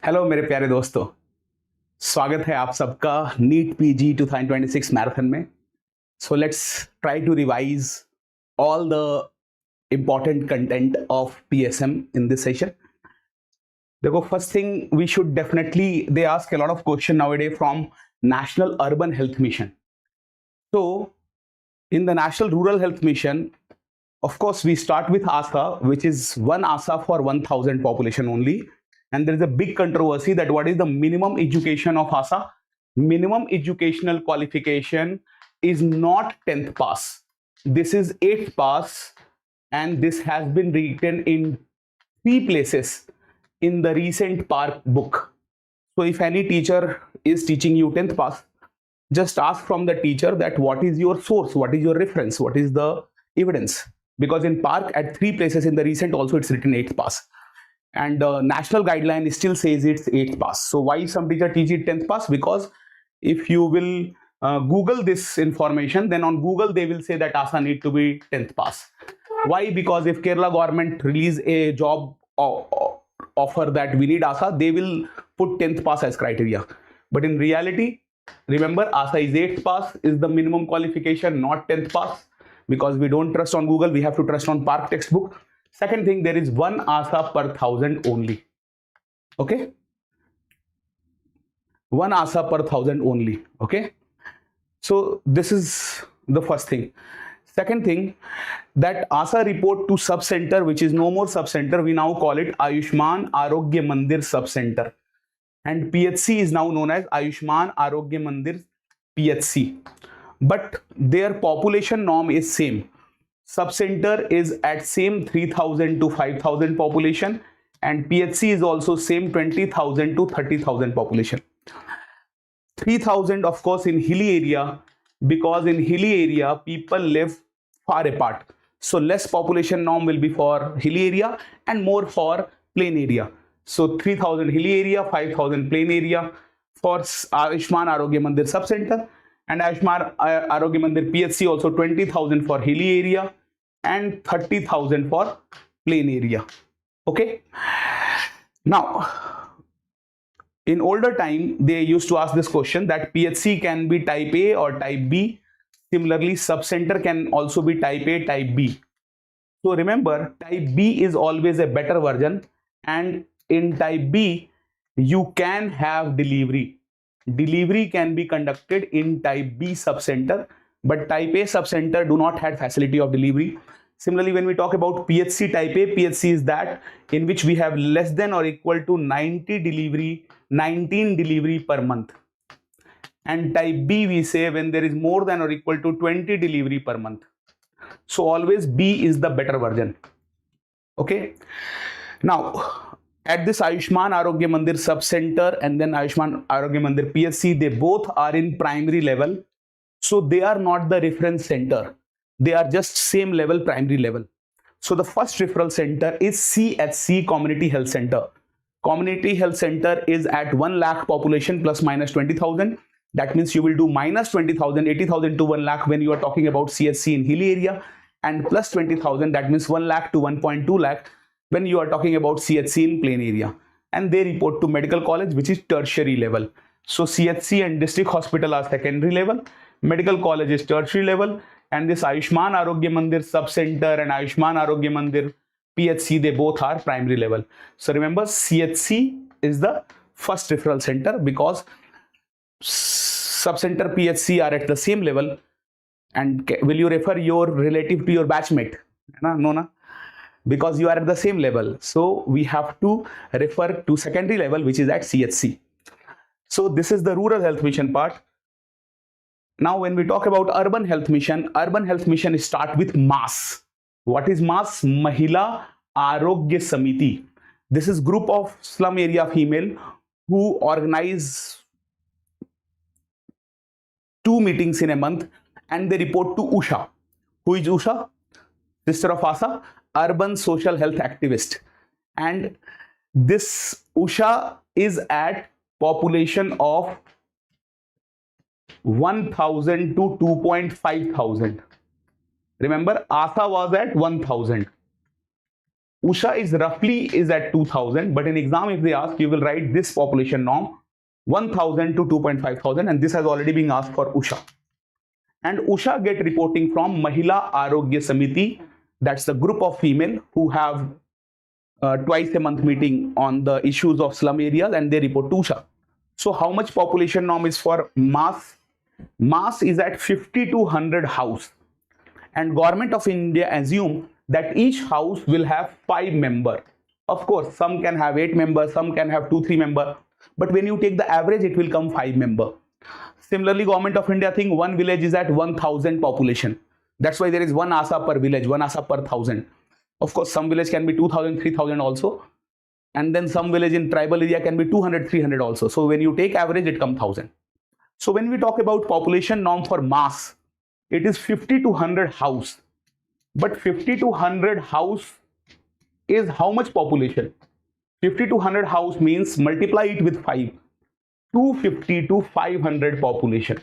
Hello मेरे प्यारे दोस्तों, स्वागत है आप सबका नीट पीजी 2026 मैराथन में। So let's try to revise all the important content of PSM in this session. देखो, first thing we should definitely, they ask a lot of question nowadays from National Urban Health Mission. So in the National Rural Health Mission, of course we start with ASHA, which is one ASHA for 1000 population only. And there is a big controversy that what is the minimum education of ASHA? Minimum educational qualification is not 10th pass. This is 8th pass, and this has been written in 3 places in the recent Park book. So if any teacher is teaching you 10th pass, just ask from the teacher that what is your source, what is your reference, what is the evidence, because in Park at 3 places in the recent also it's written 8th pass. And national guideline still says it's 8th pass. So why some teacher teach it 10th pass? Because if you will Google this information, then on Google they will say that ASHA need to be 10th pass. Why? Because if Kerala government release a job offer that we need ASHA, they will put 10th pass as criteria. But in reality, remember, ASHA is 8th pass is the minimum qualification, not 10th pass. Because we don't trust on Google, we have to trust on Park textbook. Second thing, there is one ASHA per 1000 only. Okay, one ASHA per 1000 only. Okay, so this is the first thing. Second thing, that ASHA report to sub center, which is no more sub center, we now call it Ayushman Arogya Mandir sub center, and PHC is now known as Ayushman Arogya Mandir PHC, but their population norm is same. Sub center is at same 3000 to 5000 population, and PHC is also same 20,000 to 30,000 population. 3000 of course in hilly area, because in hilly area people live far apart, so less population norm will be for hilly area and more for plain area. So 3000 hilly area, 5000 plain area for Ayushman Arogya Mandir sub center, and Ayushman Arogya Mandir PHC also 20,000 for hilly area and 30,000 for plain area. Okay, now in older time they used to ask this question that PHC can be type A or type B. Similarly, sub center can also be type A, type B. So remember, type B is always a better version, and in type B you can have delivery. Delivery can be conducted in type B sub center, but type A sub center do not have facility of delivery. Similarly, when we talk about PHC type A, PHC is that in which we have less than or equal to 19 delivery per month, and type B we say when there is more than or equal to 20 delivery per month. So always B is the better version. Okay, now at this Ayushman Arogya Mandir sub center and then Ayushman Arogya Mandir PHC, they both are in primary level, so they are not the reference center, they are just same level, primary level. So the first referral center is CHC, Community Health Center. Community Health Center is at 1 lakh population plus minus 20,000. That means you will do minus 20,000, 80,000 to 1 lakh when you are talking about CHC in hilly area, and plus 20,000, that means 1 lakh to 1.2 lakh when you are talking about CHC in plain area. And they report to medical college, which is tertiary level. So CHC and district hospital are secondary level, medical college is tertiary level, and this Ayushman Arogya Mandir sub center and Ayushman Arogya Mandir PHC, they both are primary level. So remember, CHC is the first referral center because sub center PHC are at the same level. And will you refer your relative to your batchmate? No, no, because you are at the same level. So we have to refer to secondary level, which is at CHC. So this is the rural health mission part. Now when we talk about urban health mission start with MAS. What is MAS? Mahila Arogya Samiti. This is group of slum area female who organize 2 meetings in a month, and they report to USHA. Who is USHA? Sister of ASHA, urban social health activist. And this USHA is at population of 1000 to 2.5 thousand. Remember, ASHA was at 1000. ASHA is roughly at 2000, but in exam if they ask, you will write this population norm 1000 to 2.5 thousand, and this has already been asked for ASHA. And ASHA get reporting from Mahila Arogya Samiti, that's the group of female who have twice a month meeting on the issues of slum areas, and they report to ASHA. So how much population norm is for mass? Mass is at 50 to 100 house, and Government of India assume that each house will have 5 members. Of course, some can have 8 members, some can have 2-3 members, but when you take the average, it will come 5 members. Similarly, Government of India think one village is at 1000 population. That's why there is one ASHA per village, one ASHA per 1000. Of course, some village can be 2000, 3000 also. And then some village in tribal area can be 200, 300 also. So when you take average, it comes 1000. So when we talk about population norm for mass, it is 50 to 100 house. But 50 to 100 house is how much population? 50 to 100 house means multiply it with 5. 250 to 500 population.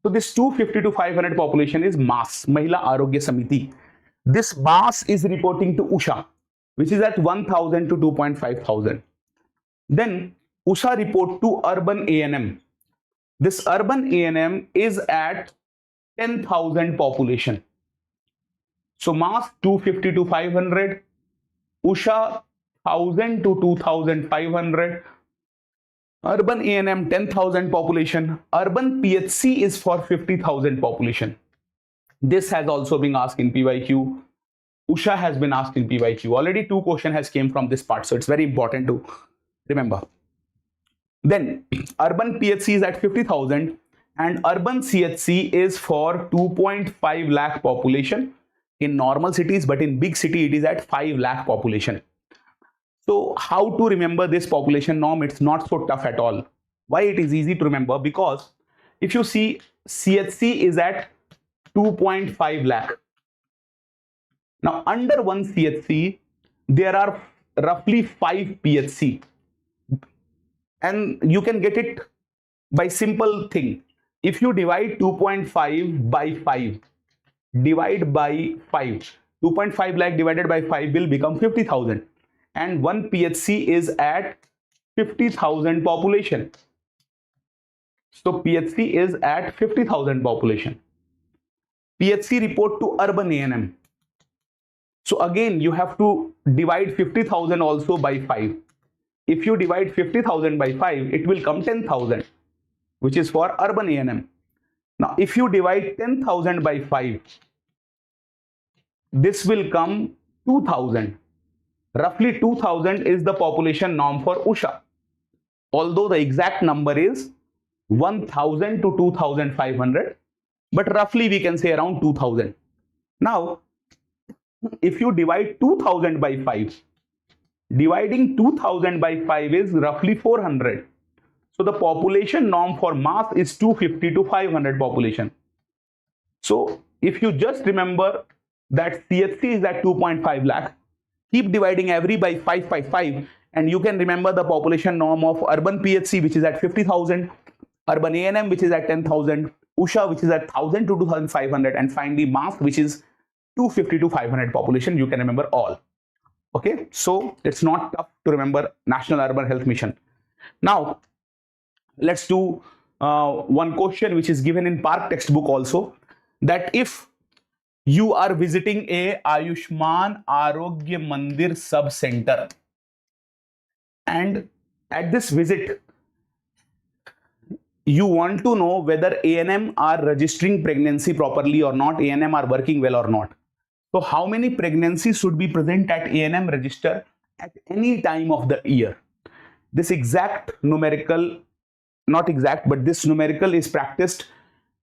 So this 250 to 500 population is mass, Mahila Arogya Samiti. This mass is reporting to ASHA, which is at 1000 to 2.5 thousand. Then ASHA report to urban ANM. This urban ANM is at 10,000 population. So mass 250 to 500, ASHA 1000 to 2500, urban ANM 10,000 population, urban PHC is for 50,000 population. This has also been asked in PYQ. ASHA has been asked in PYQ. Already 2 questions has came from this part, so it's very important to remember. Then urban PHC is at 50,000 and urban CHC is for 2.5 lakh population in normal cities, but in big city it is at 5 lakh population. So how to remember this population norm? It's not so tough at all. Why it is easy to remember? Because if you see CHC is at 2.5 lakh. Now under one CHC, there are roughly 5 PHC. And you can get it by simple thing. If you divide 2.5 by 5, divide by 5, 2.5 lakh divided by 5 will become 50,000. And one PHC is at 50,000 population. So PHC is at 50,000 population. PHC report to urban ANM. So again, you have to divide 50,000 also by 5. If you divide 50,000 by 5, it will come 10,000, which is for urban ANM. Now, if you divide 10,000 by 5, this will come 2,000. Roughly 2,000 is the population norm for ASHA. Although the exact number is 1,000 to 2,500, but roughly we can say around 2,000. Now, if you divide 2,000 by 5, dividing 2,000 by 5 is roughly 400. So the population norm for mass is 250 to 500 population. So if you just remember that CHC is at 2.5 lakh, keep dividing every by 5, and you can remember the population norm of urban PHC, which is at 50,000, urban ANM, which is at 10,000, ASHA, which is at 1,000 to 2,500, and finally mass, which is 250 to 500 population. You can remember all. Okay, so it's not tough to remember National Urban Health Mission. Now, let's do one question which is given in Park textbook also, that if you are visiting a Ayushman Arogya Mandir sub center, and at this visit you want to know whether ANM are registering pregnancy properly or not, ANM are working well or not. So how many pregnancies should be present at ANM register at any time of the year? This exact numerical, not exact, but this numerical is practiced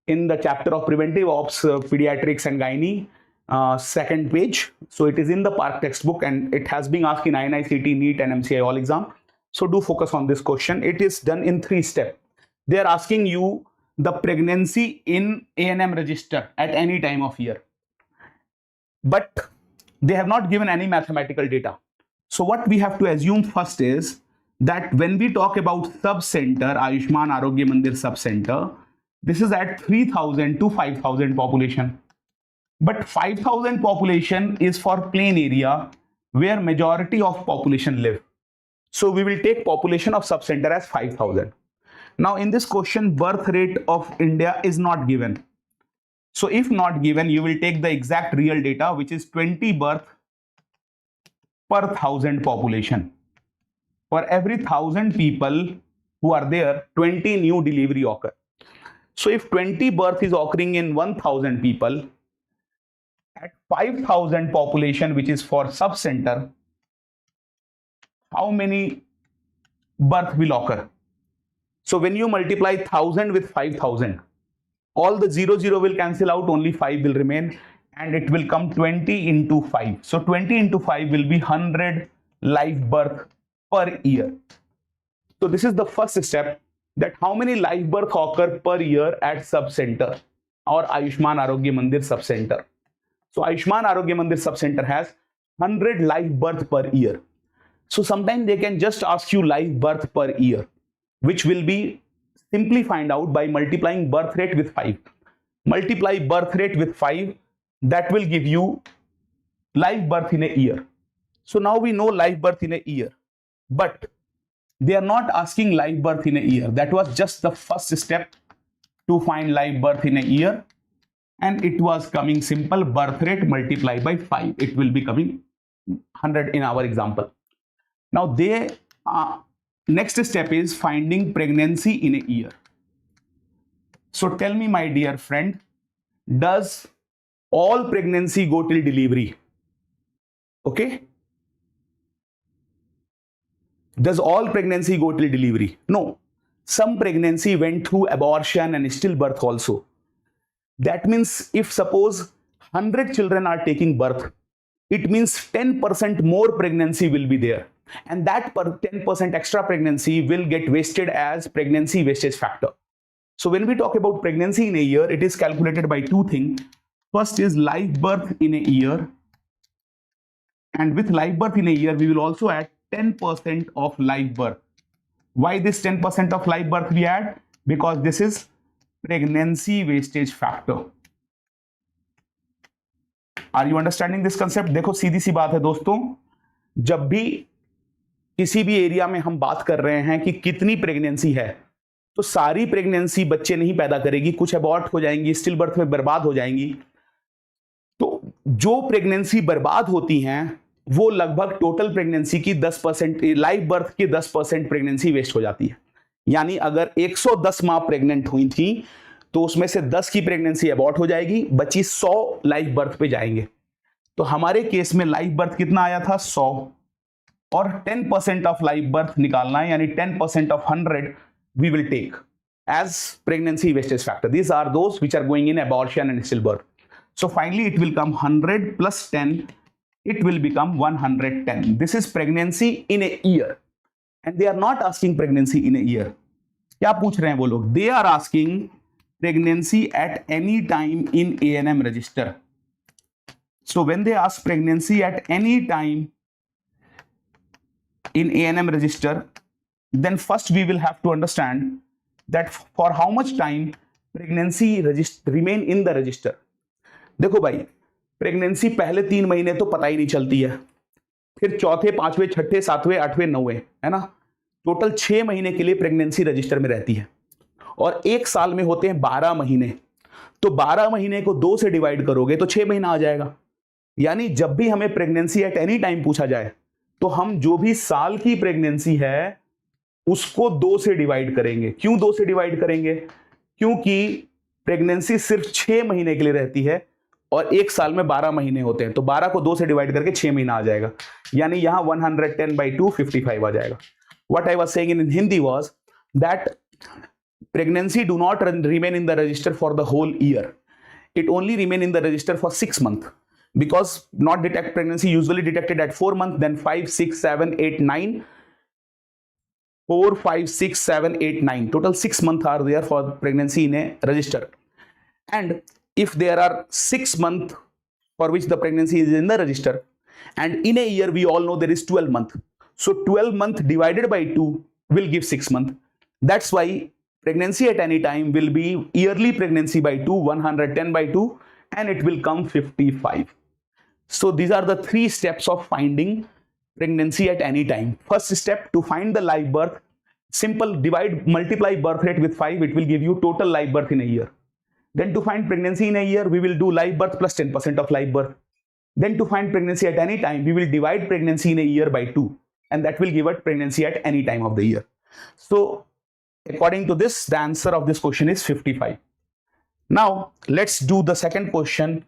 in the chapter of preventive ops, pediatrics and gynae, second page. So it is in the Park textbook and it has been asked in INI-CET, NEET and MCI all exam. So do focus on this question. It is done in 3 steps. They are asking you the pregnancy in ANM register at any time of year, but they have not given any mathematical data. So what we have to assume first is that when we talk about sub-center, Ayushman Arogya Mandir sub-center, this is at 3,000 to 5,000 population. But 5,000 population is for plain area where majority of population live. So we will take population of subcenter as 5,000. Now in this question, birth rate of India is not given. So if not given, you will take the exact real data, which is 20 birth per 1,000 population. For every 1,000 people who are there, 20 new delivery occur. So if 20 birth is occurring in 1,000 people, at 5,000 population, which is for subcenter, how many birth will occur? So when you multiply 1,000 with 5,000, all the 0 will cancel out, only 5 will remain, and it will come 20 into 5. So 20 into 5 will be 100 live birth per year. So this is the first step, that how many live birth occur per year at subcenter or Ayushman Arogya Mandir subcenter. So Ayushman Arogya Mandir subcenter has 100 live birth per year. So sometimes they can just ask you live birth per year, which will be simply find out by multiplying birth rate with 5. Multiply birth rate with 5, that will give you live birth in a year. So now we know live birth in a year, but they are not asking live birth in a year. That was just the first step to find live birth in a year, and it was coming simple, birth rate multiplied by 5. It will be coming 100 in our example. Now they next step is finding pregnancy in a year. So tell me, my dear friend, does all pregnancy go till delivery? Okay. Does all pregnancy go till delivery? No. Some pregnancy went through abortion and stillbirth also. That means if suppose 100 children are taking birth, it means 10% more pregnancy will be there. And that 10% extra pregnancy will get wasted as pregnancy wastage factor. So when we talk about pregnancy in a year, it is calculated by two things. First is live birth in a year. And with live birth in a year, we will also add 10% of live birth. Why this 10% of live birth we add? Because this is pregnancy wastage factor. Are you understanding this concept? देखो सीधी सी बात है दोस्तों, जब भी किसी भी area में हम बात कर रहे हैं कि कितनी प्रेगनेंसी है, तो सारी प्रेगनेंसी बच्चे नहीं पैदा करेगी, कुछ अबॉर्ट हो जाएंगी, स्टिल बर्थ में बर्बाद हो जाएंगी। तो जो प्रेगनेंसी बर्बाद होती हैं वो लगभग टोटल प्रेगनेंसी की 10%, लाइव बर्थ की 10% प्रेगनेंसी वेस्ट हो जाती है। यानी अगर 110 माँ प्रेग्नेंट हुई थी तो उसमें से 10 की प्रेगनेंसी अबॉर्ट हो जाएगी, बची 100 लाइव बर्थ पे जाएंगे। तो हमारे केस में लाइव बर्थ कितना आया था? 100, और 10% ऑफ लाइव बर्थ निकालना है, यानी 10% of 100 we will take as pregnancy wastage factor. These are those which are going in abortion and still birth. So finally it will come 100 plus 10, it will become 110. This is pregnancy in a year, and they are not asking pregnancy in a year. क्या पूछ रहे हैं वो लोग? They are asking pregnancy at any time in ANM register. So when they ask pregnancy at any time in ANM register, then first we will have to understand that for how much time pregnancy remain in the register. देखो भाई, pregnancy पहले 3 महीने तो पता ही नहीं चलती है, फिर चौथे, पांचवें, छठे, सातवें, आठवें, नौवें, है ना, टोटल 6 महीने के लिए प्रेगनेंसी रजिस्टर में रहती है, और एक साल में होते हैं 12 महीने. तो 12 महीने को 2 से डिवाइड करोगे तो 6 महीना आ जाएगा. यानी जब भी हमें प्रेगनेंसी एट एनी टाइम पूछा जाए तो हम जो भी साल की प्रेगनेंसी है उसको 2 से डिवाइड करेंगे. क्यों 2 से डिवाइड करेंगे? क्योंकि प्रेगनेंसी सिर्फ 6 महीने के लिए रहती है और एक साल में 12 महीने होते हैं, तो 12 को 2 से डिवाइड करके 6 महीना आ जाएगा. यानी यहां 110/2 55 आ जाएगा. What I was saying in Hindi was that pregnancy do not remain in the register for the whole year. It only remain in the register for 6 months, because not detect pregnancy usually detected at 4 months, then 5, 6, 7, 8, 9. 4, 5, 6, 7, 8, 9. Total 6 months are there for pregnancy in a register. And if there are 6 months for which the pregnancy is in the register, and in a year we all know there is 12 months, so 12 months divided by 2 will give 6 months. That's why pregnancy at any time will be yearly pregnancy by 2, 110/2, and it will come 55. So these are the 3 steps of finding pregnancy at any time. First step, to find the live birth, simple, multiply birth rate with 5, it will give you total live birth in a year. Then to find pregnancy in a year, we will do live birth plus 10% of live birth. Then to find pregnancy at any time, we will divide pregnancy in a year by 2, and that will give us pregnancy at any time of the year. So according to this, the answer of this question is 55. Now let's do the second question,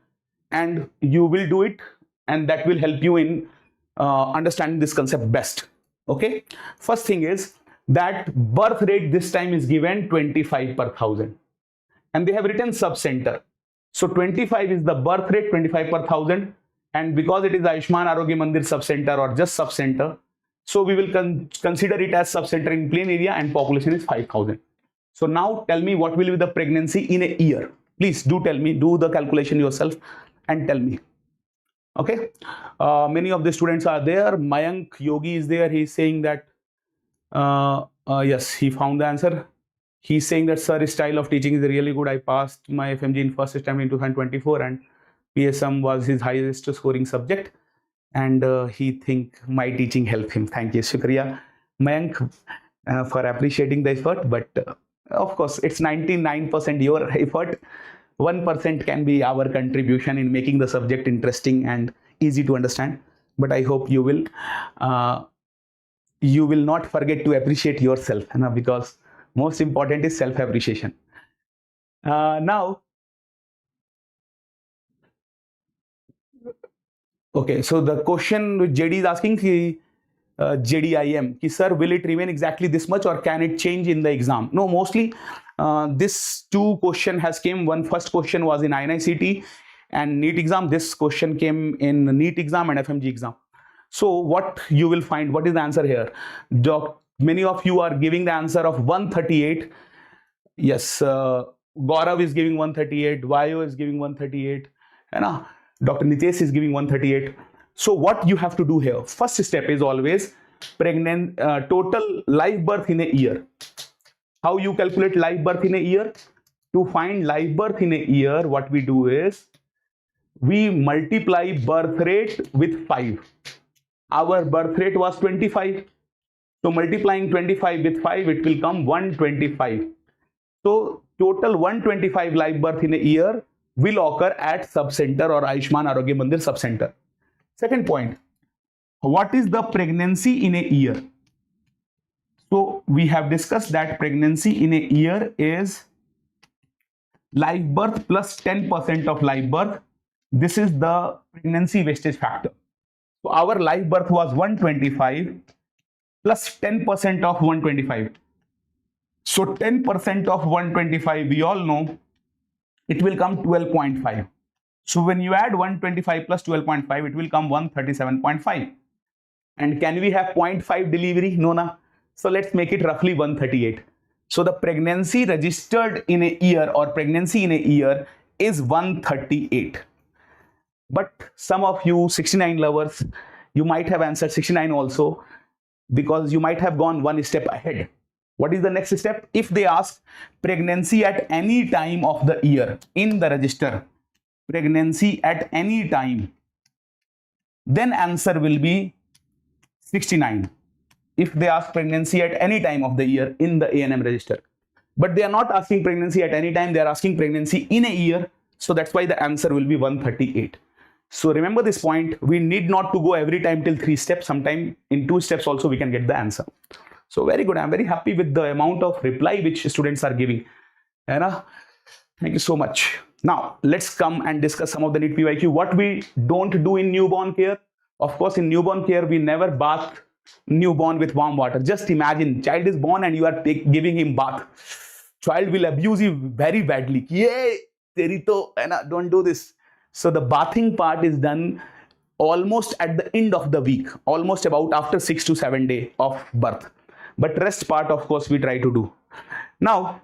and you will do it, and that will help you in understanding this concept best. Okay, first thing is that birth rate this time is given 25 per 1000, and they have written sub-center. So 25 is the birth rate, 25 per 1000, and because it is Ayushman Arogya Mandir sub-center or just sub-center, so we will consider it as sub-center in plain area, and population is 5000. So now tell me what will be the pregnancy in a year. Please do tell me, do the calculation yourself and tell me. Okay, many of the students are there. Mayank Yogi is there. He is saying that yes, he found the answer. He's saying that sir, his style of teaching is really good. I passed my FMG in first attempt in 2024, and PSM was his highest scoring subject, and he think my teaching helped him. Thank you, shukriya, Mayank, for appreciating the effort. But of course, it's 99% your effort. 1% can be our contribution in making the subject interesting and easy to understand. But I hope you will not forget to appreciate yourself, because most important is self-appreciation. Now, okay, so the question JD is asking, JDIM, sir, will it remain exactly this much or can it change in the exam? No, mostly this 2 question has came. First question was in INI-CET and NEET exam. This question came in NEET exam and FMG exam. So what you will find, what is the answer here? Many of you are giving the answer of 138. Yes, Gaurav is giving 138, Vayo is giving 138, and Dr. Nitesh is giving 138. So what you have to do here, first step is always total live birth in a year. How you calculate live birth in a year? To find live birth in a year, what we do is we multiply birth rate with 5. Our birth rate was 25. So multiplying 25 with 5, it will come 125. So total 125 live birth in a year will occur at sub-center or Ayushman Arogya Mandir sub-center. Second point, what is the pregnancy in a year? So we have discussed that pregnancy in a year is live birth plus 10% of live birth. This is the pregnancy wastage factor. So our live birth was 125 plus 10% of 125. So 10% of 125, we all know, it will come 12.5. So when you add 125 plus 12.5, it will come 137.5. And can we have 0.5 delivery? No, na. So let's make it roughly 138. So the pregnancy registered in a year or pregnancy in a year is 138. But some of you 69 lovers, you might have answered 69 also, because you might have gone one step ahead. What is the next step? If they ask pregnancy at any time of the year in the register, pregnancy at any time, then answer will be 69. If they ask pregnancy at any time of the year in the A&M register. But they are not asking pregnancy at any time, they are asking pregnancy in a year. So that's why the answer will be 138. So remember this point, we need not to go every time till 3 steps. Sometime in 2 steps also we can get the answer. So very good. I'm very happy with the amount of reply which students are giving. Thank you so much. Now let's come and discuss some of the NEET PYQ. What we don't do in newborn care. Of course, in newborn care, we never bath newborn with warm water. Just imagine, child is born and you are giving him bath. Child will abuse you very badly. Yay, don't do this. So the bathing part is done almost at the end of the week, almost about after 6 to 7 days of birth. But rest part, of course, we try to do. Now,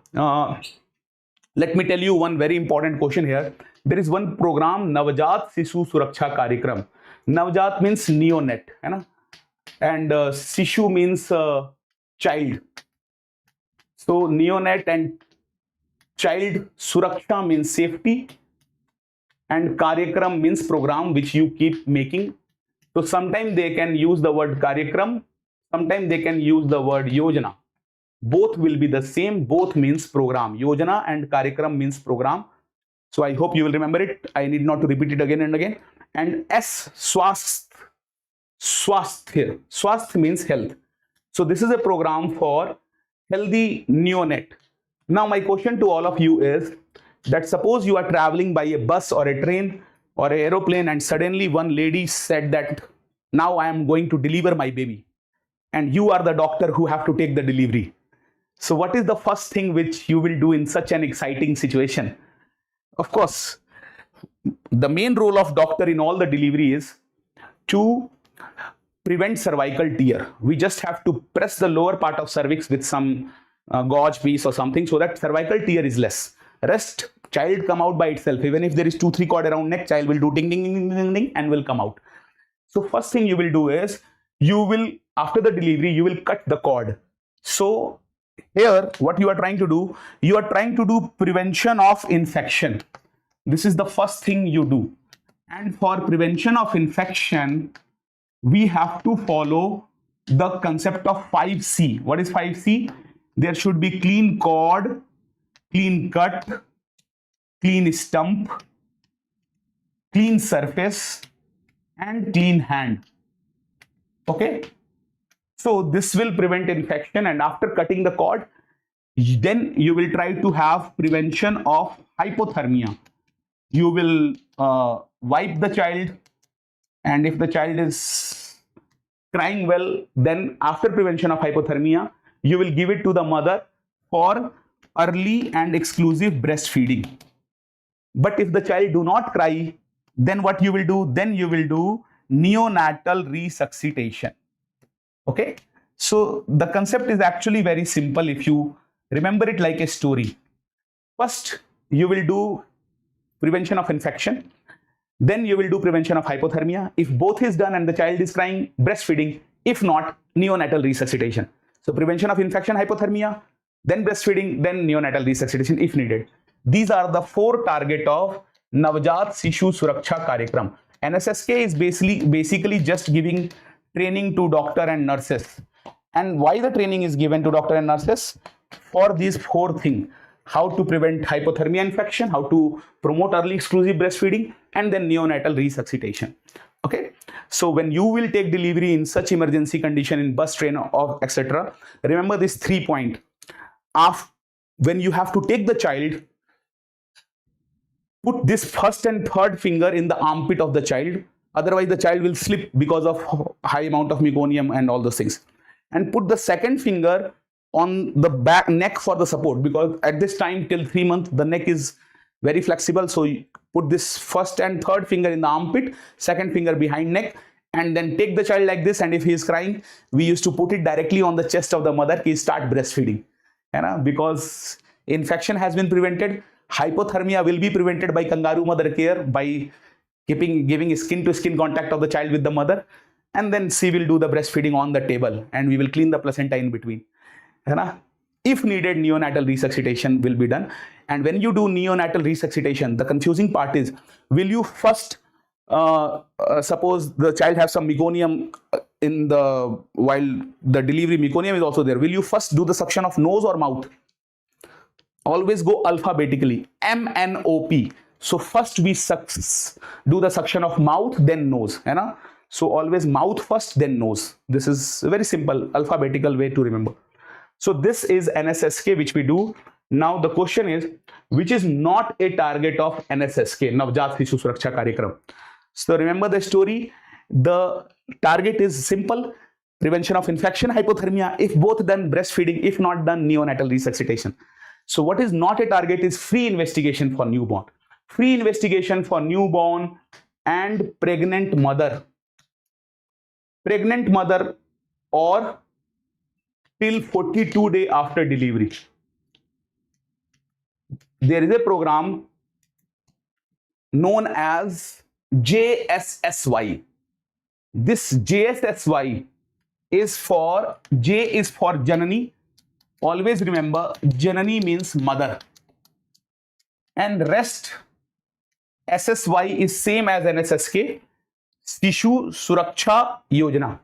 let me tell you one very important question here. There is one program, Navjat Sishu Suraksha Karyakram. Navjat means neonate, and Sishu means child. So neonate and child, Suraksha means safety, and karyakram means program which you keep making. So sometimes they can use the word karyakram, sometimes they can use the word yojana. Both will be the same, both means program. Yojana and karyakram means program. So I hope you will remember it. I need not to repeat it again and again. And S, swasth. Swasthya. Swasth means health. So this is a program for healthy neonate. Now my question to all of you is that suppose you are traveling by a bus or a train or an aeroplane and suddenly one lady said that now I am going to deliver my baby and you are the doctor who have to take the delivery. So what is the first thing which you will do in such an exciting situation? Of course, the main role of doctor in all the delivery is to prevent cervical tear. We just have to press the lower part of cervix with some gauze piece or something so that cervical tear is less. Rest, child come out by itself. Even if there is 2-3 cord around neck, child will do ding ding ding ding ding and will come out. So first thing you will do is you will, after the delivery, you will cut the cord. So here what you are trying to do, you are trying to do prevention of infection. This is the first thing you do. And for prevention of infection, we have to follow the concept of 5C. What is 5C? There should be clean cord, clean cut, clean stump, clean surface, and clean hand. Okay? So this will prevent infection, and after cutting the cord, then you will try to have prevention of hypothermia. You will wipe the child, and if the child is crying well, then after prevention of hypothermia, you will give it to the mother for early and exclusive breastfeeding. But if the child do not cry, then what you will do? Then you will do neonatal resuscitation. Okay, so the concept is actually very simple if you remember it like a story. First, you will do prevention of infection. Then you will do prevention of hypothermia. If both is done and the child is crying, breastfeeding. If not, neonatal resuscitation. So prevention of infection, hypothermia, then breastfeeding, then neonatal resuscitation if needed. These are the 4 targets of Navjat Sishu Suraksha Karyakram. NSSK is basically just giving training to doctor and nurses. And why the training is given to doctor and nurses? For these 4 things. How to prevent hypothermia infection, how to promote early exclusive breastfeeding, and then neonatal resuscitation. Okay, so when you will take delivery in such emergency condition in bus, train, or etc., remember this 3 point. When you have to take the child, put this first and third finger in the armpit of the child. Otherwise, the child will slip because of high amount of meconium and all those things. And put the second finger on the back neck for the support, because at this time till 3 months the neck is very flexible. So you put this first and third finger in the armpit, second finger behind neck, and then take the child like this. And if he is crying, we used to put it directly on the chest of the mother, ki start breastfeeding, because infection has been prevented. Hypothermia will be prevented by kangaroo mother care, by giving skin to skin contact of the child with the mother, and then she will do the breastfeeding on the table, and we will clean the placenta in between. If needed, neonatal resuscitation will be done. And when you do neonatal resuscitation, the confusing part is, will you first suppose the child has some meconium while the delivery meconium is also there, will you first do the suction of nose or mouth? Always go alphabetically, MNOP. So first we do the suction of mouth, then nose. So always mouth first, then nose. This is a very simple alphabetical way to remember. So this is NSSK which we do. Now the question is, which is not a target of NSSK, Navjat Sishu Suraksha Karyakram. So remember the story. The target is simple: prevention of infection, hypothermia. If both done, breastfeeding. If not done, neonatal resuscitation. So what is not a target is free investigation for newborn. Free investigation for newborn and pregnant mother. Pregnant mother or till 42 days after delivery. There is a program known as JSSY. This JSSY is for, J is for Janani. Always remember, Janani means mother. And rest, SSY is same as NSSK, Shishu Suraksha Yojana.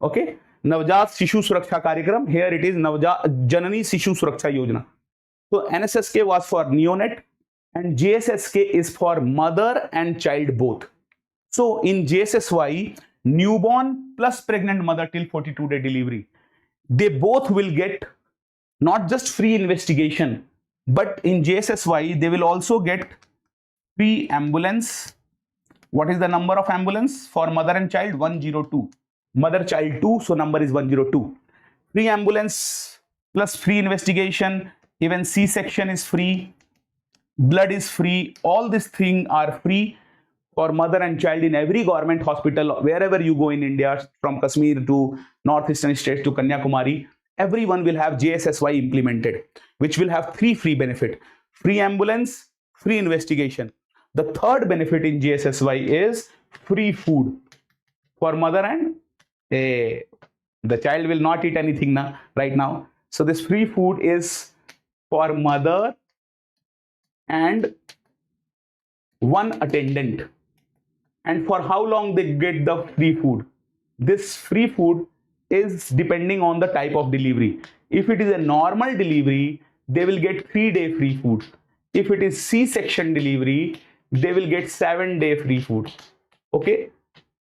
Okay, Navjat Shishu Suraksha Karyakram. Here it is Navjat Janani Shishu Suraksha Yojana. So NSSK was for neonate and JSSK is for mother and child both. So in JSSY, newborn plus pregnant mother till 42-day delivery, they both will get not just free investigation, but in JSSY, they will also get free ambulance. What is the number of ambulance for mother and child? 102. Mother child 2, so number is 102. Free ambulance plus free investigation, even C-section is free, blood is free, all these things are free for mother and child in every government hospital, wherever you go in India, from Kashmir to northeastern states to Kanyakumari, everyone will have JSSY implemented, which will have 3 free benefit: free ambulance, free investigation. The third benefit in JSSY is free food for mother and the child will not eat anything right now. So this free food is for mother and one attendant. And for how long they get the free food? This free food is depending on the type of delivery. If it is a normal delivery, they will get 3-day free food. If it is C-section delivery, they will get 7-day free food. Okay,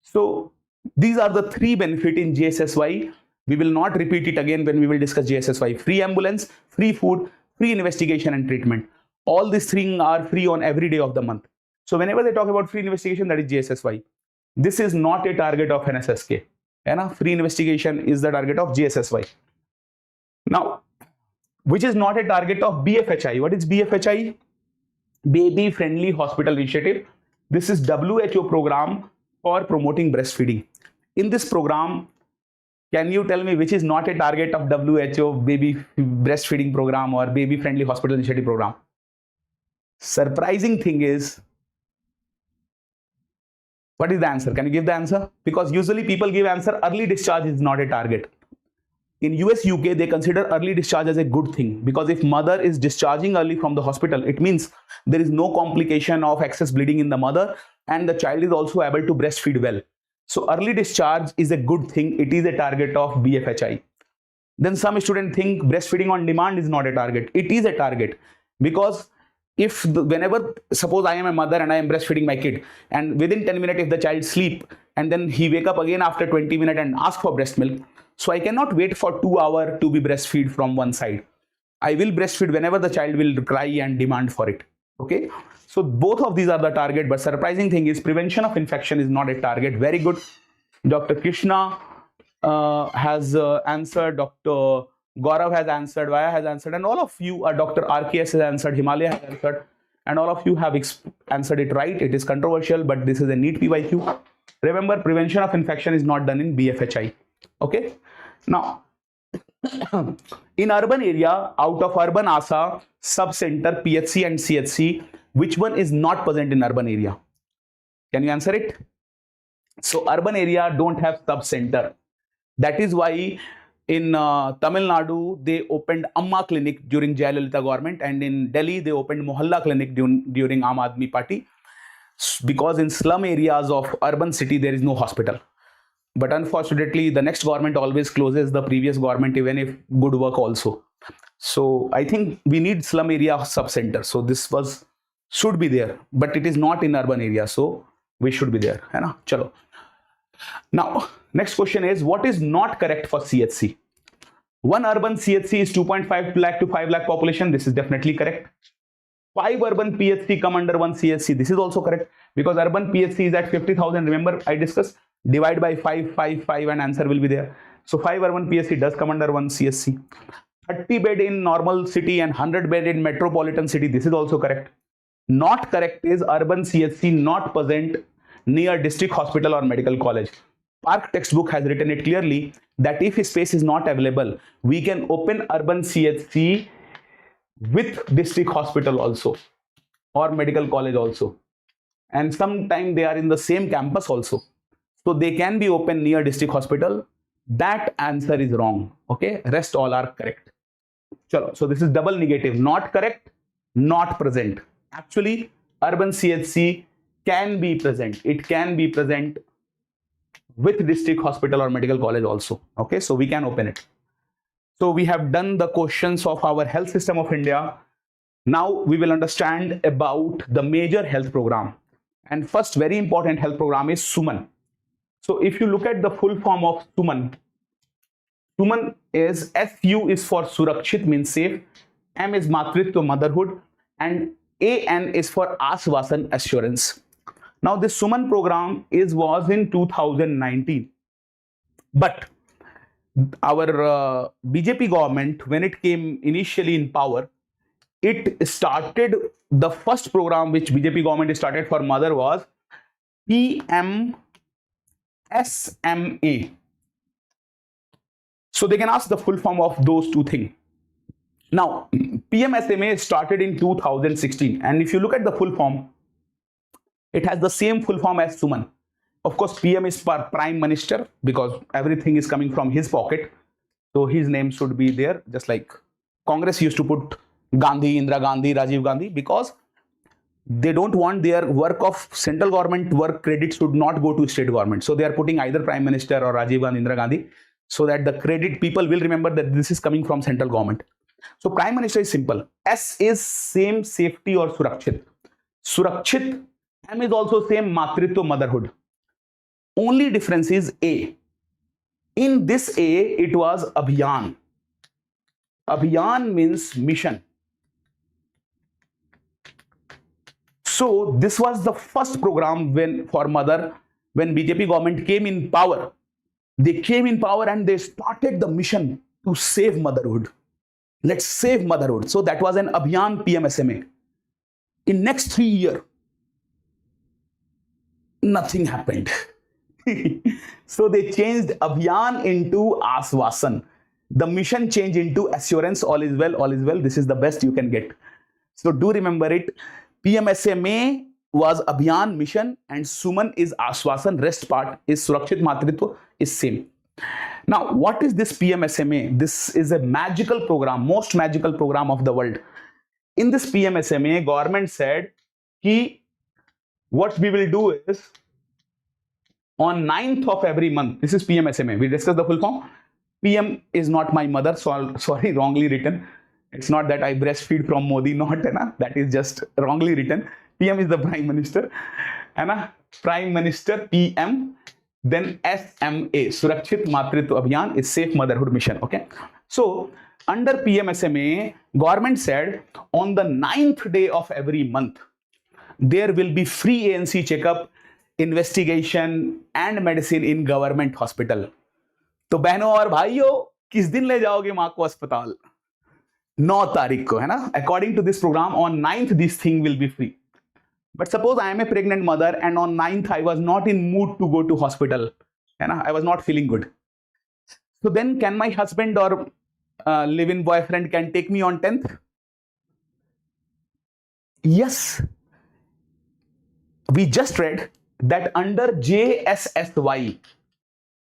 so these are the 3 benefits in JSSY. We will not repeat it again when we will discuss JSSY. Free ambulance, free food, free investigation and treatment. All these 3 are free on every day of the month. So whenever they talk about free investigation, that is JSSY. This is not a target of NSSK. Free investigation is the target of JSSY. Now, which is not a target of BFHI. What is BFHI? Baby Friendly Hospital Initiative. This is WHO program for promoting breastfeeding. In this program, can you tell me which is not a target of WHO baby breastfeeding program or Baby Friendly Hospital Initiative program? Surprising thing is, what is the answer? Can you give the answer? Because usually people give answer early discharge is not a target. In US, UK, they consider early discharge as a good thing, because if mother is discharging early from the hospital, it means there is no complication of excess bleeding in the mother and the child is also able to breastfeed well. So early discharge is a good thing. It is a target of BFHI. Then some students think breastfeeding on demand is not a target. It is a target, because if whenever, suppose I am a mother and I am breastfeeding my kid, and within 10 minutes if the child sleep and then he wake up again after 20 minutes and ask for breast milk, so I cannot wait for 2 hours to be breastfeed from one side. I will breastfeed whenever the child will cry and demand for it. Okay, so both of these are the target, but surprising thing is prevention of infection is not a target. Very good. Dr. Krishna has answered, Dr. Gaurav has answered, Vaya has answered, and all of you, Dr. RKS has answered, Himalaya has answered, and all of you have answered it right. It is controversial, but this is a NEET PYQ. Remember, prevention of infection is not done in BFHI. Okay. Now, in urban area, out of urban ASHA, sub-center, PHC and CHC, which one is not present in urban area? Can you answer it? So urban area don't have sub-center. That is why in Tamil Nadu, they opened Amma clinic during Jayalalitha government, and in Delhi, they opened Mohalla clinic during Aam Aadmi Party, because in slum areas of urban city, there is no hospital. But unfortunately, the next government always closes the previous government, even if good work also. So I think we need slum area sub-center. So this should be there, but it is not in urban area. So we should be there. Hai na? Chalo. Now, next question is, what is not correct for CHC? One urban CHC is 2.5 lakh to 5 lakh population. This is definitely correct. 5 urban PHC come under 1 CHC. This is also correct, because urban PHC is at 50,000. Remember, I discussed, divide by 5, 5, 5 and answer will be there. So 5 urban PHC does come under 1 CHC. 30 bed in normal city and 100 bed in metropolitan city. This is also correct. Not correct is urban CHC not present near district hospital or medical college. Park textbook has written it clearly that if space is not available, we can open urban CHC with district hospital also or medical college also. And sometimes they are in the same campus also. So they can be open near district hospital. That answer is wrong. Okay, rest all are correct. Chalo. So this is double negative. Not correct, not present. Actually, urban CHC can be present. It can be present with district hospital or medical college also. Okay, so we can open it. So we have done the questions of our health system of India. Now we will understand about the major health program. And first very important health program is SUMAN. So if you look at the full form of SUMAN, SUMAN is SU is for Surakshit, means safe, M is Matritva, motherhood, and AN is for Ashwasan, assurance. Now this SUMAN program was in 2019, but our BJP government, when it came initially in power, it started the first program which BJP government started for mother was PMSMA. So they can ask the full form of those two things. Now, PMSMA started in 2016, and if you look at the full form, it has the same full form as SUMAN. Of course, PM is for Prime Minister because everything is coming from his pocket. So his name should be there, just like Congress used to put Gandhi, Indira Gandhi, Rajiv Gandhi, because they don't want their work of central government work credit should not go to state government. So they are putting either Prime Minister or Rajiv Gandhi, Indira Gandhi, so that the credit people will remember that this is coming from central government. So Prime Minister is simple. S is same safety or Surakshit. Surakshit. M is also same Matritva, motherhood. Only difference is A. In this A, it was Abhiyan. Abhiyan means mission. So this was the first program for mother when BJP government came in power. They came in power and they started the mission to save motherhood. Let's save motherhood. So that was an Abhiyan PMSMA. In next 3 years, nothing happened. So they changed Abhiyan into Ashwasan. The mission changed into assurance. All is well, all is well. This is the best you can get. So do remember it. PMSMA was Abhiyan mission and SUMAN is Ashwasan. Rest part is Surakshit Matritva is same. Now, what is this PMSMA? This is a magical program, most magical program of the world. In this PMSMA, government said ki what we will do is on 9th of every month, this is PMSMA. We discussed the full form. PM is not my mother, so sorry, wrongly written. It's not that I breastfeed from Modi, not that is just wrongly written. PM is the Prime Minister, Prime Minister PM. Then SMA, Surakshit Matritva Abhiyan, is Safe Motherhood Mission. Okay. So under PMSMA, government said on the 9th day of every month, there will be free ANC checkup, investigation and medicine in government hospital. तो बहनों और भाइयों, किस दिन ले जाओगे माँ को अस्पताल? 9 तारीख को, है ना? According to this program, on 9th this thing will be free. But suppose I am a pregnant mother and on 9th I was not in mood to go to hospital. I was not feeling good. So then can my husband or live-in boyfriend can take me on 10th? Yes. We just read that under JSSY,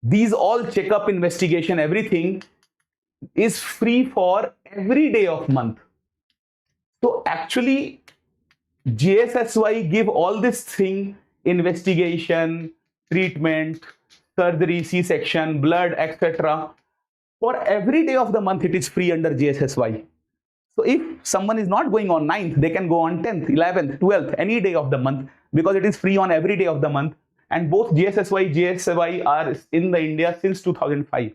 these all checkup, investigation, everything is free for every day of month. So actually, JSSY give all this thing, investigation, treatment, surgery, C-section, blood, etc. For every day of the month, it is free under JSSY. So if someone is not going on 9th, they can go on 10th, 11th, 12th, any day of the month, because it is free on every day of the month. And both JSSY, JSSY are in the India since 2005.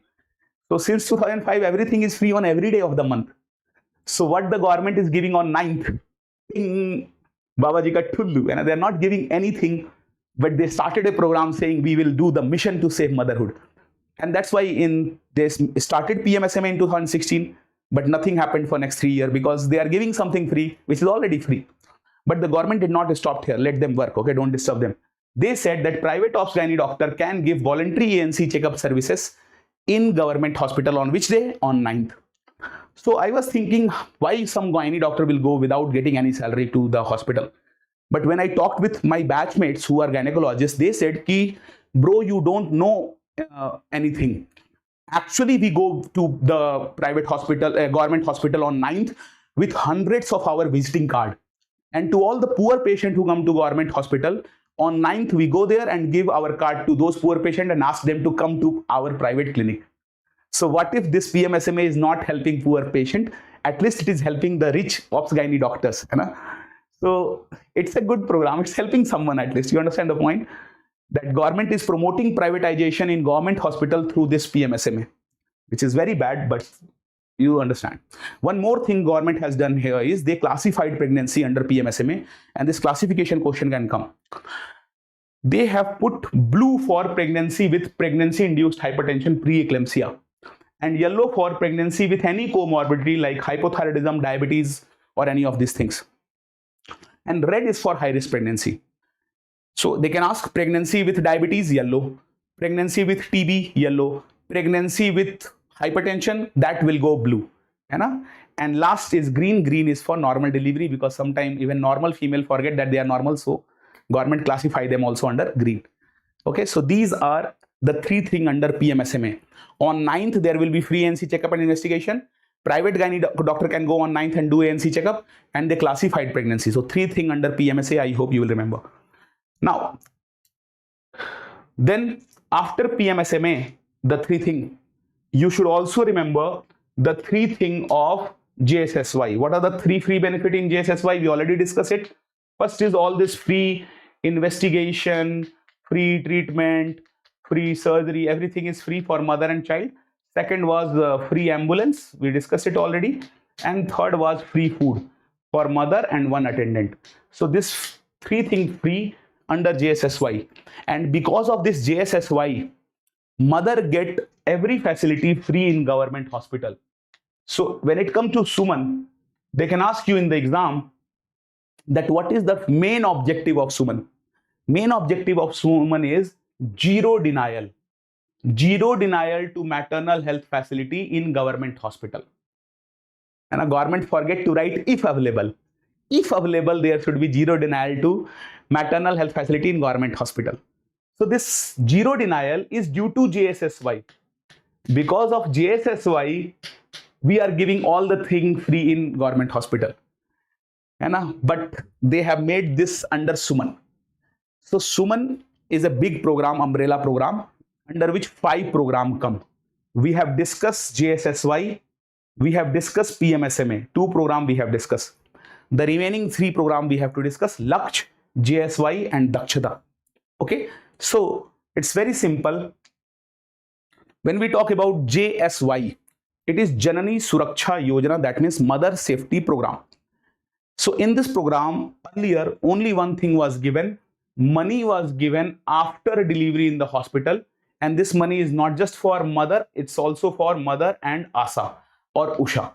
So since 2005, everything is free on every day of the month. So what the government is giving on 9th, Babaji ka tullu, and they are not giving anything, but they started a program saying we will do the mission to save motherhood. And that's why they started PMSMA in 2016, but nothing happened for next 3 years because they are giving something free, which is already free. But the government did not stop here. Let them work. Okay, don't disturb them. They said that private gynae doctor can give voluntary ANC checkup services in government hospital on which day? On 9th. So I was thinking why some gynae doctor will go without getting any salary to the hospital. But when I talked with my batchmates who are gynecologists, they said, ki, bro, you don't know anything. Actually, we go to the private hospital, government hospital on 9th with hundreds of our visiting card. And to all the poor patients who come to government hospital, On 9th, we go there and give our card to those poor patients and ask them to come to our private clinic. So what if this PMSMA is not helping poor patient? At least it is helping the rich obs-gynae doctors. So it's a good program. It's helping someone at least. You understand the point? That government is promoting privatization in government hospital through this PMSMA, which is very bad, but you understand. One more thing government has done here is they classified pregnancy under PMSMA, and this classification question can come. They have put blue for pregnancy with pregnancy-induced hypertension, preeclampsia, and yellow for pregnancy with any comorbidity like hypothyroidism, diabetes, or any of these things. And red is for high-risk pregnancy. So they can ask pregnancy with diabetes, yellow, pregnancy with TB, yellow, pregnancy with hypertension, that will go blue. And last is green. Green is for normal delivery, because sometimes even normal female forget that they are normal, so government classify them also under green. Okay, so these are the three things under PMSMA. On 9th, there will be free ANC checkup and investigation. Private gynae doctor can go on 9th and do ANC checkup, and they classified pregnancy. So three things under PMSA, I hope you will remember. Now, then after PMSMA, the three things, you should also remember the three things of JSSY. What are the three free benefit in JSSY? We already discussed it. First is all this free investigation, free treatment, free surgery, everything is free for mother and child. Second was free ambulance, we discussed it already. And third was free food for mother and one attendant. So this three things free under JSSY. And because of this JSSY, mother get every facility free in government hospital. So when it comes to Suman, they can ask you in the exam that what is the main objective of Suman? Main objective of Suman is zero denial. Zero denial to maternal health facility in government hospital. And a government forget to write if available. If available, there should be zero denial to maternal health facility in government hospital. So this zero denial is due to JSSY. Because of JSSY, we are giving all the things free in government hospital. But they have made this under Suman. So Suman is a big program, umbrella program, under which 5 programs come. We have discussed JSSY, we have discussed PMSMA, 2 programs we have discussed. The remaining 3 programs we have to discuss: Laksh, JSY and Dakshata. Okay, so it's very simple. When we talk about JSY, it is Janani Suraksha Yojana, that means Mother Safety Program. So in this program, earlier only one thing was given: money was given after delivery in the hospital, and this money is not just for mother, it's also for mother and ASHA or USHA.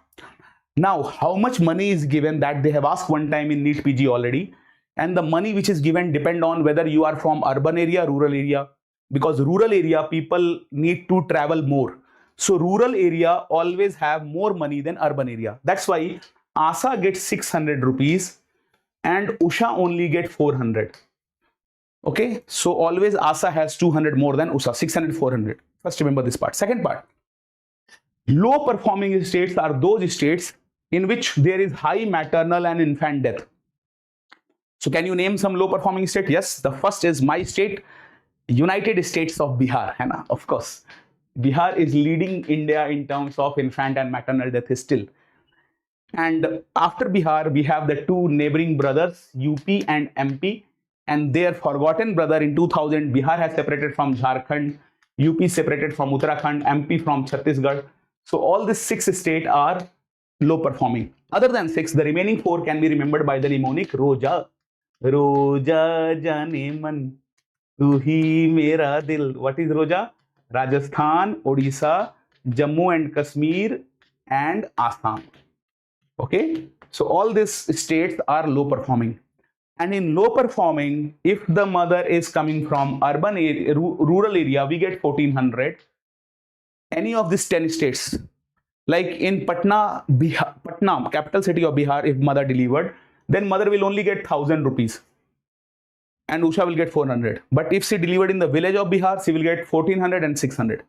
Now, how much money is given, that they have asked one time in NEET PG already, and the money which is given depend on whether you are from urban area, rural area, because rural area people need to travel more. So rural area always have more money than urban area. That's why ASHA gets 600 rupees and USHA only get 400. Okay, so always ASHA has 200 more than USHA, 600, 400. First remember this part. Second part, low performing states are those states in which there is high maternal and infant death. So can you name some low performing state? Yes, the first is my state, United States of Bihar. Of course, Bihar is leading India in terms of infant and maternal death still. And after Bihar, we have the 2 neighboring brothers, UP and MP, and their forgotten brother in 2000, Bihar has separated from Jharkhand, UP separated from Uttarakhand, MP from Chhattisgarh. So all these 6 states are low performing. Other than 6, the remaining 4 can be remembered by the mnemonic Roja. Roja jane man, tu hi mera dil. What is Roja? Rajasthan, Odisha, Jammu and Kashmir and Assam. Okay, so all these states are low performing. And in low performing, if the mother is coming from urban area, rural area, we get 1400. Any of these 10 states, like in Patna, Bihar, Patna, capital city of Bihar, if mother delivered, then mother will only get 1000 rupees and Usha will get 400. But if she delivered in the village of Bihar, she will get 1400 and 600.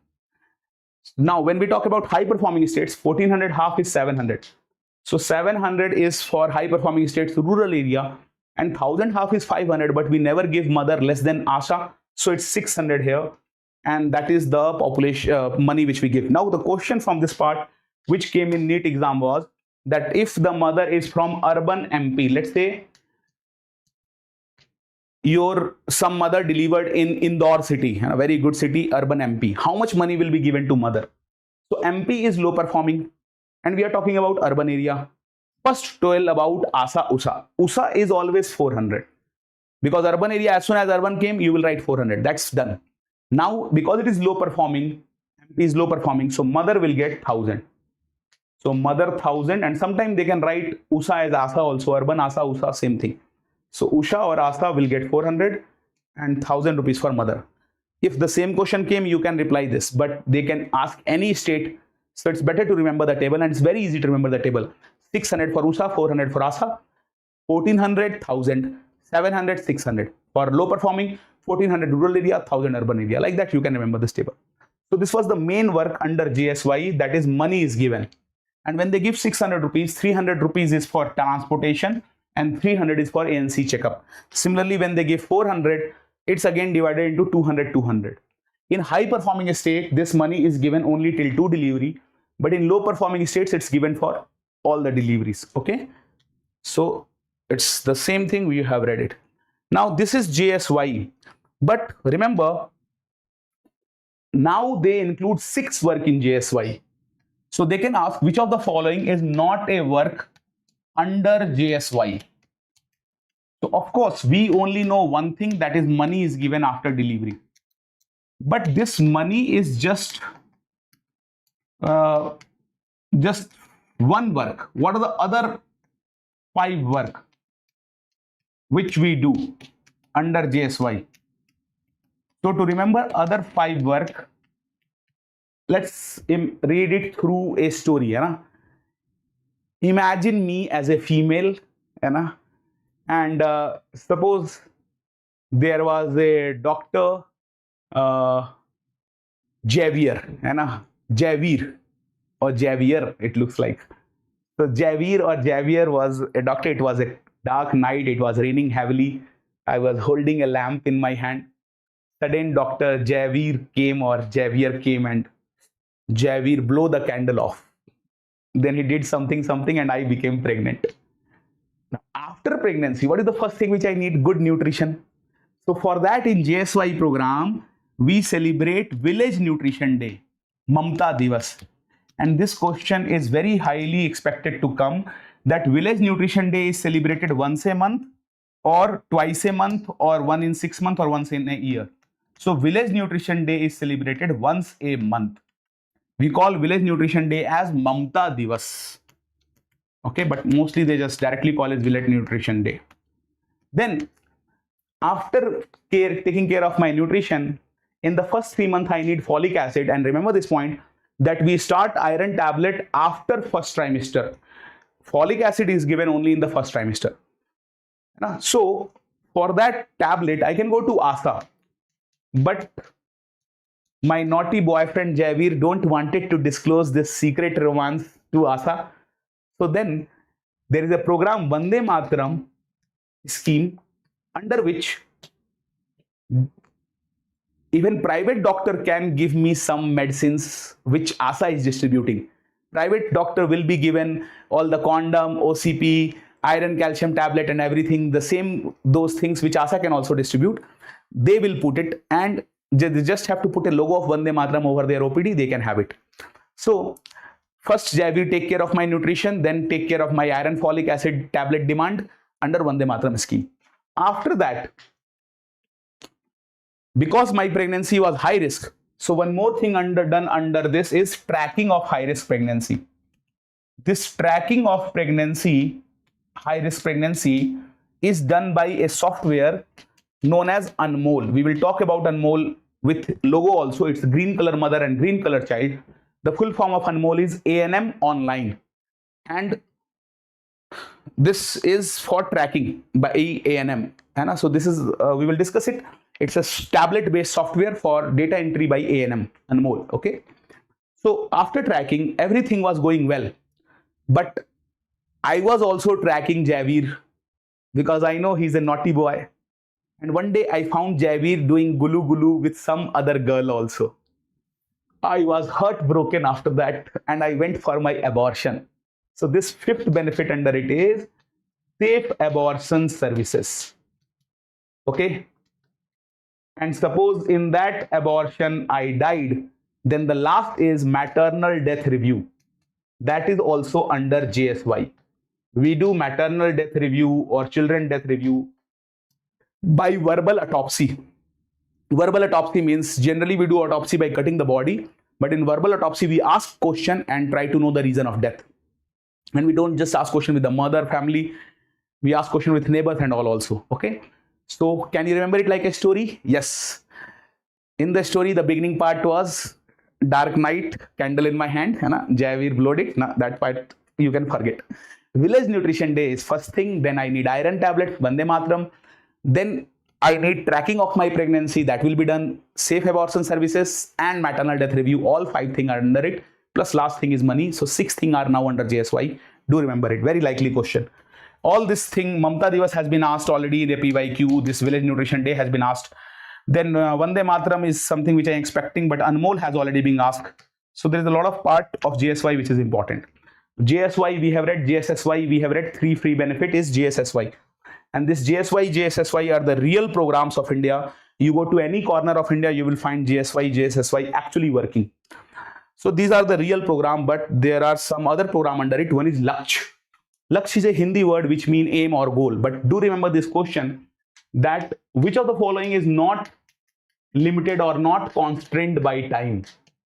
Now, when we talk about high performing states, 1400 half is 700. So 700 is for high performing states, rural area. and 1000 half is 500, but we never give mother less than ASHA, so it's 600 here, and that is the population money which we give. Now the question from this part which came in NEET exam was that if the mother is from urban MP, let's say some mother delivered in Indore city, a very good city, urban MP, how much money will be given to mother? So MP is low performing and we are talking about urban area. First tell about ASHA, USA. USA is always 400 because urban area, as soon as urban came, you will write 400. That's done. Now because it is low performing, MP is low performing, so mother will get 1000. So mother 1000, and sometimes they can write USA as ASHA also, urban ASHA, USA, same thing. So USA or ASHA will get 400 and 1000 rupees for mother. If the same question came, you can reply this, but they can ask any state. So it's better to remember the table, and it's very easy to remember the table. 600 for USA, 400 for ASHA, 1400, 1000, 700, 600. For low performing, 1400 rural area, 1000 urban area. Like that, you can remember this table. So this was the main work under JSY, that is money is given. And when they give 600 rupees, 300 rupees is for transportation and 300 is for ANC checkup. Similarly, when they give 400, it's again divided into 200, 200. In high performing state, this money is given only till 2 delivery, but in low performing states, it's given for all the deliveries. Okay. So it's the same thing, we have read it. Now this is JSY, but remember, now they include 6 work in JSY. So they can ask which of the following is not a work under JSY. So of course, we only know one thing, that is money is given after delivery. But this money is just one work. What are the other 5 work which we do under JSY? So to remember other 5 work, let's read it through a story. Imagine me as a female, and suppose there was a doctor, Javier or Javier, it looks like. So Javier was a doctor. It was a dark night. It was raining heavily. I was holding a lamp in my hand. Sudden Dr. Javier came and Javier blow the candle off. Then he did something and I became pregnant. Now, after pregnancy, what is the first thing which I need? Good nutrition. So for that, in JSY program, we celebrate Village Nutrition Day, Mamta Divas. And this question is very highly expected to come, that Village Nutrition Day is celebrated once a month or twice a month or 1 in 6 months or once in a year. So Village Nutrition Day is celebrated once a month. We call Village Nutrition Day as Mamta Divas. Okay, but mostly they just directly call it Village Nutrition Day. Then after taking care of my nutrition, in the first 3 months, I need folic acid. And remember this point, that we start iron tablet after first trimester. Folic acid is given only in the first trimester. So for that tablet, I can go to ASHA. But my naughty boyfriend Javier don't wanted to disclose this secret romance to ASHA. So then there is a program, Vande Mataram scheme, under which even private doctor can give me some medicines which ASHA is distributing. Private doctor will be given all the condom, OCP, iron calcium tablet and everything, the same, those things which ASHA can also distribute. They will put it, and they just have to put a logo of Vande Mataram over their OPD, they can have it. So first Javier take care of my nutrition, then take care of my iron folic acid tablet demand under Vande Mataram scheme. After that, because my pregnancy was high risk, so one more thing done under this is tracking of high risk pregnancy. This tracking of pregnancy, high risk pregnancy, is done by a software known as Anmol. We will talk about Anmol with logo also. It's green color mother and green color child. The full form of Anmol is ANM Online, and this is for tracking by ANM. So this is we will discuss it. It's a tablet based software for data entry by ANM, Anmol. Okay. So after tracking, everything was going well, but I was also tracking Javier because I know he's a naughty boy. And one day I found Javeer doing gulu gulu with some other girl also. I was heartbroken after that and I went for my abortion. So this fifth benefit under it is safe abortion services. Okay. And suppose in that abortion I died, then the last is maternal death review. That is also under JSY. We do maternal death review or children death review by verbal autopsy. Verbal autopsy means generally we do autopsy by cutting the body, but in verbal autopsy we ask question and try to know the reason of death. And we don't just ask question with the mother, family, we ask question with neighbors and all also. Okay. So can you remember it like a story? Yes. In the story, the beginning part was dark night, candle in my hand, Javeer blowed it. That part you can forget. Village nutrition day is first thing. Then I need iron tablet, Vande Mataram. Then I need tracking of my pregnancy. That will be done. Safe abortion services and maternal death review. All 5 things are under it. Plus last thing is money. So 6 things are now under JSY. Do remember it. Very likely question. All this thing, Mamta Divas has been asked already in a PYQ. This village nutrition day has been asked. Then Vande Mataram is something which I am expecting, but Anmol has already been asked. So there is a lot of part of JSY which is important. JSY we have read, JSSY we have read. 3 free benefit is JSSY. And this JSY, JSSY are the real programs of India. You go to any corner of India, you will find JSY, JSSY actually working. So these are the real program, but there are some other program under it. One is Laksh. Laksh is a Hindi word which means aim or goal. But do remember this question, that which of the following is not limited or not constrained by time.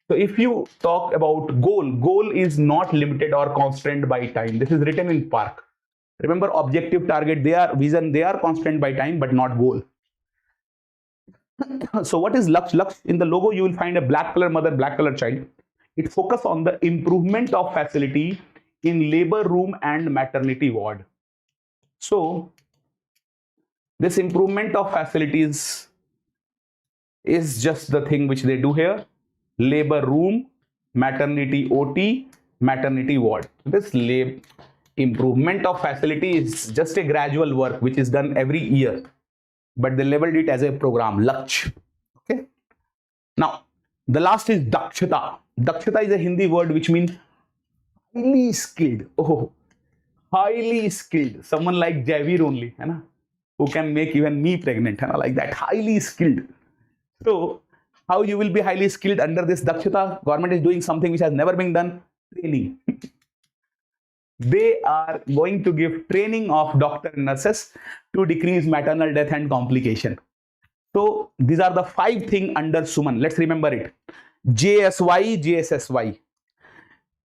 So if you talk about goal is not limited or constrained by time. This is written in Park. Remember objective, target, they are vision, they are constrained by time but not goal. So what is Laksh? Laksh, in the logo you will find a black color mother, black color child. It focuses on the improvement of facility in labor room and maternity ward. So this improvement of facilities is just the thing which they do here. Labor room, maternity OT, maternity ward. This improvement of facility is just a gradual work which is done every year, but they labeled it as a program, Laksh. Okay. Now, the last is Dakshata. Dakshata is a Hindi word which means highly skilled. Oh, highly skilled. Someone like Javeer only, who can make even me pregnant, like that. Highly skilled. So, how you will be highly skilled under this Dakshata? Government is doing something which has never been done. Training. They are going to give training of doctor and nurses to decrease maternal death and complication. So these are the 5 things under Suman. Let's remember it. JSY, JSSY.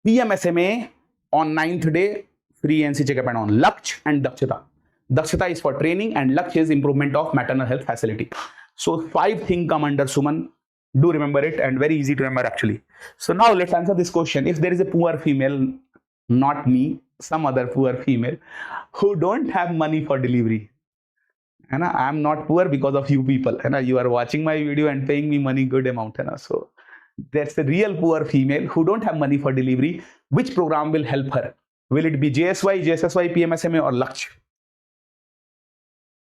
PMSMA on 9th day, free NC checkup and on. Laksh and Dakshata. Dakshata is for training and Laksh is improvement of maternal health facility. So 5 things come under Suman. Do remember it, and very easy to remember actually. So now let's answer this question. If there is a poor female, not me, some other poor female, who don't have money for delivery, and I am not poor because of you people, and you are watching my video and paying me money, good amount, so that's a real poor female who don't have money for delivery. Which program will help her? Will it be JSY, JSSY, PMSMA or Laksh?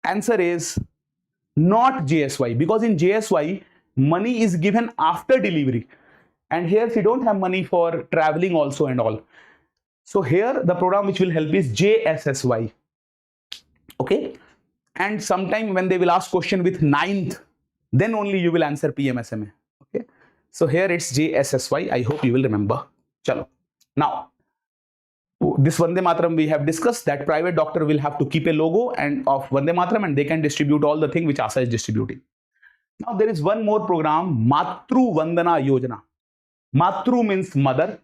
Answer is not JSY, because in JSY money is given after delivery, and here she don't have money for traveling also and all. So here the program which will help is JSSY. Okay. And sometime when they will ask question with 9th, then only you will answer PMSMA. Okay. So here it's JSSY. I hope you will remember. Chalo. Now, this Vande Mataram we have discussed that private doctor will have to keep a logo and of Vande Mataram, and they can distribute all the thing which ASHA is distributing. Now there is one more program, Matru Vandana Yojana. Matru means mother.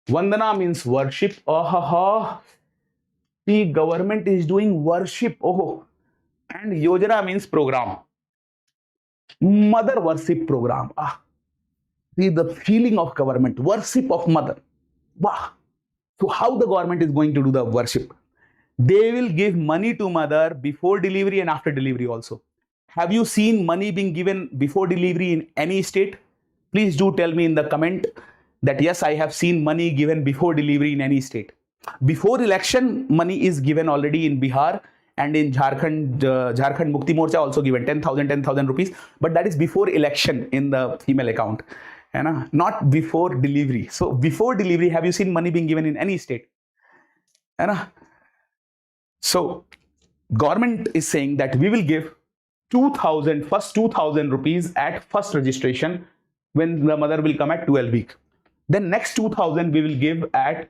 Vandana means worship. The government is doing worship. And Yojana means program. Mother worship program. See the feeling of government, worship of mother. Wow. So how the government is going to do the worship? They will give money to mother before delivery and after delivery also. Have you seen money being given before delivery in any state? Please do tell me in the comment that yes, I have seen money given before delivery in any state. before election money is given already in Bihar, and in Jharkhand, Jharkhand Mukti Morcha also given 10,000 rupees, but that is before election in the female account, not before delivery. So before delivery, have you seen money being given in any state? So government is saying that we will give 2,000 rupees at first registration when the mother will come at 12 week. Then next 2,000 we will give at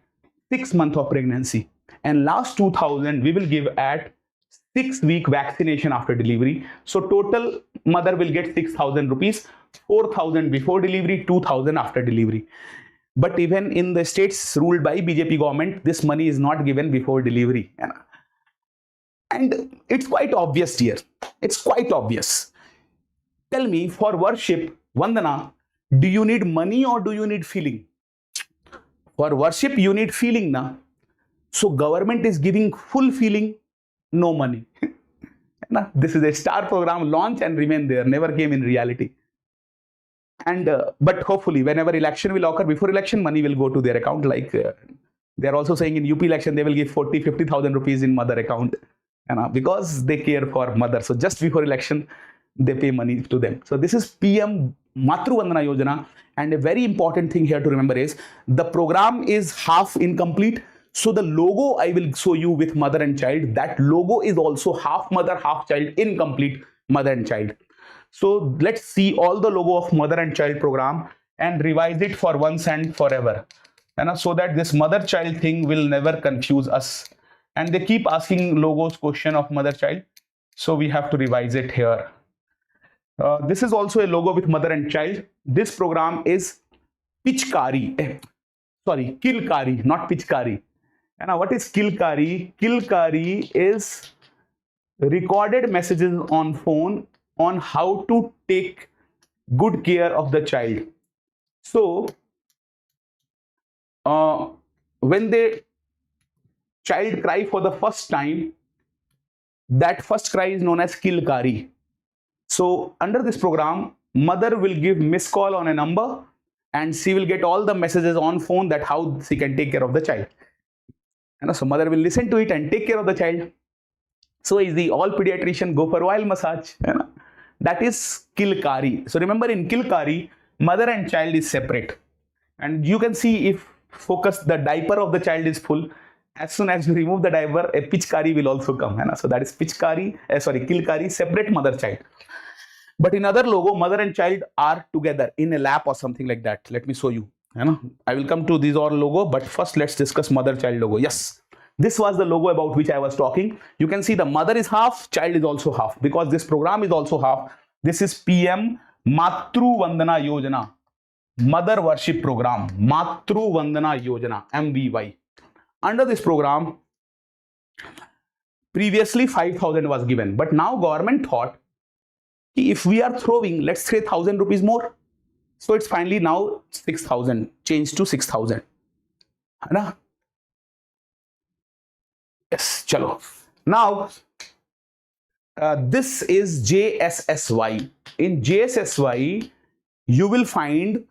6 months of pregnancy, and last 2,000 we will give at 6-week vaccination after delivery. So total mother will get 6,000 rupees, 4,000 before delivery, 2,000 after delivery. But even in the states ruled by BJP government, this money is not given before delivery. And it's quite obvious here. It's quite obvious. Tell me, for worship, Vandana, do you need money or do you need feeling? For worship, you need feeling, na? So government is giving full feeling, no money. This is a star program, launch and remain there, never came in reality. And but hopefully whenever election will occur, before election money will go to their account. Like they are also saying in UP election they will give 40-50,000 rupees in mother account, because they care for mother. So just before election they pay money to them. So this is PM Matru Vandana Yojana, and a very important thing here to remember is the program is half incomplete. So the logo I will show you with mother and child, that logo is also half mother, half child, incomplete mother and child. So let's see all the logo of mother and child program and revise it for once and forever, so that this mother child thing will never confuse us. And they keep asking logos question of mother child, so we have to revise it here. This is also a logo with mother and child. This program is Kilkari, not Pichkari. And what is Kilkari? Kilkari is recorded messages on phone on how to take good care of the child. So when the child cry for the first time, that first cry is known as Kilkari. So under this program, mother will give missed call on a number and she will get all the messages on phone that how she can take care of the child. So mother will listen to it and take care of the child. So is the all pediatrician go for oil massage. That is Kilkari. So remember, in Kilkari, mother and child is separate. And you can see if focus the diaper of the child is full, as soon as you remove the diaper, a Pichkari will also come. So that is Kilkari, separate mother child. But in other logo, mother and child are together in a lap or something like that. Let me show you. I will come to these all logo, but first let's discuss mother child logo. Yes, this was the logo about which I was talking. You can see the mother is half, child is also half, because this program is also half. This is PM Matru Vandana Yojana, Mother Worship Program, Matru Vandana Yojana, MVY. Under this program, previously 5,000 was given, but now government thought, if we are throwing, let's say 1,000 rupees more. So it's finally now 6,000, changed to 6,000. Yes, chalo. Now, this is JSSY. In JSSY, you will find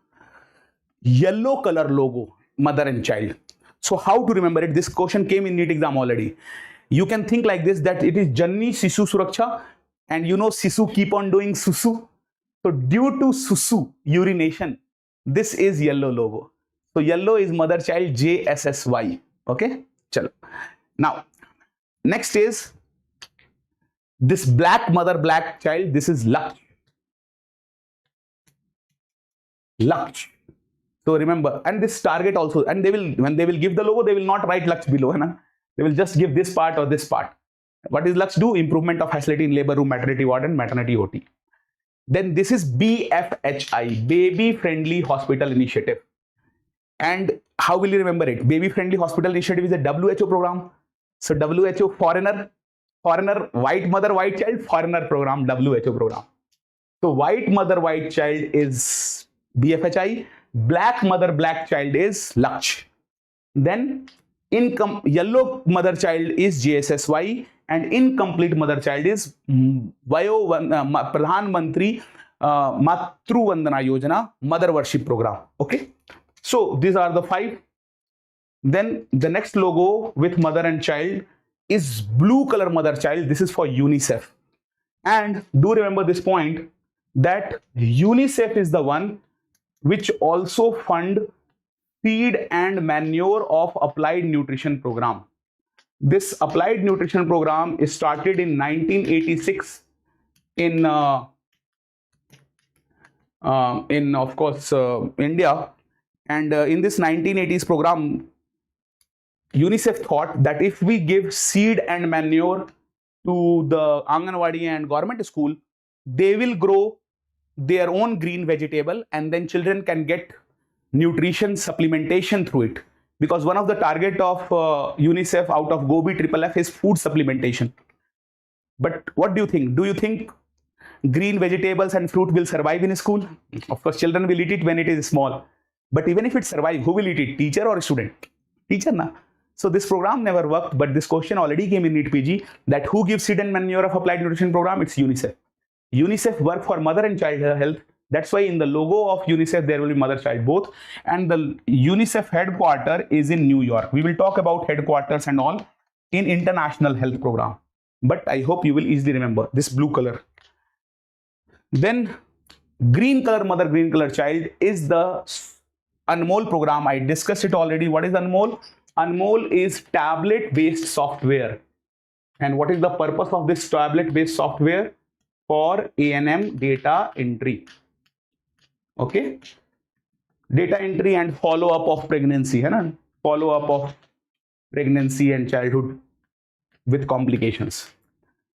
yellow color logo, mother and child. So how to remember it? This question came in NEET exam already. You can think like this, that it is Janni Sisu Suraksha, and you know Sisu keep on doing Susu. So due to Susu, urination, this is yellow logo. So yellow is mother child, JSSY. Okay, chalo. Now, next is this black mother, black child. This is Laksh. Laksh. So remember, and this target also, and they will, when they will give the logo, they will not write Laksh below. They will just give this part or this part. What is Laksh do? Improvement of facility in labor room, maternity ward and maternity OT. Then this is BFHI, Baby Friendly Hospital Initiative. And how will you remember it? Baby Friendly Hospital Initiative is a WHO program. So WHO, foreigner, white mother, white child, foreigner program, WHO program. So white mother, white child is BFHI, black mother, black child is Laksh. Then yellow mother child is JSSY, and incomplete mother child is Pradhan Mantri Matru Vandana Yojana, Mother Worship Program. Okay. So these are the 5. Then the next logo with mother and child is blue color mother child. This is for UNICEF. And do remember this point that UNICEF is the one which also fund seed and manure of applied nutrition program. This applied nutrition program is started in 1986 in of course India, and in this 1980s program, UNICEF thought that if we give seed and manure to the Anganwadi and government school, they will grow their own green vegetable, and then children can get nutrition supplementation through it. Because one of the target of UNICEF out of Gobi FFF is food supplementation. But what do you think? Do you think green vegetables and fruit will survive in a school? Of course, children will eat it when it is small. But even if it survives, who will eat it? Teacher or student? Teacher, na? So this program never worked, but this question already came in NEET PG that who gives seed and manure of applied nutrition program? It's UNICEF. UNICEF work for mother and child health. That's why in the logo of UNICEF, there will be mother child both. And the UNICEF headquarter is in New York. We will talk about headquarters and all in international health program. But I hope you will easily remember this blue color. Then green color mother, green color child is the Anmol program. I discussed it already. What is Anmol? Anmol is tablet-based software. And what is the purpose of this tablet-based software? For ANM data entry. Okay. Data entry and follow-up of pregnancy. Follow-up of pregnancy and childhood with complications.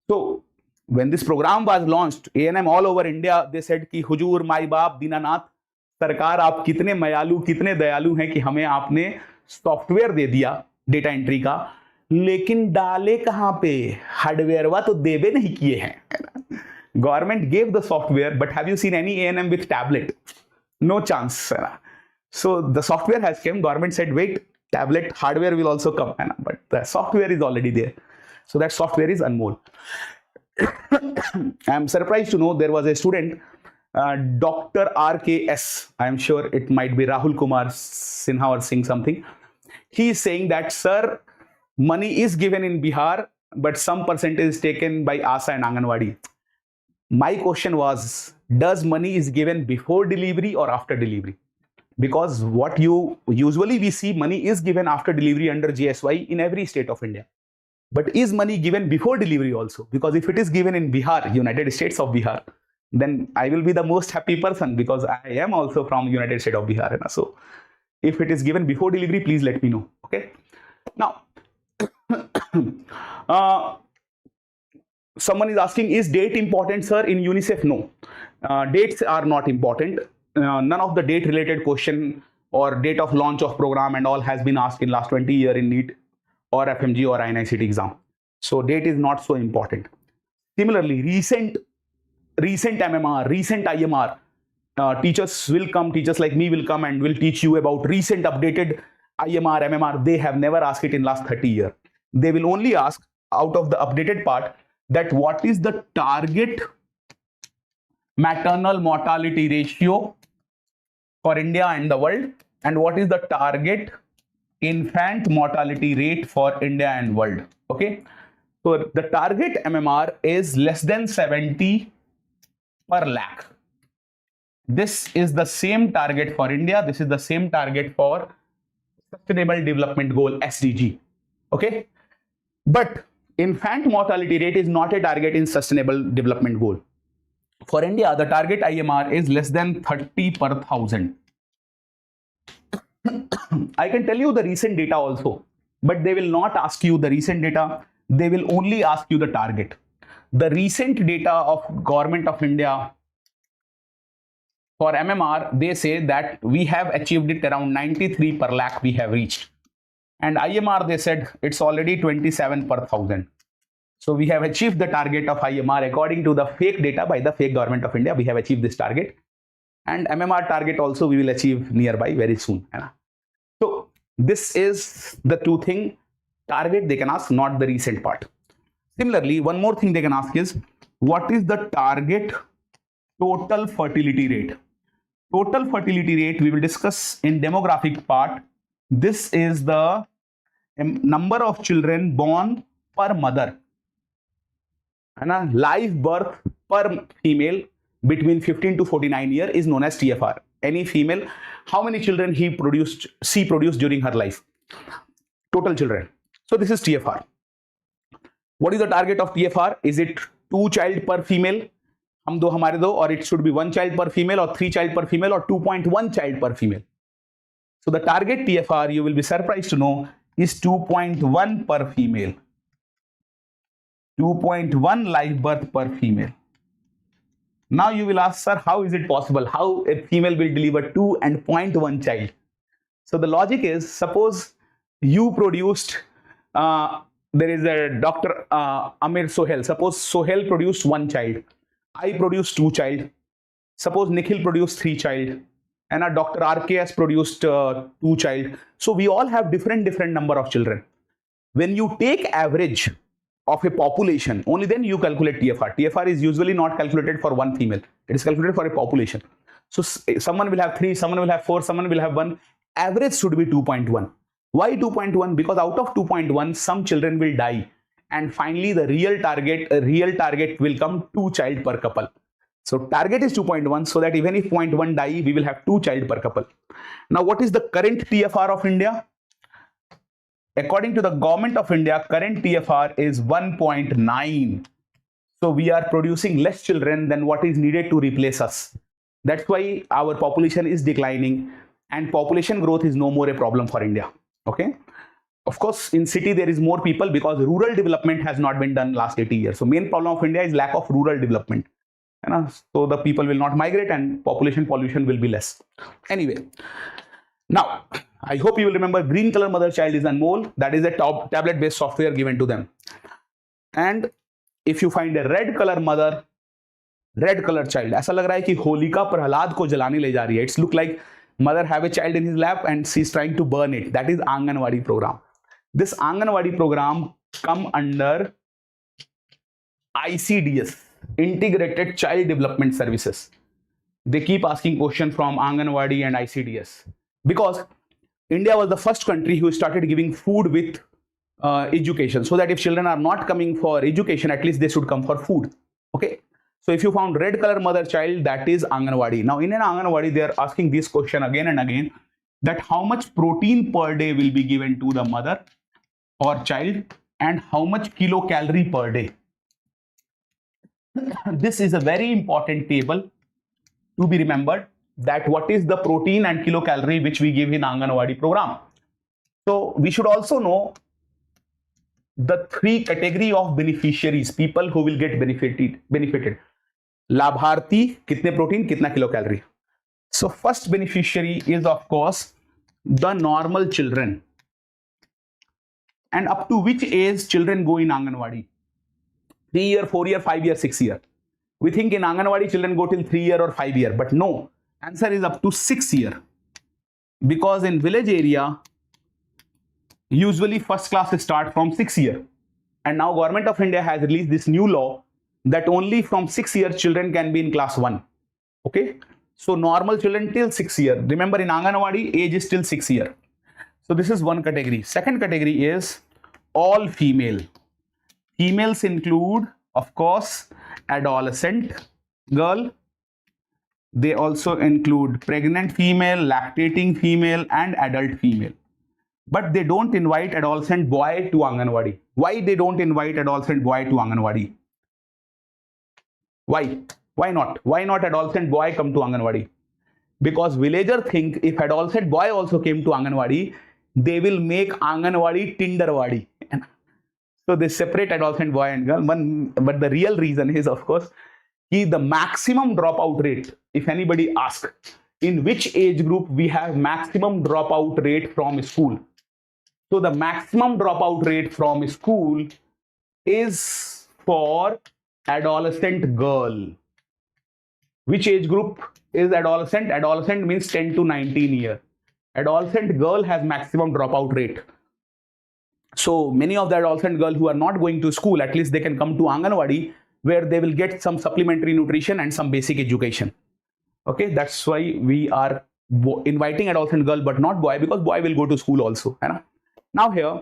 So when this program was launched, ANM all over India, they said कि हुजूर माई बाप दीनानाथ सरकार आप कितने मयालु कितने दयालु हैं कि हमें आपने सॉफ्टवेयर दे दिया डेटा एंट्री का, लेकिन डाले कहां पे? हार्डवेयर वा तो देवे नहीं किए हैं. Government gave the software, but have you seen any ANM with tablet? No chance. So the software has come. Government said, wait, tablet hardware will also come, but the software is already there. So that software is Anmol. I am surprised to know there was a student, Dr. RKS. I am sure it might be Rahul Kumar Sinha or Singh something. He is saying that, sir, money is given in Bihar, but some percentage is taken by ASHA and Anganwadi. My question was, does money is given before delivery or after delivery? Because what you usually we see, money is given after delivery under JSSY in every state of India. But is money given before delivery also? Because if it is given in Bihar, United States of Bihar, then I will be the most happy person because I am also from United States of Bihar. So if it is given before delivery, please let me know. Okay. Now, someone is asking, is date important, sir, in UNICEF? No. Dates are not important. None of the date related question or date of launch of program and all has been asked in last 20 years in NEET or FMG or INI-CET exam. So date is not so important. Similarly, recent MMR, recent IMR, teachers will come, teachers like me will come and will teach you about recent updated IMR, MMR. They have never asked it in last 30 years. They will only ask out of the updated part that what is the target maternal mortality ratio for India and the world, and what is the target infant mortality rate for India and world. Okay, so the target MMR is less than 70 per lakh. This is the same target for India. This is the same target for Sustainable Development Goal SDG. Okay, but infant mortality rate is not a target in Sustainable Development Goal. For India, the target IMR is less than 30 per 1,000. I can tell you the recent data also, but they will not ask you the recent data. They will only ask you the target. The recent data of Government of India for MMR, they say that we have achieved it around 93 per lakh we have reached. And IMR, they said it's already 27 per 1,000. So we have achieved the target of IMR according to the fake data by the fake Government of India. We have achieved this target. And MMR target also we will achieve nearby very soon. So this is the two thing. Target they can ask, not the recent part. Similarly, one more thing they can ask is, what is the target total fertility rate? Total fertility rate we will discuss in demographic part This is the number of children born per mother, and live birth per female between 15 to 49 year is known as TFR. Any female, how many children she produced during her life? Total children. So this is TFR. What is the target of TFR? Is it 2 child per female? हम दो हमारे दो, or it should be 1 child per female, or 3 child per female, or 2.1 child per female. So the target TFR, you will be surprised to know, is 2.1 per female. 2.1 live birth per female. Now you will ask, sir, how is it possible? How a female will deliver 2 and 0.1 child? So the logic is, suppose you produced, there is a Dr. Amir Sohail. Suppose Sohail produced 1 child. I produced 2 child. Suppose Nikhil produced 3 child. And our Dr. RKS produced 2 child. So we all have different number of children. When you take average of a population, only then you calculate TFR. TFR is usually not calculated for 1 female. It is calculated for a population. So someone will have 3, someone will have 4, someone will have 1. Average should be 2.1. Why 2.1? Because out of 2.1, some children will die. And finally, the real target will come 2 child per couple. So target is 2.1, so that even if 0.1 die, we will have 2 child per couple. Now, what is the current TFR of India? According to the government of India, current TFR is 1.9. So we are producing less children than what is needed to replace us. That's why our population is declining, and population growth is no more a problem for India. Okay. Of course, in city there is more people because rural development has not been done last 80 years. So main problem of India is lack of rural development. So the people will not migrate and population pollution will be less. Anyway, now I hope you will remember green color mother child is Anmol. That is a tablet based software given to them. And if you find a red color mother, red color child, ऐसा लग रहा है कि होलिका प्रहलाद को जलाने ले जा रही है. It's look like mother have a child in his lap and she's trying to burn it. That is Anganwadi program. This Anganwadi program come under ICDS, Integrated Child Development Services. They keep asking questions from Anganwadi and ICDS because India was the first country who started giving food with education, so that if children are not coming for education, at least they should come for food. Okay. So if you found red color mother child, that is Anganwadi. Now in an Anganwadi, they are asking this question again and again, that how much protein per day will be given to the mother or child and how much kilocalorie per day. This is a very important table to be remembered, that what is the protein and kilocalorie which we give in Anganwadi program. So we should also know the 3 category of beneficiaries, people who will get benefited. Labharti, kitne protein, kitna kilocalorie. So first beneficiary is of course the normal children. And up to which age children go in Anganwadi? 3 year, 4 year, 5 year, 6 year. We think in Anganwadi children go till 3 year or 5 year, but no, answer is up to 6 year. Because in village area, usually first class start from 6 year. And now Government of India has released this new law that only from 6 year children can be in class 1. Okay. So normal children till 6 year. Remember in Anganwadi, age is till 6 year. So this is one category. Second category is all female. Females include, of course, adolescent girl. They also include pregnant female, lactating female, and adult female. But they don't invite adolescent boy to Anganwadi. Why they don't invite adolescent boy to Anganwadi? Why? Why not? Why not adolescent boy come to Anganwadi? Because villager think if adolescent boy also came to Anganwadi, they will make Anganwadi Tinderwadi. So they separate adolescent boy and girl. But the real reason is, of course, the maximum dropout rate. If anybody asks, in which age group we have maximum dropout rate from school? So the maximum dropout rate from school is for adolescent girl. Which age group is adolescent? Adolescent means 10 to 19 years. Adolescent girl has maximum dropout rate. So many of the adolescent girls who are not going to school, at least they can come to Anganwadi, where they will get some supplementary nutrition and some basic education. Okay, that's why we are inviting adolescent girl but not boy, because boy will go to school also, है ना? Now here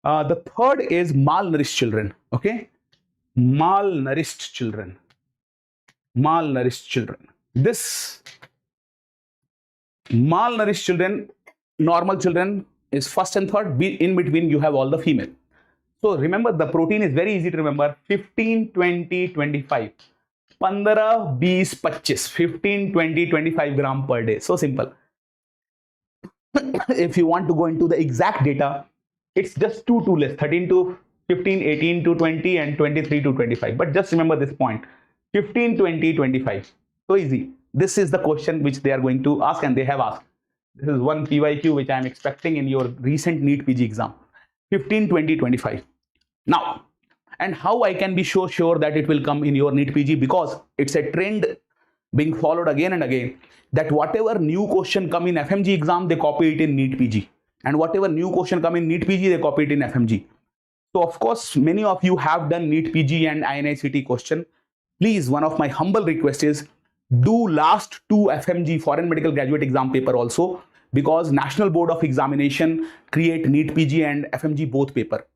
the third is malnourished children. Okay, malnourished children. This malnourished children, normal children is first and third. In between you have all the female. So remember, the protein is very easy to remember: 15, 20, 25. 15, 20, 25. 15, 20, 25 gram per day. So simple. If you want to go into the exact data, it's just two less: 13 to 15, 18 to 20, and 23 to 25. But just remember this point: 15, 20, 25. So easy. This is the question which they are going to ask, and they have asked. This is one PYQ which I am expecting in your recent NEET PG exam. 15, 20, 25. Now, and how I can be sure that it will come in your NEET PG, because it's a trend being followed again and again, that whatever new question come in FMG exam, they copy it in NEET PG, and whatever new question come in NEET PG, they copy it in FMG. So of course, many of you have done NEET PG and INI-CET question. Please, one of my humble requests is, do last two FMG, foreign medical graduate exam paper also, because National Board of Examination create NEET PG and FMG both paper,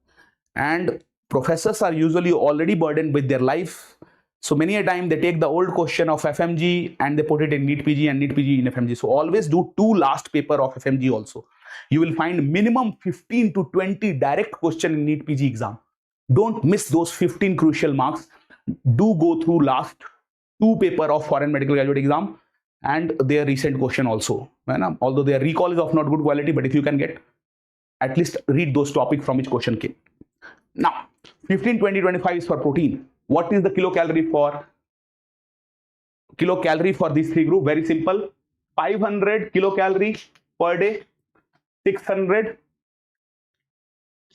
and professors are usually already burdened with their life. So many a time they take the old question of FMG and they put it in NEET PG and NEET PG in FMG. So always do two last paper of FMG also. You will find minimum 15 to 20 direct question in NEET PG exam. Don't miss those 15 crucial marks. Do go through last two paper of foreign medical graduate exam and their recent question also. Although their recall is of not good quality, but if you can get, at least read those topics from which question came. Now, 15, 20, 25 is for protein. What is the kilocalorie for these three groups? Very simple. 500 kilocalorie per day, 600.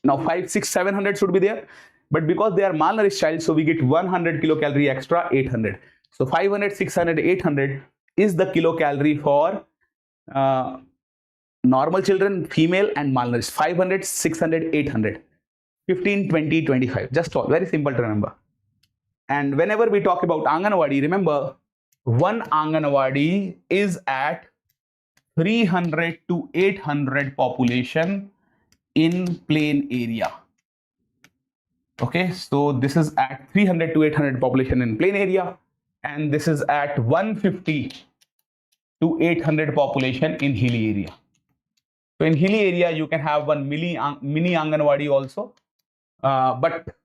Now 5, 6, 700 should be there. But because they are malnourished child, so we get 100 kilocalorie extra, 800. So 500, 600, 800 is the kilocalorie for normal children, female and malnourished. 500, 600, 800. 15, 20, 25. Just all. Very simple to remember. And whenever we talk about Anganwadi, remember, one Anganwadi is at 300 to 800 population in plain area. Okay, so this is at 300 to 800 population in plain area, and this is at 150 to 800 population in hilly area. So in hilly area, you can have one mini Anganwadi also. But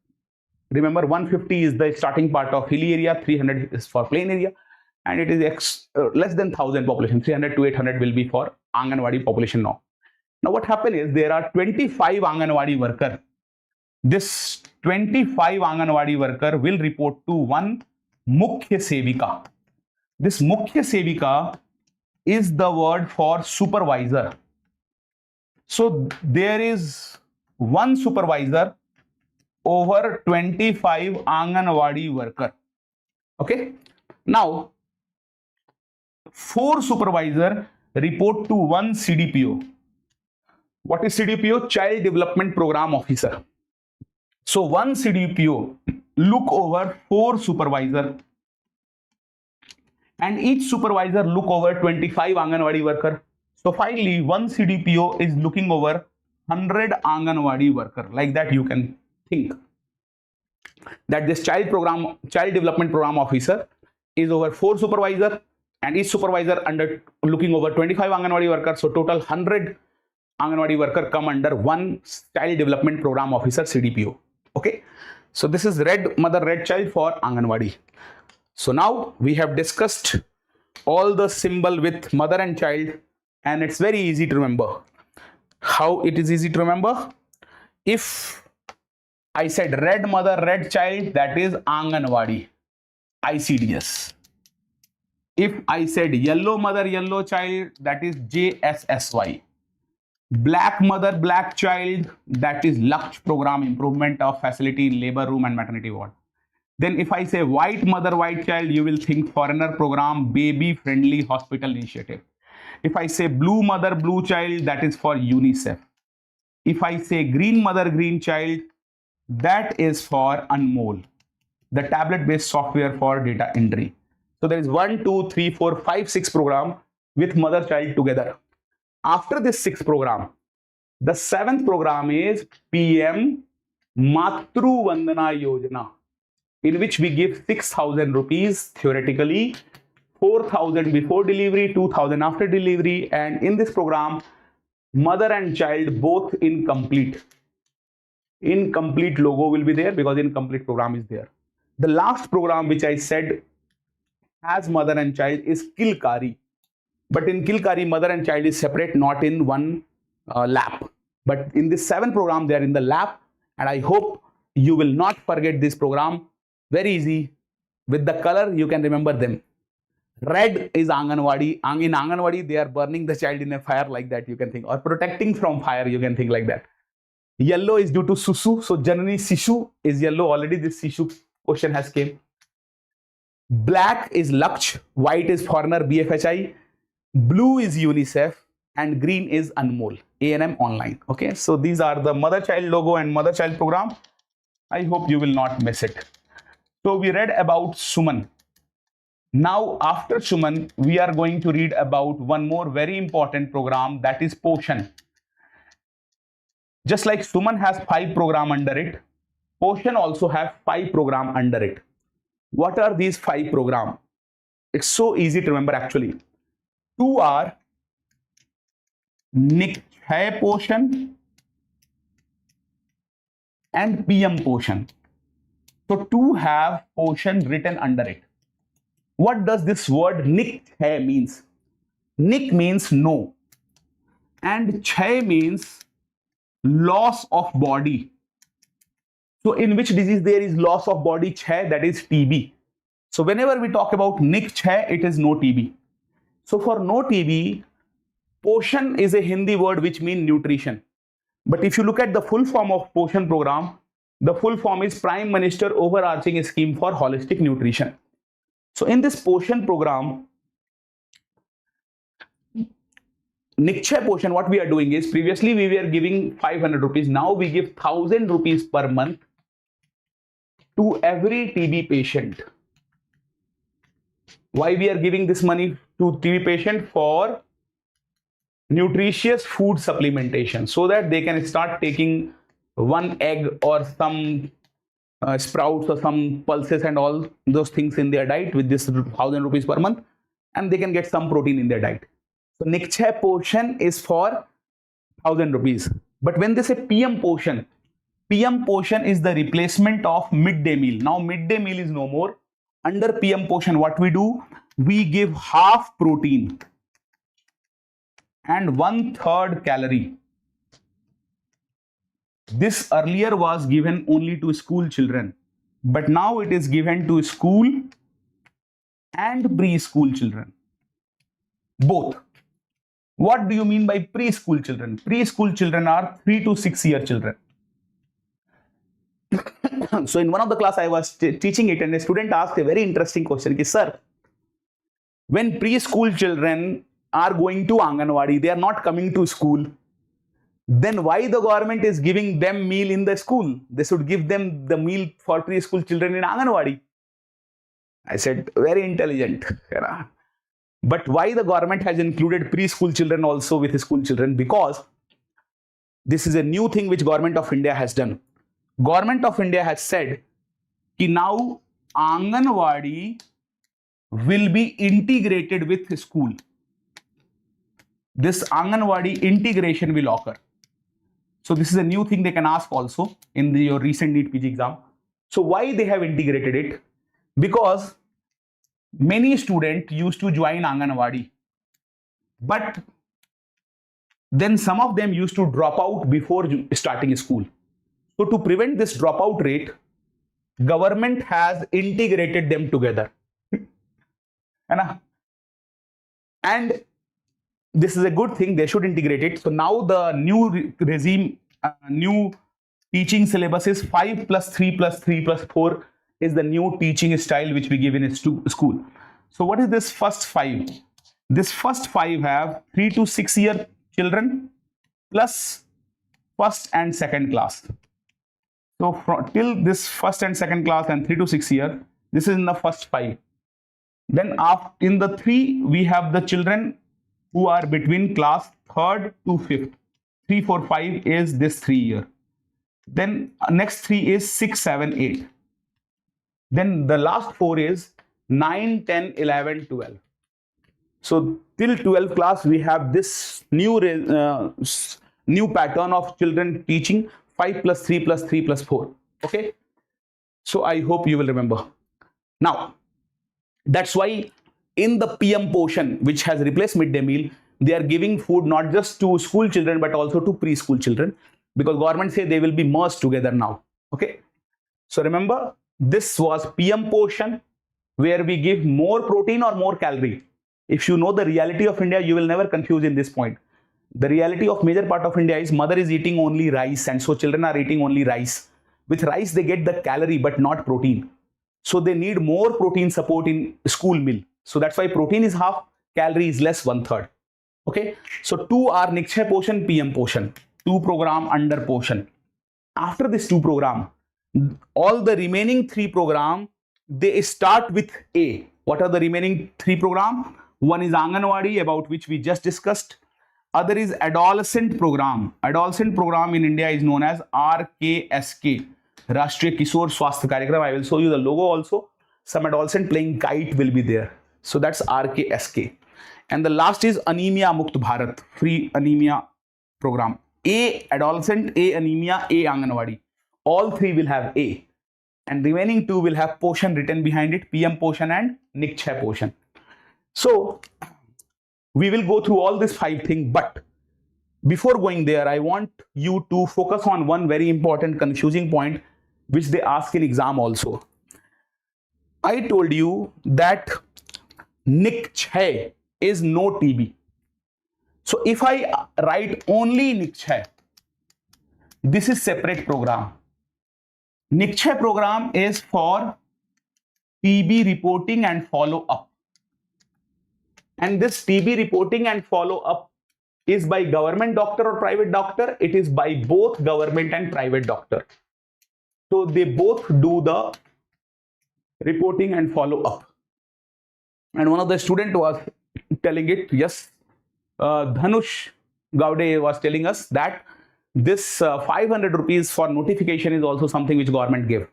remember, 150 is the starting part of hilly area, 300 is for plain area, and it is less than 1000 population. 300 to 800 will be for Anganwadi population now. Now what happened is, there are 25 Anganwadi worker. This 25 Anganwadi worker will report to one Mukhya Sevika. This Mukhya Sevika is the word for supervisor. So there is one supervisor over 25 Anganwadi worker. Okay. Now 4 supervisor report to one CDPO. What is CDPO? Child Development Program Officer. So one CDPO look over 4 supervisor, and each supervisor look over 25 Anganwadi worker. So finally, one CDPO is looking over 100 Anganwadi worker. Like that, you can think that this child development program officer is over 4 supervisor, and each supervisor under looking over 25 Anganwadi workers. So total 100 Anganwadi worker come under one child development program officer, CDPO. Okay, so this is red mother, red child for Anganwadi. So now we have discussed all the symbol with mother and child, and it's very easy to remember. How it is easy to remember? If I said red mother, red child, that is Anganwadi, ICDS. If I said yellow mother, yellow child, that is JSSY. Black mother, black child, that is Laksh program, improvement of facility in labor room and maternity ward. Then if I say white mother, white child, you will think foreigner program, baby friendly hospital initiative. If I say blue mother, blue child, that is for UNICEF. If I say green mother, green child, that is for Anmol, the tablet based software for data entry. So there is 1, 2, 3, 4, 5, 6 program with mother child together. After this 6th program, the 7th program is PM Matru Vandana Yojana, in which we give 6,000 rupees theoretically, 4,000 before delivery, 2,000 after delivery, and in this program, mother and child both incomplete. Incomplete logo will be there because incomplete program is there. The last program which I said has mother and child is Kilkari. But in Kilkari, mother and child is separate, not in one lap. But in this 7th program, they are in the lap. And I hope you will not forget this program. Very easy. With the color, you can remember them. Red is Anganwadi. In Anganwadi, they are burning the child in a fire like that, you can think. Or protecting from fire, you can think like that. Yellow is due to Susu. So Janani Sishu is yellow. Already this Sishu question has came. Black is Laksh. White is Foreigner BFHI. Blue is UNICEF. And green is Anmol. ANM Online. Okay. So these are the mother child logo and mother child program. I hope you will not miss it. So we read about Suman. Now after Suman, we are going to read about one more very important program, that is Poshan. Just like Suman has 5 program under it, Poshan also have 5 program under it. What are these 5 program? It's so easy to remember actually. 2 are Nikhay Poshan and PM Poshan. So 2 have Poshan written under it. What does this word Nikhay means? Nik means no, and Chay means loss of body. So in which disease there is loss of body? Chay, that is TB. So whenever we talk about Nik Chay, it is no TB. So for no TB, Poshan is a Hindi word which means nutrition. But if you look at the full form of Poshan program, the full form is Prime Minister Overarching Scheme for Holistic Nutrition. So in this Poshan program, Nikchay Poshan, what we are doing is, previously we were giving 500 rupees. Now we give 1,000 rupees per month to every TB patient. Why we are giving this money to TB patient? For nutritious food supplementation, so that they can start taking one egg or some sprouts or some pulses and all those things in their diet with this 1,000 rupees per month, and they can get some protein in their diet. So Nikchay Poshan is for 1,000 rupees. But when they say PM Poshan is the replacement of midday meal. Now midday meal is no more. Under PM Poshan, what we do? We give half protein and 1/3 calorie. This earlier was given only to school children, but now it is given to school and preschool children. Both. What do you mean by preschool children? Preschool children are 3 to 6 year children. So in one of the class I was teaching it, and a student asked a very interesting question. Sir, when preschool children are going to Anganwadi, they are not coming to school, then why the government is giving them meal in the school? They should give them the meal for preschool children in Anganwadi. I said, very intelligent. But why the government has included preschool children also with school children? Because this is a new thing which Government of India has done. Government of India has said that now Anganwadi will be integrated with school. This Anganwadi integration will occur. So this is a new thing they can ask also in your recent NEET PG exam. So why they have integrated it? Because many students used to join Anganwadi, but then some of them used to drop out before starting school. So to prevent this dropout rate, government has integrated them together. And this is a good thing, they should integrate it. So now the new regime, new teaching syllabus is 5 + 3 + 3 + 4 is the new teaching style which we give in school. So what is this first 5? This first 5 have 3 to 6 year children plus first and second class. So till this first and second class and 3 to 6 year, this is in the first 5. Then in the 3, we have the children who are between class 3rd to 5th. 3, 4, 5 is this 3 year. Then next 3 is 6, 7, 8. Then the last 4 is 9, 10, 11, 12. So till 12th class, we have this new pattern of children teaching 5 plus 3 plus 3 plus 4. Okay. So I hope you will remember. Now, that's why in the PM portion, which has replaced midday meal, they are giving food not just to school children, but also to preschool children, because government say they will be merged together now. Okay. So remember, this was PM portion where we give more protein or more calorie. If you know the reality of India, you will never confuse in this point. The reality of major part of India is mother is eating only rice, and so children are eating only rice. With rice, they get the calorie, but not protein. So they need more protein support in school meal. So that's why protein is half, calorie is less, 1/3. Okay. So 2 are Nikshay portion, PM portion. 2 program under portion. After this 2 program, all the remaining 3 program, they start with A. What are the remaining 3 program? One is Anganwadi, about which we just discussed. Other is adolescent program. Adolescent program in India is known as RKSK, Rashtriya Kishore Swasthya Karyakram. I will show you the logo also. Some adolescent playing kite will be there. So that's RKSK. And the last is Anemia Mukt Bharat, free anemia program. A adolescent, A anemia, A Anganwadi. All 3 will have A. And remaining 2 will have portion written behind it, PM portion and Nikshay portion. So we will go through all these 5 things, but before going there, I want you to focus on one very important confusing point which they ask in exam also. I told you that Nikshay is no TB. So if I write only Nikshay, this is separate program. Nikshay program is for TB reporting and follow up. And this TB reporting and follow up is by government doctor or private doctor. It is by both government and private doctor. So they both do the reporting and follow up. And one of the student was telling it, yes, Dhanush Gaude was telling us that this 500 rupees for notification is also something which government give.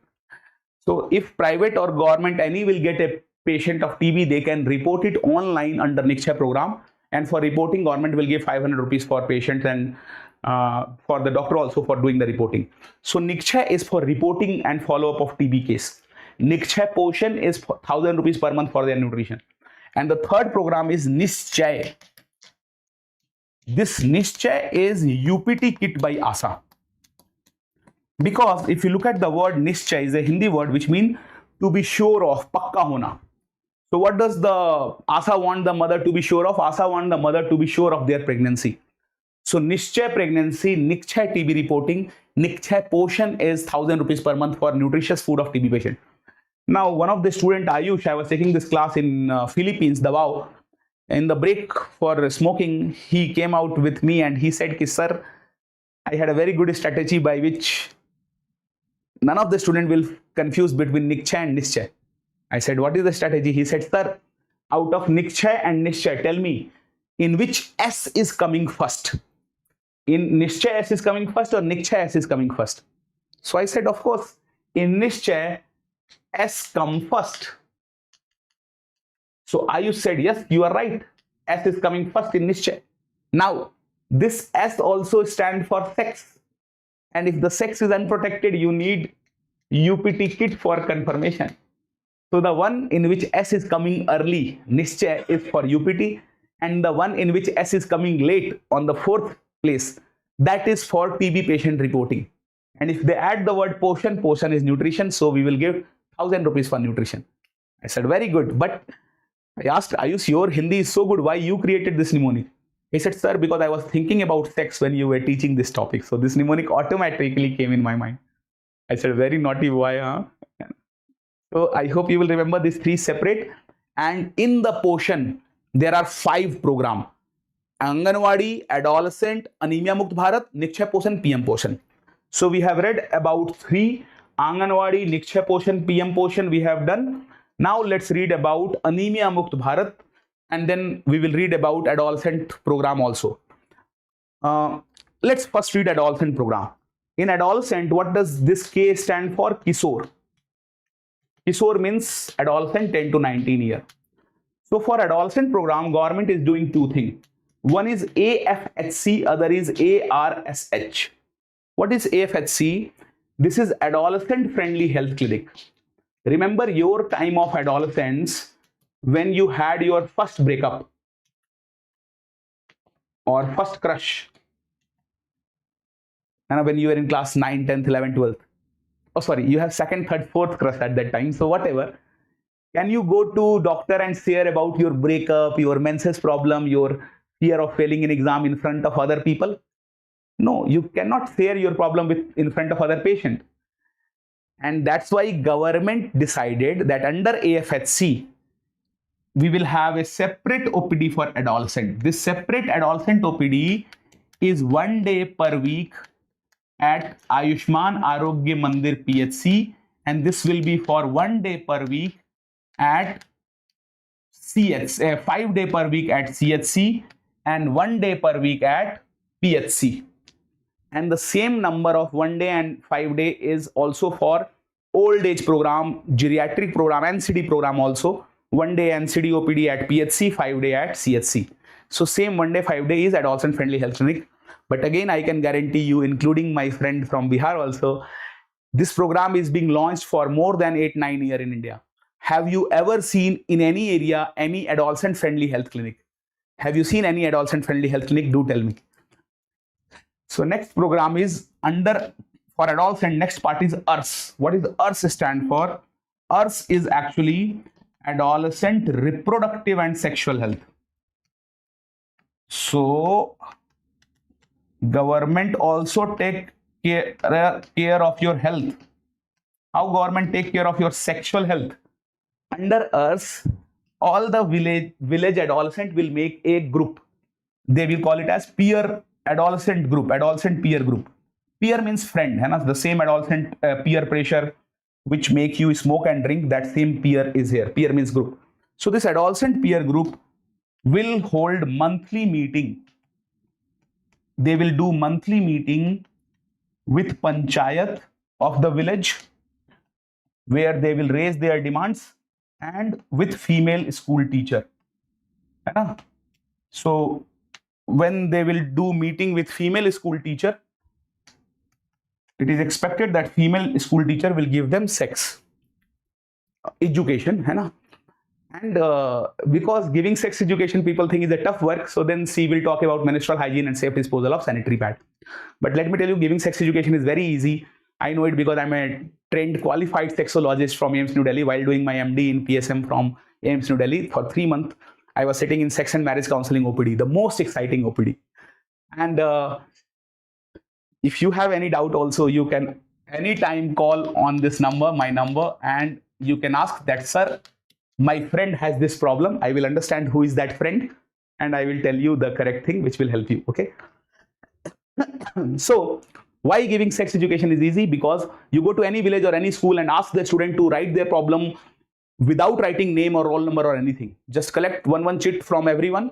So if private or government any will get a patient of TB, they can report it online under Nikshay program. And for reporting, government will give 500 rupees for patients and for the doctor also for doing the reporting. So Nikshay is for reporting and follow up of TB case. Nikshay portion is 1000 rupees per month for their nutrition. And the third program is Nischay. This Nischay is UPT kit by ASHA. Because if you look at the word Nischay, is a Hindi word which means to be sure of, pakka hona. So what does the ASHA want the mother to be sure of? ASHA want the mother to be sure of their pregnancy. So Nischay pregnancy, Nikshay TB reporting, Nikshay portion is 1000 rupees per month for nutritious food of TB patient. Now one of the student Ayush, I was taking this class in Philippines, Davao. In the break for smoking, he came out with me and he said, sir, I had a very good strategy by which none of the student will confuse between Nikshay and Nischay. I said, what is the strategy? He said, sir, out of Nikshay and Nischay, tell me in which S is coming first. In Nischay S is coming first or Nikshay S is coming first? So I said, of course, in Nischay S come first. So Ayush said, yes, you are right. S is coming first in Nischay. Now, this S also stands for sex. And if the sex is unprotected, you need UPT kit for confirmation. So the one in which S is coming early, Nischay, is for UPT. And the one in which S is coming late on the 4th place, that is for TB patient reporting. And if they add the word portion, portion is nutrition. So we will give 1000 rupees for nutrition. I said, very good. But I asked, Ayush, your Hindi is so good. Why you created this mnemonic? He said, sir, because I was thinking about sex when you were teaching this topic. So this mnemonic automatically came in my mind. I said, very naughty boy, huh? So I hope you will remember these 3 separate. And in the portion, there are 5 programs. Anganwadi, Adolescent, Anemia Mukt Bharat, Nikshay portion, PM portion. So we have read about 3. Anganwadi, Nikshay portion, PM portion we have done. Now let's read about Anemia Mukt Bharat, and then we will read about adolescent program also. Let's first read adolescent program. In adolescent, what does this K stand for? Kishore. Kishore means adolescent 10 to 19 year. So for adolescent program, government is doing two things. One is AFHC, other is ARSH. What is AFHC? This is adolescent friendly health clinic. Remember your time of adolescence when you had your first breakup or first crush, and when you were in class 9, 10th, 11th, 12th. Oh, sorry, you have second, third, fourth crush at that time. So whatever. Can you go to doctor and share about your breakup, your menses problem, your fear of failing in exam in front of other people? No, you cannot share your problem in front of other patient. And that's why government decided that under AFHC, we will have a separate OPD for adolescent. This separate adolescent OPD is 1 day per week at Ayushman Arogya Mandir PHC, and this will be for 1 day per week at 5 day per week at CHC and 1 day per week at PHC. And the same number of 1 day and 5 day is also for old age program, geriatric program, NCD program also. 1 day NCD OPD at PHC, 5 day at CHC. So same 1 day, 5 day is adolescent friendly health clinic. But again, I can guarantee you, including my friend from Bihar also, this program is being launched for more than 8-9 years in India. Have you ever seen in any area any adolescent friendly health clinic? Have you seen any adolescent friendly health clinic? Do tell me. So next program is under for adolescent. Next part is ARS. What is ARS stand for? ARS is actually adolescent reproductive and sexual health. So government also take care of your health. How government take care of your sexual health? Under ARS, all the village adolescent will make a group. They will call it as peer adolescent group, adolescent peer group. Peer means friend, the same adolescent peer pressure which make you smoke and drink, that same peer is here. Peer means group. So this adolescent peer group will hold monthly meeting. They will do monthly meeting with panchayat of the village, where they will raise their demands, and with female school teacher. So when they will do meeting with female school teacher, it is expected that female school teacher will give them sex education, and because giving sex education people think is a tough work, so then she will talk about menstrual hygiene and safe disposal of sanitary pad. But let me tell you, giving sex education is very easy. I know it because I'm a trained qualified sexologist from AIIMS New Delhi. While doing my MD in PSM from AIIMS New Delhi for 3 months, I was sitting in sex and marriage counseling OPD, the most exciting OPD. And if you have any doubt also, you can anytime call on this number, my number, and you can ask that, sir, my friend has this problem. I will understand who is that friend, and I will tell you the correct thing which will help you. Okay. So why giving sex education is easy? Because you go to any village or any school and ask the student to write their problem without writing name or roll number or anything. Just collect one chit from everyone.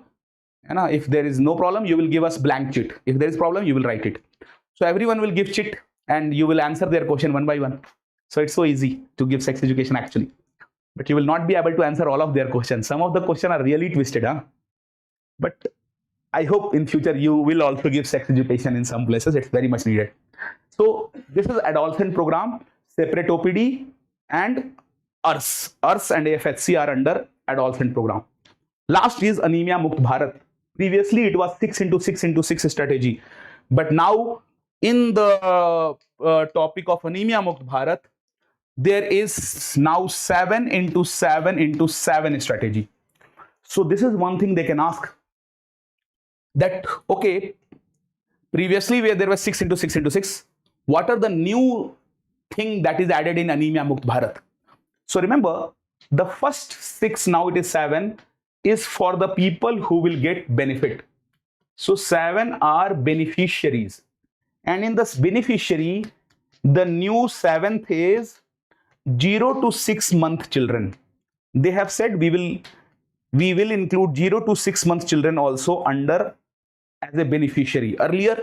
And if there is no problem, you will give us blank chit. If there is problem, you will write it. So everyone will give chit and you will answer their question one by one. So it's so easy to give sex education actually. But you will not be able to answer all of their questions. Some of the questions are really twisted. But I hope in future you will also give sex education in some places. It's very much needed. So this is adolescent program, separate OPD, and ARS. ARS and AFHC are under adolescent program. Last is Anemia Mukt Bharat. Previously it was 6 into 6 into 6 strategy. But now in the topic of Anemia Mukt Bharat, there is now 7 into 7 into 7 strategy. So this is one thing they can ask. That, okay, previously where there was 6 into 6 into 6, what are the new thing that is added in Anemia Mukt Bharat? So remember, the first 6, now it is 7, is for the people who will get benefit. So 7 are beneficiaries. And in this beneficiary, the new 7th is 0 to 6 month children. They have said we will we will include 0 to 6 month children also under as a beneficiary. Earlier,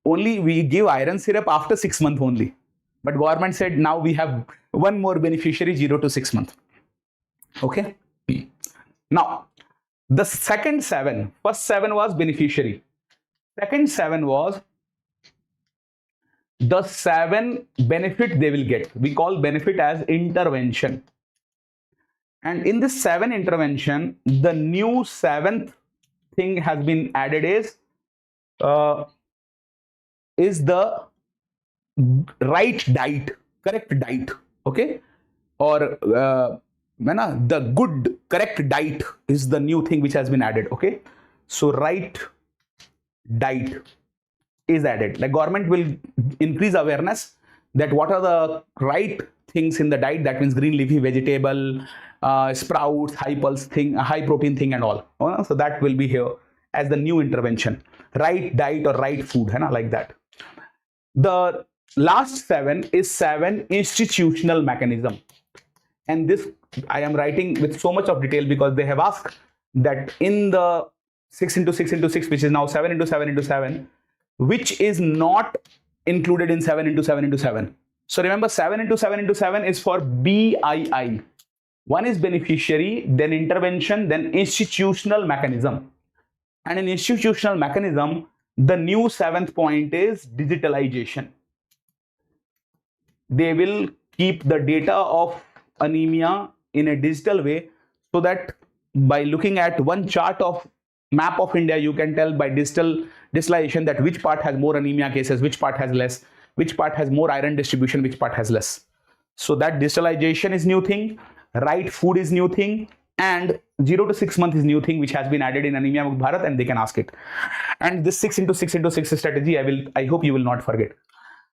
only we give iron syrup after 6 months only. But government said now we have one more beneficiary, 0 to 6 months. Okay. Now, the second 7, first 7 was beneficiary. Second 7 was the 7 benefit they will get. We call benefit as intervention. And in this 7 intervention, the new 7th thing has been added is the right diet, correct diet, okay, or the good correct diet is the new thing which has been added. Okay, so right diet is added. Like government will increase awareness that what are the right things in the diet. That means green leafy vegetable, sprouts, high pulse thing, high protein thing, and all. So that will be here as the new intervention. Right diet or right food, like that. The last 7 is 7 institutional mechanism, and this I am writing with so much of detail because they have asked that in the 6 into 6 into 6, which is now 7 into 7 into 7, which is not included in 7 into 7 into 7. So remember, 7 into 7 into 7 is for BII. One is beneficiary, then intervention, then institutional mechanism. And in institutional mechanism, the new 7th point is digitalization. They will keep the data of anemia in a digital way, so that by looking at one chart of map of India, you can tell by digitalization that which part has more anemia cases, which part has less, which part has more iron distribution, which part has less. So that digitalization is new thing, right food is new thing, and 0 to 6 months is new thing which has been added in Anemia Mukt Bharat, and they can ask it. And this 6 into 6 into 6 strategy, I hope you will not forget.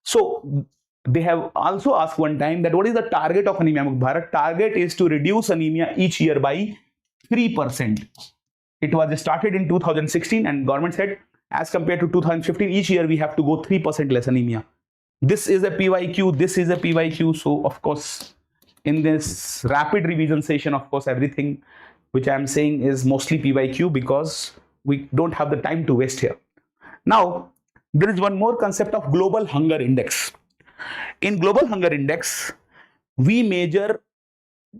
So they have also asked one time that what is the target of Anemia Mukt Bharat? Target is to reduce anemia each year by 3%. It was started in 2016, and government said as compared to 2015, each year we have to go 3% less anemia. This is a PYQ, this is a PYQ. So of course, in this rapid revision session, of course, everything which I am saying is mostly PYQ because we don't have the time to waste here. Now, there is one more concept of global hunger index. In global hunger index, we measure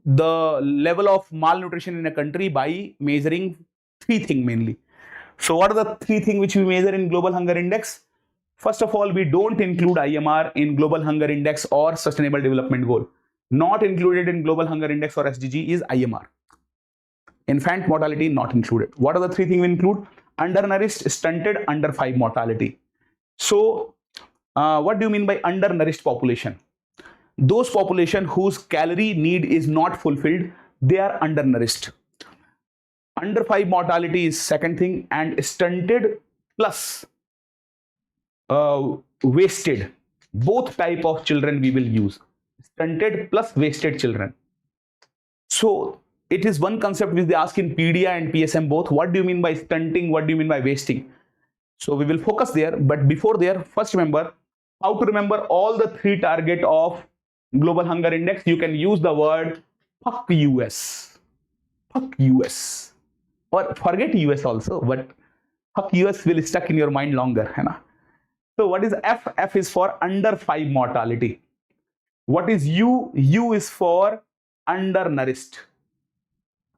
the level of malnutrition in a country by measuring 3 things mainly. So what are the 3 things which we measure in global hunger index? First of all, we don't include IMR in global hunger index or sustainable development goal. Not included in global hunger index or SDG is IMR. Infant mortality not included. What are the 3 things we include? Undernourished, stunted, under 5 mortality. So what do you mean by undernourished population? Those population whose calorie need is not fulfilled, they are undernourished. Under 5 mortality is second thing, and stunted plus wasted. Both type of children we will use. Stunted plus wasted children. So it is one concept which they ask in PDA and PSM both. What do you mean by stunting? What do you mean by wasting? So we will focus there. But before there, first remember how to remember all the 3 target of global hunger index. You can use the word fuck US. Fuck US. Or forget US also, but fuck US will stuck in your mind longer. So what is F? F is for under 5 mortality. What is U? U is for undernourished.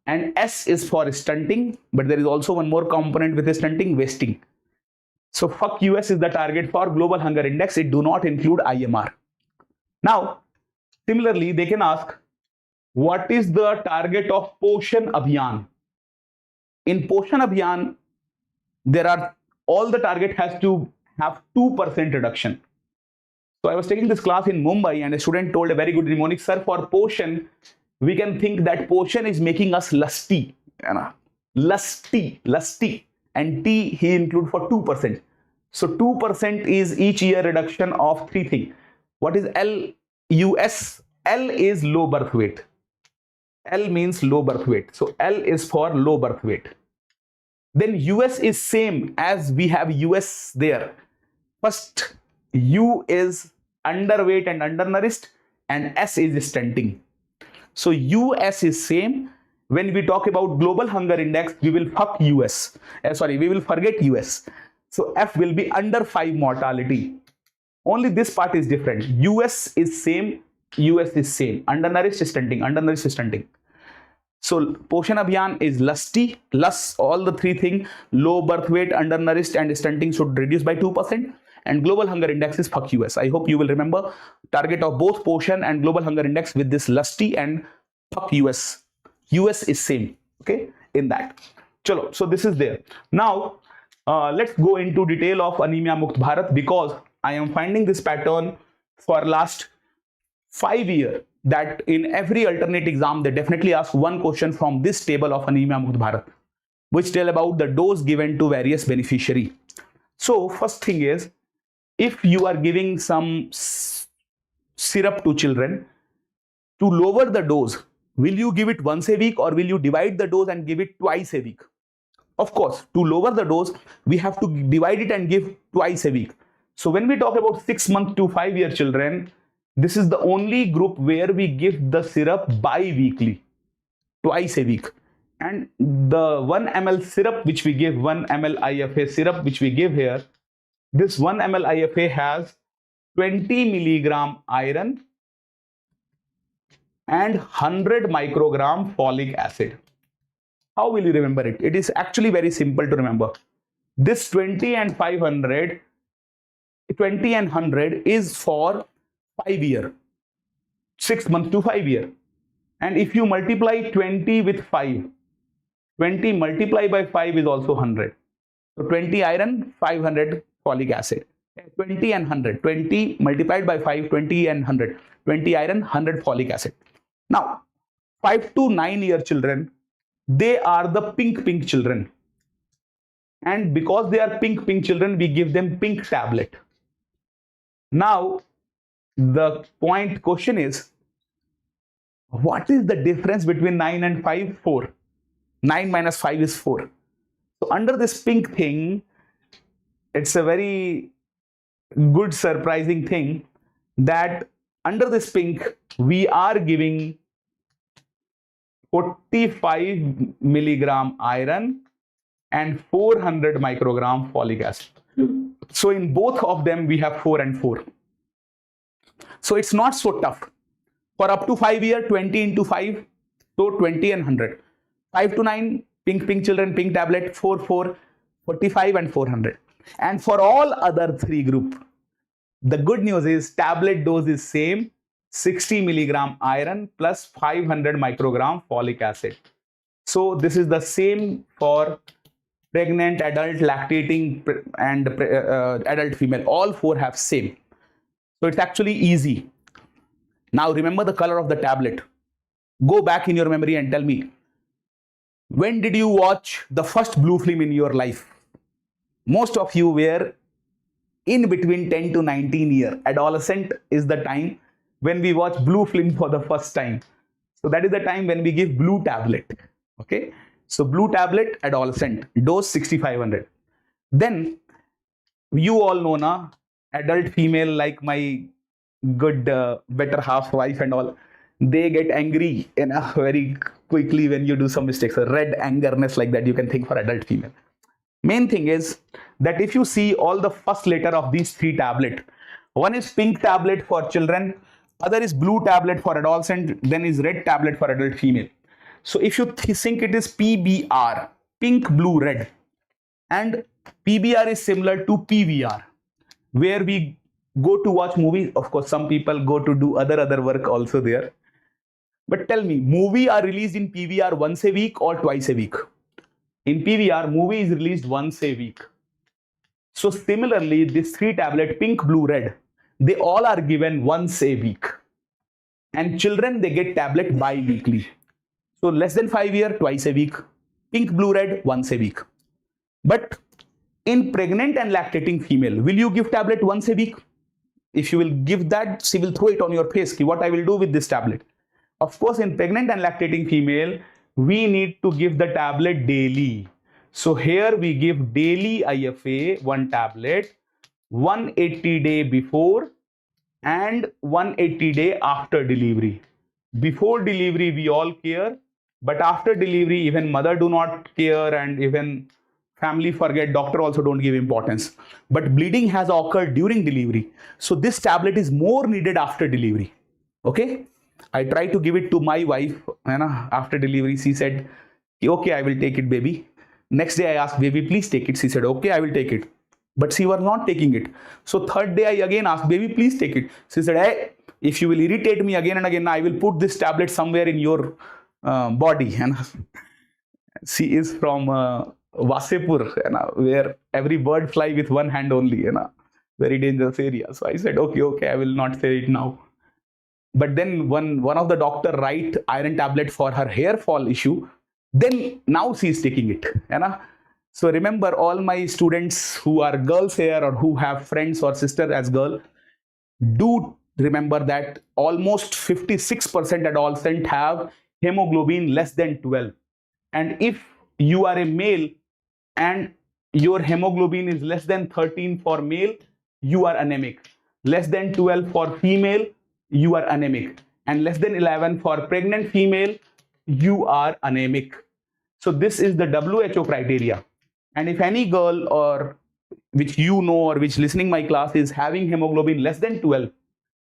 And S is for stunting, but there is also one more component with stunting, wasting. So fuck US is the target for global hunger index. It do not include IMR. Now, similarly, they can ask, what is the target of Poshan Abhiyan? In Poshan Abhiyan, there are all the target has to have 2% reduction. So I was taking this class in Mumbai, and a student told a very good mnemonic, sir, for Poshan, we can think that Poshan is making us lusty. Lusty. And T he include for 2%. So 2% is each year reduction of 3 things. What is L? US? L is low birth weight. L means low birth weight. So L is for low birth weight. Then US is same as we have US there. First, U is underweight and undernourished, and S is stunting. So US is same, when we talk about global hunger index, we will fuck US. We will forget US. So F will be under 5 mortality. Only this part is different. US is same, US is same. Undernourished, stunting. So Poshan Abhiyan is lusty, all the three things, low birth weight, undernourished and stunting should reduce by 2%. And global hunger index is fuck US. I hope you will remember target of both Poshan and global hunger index with this lusty and fuck US. US is same, okay, in that. Chalo, so this is there. Now, let's go into detail of Anemia Mukt Bharat, because I am finding this pattern for last 5 years that in every alternate exam, they definitely ask one question from this table of Anemia Mukt Bharat, which tell about the dose given to various beneficiary. So first thing is, if you are giving some syrup to children, to lower the dose, will you give it once a week or will you divide the dose and give it twice a week? Of course, to lower the dose, we have to divide it and give twice a week. So when we talk about 6 month to 5 year children, this is the only group where we give the syrup bi-weekly, twice a week. And the 1 ml syrup which we give, 1 ml IFA syrup which we give here, this 1 ml IFA has 20 milligram iron and 100 microgram folic acid. How will you remember it? It is actually very simple to remember. This 20 and 500, 20 and 100 is for 5 year, 6 months to 5 year. And if you multiply 20 with 5, 20 multiplied by 5 is also 100. So 20 iron, 500 folic acid. 20 and 100, 20 multiplied by 5, 20 and 100, 20 iron, 100 folic acid. Now, 5 to 9 year children, they are the pink children. And because they are pink children, we give them pink tablet. Now, the question is, what is the difference between 9 and 5? 4. 9 minus 5 is 4. So under this pink thing, it's a very good surprising thing that under this pink, we are giving 45 milligram iron and 400 microgram folic acid. So in both of them, we have 4 and 4. So it's not so tough. For up to 5 year, 20 into 5, so 20 and 100. 5 to 9, pink children, pink tablet, 4, 45 and 400. And for all other 3 group, the good news is tablet dose is same, 60 milligram iron plus 500 microgram folic acid. So this is the same for pregnant, adult, lactating and adult female. All 4 have same. So it's actually easy. Now remember the color of the tablet. Go back in your memory and tell me, when did you watch the first blue film in your life? Most of you were in between 10 to 19 year. Adolescent is the time when we watch blue film for the first time. So that is the time when we give blue tablet. Okay. So blue tablet, adolescent, dose 6500. Then you all know na, adult female like my good better half wife and all, they get angry very quickly when you do some mistakes. A red angerness like that you can think for adult female. Main thing is that if you see all the first letter of these 3 tablet, one is pink tablet for children, other is blue tablet for adolescent, then is red tablet for adult female. So if you think it is PBR, pink, blue, red, and PBR is similar to PVR, where we go to watch movies. Of course, some people go to do other work also there. But tell me, movie are released in PVR once a week or twice a week? In PVR, movie is released once a week. So similarly, this 3 tablet, pink, blue, red, they all are given once a week. And children, they get tablet bi-weekly. So less than 5 year, twice a week. Pink, blue, red, once a week. But in pregnant and lactating female, will you give tablet once a week? If you will give that, she will throw it on your face. What I will do with this tablet? Of course, in pregnant and lactating female, we need to give the tablet daily. So here we give daily IFA, 1 tablet, 180 day before and 180 day after delivery. Before delivery, we all care. But after delivery, even mother do not care and even family forget, doctor also don't give importance. But bleeding has occurred during delivery. So this tablet is more needed after delivery. Okay. I tried to give it to my wife after delivery. She said, okay, I will take it, baby. Next day I asked, baby, please take it. She said, okay, I will take it. But she was not taking it. So third day I again asked, baby, please take it. She said, hey, if you will irritate me again and again, I will put this tablet somewhere in your body. And she is from Wasepur, where every bird fly with one hand only, very dangerous area. So I said, okay, I will not say it now. But then one of the doctor write iron tablet for her hair fall issue, then now she is taking it. So remember, all my students who are girls here or who have friends or sister as girl, do remember that almost 56% adolescent have hemoglobin less than 12. And if you are a male and your hemoglobin is less than 13 for male, you are anemic. Less than 12 for female, you are anemic. And less than 11 for pregnant female, you are anemic. So this is the WHO criteria. And if any girl or which you know or which listening my class is having hemoglobin less than 12,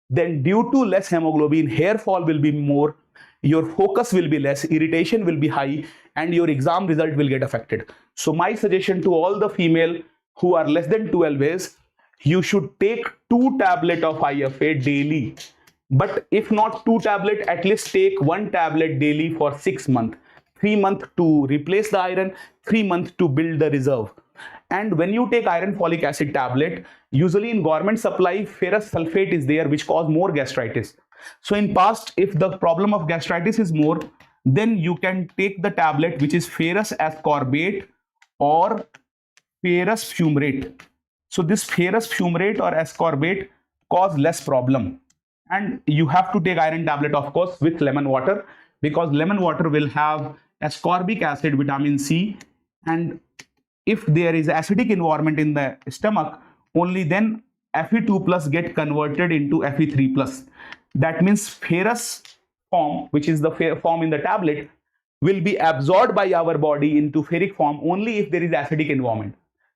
then due to less hemoglobin, hair fall will be more, your focus will be less, irritation will be high, and your exam result will get affected. So my suggestion to all the female who are less than 12 is, you should take 2 tablets of IFA daily. But if not 2 tablets, at least take 1 tablet daily for 6 months. 3 months to replace the iron, 3 months to build the reserve. And when you take iron folic acid tablet, usually in government supply, ferrous sulfate is there, which cause more gastritis. So in past, if the problem of gastritis is more, then you can take the tablet which is ferrous ascorbate or ferrous fumarate. So this ferrous fumarate or ascorbate cause less problem. And you have to take iron tablet, of course, with lemon water, because lemon water will have ascorbic acid, vitamin C, and if there is acidic environment in the stomach, only then Fe2 plus get converted into Fe3 plus. That means ferrous form, which is the form in the tablet, will be absorbed by our body into ferric form only if there is acidic environment.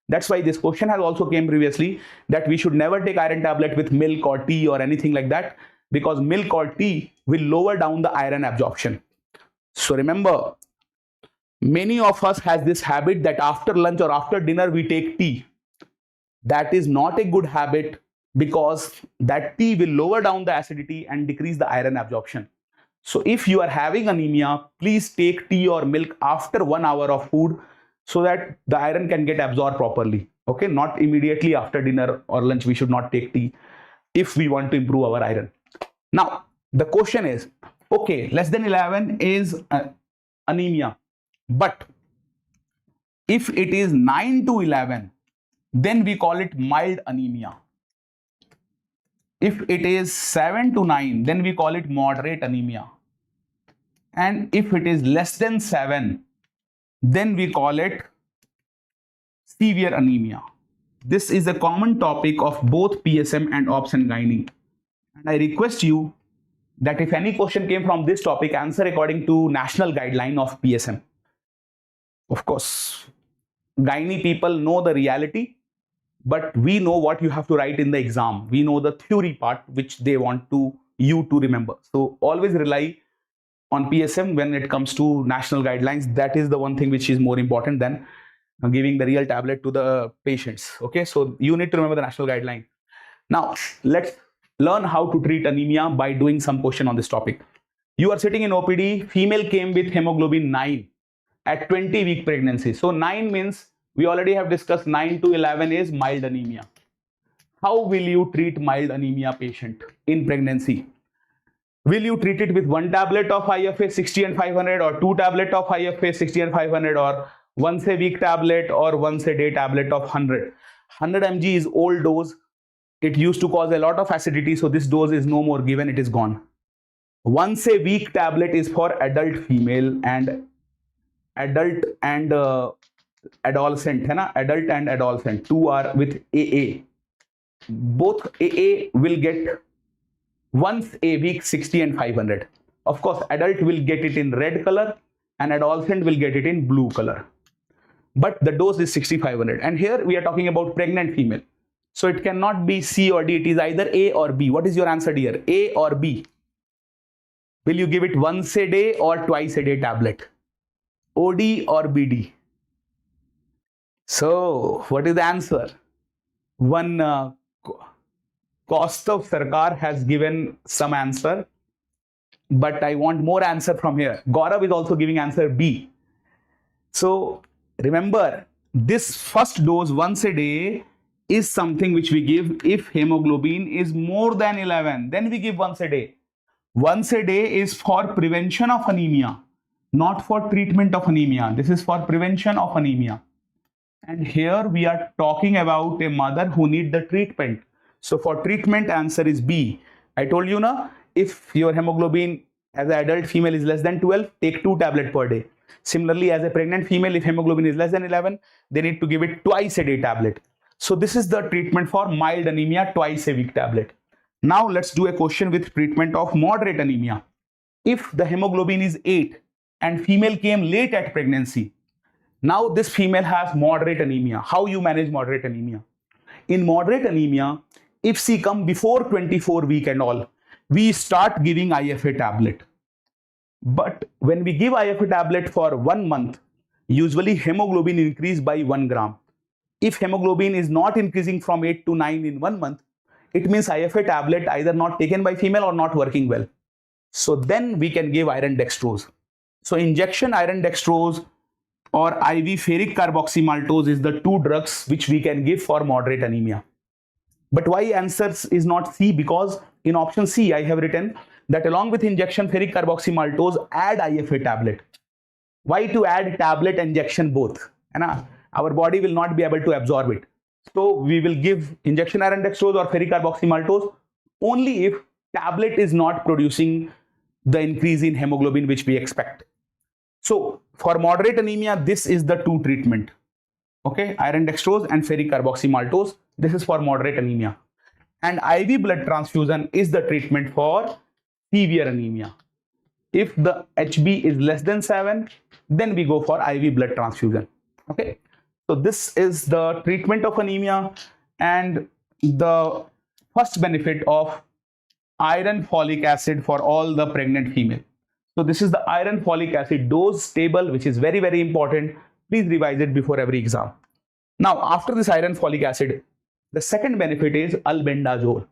That's why this question has also came previously, that we should never take iron tablet with milk or tea or anything like that, because milk or tea will lower down the iron absorption. So remember, many of us has this habit that after lunch or after dinner we take tea. That is not a good habit, because that tea will lower down the acidity and decrease the iron absorption. So if you are having anemia, please take tea or milk after 1 hour of food, so that the iron can get absorbed properly. Okay, not immediately after dinner or lunch. We should not take tea if we want to improve our iron. Now the question is, okay, less than 11 is anemia, but if it is 9 to 11, then we call it mild anemia. If it is 7 to 9, then we call it moderate anemia. And if it is less than 7, then we call it severe anemia. This is a common topic of both PSM and Obs and Gynae. And I request you that if any question came from this topic, answer according to national guideline of PSM. Of course, Gynae people know the reality, but we know what you have to write in the exam. We know the theory part which they want you to remember. So always rely on PSM when it comes to national guidelines. That is the one thing which is more important than giving the real tablet to the patients. Okay, so you need to remember the national guideline. Now let's learn how to treat anemia by doing some question on this topic. You are sitting in OPD, female came with hemoglobin 9 at 20-week pregnancy. So 9 means, we already have discussed 9 to 11 is mild anemia. How will you treat mild anemia patient in pregnancy? Will you treat it with 1 tablet of IFA 60 and 500, or 2 tablet of IFA 60 and 500, or once a week tablet, or once a day tablet of 100? 100 mg is old dose. It used to cause a lot of acidity, so this dose is no more given, it is gone. Once a week tablet is for adult female and adult and adolescent. Adult and adolescent, 2 are with AA. Both AA will get once a week 60 and 500. Of course, adult will get it in red color and adolescent will get it in blue color. But the dose is 6500. And here we are talking about pregnant female. So it cannot be C or D. It is either A or B. What is your answer, dear? A or B? Will you give it once a day or twice a day tablet? OD or BD? So what is the answer? One Kaustav Sarkar has given some answer, but I want more answer from here. Gaurav is also giving answer B. So remember, this first dose once a day is something which we give if hemoglobin is more than 11. Then we give once a day. Once a day is for prevention of anemia, not for treatment of anemia. This is for prevention of anemia. And here we are talking about a mother who needs the treatment. So for treatment, answer is B. I told you na, if your hemoglobin as an adult female is less than 12, take 2 tablets per day. Similarly, as a pregnant female, if hemoglobin is less than 11, they need to give it twice a day tablet. So this is the treatment for mild anemia, twice a week tablet. Now let's do a question with treatment of moderate anemia. If the hemoglobin is 8 and female came late at pregnancy, now this female has moderate anemia. How you manage moderate anemia? In moderate anemia, if she come before 24 week and all, we start giving IFA tablet. But when we give IFA tablet for 1 month, usually hemoglobin increase by 1 gram. If hemoglobin is not increasing from 8 to 9 in 1 month, it means IFA tablet either not taken by female or not working well. So then we can give iron dextrose. So injection iron dextrose or IV ferric carboxymaltose is the 2 drugs which we can give for moderate anemia. But why answer is not C? Because in option C, I have written that along with injection ferric carboxymaltose, add IFA tablet. Why to add tablet injection both? Our body will not be able to absorb it. So we will give injection iron dextrose or ferric carboxymaltose only if tablet is not producing the increase in hemoglobin which we expect. So for moderate anemia, this is the 2 treatment. Okay, iron dextrose and ferric carboxymaltose. This is for moderate anemia. And IV blood transfusion is the treatment for severe anemia. If the HB is less than 7, then we go for IV blood transfusion. Okay, so this is the treatment of anemia and the first benefit of iron folic acid for all the pregnant female. So this is the iron folic acid dose table, which is very, very important. Please revise it before every exam. Now, after this iron folic acid, the second benefit is albendazole.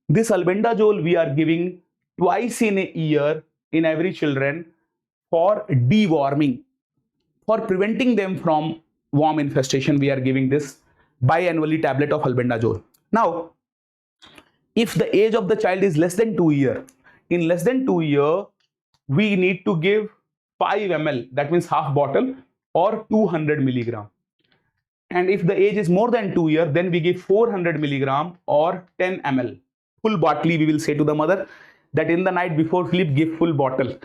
This albendazole we are giving twice in a year in every children for deworming. For preventing them from worm infestation, we are giving this biannually tablet of albendazole. Now, if the age of the child is less than 2 years, in less than 2 years, we need to give 5 ml, that means half bottle, or 200 milligram. And if the age is more than 2 years, then we give 400 milligram or 10 ml. Full bottle, we will say to the mother that in the night before sleep, give full bottle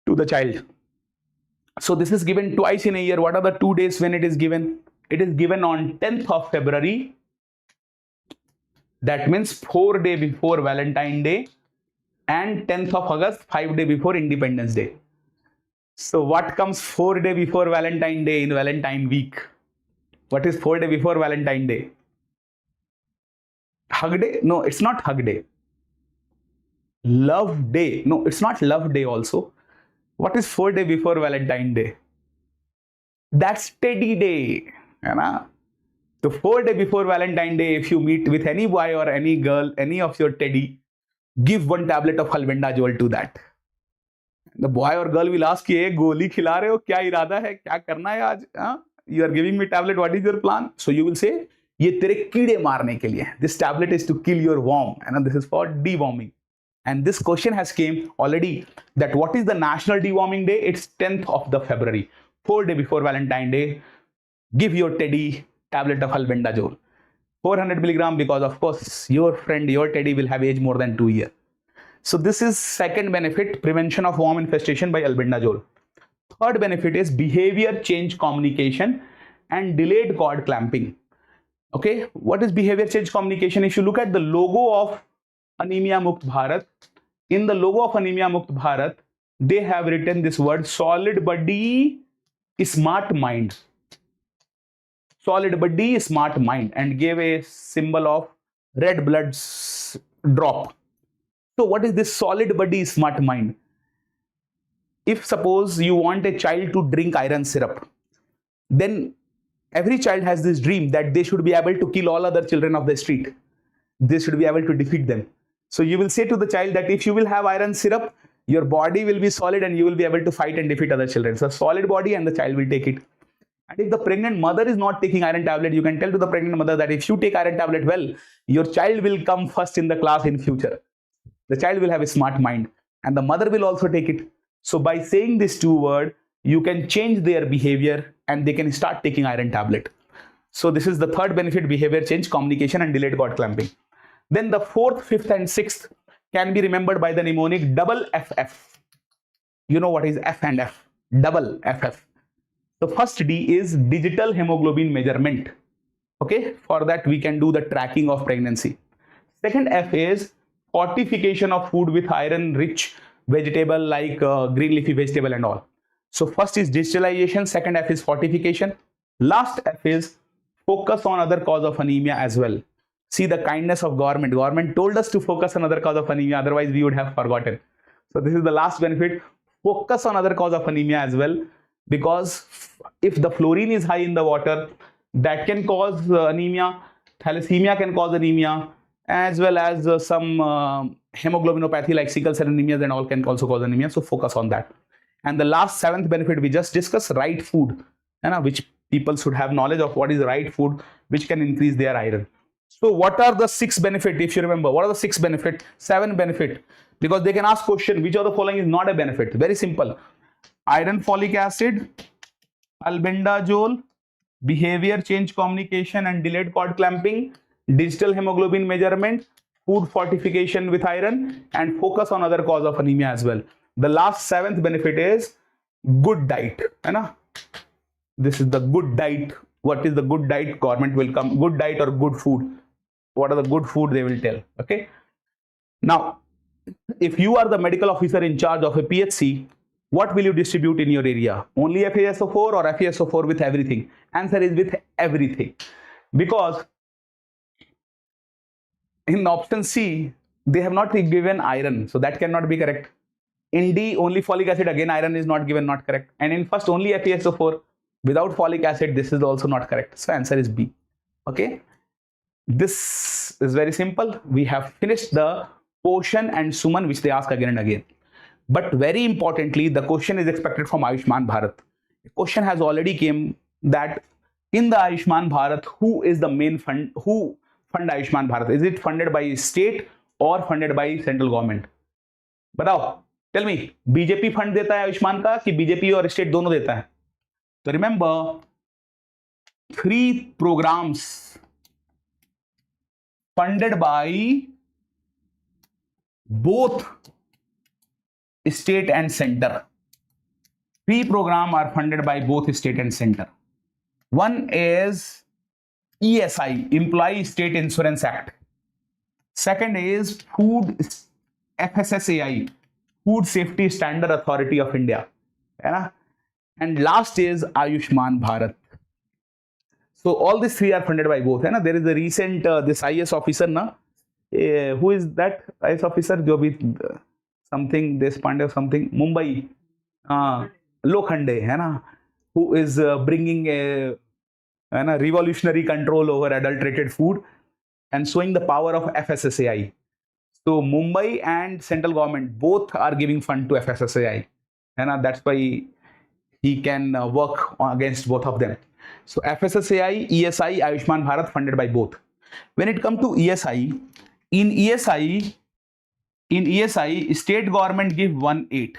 to the child. So this is given twice in a year. What are the 2 days when it is given? It is given on 10th of February. That means 4 days before Valentine Day, and 10th of August, 5 days before Independence Day. So what comes 4 days before Valentine Day in Valentine week? What is 4 days before Valentine Day? Hug Day? No, it's not Hug Day. Love Day? No, it's not Love Day also. What is 4 days before Valentine Day? That's Teddy Day. So 4 days before Valentine Day, if you meet with any boy or any girl, any of your teddy, give 1 tablet of albendazole to that. The boy or girl will ask, "Ye goli khila rahe ho? Kya irada hai? Kya karna hai aaj? You are giving me tablet. What is your plan?" So you will say, "Ye tere keede marne ke liye. This tablet is to kill your worm, and this is for deworming." And this question has came already that what is the National Deworming Day? It's 10th of the February, 4 days before Valentine Day. Give your teddy tablet of albendazole. 400 milligram, because of course your friend, your teddy will have age more than 2 years. So this is second benefit, prevention of worm infestation by albendazole. Third benefit is behavior change communication and delayed cord clamping. Okay, what is behavior change communication? If you look at the logo of Anemia Mukt Bharat, in the logo of Anemia Mukt Bharat, they have written this word solid body, smart mind. Solid body, smart mind, and gave a symbol of red blood drop. So what is this solid body, smart mind? If suppose you want a child to drink iron syrup, then every child has this dream that they should be able to kill all other children of the street. They should be able to defeat them. So you will say to the child that if you will have iron syrup, your body will be solid and you will be able to fight and defeat other children. So solid body, and the child will take it. And if the pregnant mother is not taking iron tablet, you can tell to the pregnant mother that if you take iron tablet well, your child will come first in the class in future. The child will have a smart mind, and the mother will also take it. So by saying these two words, you can change their behavior and they can start taking iron tablet. So this is the third benefit: behavior change, communication, and delayed cord clamping. Then the fourth, fifth, and sixth can be remembered by the mnemonic double FF. You know what is F and F? Double FF. The first D is digital hemoglobin measurement. Okay, for that we can do the tracking of pregnancy. Second F is fortification of food with iron-rich vegetable like green leafy vegetable and all. So first is digitalization, second F is fortification. Last F is focus on other cause of anemia as well. See the kindness of government. Government told us to focus on other cause of anemia, otherwise we would have forgotten. So this is the last benefit. Focus on other cause of anemia as well, because if the fluorine is high in the water, that can cause anemia. Thalassemia can cause anemia, as well as some hemoglobinopathy like sickle cell anemias and all can also cause anemia. So focus on that. And the last, seventh benefit we just discussed, right food, which people should have knowledge of what is right food, which can increase their iron. So what are the 6 benefit? If you remember, what are the 6 benefit? 7 benefit, because they can ask question, which of the following is not a benefit? Very simple: iron, folic acid, albendazole, behavior change, communication and delayed cord clamping, digital hemoglobin measurement, food fortification with iron, and focus on other cause of anemia as well. The last 7th benefit is good diet. This is the good diet. What is the good diet? Government will come. Good diet or good food. What are the good food? They will tell. Okay. Now, if you are the medical officer in charge of a PHC, what will you distribute in your area? Only FeSO4 or FeSO4 with everything? Answer is with everything. Because in option C, they have not given iron. So that cannot be correct. In D, only folic acid. Again, iron is not given, not correct. And in first, only FeSO4 without folic acid. This is also not correct. So answer is B. Okay. This is very simple. We have finished the Poshan and Suman, which they ask again and again. But very importantly, the question is expected from Ayushman Bharat. The question has already came that in the Ayushman Bharat, who is the main fund? Who fund Ayushman Bharat? Is it funded by state or funded by central government? बताओ, tell me, BJP fund देता है आयुष्मान का कि BJP और state दोनों देता है? तो remember, 3 programs funded by both state and center. 3 programs are funded by both state and center. One is ESI, Employee State Insurance Act. Second is FSSAI, Food Safety Standard Authority of India. And last is Ayushman Bharat. So all these 3 are funded by both. There is a recent this IS officer, who is that IS officer? जो भी something Deshpande or something, Mumbai, Lokhande, who is bringing a revolutionary control over adulterated food and showing the power of FSSAI. So Mumbai and central government both are giving fund to FSSAI, that's why he can work against both of them. So FSSAI, ESI, Ayushman Bharat funded by both. When it comes to ESI, in ESI, state government give 1/8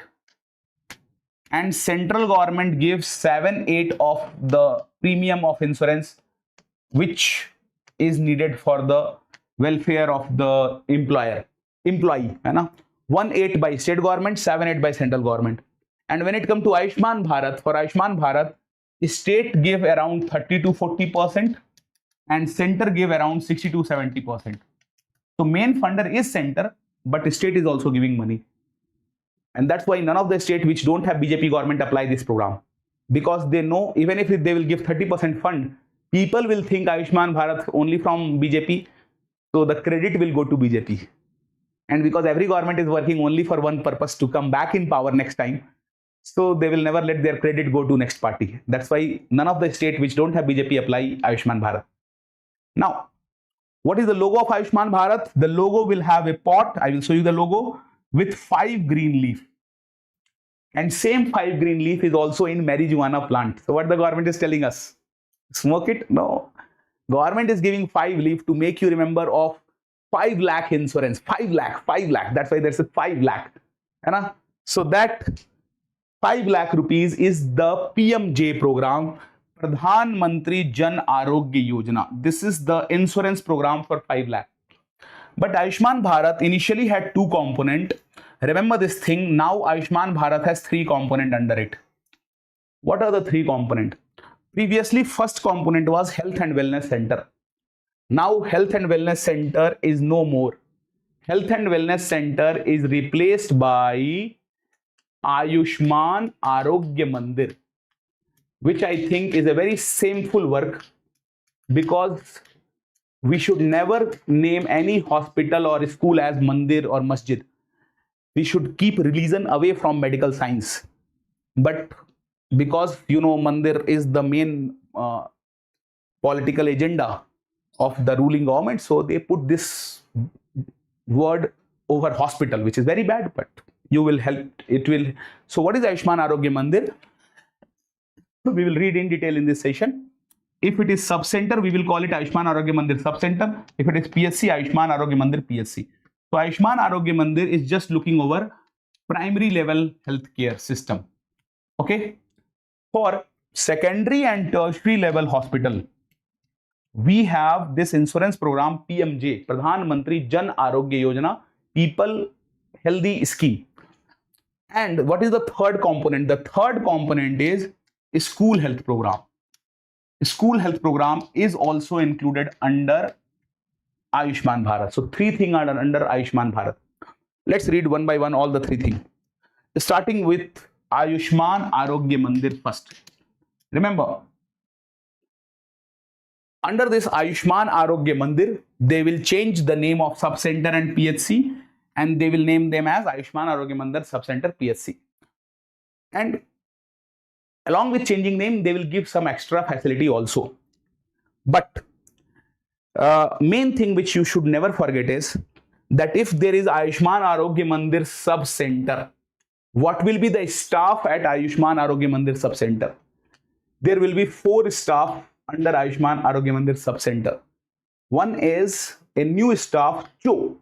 and central government gives 7/8 of the premium of insurance which is needed for the welfare of the employee. 1/8 by state government, 7/8 by central government. And when it comes to Ayushman Bharat, for Ayushman Bharat, state give around 30 to 40% and center give around 60 to 70%. So main funder is center, but state is also giving money. And that's why none of the states which don't have BJP government apply this program, because they know even if they will give 30% fund, people will think Ayushman Bharat only from BJP, so the credit will go to BJP. And because every government is working only for one purpose, to come back in power next time, so they will never let their credit go to next party. That's why none of the states which don't have BJP apply Ayushman Bharat. Now, what is the logo of Ayushman Bharat? The logo will have a pot. I will show you the logo with 5 green leaf. And same 5 green leaf is also in marijuana plant. So what the government is telling us? Smoke it? No. Government is giving 5 leaf to make you remember of 5 lakh insurance. 5 lakh, 5 lakh. That's why there's a 5 lakh. So that 5 lakh rupees is the PMJ program, Pradhan Mantri Jan Arogya Yojana. This is the insurance program for 5 lakh. But Ayushman Bharat initially had 2 components. Remember this thing, now Ayushman Bharat has 3 components under it. What are the 3 components? Previously, first component was Health and Wellness Center. Now Health and Wellness Center is no more. Health and Wellness Center is replaced by Ayushman Arogya Mandir, which I think is a very shameful work, because we should never name any hospital or school as Mandir or Masjid. We should keep religion away from medical science. But because Mandir is the main political agenda of the ruling government, so they put this word over hospital, which is very bad, but you will help, it will. So what is Ayushman Arogya Mandir? We will read in detail in this session. If it is sub-center, we will call it Ayushman Arogya Mandir sub-center. If it is PSC, Ayushman Arogya Mandir PSC. So Ayushman Arogya Mandir is just looking over primary level healthcare system. Okay. For secondary and tertiary level hospital, we have this insurance program PMJ, Pradhan Mantri Jan Arogya Yojana, People Healthy Scheme. And what is the third component? The third component is school health program. School health program is also included under Ayushman Bharat. So 3 things are under Ayushman Bharat. Let's read one by one all the 3 things. Starting with Ayushman Arogya Mandir first. Remember, under this Ayushman Arogya Mandir, they will change the name of sub-center and PHC, and they will name them as Ayushman Arogya Mandir Sub-Center PSC. And along with changing name, they will give some extra facility also. But main thing which you should never forget is that if there is Ayushman Arogya Mandir Sub-Center, what will be the staff at Ayushman Arogya Mandir Sub-Center? There will be 4 staff under Ayushman Arogya Mandir Sub-Center. One is a new staff, CHO.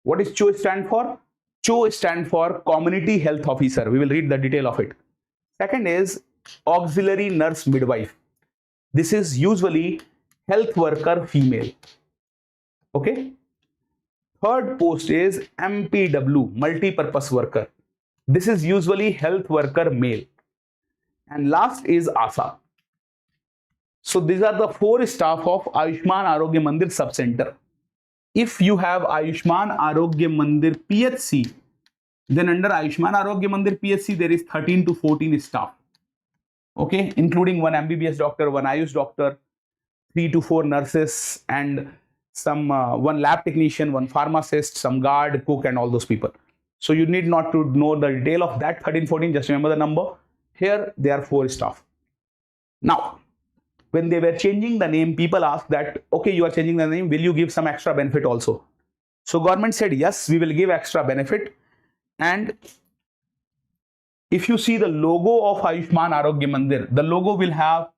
What is CHO stand for? CHO stand for Community Health Officer. We will read the detail of it. Second is Auxiliary Nurse Midwife. This is usually health worker female. Okay. Third post is MPW, Multi-Purpose Worker. This is usually health worker male. And last is ASHA. So these are the 4 staff of Ayushman Arogya Mandir Sub-Center. If you have Ayushman Arogya Mandir PHC, then under Ayushman Arogya Mandir PHC, there is 13 to 14 staff. Okay, including 1 MBBS doctor, 1 Ayush doctor, 3 to 4 nurses, and some 1 lab technician, 1 pharmacist, some guard, cook, and all those people. So you need not to know the detail of that 13, 14, just remember the number. Here, there are 4 staff. Now, when they were changing the name, people asked that, okay, you are changing the name, will you give some extra benefit also? So government said, yes, we will give extra benefit. And if you see the logo of Ayushman Arogya Mandir, the logo will have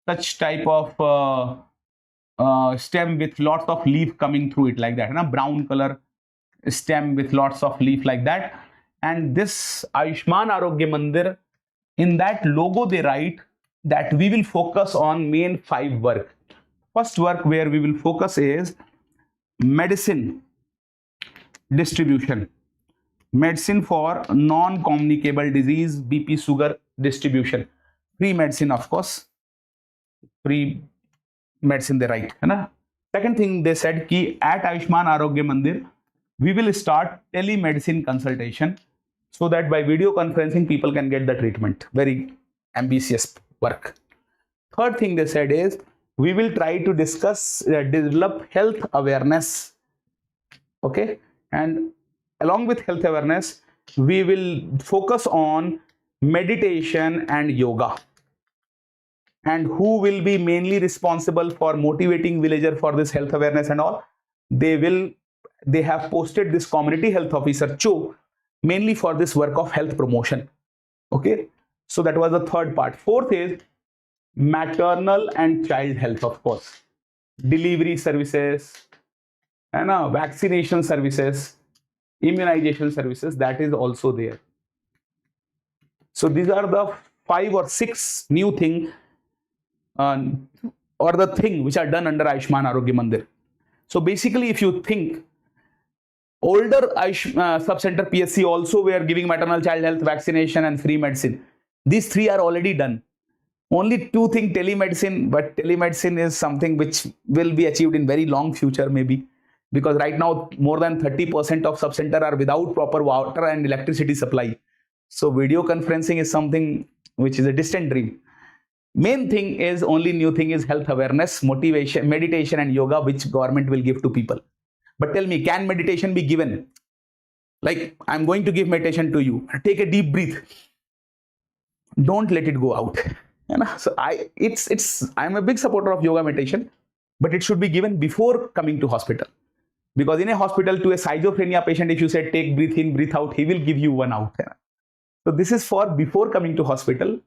such type of stem with lots of leaf coming through it like that, brown color stem with lots of leaf like that. And this Ayushman Arogya Mandir, in that logo they write that we will focus on main 5 work. First work where we will focus is medicine distribution. Medicine for non-communicable disease, BP, sugar distribution. Free medicine, of course. Free medicine they write. Second thing they said ki at Ayushman Arogya Mandir, we will start telemedicine consultation. so that by video conferencing people can get the treatment. Very ambitious work. Third thing they said is we will try to discuss, develop health awareness. Okay, and along with health awareness, we will focus on meditation and yoga. And who will be mainly responsible for motivating villager for this health awareness and all? They have posted this community health officer Cho mainly for this work of health promotion. Okay, so that was the third part. Fourth is maternal and child health, of course, delivery services and vaccination services, immunization services, that is also there. So these are the 5 or 6 new things or the thing which are done under Ayushman Arogya Mandir. So basically, if you think older sub-center PSC also were giving maternal child health vaccination and free medicine. These 3 are already done. Only 2 things, telemedicine, but telemedicine is something which will be achieved in very long future maybe, because right now more than 30% of sub-center are without proper water and electricity supply. So video conferencing is something which is a distant dream. Main thing is, only new thing is health awareness, motivation, meditation and yoga, which government will give to people. But tell me, can meditation be given? Like, I'm going to give meditation to you. Take a deep breath. Don't let it go out. So I'm a big supporter of yoga meditation, but it should be given before coming to hospital. Because in a hospital, to a schizophrenia patient, if you say take breath in, breathe out, he will give you one out. So this is for before coming to hospital.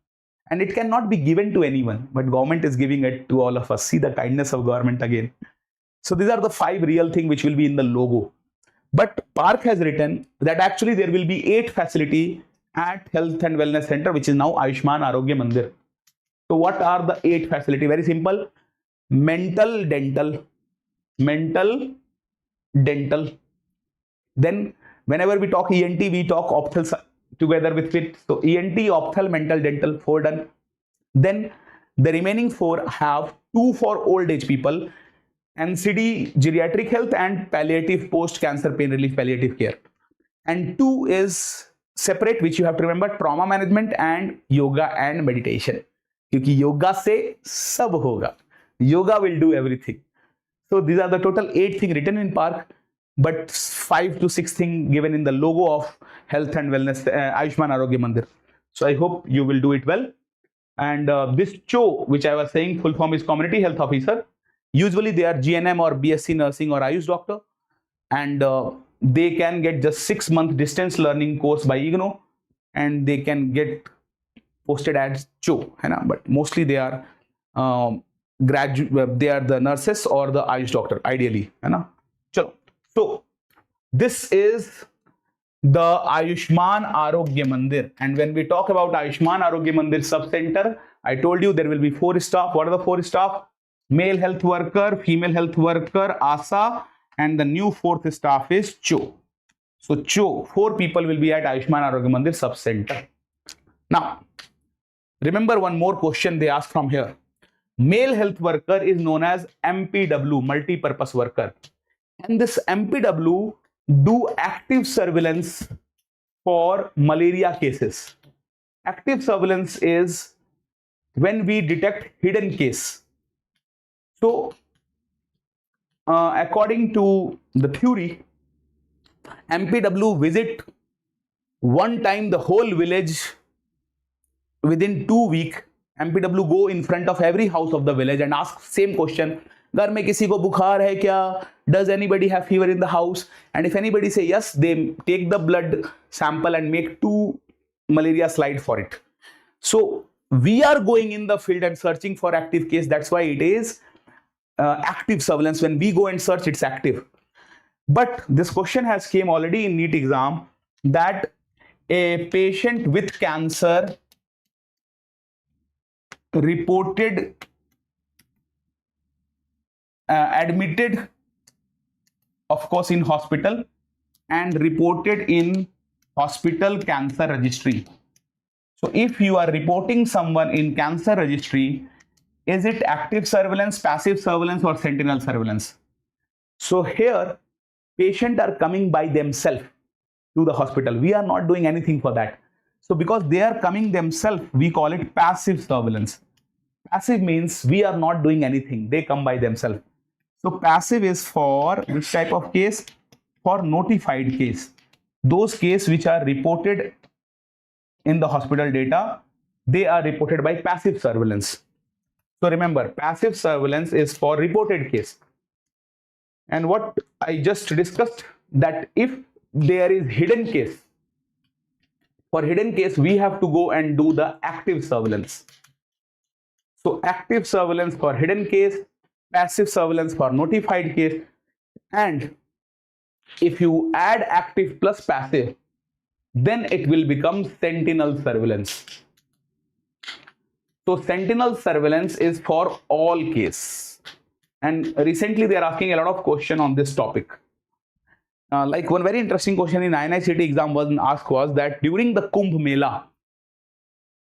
And it cannot be given to anyone, but government is giving it to all of us. See the kindness of government again. So these are the 5 real things which will be in the logo. But Park has written that actually there will be 8 facility at Health and Wellness Center, which is now Ayushman Arogya Mandir. So what are the 8 facility? Very simple. Mental dental. Then whenever we talk ENT, we talk opthal together with it. So ENT, opthal, mental, dental, 4 done. Then the remaining 4 have 2 for old age people, NCD, geriatric health, and palliative post-cancer pain relief palliative care. And 2 is separate, which you have to remember, trauma management and yoga and meditation. Because yoga se sab hoga. Yoga will do everything. So these are the total 8 things written in Park, but 5 to 6 things given in the logo of Health and Wellness Ayushman Arogya Mandir. So I hope you will do it well. And this CHO, which I was saying, full form is Community Health Officer. Usually they are GNM or BSc Nursing or Ayush Doctor, and they can get just 6-month distance learning course by IGNO, and they can get posted as CHO. But mostly they are graduate. They are the nurses or the Ayush Doctor ideally. So this is the Ayushman Arogya Mandir, and when we talk about Ayushman Arogya Mandir sub-center, I told you there will be 4 staff. What are the 4 staff? Male health worker, female health worker, ASHA, and the new 4th staff is CHO. So CHO, 4 people will be at Ayushman Arogya Mandir sub-center. Now, remember one more question they asked from here. Male health worker is known as MPW, multi-purpose worker. And this MPW do active surveillance for malaria cases. Active surveillance is when we detect hidden case. So, according to the theory, MPW visit one time the whole village within 2 weeks. MPW go in front of every house of the village and ask same question. घर में किसी को बुखार है क्या? Does anybody have fever in the house? And if anybody say yes, they take the blood sample and make 2 malaria slide for it. So we are going in the field and searching for active case. That's why it is active surveillance. When we go and search, it's active. But this question has came already in NEET exam that a patient with cancer reported admitted, of course, in hospital and reported in hospital cancer registry. So if you are reporting someone in cancer registry, is it active surveillance, passive surveillance, or sentinel surveillance? So here patient are coming by themselves to the hospital. We are not doing anything for that. So because they are coming themselves, we call it passive surveillance. Passive means we are not doing anything. They come by themselves. So passive is for which type of case? For notified case. Those cases which are reported in the hospital data, they are reported by passive surveillance. So remember, passive surveillance is for reported case. And what I just discussed, that if there is hidden case, for hidden case, we have to go and do the active surveillance. So active surveillance for hidden case, passive surveillance for notified case, and if you add active plus passive, then it will become sentinel surveillance. So sentinel surveillance is for all case. And recently they are asking a lot of question on this topic. Like one very interesting question in INI-CET exam was asked was that during the Kumbh Mela,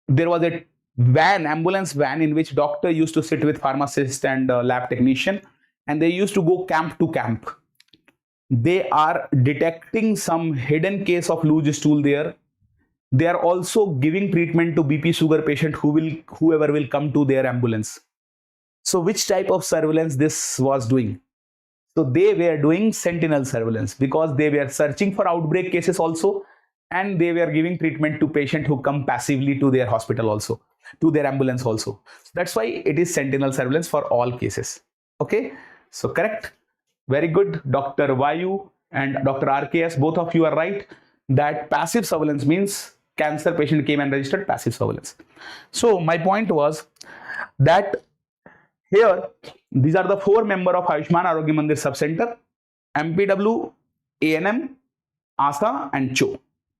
there was a van, ambulance van, in which doctor used to sit with pharmacist and lab technician, and they used to go camp to camp. They are detecting some hidden case of loose stool there. They are also giving treatment to BP sugar patient whoever will come to their ambulance. So which type of surveillance this was doing? So they were doing sentinel surveillance, because they were searching for outbreak cases also, and they were giving treatment to patient who come passively to their hospital also, to their ambulance also. So that's why it is sentinel surveillance for all cases. Okay, so correct. Very good, Dr. Vayu and Dr. RKS, both of you are right that passive surveillance means cancer patient came and registered, passive surveillance. So my point was that here, these are the 4 members of Ayushman Arogya Mandir Subcenter: MPW, ANM, ASHA and CHO.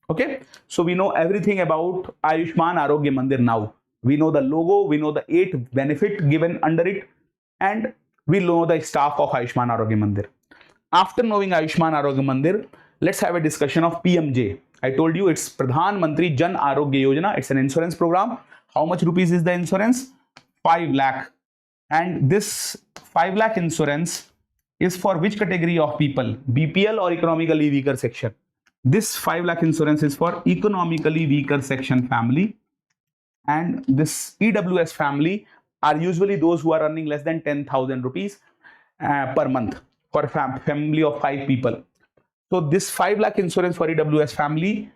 Okay, so we know everything about Ayushman Arogya Mandir now. We know the logo, we know the 8 benefit given under it, and we know the staff of Ayushman Arogya Mandir. After knowing Ayushman Arogya Mandir, let's have a discussion of PMJ. I told you it's Pradhan Mantri Jan Arogya Yojana. It's an insurance program. How much rupees is the insurance? 5 lakh. And this 5 lakh insurance is for which category of people? BPL or economically weaker section? This 5 lakh insurance is for economically weaker section family, and this EWS family are usually those who are earning less than 10,000 rupees per month, for family of 5 people. So this 5 lakh insurance for EWS family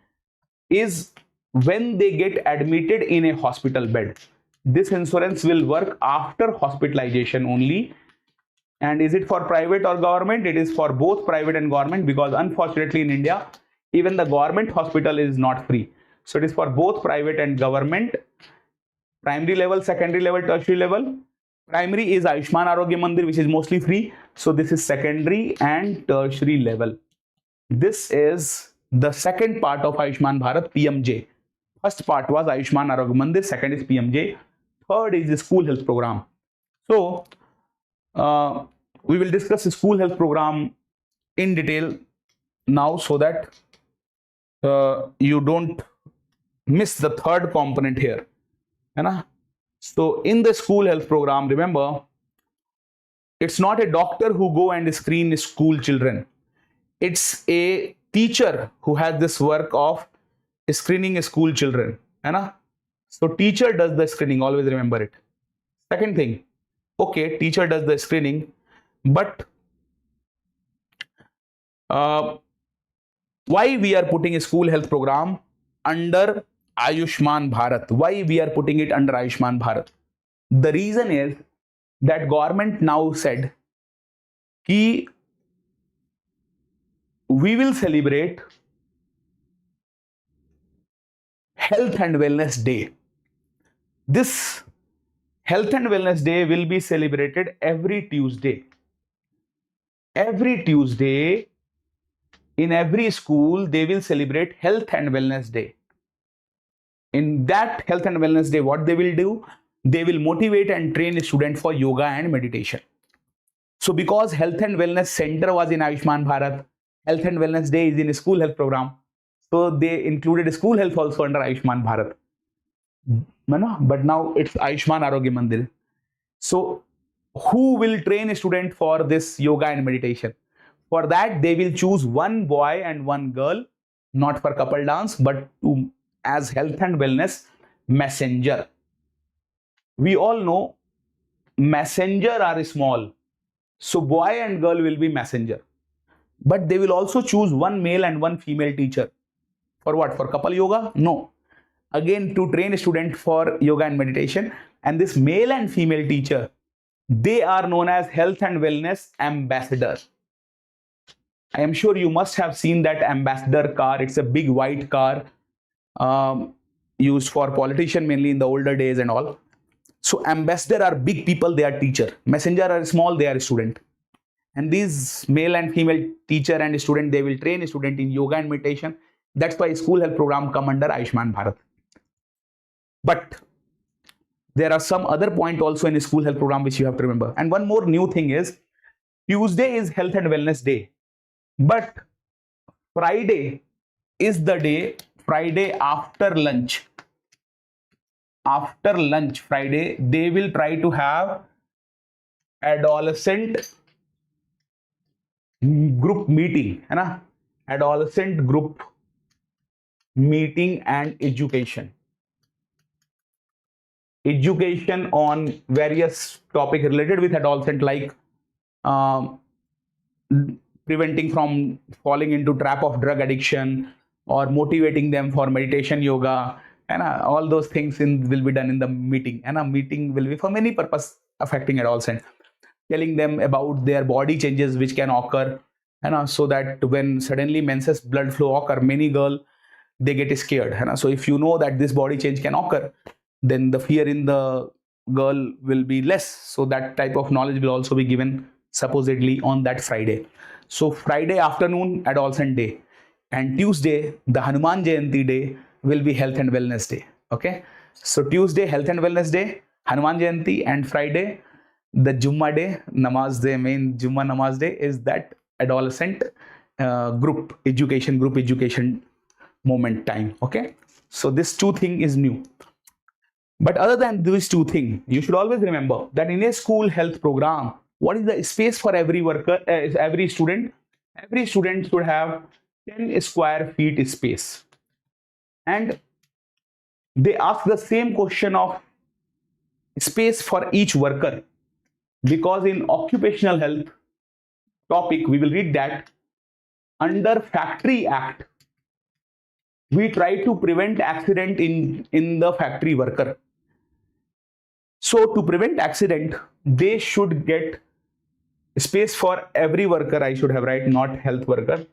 is when they get admitted in a hospital bed. This insurance will work after hospitalization only. And is it for private or government? It is for both private and government, because unfortunately in India, even the government hospital is not free. So it is for both private and government, primary level, secondary level, tertiary level. Primary is Ayushman Arogya Mandir, which is mostly free. So this is secondary and tertiary level. This is the second part of Ayushman Bharat, PMJ. First part was Ayushman Arogya Mandir, second is PMJ, third is the school health program. So we will discuss the school health program in detail now, so that you don't miss the third component here. So in the school health program, remember, it's not a doctor who go and screen school children. It's a teacher who has this work of screening school children. So teacher does the screening, always remember it. Second thing, okay, teacher does the screening, but why we are putting a school health program under Ayushman Bharat? Why we are putting it under Ayushman Bharat? The reason is that government now said कि we will celebrate Health and Wellness Day. This Health and Wellness Day will be celebrated every Tuesday. Every Tuesday, in every school, they will celebrate Health and Wellness Day. In that Health and Wellness Day, what they will do? They will motivate and train a student for yoga and meditation. So because Health and Wellness Center was in Ayushman Bharat, Health and Wellness Day is in a school health program. So they included school health also under Ayushman Bharat. But now it's Ayushman Arogya Mandir. So who will train a student for this yoga and meditation? For that, they will choose one boy and one girl. not for couple dance, but to as health and wellness messenger. We all know messenger are small, so boy and girl will be messenger, but they will also choose one male and one female teacher. For what? For couple yoga? No. Again, to train a student for yoga and meditation. And this male and female teacher, they are known as health and wellness ambassador. I am sure you must have seen that ambassador car. It's a big white car used for politician mainly in the older days and all. So ambassador are big people, they are teacher. Messenger are small, they are student. And these male and female teacher and student, they will train a student in yoga and meditation. That's why school health program come under Ayushman Bharat. But there are some other point also in a school health program which you have to remember. And one more new thing is, Tuesday is health and wellness day. But Friday is the day, Friday after lunch. After lunch, Friday, they will try to have adolescent group meeting, है ना? Adolescent group meeting and education. Education on various topics related with adolescent, like preventing from falling into trap of drug addiction, or motivating them for meditation, yoga, and all those things will be done in the meeting. And a meeting will be for many purpose affecting adolescent, telling them about their body changes which can occur, and so that when suddenly menses blood flow occur, many girl they get scared. And so if you know that this body change can occur, then the fear in the girl will be less. So that type of knowledge will also be given supposedly on that Friday. So Friday afternoon, adolescent day, and Tuesday, the Hanuman Jayanti day, will be health and wellness day. Okay, so Tuesday health and wellness day, Hanuman Jayanti, and Friday the Jumma day, namaz day, main Jumma namaz day is that adolescent group education moment time. Okay, so this two thing is new. But other than these two things, you should always remember that in a school health program, what is the space for every worker, every student? Every student should have 10 square feet space. And they ask the same question of space for each worker, because in occupational health topic, we will read that under Factory Act, we try to prevent accident in the factory worker. So to prevent accident, they should get space for every worker. I should have write not health worker.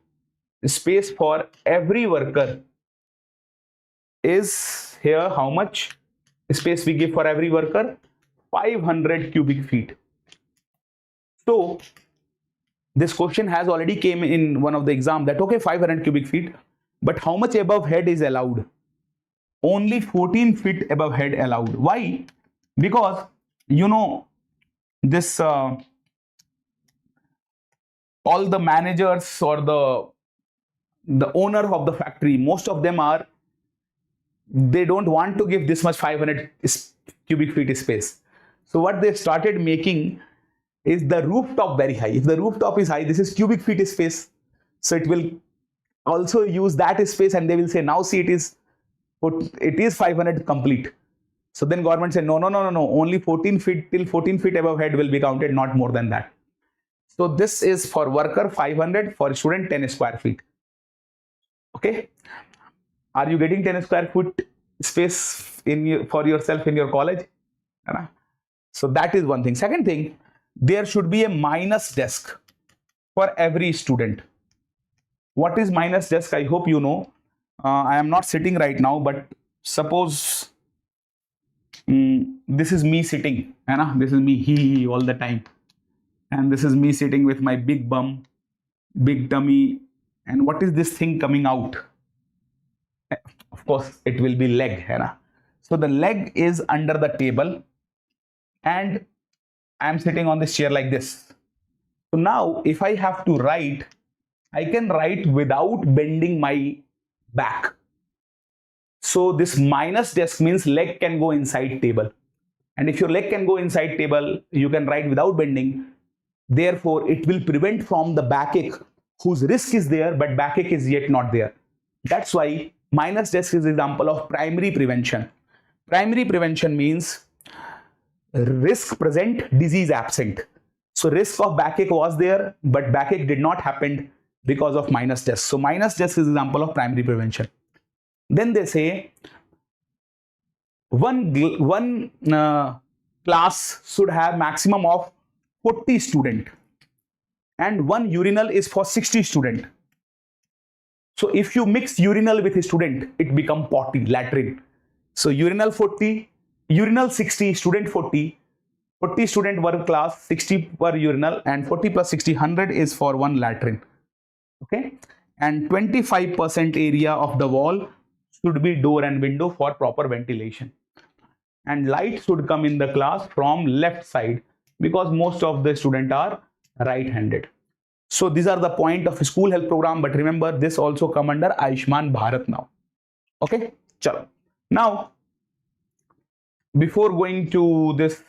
Space for every worker is here. How much space we give for every worker? 500 cubic feet. So this question has already came in one of the exam that okay, 500 cubic feet, but how much above head is allowed? Only 14 feet above head allowed. Why? Because you know this all the managers or the owner of the factory, most of them are, they don't want to give this much 500 cubic feet space. So what they started making is the rooftop very high. If the rooftop is high, this is cubic feet space, so it will also use that space, and they will say, now see, it is 500 complete. So then government said, no, only 14 feet, till 14 feet above head will be counted, not more than that. So this is for worker 500, for student 10 square feet. Okay, are you getting 10 square foot space for yourself in your college? So that is one thing. Second thing, there should be a minus desk for every student. What is minus desk? I hope you know. I am not sitting right now, but suppose this is me sitting, this is me he all the time, and this is me sitting with my big bum, big tummy, and what is this thing coming out? Of course, it will be leg. So the leg is under the table, and I am sitting on this chair like this. So now if I have to write, I can write without bending my back. So this minus desk means leg can go inside table. And if your leg can go inside table, you can write without bending. Therefore, it will prevent from the backache, whose risk is there, but backache is yet not there. That's why minus deaths is example of primary prevention. Primary prevention means risk present, disease absent. So risk of backache was there, but backache did not happen because of minus deaths. So minus deaths is example of primary prevention. Then they say one class should have maximum of 40 student and one urinal is for 60 student. So if you mix urinal with a student, it become potty, latrine. So urinal 40, urinal 60, student 40, 40 student per class, 60 per urinal, and 40 plus 60, 100 is for one latrine. Okay, and 25% area of the wall should be door and window for proper ventilation. And light should come in the class from left side because most of the students are right-handed. So these are the point of school health program, but remember this also come under Ayushman Bharat now. Okay, chalo. Now, before going to this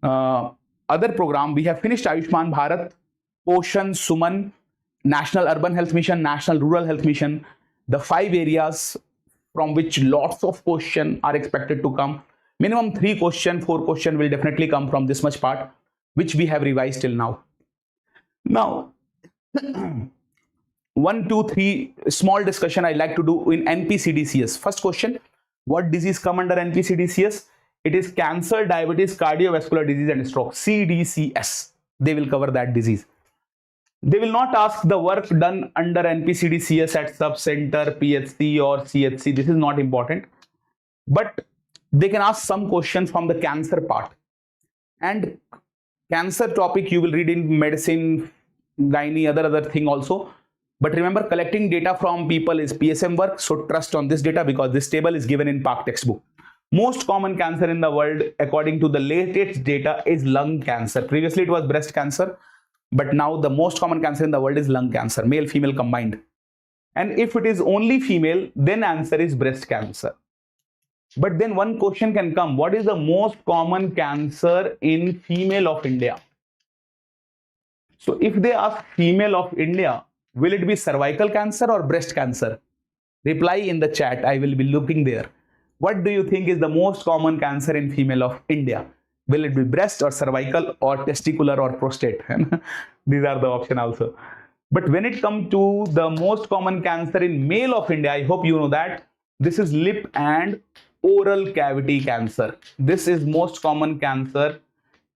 other program, we have finished Ayushman Bharat, Poshan, Suman, National Urban Health Mission, National Rural Health Mission, the 5 areas from which lots of questions are expected to come. Minimum 3 questions, 4 questions will definitely come from this much part, which we have revised till now. Now, 1, 2, 3 small discussion I like to do in NPCDCS. First question, what disease come under NPCDCS? It is cancer, diabetes, cardiovascular disease and stroke, CDCS. They will cover that disease. They will not ask the work done under NPCDCS at sub-center, PHC or CHC. This is not important. But they can ask some questions from the cancer part. And cancer topic you will read in medicine, gynae, other thing also. But remember, collecting data from people is PSM work. So trust on this data because this table is given in PARC textbook. Most common cancer in the world, according to the latest data, is lung cancer. Previously, it was breast cancer. But now the most common cancer in the world is lung cancer, male, female combined. And if it is only female, then answer is breast cancer. But then one question can come, what is the most common cancer in female of India? So if they ask female of India, will it be cervical cancer or breast cancer? Reply in the chat, I will be looking there. What do you think is the most common cancer in female of India? Will it be breast or cervical or testicular or prostate? These are the options also. But when it comes to the most common cancer in male of India, I hope you know that this is lip and oral cavity cancer. This is most common cancer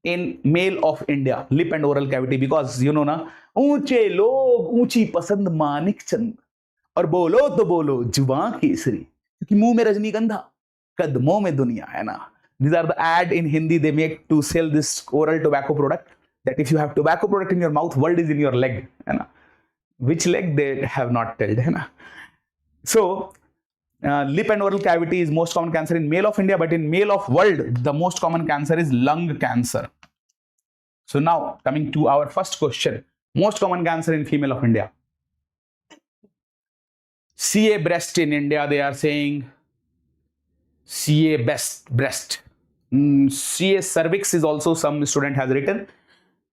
in male of India, lip and oral cavity, because you know na, ऊंचे लोग ऊंची पसंद मानिक चंद और बोलो तो बोलो जुबां केसरी क्योंकि मुंह में रजनीगंधा कदमों में दुनिया है ना. These are the ad in Hindi they make to sell this oral tobacco product, that if you have tobacco product in your mouth, world is in your leg. Which leg they have not told. So, lip and oral cavity is most common cancer in male of India, but in male of world, the most common cancer is lung cancer. So now, coming to our first question, most common cancer in female of India. CA breast in India, they are saying CA breast. CA cervix is also some student has written.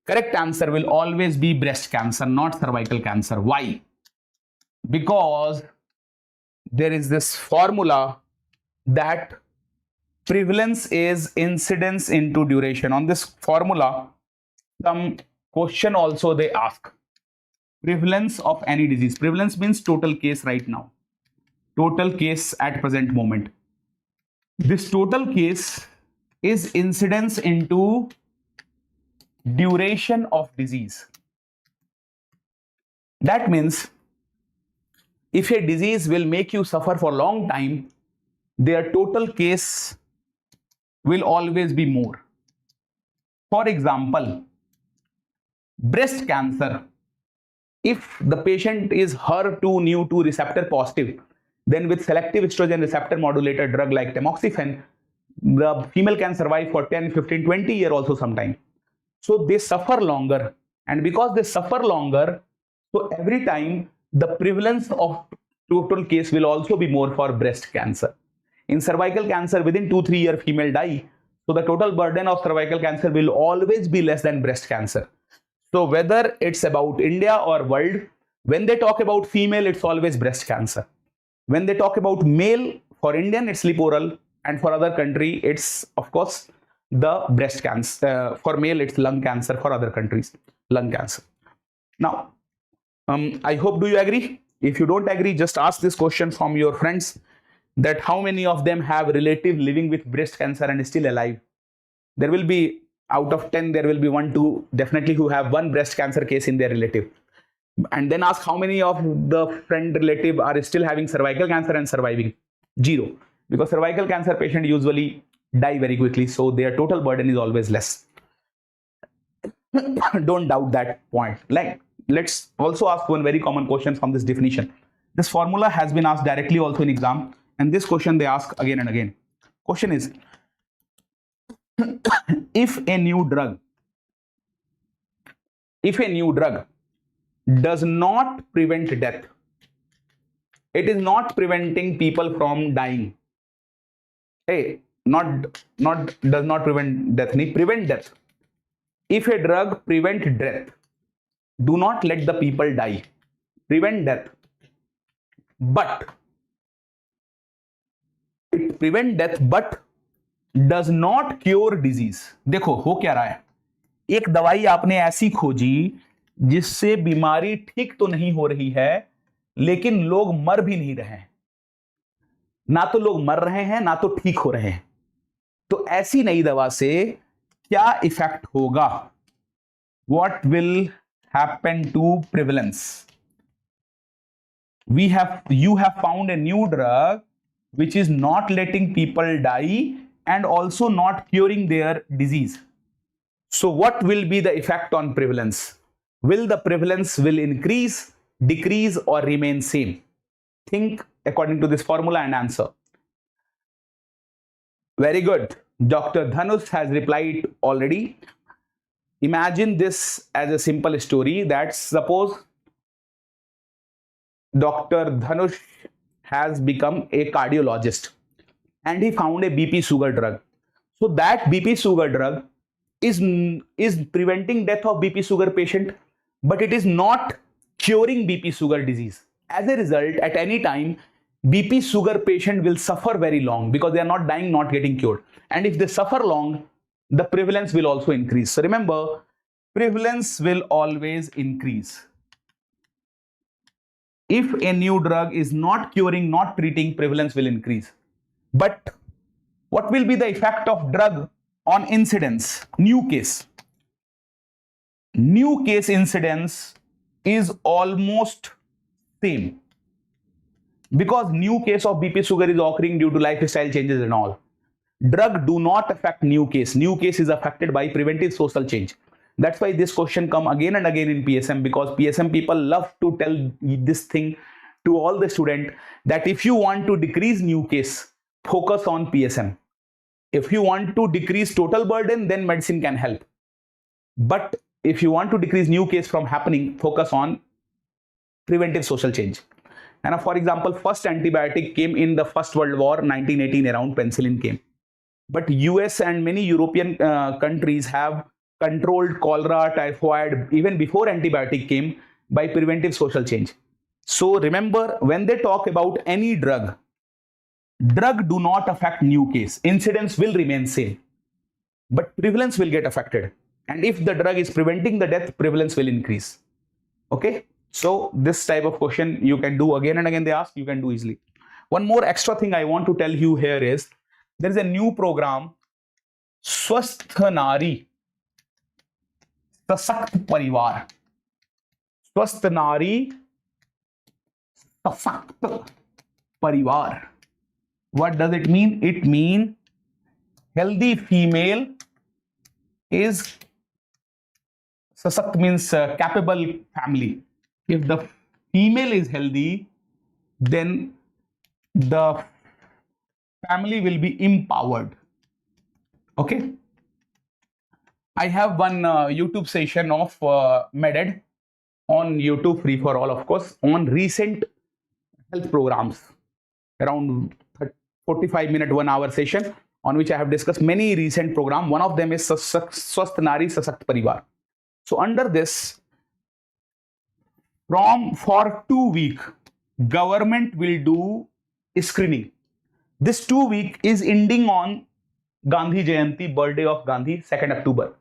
Correct answer will always be breast cancer, not cervical cancer. Why? Because there is this formula that prevalence is incidence into duration. On this formula, some question also they ask. Prevalence of any disease. Prevalence means total case right now. Total case at present moment. This total case is incidence into duration of disease. That means if a disease will make you suffer for a long time, their total case will always be more. For example, breast cancer, if the patient is HER2/neu2 receptor positive, then with selective estrogen receptor modulator drug like tamoxifen, the female can survive for 10, 15, 20 years also sometime. So they suffer longer, and because they suffer longer, so every time the prevalence of total case will also be more for breast cancer. In cervical cancer, within 2-3 years female die, so the total burden of cervical cancer will always be less than breast cancer. So whether it's about India or world, When they talk about female, it's always breast cancer. When they talk about male, for Indian, it's lip oral, and for other country, it's of course the breast cancer. For male, it's lung cancer. For other countries, lung cancer. Now, I hope, do you agree? If you don't agree, just ask this question from your friends, that how many of them have relative living with breast cancer and is still alive. There will be, out of 10, there will be 1, 2 definitely who have one breast cancer case in their relative. And then ask how many of the friend relative are still having cervical cancer and surviving. 0, because cervical cancer patient usually die very quickly, so their total burden is always less. Don't doubt that point. Like, let's also ask one very common question from this definition. This formula has been asked directly also in exam, and this question they ask again and again. Question is, if a new drug does not prevent death, it is not preventing people from dying. Hey, does not prevent death, prevent death. If a drug prevent death, do not let the people die, prevent death, but it prevent death but does not cure disease. देखो हो क्या रहा है, एक दवाई आपने ऐसी खोजी जिससे बीमारी ठीक तो नहीं हो रही है, लेकिन लोग मर भी नहीं रहे हैं, ना तो लोग मर रहे हैं ना तो ठीक हो रहे हैं. तो ऐसी नई दवा से क्या इफेक्ट होगा? What will happen to prevalence? You have found a new drug which is not letting people die and also not curing their disease. So what will be the effect on prevalence? Will the prevalence will increase, decrease, or remain same? Think according to this formula and answer. Very good. Dr. Dhanush has replied already. Imagine this as a simple story, that suppose Dr. Dhanush has become a cardiologist and he found a BP sugar drug. So that BP sugar drug is preventing death of BP sugar patient, but it is not curing BP sugar disease. As a result, at any time, BP sugar patient will suffer very long because they are not dying, not getting cured. And if they suffer long, the prevalence will also increase. So remember, prevalence will always increase. If a new drug is not curing, not treating, prevalence will increase. But what will be the effect of drug on incidence? New case. New case incidence is almost same, because new case of BP sugar is occurring due to lifestyle changes and all. Drug do not affect new case. New case is affected by preventive social change. That's why this question come again and again in PSM, because PSM people love to tell this thing to all the student, that if you want to decrease new case, focus on PSM. If you want to decrease total burden, then medicine can help. But if you want to decrease new case from happening, focus on preventive social change. And for example, first antibiotic came in the First World War, 1918 around, penicillin came. But US and many European countries have controlled cholera, typhoid, even before antibiotic came, by preventive social change. So remember, when they talk about any drug do not affect new case. Incidence will remain same, but prevalence will get affected. And if the drug is preventing the death, prevalence will increase. Okay. So this type of question you can do again and again, they ask, you can do easily. One more extra thing I want to tell you here is, there is a new program, Swasth Nari Sasakt Parivar. Swasth Nari Sasakt Parivar. What does it mean? It means healthy female is, Sasakt means capable family. If the female is healthy, then the family will be empowered. Okay. I have one YouTube session of MedEd on YouTube, free for all, of course, on recent health programs, around 45-minute, 1-hour session, on which I have discussed many recent programs. One of them is Swasth Nari Sasakt Parivar. So under this, for 2 weeks, government will do screening. This 2 week is ending on Gandhi Jayanti, birthday of Gandhi, 2nd October.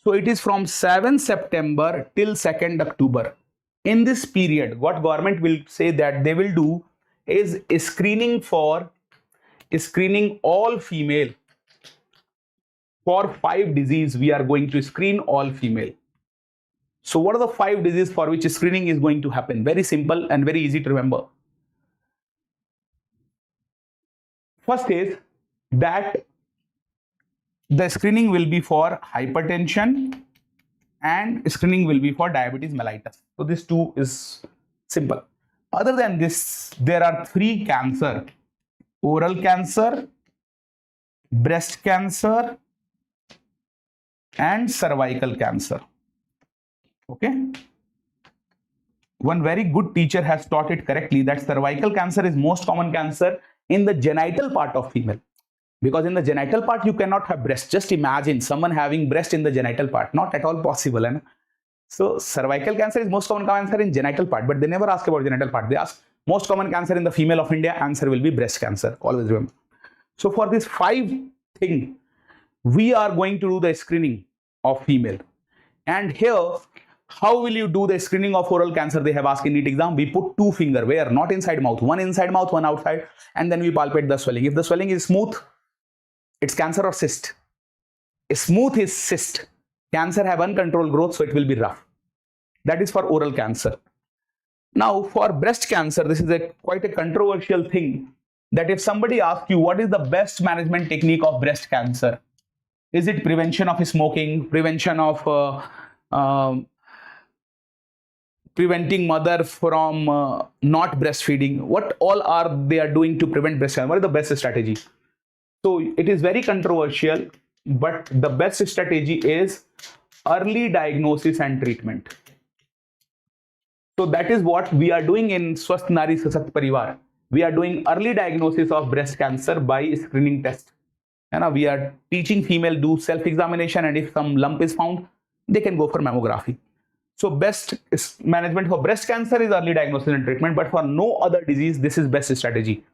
So it is from 7th September till 2nd October. In this period, what government will say that they will do is screening all female. For 5 diseases, we are going to screen all female. So what are the 5 diseases for which screening is going to happen? Very simple and very easy to remember. First is that the screening will be for hypertension and screening will be for diabetes mellitus. So this 2 is simple. Other than this, there are 3 cancer: oral cancer, breast cancer, and cervical cancer. Okay. One very good teacher has taught it correctly that cervical cancer is most common cancer in the genital part of female. Because in the genital part, you cannot have breast. Just imagine someone having breast in the genital part. Not at all possible. And so cervical cancer is most common cancer in genital part, but they never ask about genital part. They ask most common cancer in the female of India. Answer will be breast cancer. Always remember. So for this 5 thing, we are going to do the screening of female. And here, how will you do the screening of oral cancer? They have asked in NEET exam. We put 2 fingers, where? Not inside mouth. One inside mouth, one outside. And then we palpate the swelling. If the swelling is smooth, it's cancer or cyst. Smooth is cyst. Cancer have uncontrolled growth, so it will be rough. That is for oral cancer. Now, for breast cancer, this is quite a controversial thing. That if somebody asks you what is the best management technique of breast cancer, is it prevention of smoking, prevention of preventing mother from not breastfeeding? What all are they are doing to prevent breast cancer? What is the best strategy? So it is very controversial, but the best strategy is early diagnosis and treatment. So that is what we are doing in Swasth Nari Sasakt Parivar. We are doing early diagnosis of breast cancer by screening test. And we are teaching female do self-examination, and if some lump is found, they can go for mammography. So best management for breast cancer is early diagnosis and treatment, but for no other disease, this is best strategy.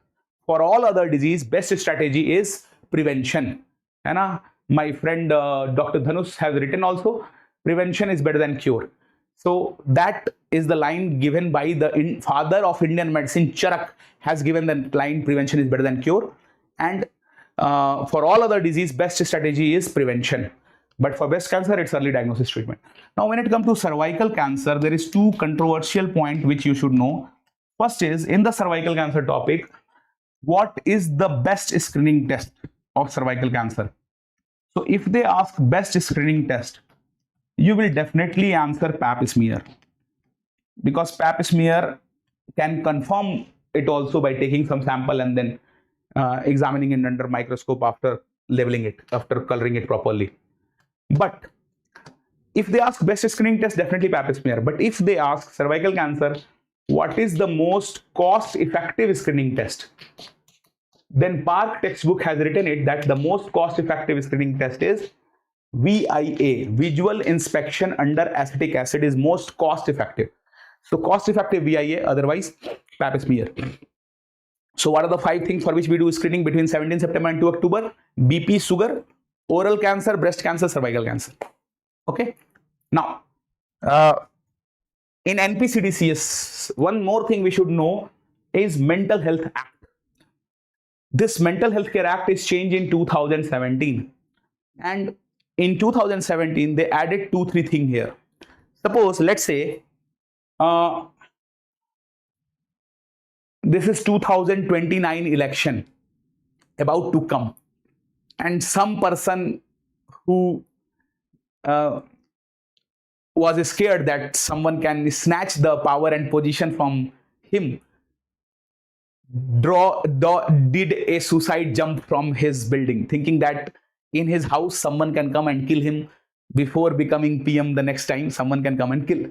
For all other disease, best strategy is prevention. And my friend Dr. Dhanush has written also, prevention is better than cure. So that is the line given by the father of Indian medicine, Charak, has given the line, prevention is better than cure. And for all other disease, best strategy is prevention. But for breast cancer, it's early diagnosis treatment. Now, when it comes to cervical cancer, there is 2 controversial points which you should know. First is, in the cervical cancer topic, what is the best screening test of cervical cancer? So if they ask best screening test, you will definitely answer pap smear, because pap smear can confirm it also by taking some sample and then examining it under microscope after leveling it, after coloring it properly. But if they ask best screening test, definitely pap smear. But if they ask cervical cancer, what is the most cost-effective screening test? Then Park textbook has written it that the most cost-effective screening test is VIA, visual inspection under acetic acid, is most cost-effective. So cost-effective VIA, otherwise pap smear. So what are the 5 things for which we do screening between 17 September and 2 October? BP, sugar, oral cancer, breast cancer, cervical cancer. Okay. Now, in NPCDCS, one more thing we should know is Mental Health Act. This Mental Health Care Act is changed in 2017. And in 2017, they added 2-3 things here. Suppose, let's say, this is 2029 election about to come, and some person who was scared that someone can snatch the power and position from him did a suicide jump from his building, thinking that in his house someone can come and kill him before becoming PM the next time. Someone can come and kill.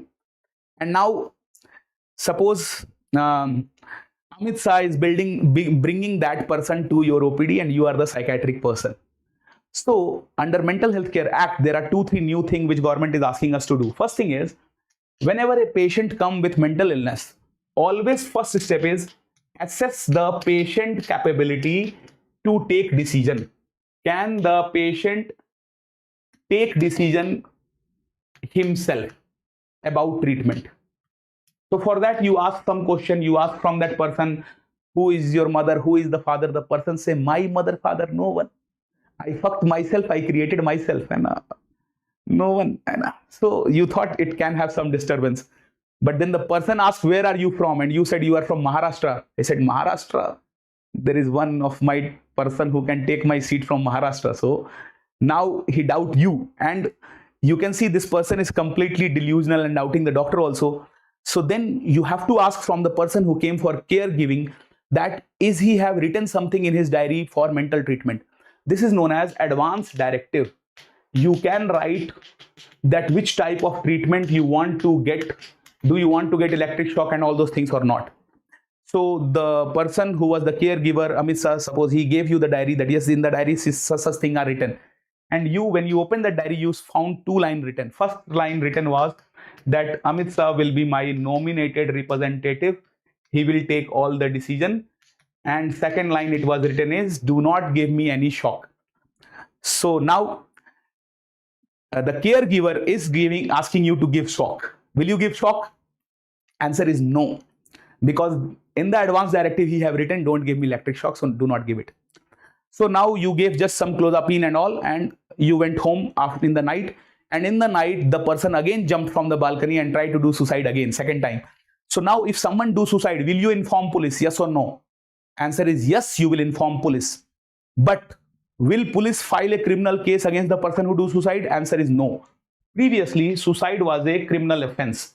And now suppose Amit Shah is bringing that person to your OPD and you are the psychiatric person. So under Mental Health Care Act, there are 2-3 new things which government is asking us to do. First thing is, whenever a patient come with mental illness, always first step is assess the patient capability to take decision. Can the patient take decision himself about treatment? So for that, you ask some question, you ask from that person, who is your mother, who is the father? The person say, my mother, father, no one. I fucked myself, I created myself, and no one. And so you thought it can have some disturbance. But then the person asked, where are you from? And you said you are from Maharashtra. I said, Maharashtra? There is one of my person who can take my seat from Maharashtra. So now he doubt you. And you can see this person is completely delusional and doubting the doctor also. So then you have to ask from the person who came for caregiving that is he have written something in his diary for mental treatment. This is known as advance directive. You can write that which type of treatment you want to get. Do you want to get electric shock and all those things or not? So the person who was the caregiver, Amit Sir, suppose he gave you the diary that yes, in the diary such things are written. And you, when you open the diary, you found two lines written. First line written was that Amit Sir will be my nominated representative. He will take all the decision. And second line it was written is, do not give me any shock. So now the caregiver is asking you to give shock. Will you give shock? Answer is no. Because in the advance directive, he have written, don't give me electric shock, so do not give it. So now you gave just some clozapine and all, and you went home after in the night. And in the night, the person again jumped from the balcony and tried to do suicide again, second time. So now if someone do suicide, will you inform police? Yes or no? Answer is yes, you will inform police. But will police file a criminal case against the person who do suicide? Answer is no. Previously, suicide was a criminal offense.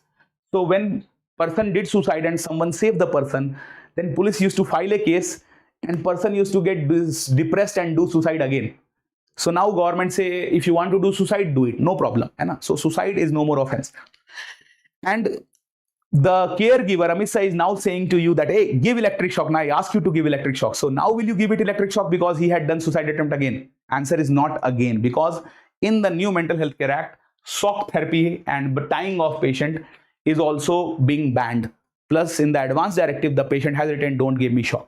So when person did suicide and someone saved the person, then police used to file a case and person used to get depressed and do suicide again. So now government say, if you want to do suicide, do it, no problem. So suicide is no more offense. And the caregiver, Amit Sir, is now saying to you that, hey, give electric shock. Now I ask you to give electric shock. So now will you give it electric shock because he had done suicide attempt again? Answer is not again, because in the new Mental Health Care Act, shock therapy and tying of patient is also being banned. Plus in the advance directive, the patient has written, don't give me shock.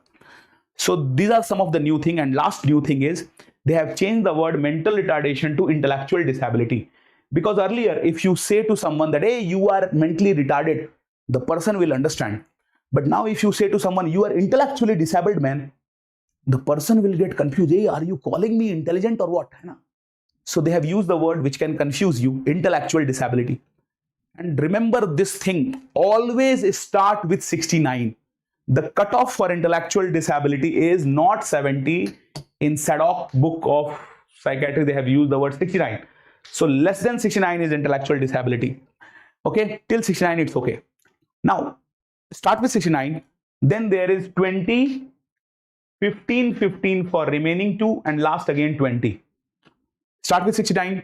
So these are some of the new thing. And last new thing is they have changed the word mental retardation to intellectual disability. Because earlier, if you say to someone that, hey, you are mentally retarded, the person will understand. But now if you say to someone, you are intellectually disabled, man, the person will get confused. Hey, are you calling me intelligent or what? So they have used the word which can confuse you, intellectual disability. And remember this thing, always start with 69. The cutoff for intellectual disability is not 70. In SADOC book of psychiatry, they have used the word 69. So less than 69 is intellectual disability. Okay, till 69 it's okay. Now start with 69, then there is 20, 15, 15 for remaining two, and last again 20. Start with 69,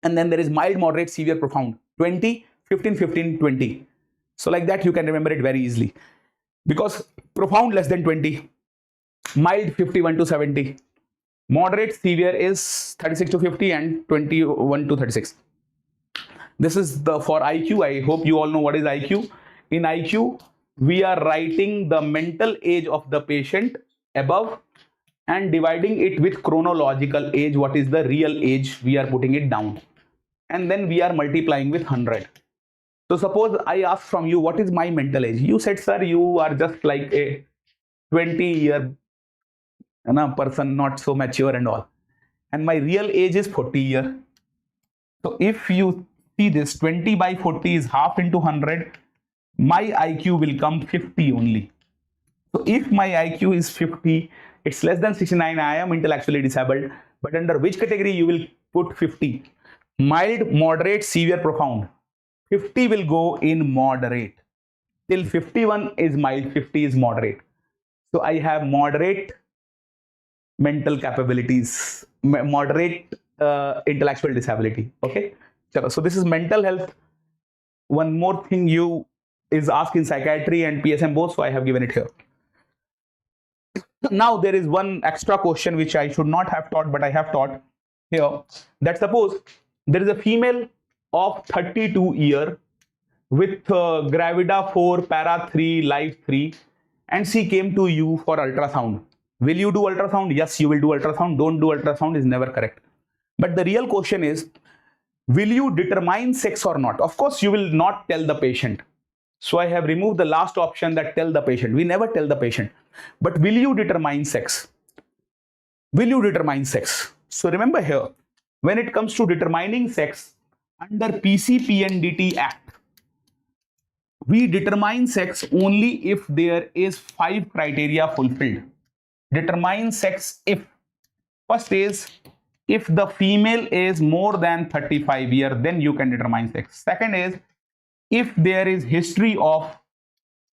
and then there is mild, moderate, severe, profound. 20, 15, 15, 20. So like that you can remember it very easily. Because profound less than 20, mild 51 to 70, moderate severe is 36 to 50, and 21 to 36. This is the for IQ. I hope you all know what is IQ. In IQ, we are writing the mental age of the patient above and dividing it with chronological age, what is the real age, we are putting it down. And then we are multiplying with 100. So suppose I ask from you, what is my mental age? You said, sir, you are just like a 20-year person, not so mature and all. And my real age is 40 years. So if you see this, 20 by 40 is half into 100. My IQ will come 50 only. So if my IQ is 50, it's less than 69, I am intellectually disabled. But under which category you will put 50? Mild, moderate, severe, profound. 50 will go in moderate. Till 51 is mild, 50 is moderate. So I have moderate mental capabilities, moderate intellectual disability. Okay. So this is mental health. One more thing you is asked in psychiatry and PSM both, so I have given it here. Now there is one extra question which I should not have taught, but I have taught here, that suppose there is a female of 32 years with Gravida 4, Para 3, Life 3, and she came to you for ultrasound. Will you do ultrasound? Yes, you will do ultrasound. Don't do ultrasound is never correct. But the real question is, will you determine sex or not? Of course, you will not tell the patient. So I have removed the last option that tell the patient. We never tell the patient. But will you determine sex? Will you determine sex? So remember here, when it comes to determining sex, under PCPNDT Act, we determine sex only if there is 5 criteria fulfilled. Determine sex if, first is, if the female is more than 35 years, then you can determine sex. Second is, if there is history of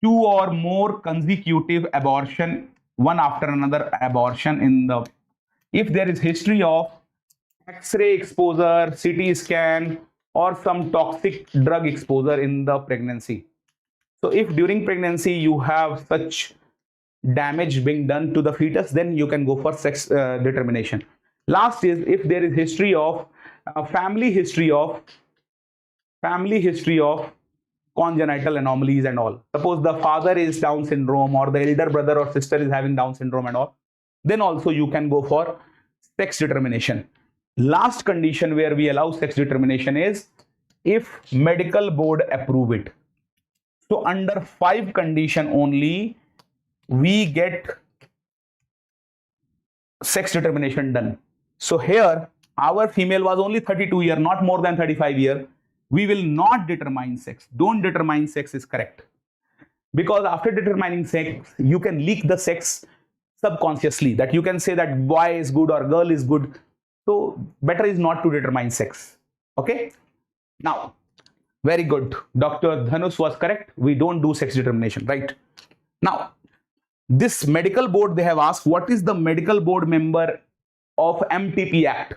2 or more consecutive abortion, one after another abortion in the, if there is history of X-ray exposure, CT scan, or some toxic drug exposure in the pregnancy. So if during pregnancy you have such damage being done to the fetus, then you can go for sex determination. Last is, if there is history of family history of congenital anomalies and all. Suppose the father is Down syndrome, or the elder brother or sister is having Down syndrome and all, then also you can go for sex determination. Last condition where we allow sex determination is if medical board approve it. So under 5 condition only we get sex determination done. So here our female was only 32 years, not more than 35 years. We will not determine sex. Don't determine sex is correct. Because after determining sex, you can leak the sex subconsciously, that you can say that boy is good or girl is good. So better is not to determine sex. Okay. Now, very good. Dr. Dhanush was correct. We don't do sex determination, right? Now, this medical board, they have asked, what is the medical board member of MTP Act?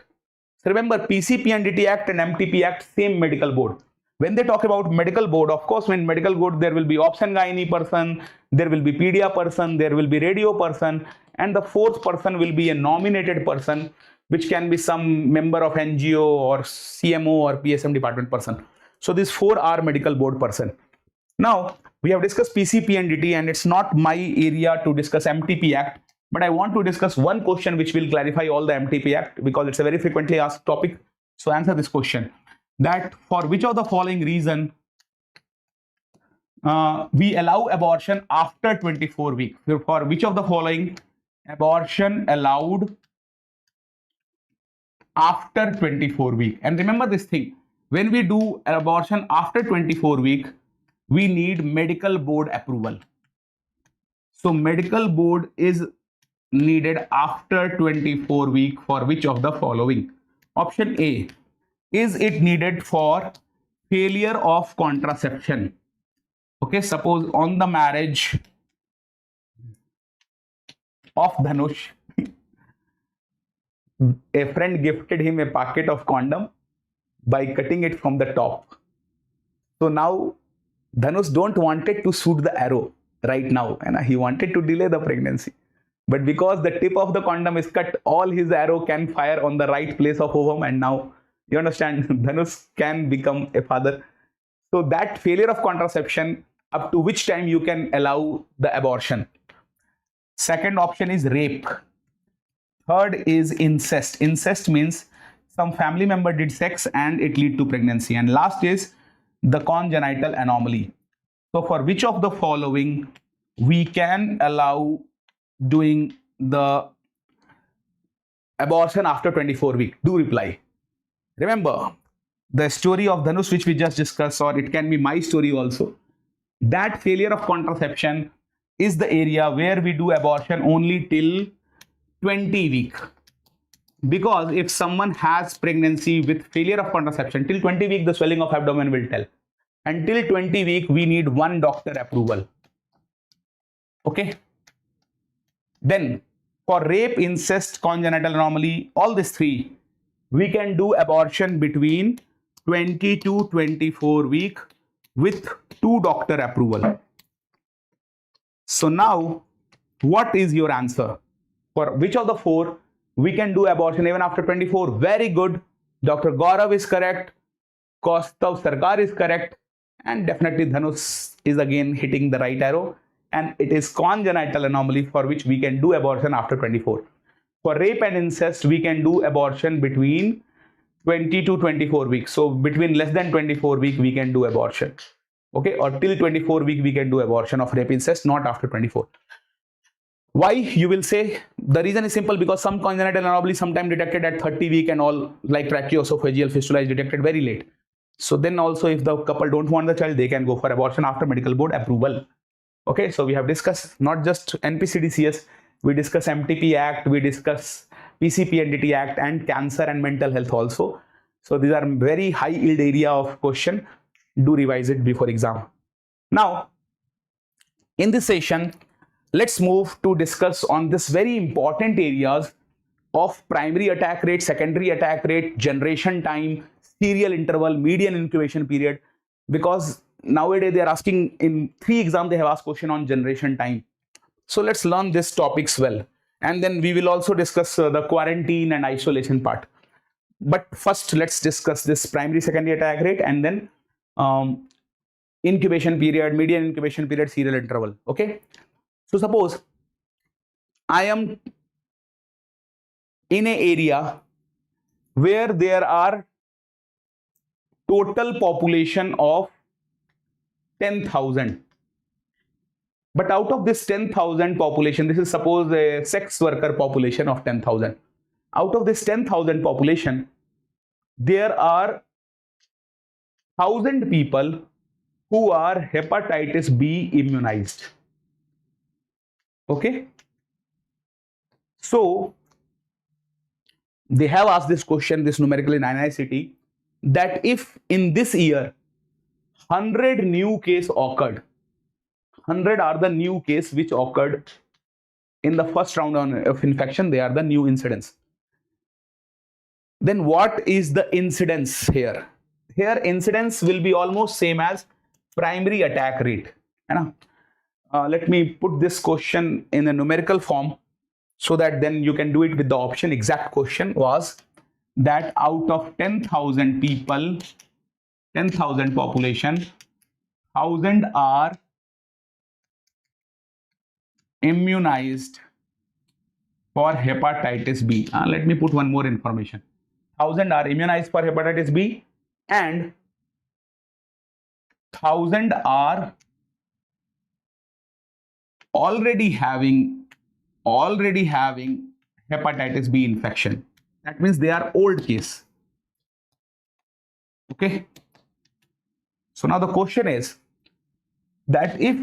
So remember, PCPNDT Act and MTP Act, same medical board. When they talk about medical board, of course, when medical board, there will be obs-gynae person, there will be pedia person, there will be radio person, and the 4th person will be a nominated person, which can be some member of NGO or CMO or PSM department person. So these 4 are medical board person. Now, we have discussed PCPNDT, and it's not my area to discuss MTP Act. But I want to discuss one question which will clarify all the MTP Act, because it's a very frequently asked topic. So answer this question, that for which of the following reason we allow abortion after 24 weeks? For which of the following abortion allowed after 24 weeks? And remember this thing, when we do abortion after 24 weeks, we need medical board approval. So medical board is needed after 24 weeks for which of the following? Option A, is it needed for failure of contraception? Okay, suppose on the marriage of Dhanush, a friend gifted him a packet of condom by cutting it from the top. So now Dhanush don't wanted to shoot the arrow right now, and he wanted to delay the pregnancy. But because the tip of the condom is cut, all his arrow can fire on the right place of ovum, and now you understand, Dhanush can become a father. So that failure of contraception, up to which time you can allow the abortion. Second option is rape. Third is incest. Incest means some family member did sex and it lead to pregnancy. And last is the congenital anomaly. So for which of the following we can allow doing the abortion after 24 weeks? Do reply. Remember the story of Dhanush which we just discussed, or it can be my story also. That failure of contraception is the area where we do abortion only till 20 weeks. Because if someone has pregnancy with failure of contraception, till 20 weeks the swelling of abdomen will tell. Until 20 weeks we need one doctor approval. Okay. Then for rape, incest, congenital anomaly, all these 3, we can do abortion between 20 to 24 weeks with 2 doctor approval. So now what is your answer? For which of the 4 we can do abortion even after 24? Very good. Dr. Gaurav is correct. Kaustav Sarkar is correct. And definitely Dhanush is again hitting the right arrow, and it is congenital anomaly for which we can do abortion after 24. For rape and incest, we can do abortion between 20 to 24 weeks. So between less than 24 week, we can do abortion. Okay, or till 24 week, we can do abortion of rape incest, not after 24. Why, you will say? The reason is simple, because some congenital anomaly sometimes detected at 30 week and all, like tracheoesophageal fistula is detected very late. So then also, if the couple don't want the child, they can go for abortion after medical board approval. Okay, so we have discussed not just NPCDCS, we discuss MTP Act, we discuss PCPNDT Act, and cancer and mental health also. So these are very high yield area of question. Do revise it before exam. Now, in this session, let's move to discuss on this very important areas of primary attack rate, secondary attack rate, generation time, serial interval, median incubation period, because nowadays they are asking in 3 exams, they have asked question on generation time. So let's learn these topics well, and then we will also discuss the quarantine and isolation part. But first, let's discuss this primary, secondary attack rate, and then incubation period, median incubation period, serial interval. Okay, so suppose I am in an area where there are total population of 10,000. But out of this 10,000 population, this is suppose a sex worker population of 10,000. Out of this 10,000 population, there are 1,000 people who are hepatitis B immunized. Okay. So they have asked this question, this numerical in INI-CET, that if in this year 100 new case occurred, 100 are the new case which occurred in the first round of infection, they are the new incidence. Then what is the incidence here? Here incidence will be almost same as primary attack rate. Let me put this question in a numerical form so that then you can do it with the option. Exact question was that out of 10,000 people, 10,000 population, 1,000 are immunized for hepatitis B. Let me put one more information. 1,000 are immunized for hepatitis B, and 1,000 are already having hepatitis B infection. That means they are old case. Okay. So now the question is that if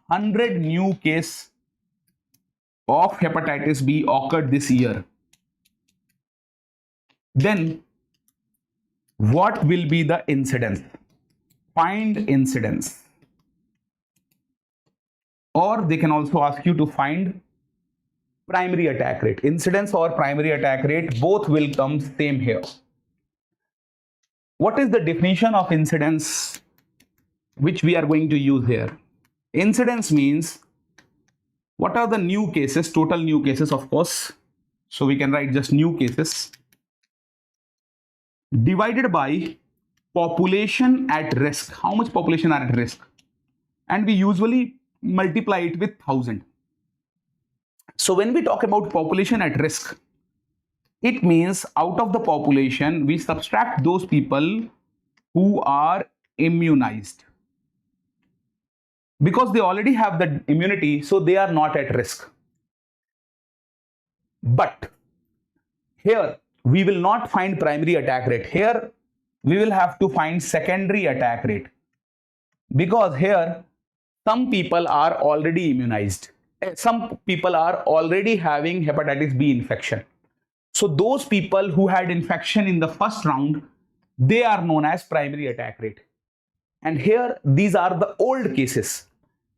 100 new case of hepatitis B occurred this year, then what will be the incidence? Find incidence. Or they can also ask you to find primary attack rate. Incidence or primary attack rate, both will come same here. What is the definition of incidence which we are going to use here? Incidence means what are the new cases, total new cases, of course. So we can write just new cases divided by population at risk. How much population are at risk? And we usually multiply it with 1,000. So when we talk about population at risk, it means out of the population, we subtract those people who are immunized. Because they already have the immunity, so they are not at risk. But here, we will not find primary attack rate. Here, we will have to find secondary attack rate. Because here, some people are already immunized. Some people are already having hepatitis B infection. So those people who had infection in the first round, they are known as primary attack rate. And here, these are the old cases.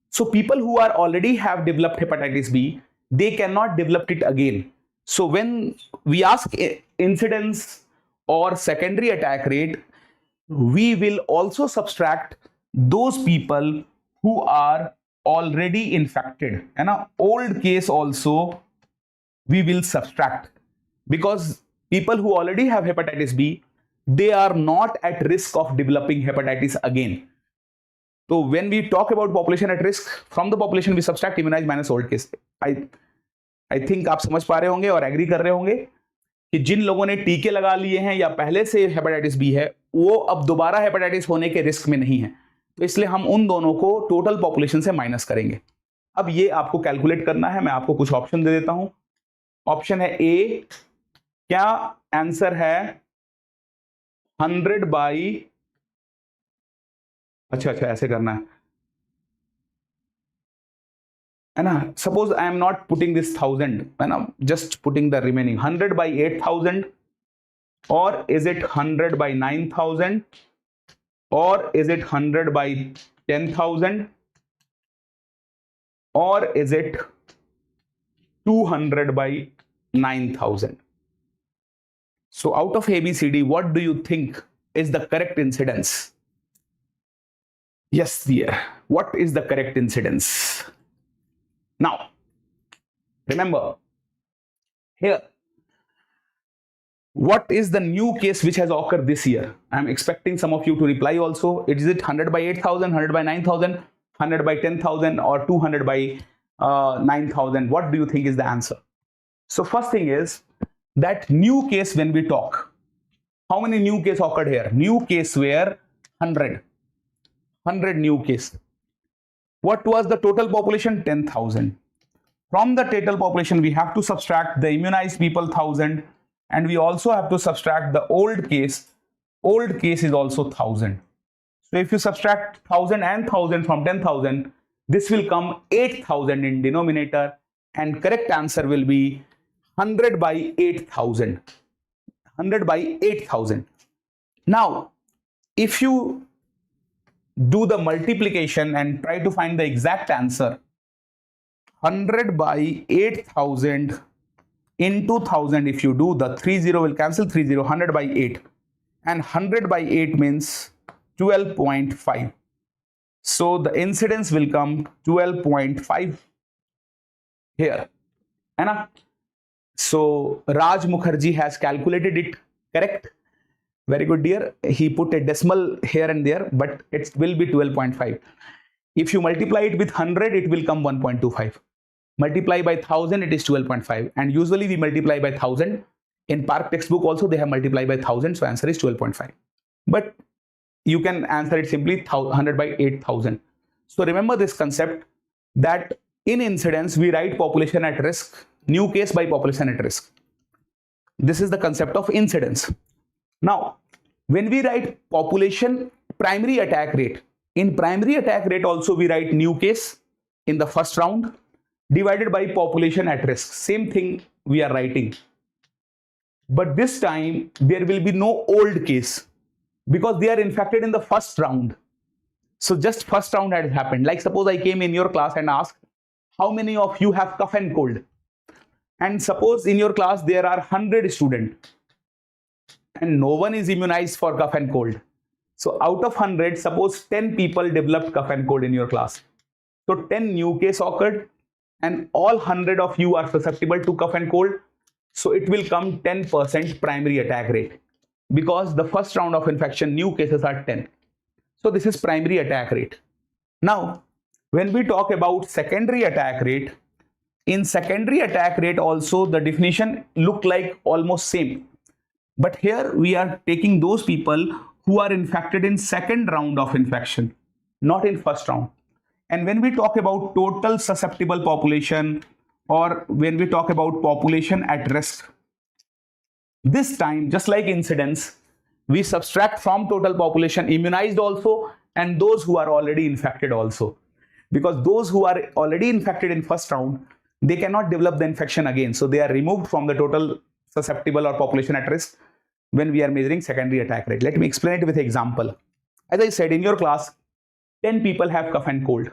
So people who are already have developed hepatitis B, they cannot develop it again. So when we ask incidence or secondary attack rate, we will also subtract those people who are already infected. And an old case also we will subtract, because people who already have hepatitis B, they are not at risk of developing hepatitis again. So when we talk about population at risk, from the population we subtract immunized minus old case. I think आप समझ पा रहे होंगे और agree कर रहे होंगे कि जिन लोगों ने टीके लगा लिए हैं या पहले से हेपेटाइटिस बी है, वो अब दोबारा हेपेटाइटिस होने के रिस्क में नहीं है, तो इसलिए हम उन दोनों को टोटल पॉपुलेशन से माइनस करेंगे. अब ये आपको कैलकुलेट करना है. मैं आपको कुछ ऑप्शन दे देता हूं. ऑप्शन है ए, क्या आंसर है 100 बाई, अच्छा ऐसे करना है ना. Suppose I am not putting this 1000, है ना, just putting the remaining 100 by 8000, और इज इट 100 बाई 9000, और is it 100 by 10,000, or is it 200 by 9,000? So out of ABCD, what do you think is the correct incidence? Yes, dear. What is the correct incidence? Now, remember here, what is the new case which has occurred this year? I'm expecting some of you to reply also. Is it 100 by 8,000, 100 by 9,000, 100 by 10,000, or 200 by 9,000? What do you think is the answer? So first thing is that new case, when we talk, how many new case occurred here? New case were 100 new case. What was the total population? 10,000. From the total population, we have to subtract the immunized people 1,000, and we also have to subtract the old case. Old case is also 1,000. So if you subtract 1,000 and 1,000 from 10,000, this will come 8,000 in denominator, and correct answer will be 100 by 8,000. 100 by 8,000. Now, if you do the multiplication and try to find the exact answer, 100 by 8,000 into 1,000, if you do, the 30 will cancel 30, 100 by 8, and 100 by 8 means 12.5. So the incidence will come 12.5 here, है ना? So Raj Mukherjee has calculated it correct. Very good, dear. He put a decimal here and there, but it will be 12.5. If you multiply it with 100, it will come 1.25. Multiply by 1,000, it is 12.5. And usually we multiply by 1,000. In Park textbook also they have multiplied by 1,000, so answer is 12.5. But you can answer it simply 100 by 8,000. So remember this concept that in incidence we write population at risk, new case by population at risk. This is the concept of incidence. Now, when we write population primary attack rate, in primary attack rate also we write new case in the first round divided by population at risk. Same thing we are writing. But this time there will be no old case because they are infected in the first round. So just first round has happened. Like suppose I came in your class and asked, how many of you have cough and cold? And suppose in your class there are 100 students and no one is immunized for cough and cold. So out of 100, suppose 10 people developed cough and cold in your class. So 10 new case occurred and all 100 of you are susceptible to cough and cold. So it will come 10% primary attack rate because the first round of infection new cases are 10. So this is primary attack rate. Now, when we talk about secondary attack rate, in secondary attack rate also the definition look like almost same. But here we are taking those people who are infected in second round of infection, not in first round. And when we talk about total susceptible population or when we talk about population at risk, this time just like incidence, we subtract from total population immunized also and those who are already infected also. Because those who are already infected in first round, they cannot develop the infection again. So they are removed from the total susceptible or population at risk when we are measuring secondary attack rate. Let me explain it with an example. As I said, in your class, 10 people have cough and cold.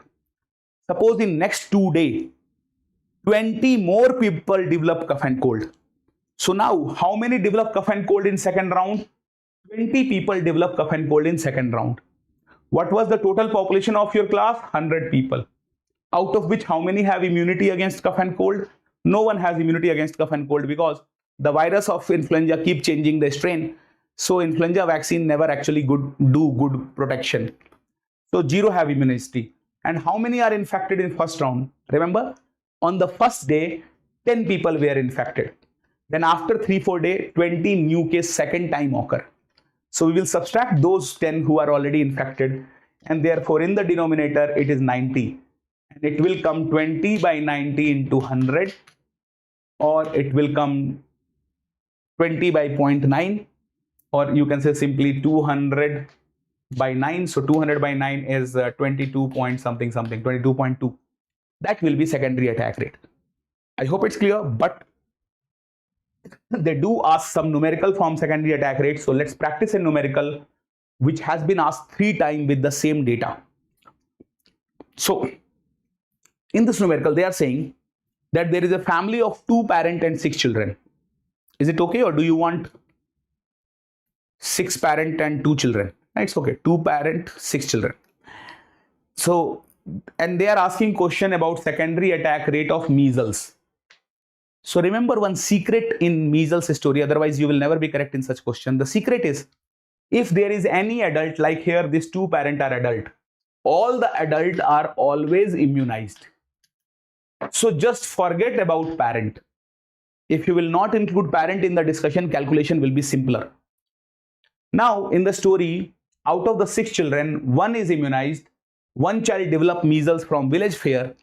Suppose in next 2 days, 20 more people develop cough and cold. So now, how many develop cough and cold in second round? 20 people develop cough and cold in second round. What was the total population of your class? 100 people. Out of which, how many have immunity against cough and cold? No one has immunity against cough and cold because the virus of influenza keep changing the strain. So influenza vaccine never actually do good protection. So 0 have immunity. And how many are infected in first round? Remember, on the first day, 10 people were infected. Then after 3-4 days, 20 new case second time occur. So we will subtract those 10 who are already infected, and therefore in the denominator it is 90. And it will come 20 by 90 into 100, or it will come 20 by 0.9, or you can say simply 200 by 9. So 200 by 9 is 22 point something, 22.2. That will be secondary attack rate. I hope it's clear, but they do ask some numerical from secondary attack rate. So let's practice a numerical which has been asked 3 times with the same data. So in this numerical, they are saying that there is a family of 2 parents and 6 children. Is it okay, or do you want 6 parents and 2 children? It's okay, 2 parents, 6 children. So, and they are asking question about secondary attack rate of measles. So remember one secret in measles story, otherwise you will never be correct in such question. The secret is, if there is any adult, like here these 2 parents are adult, all the adults are always immunized. So just forget about parent. If you will not include parent in the discussion, calculation will be simpler. Now in the story, out of the 6 children, 1 is immunized, 1 child developed measles from village fair,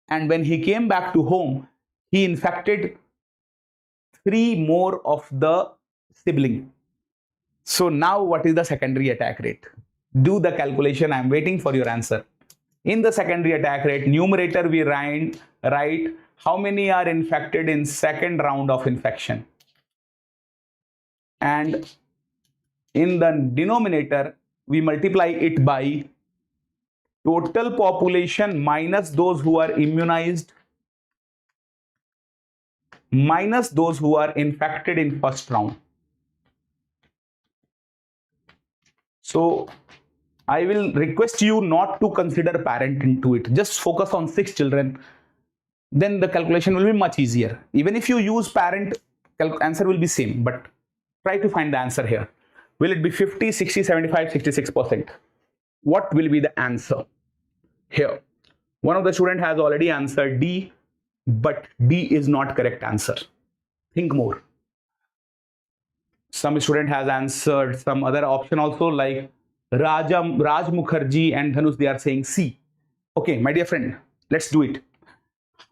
and when he came back to home, he infected 3 more of the sibling. So now what is the secondary attack rate? Do the calculation. I am waiting for your answer. In the secondary attack rate, numerator we write how many are infected in second round of infection. And in the denominator, we multiply it by total population minus those who are immunized minus those who are infected in first round. So I will request you not to consider parent into it. Just focus on 6 children. Then the calculation will be much easier. Even if you use parent, answer will be same, but try to find the answer here. Will it be 50, 60, 75, 66%? What will be the answer here? One of the student has already answered D, but D is not correct answer. Think more. Some student has answered some other option also, like Raj Mukherjee and Dhanush, they are saying C. Okay, my dear friend, let's do it.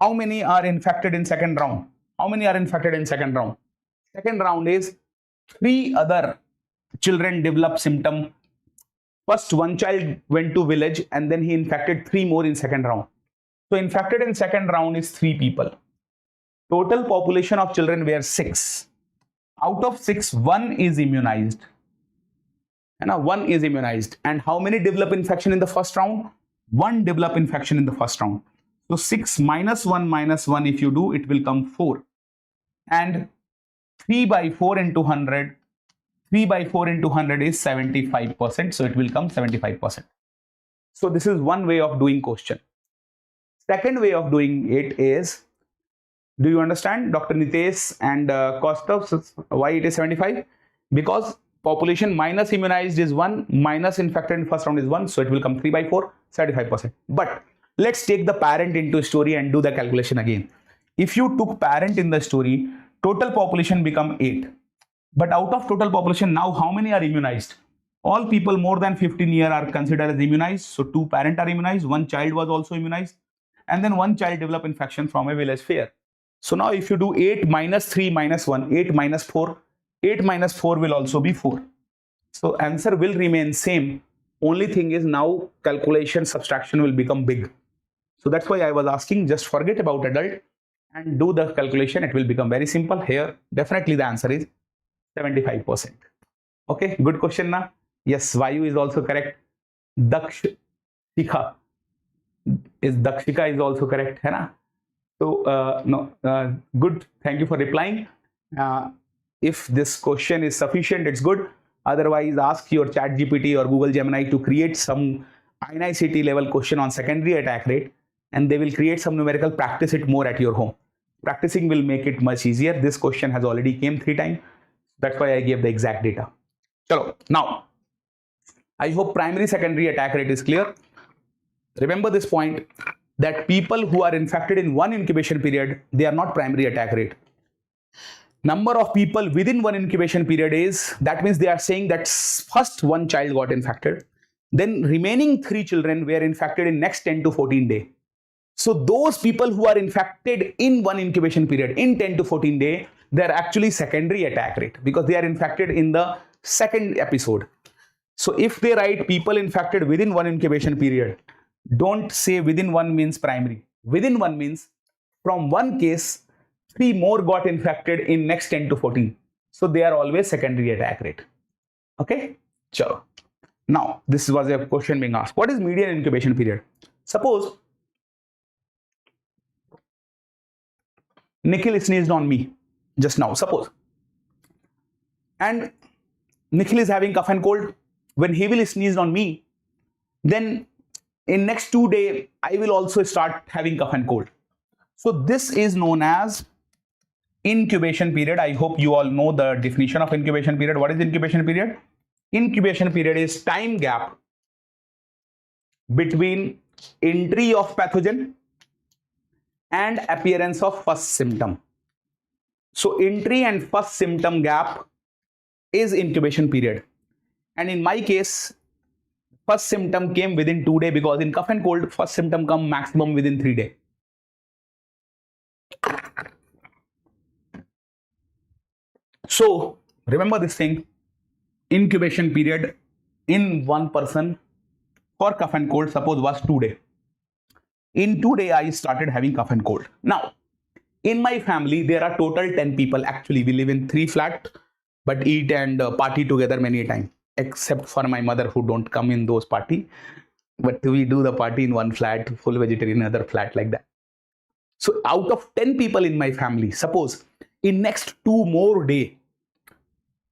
How many are infected in second round? How many are infected in second round? Second round is 3 other children develop symptom. First 1 child went to village and then he infected 3 more in second round. So infected in second round is 3 people. Total population of children were 6. Out of 6, 1 is immunized. And now 1 is immunized. And how many develop infection in the first round? 1 develop infection in the first round. So 6 minus 1, if you do, it will come 4. And 3 by 4 into 100, 3 by 4 into 100 is 75%. So it will come 75%. So this is one way of doing question. Second way of doing it is, do you understand, Dr. Nitesh and Kostov, why it is 75? Because population minus immunized is 1, minus infected in first round is 1. So it will come 3 by 4, 75%. But let's take the parent into story and do the calculation again. If you took parent in the story, total population become 8. But out of total population, now how many are immunized? All people more than 15 years are considered as immunized. So 2 parents are immunized, 1 child was also immunized. And then 1 child developed infection from a village fair. So now if you do 8 minus 3 minus 1, 8 minus 4, 8 minus 4 will also be 4. So answer will remain same. Only thing is now calculation subtraction will become big. So that's why I was asking, just forget about adult and do the calculation. It will become very simple. Here definitely the answer is 75%. Okay, good question na? Yes, Vayu is also correct. Dakshika is also correct, hai na? So good. Thank you for replying. If this question is sufficient, it's good. Otherwise, ask your ChatGPT or Google Gemini to create some INI-CET level question on secondary attack rate, and they will create some numerical. Practice it more at your home. Practicing will make it much easier. This question has already came 3 times. That's why I gave the exact data. Chalo, now I hope primary secondary attack rate is clear. Remember this point, that people who are infected in one incubation period, they are not primary attack rate. Number of people within one incubation period is, that means they are saying that first one child got infected, then remaining 3 children were infected in next 10 to 14 days. So those people who are infected in one incubation period in 10 to 14 days, they are actually secondary attack rate because they are infected in the second episode. So if they write people infected within one incubation period, don't say within one means primary. Within one means from one case, 3 more got infected in next 10 to 14. So they are always secondary attack rate. Okay? Chalo. Now, this was a question being asked. What is median incubation period? Suppose Nikhil sneezed on me just now, suppose. And Nikhil is having cough and cold. When he will sneeze on me, then in next 2 days, I will also start having cough and cold. So this is known as incubation period. I hope you all know the definition of incubation period. What is incubation period? Incubation period is time gap between entry of pathogen and appearance of first symptom. So entry and first symptom gap is incubation period. And in my case, first symptom came within 2 days because in cough and cold, first symptom come maximum within 3 days. So remember this thing, incubation period in one person for cough and cold, suppose was 2 days. In 2 days, I started having cough and cold. Now, in my family, there are total 10 people. Actually, we live in 3 flats, but eat and party together many a time, except for my mother who don't come in those party. But we do the party in one flat, full vegetarian, other flat like that. So out of 10 people in my family, suppose in next 2 more days,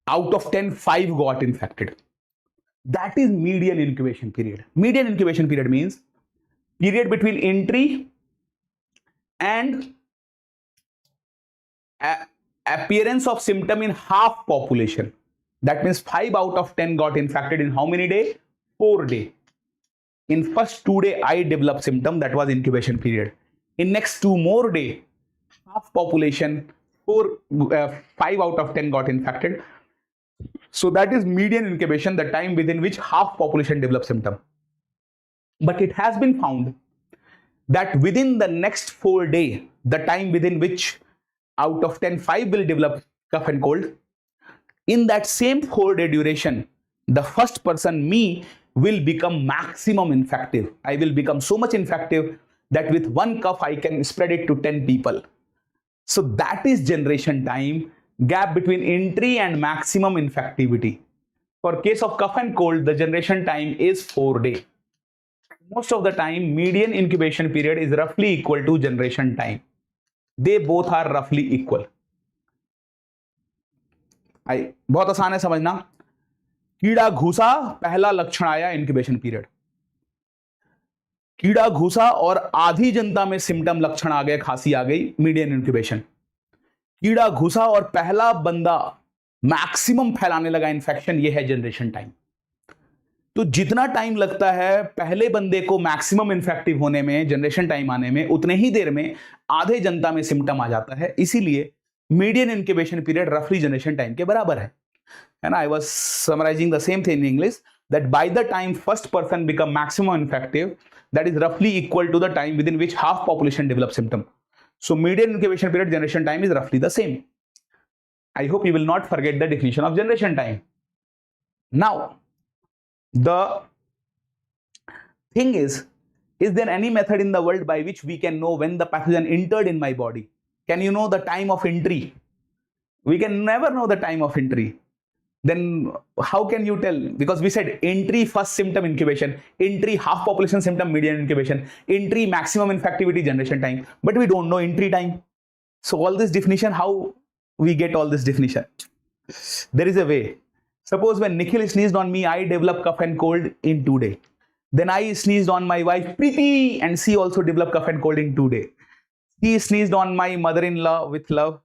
out of 10, 5 got infected. That is median incubation period. Median incubation period means period between entry and appearance of symptom in half population. That means 5 out of 10 got infected in how many days? 4 days. In first 2 days, I developed symptom, that was incubation period. In next 2 more days, half population, 5 out of 10 got infected. So that is median incubation, the time within which half population develops symptom. But it has been found that within the next 4 days, the time within which out of 10, 5 will develop cough and cold, in that same 4-day duration, the first person, me, will become maximum infective. I will become so much infective that with one cough, I can spread it to 10 people. So that is generation time, gap between entry and maximum infectivity. For case of cough and cold, the generation time is 4 days. Most of the time, median incubation period is roughly equal to generation time. They both are roughly equal. बहुत आसान है समझना. कीड़ा घुसा, पहला लक्षण आया incubation period. कीड़ा घुसा और आधी जनता में सिम्टम लक्षण आ गए, खांसी आ गई, मीडियन इंक्यूबेशन. कीड़ा घुसा और पहला बंदा मैक्सिमम फैलाने लगा इन्फेक्शन, ये है जनरेशन टाइम. तो जितना टाइम लगता है पहले बंदे को मैक्सिमम इन्फेक्टिव होने में, जनरेशन टाइम आने में, उतने ही देर में आधे जनता में सिम्टम आ जाता है. इसीलिए मीडियन इंक्यूबेशन पीरियड रफली जनरेशन टाइम के बराबर है ना. I was summarizing the same thing in English, that by the time first person become maximum infective, that is roughly equal to the time within which half population develops symptom. So median incubation period, generation time is roughly the same. I hope you will not forget the definition of generation time. Now, the thing is there any method in the world by which we can know when the pathogen entered in my body? Can you know the time of entry? We can never know the time of entry. Then how can you tell? Because we said entry first symptom incubation, entry half population symptom median incubation, entry maximum infectivity generation time, but we don't know entry time. So all this definition, how we get all this definition? There is a way. Suppose when Nikhil sneezed on me, I developed cough and cold in 2 days. Then I sneezed on my wife Preeti and she also developed cough and cold in 2 days. He sneezed on my mother-in-law with love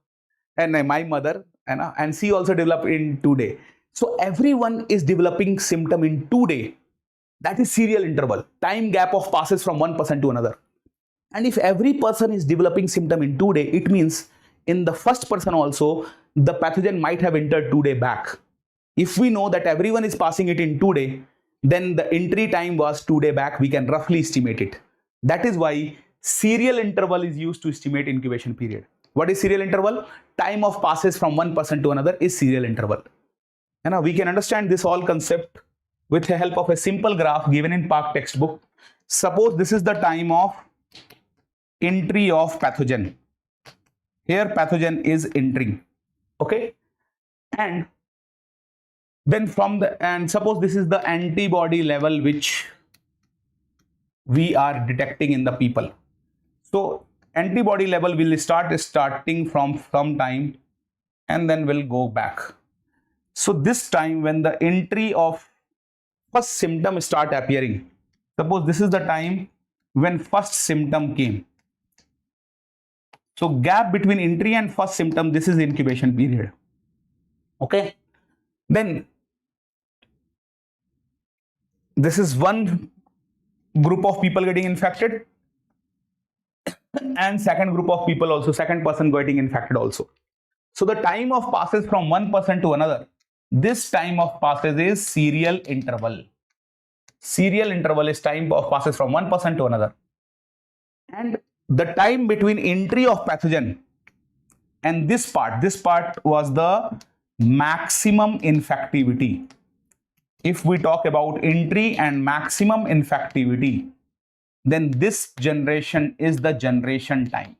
and my mother, and she also developed in 2 days. So everyone is developing symptom in 2 days. That is serial interval, time gap of passes from one person to another. And if every person is developing symptom in 2 days, it means in the first person also, the pathogen might have entered 2 days back. If we know that everyone is passing it in 2 days, then the entry time was 2 days back. We can roughly estimate it. That is why serial interval is used to estimate incubation period. What is serial interval? Time of passes from one person to another is serial interval. And now we can understand this whole concept with the help of a simple graph given in Park textbook. Suppose this is the time of entry of pathogen. Here pathogen is entering. Okay. And then suppose this is the antibody level which we are detecting in the people. So antibody level will starting from some time and then will go back. So this time when the entry of first symptom start appearing, suppose this is the time when first symptom came. So gap between entry and first symptom, this is incubation period. Okay. Then this is one group of people getting infected and second group of people also, second person getting infected also. So the time of passes from one person to another, this time of passes is serial interval. Serial interval is time of passes from one person to another. And the time between entry of pathogen and this part was the maximum infectivity. If we talk about entry and maximum infectivity, then this generation is the generation time.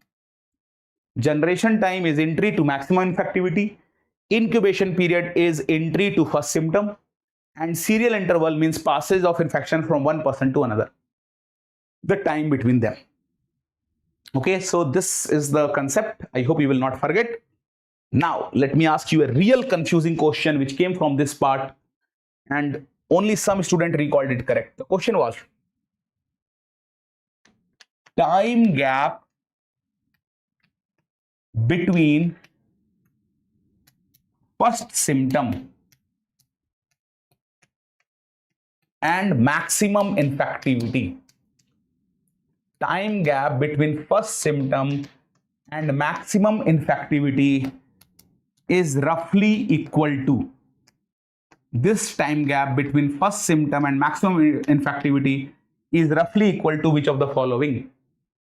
Generation time is entry to maximum infectivity. Incubation period is entry to first symptom. And serial interval means passage of infection from one person to another. The time between them. Okay, so this is the concept. I hope you will not forget. Now, let me ask you a real confusing question which came from this part and only some student recalled it correct. The question was, time gap between first symptom and maximum infectivity. Time gap between first symptom and maximum infectivity is roughly equal to, this time gap between first symptom and maximum infectivity is roughly equal to which of the following?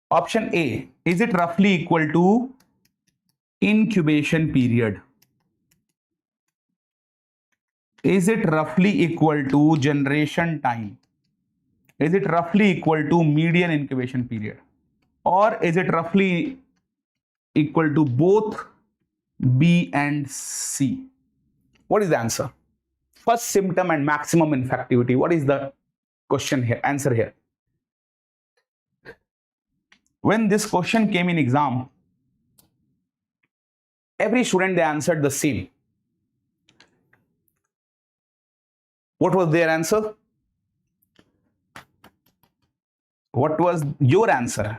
Option A, is it roughly equal to incubation period? Is it roughly equal to generation time? Is it roughly equal to median incubation period? Or is it roughly equal to both B and C? What is the answer? First symptom and maximum infectivity. What is the question here? Answer here. When this question came in exam, every student, they answered the same. What was their answer? What was your answer?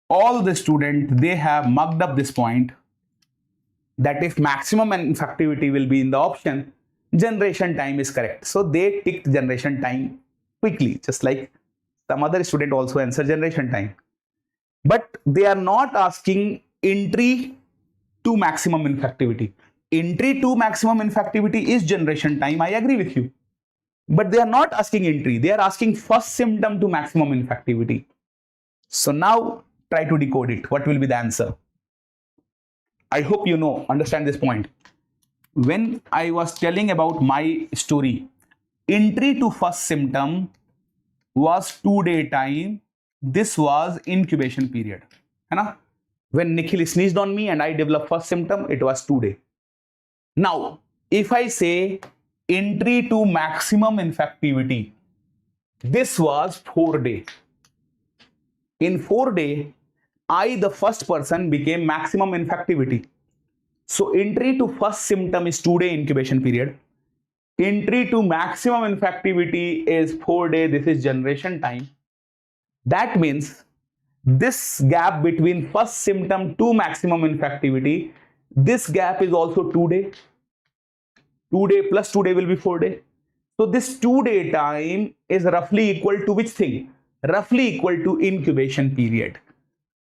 All the students, they have mucked up this point that if maximum infectivity will be in the option, generation time is correct. So they ticked generation time quickly, just like some other student also answered generation time. But they are not asking entry to maximum infectivity. Entry to maximum infectivity is generation time, I agree with you. But they are not asking entry, they are asking first symptom to maximum infectivity. So now try to decode it. What will be the answer? I hope you understand this point. When I was telling about my story, entry to first symptom was 2-day time. This was incubation period. When Nikhil sneezed on me and I developed first symptom, it was 2 days. Now, if I say entry to maximum infectivity, this was 4 days. In 4 days, I, the first person, became maximum infectivity. So entry to first symptom is 2-day incubation period. Entry to maximum infectivity is 4 days. This is generation time. That means this gap between first symptom to maximum infectivity, this gap is also 2 day. 2 day plus 2 day will be 4 day. So this 2 day time is roughly equal to which thing? Roughly equal to incubation period.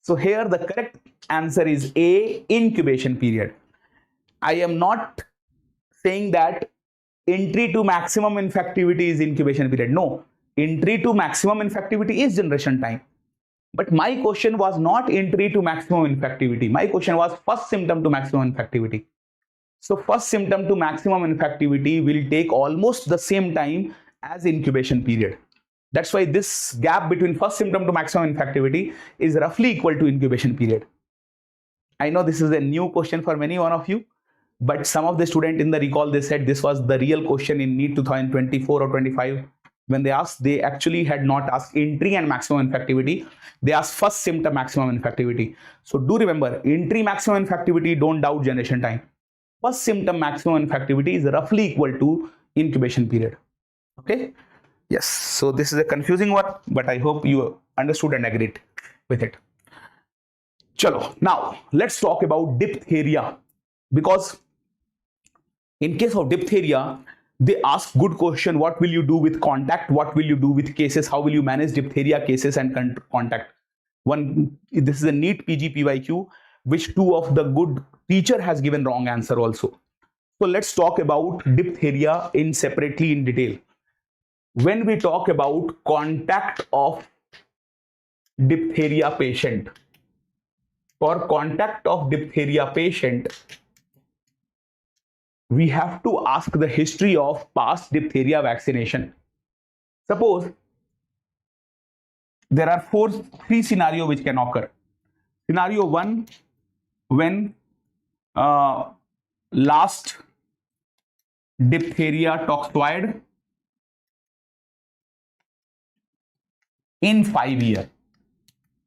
So here the correct answer is A, incubation period. I am not saying that entry to maximum infectivity is incubation period. No, entry to maximum infectivity is generation time. But my question was not entry to maximum infectivity. My question was first symptom to maximum infectivity. So first symptom to maximum infectivity will take almost the same time as incubation period. That's why this gap between first symptom to maximum infectivity is roughly equal to incubation period. I know this is a new question for many one of you, but some of the students in the recall, they said this was the real question in NEET 2024 or 25. When they asked, they actually had not asked entry and maximum infectivity. They asked first symptom maximum infectivity. So do remember, entry maximum infectivity, don't doubt generation time. First symptom maximum infectivity is roughly equal to incubation period. Okay. Yes. So this is a confusing one, but I hope you understood and agreed with it. Chalo. Now let's talk about diphtheria, because in case of diphtheria, they ask good question. What will you do with contact? What will you do with cases? How will you manage diphtheria cases and contact? This is a NEET PG PYQ, which two of the good teacher has given wrong answer also. So let's talk about diphtheria in separately in detail. When we talk about contact of diphtheria patient, for contact of diphtheria patient, we have to ask the history of past diphtheria vaccination. Suppose there are three scenarios which can occur. Scenario 1, when last diphtheria toxoid in 5 years.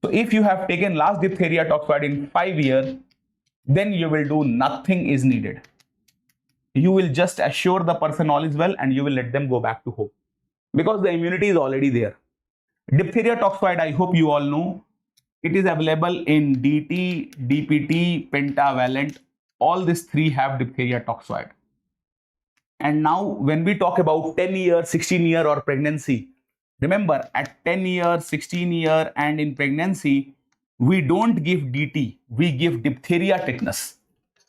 So if you have taken last diphtheria toxoid in 5 years, then you will do nothing is needed. You will just assure the person all is well and you will let them go back to home, because the immunity is already there. Diphtheria toxoid, I hope you all know, it is available in DT, DPT, pentavalent. All these three have diphtheria toxoid. And now when we talk about 10 year, 16 year or pregnancy, remember at 10 year, 16 year and in pregnancy, we don't give DT, we give diphtheria tetanus.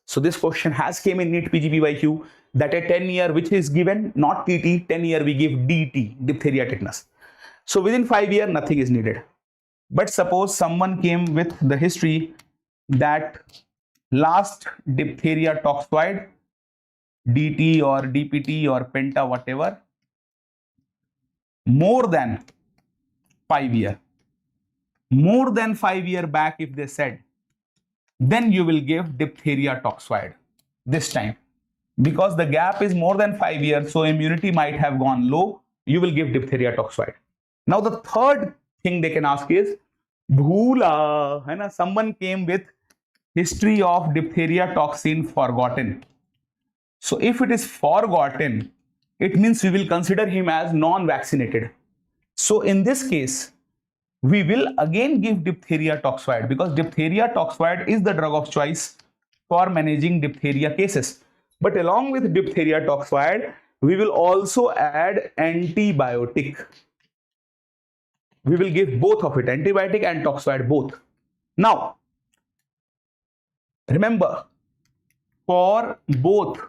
So this question has came in NEET PG PYQ that at 10 year which is given, not TT, 10 year we give DT, diphtheria tetanus. So within 5 years nothing is needed. But suppose someone came with the history that last diphtheria toxoid, DT or DPT or penta whatever, more than 5 years. More than 5 years back if they said, then you will give diphtheria toxoid this time. Because the gap is more than 5 years, so immunity might have gone low, you will give diphtheria toxoid. Now the third thing they can ask is, bhoola, hai na, someone came with history of diphtheria toxin forgotten. So if it is forgotten, it means we will consider him as non-vaccinated. So in this case, we will again give diphtheria toxoid, because diphtheria toxoid is the drug of choice for managing diphtheria cases. But along with diphtheria toxoid, we will also add antibiotic. We will give both of it, antibiotic and toxoid both. Now, remember, for both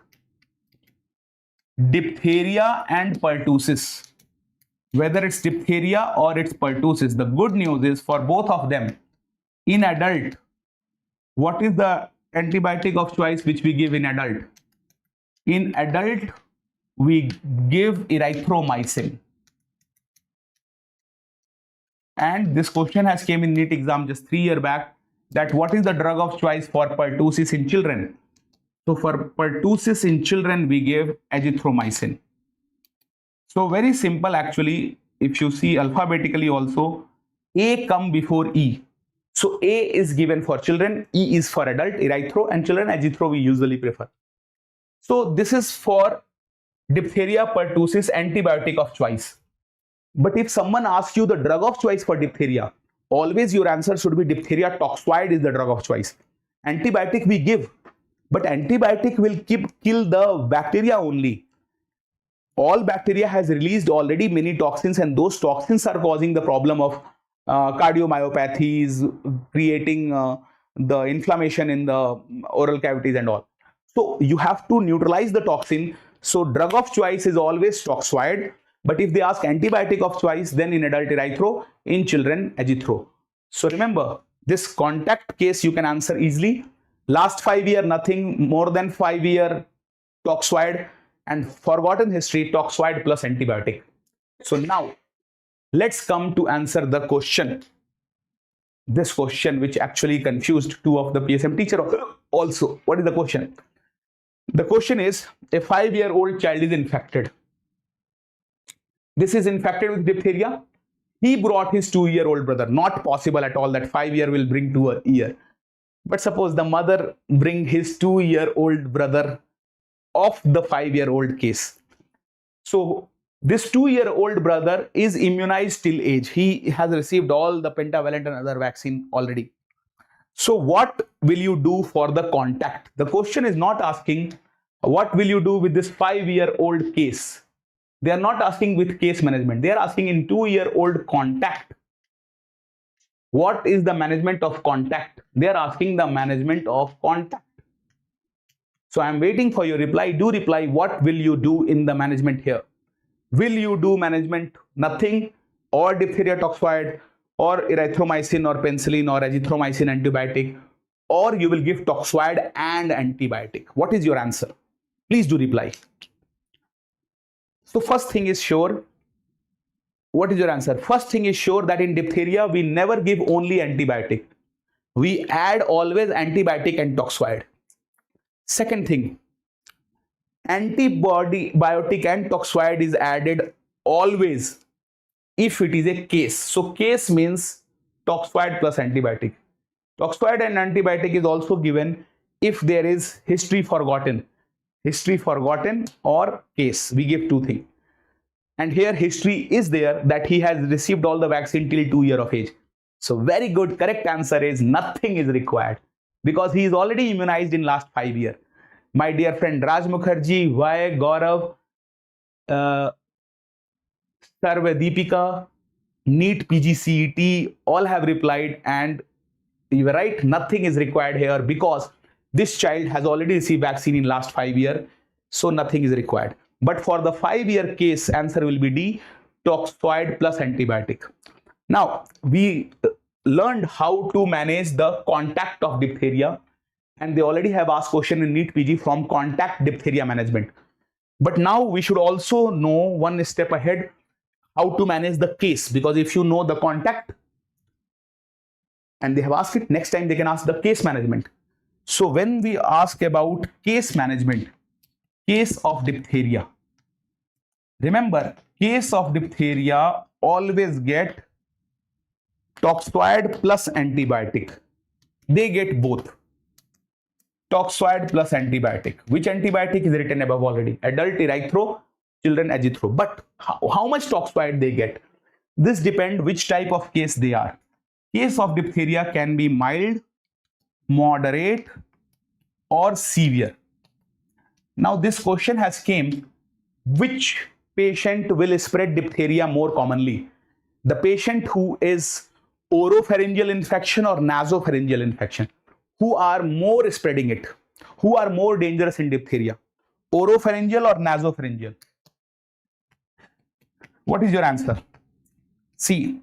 diphtheria and pertussis, whether it's diphtheria or it's pertussis, the good news is for both of them, in adult, what is the antibiotic of choice which we give in adult? In adult, we give erythromycin. And this question has came in NEET exam just 3 years back, that what is the drug of choice for pertussis in children? So for pertussis in children, we give azithromycin. So very simple actually, if you see alphabetically also, A come before E. So A is given for children, E is for adult, erythro, and children azithro we usually prefer. So this is for diphtheria pertussis antibiotic of choice. But if someone asks you the drug of choice for diphtheria, always your answer should be diphtheria toxoid is the drug of choice. Antibiotic we give, but antibiotic will kill the bacteria only. All bacteria has released already many toxins, and those toxins are causing the problem of cardiomyopathies, creating the inflammation in the oral cavities and all. So you have to neutralize the toxin. So drug of choice is always toxoid, but if they ask antibiotic of choice, then in adult erythro, in children azithro. So remember, this contact case you can answer easily. Last 5 year, nothing more than 5 year toxoid, and forgotten history toxoid plus antibiotic. So now let's come to answer the question. This question which actually confused two of the PSM teacher also. What is the question? The question is, a 5-year-old child is infected. This is infected with diphtheria. He brought his 2-year-old brother. Not possible at all that 5 year will bring to a year. But suppose the mother bring his 2-year-old brother of the 5-year-old case. So this 2-year-old brother is immunized till age. He has received all the pentavalent and other vaccine already. So what will you do for the contact? The question is not asking what will you do with this 5-year-old case. They are not asking with case management. They are asking in 2-year-old contact. What is the management of contact? They are asking the management of contact. So I am waiting for your reply. Do reply. What will you do in the management here? Will you do management? Nothing, or diphtheria toxoid, or erythromycin or penicillin or azithromycin antibiotic, or you will give toxoid and antibiotic? What is your answer? Please do reply. So first thing is sure. What is your answer? First thing is sure that in diphtheria we never give only antibiotic. We add always antibiotic and toxoid. Second thing, antibiotic and toxoid is added always if it is a case. So case means toxoid plus antibiotic. Toxoid and antibiotic is also given if there is history forgotten. History forgotten or case. We give two things. And here history is there that he has received all the vaccine till 2 years of age. So very good. Correct answer is nothing is required, because he is already immunized in last 5 years. My dear friend Raj Mukherjee, Vai, Gaurav, Sarve Deepika, NEET PG-CET, all have replied, and you were right, nothing is required here because this child has already received vaccine in last 5 years, so nothing is required. But for the 5-year case, answer will be D, toxoid plus antibiotic. Now, we learned how to manage the contact of diphtheria, and they already have asked question in NEET PG from contact diphtheria management. But now we should also know one step ahead how to manage the case, because if you know the contact and they have asked it, next time they can ask the case management. So when we ask about case management, case of diphtheria, remember case of diphtheria always get toxoid plus antibiotic. They get both. Toxoid plus antibiotic. Which antibiotic is written above already? Adult erythro, children azithro. But how much toxoid they get? This depends which type of case they are. Case of diphtheria can be mild, moderate, or severe. Now this question has came, which patient will spread diphtheria more commonly? The patient who is oropharyngeal infection or nasopharyngeal infection, who are more spreading it, who are more dangerous in diphtheria, oropharyngeal or nasopharyngeal? What is your answer? See,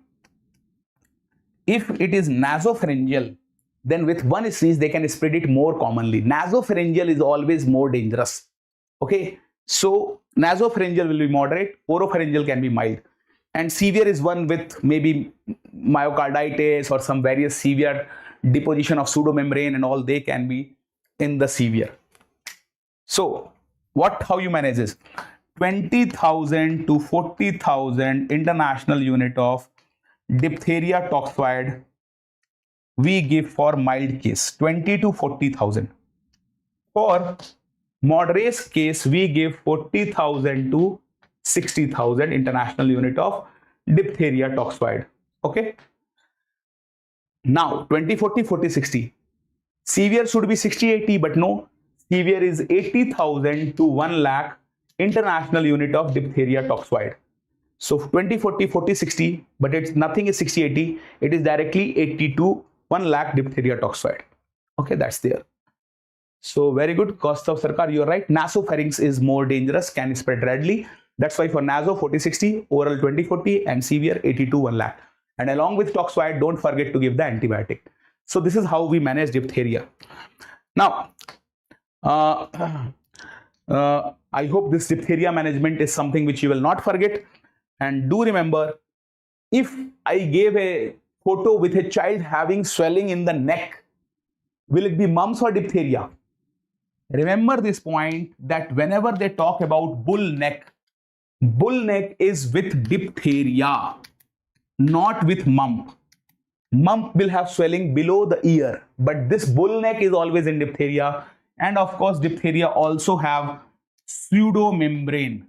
if it is nasopharyngeal, then with one sneeze they can spread it more commonly. Nasopharyngeal is always more dangerous. Okay, so nasopharyngeal will be moderate, oropharyngeal can be mild, and severe is one with maybe myocarditis or some various severe deposition of pseudomembrane and all, they can be in the severe. So how you manage this? 20,000 to 40,000 international unit of diphtheria toxoid we give for mild case, 20 to 40,000. For moderate case, we give 40,000 to 60,000 international unit of diphtheria toxoid. Okay. Now 20, 40, 40, 60. Severe should be 60, 80, but no. Severe is 80,000 to 1 lakh international unit of diphtheria toxoid. So 20, 40, 40, 60, but it's nothing is 60, 80. It is directly 80 to 1 lakh diphtheria toxoid. Okay, that's there. So very good. Kaustubh Sarkar, you're right. Nasopharynx is more dangerous, can spread readily. That's why for naso 40, 60, oral 20, 40, and severe 80 to 1 lakh. And along with toxoid, don't forget to give the antibiotic. So this is how we manage diphtheria. Now, I hope this diphtheria management is something which you will not forget. And do remember, if I gave a photo with a child having swelling in the neck, will it be mumps or diphtheria? Remember this point, that whenever they talk about bull neck is with diphtheria, not with mump. Mump will have swelling below the ear, but this bull neck is always in diphtheria. And of course, diphtheria also have pseudomembrane.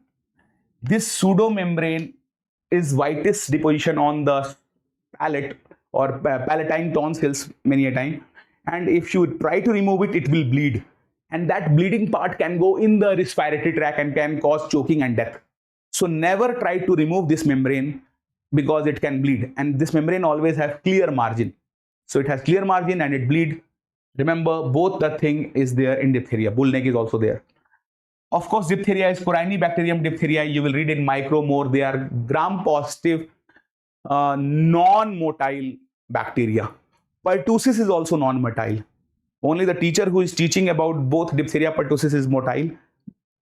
This pseudomembrane is whitish deposition on the palate or palatine tonsils many a time. And if you try to remove it, it will bleed. And that bleeding part can go in the respiratory tract and can cause choking and death. So never try to remove this membrane because it can bleed. And this membrane always has clear margin. So it has clear margin and it bleed. Remember, both the thing is there in diphtheria. Bull neck is also there. Of course, diphtheria is Corynebacterium diphtheria. You will read in micro more. They are gram-positive, non-motile bacteria. Pertussis is also non-motile. Only the teacher who is teaching about both diphtheria pertussis is motile.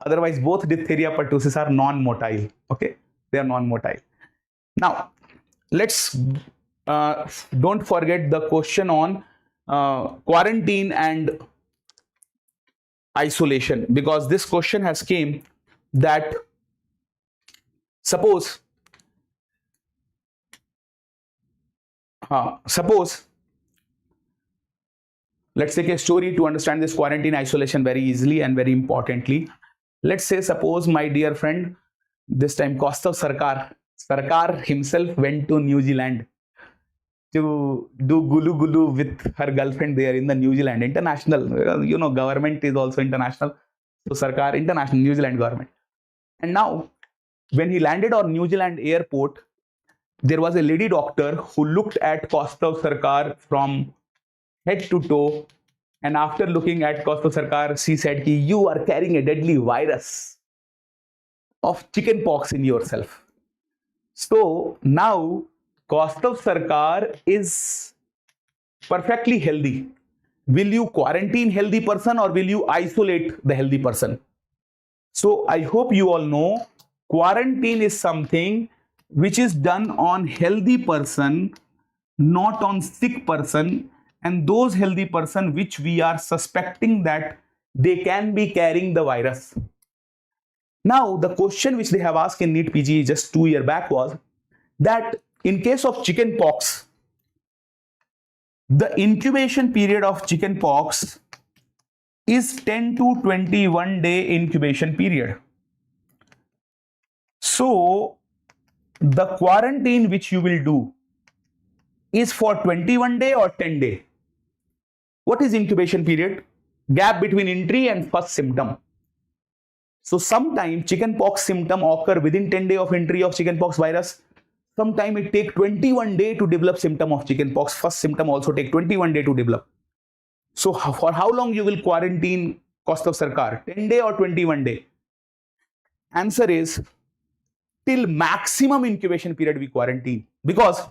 Otherwise, both diphtheria pertussis are non-motile. Okay, they are non-motile. Now, let's don't forget the question on quarantine and isolation, because this question has came that suppose let's take a story to understand this quarantine isolation very easily and very importantly. Let's say, suppose my dear friend, this time Kaustubh Sarkar himself went to New Zealand to do gulu gulu with her girlfriend there in the New Zealand international. You know, government is also international. So Sarkar, international, New Zealand government. And now, when he landed on New Zealand airport, there was a lady doctor who looked at Kaustubh Sarkar from head to toe. And after looking at Kaustubh Sarkar, she said, you are carrying a deadly virus of chickenpox in yourself. So now Kaustubh Sarkar is perfectly healthy. Will you quarantine healthy person or will you isolate the healthy person? So I hope you all know quarantine is something which is done on healthy person, not on sick person, and those healthy person which we are suspecting that they can be carrying the virus. Now, the question which they have asked in NEET PG just 2 years back was that in case of chickenpox, the incubation period of chickenpox is 10 to 21 day incubation period. So, the quarantine which you will do is for 21 day or 10 day. What is incubation period? Gap between entry and first symptom. So sometimes chickenpox symptom occur within 10 days of entry of chickenpox virus. Sometimes it takes 21 days to develop symptom of chickenpox. First symptom also take 21 days to develop. So for how long you will quarantine Kaustubh Sarkar? 10 day or 21 day? Answer is till maximum incubation period we quarantine. Because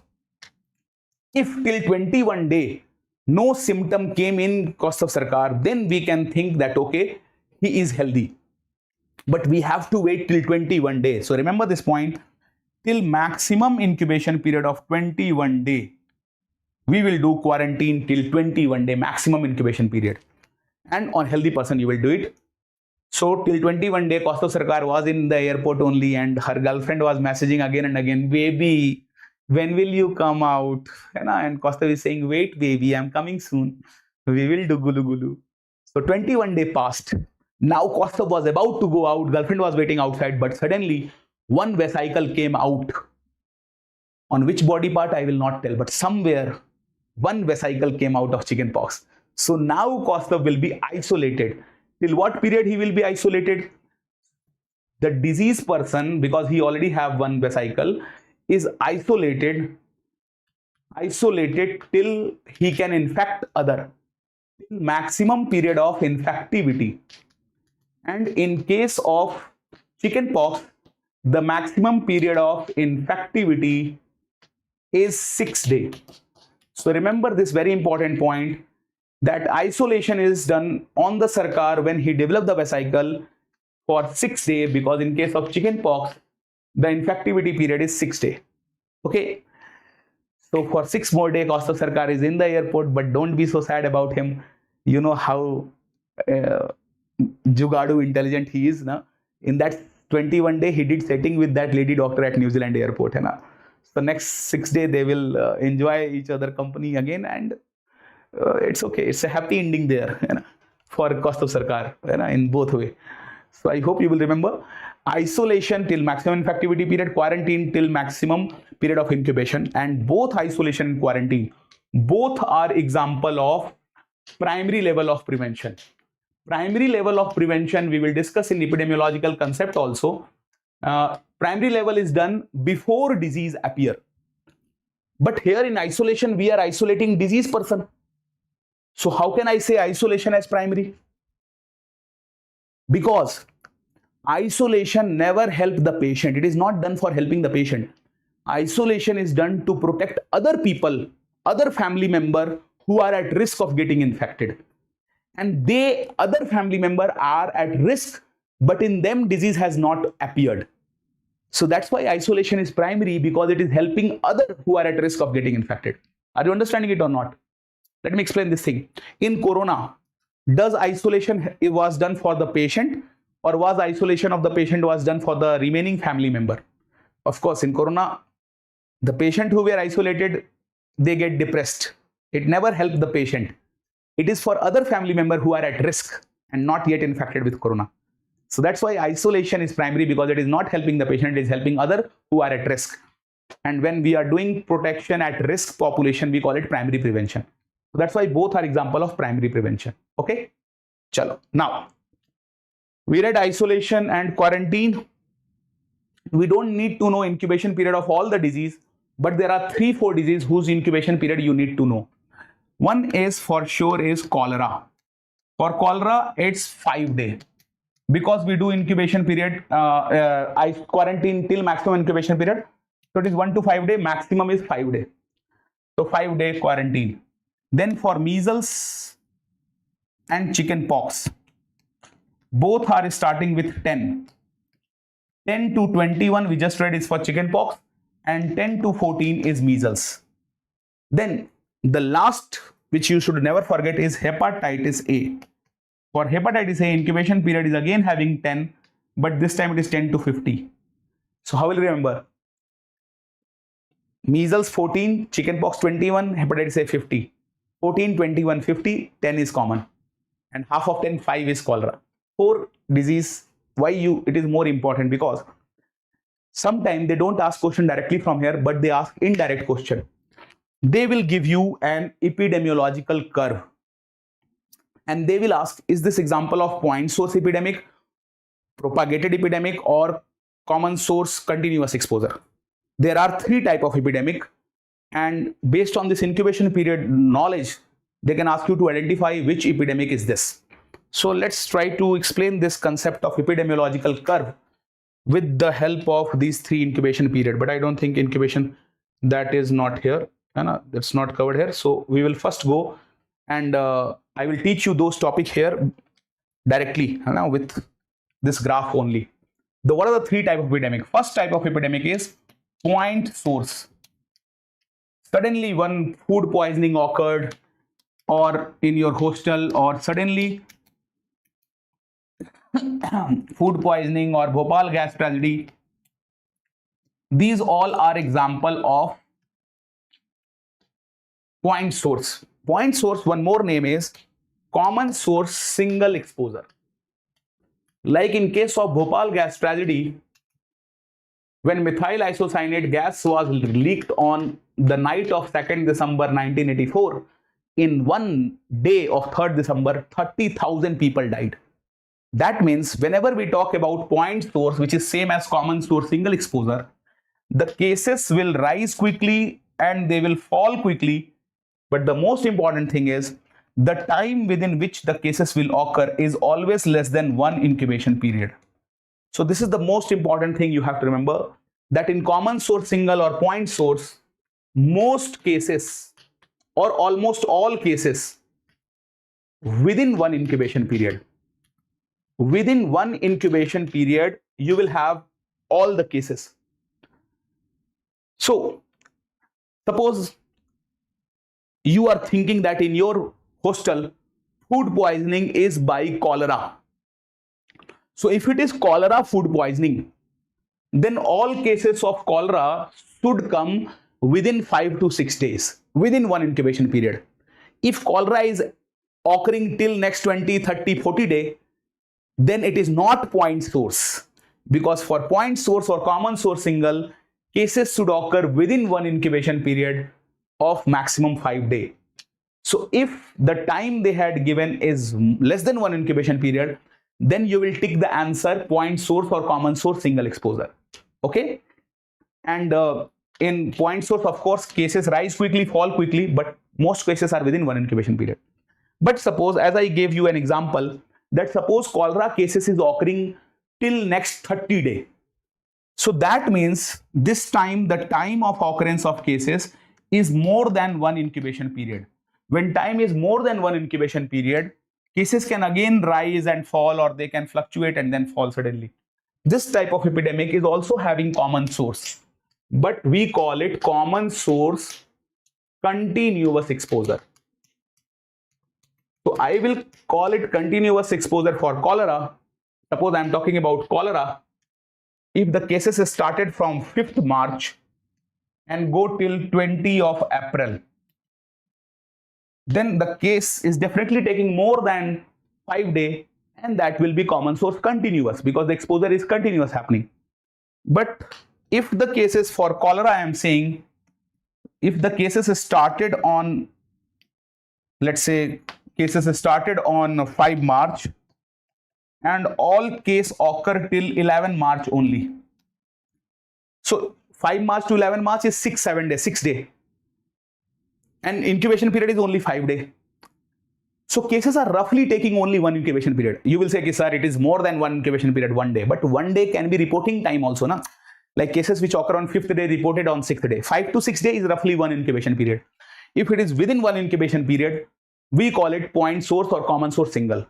if till 21 day no symptom came in Kaustubh Sarkar, then we can think that okay, he is healthy. But we have to wait till 21 days. So remember this point, till maximum incubation period of 21 days, we will do quarantine till 21 day maximum incubation period. And on healthy person, you will do it. So till 21 day, Kaustubh Sarkar was in the airport only and her girlfriend was messaging again and again, baby, when will you come out? And Kaustubh is saying, wait, baby, I'm coming soon. We will do gulu gulu. So 21 day passed. Now Kaustubh was about to go out. Girlfriend was waiting outside, but suddenly one vesicle came out. On which body part, I will not tell, but somewhere one vesicle came out of chickenpox. So now Kaustav will be isolated. Till what period he will be isolated? The diseased person, because he already have one vesicle, is isolated till he can infect other, till maximum period of infectivity. And in case of chickenpox, the maximum period of infectivity is 6 days. So remember this very important point, that isolation is done on the sarkar when he developed the vesicle for 6 days, because in case of chickenpox, the infectivity period is 6 days. Okay. So for 6 more days, Kaustav Sarkar is in the airport, but don't be so sad about him. You know how Jugadu intelligent he is. Na? In that 21 day, he did setting with that lady doctor at New Zealand airport. Na? So next 6 days, they will enjoy each other company again, and it's okay. It's a happy ending there for Kaustav Sarkar in both way. So I hope you will remember. Isolation till maximum infectivity period, quarantine till maximum period of incubation, and both isolation and quarantine, both are example of primary level of prevention. Primary level of prevention we will discuss in epidemiological concept also. Primary level is done before disease appear. But here in isolation, we are isolating disease person. So how can I say isolation as primary? Because isolation never helps the patient. It is not done for helping the patient. Isolation is done to protect other people, other family member who are at risk of getting infected. And other family member are at risk, but in them disease has not appeared. So that's why isolation is primary, because it is helping other who are at risk of getting infected. Are you understanding it or not? Let me explain this thing. In corona, does isolation was done for the patient, or was isolation of the patient was done for the remaining family member? Of course, in corona, the patient who were isolated, they get depressed. It never helped the patient. It is for other family member who are at risk and not yet infected with corona. So that's why isolation is primary, because it is not helping the patient, it is helping other who are at risk. And when we are doing protection at risk population, we call it primary prevention. So that's why both are example of primary prevention. Okay. Chalo. Now, we read isolation and quarantine. We don't need to know incubation period of all the disease, but there are 3-4 diseases whose incubation period you need to know. One is for sure is cholera. For cholera, it's 5 days. Because we do incubation period, quarantine till maximum incubation period. So it is 1 to 5 days, maximum is 5 days. So 5 day quarantine. Then for measles and chickenpox, both are starting with 10. 10 to 21 we just read is for chickenpox, and 10 to 14 is measles. Then the last which you should never forget is hepatitis A. For hepatitis A, incubation period is again having 10, but this time it is 10 to 50. So how will you remember? Measles 14, chickenpox 21, hepatitis A 50. 14, 21, 50, 10 is common. And half of 10, 5 is cholera. 4 disease. Why it is more important? Because sometimes they don't ask question directly from here, but they ask indirect question. They will give you an epidemiological curve. And they will ask, is this example of point source epidemic, propagated epidemic, or common source continuous exposure? There are 3 types of epidemic, and based on this incubation period knowledge, they can ask you to identify which epidemic is this. So let's try to explain this concept of epidemiological curve with the help of these 3 incubation period. But I don't think incubation, that is not here. That's not covered here. So we will first go and I will teach you those topics here directly with this graph only. What are the 3 types of epidemic? First type of epidemic is point source. Suddenly one food poisoning occurred, or in your hostel, or suddenly food poisoning or Bhopal gas tragedy. These all are example of point source. Point source, one more name is common source single exposure. Like in case of Bhopal gas tragedy, when methyl isocyanate gas was leaked on the night of 2nd December 1984, in one day of 3rd December, 30,000 people died. That means whenever we talk about point source, which is same as common source single exposure, the cases will rise quickly and they will fall quickly. But the most important thing is the time within which the cases will occur is always less than 1 incubation period. So this is the most important thing you have to remember, that in common source single or point source, most cases or almost all cases within 1 incubation period. Within 1 incubation period, you will have all the cases. So suppose you are thinking that in your hostel, food poisoning is by cholera. So if it is cholera food poisoning, then all cases of cholera should come within 5 to 6 days, within 1 incubation period. If cholera is occurring till next 20, 30, 40 days, then it is not point source, because for point source or common source single, cases should occur within 1 incubation period of maximum 5 days. So if the time they had given is less than 1 incubation period, then you will tick the answer point source or common source single exposure. Okay. And in point source, of course, cases rise quickly, fall quickly, but most cases are within 1 incubation period. But suppose, as I gave you an example, that suppose cholera cases is occurring till next 30 days. So that means this time, the time of occurrence of cases is more than 1 incubation period. When time is more than 1 incubation period, cases can again rise and fall, or they can fluctuate and then fall suddenly. This type of epidemic is also having common source, but we call it common source continuous exposure. So I will call it continuous exposure for cholera. Suppose I am talking about cholera. If the cases started from 5th March and go till 20 of April, then the case is definitely taking more than 5 days, and that will be common source continuous, because the exposure is continuous happening. But if the cases for cholera, I am saying, if the cases started on, let's say, cases started on 5 March and all case occur till 11 March only. So 5 March to 11 March is 6 days, 6 days. And incubation period is only 5 days. So cases are roughly taking only 1 incubation period. You will say, sir, it is more than 1 incubation period, 1 day. But 1 day can be reporting time also, na? Like cases which occur on 5th day reported on 6th day. 5 to 6 days is roughly 1 incubation period. If it is within 1 incubation period, we call it point source or common source single.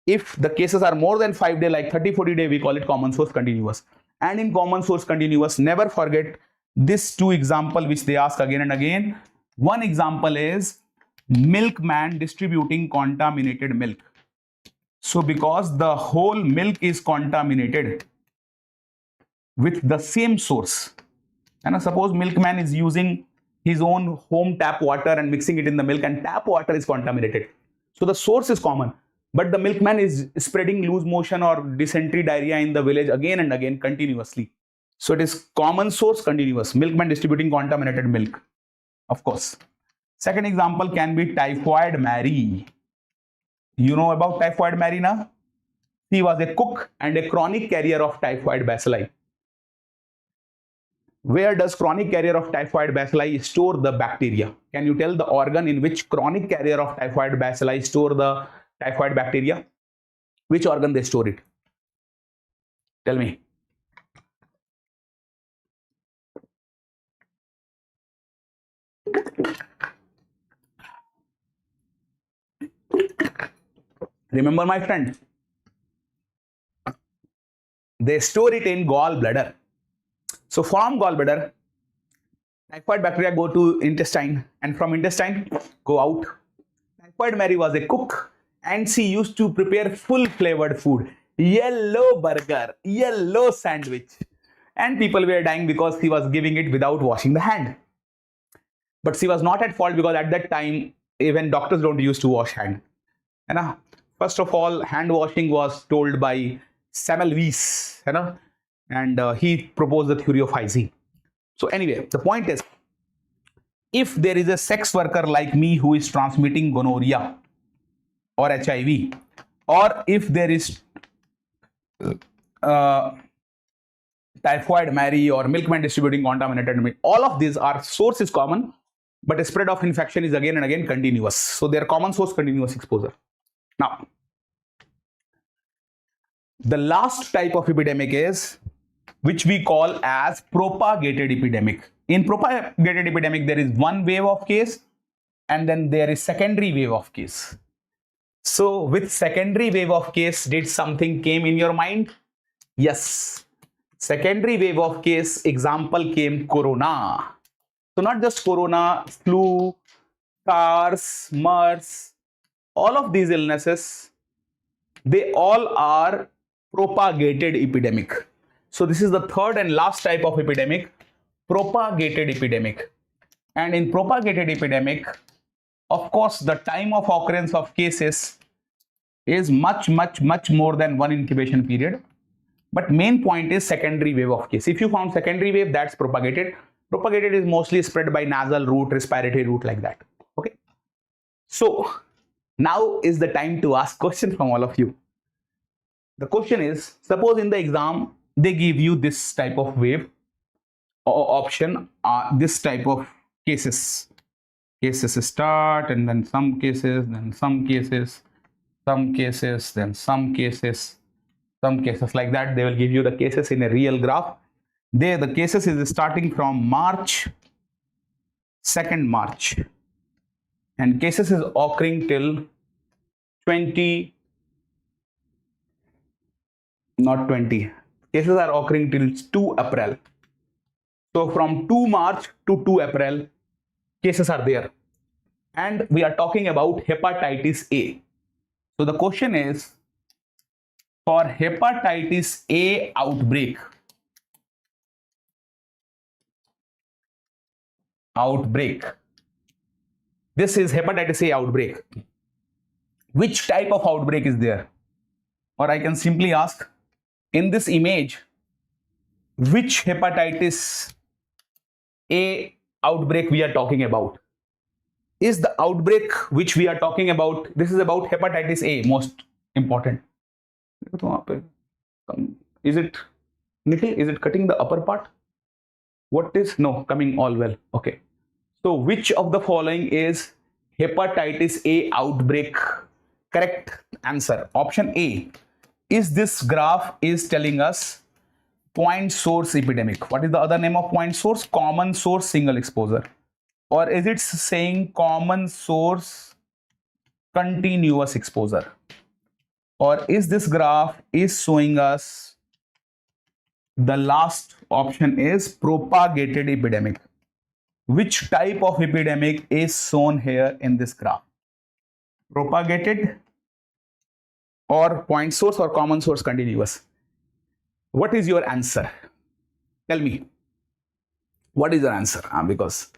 If the cases are more than 5 days, like 30-40 days, we call it common source continuous. And in common source continuous, never forget these 2 examples which they ask again and again. One example is milkman distributing contaminated milk. So because the whole milk is contaminated with the same source, and suppose milkman is using his own home tap water and mixing it in the milk, and tap water is contaminated. So the source is common, but the milkman is spreading loose motion or dysentery, diarrhea in the village again and again continuously. So it is common source continuous, milkman distributing contaminated milk, of course. Second example can be Typhoid Mary. You know about Typhoid Mary now? She was a cook and a chronic carrier of typhoid bacilli. Where does chronic carrier of typhoid bacilli store the bacteria? Can you tell the organ in which chronic carrier of typhoid bacilli store the typhoid bacteria? Which organ they store it? Tell me. Remember, my friend, they store it in gallbladder. So from gallbladder, typhoid bacteria go to intestine, and from intestine go out. Typhoid Mary was a cook, and she used to prepare full flavored food, yellow burger, yellow sandwich, and people were dying because she was giving it without washing the hand. But she was not at fault, because at that time even doctors don't used to wash hand. And first of all, hand washing was told by Semmelweis, and he proposed the theory of hygiene. So anyway, the point is, if there is a sex worker like me who is transmitting gonorrhea or HIV, or if there is typhoid Mary or milkman distributing contaminated milk, all of these are source is common, but the spread of infection is again and again continuous. So they are common source continuous exposure. Now, the last type of epidemic is which we call as propagated epidemic. In propagated epidemic, there is one wave of case and then there is secondary wave of case. So with secondary wave of case, did something came in your mind? Yes. Secondary wave of case example came corona. So not just corona, flu, SARS, MERS, all of these illnesses, they all are propagated epidemic. So this is the third and last type of epidemic, propagated epidemic. And in propagated epidemic, of course, the time of occurrence of cases is much more than one incubation period. But main point is secondary wave of case. If you found secondary wave, that's propagated. Propagated is mostly spread by nasal route, respiratory route, like that. Okay. So now is the time to ask questions from all of you. The question is, suppose in the exam, they give you this type of wave or option, this type of cases. Cases start and then some cases, then some cases, some cases, then some cases, like that. They will give you the cases in a real graph. There the cases is starting from March, 2nd March, and cases is occurring till 20, not 20. Cases are occurring till 2 April. So from 2 March to 2 April, cases are there. And we are talking about hepatitis A. So the question is, for hepatitis A outbreak, this is hepatitis A outbreak. Which type of outbreak is there? Or I can simply ask, in this image, which hepatitis A outbreak we are talking about? Is the outbreak which we are talking about, this is about hepatitis A, most important. Is it, Nikhil, is it cutting the upper part? What is, no, coming all well. Okay. So which of the following is hepatitis A outbreak? Correct answer, option A. Is this graph is telling us point source epidemic. What is the other name of point source? Common source single exposure. Or is it saying common source continuous exposure? Or is this graph is showing us the last option is propagated epidemic? Which type of epidemic is shown here in this graph? Propagated or point source or common source continuous? What is your answer? Tell me. What is your answer? Because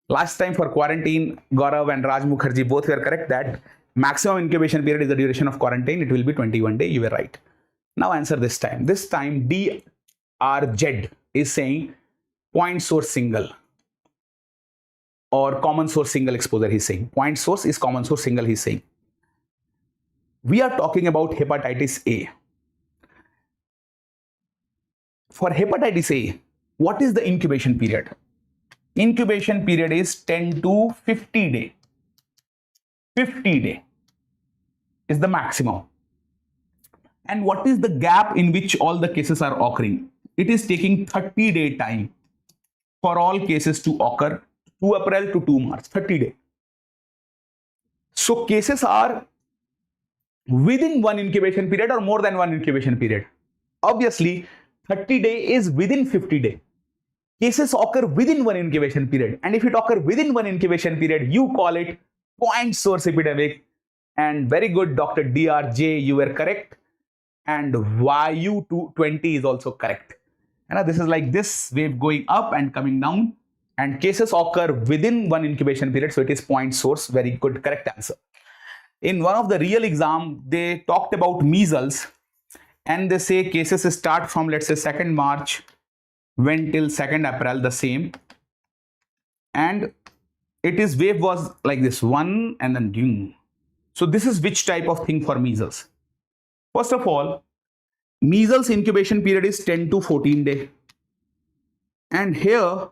last time for quarantine, Gaurav and Raj Mukherjee both were correct that maximum incubation period is the duration of quarantine. It will be 21 days. You were right. Now answer this time. This time DRZ is saying point source single or common source single exposure. He's saying point source is common source single. He's saying we are talking about hepatitis A. For hepatitis A, what is the incubation period? Incubation period is 10 to 50 days. 50 days is the maximum. And what is the gap in which all the cases are occurring? It is taking 30-day time for all cases to occur, 2 April to 2 March, 30 days. So cases are within one incubation period or more than one incubation period. Obviously, 30 days is within 50 days. Cases occur within one incubation period. And if it occurs within one incubation period, you call it point source epidemic. And very good, Dr. DRJ, you were correct. And YU220 is also correct. And this is like this wave going up and coming down. And cases occur within one incubation period. So it is point source. Very good, correct answer. In one of the real exam, they talked about measles. and they say cases start from, let's say, 2nd March, went till 2nd April, the same, and it is wave was like this, one and then ding. So this is which type of thing for measles? First of all, measles incubation period is 10 to 14 day, and here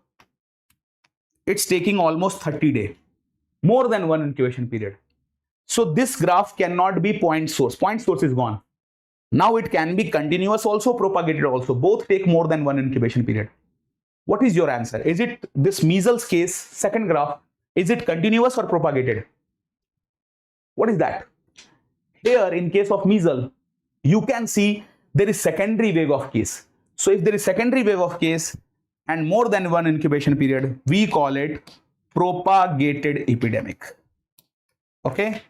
it's taking almost 30 day, more than one incubation period. So this graph cannot be point source. Point source is gone. Now it can be continuous also, propagated also. Both take more than one incubation period. What is your answer? Is it this measles case, second graph, is it continuous or propagated? What is that? Here in case of measles, you can see there is secondary wave of case. So if there is secondary wave of case and more than one incubation period, we call it propagated epidemic. Okay?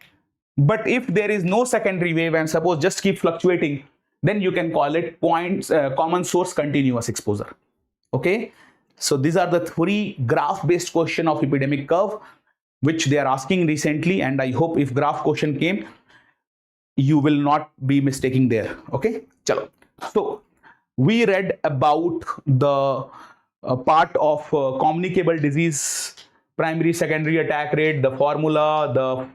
But if there is no secondary wave and suppose just keep fluctuating, then you can call it common source continuous exposure. Okay? So these are the 3 graph-based question of epidemic curve which they are asking recently, and I hope if graph question came, you will not be mistaking there. Okay? Chalo. So we read about the part of communicable disease, primary, secondary attack rate, the formula, the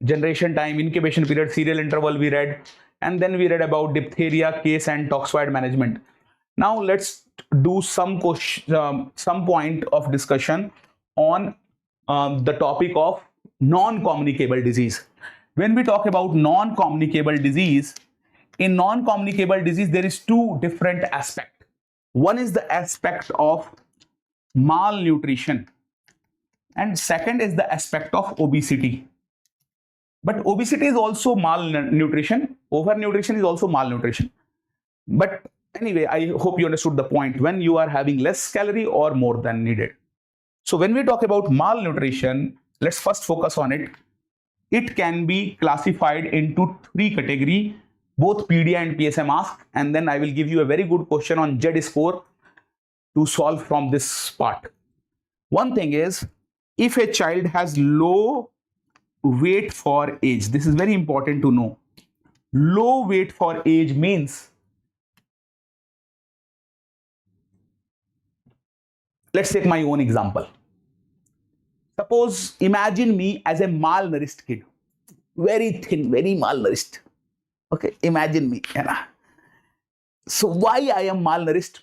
generation time, incubation period, serial interval we read, and then we read about diphtheria case and toxoid management. Now let's do some point of discussion on the topic of non-communicable disease. When we talk about non-communicable disease, in non-communicable disease there is 2 different aspects. One is the aspect of malnutrition, and second is the aspect of obesity. But obesity is also malnutrition, overnutrition is also malnutrition. But anyway, I hope you understood the point, when you are having less calorie or more than needed. So when we talk about malnutrition, let's first focus on it. It can be classified into 3 categories, both PDA and PSM ask, and then I will give you a very good question on Z score to solve from this part. One thing is, if a child has low weight for age, this is very important to know. Low weight for age means, let's take my own example. Suppose, imagine me as a malnourished kid, very thin, very malnourished. Okay, imagine me. So why I am malnourished?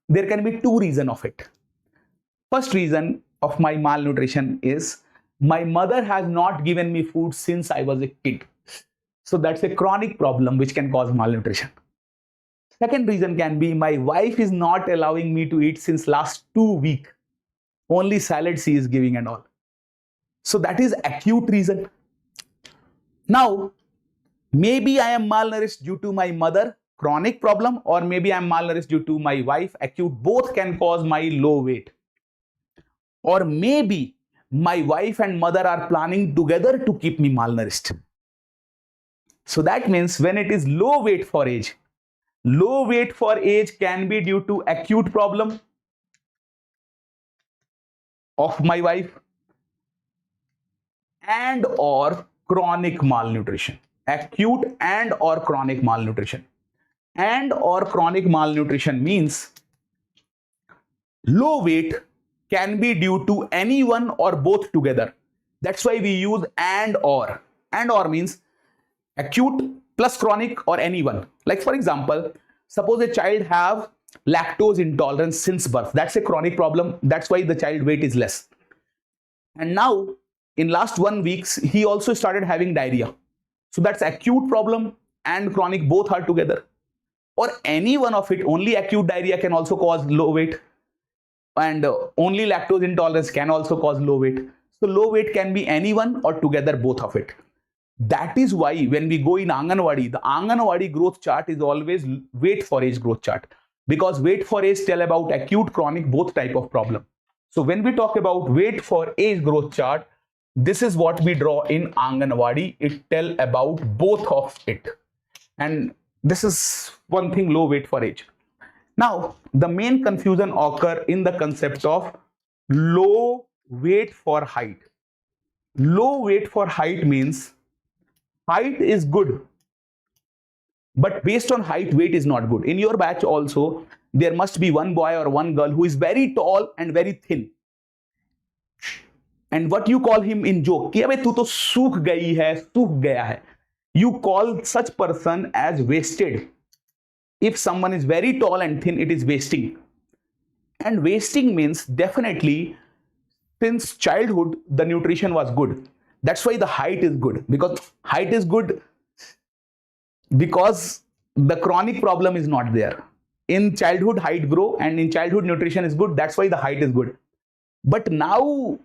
There can be 2 reasons of it. First reason of my malnutrition is my mother has not given me food since I was a kid. So that's a chronic problem which can cause malnutrition. Second reason can be my wife is not allowing me to eat since last 2 weeks. Only salad she is giving and all. So that is acute reason. Now, maybe I am malnourished due to my mother, chronic problem, or maybe I am malnourished due to my wife, acute. Both can cause my low weight. Or maybe my wife and mother are planning together to keep me malnourished. So that means when it is low weight for age can be due to acute problem of my wife and or chronic malnutrition. Acute and or chronic malnutrition. And or chronic malnutrition means low weight can be due to anyone or both together. That's why we use and or. And or means acute plus chronic or anyone. Like for example, suppose a child have lactose intolerance since birth. That's a chronic problem. That's why the child weight is less. And now in last 1 week, he also started having diarrhea. So that's acute problem and chronic both are together. Or any one of it, only acute diarrhea can also cause low weight. And only lactose intolerance can also cause low weight. So low weight can be anyone or together both of it. That is why when we go in Anganwadi, the Anganwadi growth chart is always weight for age growth chart. Because weight for age tell about acute, chronic, both type of problem. So when we talk about weight for age growth chart, this is what we draw in Anganwadi. It tell about both of it. And this is one thing, low weight for age. Now, the main confusion occur in the concept of low weight for height. Low weight for height means height is good, But based on height, weight is not good. In your batch also, there must be one boy or one girl who is very tall and very thin. And what you call him in joke, कि अबे तू तो सूख गई है, सूख गया है. You call such person as wasted. If someone is very tall and thin, it is wasting. And wasting means definitely since childhood, the nutrition was good. That's why the height is good, because height is good because the chronic problem is not there. In childhood, height grow, and in childhood, nutrition is good. That's why the height is good. But now,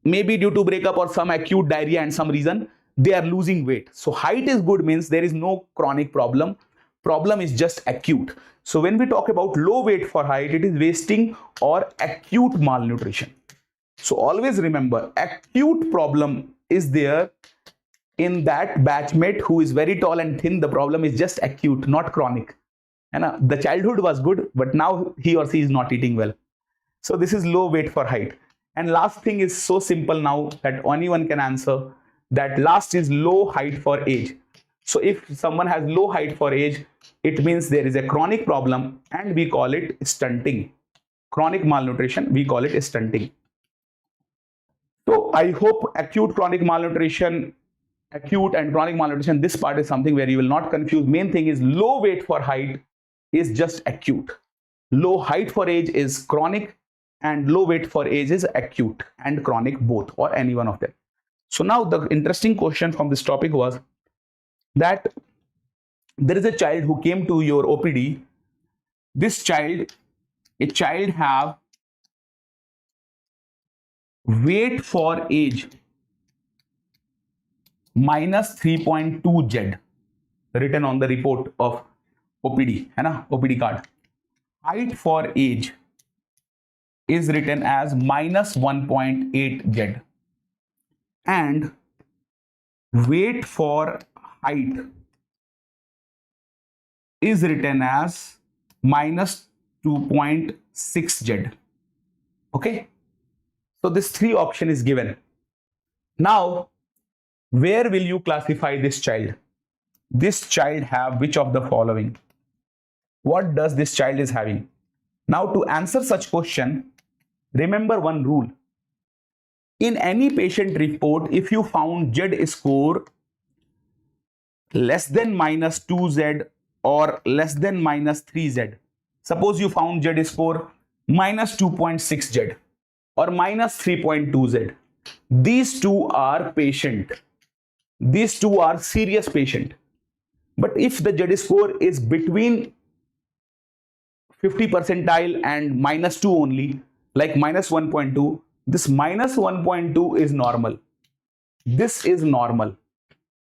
maybe due to breakup or some acute diarrhea and some reason, they are losing weight. So height is good means there is no chronic problem. Problem is just acute. So when we talk about low weight for height, it is wasting or acute malnutrition. So always remember, acute problem is there in that batchmate who is very tall and thin. The problem is just acute, not chronic. And the childhood was good, but now he or she is not eating well. So this is low weight for height. And last thing is so simple now that anyone can answer. That last is low height for age. So if someone has low height for age, it means there is a chronic problem and we call it stunting. Chronic malnutrition, we call it stunting. So I hope acute and chronic malnutrition, this part is something where you will not confuse. Main thing is low weight for height is just acute. Low height for age is chronic, and low weight for age is acute and chronic both, or any one of them. So now the interesting question from this topic was that there is a child who came to your OPD. This child, a child have weight for age minus 3.2 Z written on the report of OPD, है ना, OPD card. Height for age is written as minus 1.8 Z. And weight for height is written as minus 2.6 Z. Okay. So this three option is given. Now, where will you classify this child? This child have which of the following? What does this child is having? Now to answer such question, remember one rule. In any patient report, if you found Z score less than minus 2Z or less than minus 3Z, suppose you found Z score minus 2.6Z or minus 3.2Z, these two are patient. These two are serious patient. But if the Z score is between 50 percentile and minus 2 only, like minus 1.2, this minus 1.2 is normal. This is normal.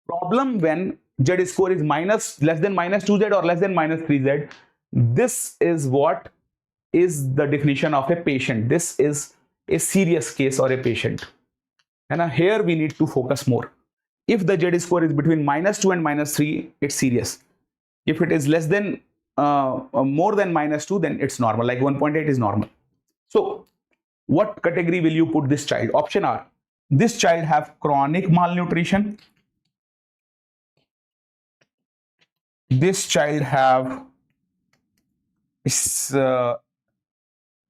Problem when Z score is less than minus 2Z or less than minus 3Z, this is what is the definition of a patient. This is a serious case or a patient. And here we need to focus more. If the Z score is between minus 2 and minus 3, it's serious. If it is less than more than minus 2, then it's normal, like 1.8 is normal. So what category will you put this child? Option R, this child have chronic malnutrition. This child have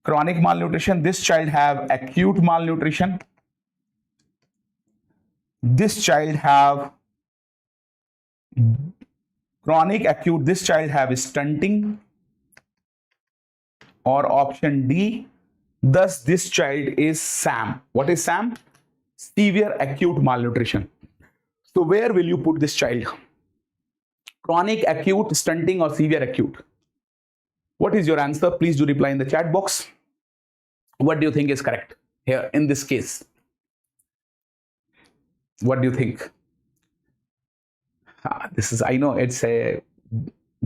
chronic malnutrition. This child have acute malnutrition. This child have chronic acute. This child have stunting. Or option D, thus this child is SAM. What is SAM? Severe acute malnutrition. So where will you put this child? Chronic, acute, stunting, or severe acute? What is your answer? Please do reply in the chat box. What do you think is correct here in this case? What do you think? This is, I know it's a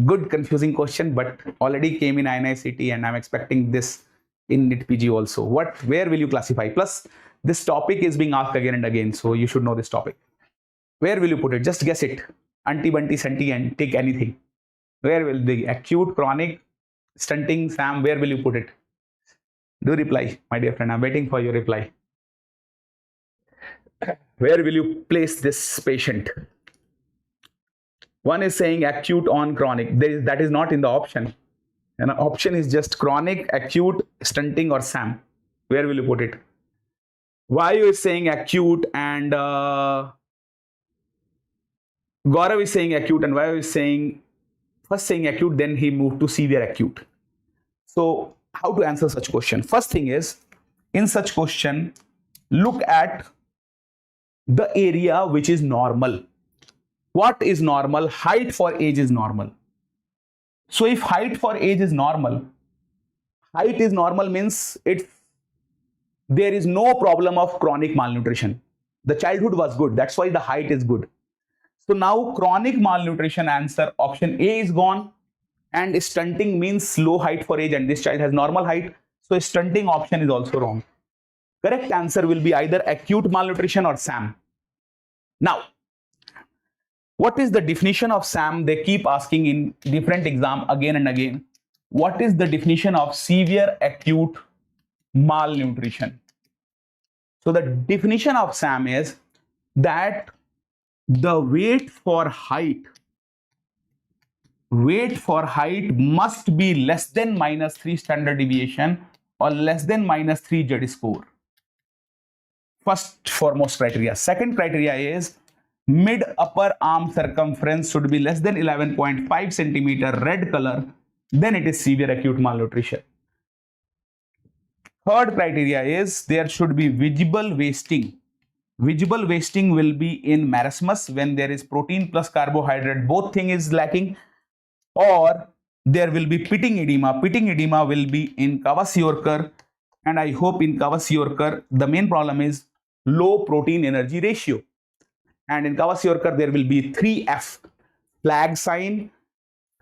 good confusing question, but already came in INI-CET and I'm expecting this in NEET PG also. Where will you classify? Plus, this topic is being asked again and again, so you should know this topic. Where will you put it? Just guess it. Anti, bunty, senti, and take anything. Where will the acute, chronic, stunting, SAM, where will you put it? Do reply, my dear friend. I'm waiting for your reply. Where will you place this patient? One is saying acute on chronic. That is not in the option. And an option is just chronic, acute, stunting, or SAM. Where will you put it? Vayu is saying acute, and Gaurav is saying acute, and Vayu is saying first saying acute, then he moved to severe acute. So how to answer such question? First thing is, in such question, look at the area which is normal. What is normal? Height for age is normal. So if height for age is normal, height is normal means there is no problem of chronic malnutrition. The childhood was good. That's why the height is good. So now chronic malnutrition answer option A is gone, and stunting means low height for age, and this child has normal height. So stunting option is also wrong. Correct answer will be either acute malnutrition or SAM. Now, what is the definition of SAM? They keep asking in different exam again and again. What is the definition of severe acute malnutrition? So the definition of SAM is that the weight for height must be less than -3 standard deviation or less than -3 Z score. First foremost criteria. Second criteria is mid upper arm circumference should be less than 11.5 centimeter, red color, then it is severe acute malnutrition. Third criteria is there should be visible wasting. Visible wasting will be in marasmus when there is protein plus carbohydrate, both thing is lacking, or there will be pitting edema. Pitting edema will be in Kawasi-Yorker, and I hope in Kawasi-Yorker the main problem is low protein energy ratio. And in Kawasi-Yorker there will be 3F: flag sign,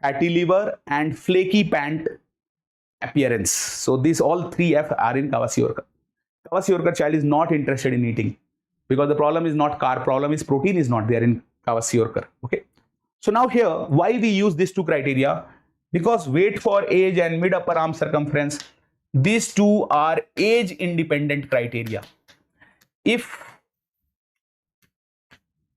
fatty liver, and flaky pant appearance. So these all 3F are in Kawasi-Yorker. Kawasi-Yorker child is not interested in eating because the problem is not carb, problem is protein is not there in Kawasi-Yorker. Okay. So now here, why we use these two criteria? Because weight for age and mid upper arm circumference, these two are age independent criteria. If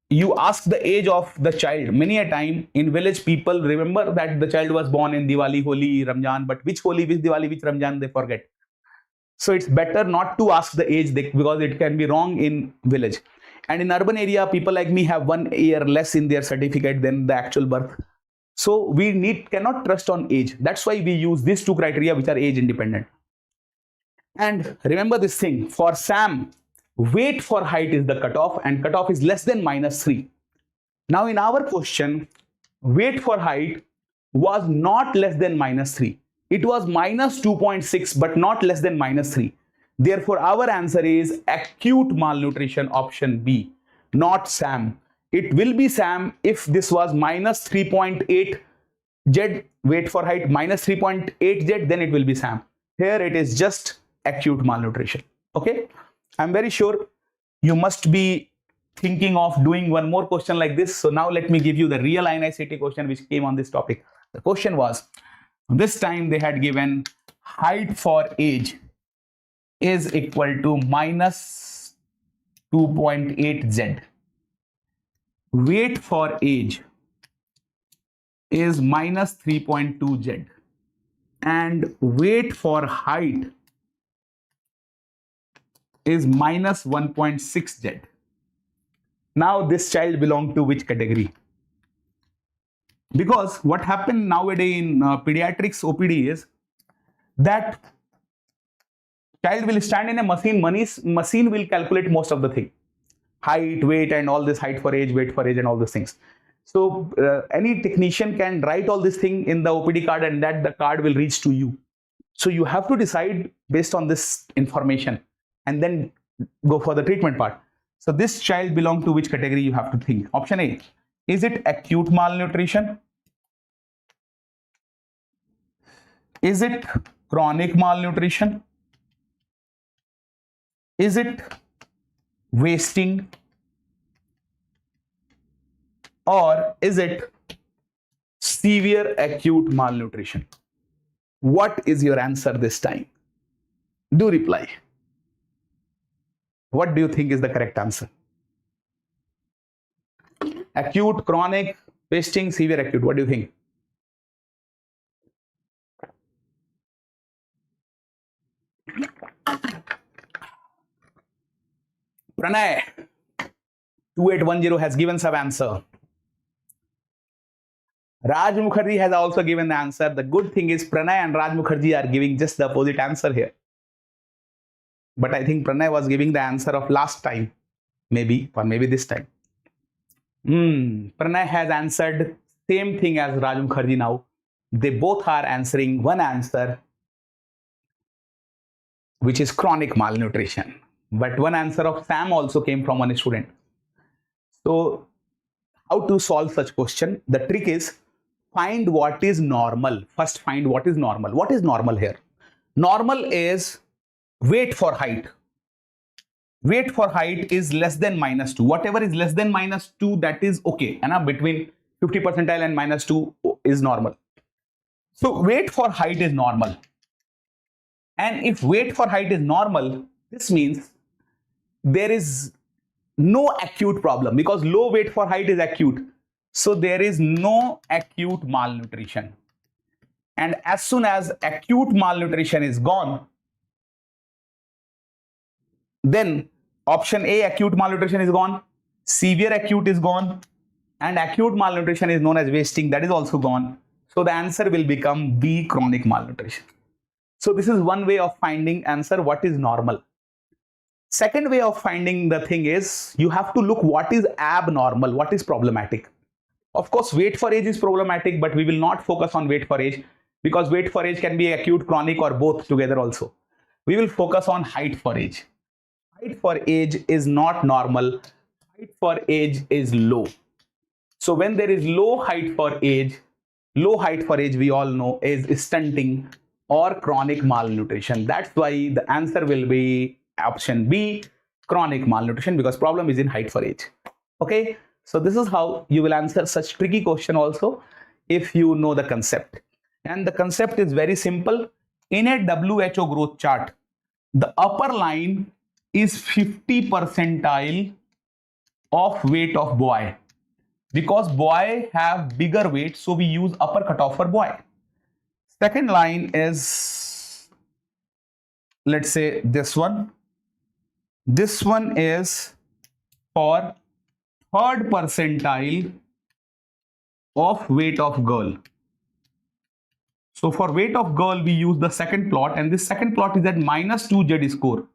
you ask the age of the child, many a time in village people remember that the child was born in Diwali, Holi, Ramjan, but which Holi, which Diwali, which Ramjan they forget. So it's better not to ask the age because it can be wrong in village. And in urban area, people like me have 1 year less in their certificate than the actual birth. So we cannot trust on age. That's why we use these two criteria which are age independent. And remember this thing, for SAM, weight for height is the cutoff, and cutoff is less than -3. Now in our question, weight for height was not less than -3. It was -2.6, but not less than -3. Therefore, our answer is acute malnutrition, option B, not SAM. It will be SAM if this was -3.8 Z weight for height, -3.8 Z, then it will be SAM. Here it is just acute malnutrition. Okay. I'm very sure you must be thinking of doing one more question like this. So now let me give you the real INI-CET question which came on this topic. The question was, this time they had given height for age is equal to -2.8 Z. Weight for age is -3.2 Z. And weight for height is -1.6 Z. Now this child belongs to which category? Because what happened nowadays in pediatrics OPD is that child will stand in a machine, machine will calculate most of the thing. Height, weight, and all this, height for age, weight for age, and all these things. So any technician can write all this thing in the OPD card, and that the card will reach to you. So you have to decide based on this information and then go for the treatment part. So this child belongs to which category you have to think. Option A, is it acute malnutrition? Is it chronic malnutrition? Is it wasting? Or is it severe acute malnutrition? What is your answer this time? Do reply. What do you think is the correct answer? Acute, chronic, Wasting, severe, acute. What do you think? Pranay 2810 has given some answer. Raj Mukherjee has also given the answer. The good thing is Pranay and Raj Mukherjee are giving just the opposite answer here. But I think Pranay was giving the answer of last time, maybe, or maybe this time. Pranay has answered same thing as Raj Mukherjee now. They both are answering one answer, which is chronic malnutrition. But one answer of Sam also came from one student. So how to solve such question? The trick is find what is normal. First find what is normal. What is normal here? Normal is weight for height. Weight for height is less than -2. Whatever is less than -2, that is okay. And between 50 percentile and -2 is normal. So weight for height is normal. And if weight for height is normal, this means there is no acute problem, because low weight for height is acute. So there is no acute malnutrition. And as soon as acute malnutrition is gone, then option A, acute malnutrition is gone, severe acute is gone, and acute malnutrition is known as wasting, that is also gone. So the answer will become B, chronic malnutrition. So this is one way of finding answer, what is normal. Second way of finding the thing is you have to look what is abnormal, what is problematic. Of course, weight for age is problematic, but we will not focus on weight for age because weight for age can be acute, chronic, or both together also. We will focus on height for age. Height for age is not normal. Height for age is low. So when there is low height for age we all know is stunting or chronic malnutrition. That's why the answer will be option B, chronic malnutrition, because problem is in height for age. Okay, so this is how you will answer such tricky question also if you know the concept. And the concept is very simple. In a WHO growth chart, the upper line is 50 percentile of weight of boy. Because boy have bigger weight, so we use upper cutoff for boy. Second line is, let's say this one. This one is for third percentile of weight of girl. So for weight of girl, we use the second plot, and this second plot is at -2 Z-score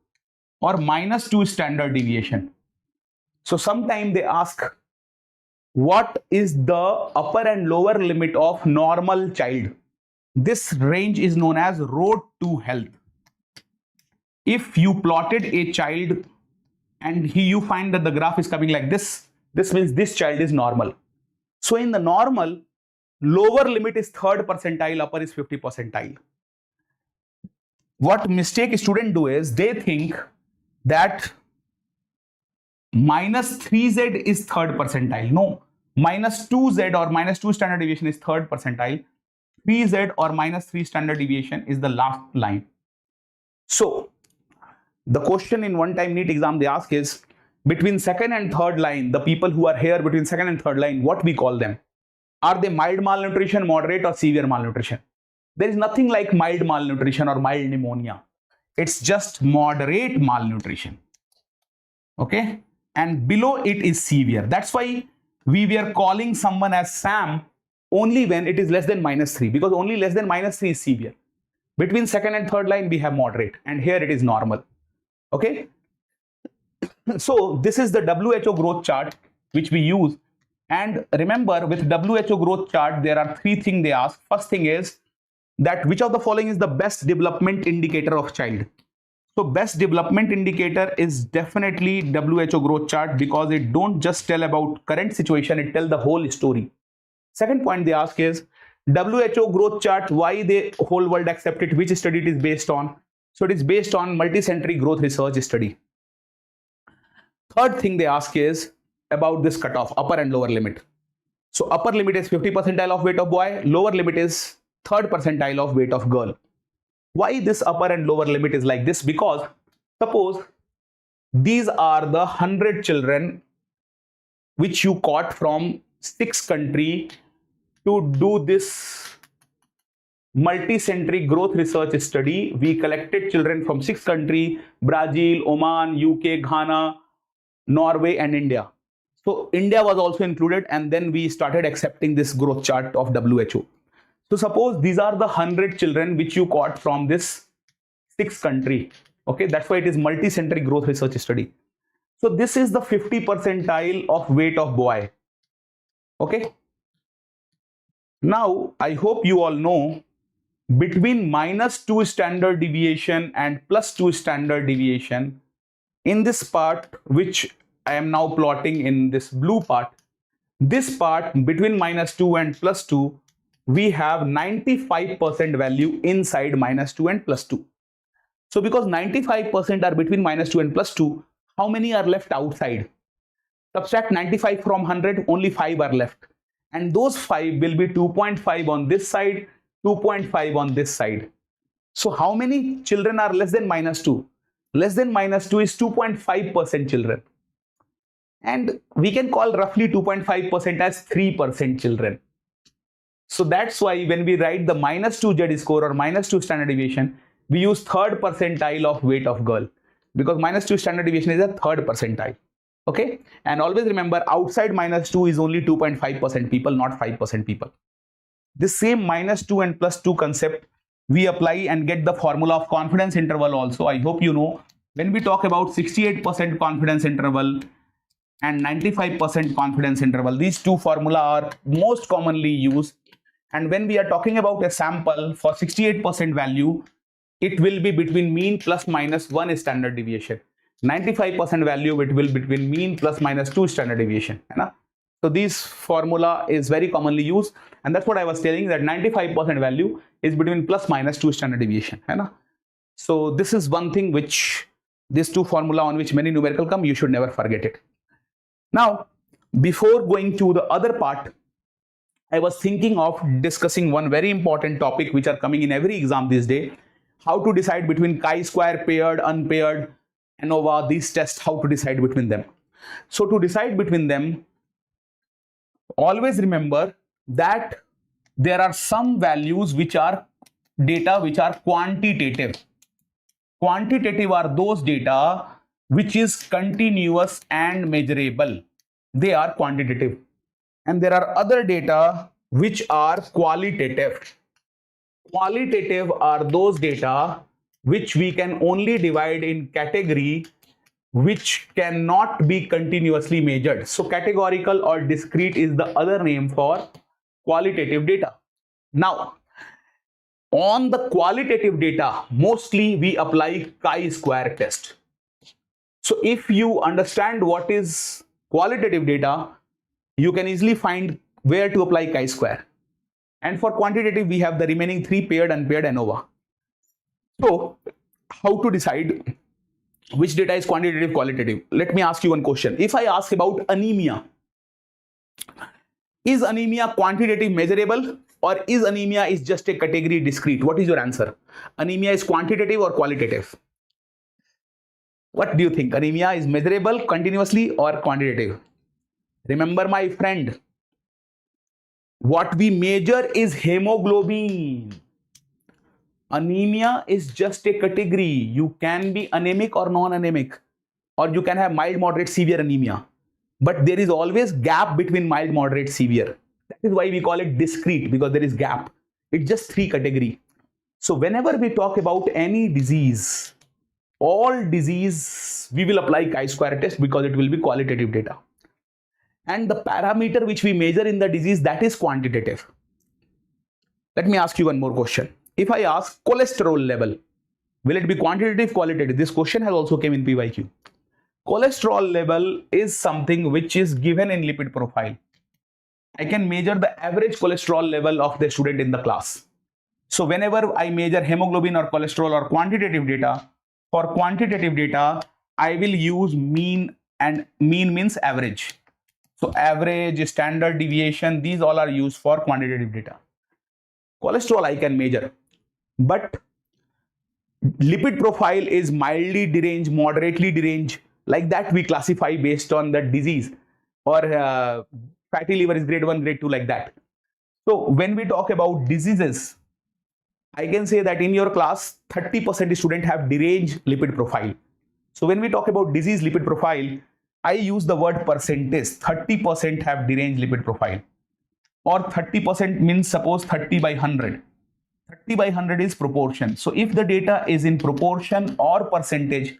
or -2 standard deviation. So sometime they ask, what is the upper and lower limit of normal child? This range is known as road to health. If you plotted a child and you find that the graph is coming like this, this means this child is normal. So in the normal, lower limit is third percentile, upper is 50 percentile. What mistake students do is they think that -3Z is third percentile. No, -2Z or -2 standard deviation is third percentile. 3Z or -3 standard deviation is the last line. So the question in one time NEET exam they ask is, between second and third line, the people who are here between second and third line, what we call them? Are they mild malnutrition, moderate, or severe malnutrition? There is nothing like mild malnutrition or mild pneumonia. It's just moderate malnutrition. Okay, and below it is severe. That's why we were calling someone as Sam only when it is less than -3, because only less than -3 is severe. Between second and third line we have moderate, and here it is normal. Okay, so this is the WHO growth chart which we use. And remember, with WHO growth chart there are three things they ask. First thing is that which of the following is the best development indicator of child? So best development indicator is definitely WHO growth chart, because it don't just tell about current situation, it tells the whole story. Second point they ask is WHO growth chart, why the whole world accept it, which study it is based on? So it is based on multi-century growth research study. Third thing they ask is about this cutoff, upper and lower limit. So upper limit is 50 percentile of weight of boy, lower limit is third percentile of weight of girl. Why this upper and lower limit is like this? Because suppose these are the 100 children which you caught from 6 countries to do this multi-centric growth research study. We collected children from 6 countries: Brazil, Oman, UK, Ghana, Norway, and India. So India was also included, and then we started accepting this growth chart of WHO. So suppose these are the 100 children which you caught from this 6 country. Okay, that's why it is multi-centric growth research study. So this is the 50 percentile of weight of boy. Okay. Now I hope you all know between -2 standard deviation and +2 standard deviation, in this part which I am now plotting in this blue part, this part between -2 and +2, we have 95% value inside -2 and +2. So because 95% are between -2 and +2, how many are left outside? Subtract 95 from 100, only 5 are left. And those 5 will be 2.5 on this side, 2.5 on this side. So how many children are less than -2? Less than -2 is 2.5% children. And we can call roughly 2.5% as 3% children. So that's why when we write the -2 Z-score or -2 standard deviation, we use third percentile of weight of girl, because -2 standard deviation is a third percentile. Okay, and always remember outside -2 is only 2.5% people, not 5% people. This same -2 and +2 concept we apply and get the formula of confidence interval also. I hope you know when we talk about 68% confidence interval and 95% confidence interval, these two formula are most commonly used. And when we are talking about a sample for 68% value, it will be between mean plus minus 1 standard deviation. 95% value, it will be between mean plus minus 2 standard deviation. So this formula is very commonly used, and that's what I was telling, that 95% value is between plus minus 2 standard deviation. So this is one thing which these two formula on which many numerical come, you should never forget it. Now, before going to the other part, I was thinking of discussing one very important topic which are coming in every exam these days: how to decide between chi-square, paired, unpaired, ANOVA, these tests, how to decide between them. So to decide between them, always remember that there are some values which are data which are quantitative. Quantitative are those data which is continuous and measurable. They are quantitative. And there are other data which are qualitative. Qualitative are those data which we can only divide in category which cannot be continuously measured. So categorical or discrete is the other name for qualitative data. Now, on the qualitative data, mostly we apply chi-square test. So if you understand what is qualitative data, you can easily find where to apply chi-square. And for quantitative, we have the remaining 3: paired, unpaired, ANOVA. So how to decide which data is quantitative, qualitative? Let me ask you one question. If I ask about anemia, is anemia quantitative measurable, or is anemia is just a category discrete? What is your answer? Anemia is quantitative or qualitative? What do you think? Anemia is measurable continuously or quantitative? Remember, my friend, what we measure is hemoglobin. Anemia is just a category. You can be anemic or non-anemic, or you can have mild, moderate, severe anemia. But there is always gap between mild, moderate, severe. That is why we call it discrete, because there is gap. It's just 3 categories. So whenever we talk about any disease, all disease, we will apply chi-square test because it will be qualitative data. And the parameter which we measure in the disease, that is quantitative. Let me ask you one more question. If I ask cholesterol level, will it be quantitative, qualitative? This question has also came in PYQ. Cholesterol level is something which is given in lipid profile. I can measure the average cholesterol level of the student in the class. So whenever I measure hemoglobin or cholesterol or quantitative data, for quantitative data, I will use mean, and mean means average. So average, standard deviation, these all are used for quantitative data. Cholesterol I can measure, but lipid profile is mildly deranged, moderately deranged. Like that we classify based on the disease, or fatty liver is grade 1, grade 2, like that. So when we talk about diseases, I can say that in your class, 30% students have deranged lipid profile. So when we talk about disease lipid profile, I use the word percentage. 30% have deranged lipid profile. Or 30% means suppose 30 by 100. 30 by 100 is proportion. So if the data is in proportion or percentage,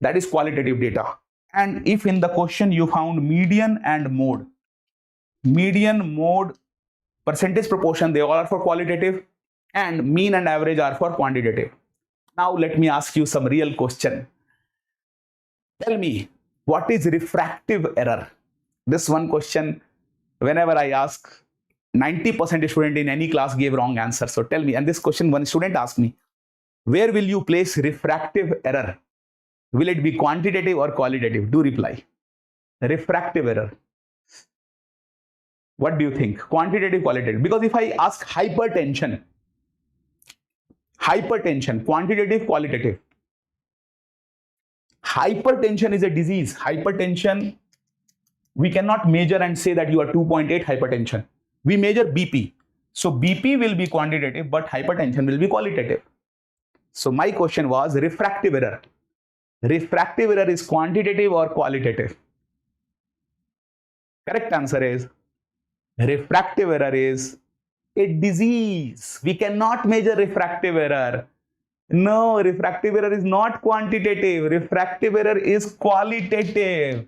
that is qualitative data. And if in the question you found median and mode, percentage, proportion, they all are for qualitative, and mean and average are for quantitative. Now let me ask you some real question. Tell me, what is refractive error? This one question, whenever I ask, 90% student in any class gave wrong answer. So tell me, and this question one student asked me, where will you place refractive error? Will it be quantitative or qualitative? Do reply. Refractive error. What do you think? Quantitative, qualitative? Because if I ask hypertension, quantitative, qualitative? Hypertension is a disease. Hypertension, we cannot measure and say that you are 2.8 hypertension. We measure BP. So BP will be quantitative, but hypertension will be qualitative. So my question was refractive error. Refractive error is quantitative or qualitative? Correct answer is refractive error is a disease. We cannot measure refractive error. No, refractive error is not quantitative. Refractive error is qualitative.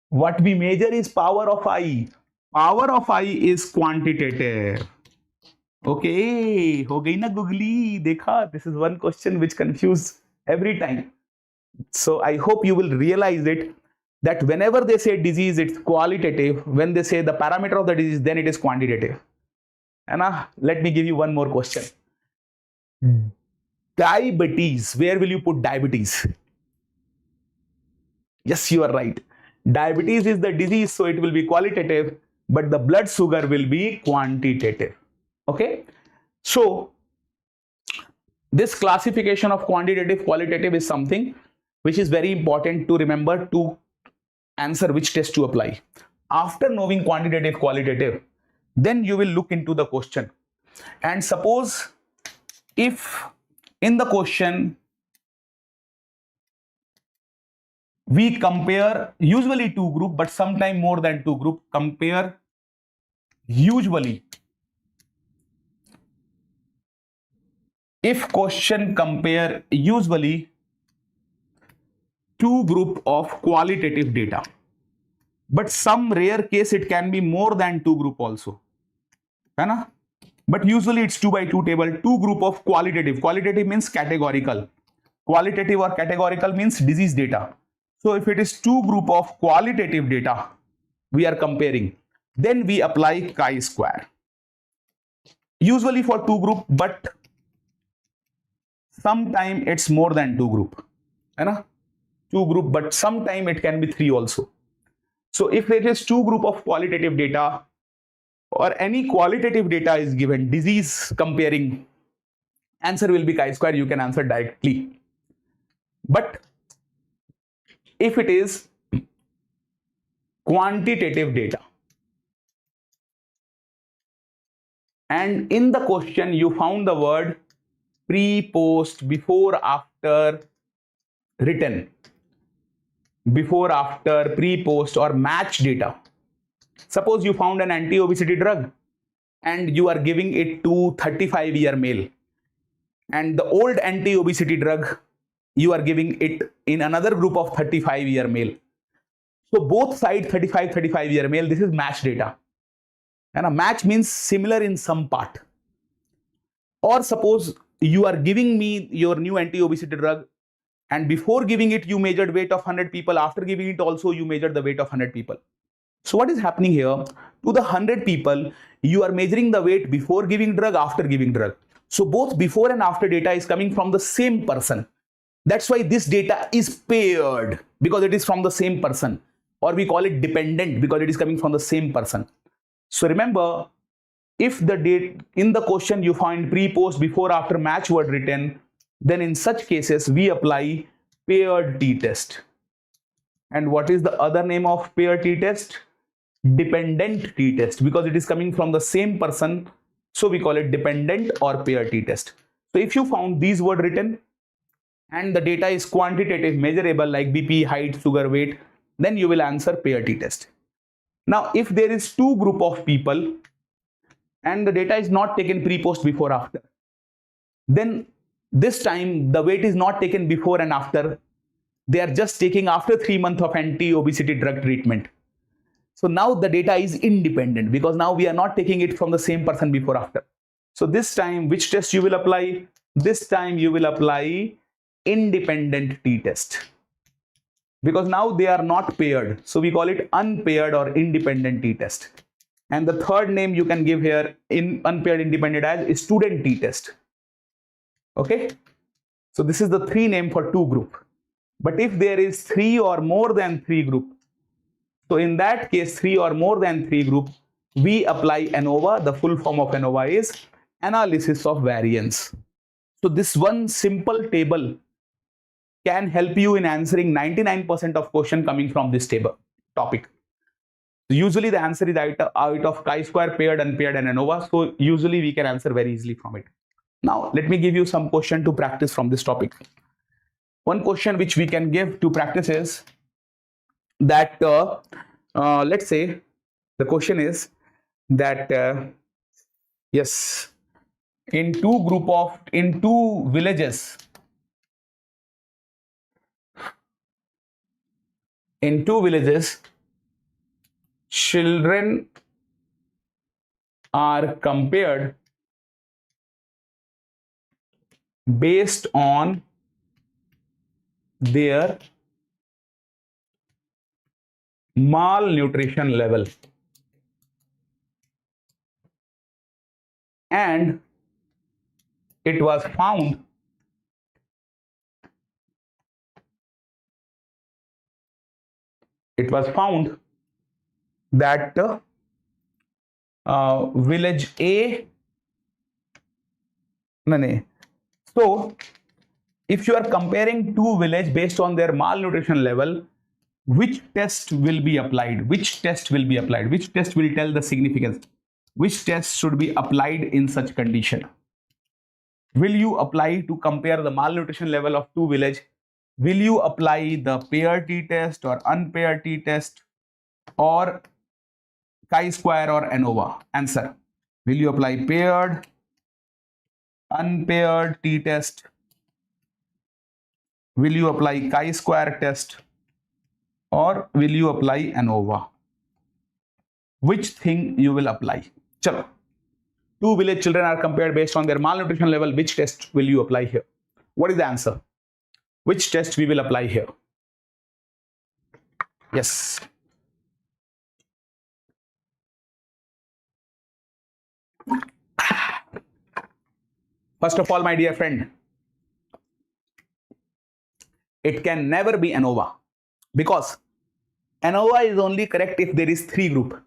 What we measure is power of eye. Power of eye is quantitative. Okay, ho gayi na googly. Dekha, this is one question which confuse every time. So I hope you will realize it, that whenever they say disease, it's qualitative. When they say the parameter of the disease, then it is quantitative. And let me give you one more question. Diabetes, where will you put diabetes? Yes, you are right. Diabetes is the disease, so it will be qualitative, but the blood sugar will be quantitative. Okay, so this classification of quantitative, qualitative is something which is very important to remember to answer which test to apply. After knowing quantitative, qualitative, then you will look into the question. And suppose if in the question we compare usually two group, but sometime more than two group, compare usually. If question compare usually two group of qualitative data, but some rare case it can be more than two group also, है? But usually it's 2 by 2 table, two group of qualitative. Qualitative means categorical. Qualitative or categorical means disease data. So if it is two group of qualitative data we are comparing, then we apply chi-square. Usually for two group, but sometime it's more than two group, है? Two group, but sometime it can be three also. So if it is two group of qualitative data or any qualitative data is given, disease comparing, answer will be chi-square. You can answer directly. But if it is quantitative data and in the question you found the word pre, post, before, after, written, before, after, pre, post, or match data. Suppose you found an anti-obesity drug and you are giving it to 35-year male, and the old anti-obesity drug you are giving it in another group of 35-year male. So both sides 35-year male, this is match data. And a match means similar in some part. Or suppose you are giving me your new anti-obesity drug, and before giving it you measured weight of 100 people, after giving it also you measured the weight of 100 people. So what is happening here? To the 100 people you are measuring the weight before giving drug, after giving drug. So both before and after data is coming from the same person. That's why this data is paired, because it is from the same person, or we call it dependent because it is coming from the same person. So remember, if the date in the question you find pre, post, before, after match word written, then in such cases we apply paired t-test. And what is the other name of paired t-test? dependent t-test because it is coming from the same person. So we call it dependent or pair t-test. So if you found these word written and the data is quantitative, measurable like BP, height, sugar, weight, then you will answer pair t-test. Now, if there is two group of people and the data is not taken pre, post, before, after, then this time the weight is not taken before and after. They are just taking after 3 months of anti-obesity drug treatment. So now the data is independent because now we are not taking it from the same person before, after. So this time, which test you will apply? This time you will apply independent t-test because now they are not paired. So we call it unpaired or independent t-test. And the third name you can give here in unpaired independent as student t-test. Okay. So this is the three name for two group. But if there is three or more than three group, so in that case, three or more than three group, we apply ANOVA. The full form of ANOVA is analysis of variance. So this one simple table can help you in answering 99% of question coming from this table topic. Usually the answer is out of chi-square, paired, unpaired, and ANOVA. So usually we can answer very easily from it. Now let me give you some question to practice from this topic. One question which we can give to practice is that let's say the question is that yes, in two villages, children are compared based on their malnutrition level, and it was found that village A, so if you are comparing two villages based on their malnutrition level, which test will be applied? Which test will tell the significance? Which test should be applied in such condition? Will you apply to compare the malnutrition level of two villages? Will you apply the paired t-test or unpaired t-test or chi-square or ANOVA? Answer. Will you apply paired, unpaired t-test? Will you apply chi-square test or will you apply ANOVA? Which thing you will apply? Chalo. Two village children are compared based on their malnutrition level. Which test will you apply here? What is the answer? Which test we will apply here? Yes. First of all, my dear friend, it can never be ANOVA because ANOVA is only correct if there is three group.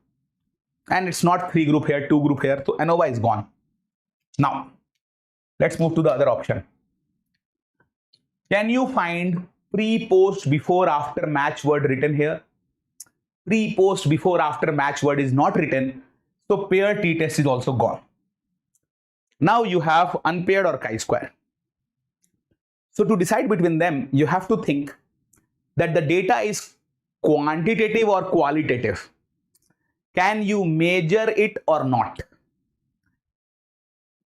And it's not three group here, two group here. So ANOVA is gone. Now, let's move to the other option. Can you find pre, post, before, after match word written here? Pre, post, before, after match word is not written. So pair t-test is also gone. Now you have unpaired or chi-square. So to decide between them, you have to think that the data is quantitative or qualitative. Can you measure it or not?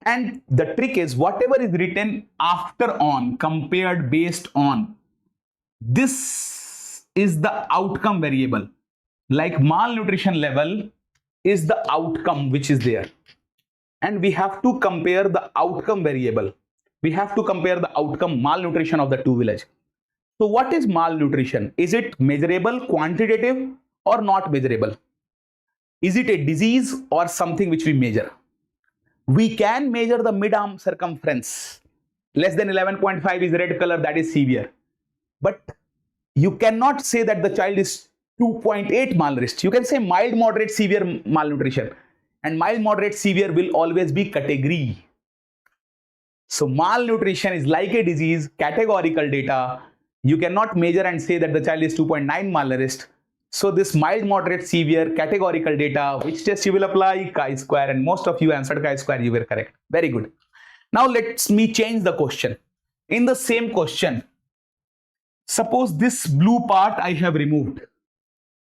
And the trick is whatever is written after on, compared based on, this is the outcome variable. Like malnutrition level is the outcome which is there. And we have to compare the outcome variable. We have to compare the outcome malnutrition of the two villages. So what is malnutrition? Is it measurable, quantitative or not measurable? Is it a disease or something which we measure? We can measure the mid-arm circumference. Less than 11.5 is red color, that is severe. But you cannot say that the child is 2.8 malnourished. You can say mild, moderate, severe malnutrition. And mild, moderate, severe will always be category. So malnutrition is like a disease, categorical data. You cannot measure and say that the child is 2.9 malnourished. So this mild, moderate, severe, categorical data, which test you will apply? Chi-square, and most of you answered Chi-square, you were correct. Very good. Now let me change the question. In the same question, suppose this blue part I have removed,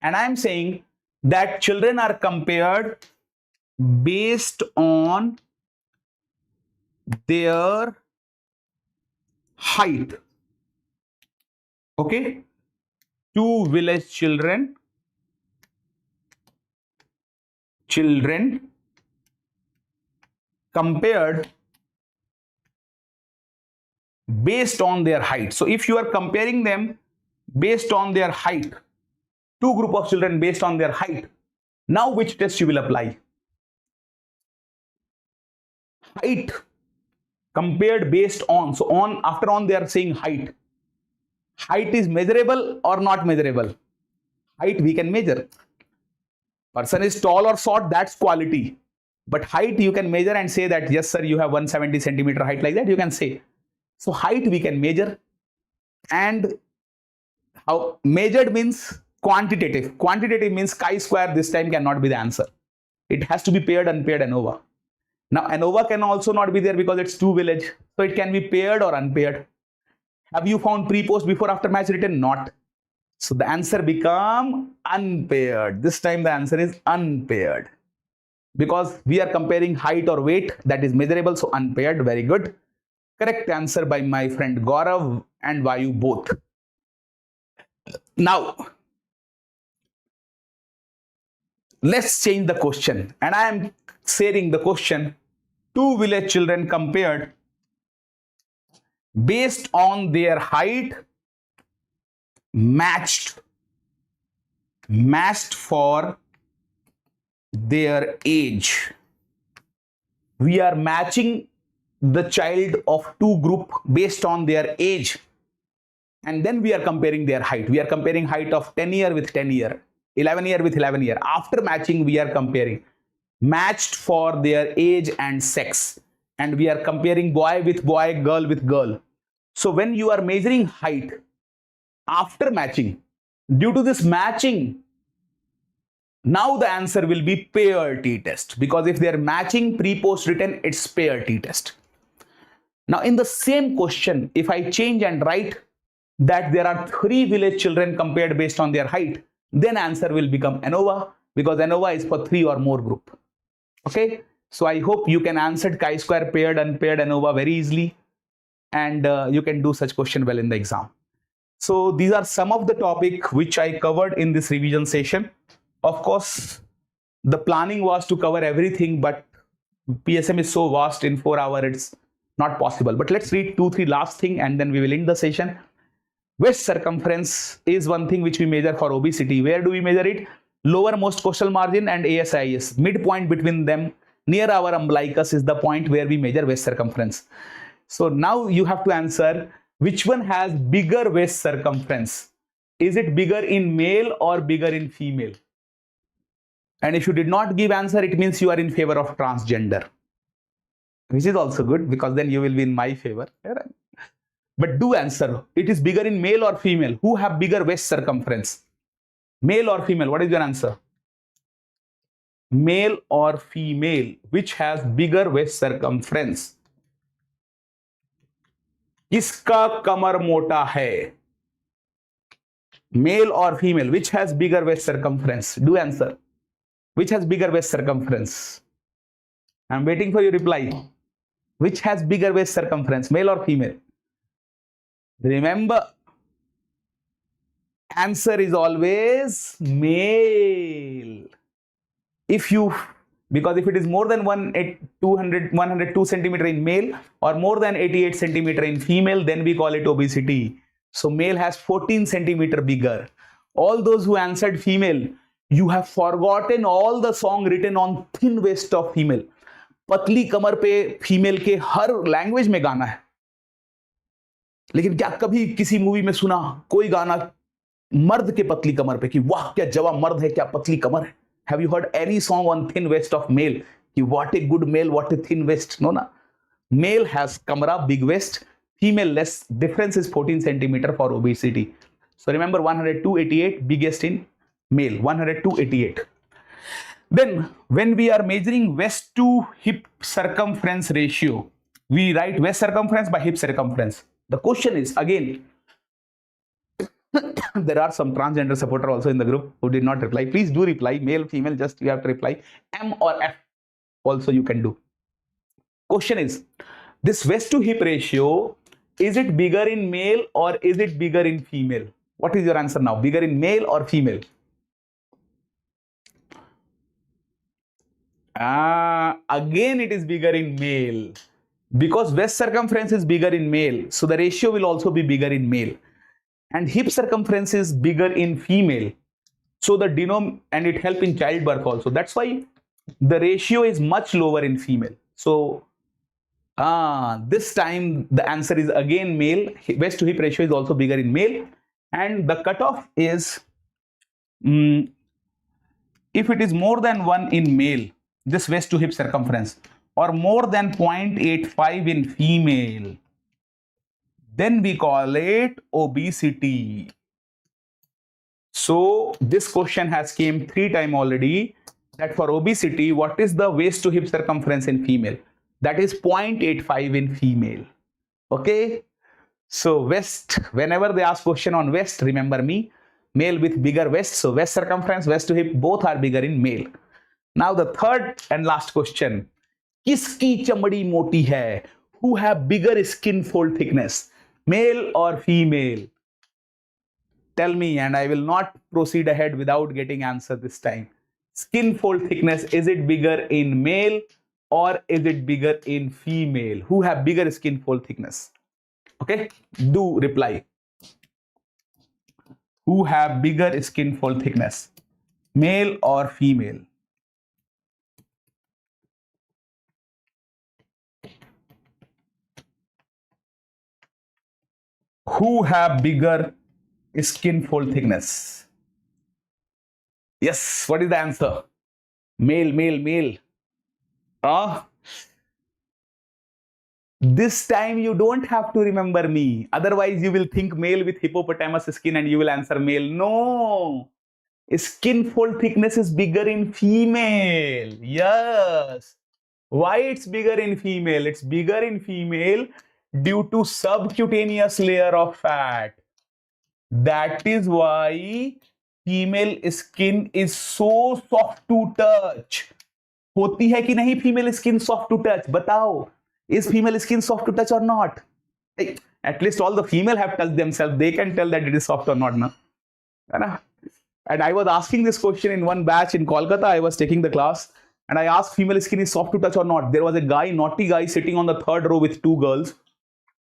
and I am saying that children are compared based on their height. Okay, two village children compared based on their height. So if you are comparing them based on their height, two group of children based on their height, now which test you will apply? Height compared based on. So on, after on they are saying height. Height is measurable or not measurable? Height we can measure. Person is tall or short, that's quality. But height you can measure and say that yes sir, you have 170 centimeter height, like that you can say. So height we can measure, and how measured means quantitative. Quantitative means chi-square this time cannot be the answer. It has to be paired, unpaired, ANOVA. Now ANOVA can also not be there because it's two village. So it can be paired or unpaired. Have you found pre-post, before, after match written? Not. So the answer become unpaired. This time the answer is unpaired, because we are comparing height or weight, that is measurable, so unpaired. Very good. Correct answer by my friend Gaurav and Vayu both. Now, let's change the question, and I am sharing the question. Two village children compared based on their height, matched for their age. We are matching the child of two group based on their age, and then we are comparing their height. We are comparing height of 10 year with 10 year, 11 year with 11 year. After matching, we are comparing matched for their age and sex, and we are comparing boy with boy, girl with girl. So when you are measuring height after matching, due to this matching, now the answer will be pair t-test, because if they are matching pre-post written, it's pair t-test. Now in the same question, if I change and write that there are three village children compared based on their height, then answer will become ANOVA, because ANOVA is for three or more group. Okay, so I hope you can answer chi-square, paired, unpaired, ANOVA very easily, and you can do such question well in the exam. So these are some of the topic which I covered in this revision session. Of course, the planning was to cover everything, but PSM is so vast, in 4 hours it's not possible. But let's read 2-3 last thing and then we will end the session. Waist circumference is one thing which we measure for obesity. Where do we measure it? Lowermost costal margin and ASIS. Midpoint between them, near our umbilicus, is the point where we measure waist circumference. So now you have to answer which one has bigger waist circumference. Is it bigger in male or bigger in female? And if you did not give answer, it means you are in favor of transgender, which is also good, because then you will be in my favor. But do answer. It is bigger in male or female? Who have bigger waist circumference? Male or female? What is your answer? Male or female? Which has bigger waist circumference? किसका कमर मोटा है? Male or female? Which has bigger waist circumference? Do answer. Which has bigger waist circumference? I'm waiting for your reply. Which has bigger waist circumference? Male or female? Remember, answer is always male. If you, because if it is more than 102 centimeter in male or more than 88 centimeter in female, then we call it obesity. So male has 14 centimeter bigger. All those who answered female, you have forgotten all the song written on thin waist of female. पतली कमर पे female के हर language में गाना है, लेकिन क्या कभी किसी मूवी में सुना कोई गाना मर्द के पतली कमर पे कि वाह क्या जवाब मर्द है, क्या पतली कमर है? Have you heard any song on thin waist of male? कि what a good male, what a thin waist? No, na. Male has kamra, big waist. Female less. Difference is 14 centimeter for obesity. So remember 102, 88, biggest in male, 100 to 88. Then when we are measuring waist to hip circumference ratio, we write waist circumference by hip circumference. The question is again, there are some transgender supporter also in the group who did not reply. Please do reply, male, female, just you have to reply. M or F also you can do. Question is, this waist to hip ratio, is it bigger in male or is it bigger in female? What is your answer now? Bigger in male or female? Again it is bigger in male, because waist circumference is bigger in male, so the ratio will also be bigger in male, and hip circumference is bigger in female, so the and it helps in childbirth also. That's why the ratio is much lower in female. So this time the answer is again male. Waist to hip ratio is also bigger in male, and the cutoff is if it is more than 1 in male, this waist to hip circumference, or more than 0.85 in female, then we call it obesity. So this question has came 3 times already, that for obesity, what is the waist to hip circumference in female? That is 0.85 in female. Okay. So waist, whenever they ask question on waist, remember me, male with bigger waist. So waist circumference, waist to hip, both are bigger in male. Now the third and last question, kiski chamdi moti hai? Who have bigger skin fold thickness, male or female? Tell me, and I will not proceed ahead without getting answer this time. Skin fold thickness, is it bigger in male or is it bigger in female? Who have bigger skin fold thickness? Okay, do reply. Who have bigger skin fold thickness, male or female? Who have bigger skin fold thickness? Yes, what is the answer? Male, male, male. This time you don't have to remember me. Otherwise, you will think male with hippopotamus skin and you will answer male. No. Skin fold thickness is bigger in female. Yes. Why it's bigger in female? It's bigger in female due to subcutaneous layer of fat. That is why female skin is so soft to touch. होती है कि नहीं female skin soft to touch? बताओ. Is female skin soft to touch or not? Hey, at least all the female have touched themselves. They can tell that it is soft or not. Na? And I was asking this question in one batch in Kolkata. I was taking the class and I asked female skin is soft to touch or not. There was a guy, naughty guy, sitting on the 3rd row with 2 girls.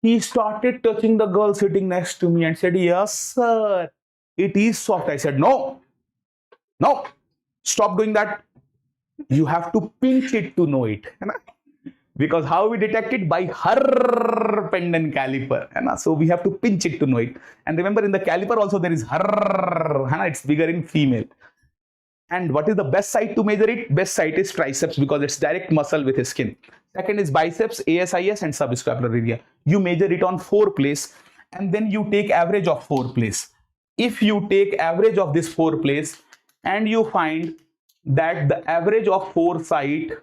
He started touching the girl sitting next to me and said, yes, sir, it is soft. I said, no, no, stop doing that. You have to pinch it to know it. Because how we detect it? By her pendant caliper. So we have to pinch it to know it. And remember, in the caliper also there is her. It's bigger in female. And what is the best site to measure it? Best site is triceps, because it's direct muscle with his skin. Second is biceps, ASIS, and subscapular area. You measure it on 4 places and then you take average of 4 places. If you take average of this 4 places and you find that the average of 4 site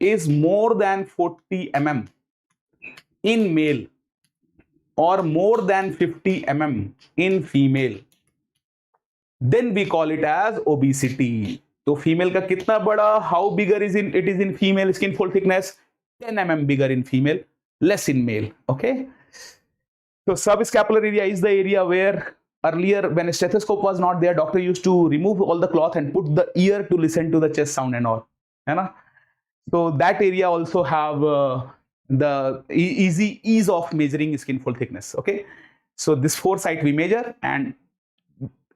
is more than 40 mm in male or more than 50 mm in female, then we call it as obesity. So female ka kitna bada, how bigger is it is in female skin fold thickness? 10 mm bigger in female, less in male. Okay. So subscapular area is the area where earlier, when a stethoscope was not there, doctor used to remove all the cloth and put the ear to listen to the chest sound and all. So that area also have the ease of measuring skin fold thickness. Okay. So this 4 site we measure, and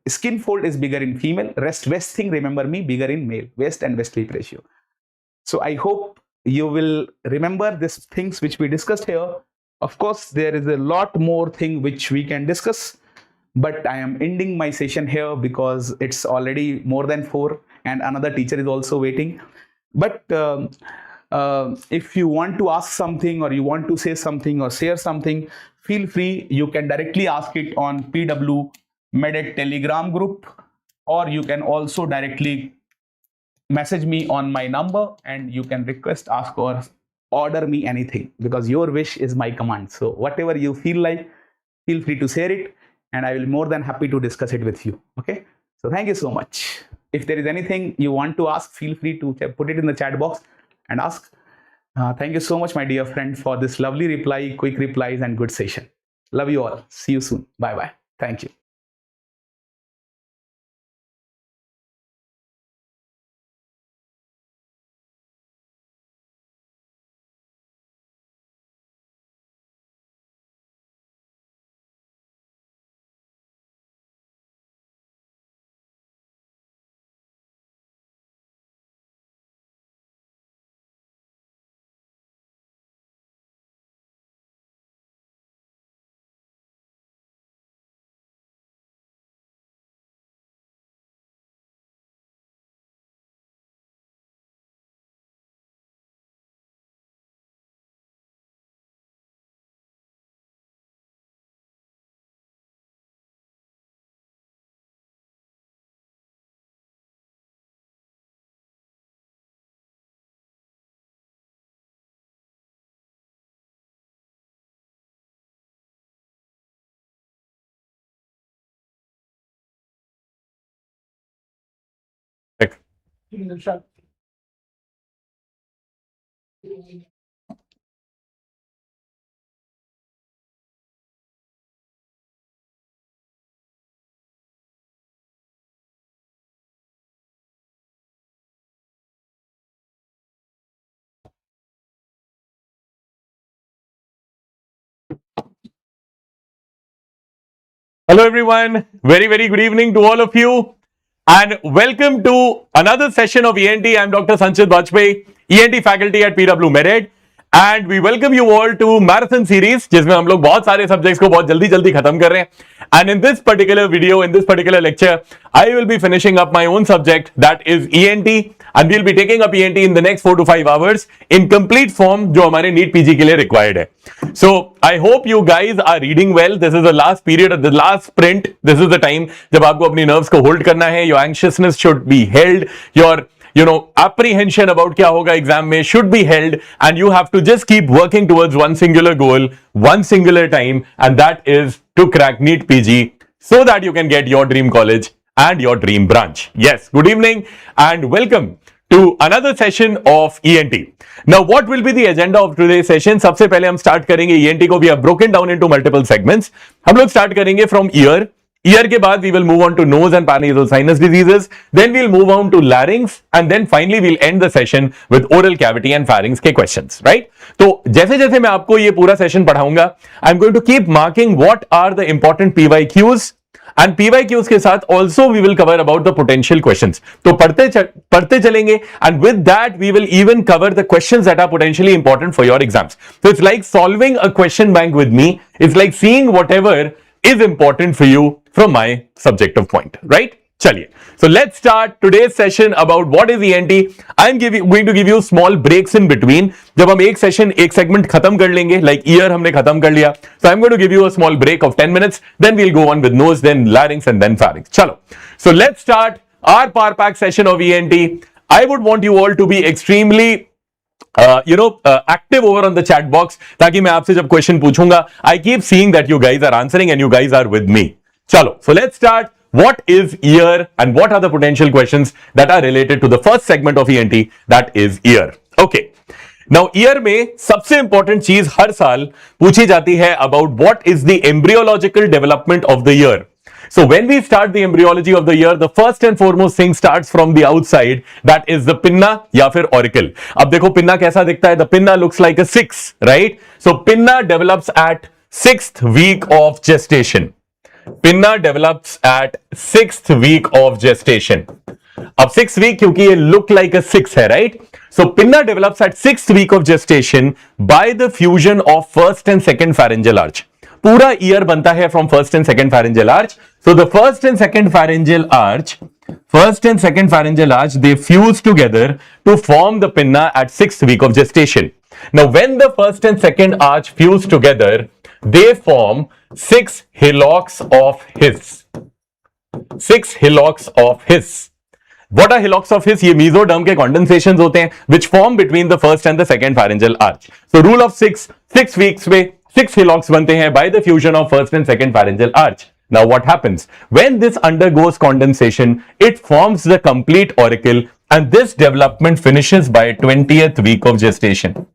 skin fold is bigger in female. Waist thing, remember me, bigger in male. Waist and waist hip ratio. So I hope you will remember these things which we discussed here. Of course, there is a lot more thing which we can discuss, but I am ending my session here because it's already more than 4 and another teacher is also waiting. But if you want to ask something or you want to say something or share something, feel free. You can directly ask it on PWMedEd Telegram group, or you can also directly message me on my number and you can request, ask, or order me anything, because your wish is my command. So whatever you feel like, feel free to share it and I will be more than happy to discuss it with you. Okay, so thank you so much. If there is anything you want to ask, feel free to put it in the chat box and ask. Thank you so much, my dear friend, for this lovely reply, quick replies and good session. Love you all. See you soon. Bye bye. Thank you. Hello everyone, very good evening to all of you and welcome to another session of ENT. I am Dr. Sanchit Sir, ENT faculty at PWMedEd and we welcome you all to marathon series जिसमें हम लोग बहुत सारे subjects को बहुत जल्दी खत्म कर रहे हैं. And in this particular video, in this particular lecture, I will be finishing up my own subject, that is ENT, and we'll be taking up ENT in the next 4 to 5 hours in complete form जो हमारे NEET PG के लिए required है. So I hope you guys are reading well. This is the last period, the last sprint. This is the time जब आपको अपनी nerves को hold करना है. Your anxiousness should be held. Your apprehension about क्या होगा exam में should be held, and you have to just keep working towards one singular goal, one singular time, and that is to crack NEET PG so that you can get your dream college and your dream branch. Yes, good evening and welcome to another session of ENT. Now, what will be the agenda of today's session? सबसे पहले हम start करेंगे ENT को. We have broken down into multiple segments. हम लोग start करेंगे from ear. Ear के बाद we will move on to nose and paranasal sinus diseases. Then we'll move on to larynx and then finally we'll end the session with oral cavity and pharynx के questions, right? तो जैसे जैसे मैं आपको ये पूरा session पढ़ाऊंगा, I'm going to keep marking what are the important PYQs. And PYQs के साथ also we will cover about the potential questions. तो पढ़ते चलेंगे and with that we will even cover the questions that are potentially important for your exams. So it's like solving a question bank with me. It's like seeing whatever is important for you from my subjective point, right? चलिए. So let's start today's session about what is ENT. I'm going to give you small breaks in between. जब हम एक session, एक segment खत्म कर लेंगे, like ear हमने खत्म कर लिया. So I'm going to give you a small break of 10 minutes. Then we'll go on with nose, then larynx, and then pharynx. चलो. So let's start our power pack session of ENT. I would want you all to be extremely active over on the chat box ताकि मैं आपसे जब question पूछूंगा, I keep seeing that you guys are answering and you guys are with me. चलो. So let's start. What is ear and what are the potential questions that are related to the first segment of ENT, that is ear. Okay. Now ear में सबसे important चीज हर साल पूछी जाती है about what is the embryological development of the ear. So when we start the embryology of the ear, the first and foremost thing starts from the outside, that is the pinna या फिर auricle. अब देखो pinna कैसा दिखता है? The pinna looks like a 6, right? So pinna develops at 6th week of gestation. Pinna develops at 6th week of gestation. अब 6th week क्योंकि ये look like a 6 है, right? So pinna develops at 6th week of gestation by the fusion of first and second pharyngeal arch. पूरा ear बनता है from first and second pharyngeal arch. So the first and second pharyngeal arch, they fuse together to form the pinna at 6th week of gestation. Now when the first and second arch fuse together, they form 6 hillocks of His. 6 hillocks of his. What are hillocks of his? ये mesoderm के condensations होते हैं which form between the first and the second pharyngeal arch. So rule of 6 weeks में 6 hillocks बनते हैं by the fusion of first and second pharyngeal arch. Now what happens? When this undergoes condensation, it forms the complete auricle and this development finishes by 20th week of gestation.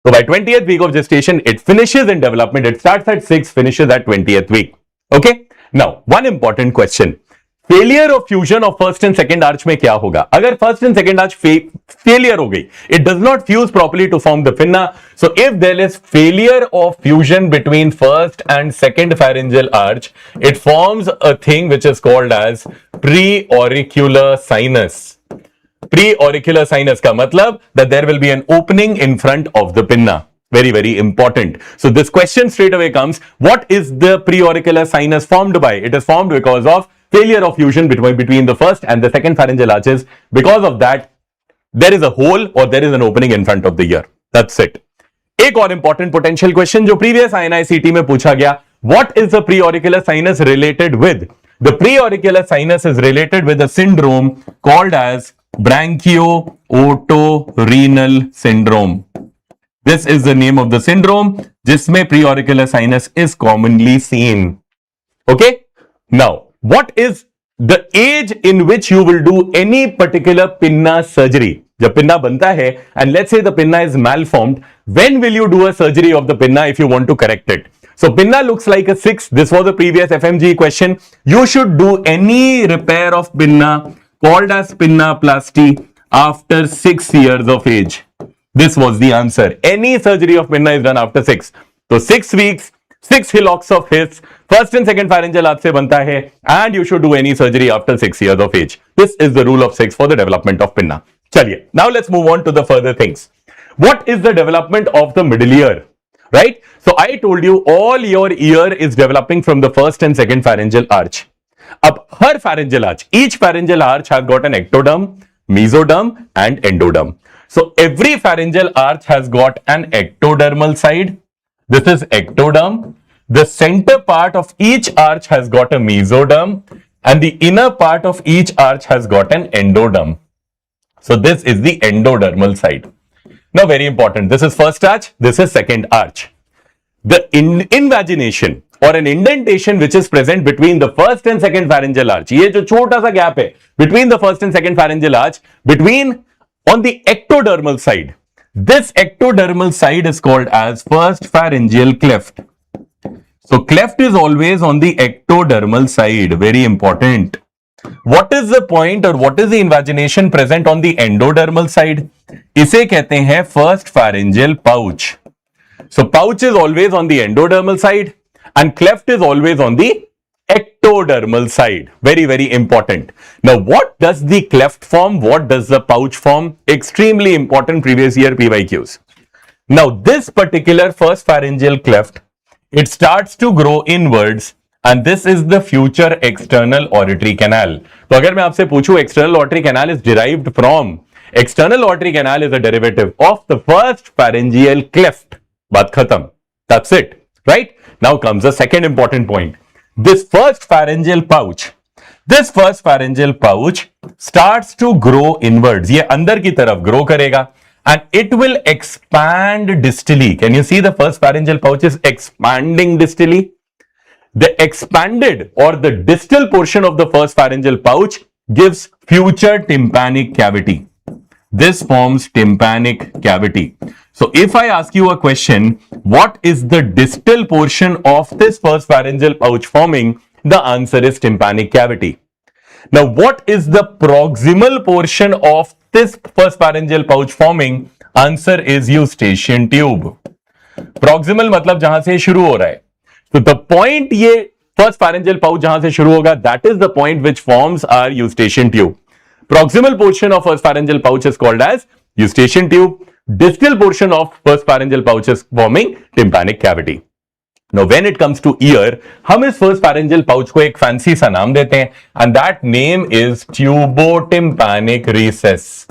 So by 20th week of gestation, it finishes in development. It starts at 6, finishes at 20th week. Okay? Now, one important question. Failure of fusion of first and second arch में क्या होगा? अगर first and second arch failure हो गई, it does not fuse properly to form the pinna. So if there is failure of fusion between first and second pharyngeal arch, it forms a thing which is called as preauricular sinus. Preauricular sinus का मतलब that there will be an opening in front of the pinna. Very, very important. So this question straight away comes, what is the preauricular sinus formed by? It is formed because of failure of fusion between the first and the second pharyngeal arches. Because of that, there is a hole or there is an opening in front of the ear. That's it. एक और important potential question जो previous INI-CET में पूछा गया, what is the preauricular sinus related with? The preauricular sinus is related with a syndrome called as branchio-otorenal syndrome. This is the name of the syndrome जिसमें preauricular sinus is commonly seen. Okay? Now, what is the age in which you will do any particular pinna surgery? जब pinna बनता है and let's say the pinna is malformed, when will you do a surgery of the pinna if you want to correct it? So pinna looks like a 6. This was a previous FMGE question. You should do any repair of pinna called as pinnaplasty after 6 years of age. This was the answer. Any surgery of pinna is done after 6. So 6 weeks, 6 hillocks of his, first and second pharyngeal arch से बनता है, and you should do any surgery after 6 years of age. This is the rule of 6 for the development of pinna. चलिए, now let's move on to the further things. What is the development of the middle ear? Right? So I told you all your ear is developing from the first and second pharyngeal arch. अब हर pharyngeal arch, each pharyngeal arch has got an ectoderm, mesoderm and endoderm. So every pharyngeal arch has got an ectodermal side. This is ectoderm. The center part of each arch has got a mesoderm and the inner part of each arch has got an endoderm. So this is the endodermal side. Now very important, this is first arch, this is second arch. The invagination or an indentation which is present between the first and second pharyngeal arch, ये जो छोटा सा gap है between the first and second pharyngeal arch, between on the ectodermal side, this ectodermal side is called as first pharyngeal cleft. So cleft is always on the ectodermal side, very important. What is the point or what is the invagination present on the endodermal side? इसे कहते हैं first pharyngeal pouch. So pouch is always on the endodermal side and cleft is always on the ectodermal side. Very, very important. Now, what does the cleft form? What does the pouch form? Extremely important previous year PYQs. Now, this particular first pharyngeal cleft, it starts to grow inwards and this is the future external auditory canal. तो अगर मैं आपसे पूछूं external auditory canal is derived from, external auditory canal is a derivative of the first pharyngeal cleft. बात खत्म. That's it. Right? Now comes the second important point. This first pharyngeal pouch starts to grow inwards. ये अंदर की तरफ grow करेगा and it will expand distally. Can you see the first pharyngeal pouch is expanding distally? The expanded or the distal portion of the first pharyngeal pouch gives future tympanic cavity. This forms tympanic cavity. So if I ask you a question, what is the distal portion of this first pharyngeal pouch forming? The answer is tympanic cavity. Now, what is the proximal portion of this first pharyngeal pouch forming? Answer is eustachian tube. Proximal मतलब जहां से शुरू हो रहा है. So the point ये first pharyngeal pouch जहां से शुरू होगा, that is the point which forms our eustachian tube. Proximal portion of first pharyngeal pouch is called as eustachian tube. Distal portion of first pharyngeal pouch is forming tympanic cavity. Now, when it comes to ear, हम इस first pharyngeal pouch को एक fancy सा नाम देते हैं and that name is tubotympanic recess.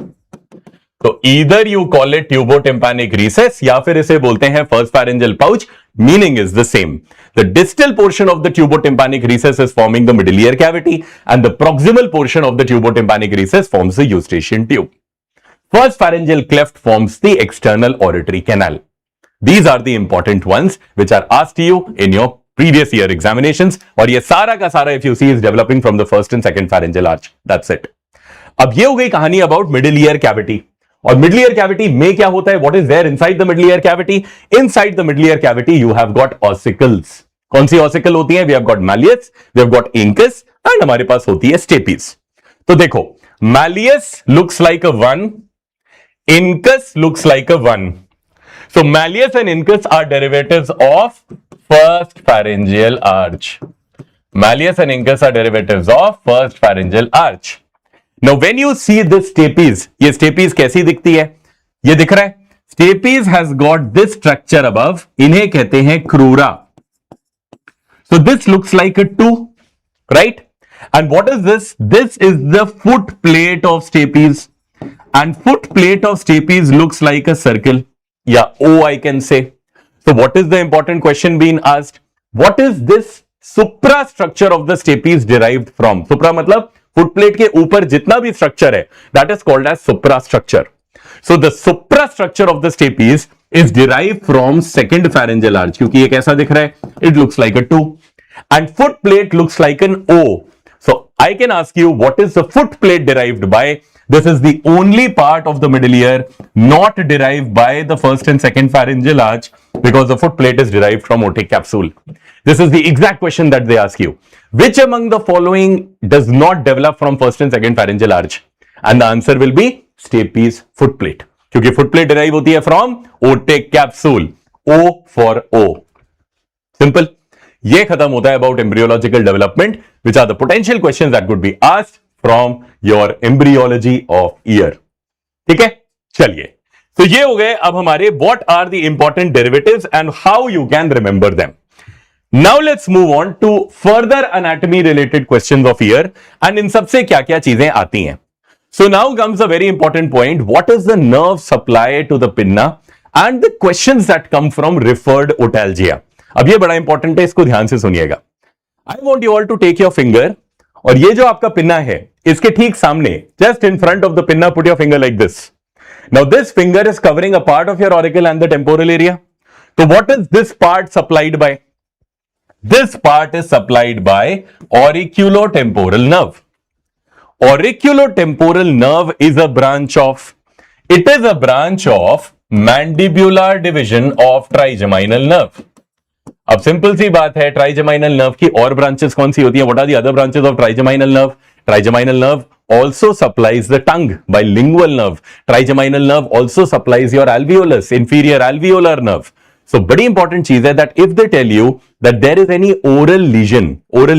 So either you call it tubotympanic recess या फिर इसे बोलते हैं first pharyngeal pouch. meaning is the same. The distal portion of the tubotympanic recess is forming the middle ear cavity, and the proximal portion of the tubotympanic recess forms the eustachian tube. First pharyngeal cleft forms the external auditory canal. These are the important ones which are asked to you in your previous year examinations. और ये सारा का सारा if you see is developing from the first and second pharyngeal arch. That's it. अब ये हो गई कहानी about middle ear cavity. और middle ear cavity में क्या होता है? What is there inside the middle ear cavity? Inside the middle ear cavity you have got ossicles. कौन सी ossicle होती है? We have got malleus, we have got incus, and हमारे पास होती है stapes. तो देखो, malleus looks like a 1, incus looks like a 1. So malleus and incus are derivatives of first pharyngeal arch. Malleus and incus are derivatives of first pharyngeal arch. Now when you see this stapes, ये stapes कैसी दिखती है? ये दिख रहा है? Stapes has got this structure above. इन्हें कहते हैं crura. So this looks like a 2, right? And what is this? This is the foot plate of stapes. And foot plate of stapes looks like a circle. Yeah, O I can say. So what is the important question being asked? What is this suprastructure of the stapes derived from? Supra मतलब foot plate के ऊपर जितना भी structure है, that is called as suprastructure. So the suprastructure of the stapes is derived from second pharyngeal arch. क्योंकि ये कैसा दिख रहा है? It looks like a 2. And foot plate looks like an O. So I can ask you, what is the foot plate derived by? This is the only part of the middle ear not derived by the first and second pharyngeal arch, because the foot plate is derived from otic capsule. This is the exact question that they ask you. Which among the following does not develop from first and second pharyngeal arch? And the answer will be stapes foot plate. क्योंकि foot plate derive होती है from otic capsule. O for O. Simple. ये खत्म होता है about embryological development, which are the potential questions that could be asked from your embryology of ear. ठीक है, चलिए. तो ये हो गए अब हमारे what are the important derivatives and how you can remember them. Now let's move on to further anatomy related questions of ear and इन सबसे क्या क्या चीजें आती हैं. So now comes a very important point. What is the nerve supply to the pinna and the questions that come from referred otalgia. अब ये बड़ा important है, इसको ध्यान से सुनिएगा. I want you all to take your finger और ये जो आपका पिन्ना है इसके ठीक सामने, just in front of the pinna, put your finger like this. Now this finger is covering a part of your auricle and the temporal area. So what is this part supplied by? This part is supplied by auriculotemporal nerve. Auriculotemporal nerve is a branch of, it is a branch of mandibular division of trigeminal nerve. अब simple सी बात है, trigeminal nerve की और branches कौन सी होती हैं? What are the other branches of trigeminal nerve? Trigeminal nerve also supplies the tongue by lingual nerve. Trigeminal nerve also supplies your alveolus, inferior alveolar nerve. So बड़ी important चीज है that if they tell you that there is any oral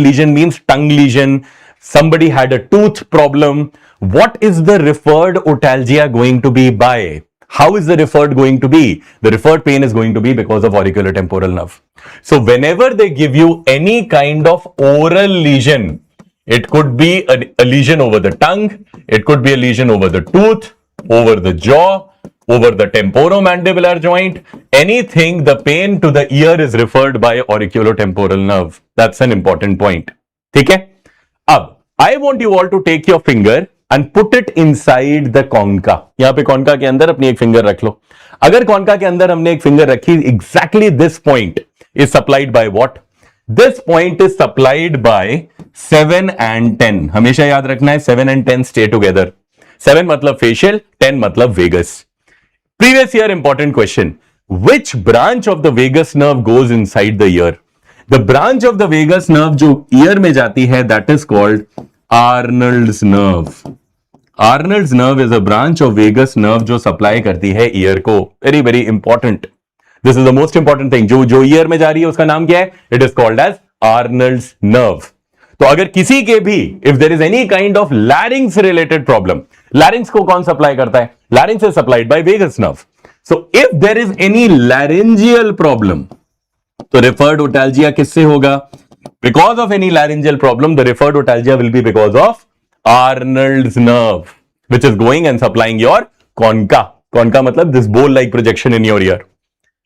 lesion means tongue lesion, somebody had a tooth problem, what is the referred otalgia going to be by? How is the referred going to be? The referred pain is going to be because of auriculotemporal nerve. So whenever they give you any kind of oral lesion, it could be a lesion over the tongue, it could be a lesion over the tooth, over the jaw, over the temporomandibular joint, anything, the pain to the ear is referred by auriculotemporal nerve. That's an important point. ठीक है? अब I want you all to take your finger and put it inside the concha. यहां पे concha के अंदर अपनी एक finger रख लो. अगर concha के अंदर हमने एक फिंगर रखी, exactly this point is supplied by what? This point is supplied by 7 and 10. हमेशा याद रखना है 7 and 10 stay together. 7 मतलब facial, 10 मतलब vagus. Previous year important question. Which branch of the vagus nerve goes inside the ear? The branch of the vagus nerve जो ear में जाती है, that is called Arnold's nerve. Arnold's nerve is a branch of vagus nerve जो supply करती है ear को. Very very important. This is the most important thing. जो ear में जा रही है उसका नाम क्या है? It is called as Arnold's nerve. तो अगर किसी के भी if there is any kind of larynx related problem, larynx को कौन supply करता है? Larynx is supplied by vagus nerve. So if there is any laryngeal problem, तो referred otalgia किससे होगा? Because of any laryngeal problem, the referred otalgia will be because of Arnold's nerve, which is going and supplying your concha. Concha मतलब this bowl-like projection in your ear.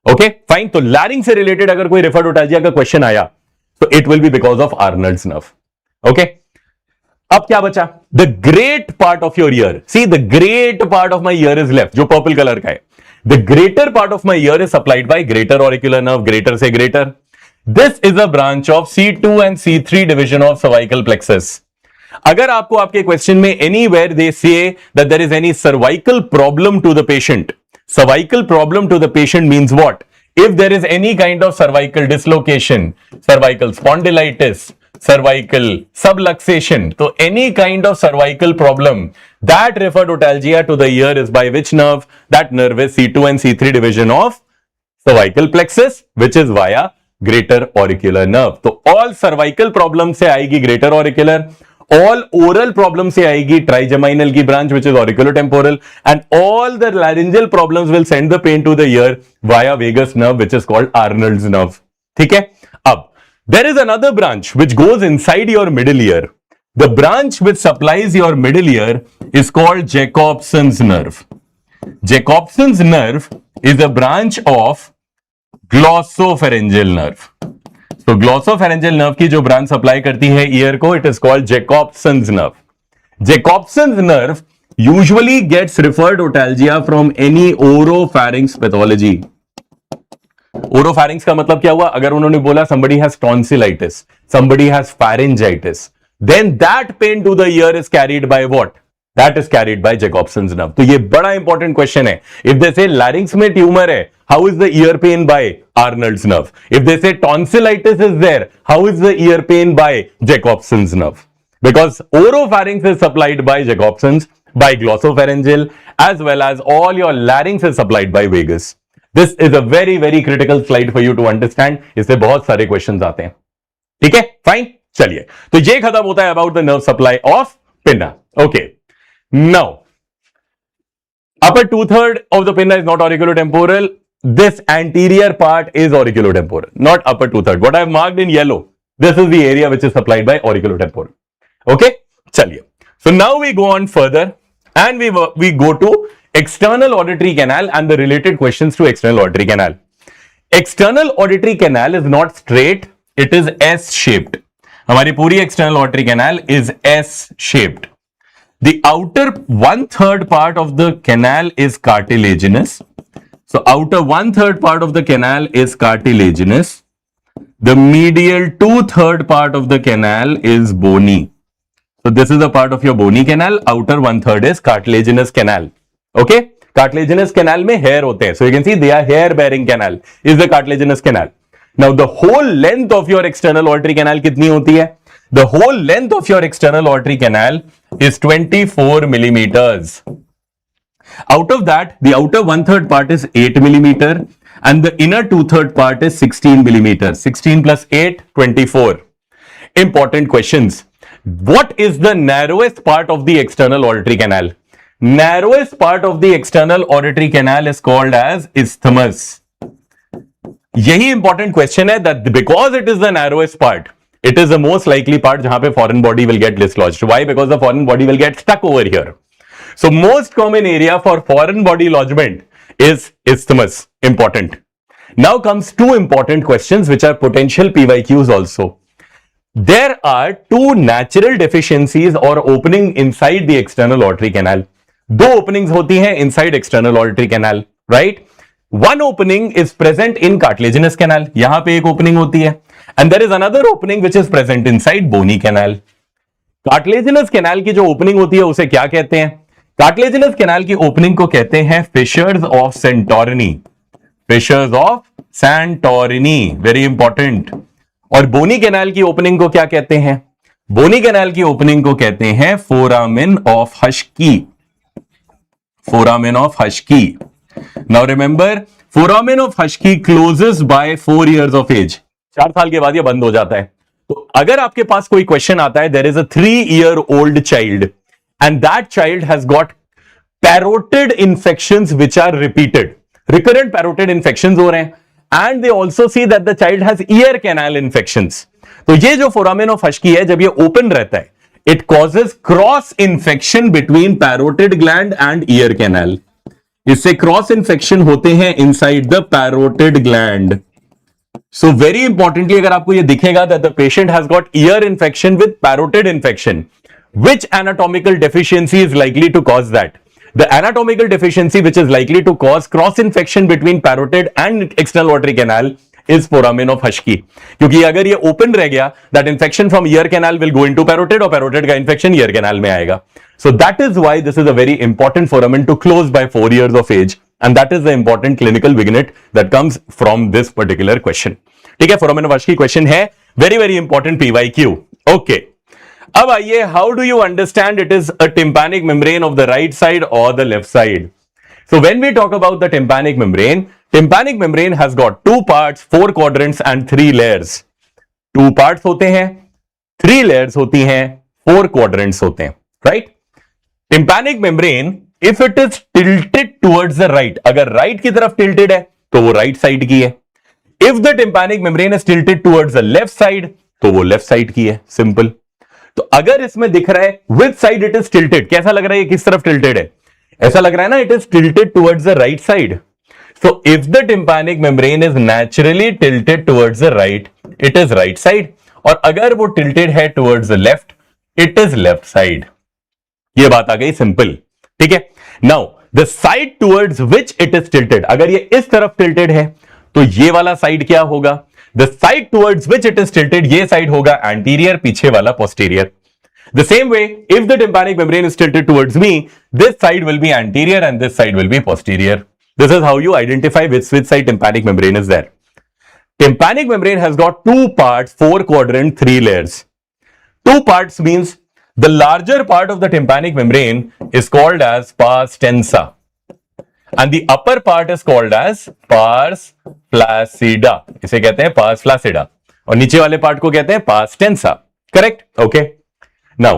Okay fine. तो larynx से related अगर कोई referred otalgia का question आया तो it will be because of Arnold's nerve. Okay, अब क्या बचा? The great part of your ear, see the great part of my ear is left, जो पर्पल कलर का है। The greater part of my ear is supplied by greater auricular nerve, greater से greater. This is a branch of C2 and C3 division of cervical plexus. अगर आपको आपके question में anywhere they say that there is any cervical problem to the patient, cervical problem to the patient means what? If there is any kind of cervical dislocation, cervical spondylitis, cervical subluxation, so any kind of cervical problem, that refertotalgia to the ear is by which nerve? That nerve is C2 and C3 division of cervical plexus, which is via greater auricular nerve. तो all cervical problem से आएगी greater auricular, all oral problem से आएगी trigeminal की branch which is auriculotemporal, and all the laryngeal problems will send the pain to the ear via vagus nerve which is called Arnold's nerve. ठीक है? अब there is another branch which goes inside your middle ear. The branch which supplies your middle ear is called Jacobson's nerve. Jacobson's nerve is a branch of glossopharyngeal nerve. तो glossopharyngeal nerve की जो branch supply करती है ear को, it is called Jacobson's nerve. Jacobson's nerve usually gets referred otalgia from any oropharynx pathology. Oropharynx का मतलब क्या हुआ? अगर उन्होंने बोला somebody has tonsillitis, somebody has pharyngitis, then that pain to the ear is carried by what? That is carried by Jacobson's nerve. तो ये बड़ा इंपॉर्टेंट क्वेश्चन है. If they say larynx में ट्यूमर है, how is the ear pain by Arnold's nerve? If they say tonsillitis is there, how is the ear pain by Jacobson's nerve? Because oropharynx is supplied by Jacobson's, by glossopharyngeal, as well as all your larynx is supplied by vagus. This is a very very critical slide for you to understand. इससे बहुत सारे questions आते हैं. ठीक है, fine. चलिए, तो ये खत्म होता है about the nerve supply of pinna. Okay, now upper 2/3 of the pinna is not auriculotemporal. This anterior part is auriculotemporal, not upper 2/3. What I have marked in yellow, this is the area which is supplied by auriculotemporal. Okay, chaliye. So now we go on further and we go to external auditory canal and the related questions to external auditory canal. External auditory canal is not straight, it is S shaped. हमारी पूरी external auditory canal is S shaped. The outer 1/3 part of the canal is cartilaginous. So outer 1/3 part of the canal is cartilaginous. The medial 2/3 part of the canal is bony. So this is a part of your bony canal. Outer 1/3 is cartilaginous canal. Okay? Cartilaginous canal में hair होते हैं. So you can see they are hair bearing canal. Is the cartilaginous canal. Now the whole length of your external auditory canal कितनी होती है? The whole length of your external auditory canal is 24 millimeters. Out of that, the outer 1/3 part is 8 millimeter and the inner 2/3 part is 16 millimeter. 16 plus 8, 24. Important questions. What is the narrowest part of the external auditory canal? Narrowest part of the external auditory canal is called as isthmus. यही important question है that because it is the narrowest part, it is the most likely part जहां पे foreign body will get dislodged. Why? Because the foreign body will get stuck over here. So most common area for foreign body lodgement is isthmus. Important. Now comes two important questions which are potential PYQs also. There are two natural deficiencies or opening inside the external auditory canal. दो openings होती हैं inside external auditory canal, right? One opening is present in cartilaginous canal. यहां पे एक opening होती है. And there is another opening which is present inside bony canal. Cartilaginous canal की जो opening होती है उसे क्या कहते हैं? Cartilaginous canal की opening को कहते हैं fissures of Santorini. Fissures of Santorini. Very important. और bony canal की opening को क्या कहते हैं? Bony canal की opening को कहते हैं foramen of Hashki. Foramen of Hashki. Now remember, foramen of Hashki closes by 4 years of age. 4 साल के बाद ये बंद हो जाता है. तो अगर आपके पास कोई क्वेश्चन आता है, there is a 3-year-old child and that child has got parotid infections which are repeated. Recurrent parotid infections हो रहे हैं and they also see that the child has ear canal infections. तो ये जो foramen of Hashki है, जब ये open रहता है, it causes cross infection between parotid gland and ear canal. इससे क्रॉस इन्फेक्शन होते हैं inside the parotid gland. So very importantly, अगर आपको ये दिखेगा that the patient has got ear infection with parotid infection, which anatomical deficiency is likely to cause that? The anatomical deficiency which is likely to cause cross infection between parotid and external watery canal is foramen of Hashki. क्योंकि अगर ये open रह गया, that infection from ear canal will go into parotid और parotid का infection ear canal में आएगा. So that is why this is a very important foramen to close by 4 years of age. And that is the important clinical vignette that comes from this particular question. ठीक है, foramen of Hashki question है, very very important PYQ. Okay. अब आइए, how do you understand it is a tympanic membrane of the right side or the left side? So when we talk about the tympanic membrane has got 2 parts, 4 quadrants and 3 layers. 2 parts होते हैं, 3 layers होती हैं, 4 quadrants होते हैं, right? Tympanic membrane, if it is tilted towards the right, अगर right की तरफ tilted है तो वो right side की है. If the tympanic membrane is tilted towards the left side तो वो left side की है. Simple. तो अगर इसमें दिख रहा है which side it is tilted, कैसा लग रहा है, किस तरफ tilted है? ऐसा लग रहा है ना, it is tilted towards the right side. So if the tympanic membrane is naturally tilted towards the right, it is right side. और अगर वो tilted है towards the left, it is left side. ये बात आ गई सिंपल. ठीक है. Now the side towards which it is tilted, अगर ये इस तरफ टिल्टेड है तो ये वाला साइड क्या होगा? The side towards which it is tilted, ये साइड होगा एंटीरियर, पीछे वाला posterior. The same way if the tympanic membrane is tilted towards me, this side will be anterior and this side will be posterior. This is how you identify which side tympanic membrane is there. Tympanic membrane has got 2 parts, 4 quadrant, 3 layers. 2 parts means the larger part of the tympanic membrane is called as pars tensa and the upper part is called as pars flaccida. इसे कहते हैं pars flaccida और नीचे वाले part को कहते हैं pars tensa. Correct? Okay. Now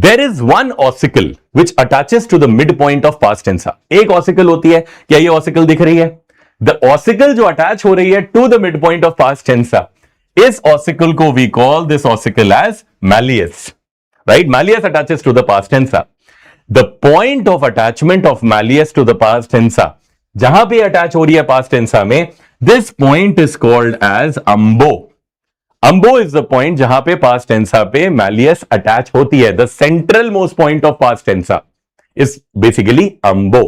there is one ossicle which attaches to the midpoint of pars tensa. एक ossicle होती है, क्या ये ossicle दिख रही है? The ossicle जो attach हो रही है to the midpoint of pars tensa, इस ossicle को we call this ossicle as malleus. Right? Malleus attaches to the pars tensa. The point of attachment of malleus to the pars tensa, जहां पे attach हो रही है pars tensa में, this point is called as umbo. Umbo is the point जहां पे pars tensa पे malleus attach होती है. The central most point of pars tensa is basically umbo.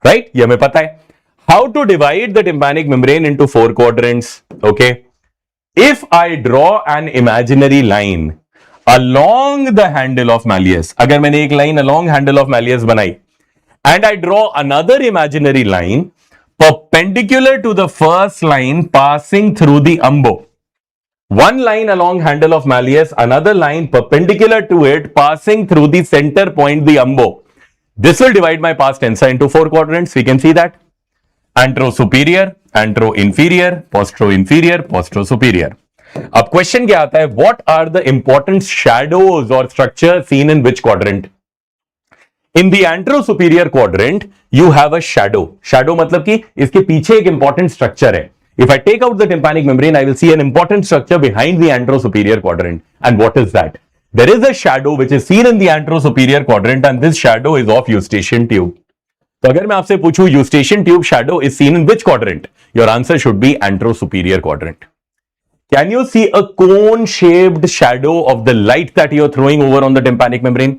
Right? ये हमें पता है. How to divide the tympanic membrane into 4 quadrants? Okay. If I draw an imaginary line along the handle of malleus, अगर मैंने एक line along handle of malleus बनाई and I draw another imaginary line perpendicular to the first line passing through the umbo, one line along handle of malleus, another line perpendicular to it passing through the center point, the umbo, this will divide my pars tensa into 4 quadrants. We can see that antero-superior, antero-inferior, postero-inferior, postero-superior. अब question क्या आता है, what are the important shadows और structure seen in which quadrant? In the antero superior quadrant you have a shadow. Shadow मतलब कि इसके पीछे एक इंपॉर्टेंट स्ट्रक्चर है. If I take out the tympanic membrane, I will see an important structure behind the antero superior quadrant. And what is that? There is a shadow which is seen in the antero superior quadrant and this shadow is of Eustachian tube. तो अगर मैं आपसे पूछूं Eustachian tube shadow is seen in which quadrant, your answer should be antero superior quadrant. Can you see a cone-shaped shadow of the light that you are throwing over on the tympanic membrane?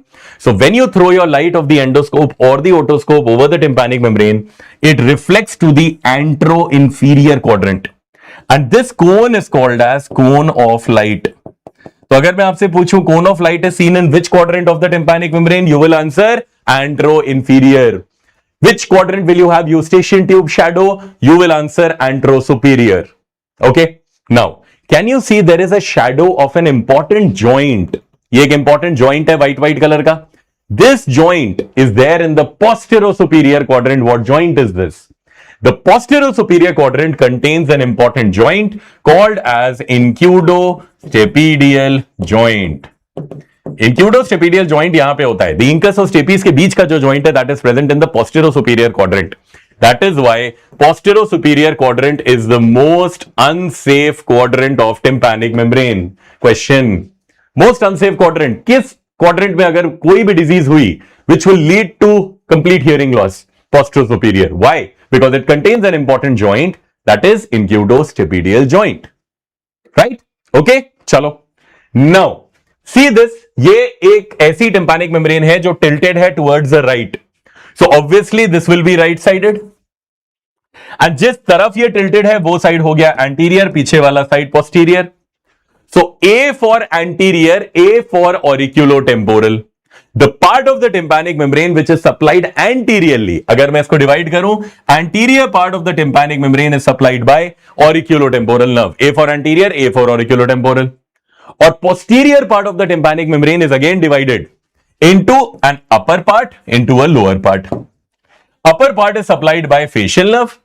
So when you throw your light of the endoscope or the otoscope over the tympanic membrane, it reflects to the antero-inferior quadrant. And this cone is called as cone of light. तो अगर मैं आपसे पूछूं cone of light is seen in which quadrant of the tympanic membrane, you will answer antero-inferior. Which quadrant will you have eustachian tube shadow? You will answer antero-superior. Okay? Now, can you see there is a shadow of an important joint? ये एक important joint है white color का. This joint is there in the posterior-superior quadrant. What joint is this? The posterior-superior quadrant contains an important joint called as incudostapedial joint. Incudostapedial joint यहाँ पे होता है. The incus और stapes के बीच का जो joint है, that is present in the posterior-superior quadrant. That is why posterior-superior quadrant is the most unsafe quadrant of tympanic membrane. Question: most unsafe quadrant, किस quadrant में अगर कोई भी disease हुई which will lead to complete hearing loss, posterosuperior. Why? Because it contains an important joint, that is incudostapedial joint. Right? Okay? चलो. Now, see this. ये एक ऐसी tympanic membrane है जो tilted है towards the right. So obviously this will be right sided. And जिस तरफ ये tilted है वो side हो गया anterior, पीछे वाला side posterior. So A for anterior, A for auriculotemporal. The part of the tympanic membrane which is supplied anteriorly, अगर मैं इसको divide करूं, anterior part of the tympanic membrane is supplied by auriculotemporal nerve. A for anterior, A for auriculotemporal. Or posterior part of the tympanic membrane is again divided into an upper part, into a lower part. Upper part is supplied by facial nerve.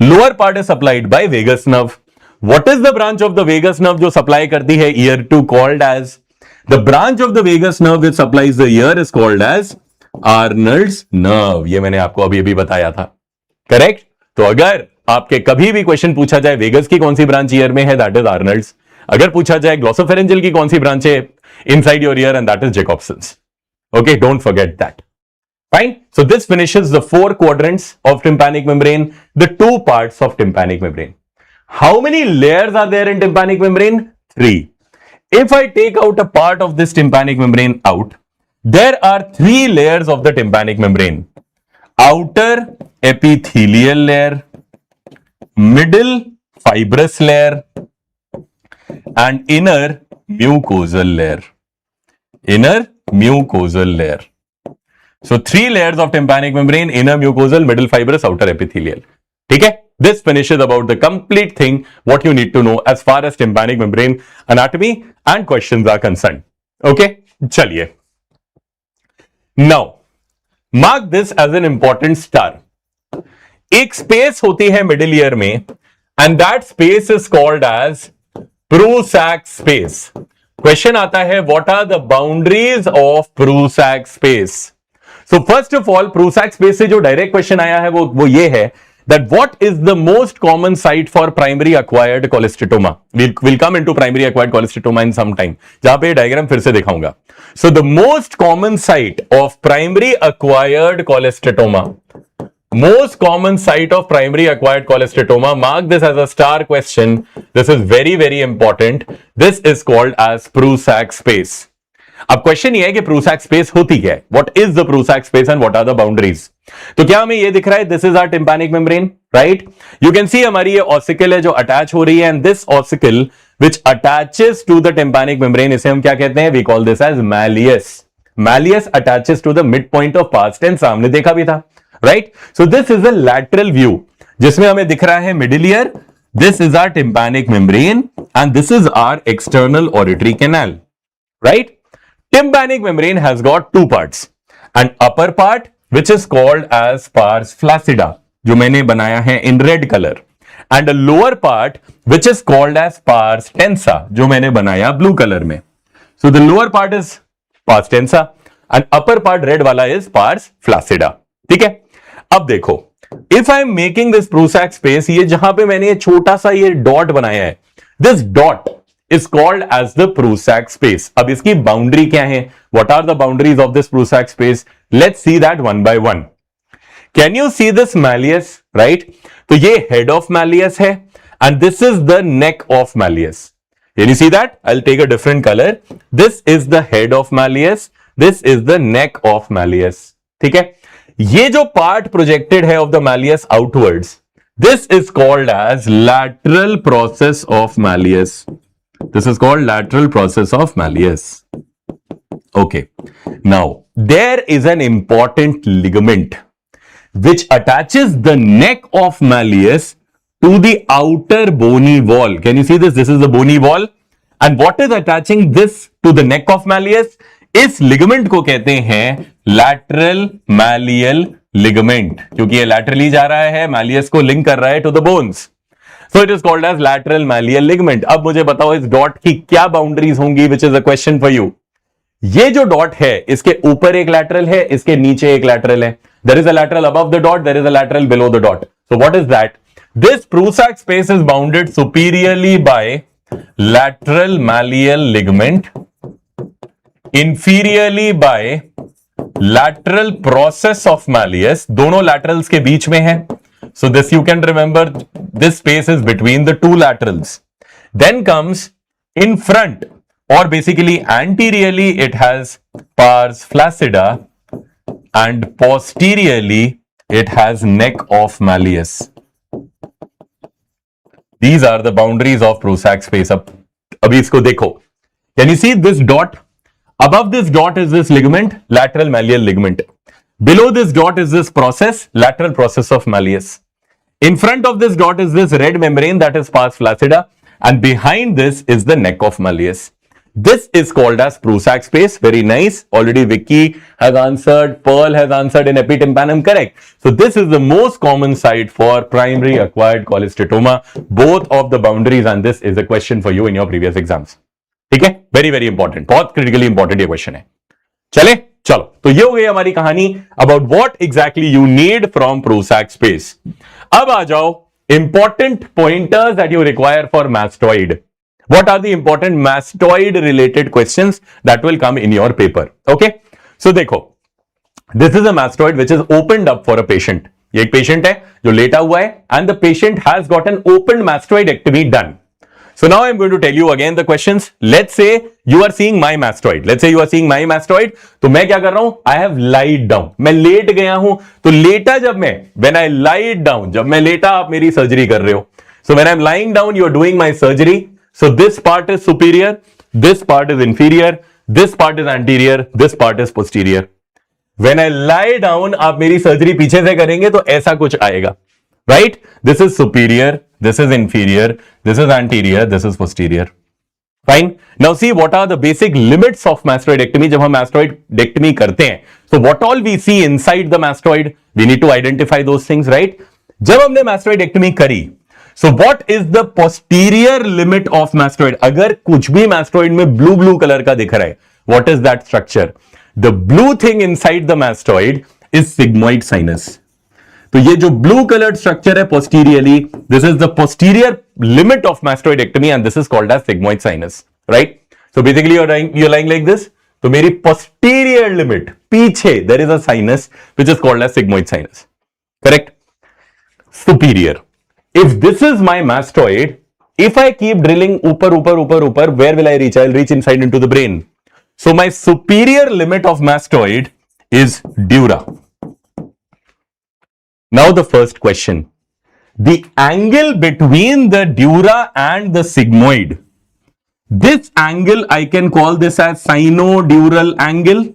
Lower part is supplied by vagus nerve. What is the branch of the vagus nerve जो supply करती है ear to called as? The branch of the vagus nerve which supplies the ear is called as Arnold's nerve. ये मैंने आपको अभी बताया था. Correct? तो अगर आपके कभी भी क्वेश्चन पूछा जाए वेगस की कौन सी ब्रांच ईयर में है, दैट इज आर्नल्ड्स. अगर पूछा जाए ग्लोसोफेरेंजियल की कौन सी ब्रांच है inside your ear, and that is Jacobson's. Okay, don't forget that. Fine. So this finishes the 4 quadrants of tympanic membrane, the 2 parts of tympanic membrane. How many layers are there in tympanic membrane? 3. If I take out a part of this tympanic membrane out, there are 3 layers of the tympanic membrane. Outer epithelial layer, middle fibrous layer, and inner mucosal layer. Inner mucosal layer. So 3 layers of tympanic membrane, inner mucosal, middle fibrous, outer epithelial. ठीक है? This finishes about the complete thing what you need to know as far as tympanic membrane anatomy and questions are concerned. Okay? चलिए. Now, mark this as an important star. एक space होती है middle ear में, and that space is called as Prusac space. Question आता है, what are the boundaries of Prusac space? So first of all, Prusac space से जो direct question आया है वो ये है that what is the most common site for primary acquired cholesteatoma? We'll come into primary acquired cholesteatoma in some time. जहां पे diagram फिर से दिखाऊंगा. So the most common site of primary acquired cholesteatoma. Most common site of primary acquired cholesteatoma. Mark this as a star question. This is very, very important. This is called as Prusac space. अब question ये है कि Prussak space होती क्या है? What is the Prussak space and what are the boundaries? तो क्या हमें ये दिख रहा है? This is our tympanic membrane, right? You can see हमारी ये ऑसिकल है जो अटैच हो रही है, and this ossicle which attaches to the tympanic membrane, इसे हम क्या कहते हैं? We call this as malleus. Malleus attaches to the mid point of past tense. हमने देखा भी था, right? So this is a lateral view जिसमें हमें दिख रहा है middle ear. This is our tympanic membrane and this is our external auditory canal, right? Tympanic membrane has got 2 parts. An upper part which is called as pars flaccida, जो मैंने बनाया है in red color, and a lower part which is called as pars tensa, जो मैंने बनाया blue color में. So the lower part is pars tensa and upper part red वाला is pars flaccida. ठीक है? अब देखो, if I am making this Prusac space, ये जहां पे मैंने ये छोटा सा ये डॉट बनाया है, this dot is called as the Prusac space. अब इसकी बाउंड्री क्या है? What are the boundaries of this Prusac space? Let's see that one by one. Can you see this malleus? Right? तो ये head of malleus है, and this is the neck of malleus. Can you see that? I'll take a different color. This is the head of malleus. This is the neck of malleus. ठीक है? ये जो part projected है of the malleus outwards, this is called as lateral process of malleus. This is called lateral process of malleus. Okay. Now, there is an important ligament which attaches the neck of malleus to the outer bony wall. Can you see this? This is the bony wall. And what is attaching this to the neck of malleus? इस ligament को कहते हैं lateral malleal ligament. क्योंकि ये laterally जा रहा है, malleus को link कर रहा है to the bones. So it is called as lateral malleal ligament. अब मुझे बताओ इस डॉट की क्या बाउंड्रीज होंगी, which is a question for you. ये जो डॉट है इसके ऊपर एक lateral है, इसके नीचे एक lateral है. There is a lateral above the dot, there is a lateral below the dot. So what is that? This Prusac space is bounded superiorly by lateral malleal ligament, inferiorly by lateral process of malleus, दोनों laterals के बीच में है. So this you can remember, this space is between the two laterals. Then comes in front, or basically anteriorly it has pars flaccida, and posteriorly it has neck of malleus. These are the boundaries of Prosac space. अभी इसको देखो. Can you see this dot? Above this dot is this ligament, lateral malleal ligament. Below this dot is this process, lateral process of malleus. In front of this dot is this red membrane, that is pars flaccida, and behind this is the neck of malleus. This is called as Prosac space. Very nice. Already Vicky has answered, Pearl has answered in epitympanum, correct. So this is the most common site for primary acquired cholesteatoma, both of the boundaries, and this is a question for you in your previous exams. ठीक है, very very important, बहुत critically important ये question है. चले चलो, तो ये हो गई हमारी कहानी about what exactly you need from Prussak space. अब आ जाओ important pointers that you require for mastoid. What are the important mastoid related questions that will come in your paper? Okay, so देखो, this is a mastoid which is opened up for a patient. ये एक patient है जो लेटा हुआ है and the patient has got an open mastoidectomy done. So now I'm going to tell you again the questions. Let's say you are seeing my mastoid. Let's say you are seeing my mastoid. तो मैं क्या कर रहा हूं? I have lied down. मैं late गया हूं. तो लेटा जब मैं, when I lied down, जब मैं लेटा आप मेरी सर्जरी कर रहे हो. So when I'm lying down, you are doing my surgery. So this part is superior, this part is inferior, this part is anterior, this part is posterior. When I lie down, आप मेरी surgery पीछे से करेंगे तो ऐसा कुछ आएगा. Right? This is superior, this is inferior, this is anterior, this is posterior. Fine. Now see what are the basic limits of mastoidectomy. जब हम mastoidectomy करते हैं, so what all we see inside the mastoid, we need to identify those things, right? जब हमने mastoidectomy करी, so what is the posterior limit of mastoid? अगर कुछ भी mastoid में blue कलर का दिख रहा है, what is that structure? The blue thing inside the mastoid is sigmoid sinus. तो ये जो blue colored structure है posteriorly, this is the posterior limit of mastoidectomy and this is called as sigmoid sinus, right? So basically you're lying like this. तो मेरी posterior limit पीछे there is a sinus which is called as sigmoid sinus, correct? Superior. If this is my mastoid, if I keep drilling upper, where will I reach? I'll reach inside into the brain. So my superior limit of mastoid is dura. Now the first question. The angle between the dura and the sigmoid. This angle I can call this as sinodural angle.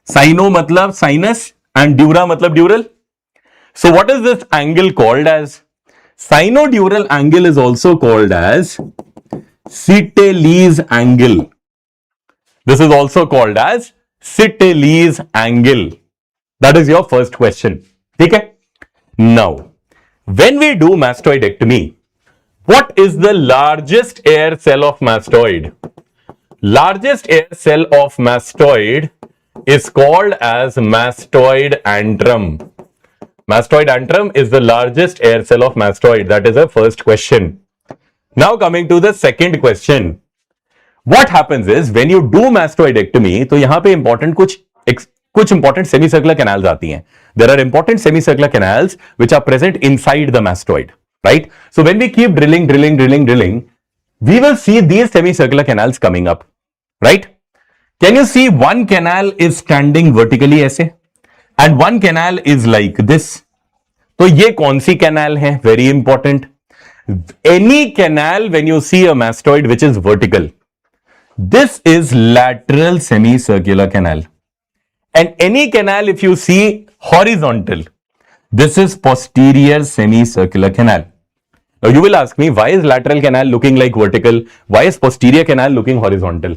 Sino matlab sinus and dura matlab dural. So what is this angle called as? Sinodural angle is also called as Sitteley's angle. This is also called as Sitteley's angle. That is your first question. Okay? Now, when we do mastoidectomy, what is the largest air cell of mastoid? Largest air cell of mastoid is called as mastoid antrum. Mastoid antrum is the largest air cell of mastoid. That is the first question. Now coming to the second question. What happens is when you do mastoidectomy, तो यहां पे important कुछ important semicircular canals आती हैं. There are important semicircular canals which are present inside the mastoid, right? So when we keep drilling, we will see these semicircular canals coming up, right? Can you see one canal is standing vertically ऐसे? And one canal is like this. तो ये कौन सी canal है? Very important. Any canal when you see a mastoid which is vertical, this is lateral semicircular canal. And any canal if you see horizontal, this is posterior semicircular canal. Now you will ask me, why is lateral canal looking like vertical? Why is posterior canal looking horizontal?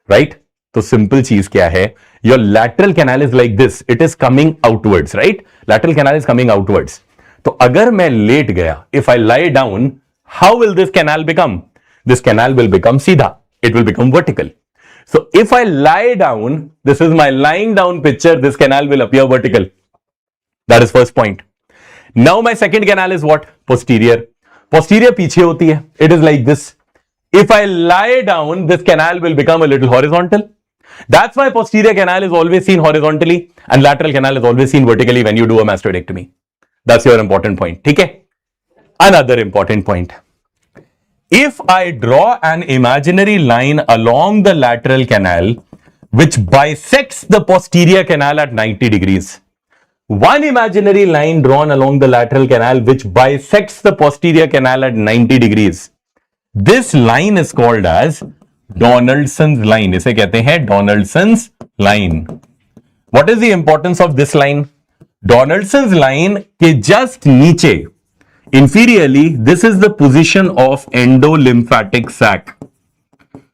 Right? तो simple चीज क्या है? Your lateral canal is like this. It is coming outwards, right? Lateral canal is coming outwards. तो अगर मैं late गया, if I lie down, how will this canal become? This canal will become सीधा. It will become vertical. So if I lie down, this is my lying down picture, this canal will appear vertical. That is first point. Now my second canal is what? Posterior. Posterior पीछे होती है. It is like this. If I lie down, this canal will become a little horizontal. That's why posterior canal is always seen horizontally and lateral canal is always seen vertically when you do a mastoidectomy. That's your important point. Okay? Another important point. If I draw an imaginary line along the lateral canal which bisects the posterior canal at 90 degrees, one imaginary line drawn along the lateral canal which bisects the posterior canal at 90 degrees, this line is called as Donaldson's line. इसे कहते हैं Donaldson's line. What is the importance of this line? Donaldson's line के just नीचे, inferiorly, this is the position of endolymphatic sac.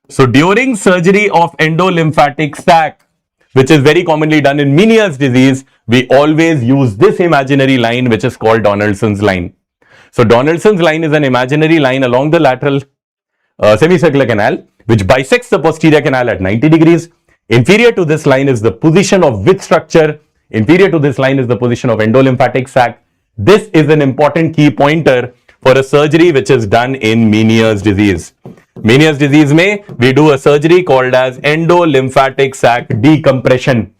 So during surgery of endolymphatic sac, which is very commonly done in Meniere's disease, we always use this imaginary line which is called Donaldson's line. So Donaldson's line is an imaginary line along the lateral semicircular canal which bisects the posterior canal at 90 degrees. Inferior to this line is the position of which structure? Inferior to this line is the position of endolymphatic sac. This is an important key pointer for a surgery which is done in Meniere's disease. Meniere's disease में we do a surgery called as endolymphatic sac decompression.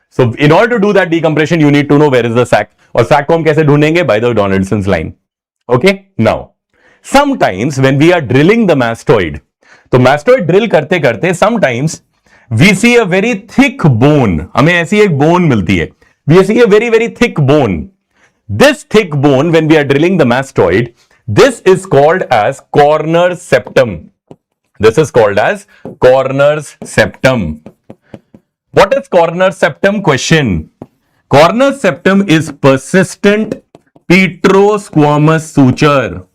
So in order to do that decompression, you need to know where is the sac. और sac को हम कैसे ढूंढेंगे? By the Donaldson's line. Okay? Now, sometimes when we are drilling the mastoid, तो mastoid drill करते करते sometimes we see a very thick bone. हमें ऐसी एक bone मिलती है. We see a very very thick bone. This thick bone, when we are drilling the mastoid, this is called as corner's septum. This is called as corner's septum. What is corner's septum? Question. Corner's septum is persistent petrosquamous suture.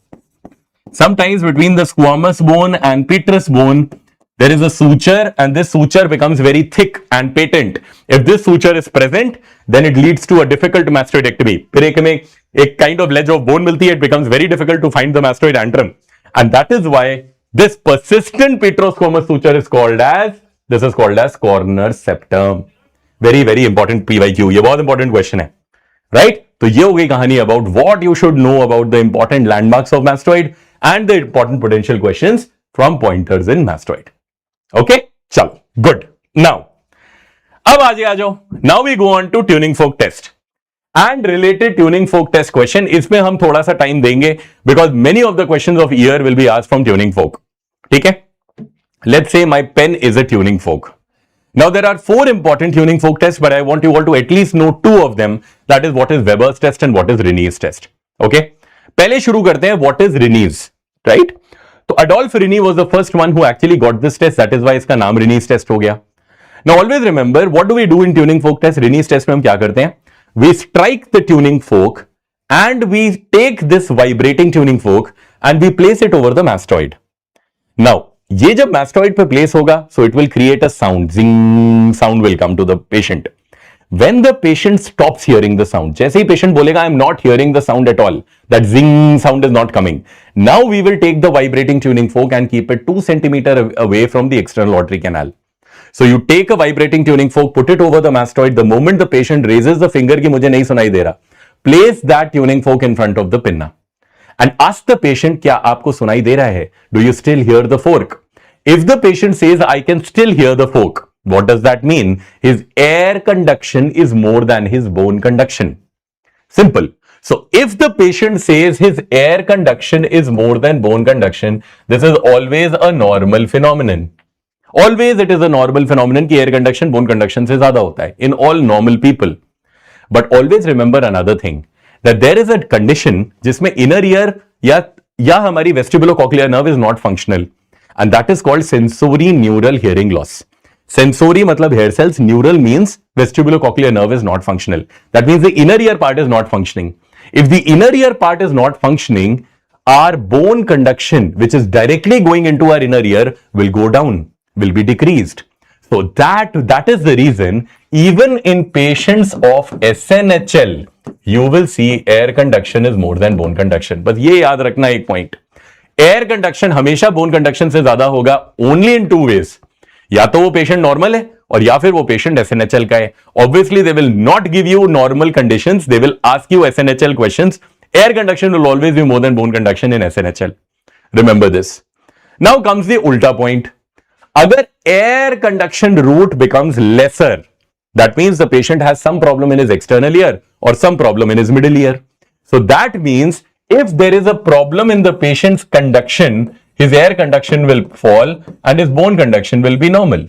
Sometimes between the squamous bone and petrous bone, there is a suture and this suture becomes very thick and patent. If this suture is present, then it leads to a difficult mastoidectomy. फिर एक में एक kind of ledge of bone मिलती है, it becomes very difficult to find the mastoid antrum. And that is why this persistent petrosquamous suture is called as corner's septum. Very, very important PYQ. ये बहुत important question है. Right? तो ये हो गई कहानी about what you should know about the important landmarks of mastoid and the important potential questions from pointers in mastoid. Okay? चलो. Good. Now, अब आगे आ जाओ. Now we go on to tuning fork test. And related tuning fork test question, इसमें हम थोड़ा सा time देंगे because many of the questions of year will be asked from tuning fork. ठीक है? Let's say my pen is a tuning fork. Now there are 4 important tuning fork tests, but I want you all to at least know 2 of them. That is what is Weber's test and what is Rinne's test. Okay? पहले शुरू करते हैं what is Rinne's, right? तो Adolphe Rinne was the first one who actually got this test. That is why इसका नाम Rinne's test हो गया. Now always remember, what do we do in tuning fork test? Rinne's test में हम क्या करते हैं? We strike the tuning fork and we take this vibrating tuning fork and we place it over the mastoid. Now, ये जब mastoid पे place होगा, so it will create a sound. Zing sound will come to the patient. When the patient stops hearing the sound, जैसे ही patient बोलेगा, I am not hearing the sound at all. That zing sound is not coming. Now we will take the vibrating tuning fork and keep it 2 centimeters away from the external auditory canal. So you take a vibrating tuning fork, put it over the mastoid. The moment the patient raises the finger कि मुझे नहीं सुनाई दे रहा, place that tuning fork in front of the pinna and ask the patient, क्या आपको सुनाई दे रहा है? Do you still hear the fork? If the patient says, I can still hear the fork, what does that mean? His air conduction is more than his bone conduction. Simple. So if the patient says his air conduction is more than bone conduction, this is always a normal phenomenon. Always it is a normal phenomenon कि air conduction bone conduction से ज़्यादा होता है in all normal people. But always remember another thing, that there is a condition जिसमें inner ear या हमारी vestibulocochlear nerve is not functional, and that is called sensory neural hearing loss. Sensory मतलब hair cells, neural means vestibulocochlear nerve is not functional. That means the inner ear part is not functioning. If the inner ear part is not functioning, our bone conduction, which is directly going into our inner ear, will go down, will be decreased. So that is the reason even in patients of SNHL, you will see air conduction is more than bone conduction. But ये याद रखना एक point. Air conduction हमेशा bone conduction से ज़्यादा होगा only in 2 ways. या तो वो patient normal है और या फिर वो patient SNHL का है. Obviously they will not give you normal conditions. They will ask you SNHL questions. Air conduction will always be more than bone conduction in SNHL. Remember this. Now comes the ulta point. अगर air conduction route becomes lesser. That means the patient has some problem in his external ear or some problem in his middle ear. So that means if there is a problem in the patient's conduction, his air conduction will fall and his bone conduction will be normal.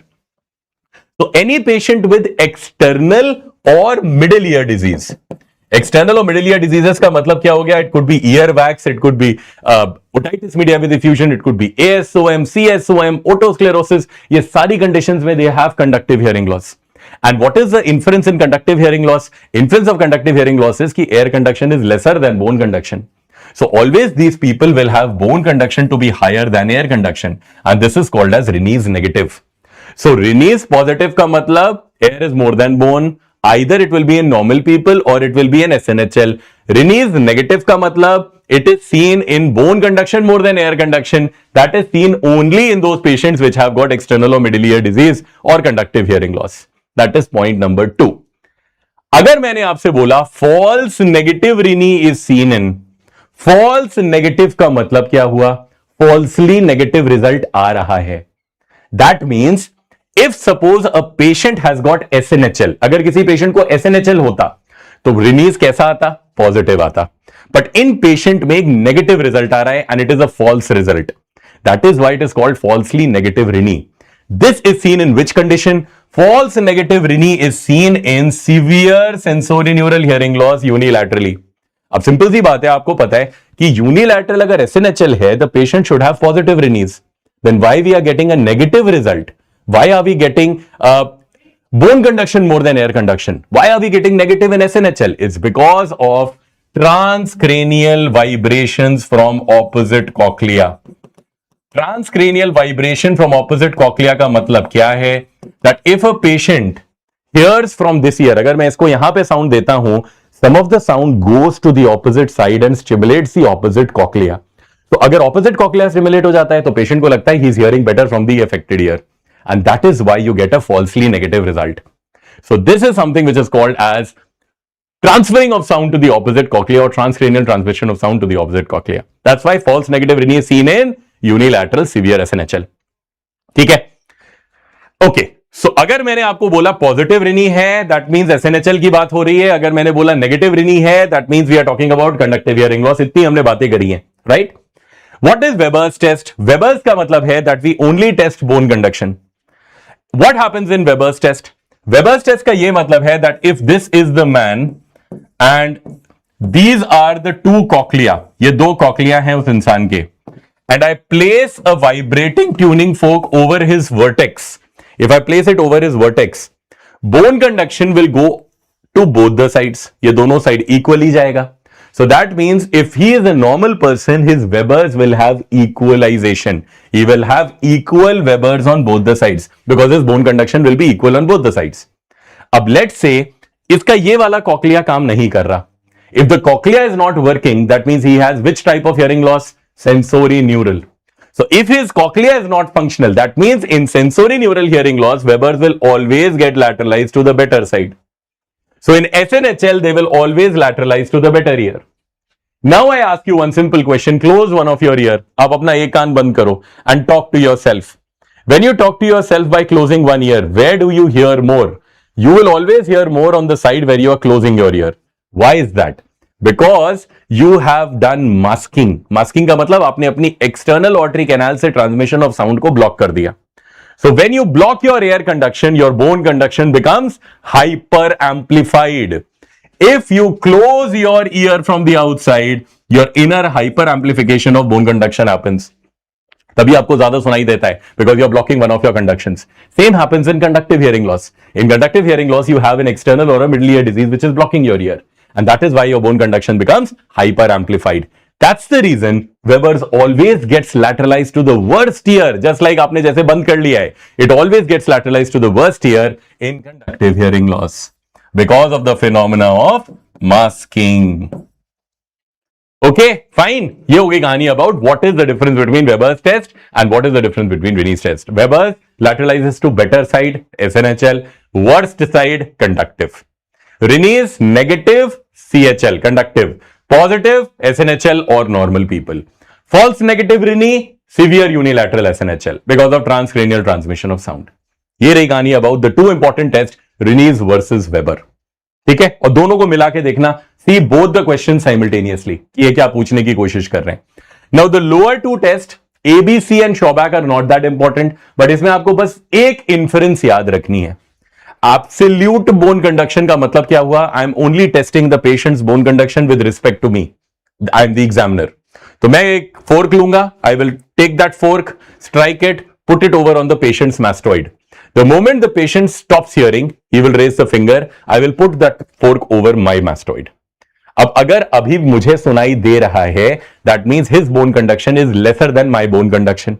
So any patient with external or middle ear disease, external or middle ear diseases का मतलब क्या हो गया? It could be ear wax, it could be otitis media with effusion, it could be ASOM, CSOM, otosclerosis. ये सारी conditions में they have conductive hearing loss. And what is the inference in conductive hearing loss? Inference of conductive hearing loss is कि air conduction is lesser than bone conduction. So always these people will have bone conduction to be higher than air conduction, and this is called as Rene's negative. So Rene's positive का मतलब air is more than bone. Either it will be in normal people or it will be in SNHL. Rene's negative का मतलब it is seen in bone conduction more than air conduction. That is seen only in those patients which have got external or middle ear disease or conductive hearing loss. That is point number 2. अगर मैंने आपसे बोला false negative Rene is seen in, false negative का मतलब क्या हुआ? Falsely negative result आ रहा है. That means if suppose a patient has got SNHL, अगर किसी पेशेंट को SNHL होता तो Rene's कैसा आता? पॉजिटिव आता. But in patient में एक नेगेटिव रिजल्ट आ रहा है and it is a false result. That is why it is called falsely negative Rene. This is seen in which condition? False negative Rene is seen in severe sensorineural hearing loss unilaterally. अब simple सी बात है, आपको पता है कि unilateral अगर SNHL है, the patient should have positive Rene's. Then why we are getting a negative result? Why are we getting bone conduction more than air conduction? Why are we getting negative in SNHL? It's because of transcranial vibrations from opposite cochlea. Transcranial vibration from opposite cochlea का मतलब क्या है? That if a patient hears from this ear, अगर मैं इसको यहां पे sound देता हूं, some of the sound goes to the opposite side and stimulates the opposite cochlea. तो अगर opposite cochlea stimulate हो जाता है तो patient को लगता है he is hearing better from the affected ear. And that is why you get a falsely negative result. So this is something which is called as transferring of sound to the opposite cochlea or transcranial transmission of sound to the opposite cochlea. That's why false negative Rene is seen in unilateral severe SNHL. ठीक है? Okay. So अगर मैंने आपको बोला positive Rene है, that means SNHL की बात हो रही है. अगर मैंने बोला नेगेटिव Rene है, that means we are talking about conductive hearing loss. इतनी हमने बातें करी हैं, right? What is Weber's test? Weber's का मतलब है that we only test bone conduction. What happens in Weber's test? Weber's test का ये मतलब है that if this is the man and these are the two cochlea, ये दो cochlea हैं उस इंसान के, and I place a vibrating tuning fork over his vertex. If I place it over his vertex, bone conduction will go to both the sides. ये दोनों side equally जाएगा. So that means if he is a normal person, his Webers will have equalization. He will have equal Webers on both the sides because his bone conduction will be equal on both the sides. अब let's say इसका ये वाला cochlea काम नहीं कर रहा. If the cochlea is not working, that means he has which type of hearing loss? Sensorineural. So if his cochlea is not functional, that means in sensorineural hearing loss, Webers will always get lateralized to the better side. So in SNHL, they will always lateralize to the better ear. Now I ask you one simple question. Close one of your ear. आप अपना एक कान बंद करो and talk to yourself. When you talk to yourself by closing one ear, where do you hear more? You will always hear more on the side where you are closing your ear. Why is that? Because you have done masking. Masking का मतलब आपने अपनी external auditory canal से transmission of sound को block कर दिया. So when you block your air conduction, your bone conduction becomes hyper amplified. If you close your ear from the outside, your inner hyper amplification of bone conduction happens. तभी आपको ज्यादा सुनाई देता है because you are blocking one of your conductions. Same happens in conductive hearing loss. In conductive hearing loss, you have an external or a middle ear disease which is blocking your ear, and that is why your bone conduction becomes hyper amplified. That's the reason Weber's always gets lateralized to the worst ear, just like आपने जैसे बंद कर लिया है. It always gets lateralized to the worst ear in conductive hearing loss because of the phenomena of masking. Okay, fine. ये होगी कहानी about what is the difference between Weber's test and what is the difference between Rene's test. Weber's lateralizes to better side, SNHL, worst side, conductive. Rene's negative, CHL, conductive. Positive, SNHL or normal people. False negative Rene, severe unilateral SNHL because of transcranial transmission of sound. ये रही कहानी about the two important tests, Rinese versus Weber. ठीक है, और दोनों को मिला के देखना, see both the questions simultaneously, ये क्या पूछने की कोशिश कर रहे हैं. Now the lower two tests, ABC and Schobach are not that important, but इसमें आपको बस एक inference याद रखनी है. Absolute bone conduction का मतलब क्या हुआ? I am only testing the patient's bone conduction with respect to me. I am the examiner. तो मैं एक fork लूंगा, I will take that fork, strike it, put it over on the patient's mastoid. The moment the patient stops hearing, he will raise the finger, I will put that fork over my mastoid. अब अगर अभी मुझे सुनाई दे रहा है, that means his bone conduction is lesser than my bone conduction.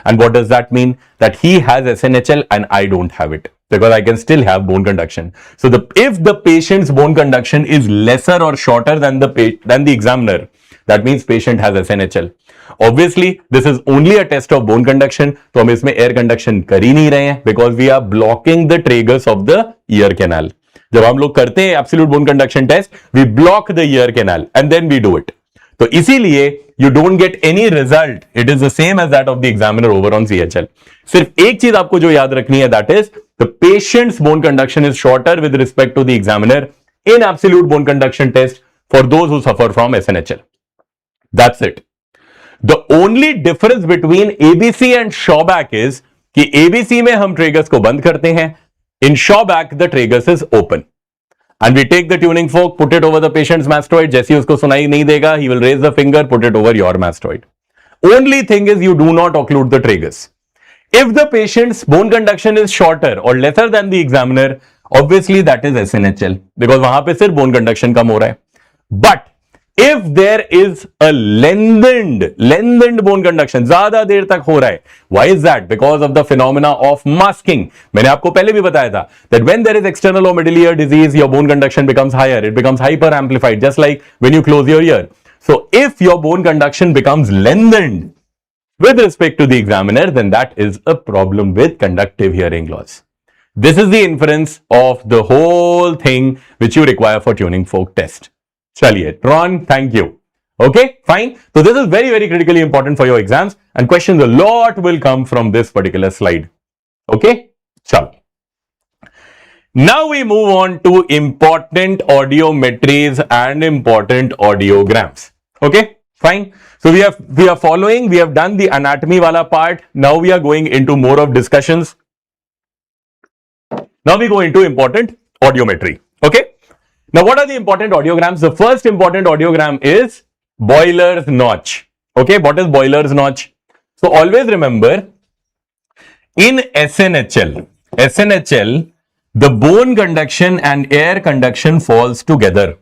And what does that mean? That he has SNHL and I don't have it, because I can still have bone conduction. So if the patient's bone conduction is lesser or shorter than the examiner, that means patient has SNHL. Obviously, this is only a test of bone conduction, तो हम इसमें air conduction कर ही नहीं रहे हैं, because we are blocking the tragus of the ear canal. जब हम लोग करते हैं absolute bone conduction test, we block the ear canal and then we do it. तो इसीलिए you don't get any result. It is the same as that of the examiner over on CHL. सिर्फ एक चीज आपको जो याद रखनी है, that is the patient's bone conduction is shorter with respect to the examiner in absolute bone conduction test for those who suffer from SNHL. That's it. The only difference between ABC and Schobach is कि ABC में हम tragus को बंद करते हैं. In Schobach, the tragus is open. And we take the tuning fork, put it over the patient's mastoid. जैसे ही उसको सुनाई नहीं देगा, he will raise the finger, put it over your mastoid. Only thing is you do not occlude the tragus. If the patient's bone conduction is shorter or lesser than the examiner, obviously that is SNHL, because वहां पे सिर्फ bone conduction कम हो रहा है. But if there is a lengthened bone conduction, ज्यादा देर तक हो रहा है, why is that? Because of the phenomena of masking. मैंने आपको पहले भी बताया था that when there is external or middle ear disease, your bone conduction becomes higher, it becomes hyper amplified, just like when you close your ear. So if your bone conduction becomes lengthened with respect to the examiner, then that is a problem with conductive hearing loss. This is the inference of the whole thing which you require for tuning fork test. चलिए, Tron, thank you. Okay, fine. So this is very, very critically important for your exams, and questions a lot will come from this particular slide. Okay, chalo. Now we move on to important audiometries and important audiograms. Okay, fine. So we are following. We have done the anatomy wala part. Now we are going into more of discussions. Now we go into important audiometry. Okay. Now, what are the important audiograms? The first important audiogram is Boiler's notch. Okay, what is Boiler's notch? So, always remember, in SNHL, the bone conduction and air conduction falls together.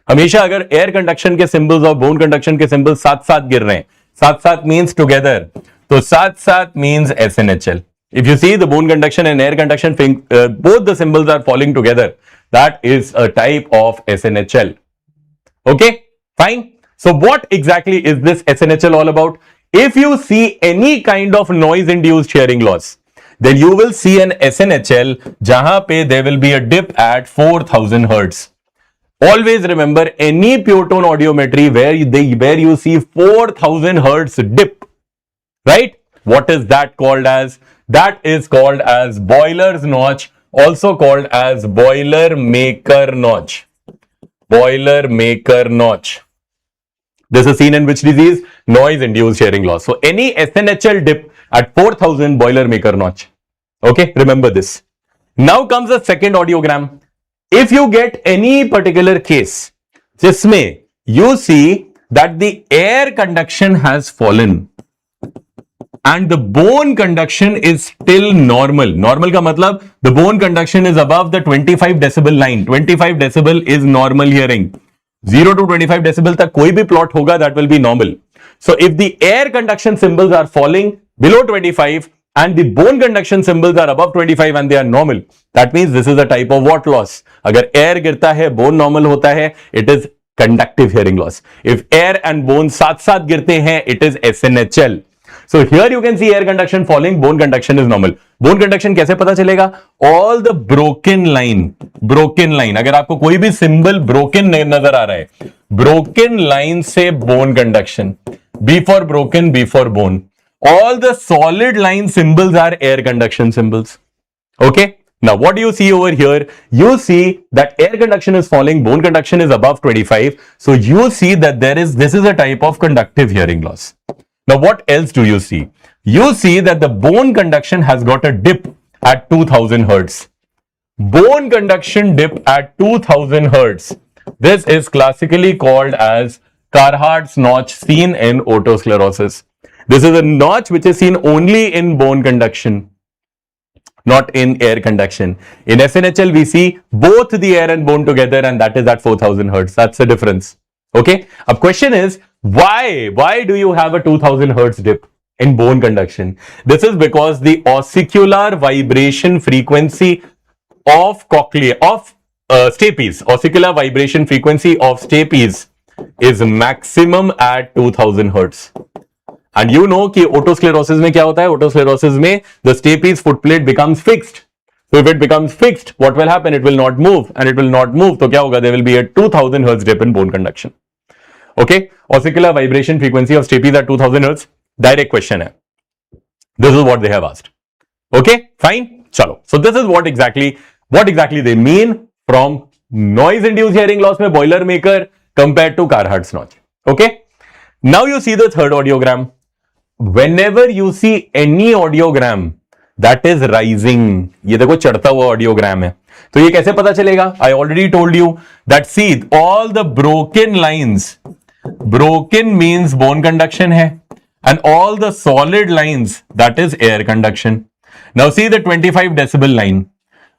हमेशा अगर air conduction के symbols और bone conduction के symbols साथ साथ गिर रहे हैं, साथ साथ means together, तो साथ साथ means SNHL. If you see the bone conduction and air conduction, both the symbols are falling together. That is a type of SNHL. Okay, fine. So what exactly is this SNHL all about? If you see any kind of noise-induced hearing loss, then you will see an SNHL jahan pe there will be a dip at 4000 Hertz. Always remember, any pure tone audiometry where you see 4000 Hertz dip, right? What is that called as? That is called as Boiler's notch, also called as Boilermaker notch. Boilermaker notch. This is seen in which disease? Noise-induced hearing loss. So any SNHL dip at 4000, Boilermaker notch. Okay, remember this. Now comes the second audiogram. If you get any particular case, jisme you see that the air conduction has fallen and the bone conduction is still normal. Normal ka matlab, the bone conduction is above the 25 decibel line. 25 decibel is normal hearing. 0 to 25 decibel tak koi bhi plot hoga, that will be normal. So if the air conduction symbols are falling below 25 and the bone conduction symbols are above 25 and they are normal, that means this is a type of what loss? Agar air girta hai, bone normal hota hai, it is conductive hearing loss. If air and bone saath saath girte hain, it is SNHL. So here you can see air conduction falling, bone conduction is normal. Bone conduction कैसे पता चलेगा? All the broken line, अगर आपको कोई भी symbol broken नजर आ रहा है, broken line से bone conduction, B for broken, B for bone. all the solid line symbols are air conduction symbols. Okay. Now, what do you see over here? You see that air conduction is falling, bone conduction is above 25. So you see that this is a type of conductive hearing loss. Now, what else do you see? You see that the bone conduction has got a dip at 2000 hertz. Bone conduction dip at 2000 hertz. This is classically called as Carhart's notch seen in otosclerosis. This is a notch which is seen only in bone conduction, not in air conduction. In SNHL, we see both the air and bone together, and that is at 4000 hertz. That's the difference. Okay. A question is, why? Why do you have a 2000 hertz dip in bone conduction? This is because the ossicular vibration frequency of cochlea, of stapes, ossicular vibration frequency of stapes is maximum at 2000 hertz. And you know कि otosclerosis में क्या होता है? Otosclerosis में the stapes foot plate becomes fixed. So if it becomes fixed, what will happen? It will not move, and it will not move. तो क्या होगा? There will be a 2000 hertz dip in bone conduction. Okay, ossicular vibration frequency of stapes at 2000 hertz. Direct question है. This is what they have asked. Okay, fine. चलो. So this is what exactly they mean from noise-induced hearing loss में Boilermaker compared to Carhart's notch. Okay. Now you see the third audiogram. Whenever you see any audiogram that is rising, ये देखो चढ़ता हुआ audiogram है, तो ये कैसे पता चलेगा? I already told you that see all the broken lines, broken means bone conduction है, and all the solid lines, that is air conduction. Now see the 25 decibel line.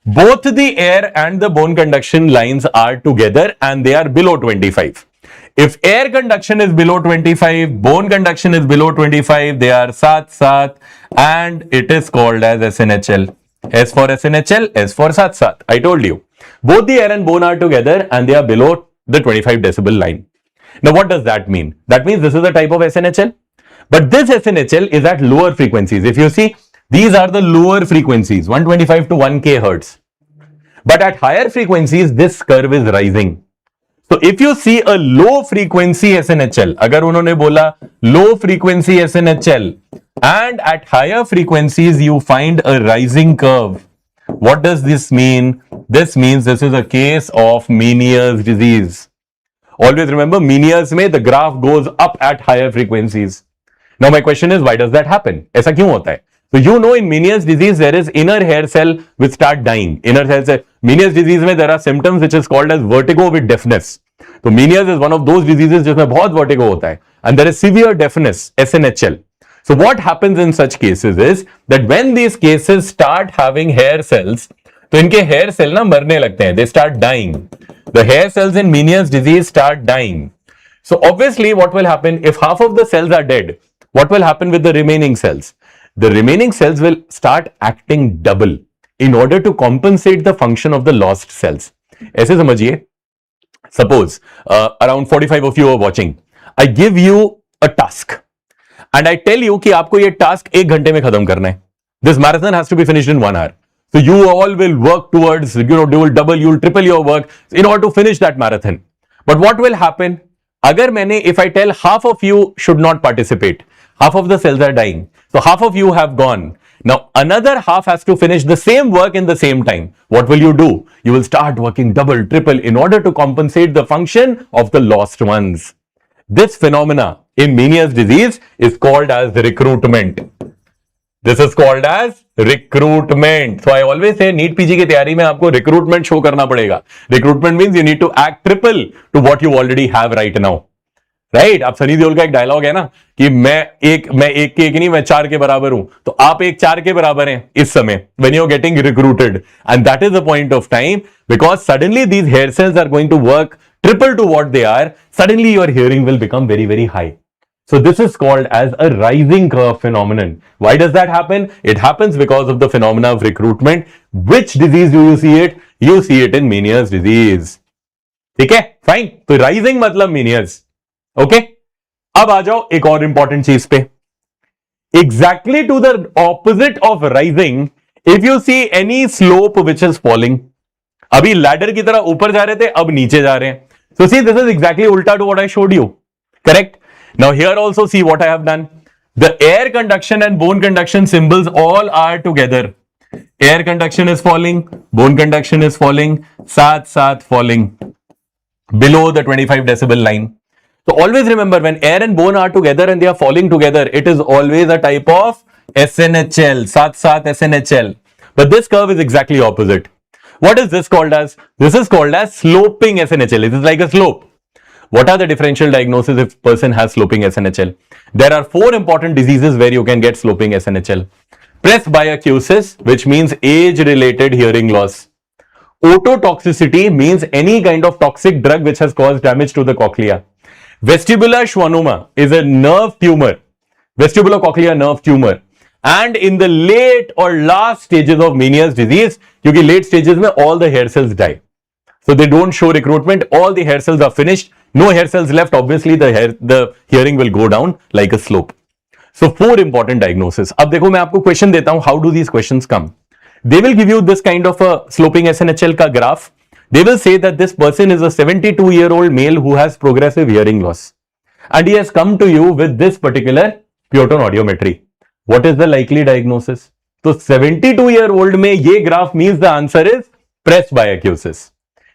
Both the air and the bone conduction lines are together and they are below 25. If air conduction is below 25, bone conduction is below 25, they are sat and it is called as SNHL. S for SNHL, S for sat. I told you. Both the air and bone are together and they are below the 25 decibel line. Now what does that mean? That means this is a type of SNHL. But this SNHL is at lower frequencies. If you see, these are the lower frequencies, 125 to 1K hertz. But at higher frequencies, this curve is rising. So if you see a low frequency SNHL, अगर उन्होंने बोला low frequency SNHL and at higher frequencies you find a rising curve. What does this mean? This means this is a case of Meniere's disease. Always remember, Meniere's में the graph goes up at higher frequencies. Now my question is, why does that happen? ऐसा क्यों होता है? So you know in Meniere's disease there is inner hair cell which start dying. Inner hair cell. Meniere's disease में there are symptoms which is called as vertigo with deafness. So Meniere's is one of those diseases जिसमें बहुत vertigo होता है. And there is severe deafness, SNHL. So what happens in such cases is that when these cases start having hair cells, तो इनके hair cell ना मरने लगते हैं. They start dying. The hair cells in Meniere's disease start dying. So obviously what will happen if half of the cells are dead? What will happen with the remaining cells? The remaining cells will start acting double in order to compensate the function of the lost cells. ऐसे समझिए, suppose around 45 of you are watching. I give you a task and I tell you कि आपको ये task 1 घंटे में खत्म करना है. This marathon has to be finished in 1 hour. So you all will work towards, you will double, you will triple your work in order to finish that marathon. But what will happen? If I tell half of you should not participate, half of the cells are dying. So half of you have gone. Now another half has to finish the same work in the same time. What will you do? You will start working double, triple in order to compensate the function of the lost ones. This phenomena in Meniere's disease is called as recruitment. This is called as recruitment. So I always say NEET PG की तैयारी में आपको recruitment show करना पड़ेगा. Recruitment means you need to act triple to what you already have right now. Right आप सनी देओल का एक dialogue है ना कि मैं एक के एक नहीं, मैं 4 के बराबर हूं, तो आप एक 4 के बराबर हैं इस समय when you are getting recruited, and that is the point of time because suddenly these hair cells are going to work triple to what they are. Suddenly your hearing will become very, very high. So this is called as a rising curve phenomenon. Why does that happen? It happens because of the phenomena of recruitment. Which disease do you see it? You see it in Meniere's disease. ठीक है, fine. तो rising मतलब मीनियर्स. Okay, अब आ जाओ एक और important चीज पे. Exactly to the opposite of rising, if you see any slope which is falling, अभी लैडर की तरह ऊपर जा रहे थे, अब नीचे जा रहे हैं. So see this is exactly उल्टा to what I showed you. Correct. Now here also see what I have done. the air conduction and bone conduction symbols all are together. Air conduction is falling, bone conduction is falling, साथ falling below the 25 decibel line. So always remember, when air and bone are together and they are falling together, it is always a type of SNHL, साथ SNHL. But this curve is exactly opposite. What is this called as? This is called as sloping SNHL. It is like a slope. What are the differential diagnoses if person has sloping SNHL? There are 4 important diseases where you can get sloping SNHL. Presbyaciosis, which means age-related hearing loss. Ototoxicity means any kind of toxic drug which has caused damage to the cochlea. Vestibular schwannoma is a nerve tumor, vestibulocochlear nerve tumor. And in the late or last stages of Meniere's disease, क्योंकि late stages में all the hair cells die. So they don't show recruitment, all the hair cells are finished, no hair cells left, obviously the hearing will go down like a slope. So 4 important diagnoses. अब देखो मैं आपको question देता हूं, how do these questions come? They will give you this kind of a sloping SNHL का graph. They will say that this person is a 72-year-old male who has progressive hearing loss. And he has come to you with this particular Pyoton audiometry. What is the likely diagnosis? So 72-year-old में ये graph means the answer is presbyaciosis.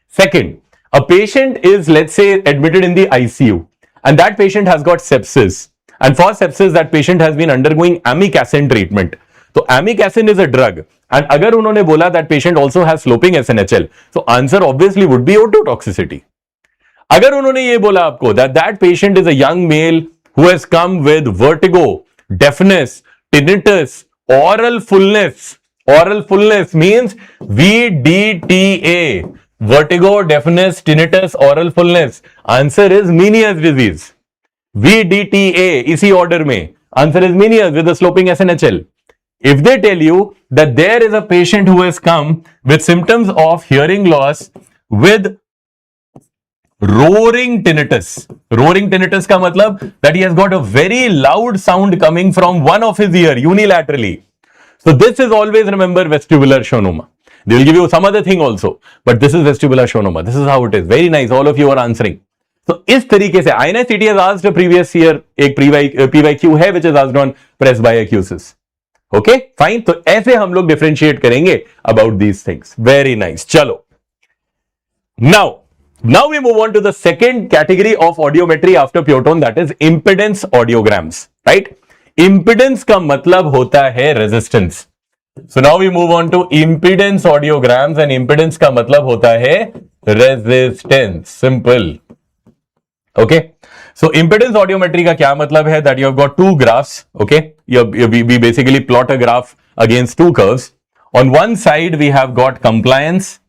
Second, a patient is, let's say, admitted in the ICU and that patient has got sepsis. And for sepsis, that patient has been undergoing amikacin treatment. So amikacin is a drug. And अगर उन्होंने बोला that patient also has sloping SNHL, so answer obviously would be ototoxicity. अगर उन्होंने ये बोला आपको that patient is a young male who has come with vertigo, deafness, tinnitus, oral fullness. Oral fullness means VDTA. Vertigo, deafness, tinnitus, oral fullness. Answer is Meniere's disease. VDTA, इसी order में. Answer is Meniere's with a sloping SNHL. If they tell you that there is a patient who has come with symptoms of hearing loss with roaring tinnitus. Roaring tinnitus का मतलब that he has got a very loud sound coming from one of his ear unilaterally. So this is always, remember, vestibular schwannoma. They will give you some other thing also, but this is vestibular schwannoma. This is how it is. Very nice. All of you are answering. So इस तरीके से INI-CET has asked a previous year एक PYQ है which is asked on presbyaciosis. Okay, fine. तो ऐसे हम लोग differentiate करेंगे about these things. Very nice. चलो. Now we move on to the second category of audiometry after Pyoton, that is impedance audiograms. Right? Impedance का मतलब होता है resistance. So now we move on to impedance audiograms and impedance का मतलब होता है resistance. Simple. Okay. So impedance audiometry का क्या मतलब है that you have got 2 graphs. Okay. We basically plot a graph against 2 curves. On one side we have got compliance.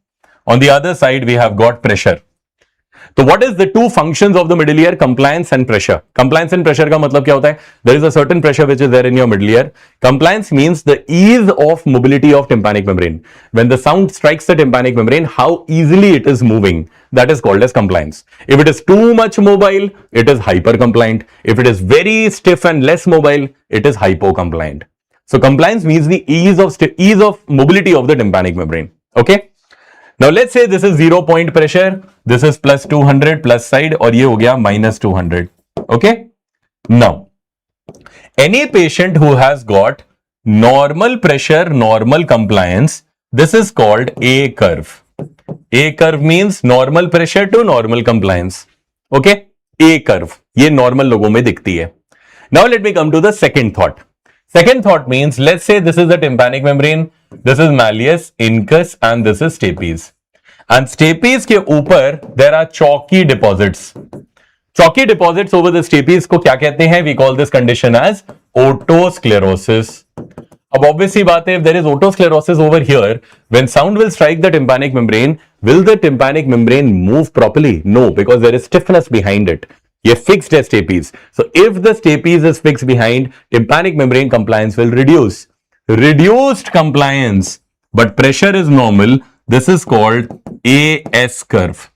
On the other side we have got pressure. So what is the 2 functions of the middle ear? Compliance and pressure. Compliance and pressure का मतलब क्या होता है? There is a certain pressure which is there in your middle ear. Compliance means the ease of mobility of tympanic membrane. When the sound strikes the tympanic membrane, how easily it is moving. That is called as compliance. If it is too much mobile, it is hypercompliant. If it is very stiff and less mobile, it is hypocompliant. So compliance means the ease of mobility of the tympanic membrane. Okay. Now let's say this is 0 point pressure, this is plus 200 plus side और ये हो गया minus 200. Okay. Now, any patient who has got normal pressure, normal compliance, this is called A curve. A curve means normal pressure to normal compliance. Okay. A curve. ये normal लोगों में दिखती है. Now let me come to the second thought. Second thought means, let's say this is the tympanic membrane, this is malleus, incus, and this is stapes. And stapes के ऊपर there are chalky deposits. Chalky deposits over the stapes को क्या कहते हैं? We call this condition as otosclerosis. अब obvious सी बात है, if there is otosclerosis over here, when sound will strike the tympanic membrane, will the tympanic membrane move properly? No, because there is stiffness behind it. ये fixed है stapes. So if the stapes is fixed behind, tympanic membrane compliance will reduce. Reduced compliance, but pressure is normal. This is called AS curve.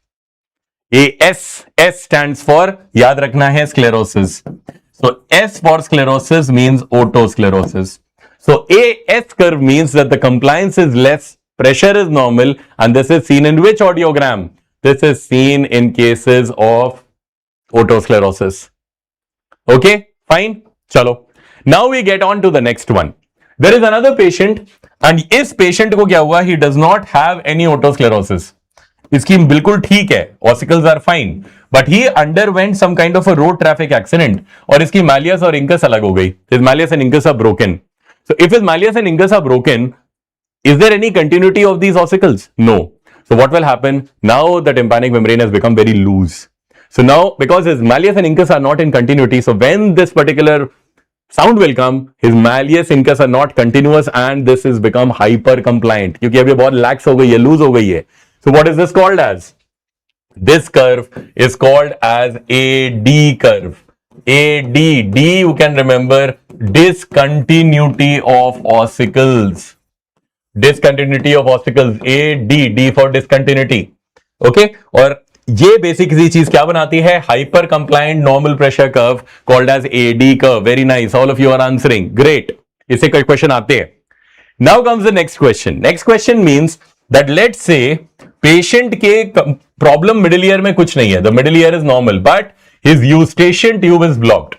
AS, S stands for, याद रखना है, sclerosis. So S for sclerosis means otosclerosis. So AS curve means that the compliance is less, pressure is normal, and this is seen in which audiogram? This is seen in cases of otosclerosis. Okay, fine. Chalo. Now we get on to the next one. There is another patient and इस patient को क्या हुआ? He does not have any otosclerosis. इसकी बिल्कुल ठीक है, ossicles are fine, but he underwent some kind of a road traffic accident और इसकी malleus और incus अलग हो गई. His malleus and incus are broken. So if his malleus and incus are broken, is there any continuity of these ossicles? No. So what will happen? Now the tympanic membrane has become very loose. So now because his malleus and incus are not in continuity, so when this particular sound will come, his malleus incus are not continuous and this is become hyper compliant क्योंकि अब ये बहुत lax हो गई है, loose हो गई है. So what is this called as? This curve is called as a D curve. AD, D you can remember, discontinuity of ossicles. Discontinuity of ossicles, AD, D for discontinuity. Okay, और ये basic सी चीज क्या बनाती है? Hyper compliant normal pressure curve called as AD curve. Very nice, all of you are answering, great. इससे कई question आते हैं. Now comes the next question. Next question means that let's say patient के problem middle ear में कुछ नहीं है. The middle ear is normal but his Eustachian tube is blocked.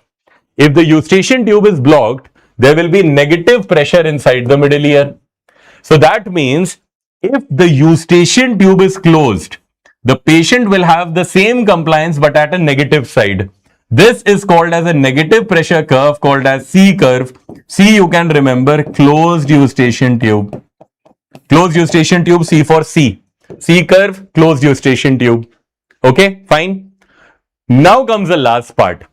If the Eustachian tube is blocked there will be negative pressure inside the middle year. So that means if the eustachian tube is closed, the patient will have the same compliance but at a negative side. This is called as a negative pressure curve called as C curve. C you can remember, closed eustachian tube. Closed eustachian tube, C for C. C curve, closed eustachian tube. Okay, fine. Now comes the last part.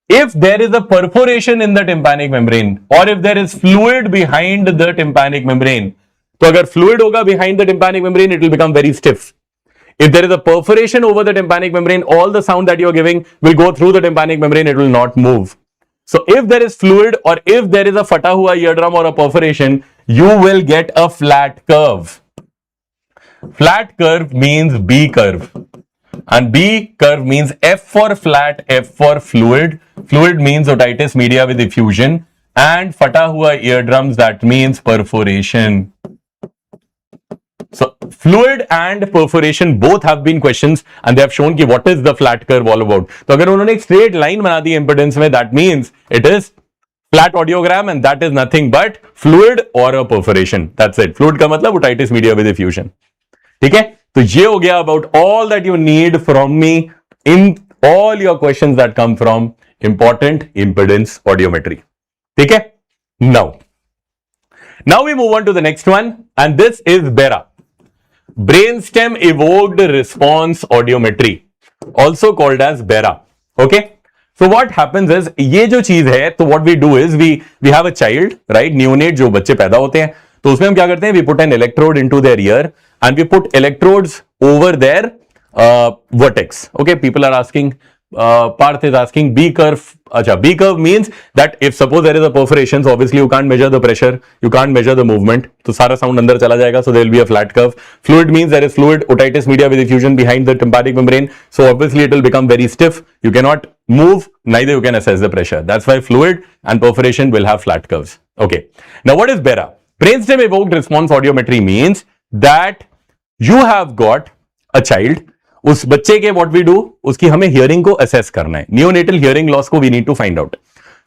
If there is a perforation in the tympanic membrane or if there is fluid behind the tympanic membrane, तो अगर fluid होगा behind the tympanic membrane, it will become very stiff. If there is a perforation over the tympanic membrane, all the sound that you are giving will go through the tympanic membrane, it will not move. So if there is fluid or if there is a fata hua eardrum or a perforation, you will get a flat curve. Flat curve means B curve. And B curve means F for flat, F for fluid. Fluid means otitis media with effusion. And fata hua eardrums, that means perforation. So fluid and perforation both have been questions and they have shown कि what is the flat curve all about. तो अगर उन्होंने एक straight line बना दी impedance में, that means it is flat audiogram and that is nothing but fluid or a perforation. That's it. Fluid का मतलब otitis media with effusion. ठीक है? तो ये हो गया about all that you need from me in all your questions that come from important impedance audiometry. ठीक है? Now we move on to the next one and this is BERA. Brainstem evoked response audiometry, also called as BERA. Okay, so what happens is ये जो चीज है, तो what we do is we have a child, right? Neonate जो बच्चे पैदा होते हैं, तो उसमें हम क्या करते हैं? We put an electrode into their ear and we put electrodes over their vertex. Okay, people are asking, Parth is asking B curve. Acha, B curve means that if suppose there is a perforation, so obviously you can't measure the pressure, you can't measure the movement, तो सारा sound अंदर चला जाएगा, so there will be a flat curve. Fluid means there is fluid, otitis media with effusion behind the tympanic membrane, so obviously it will become very stiff. You cannot move, neither you can assess the pressure. That's why fluid and perforation will have flat curves. Okay. Now what is BERA? Brainstem evoked response audiometry means that you have got a child. उस बच्चे के what we do, उसकी हमें hearing को assess करना है. Neonatal hearing loss को we need to find out.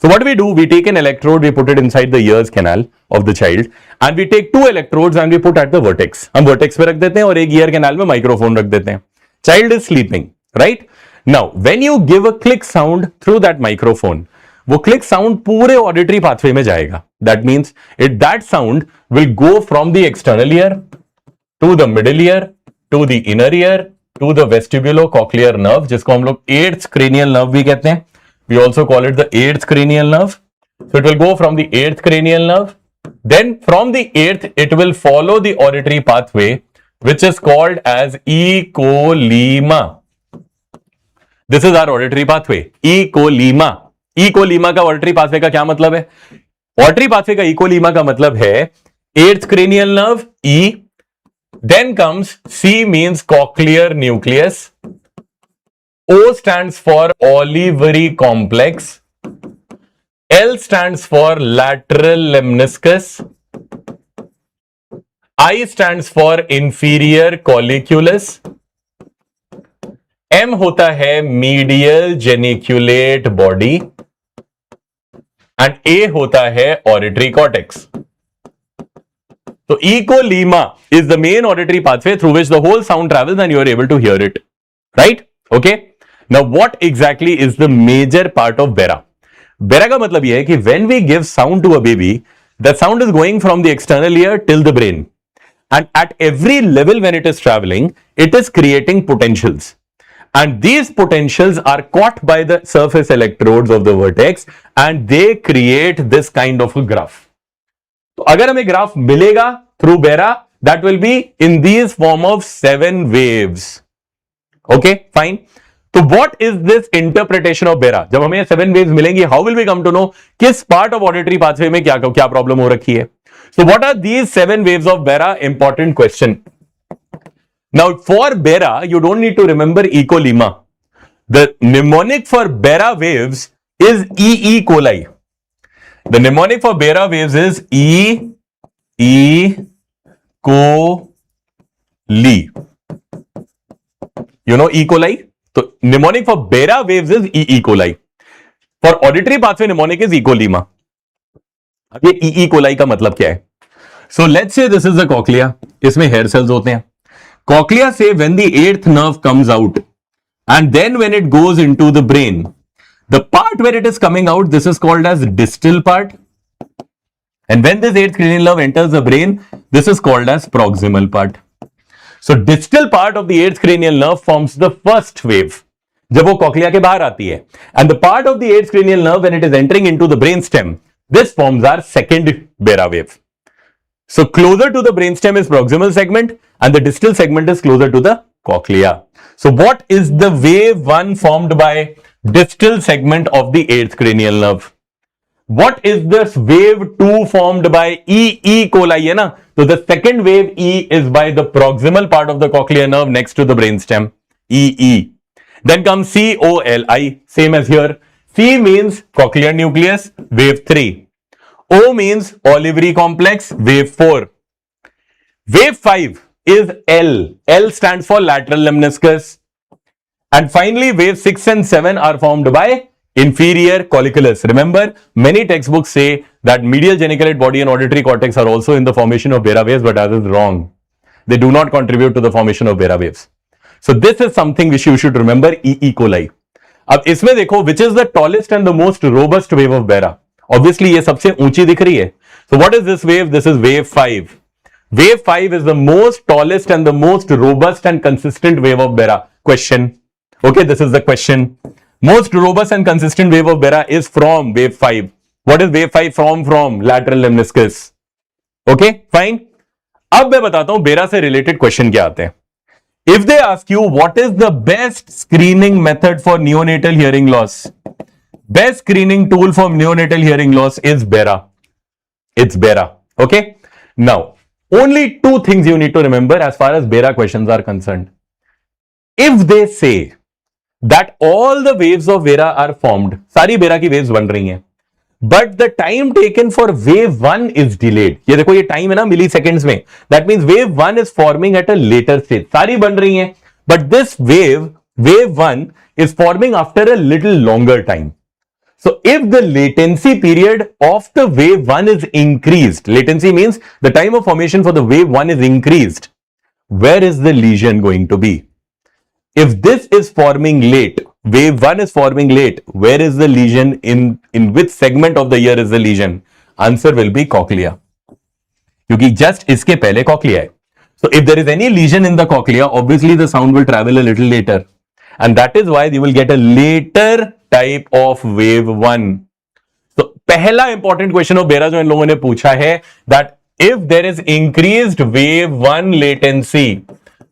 So what we do, we take an electrode, we put it inside the ears canal of the child and we take two electrodes and we put at the vertex. हम vertex पे रख देते हैं और एक ear canal में microphone रख देते हैं. Child is sleeping, right? Now, when you give a click sound through that microphone, वो click sound पूरे auditory pathway में जाएगा. That means that sound will go from the external ear to the middle ear to the inner ear to the vestibulocochlear nerve, जिसको हम लोग 8th cranial nerve भी कहते हैं. We also call it the 8th cranial nerve. So it will go from the 8th cranial nerve. Then from the 8th, it will follow the auditory pathway, which is called as ecolema. This is our auditory pathway. Ecolema. Ecolema का auditory pathway का क्या मतलब है? Auditory pathway का ecolema का मतलब है 8th cranial nerve, E. Then comes C means cochlear nucleus. O stands for olivary complex. L stands for lateral lemniscus. I stands for inferior colliculus. M होता है medial geniculate body. एंड ए होता है auditory cortex. So echolema is the main auditory pathway through which the whole sound travels and you are able to hear it. Right? Okay. Now what exactly is the major part of bera? Bera का मतलब यह है कि when we give sound to a baby, the sound is going from the external ear till the brain. And at every level when it is traveling, it is creating potentials. And these potentials are caught by the surface electrodes of the vertex and they create this kind of a graph. तो अगर हमें graph मिलेगा through BERA, that will be in these form of 7 waves. Okay fine. तो what is this interpretation of BERA? जब हमें 7 waves मिलेंगी, how will we come to know किस part of auditory pathway में क्या क्या प्रॉब्लम हो रखी है? So what are these 7 waves of BERA? Important question. Now for BERA you don't need to remember E COLI MA. The mnemonic for BERA waves is E coli. The mnemonic for Bera waves is E coli. You know E coli? So mnemonic for Bera waves is E coli. For auditory pathway mnemonic is Ecolema. अब ये E coli का मतलब क्या है? So let's say this is the cochlea. इसमें hair cells होते हैं. Cochlea से when the 8th nerve comes out and then when it goes into the brain, the part where it is coming out, this is called as distal part. And when this 8th cranial nerve enters the brain, this is called as proximal part. So distal part of the 8th cranial nerve forms the first wave. जब वो cochlea के बाहर आती है. And the part of the 8th cranial nerve when it is entering into the brainstem, this forms our second Bera wave. So closer to the brainstem is proximal segment and the distal segment is closer to the cochlea. So what is the wave 1 formed by distal segment of the 8th cranial nerve? What is this wave 2 formed by E coli है ना? So the second wave E is by the proximal part of the cochlear nerve next to the brainstem. E. Then comes COLI, same as here. C means cochlear nucleus, wave 3. O means olivary complex, wave 4. Wave 5 is L. L stands for lateral lemniscus. And finally, wave 6 and 7 are formed by inferior colliculus. Remember, many textbooks say that medial geniculate body and auditory cortex are also in the formation of Bera waves, but that is wrong. They do not contribute to the formation of Bera waves. So this is something which you should remember, E coli. अब इसमें देखो, which is the tallest and the most robust wave of Bera? Obviously, ये सबसे ऊंची दिख रही है. So what is this wave? This is wave 5. Wave 5 is the most tallest and the most robust and consistent wave of Bera. Question. Okay, this is the question. Most robust and consistent wave of Bera is from wave 5. What is wave 5 from? From lateral lemniscus. Okay, fine. अब मैं बताता हूं Bera से related question क्या आते हैं. If they ask you what is the best screening method for neonatal hearing loss, best screening tool for neonatal hearing loss is Bera. It's Bera. Okay. Now, only 2 things you need to remember as far as Bera questions are concerned. If they say that all the waves of Bera are formed, सारी Bera की waves बन रही हैं, but the time taken for wave 1 is delayed. ये देखो, ये time है ना मिली सेकेंड्स में. That means wave 1 is forming at a later stage. सारी बन रही हैं, but this wave 1 is forming after a little longer time. So if the latency period of the wave 1 is increased, latency means the time of formation for the wave 1 is increased, where is the lesion going to be? If this is forming late, wave 1 is forming late, where is the lesion? In which segment of the ear is the lesion? Answer will be cochlea. क्योंकि just इसके पहले cochlea है. So if there is any lesion in the cochlea, obviously the sound will travel a little later. And that is why you will get a later type of wave 1. So पहला important question of Bera जो इन लोगों ने पूछा है, that if there is increased wave 1 latency,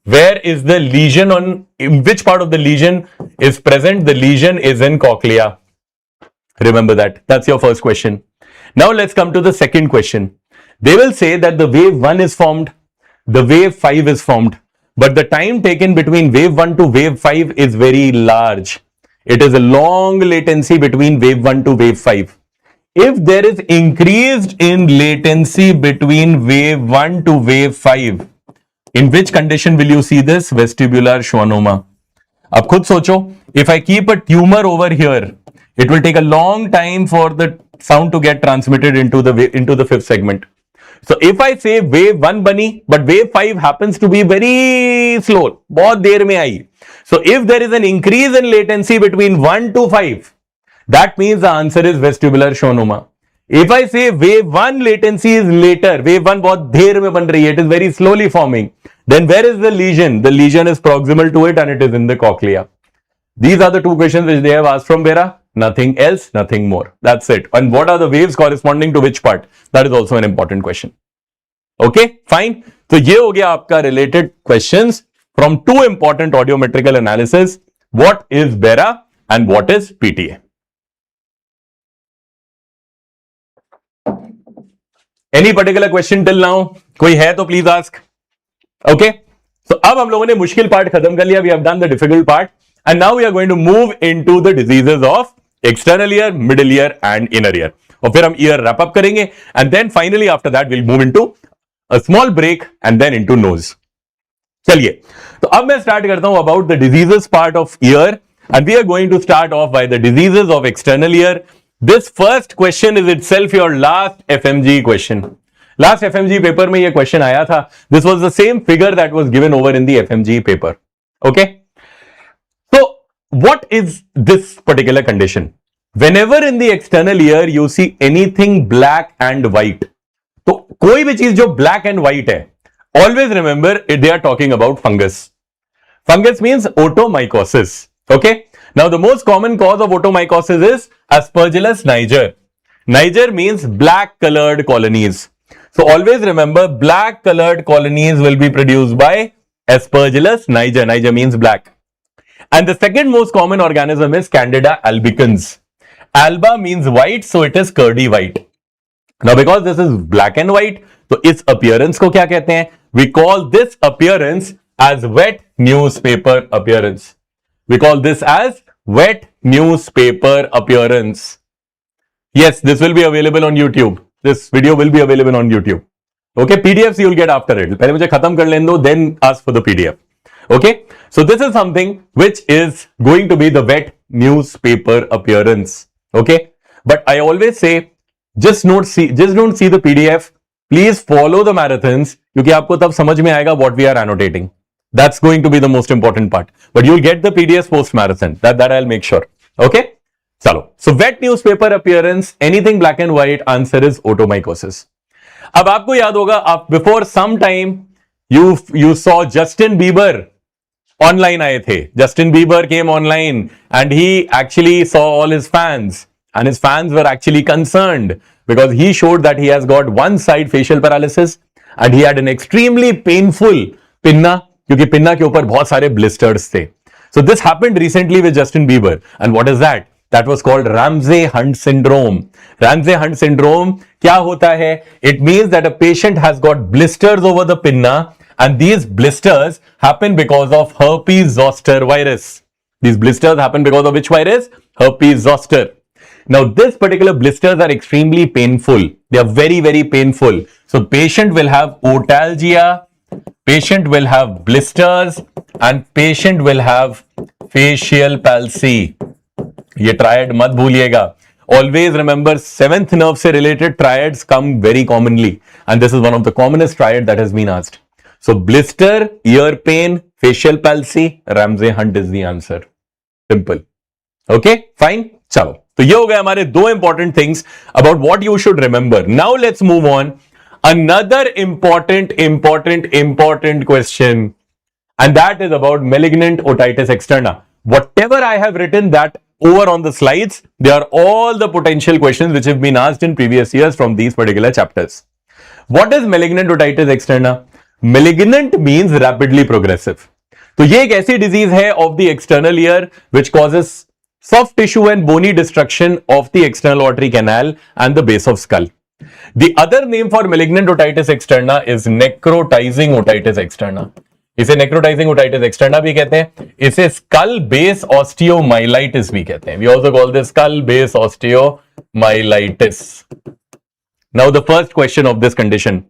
where is the lesion in which part of the lesion is present? The lesion is in cochlea. Remember that. That's your first question. Now let's come to the second question. They will say that the wave 1 is formed, the wave 5 is formed, but the time taken between wave 1 to wave 5 is very large. It is a long latency between wave 1 to wave 5. If there is increased in latency between wave 1 to wave 5, in which condition will you see this? Vestibular schwannoma. अब खुद सोचो, if I keep a tumor over here, it will take a long time for the sound to get transmitted into the fifth segment. So if I say wave 1 bani, but wave 5 happens to be very slow, बहुत देर में आई. So if there is an increase in latency between 1 to 5, that means the answer is vestibular schwannoma. If I say wave 1 latency is later, wave 1 बहुत देर में बन रही है, it is very slowly forming, then where is the lesion? The lesion is proximal to it and it is in the cochlea. These are the two questions which they have asked from Vera. Nothing else, nothing more. That's it. And what are the waves corresponding to which part? That is also an important question. Okay, fine. So ये हो गया आपका related questions from two important audiometrical analysis. What is Vera and what is PTA? Any particular question till now? कोई है तो please ask. Okay. So अब हम लोगों ने मुश्किल part खत्म कर लिया. We have done the difficult part. And now we are going to move into the diseases of external ear, middle ear and inner ear. और फिर हम ear wrap up करेंगे. And then finally after that we'll move into a small break and then into nose. चलिए, तो अब मैं start करता हूं about the diseases part of ear. And we are going to start off by the diseases of external ear. This first question is itself your last FMGE question. Last FMGE paper में ये question आया था. This was the same figure that was given over in the FMGE paper. Okay? So, what is this particular condition? Whenever in the external ear you see anything black and white, तो कोई भी चीज जो black and white है, always remember they are talking about fungus. Fungus means Otomycosis. Okay? Now, the most common cause of Otomycosis is Aspergillus niger. Niger means black colored colonies. So, always remember black colored colonies will be produced by Aspergillus niger. Niger means black. And the second most common organism is Candida albicans. Alba means white, so it is curdy white. Now, because this is black and white, so its appearance को क्या कहते हैं? We call this appearance as wet newspaper appearance. We call this as wet newspaper appearance. Yes, this will be available on YouTube. This video will be available on YouTube. Okay, PDFs you will get after it. पहले मुझे खत्म कर लेने दो, then ask for the PDF. Okay, so this is something which is going to be the wet newspaper appearance. Okay, but I always say just don't see the PDF. Please follow the marathons क्योंकि आपको तब समझ में आएगा what we are annotating. That's going to be the most important part. But you'll get the PDFs post marathon. That I'll make sure. Okay, चलो. So wet newspaper appearance, anything black and white. Answer is Otomycosis. अब आपको याद होगा, आप before some time you saw Justin Bieber online आए थे. Justin Bieber came online and he actually saw all his fans and his fans were actually concerned because he showed that he has got one side facial paralysis and he had an extremely painful pinna क्योंकि pinna के ऊपर बहुत सारे blisters थे. So this happened recently with Justin Bieber. And what is that? That was called Ramsay-Hunt syndrome. Ramsay-Hunt syndrome क्या होता है? It means that a patient has got blisters over the pinna and these blisters happen because of herpes zoster virus. These blisters happen because of which virus? Herpes zoster. Now this particular blisters are extremely painful. They are very, very painful. So patient will have otalgia, patient will have blisters and patient will have facial palsy. ये triad मत भूलिएगा. Always remember 7th nerve से related triads come very commonly and this is one of the commonest triad that has been asked. So blister, ear pain, facial palsy, Ramsay-Hunt is the answer. Simple. Okay, fine. चलो. तो ये हो गए हमारे दो important things about what you should remember. Now let's move on. Another important question, and that is about malignant otitis externa. Whatever I have written that over on the slides, they are all the potential questions which have been asked in previous years from these particular chapters. What is malignant otitis externa? Malignant means rapidly progressive. तो ये एक ऐसी disease है of the external ear which causes soft tissue and bony destruction of the external auditory canal and the base of skull. The other name for malignant otitis externa is necrotizing otitis externa. इसे necrotizing otitis externa भी कहते हैं. इसे skull base osteomyelitis भी कहते हैं. We also call this skull base osteomyelitis. Now the first question of this condition.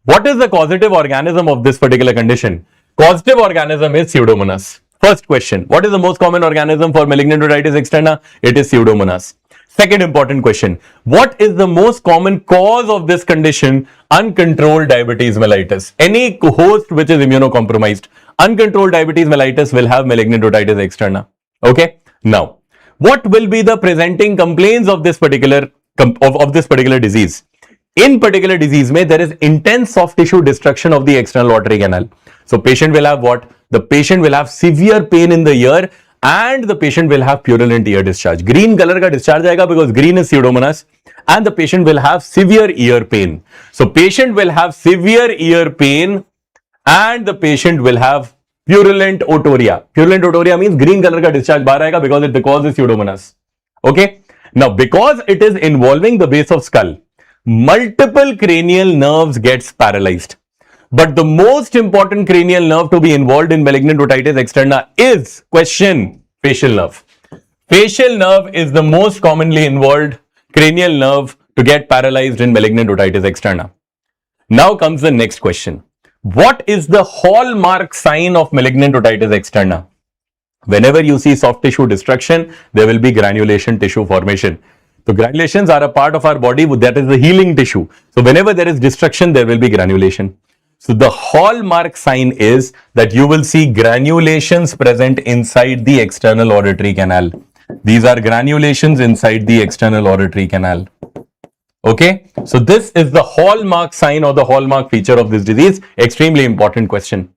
What is the causative organism of this particular condition? Causative organism is Pseudomonas. First question. What is the most common organism for malignant otitis externa? It is Pseudomonas. Second important question. What is the most common cause of this condition? Uncontrolled diabetes mellitus. Any host which is immunocompromised, uncontrolled diabetes mellitus will have malignant otitis externa. Okay. Now, what will be the presenting complaints of this particular disease? In particular disease, there is intense soft tissue destruction of the external auditory canal. So, patient will have what? The patient will have severe pain in the ear and the patient will have purulent ear discharge. Green color ka discharge aayega because green is pseudomonas, and the patient will have severe ear pain. So, patient will have severe ear pain and the patient will have purulent otorrhea. Purulent otorrhea means green color ka discharge bahar aayega because the cause is pseudomonas. Okay. Now, because it is involving the base of skull, multiple cranial nerves gets paralyzed. But the most important cranial nerve to be involved in malignant otitis externa is, question, facial nerve. Facial nerve is the most commonly involved cranial nerve to get paralyzed in malignant otitis externa. Now comes the next question. What is the hallmark sign of malignant otitis externa? Whenever you see soft tissue destruction, there will be granulation tissue formation. So granulations are a part of our body that is the healing tissue. So whenever there is destruction, there will be granulation. So the hallmark sign is that you will see granulations present inside the external auditory canal. These are granulations inside the external auditory canal. Okay, so this is the hallmark sign or the hallmark feature of this disease. Extremely important question.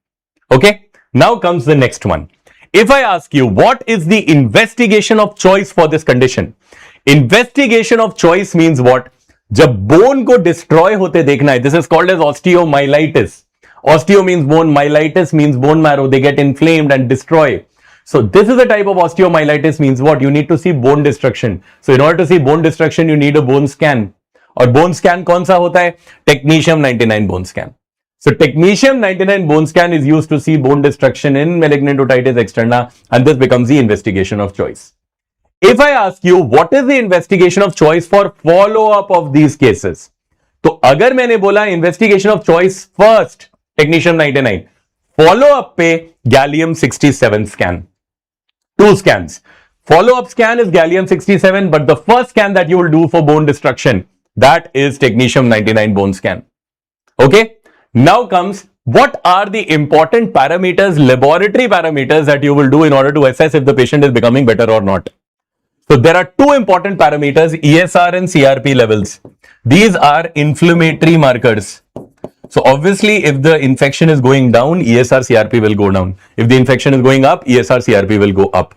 Okay, now comes the next one. If I ask you, what is the investigation of choice for this condition? Investigation of choice means what? जब bone को destroy होते देखना है, this is called as osteomyelitis. Osteo means bone, myelitis means bone marrow, they get inflamed and destroy. So this is a type of osteomyelitis means what? You need to see bone destruction. So in order to see bone destruction, you need a bone scan. और bone scan कौन सा होता है? Technetium 99 bone scan. So Technetium 99 bone scan is used to see bone destruction in malignant otitis externa, and this becomes the investigation of choice. If I ask you, what is the investigation of choice for follow-up of these cases? तो अगर मैंने बोला investigation of choice first, Technetium 99, follow-up पे Gallium 67 scan. Two scans. Follow-up scan is Gallium 67, but the first scan that you will do for bone destruction, that is Technetium 99 bone scan. Okay? Now comes, what are the important parameters, laboratory parameters that you will do in order to assess if the patient is becoming better or not? So there are two important parameters, ESR and CRP levels. These are inflammatory markers. So obviously, if the infection is going down, ESR, CRP will go down. If the infection is going up, ESR, CRP will go up.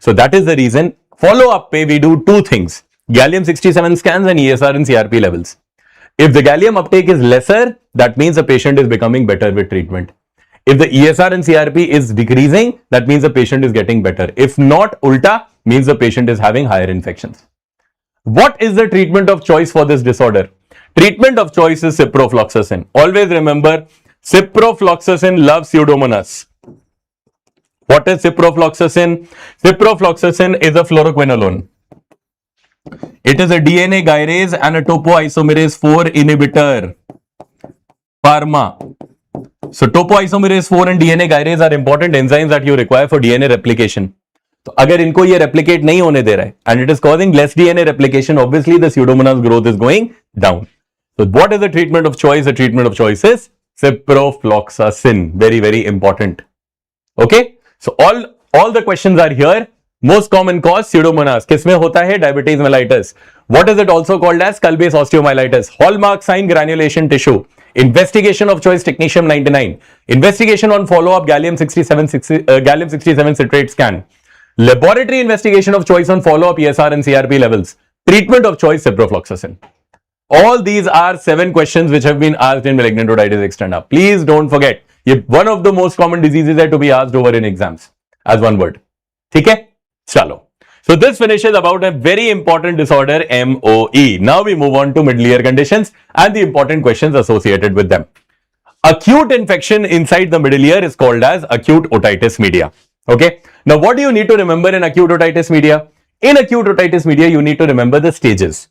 So that is the reason, follow-up pay, we do two things, Gallium 67 scans and ESR and CRP levels. If the gallium uptake is lesser, that means the patient is becoming better with treatment. If the ESR and CRP is decreasing, that means the patient is getting better. If not, ulta means the patient is having higher infections. What is the treatment of choice for this disorder? Treatment of choice is ciprofloxacin. Always remember, ciprofloxacin loves Pseudomonas. What is ciprofloxacin? Ciprofloxacin is a fluoroquinolone. It is a DNA gyrase and a topoisomerase 4 inhibitor. Pharma. So topoisomerase 4 and DNA gyrase are important enzymes that you require for DNA replication. तो अगर इनको ये replicate नहीं होने दे रहा है and it is causing less DNA replication, obviously the Pseudomonas growth is going down. So what is the treatment of choice? The treatment of choice is ciprofloxacin. Very, very important. Okay. So all the questions are here. Most common cause Pseudomonas. किसमें होता है? Diabetes mellitus. What is it also called as? Skull base osteomyelitis. Hallmark sign granulation tissue. Investigation of choice Technetium 99. Investigation on follow-up Gallium 67 citrate scan. Laboratory investigation of choice on follow-up ESR and CRP levels. Treatment of choice ciprofloxacin. All these are 7 questions which have been asked in malignant otitis externa. Please don't forget. One of the most common diseases are to be asked over in exams as one word. Okay? Chalo. So this finishes about a very important disorder, MOE. Now we move on to middle ear conditions and the important questions associated with them. Acute infection inside the middle ear is called as acute otitis media. Okay. Now what do you need to remember in acute otitis media? In acute otitis media, you need to remember the stages.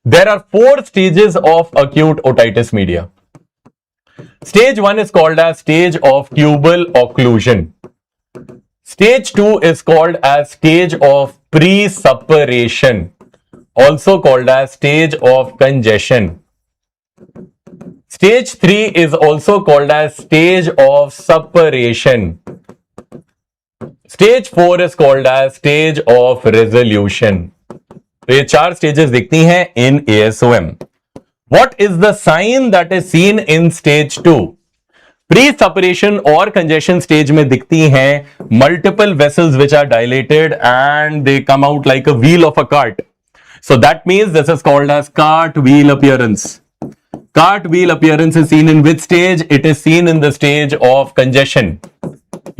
There are 4 stages of acute otitis media. Stage 1 is called as stage of tubal occlusion. Stage 2 is called as stage of pre-suppuration. also called as stage of congestion. Stage 3 is also called as stage of suppuration. Stage 4 is called as stage of resolution. तो ये 4 stages दिखती हैं in ASOM. What is the sign that is seen in stage 2? Pre-suppuration और congestion stage में दिखती हैं multiple vessels which are dilated and they come out like a wheel of a cart. So that means this is called as cartwheel appearance. Cartwheel appearance is seen in which stage? It is seen in the stage of congestion.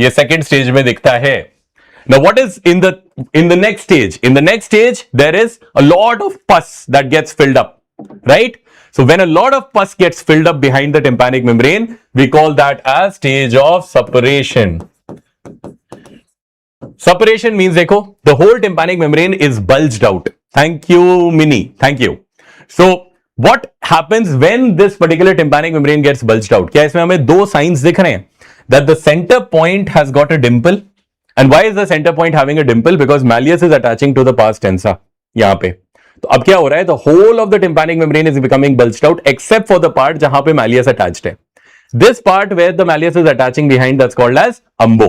ये second stage में दिखता है. Now what is in the next stage? In the next stage there is a lot of pus that gets filled up, right? So when a lot of pus gets filled up behind the tympanic membrane, we call that as stage of suppuration. Suppuration means देखो, the whole tympanic membrane is bulged out. Thank you, Mini. Thank you. So what happens when this particular tympanic membrane gets bulged out? क्या इसमें हमें दो signs दिख रहे हैं? That the center point has got a dimple. And why is the center point having a dimple? Because malleus is attaching to the pars tensa. यहाँ पे. तो अब क्या हो रहा है? The whole of the tympanic membrane is becoming bulged out except for the part जहां पे malleus attached है. This part where the malleus is attaching behind, that's called as umbo.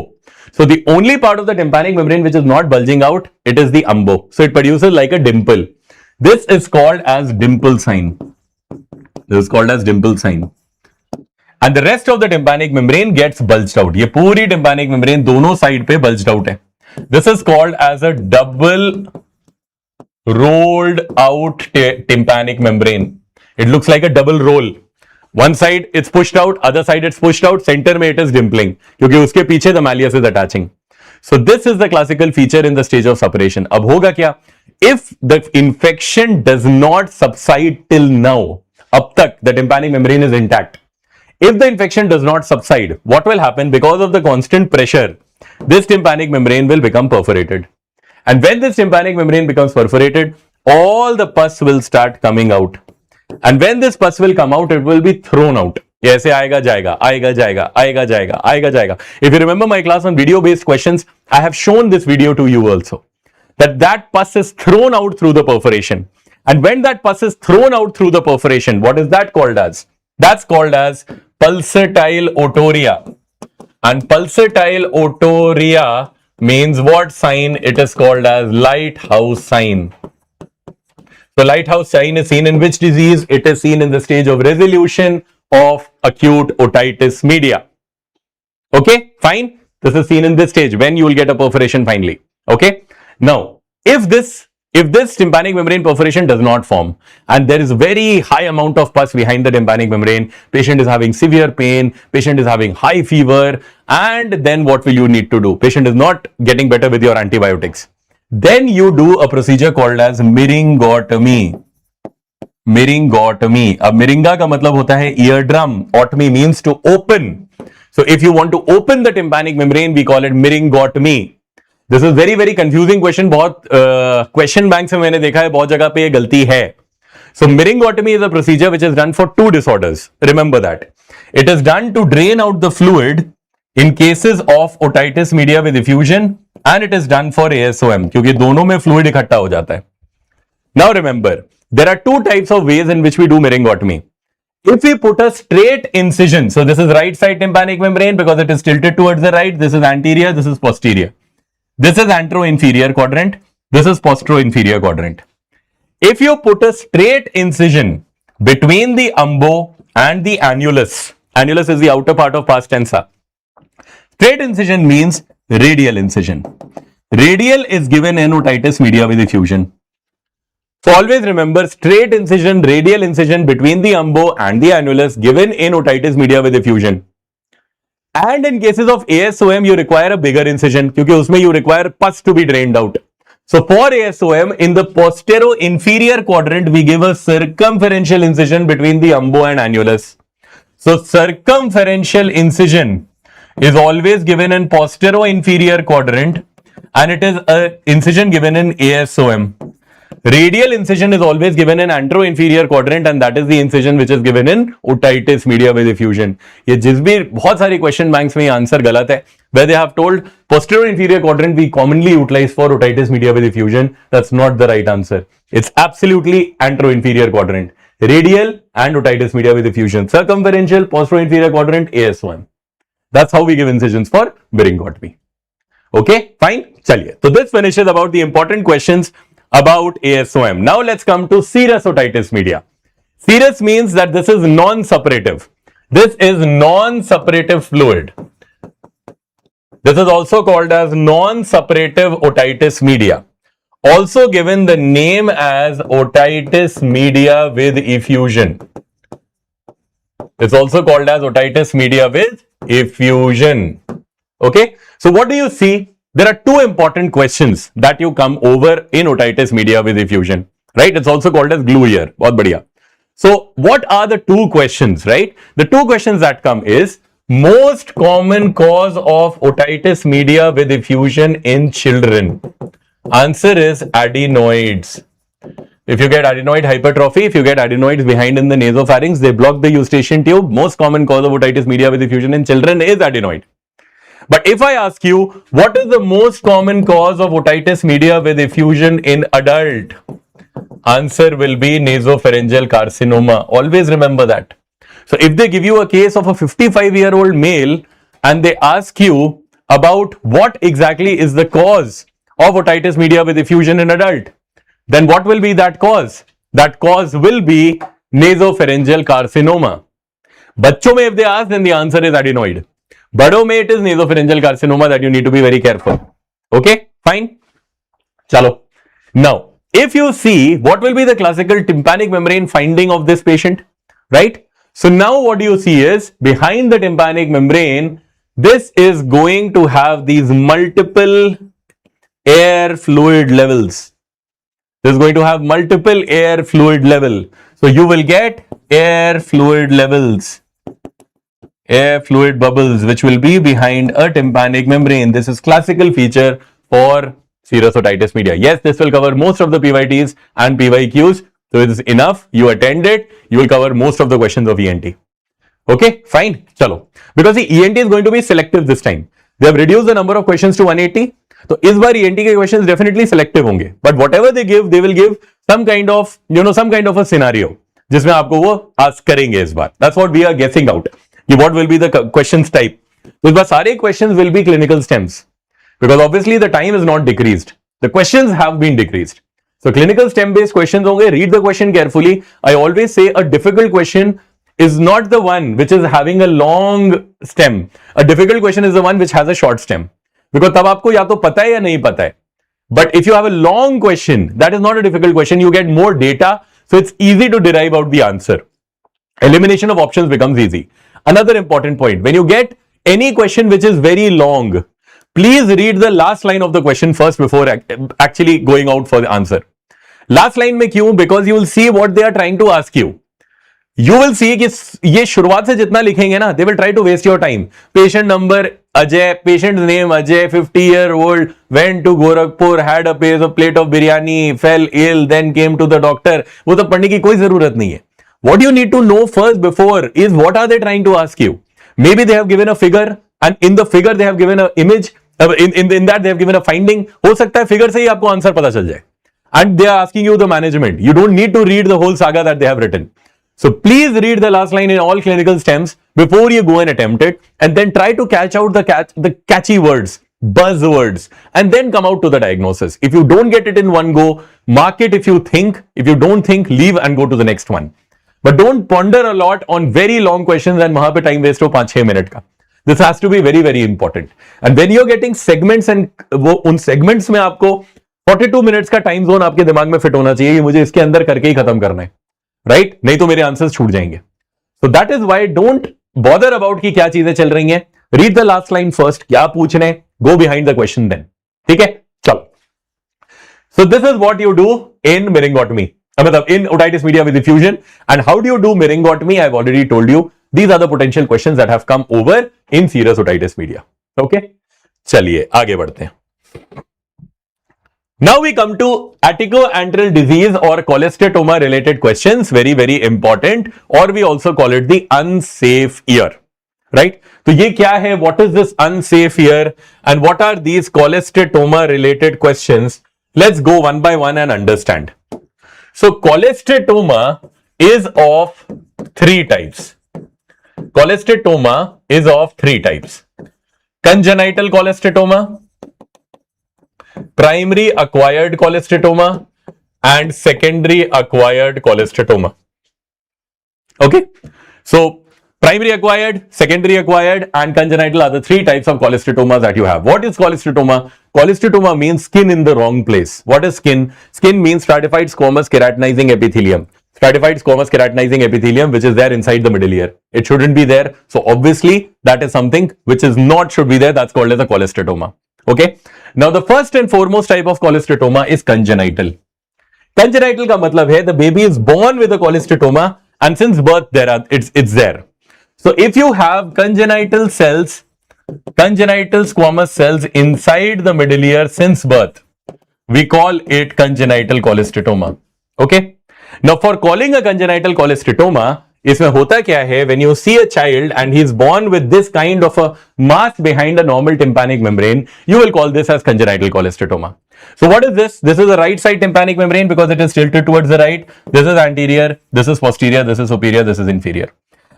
So the only part of the tympanic membrane which is not bulging out, it is the umbo. So it produces like a dimple. This is called as dimple sign. This is called as dimple sign. And the rest of the tympanic membrane gets bulged out. ये पूरी tympanic membrane दोनों side पे bulged out है. This is called as a double rolled out tympanic membrane. It looks like a double roll. One side it's pushed out, other side it's pushed out, center में it is dimpling क्योंकि उसके पीछे the malleus is attaching. So this is the classical feature in the stage of suppuration. अब होगा क्या? If the infection does not subside till now, अब तक the tympanic membrane is intact. If the infection does not subside, what will happen? Because of the constant pressure, this tympanic membrane will become perforated. And when this tympanic membrane becomes perforated, all the pus will start coming out. And when this pus will come out, it will be thrown out. ऐसे आएगा जाएगा, आएगा जाएगा, आएगा जाएगा, आएगा जाएगा. If you remember my class on video-based questions, I have shown this video to you also. That pus is thrown out through the perforation. And when that pus is thrown out through the perforation, what is that called as? That's called as pulsatile otorrhea. And pulsatile otorrhea means what sign? It is called as lighthouse sign. So lighthouse sign is seen in which disease? It is seen in the stage of resolution of acute otitis media. Okay, fine. This is seen in this stage when you will get a perforation finally. Okay. Now, if this tympanic membrane perforation does not form and there is a very high amount of pus behind the tympanic membrane, patient is having severe pain, patient is having high fever, and then what will you need to do? Patient is not getting better with your antibiotics. Then you do a procedure called as myringotomy. Myringotomy. अब myringa का मतलब होता है eardrum. Otomy means to open. So if you want to open the tympanic membrane, we call it myringotomy. This is very very confusing question. बहुत question bank से मैंने देखा है बहुत जगह पे ये गलती है. So myringotomy is a procedure which is done for two disorders. Remember that. It is done to drain out the fluid in cases of otitis media with effusion, and it is done for ASOM क्योंकि दोनों में fluid इकट्ठा हो जाता है. Now remember, there are two types of ways in which we do myringotomy. If we put a straight incision, so this is right side tympanic membrane because it is tilted towards the right, this is anterior, this is posterior. This is antero-inferior quadrant, this is postero-inferior quadrant. If you put a straight incision between the umbo and the annulus, annulus is the outer part of pars tensa. Straight incision means radial incision. Radial is given in otitis media with effusion. So always remember straight incision, radial incision between the umbo and the annulus given in otitis media with effusion. And in cases of ASOM, you require a bigger incision क्योंकि उसमें you require pus to be drained out. So for ASOM, in the postero-inferior quadrant, we give a circumferential incision between the umbo and annulus. So circumferential incision is always given in postero-inferior quadrant and it is an incision given in ASOM. Radial incision is always given in antero-inferior quadrant and that is the incision which is given in otitis media with effusion. ये जिस भी बहुत सारी question banks में answer गलत है. Where they have told posterior-inferior quadrant we commonly utilize for otitis media with effusion. That's not the right answer. It's absolutely antero-inferior quadrant. Radial and otitis media with effusion. Circumferential, posterior-inferior quadrant, AS1. That's how we give incisions for myringotomy. Okay, fine. Chaliye. So this finishes about the important questions about ASOM. Now let's come to serous otitis media. Serous means that this is non-suppurative. This is non-suppurative fluid. This is also called as non-suppurative otitis media. Also given the name as otitis media with effusion. It's also called as otitis media with effusion. Okay. So what do you see? There are two important questions that you come over in otitis media with effusion, right? It's also called as glue ear. Bahut badhiya. So what are the two questions, right? The two questions that come is most common cause of otitis media with effusion in children. Answer is adenoids. If you get adenoid hypertrophy, if you get adenoids behind in the nasopharynx, they block the eustachian tube. Most common cause of otitis media with effusion in children is adenoid. But if I ask you, what is the most common cause of otitis media with effusion in adult? Answer will be nasopharyngeal carcinoma. Always remember that. So if they give you a case of a 55-year-old male and they ask you about what exactly is the cause of otitis media with effusion in adult, then what will be that cause? That cause will be nasopharyngeal carcinoma. Bachcho mein if they ask, then the answer is adenoid. Bado mein it is nasopharyngeal carcinoma that you need to be very careful. Okay, fine. Chalo. Now, if you see what will be the classical tympanic membrane finding of this patient, right? So now what you see is behind the tympanic membrane, this is going to have these multiple air fluid levels. This is going to have multiple air fluid level. So you will get air fluid levels, air fluid bubbles, which will be behind a tympanic membrane. This is classical feature for serous otitis media. Yes, this will cover most of the PYTs and PYQs. So it is enough. You attend it. You will cover most of the questions of ENT. Okay, fine. Chalo. Because the ENT is going to be selective this time. They have reduced the number of questions to 180. So इस बार ENT के questions definitely selective होंगे. But whatever they give, they will give some kind of, some kind of a scenario जिसमें आपको वो ask करेंगे इस बार. That's what we are guessing out. कि what will be the questions type. तो इस बार सारे questions will be clinical stems. Because obviously the time is not decreased. The questions have been decreased. So clinical stem based questions होंगे. Read the question carefully. I always say a difficult question is not the one which is having a long stem. A difficult question is the one which has a short stem. Because तब आपको या तो पता है या नहीं पता है. But if you have a long question, that is not a difficult question. You get more data. So it's easy to derive out the answer. Elimination of options becomes easy. Another important point. When you get any question which is very long, please read the last line of the question first before actually going out for the answer. Last line में क्यों? Because you will see what they are trying to ask you. You will see कि ये शुरुआत से जितना लिखेंगे ना, they will try to waste your time. Patient number Ajay, patient name Ajay, 50-year-old, went to Gorakhpur, had a plate of biryani, fell ill, then came to the doctor. वो तो पढ़ने की कोई जरूरत नहीं है. What you need to know first before is what are they trying to ask you. Maybe they have given a figure and in the figure they have given an image. In that they have given a finding. हो सकता है figure से ही आपको answer पता चल जाए. And they are asking you the management. You don't need to read the whole saga that they have written. So please read the last line in all clinical stems before you go and attempt it, and then try to catch out the catchy words, buzzwords, and then come out to the diagnosis. If you don't get it in one go, mark it if you think. If you don't think, leave and go to the next one. But don't ponder a lot on very long questions and वहां पे time waste हो 5-6 minute का. This has to be very, very important. And when you're getting segments and वो उन segments में आपको 42 minutes का time zone आपके दिमाग में fit होना चाहिए कि मुझे इसके अंदर करके ही खत्म करना है. राइट नहीं तो मेरे आंसर्स छूट जाएंगे. So that is why don't bother about कि क्या चीजें चल रही हैं. Read the last line first. क्या पूछ रहे हैं, go behind the question then. ठीक है, चलो. So this is what you do in myringotomy, मतलब इन otitis media with effusion. And how do you do myringotomy? I've already told you. These are the potential questions that have come over in serous otitis media. Okay, चलिए आगे बढ़ते हैं. Now we come to atticoantral disease or cholesteatoma related questions. Very, very important. Or we also call it the unsafe ear. Right? So ye kya hai? What is this unsafe ear? And what are these cholesteatoma related questions? Let's go one by one and understand. So cholesteatoma is of three types. Cholesteatoma is of three types. Congenital cholesteatoma, primary acquired cholesteatoma, and secondary acquired cholesteatoma. Okay, so primary acquired, secondary acquired, and congenital are the three types of cholesteatomas that you have. What is cholesteatoma? Cholesteatoma means skin in the wrong place. What is skin? Skin means stratified squamous keratinizing epithelium. Stratified squamous keratinizing epithelium which is there inside the middle ear. It shouldn't be there. So obviously that is something which is not should be there. That's called as a cholesteatoma. Okay. Now the first and foremost type of cholesteatoma is congenital. Congenital ka matlab hai the baby is born with a cholesteatoma and since birth it's there. So if you have congenital cells, congenital squamous cells inside the middle ear since birth, we call it congenital cholesteatoma. Okay. Now for calling a congenital cholesteatoma, इसमें होता क्या है, when you see a child and he is born with this kind of a mass behind a normal tympanic membrane, you will call this as congenital cholesteatoma. So what is this? This is the right side tympanic membrane because it is tilted towards the right. This is anterior, this is posterior, this is superior, this is inferior.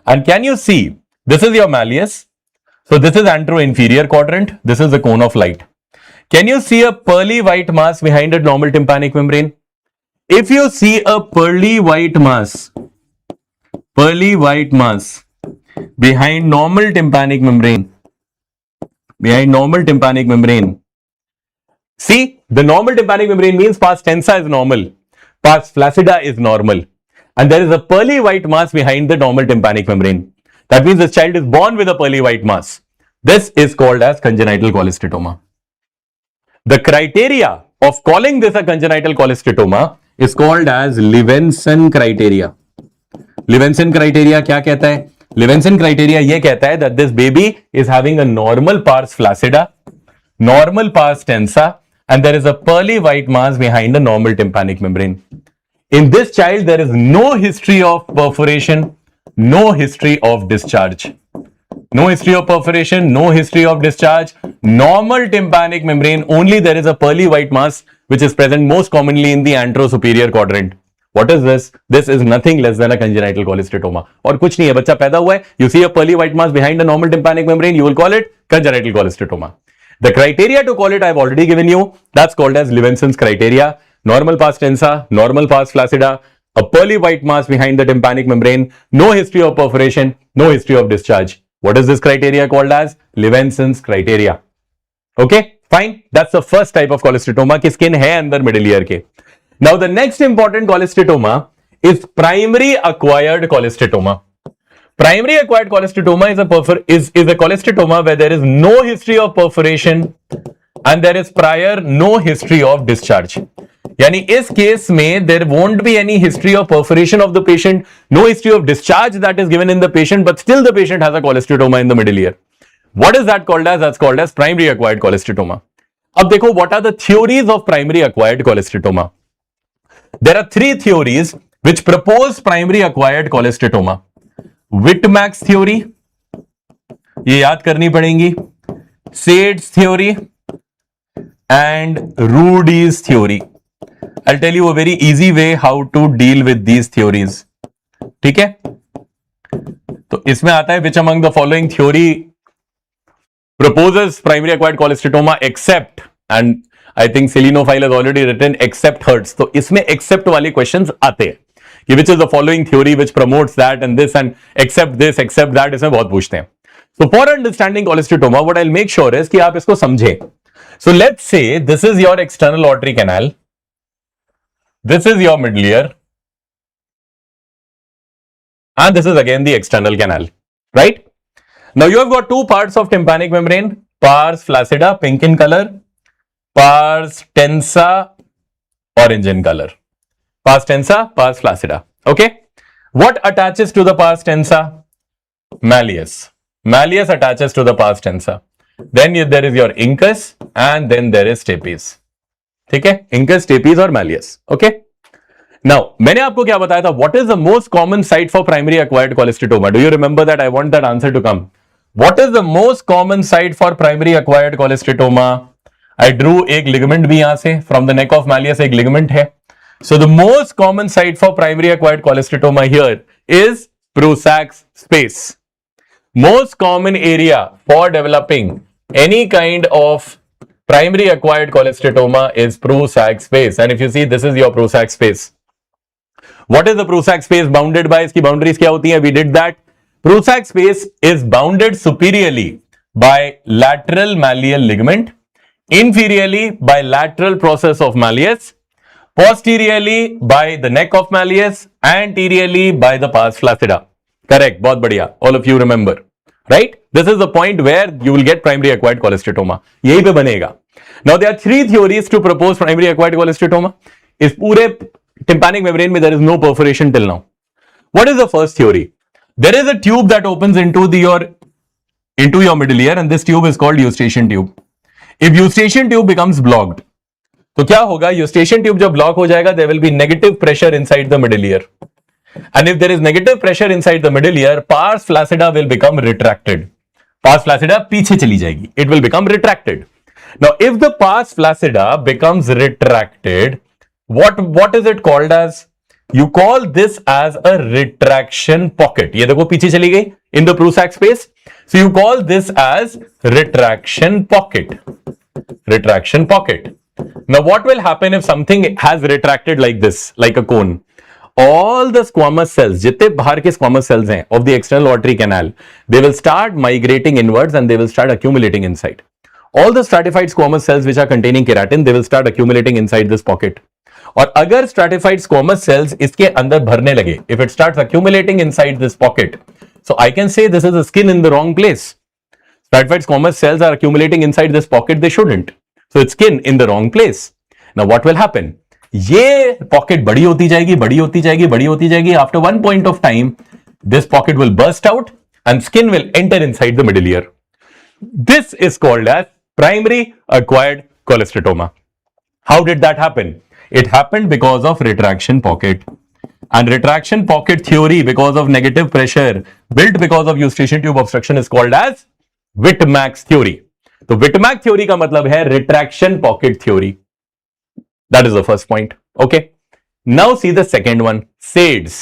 And can you see, this is your malleus. So this is antero-inferior quadrant. This is the cone of light. Can you see a pearly white mass behind a normal tympanic membrane? If you see a pearly white mass behind normal tympanic membrane, see, the normal tympanic membrane means pars tensa is normal, pars flaccida is normal, and there is a pearly white mass behind the normal tympanic membrane. That means this child is born with a pearly white mass. This is called as congenital cholesteatoma. The criteria of calling this a congenital cholesteatoma is called as Levinson criteria. Levinson criteria क्या कहता है? Levinson criteria ये कहता है that this baby is having a normal pars flaccida, normal pars tensa, and there is a pearly white mass behind the normal tympanic membrane. In this child, there is no history of perforation, no history of discharge. No history of perforation, no history of discharge, normal tympanic membrane, only there is a pearly white mass which is present most commonly in the antero-superior quadrant. What is this? This is nothing less than a congenital cholesteatoma. और कुछ नहीं है, बच्चा पैदा हुआ है, you see a pearly white mass behind the normal tympanic membrane, you will call it congenital cholesteatoma. The criteria to call it I have already given you. That's called as Levinson's criteria. Normal pars tensa, normal pars flaccida, a pearly white mass behind the tympanic membrane, no history of perforation, no history of discharge. What is this criteria called as? Levinson's criteria. Okay, fine. That's the first type of cholesteatoma ki skin hai andar middle ear ke. Now the next important cholesteatoma is primary acquired cholesteatoma. Primary acquired cholesteatoma is a cholesteatoma where there is no history of perforation and there is prior no history of discharge. यानी इस case में there won't be any history of perforation of the patient, no history of discharge that is given in the patient, but still the patient has a cholesteatoma in the middle ear. What is that called as? That's called as primary acquired cholesteatoma. अब देखो, what are the theories of primary acquired cholesteatoma? There are three theories which propose primary acquired cholesteatoma. Whitmack's theory, ये याद करनी पड़ेगी, Said's theory and Rudy's theory. I'll tell you a very easy way how to deal with these theories. ठीक है? तो इसमें आता है which among the following theory proposes primary acquired cholesteatoma except, and I think Selenophile has already written except Hertz. तो इसमें except वाले questions आते हैं कि which is the following theory which promotes that and this and except this, except that, इसमें बहुत पूछते हैं. So for understanding cholesteatoma, what I'll make sure is कि आप इसको समझें. So let's say this is your external auditory canal. This is your middle ear. And this is again the external canal, right? Now you have got two parts of tympanic membrane, pars flaccida, pink in color, pars tensa, orange in color. Pars tensa, pars flaccida. Okay. What attaches to the pars tensa? Malleus. Malleus attaches to the pars tensa. Then there is your incus and then there is stapes. ठीक है, incus, टेपीज और malleus. Okay, now मैंने आपको क्या बताया था, what is the most common site for primary acquired cholesteatoma? Do you remember that? I want that answer to come. What is the most common site for primary acquired cholesteatoma? I drew एक ligament भी यहां से, from the neck of malleus एक ligament है. So the most common site for primary acquired cholesteatoma here is Prusac space. Most common area for developing any kind of primary acquired cholesteatoma is Prusac space. And if you see, this is your Prusac space. What is the Prusac space bounded by? इसकी boundaries क्या होती हैं? We did that. Prusac space is bounded superiorly by lateral malleal ligament, inferiorly by lateral process of malleus, posteriorly by the neck of malleus, anteriorly by the pars flaccida. Correct, बहुत बढ़िया. All of you remember, right? This is the point where you will get primary acquired cholesteatoma. यही पे बनेगा. Now there are three theories to propose primary acquired cholesteatoma. इस पूरे tympanic membrane में there is no perforation till now. What is the first theory? There is a tube that opens into your middle ear, and this tube is called eustachian tube. If eustachian tube becomes blocked, तो क्या होगा? Eustachian tube जब block हो जाएगा, there will be negative pressure inside the middle ear, and if there is negative pressure inside the middle ear, pars flaccida will become retracted. Pars flaccida पीछे चली जाएगी, it will become retracted. Now if the pars flaccida becomes retracted, what is it called as? You call this as a retraction pocket. ये देखो पीछे चली गई in the Prusac space, so you call this as retraction pocket. Retraction pocket. Now what will happen if something has retracted like this, like a cone? All the squamous cells, जितने बाहर के squamous cells हैं of the external auditory canal, they will start migrating inwards and they will start accumulating inside. All the stratified squamous cells which are containing keratin, they will start accumulating inside this pocket. और अगर stratified squamous cells इसके अंदर भरने लगे, if it starts accumulating inside this pocket, so I can say this is a skin in the wrong place. Stratified squamous cells are accumulating inside this pocket, they shouldn't. So it's skin in the wrong place. Now what will happen? ये pocket बड़ी होती जाएगी, बड़ी होती जाएगी, बड़ी होती जाएगी. After one point of time, this pocket will burst out and skin will enter inside the middle ear. This is called as primary acquired cholesteatoma. How did that happen? It happened because of retraction pocket. And retraction pocket theory, because of negative pressure built because of eustachian tube obstruction, is called as Whitmack's theory. तो विटमैक theory का मतलब है retraction pocket theory. That is the first point. Okay, now see the second one, Sade's.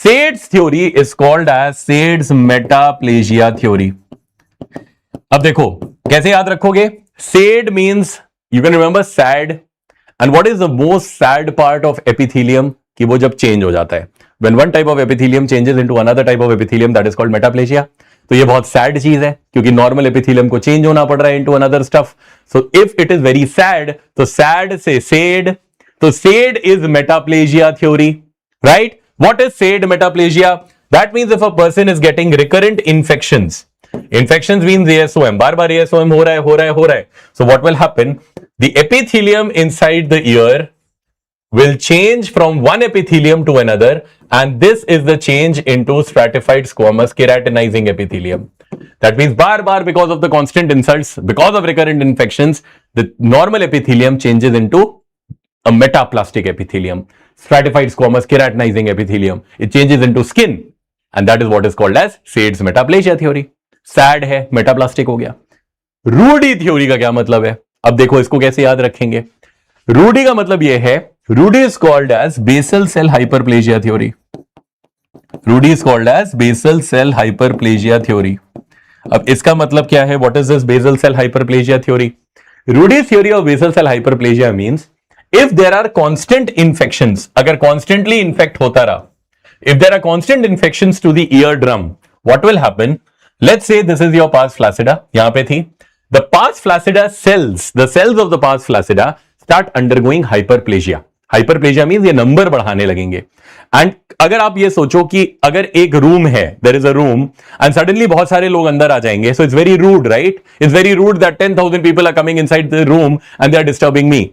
Sade's theory is called as Sade's metaplasia theory. अब देखो कैसे याद रखोगे. Sade means you can remember sad, and what is the most sad part of epithelium? कि वो जब change हो जाता है, when one type of epithelium changes into another type of epithelium, that is called metaplasia. तो ये बहुत sad चीज है क्योंकि नॉर्मल एपिथेलियम को चेंज होना पड़ रहा है into another stuff. So if it is very sad, तो सैड से सेड, तो Sade is metaplasia theory, right? What is Sade metaplasia? That means if a person is getting recurrent infections. Infections means ASOM, बार-बार ASOM हो रहा है. So what will happen? The epithelium inside the ear will change from one epithelium to another, and this is the change into stratified squamous keratinizing epithelium. That means bar because of the constant insults, because of recurrent infections, the normal epithelium changes into a metaplastic epithelium, stratified squamous keratinizing epithelium. It changes into skin, and that is what is called as Sade's metaplasia theory. Sad है, metaplastic हो गया. Rudy theory का क्या मतलब है? अब देखो इसको कैसे याद रखेंगे. रूडी का मतलब यह है, Rudy is called as basal cell hyperplasia theory. Rudy is called as basal cell hyperplasia theory. अब इसका मतलब क्या है? What is this basal cell hyperplasia theory? Rudy's theory of basal cell hyperplasia means if there are constant infections, अगर constantly infect होता रहा, if there are constant infections to the eardrum, what will happen? Let's say this is your pars flaccida, यहां पे थी. The pars flaccida cells, the cells of the pars flaccida start undergoing hyperplasia. Hyperplasia means ये number बढ़ाने लगेंगे. And अगर आप ये सोचो कि अगर एक रूम है, there is a room and suddenly बहुत सारे लोग अंदर आ जाएंगे, so it's very rude, right? It's very rude that 10,000 people are coming inside the room and they are disturbing me.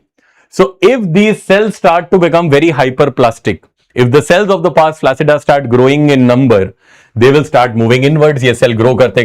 So if these cells start to become very hyperplastic, If the cells of the pars flaccida start growing in number, they will start moving inwards. ये cell grow करते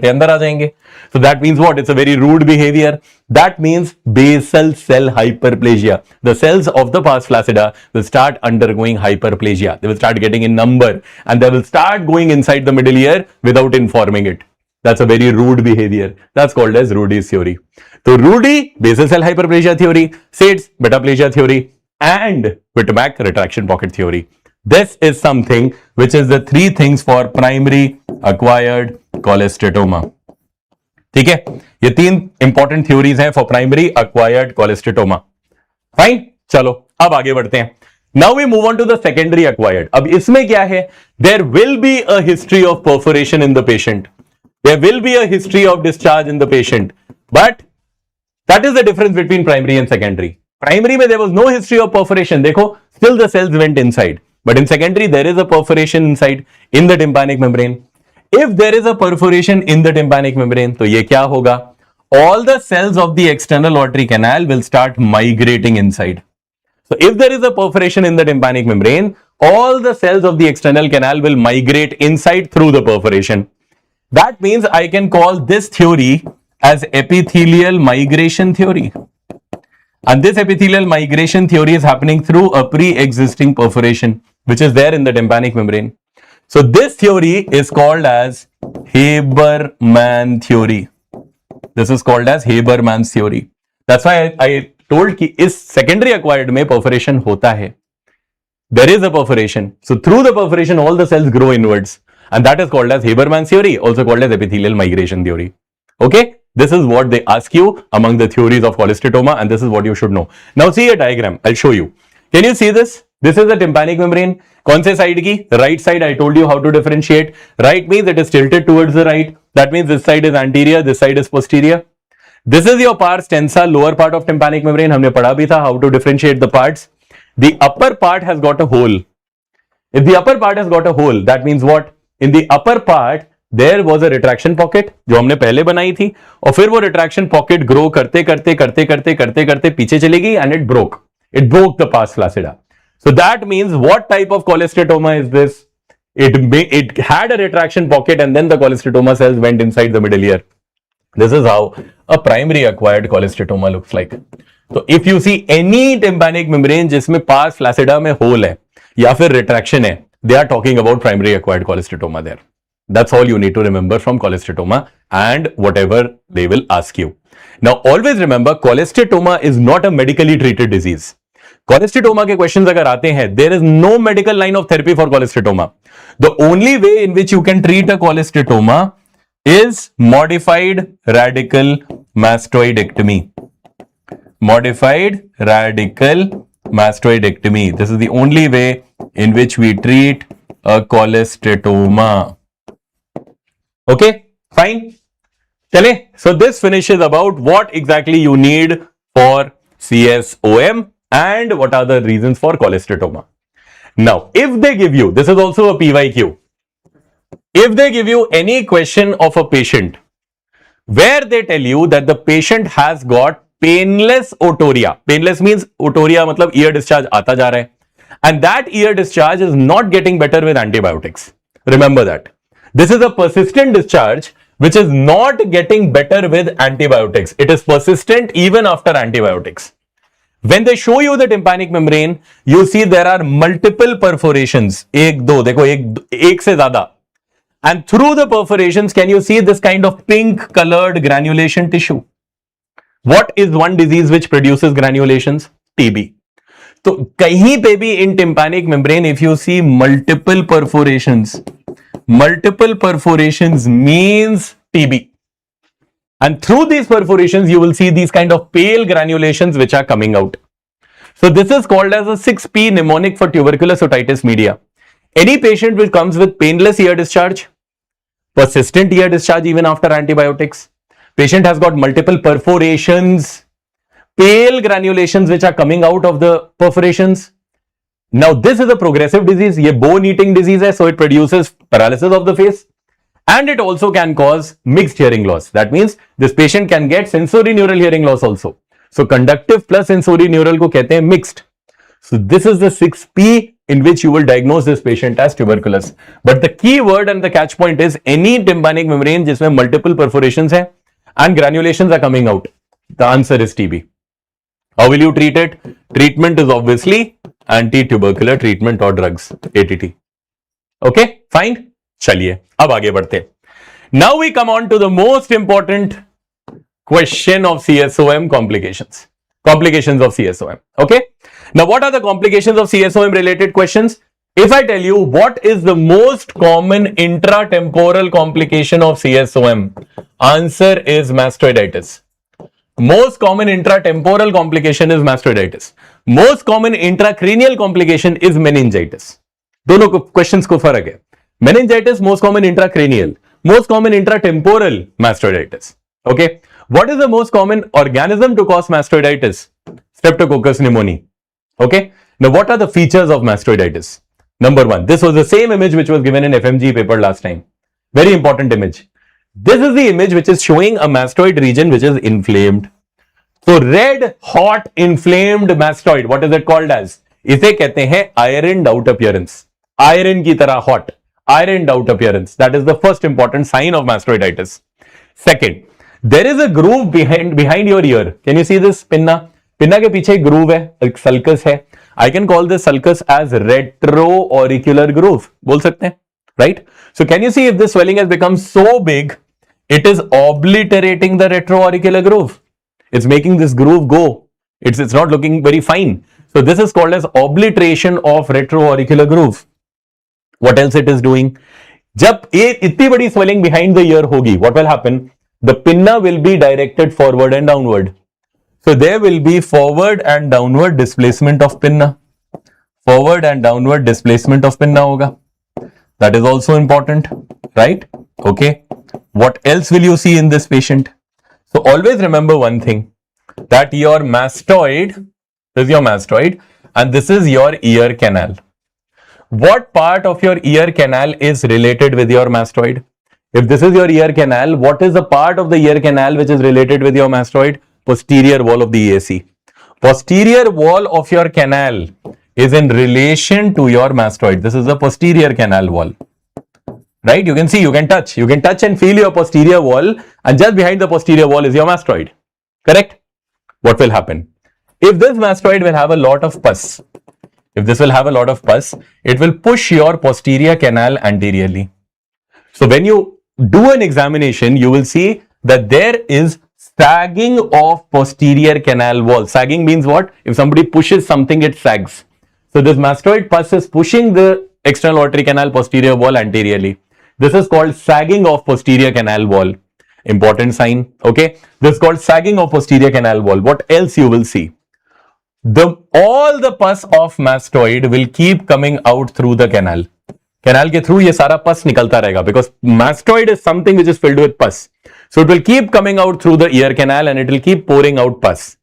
अंदर आ जाएंगे. So that means what? It's a very rude behavior. That means basal cell hyperplasia. The cells of the pars flaccida will start undergoing hyperplasia. They will start getting in number and they will start going inside the middle ear without informing it. That's a very rude behavior. That's called as Rudy's theory. So Rudy, basal cell hyperplasia theory, SIDS, metaplasia theory, and Whitmack retraction pocket theory. This is something which is the three things for primary acquired cholesteatoma. ठीक है, ये तीन important theories हैं for primary acquired cholesteatoma. Fine, चलो अब आगे बढ़ते हैं. Now we move on to the secondary acquired. अब इसमें क्या है? There will be a history of perforation in the patient. There will be a history of discharge in the patient. But that is the difference between primary and secondary. Primary में there was no history of perforation. देखो, still the cells went inside. But in secondary, there is a perforation inside in the tympanic membrane. If there is a perforation in the tympanic membrane, तो ये क्या होगा? All the cells of the external auditory canal will start migrating inside. So if there is a perforation in the tympanic membrane, all the cells of the external canal will migrate inside through the perforation. That means I can call this theory as epithelial migration theory. And this epithelial migration theory is happening through a pre-existing perforation, which is there in the tympanic membrane. So this theory is called as Haberman theory. This is called as Haberman's theory. That's why I told कि इस secondary acquired में perforation होता है. There is a perforation. So through the perforation, all the cells grow inwards. And that is called as Haberman's theory, also called as epithelial migration theory. Okay? This is what they ask you among the theories of cholesteatoma, and this is what you should know. Now see a diagram. I'll show you. Can you see this? This is the tympanic membrane. कौन से side की? Right side. I told you how to differentiate. Right means it is tilted towards the right. That means this side is anterior, this side is posterior. This is your pars tensa, lower part of tympanic membrane. हमने पढ़ा भी था how to differentiate the parts. The upper part has got a hole. If the upper part has got a hole, that means what? In the upper part, there was a retraction pocket जो हमने पहले बनाई थी, और फिर वो retraction pocket grow करते पीछे चली गई and it broke. It broke the pars flaccida. So that means what type of cholesteatoma is this? It had a retraction pocket and then the cholesteatoma cells went inside the middle ear. This is how a primary acquired cholesteatoma looks like. So if you see any tympanic membrane जिसमें pars flaccida में hole है या फिर retraction है, they are talking about primary acquired cholesteatoma there. That's all you need to remember from cholesteatoma and whatever they will ask you. Now always remember, cholesteatoma is not a medically treated disease. Cholesteatoma के questions अगर आते हैं, there is no medical line of therapy for cholesteatoma. The only way in which you can treat a cholesteatoma is modified radical mastoidectomy. Modified radical mastoidectomy. This is the only way in which we treat a cholesteatoma. Okay, fine. Chale. So this finishes about what exactly you need for CSOM and what are the reasons for cholesteatoma. Now, if they give you, this is also a PYQ. If they give you any question of a patient where they tell you that the patient has got painless otorrhea. Painless means otorrhea मतलब ear discharge आता जा रहा है. And that ear discharge is not getting better with antibiotics. Remember that. This is a persistent discharge which is not getting better with antibiotics. It is persistent even after antibiotics. When they show you the tympanic membrane, you see there are multiple perforations. एक दो देखो एक से ज़्यादा. And through the perforations, can you see this kind of pink colored granulation tissue? What is one disease which produces granulations? TB. तो कहीं पे भी in tympanic membrane, if you see multiple perforations means TB. And through these perforations, you will see these kind of pale granulations which are coming out. So this is called as a 6P mnemonic for tuberculous otitis media. Any patient which comes with painless ear discharge, persistent ear discharge even after antibiotics, patient has got multiple perforations, pale granulations which are coming out of the perforations. Now this is a progressive disease, ये bone eating disease है, so it produces paralysis of the face. And it also can cause mixed hearing loss. That means this patient can get sensorineural hearing loss also. So conductive plus sensorineural को कहते हैं mixed. So this is the 6P in which you will diagnose this patient as tuberculous. But the key word and the catch point is any tympanic membrane जिसमें multiple perforations है and granulations are coming out. The answer is TB. How will you treat it? Treatment is obviously anti-tubercular treatment or drugs, ATT. Okay, fine. चलिए अब आगे बढ़ते. Now we come on to the most important question of CSOM complications. Complications of CSOM. Okay. Now, what are the complications of CSOM related questions? If I tell you what is the most common intratemporal complication of CSOM, answer is mastoiditis. Most common intratemporal complication is mastoiditis. Most common intracranial complication is meningitis. दोनों questions को फर्क है. Meningitis most common intracranial, most common intratemporal mastoiditis. Okay. What is the most common organism to cause mastoiditis? Streptococcus pneumoniae. Okay. Now, what are the features of mastoiditis? Number one, this was the same image which was given in FMGE paper last time. Very important image. This is the image which is showing a mastoid region which is inflamed. So, red, hot, inflamed mastoid. What is it called as? इसे कहते हैं ironed out appearance. Iron की तरह hot. Ironed out appearance. That is the first important sign of mastoiditis. Second, there is a groove behind your ear. Can you see this pinna? Pinna के पीछे एक groove है, एक sulcus है. I can call this sulcus as retro auricular groove, बोल सकते हैं, right? So can you see if this swelling has become so big, it is obliterating the retro auricular groove. It's making this groove go. It's not looking very fine. So this is called as obliteration of retroauricular groove. What else it is doing? जब ये इतनी बड़ी swelling behind the ear होगी, what will happen? The pinna will be directed forward and downward. So there will be forward and downward displacement of pinna. Forward and downward displacement of pinna hoga. That is also important, right? Okay. What else will you see in this patient? So always remember one thing, that your mastoid, this is your mastoid, and this is your ear canal. What part of your ear canal is related with your mastoid? If this is your ear canal, what is the part of the ear canal which is related with your mastoid? Posterior wall of the EAC. Posterior wall of your canal is in relation to your mastoid. This is the posterior canal wall. Right? You can see, you can touch and feel your posterior wall, and just behind the posterior wall is your mastoid. Correct? What will happen? If this mastoid will have a lot of pus, it will push your posterior canal anteriorly. So when you do an examination, you will see that there is sagging of posterior canal wall. Sagging means what? If somebody pushes something, it sags. So this mastoid pus is pushing the external auditory canal posterior wall anteriorly. This is called sagging of posterior canal wall. Important sign. Okay. This is called sagging of posterior canal wall. What else you will see? All the pus of mastoid will keep coming out through the canal. Canal के through ये सारा pus निकलता रहेगा, because mastoid is something which is filled with pus. So it will keep coming out through the ear canal and it will keep pouring out pus.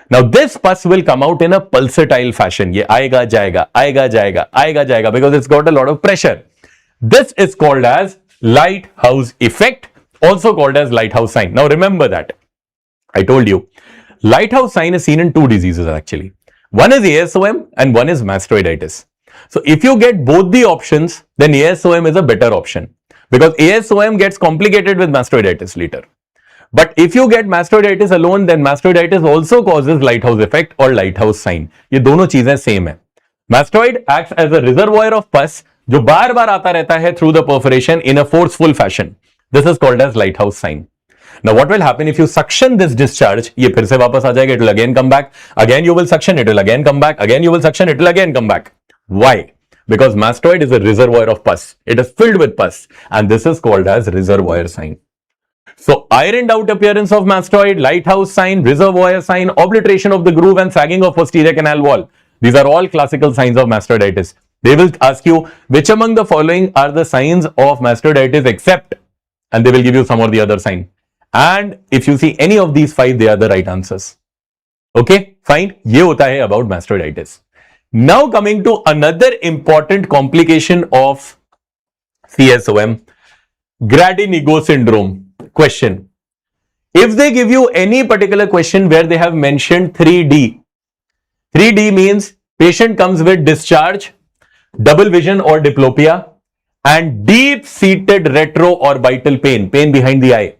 Now this pus will come out in a pulsatile fashion. ये आएगा जाएगा, आएगा जाएगा, आएगा जाएगा, because it's got a lot of pressure. This is called as lighthouse effect, also called as lighthouse sign. Now remember that I told you lighthouse sign is seen in two diseases actually. One is ASOM and one is mastoiditis. So if you get both the options, then ASOM is a better option, because ASOM gets complicated with mastoiditis later. But if you get mastoiditis alone, then mastoiditis also causes lighthouse effect or lighthouse sign. ये दोनों चीजें same है. Mastoid acts as a reservoir of pus जो बार बार आता रहता है through the perforation in a forceful fashion. This is called as lighthouse sign. Now what will happen if you suction this discharge? ये फिर से वापस आ जाएगा. It will again come back. Again you will suction. It will again come back. Again you will suction. It will again come back. Why? Because mastoid is a reservoir of pus. It is filled with pus, and this is called as reservoir sign. So ironed out appearance of mastoid, lighthouse sign, reservoir sign, obliteration of the groove and sagging of posterior canal wall. These are all classical signs of mastoiditis. They will ask you which among the following are the signs of mastoiditis except, and they will give you some or the other sign. And if you see any of these five, they are the right answers. Okay, fine. ये होता है about mastoiditis. Now coming to another important complication of CSOM, Grady-Nigo syndrome. Question: if they give you any particular question where they have mentioned 3D, 3D means patient comes with discharge, double vision or diplopia, and deep-seated retroorbital pain, pain behind the eye.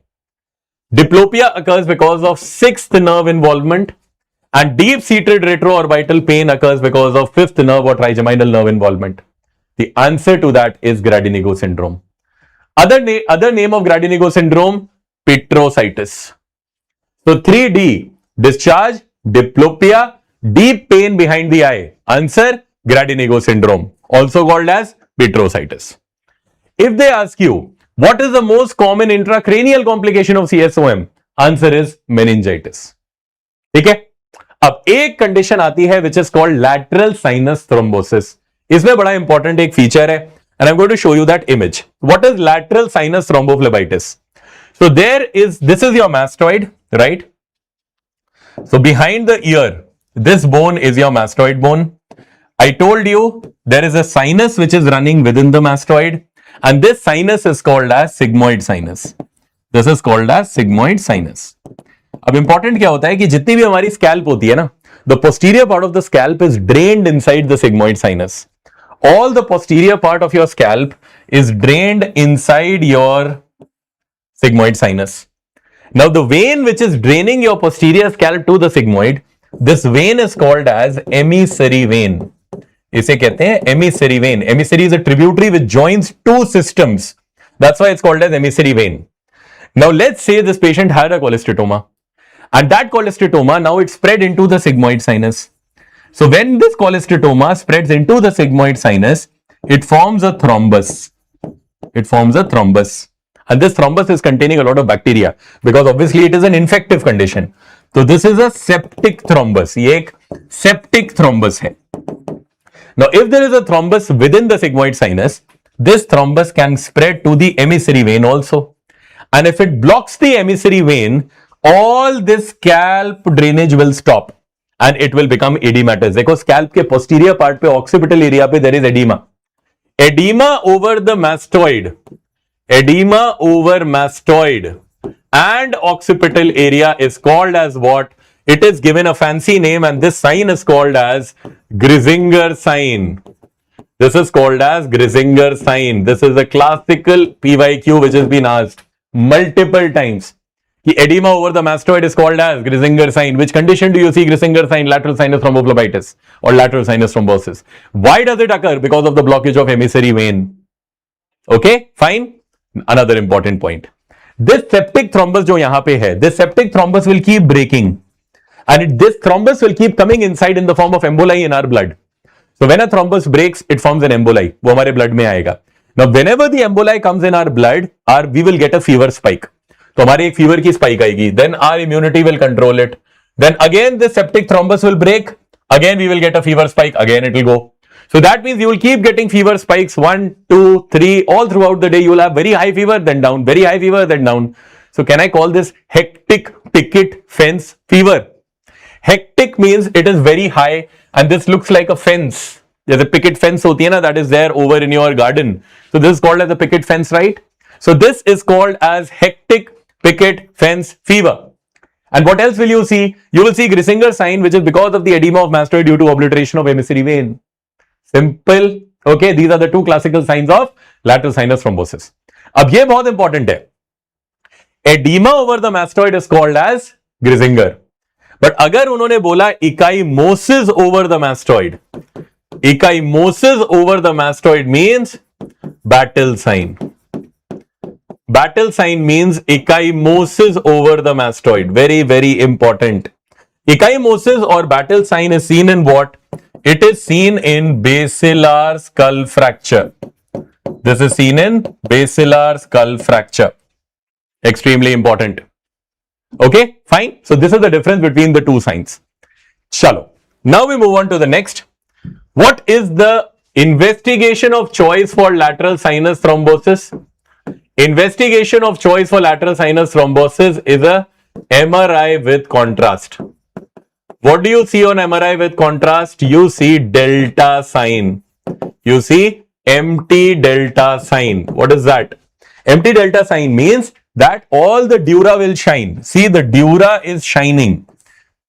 Diplopia occurs because of sixth nerve involvement, and deep-seated retroorbital pain occurs because of fifth nerve or trigeminal nerve involvement. The answer to that is Gradinego syndrome. Other name of Gradinego syndrome, petrositis. So 3D, discharge, diplopia, deep pain behind the eye. Answer, Gradinego syndrome, also called as petrositis. If they ask you, what is the most common intracranial complication of CSOM? Answer is meningitis. ठीक है? अब एक condition आती है which is called lateral sinus thrombosis. इसमें बड़ा important एक feature है and I'm going to show you that image. What is lateral sinus thrombophlebitis? So this is your mastoid, right? So behind the ear, this bone is your mastoid bone. I told you there is a sinus which is running within the mastoid, and this sinus is called as sigmoid sinus. This is called as sigmoid sinus. अब important क्या होता है कि जितनी भी हमारी scalp होती है ना, the posterior part of the scalp is drained inside the sigmoid sinus. All the posterior part of your scalp is drained inside your sigmoid sinus. Now the vein which is draining your posterior scalp to the sigmoid, this vein is called as emissary vein. इसे कहते हैं emissary vein. Emissary is a tributary which joins two systems. That's why it's called as emissary vein. Now let's say this patient had a cholesteatoma, and that cholesteatoma now it spread into the sigmoid sinus. So when this cholesteatoma spreads into the sigmoid sinus, it forms a thrombus. It forms a thrombus. And this thrombus is containing a lot of bacteria because obviously it is an infective condition. So this is a septic thrombus. ये एक septic thrombus है. Now if there is a thrombus within the sigmoid sinus, this thrombus can spread to the emissary vein also. And if it blocks the emissary vein, all this scalp drainage will stop and it will become edematous. देखो scalp के posterior part पे occipital area पे there is edema. Edema over the mastoid. Edema over mastoid and occipital area is called as what? It is given a fancy name, and this sign is called as Grisinger sign. This is called as Grisinger sign. This is a classical PYQ which has been asked multiple times. The edema over the mastoid is called as Grisinger sign. Which condition do you see Grisinger sign? Lateral sinus thrombophlebitis or lateral sinus thrombosis. Why does it occur? Because of the blockage of emissary vein. Okay, fine. Another important point. This septic thrombus जो यहाँ पे है, this septic thrombus will keep breaking, and this thrombus will keep coming inside in the form of emboli in our blood. So when a thrombus breaks, it forms an emboli. वो हमारे blood में आएगा. Now whenever the emboli comes in our blood, we will get a fever spike. तो हमारे एक fever की spike आएगी. Then our immunity will control it. Then again this septic thrombus will break. Again we will get a fever spike. Again it will go. So that means you will keep getting fever spikes 1, 2, 3 all throughout the day. You will have very high fever, then down, very high fever, then down. So can I call this hectic picket fence fever? Hectic means it is very high and this looks like a fence. There's a picket fence hoti hai na, that is there over in your garden. So this is called as a picket fence, right? So this is called as hectic picket fence fever. And what else will you see? You will see Grisinger sign, which is because of the edema of mastoid due to obliteration of emissary vein. Simple. Okay, these are the two classical signs of lateral sinus thrombosis. अब ये बहुत important है. Edema over the mastoid is called as Grisinger. But अगर उन्होंने बोला ecchymosis over the mastoid, ecchymosis over the mastoid means battle sign. Battle sign means ecchymosis over the mastoid. Very, very important. Ecchymosis or battle sign is seen in what? It is seen in basilar skull fracture. This is seen in basilar skull fracture. Extremely important. Okay, fine. So this is the difference between the two signs. Chalo. Now we move on to the next. What is the investigation of choice for lateral sinus thrombosis? Investigation of choice for lateral sinus thrombosis is a MRI with contrast. What do you see on MRI with contrast? You see delta sign. You see empty delta sign. What is that? Empty delta sign means that all the dura will shine. See, the dura is shining.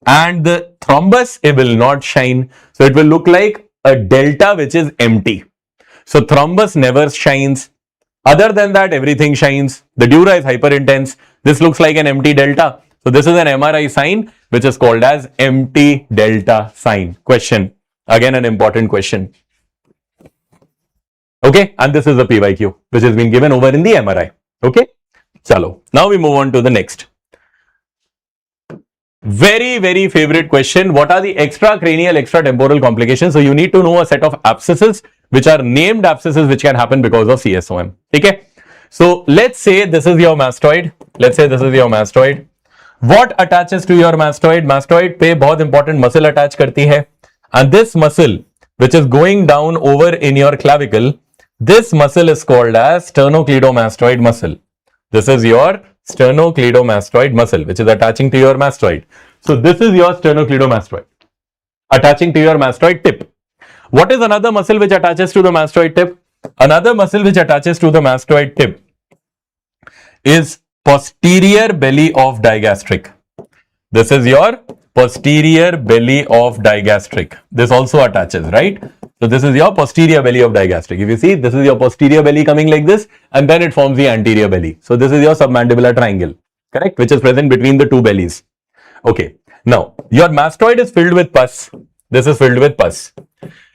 and the thrombus, it will not shine. So it will look like a delta which is empty. So thrombus never shines. Other than that, everything shines. The dura is hyperintense. This looks like an empty delta. So this is an MRI sign which is called as empty delta sign. Question. Again, an important question. Okay, and this is the PYQ which has been given over in the MRI. Okay, chalo. Now we move on to the next. Very, very favorite question. What are the extracranial, extratemporal complications? So you need to know a set of abscesses which are named abscesses which can happen because of CSOM. Okay. So let's say this is your mastoid. Let's say this is your mastoid. What attaches to your mastoid? Mastoid पे बहुत important muscle attach करती है. And this muscle which is going down over in your clavicle, this muscle is called as sternocleidomastoid muscle. This is your sternocleidomastoid muscle which is attaching to your mastoid. So this is your sternocleidomastoid attaching to your mastoid tip. What is another muscle which attaches to the mastoid tip? Another muscle which attaches to the mastoid tip is posterior belly of digastric. This is your posterior belly of digastric. This also attaches, right? So this is your posterior belly of digastric. If you see, this is your posterior belly coming like this, and then it forms the anterior belly. So this is your submandibular triangle, correct? Which is present between the two bellies. Okay. Now, your mastoid is filled with pus. This is filled with pus.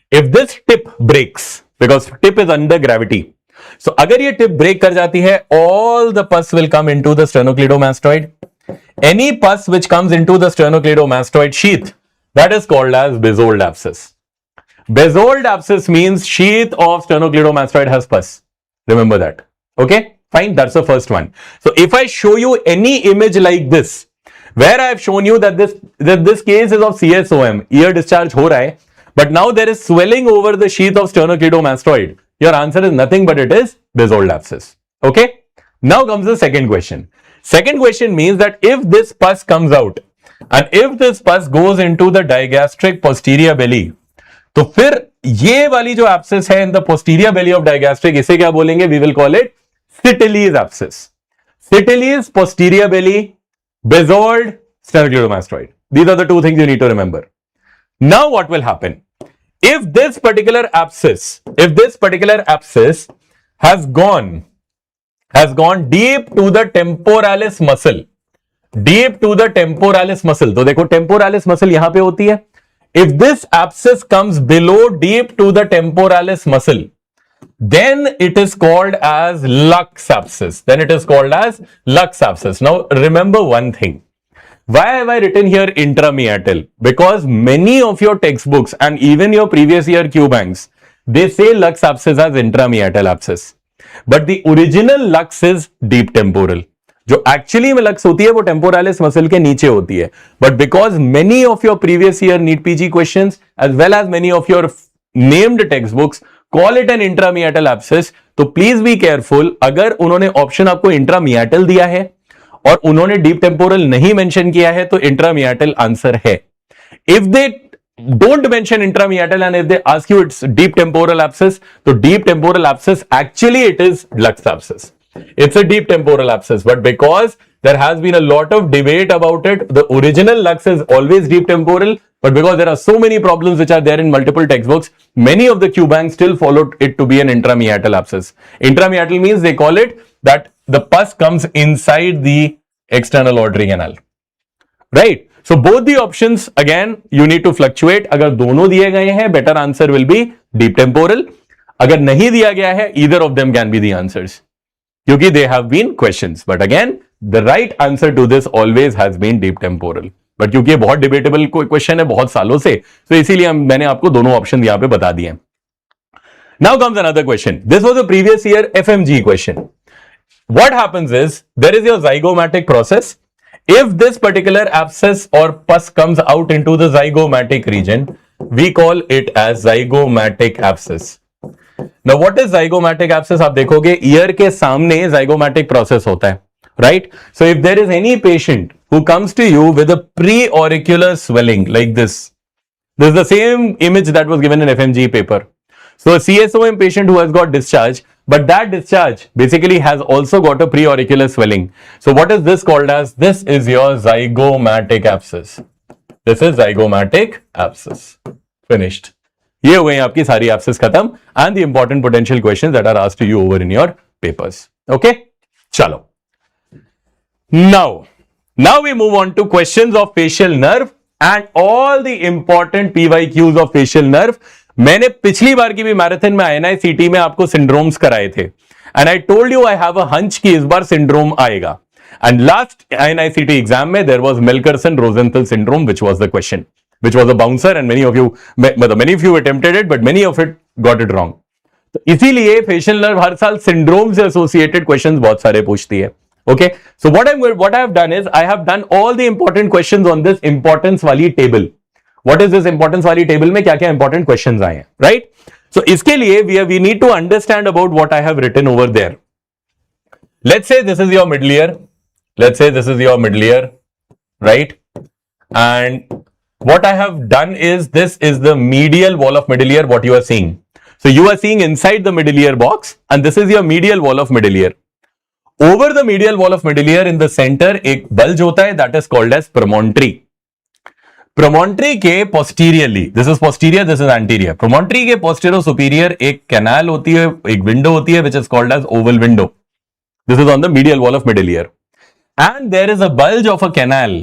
If this tip breaks, because tip is under gravity, so अगर ये tip break कर जाती है, all the pus will come into the sternocleidomastoid. Any pus which comes into the sternocleidomastoid sheath, that is called as Bezold abscess. Bezold abscess means sheath of sternocleidomastoid has pus. Remember that. Okay, fine. That's the first one. So if I show you any image like this, where I have shown you that this case is of CSOM, ear discharge हो रहा है, but now there is swelling over the sheath of sternocleidomastoid. Your answer is nothing but it is Bezold abscess. Okay. Now comes the second question. Second question means that if this pus comes out and if this pus goes into the digastric posterior belly, तो फिर ये वाली जो abscess है in the posterior belly of digastric, इसे क्या बोलेंगे? We will call it Sitterley's abscess. Sitterley's posterior belly, Bezold sternocleidomastoid. These are the two things you need to remember. Now what will happen? If this particular abscess has gone deep to the temporalis muscle, तो देखो temporalis muscle यहां पे होती है. If this abscess comes below deep to the temporalis muscle, then it is called as Lux abscess. Now remember one thing. Why have I written here intrameatal? Because many of your textbooks and even your previous year Q banks, they say Lux abscess as intrameatal abscess. But the original Lux is deep temporal. जो actually में लक्स होती है वो temporalis muscle के नीचे होती है. But because many of your previous year NEET PG questions as well as many of your named textbooks call it an intrameatal abscess, तो प्लीज बी केयरफुल. अगर उन्होंने ऑप्शन आपको इंट्रामियाटल दिया है और उन्होंने डीप टेम्पोरल नहीं मेंशन किया है तो इंट्रामियाटल आंसर है. If they don't mention intrameatal and if they ask you it's deep temporal abscess, so deep temporal abscess actually it is Lux abscess. It's a deep temporal abscess, but because there has been a lot of debate about it, the original Lux is always deep temporal, but because there are so many problems which are there in multiple textbooks, many of the Q banks still followed it to be an intrameatal abscess. Intrameatal means they call it that the pus comes inside the external auditory canal, right? So both the options again you need to fluctuate. अगर दोनों दिए गए हैं, better answer will be deep temporal. अगर नहीं दिया गया है, either of them can be the answers. क्योंकि they have been questions, but again the right answer to this always has been deep temporal. But क्योंकि ये बहुत debatable question है बहुत सालों से, तो इसीलिए मैंने आपको दोनों ऑप्शन यहां पे बता दिए. Now comes another question. This was a previous year FMGE question. What happens is there is your zygomatic process. If this particular abscess or pus comes out into the zygomatic region, we call it as zygomatic abscess. Now what is zygomatic abscess? आप देखोगे ear के सामने zygomatic process होता है, right? So if there is any patient who comes to you with a preauricular swelling like this is the same image that was given in FMGE paper. So a CSOM patient who has got discharge, but that discharge basically has also got a preauricular swelling. So what is this called as? This is your zygomatic abscess. This is zygomatic abscess. Finished. ये हो गई आपकी सारी abscess खत्म and the important potential questions that are asked to you over in your papers. Okay? चलो. Now we move on to questions of facial nerve and all the important PYQs of facial nerve. मैंने पिछली बार की भी marathon में INI-CET में आपको syndromes कराए थे and I told you I have a hunch कि इस बार सिंड्रोम आएगा. And last INI-CET exam में there was Melkerson-Rosenthal syndrome, which was the question, which was a bouncer, and many of you attempted it, but many of it got it wrong. तो इसीलिए facial nerve हर साल syndrome से associated questions बहुत सारे पूछती है. Okay, so what I have done is I have done all the important questions on this importance वाली table. What is this importance वाली table में क्या क्या important questions आए हैं, right? So इसके लिए we need to understand about what I have written over there. Let's say this is your middle ear. Let's say this is your middle ear, right? And what I have done is this is the medial wall of middle ear, what you are seeing. So you are seeing inside the middle ear box, and this is your medial wall of middle ear. Over the medial wall of middle ear in the center एक bulge होता है, that is called as promontory. Promontory के posteriorly, this is posterior, this is anterior. Promontory के posterior superior एक canal होती है, एक window होती है, which is called as oval window. This is on the medial wall of middle ear. And there is a bulge of a canal.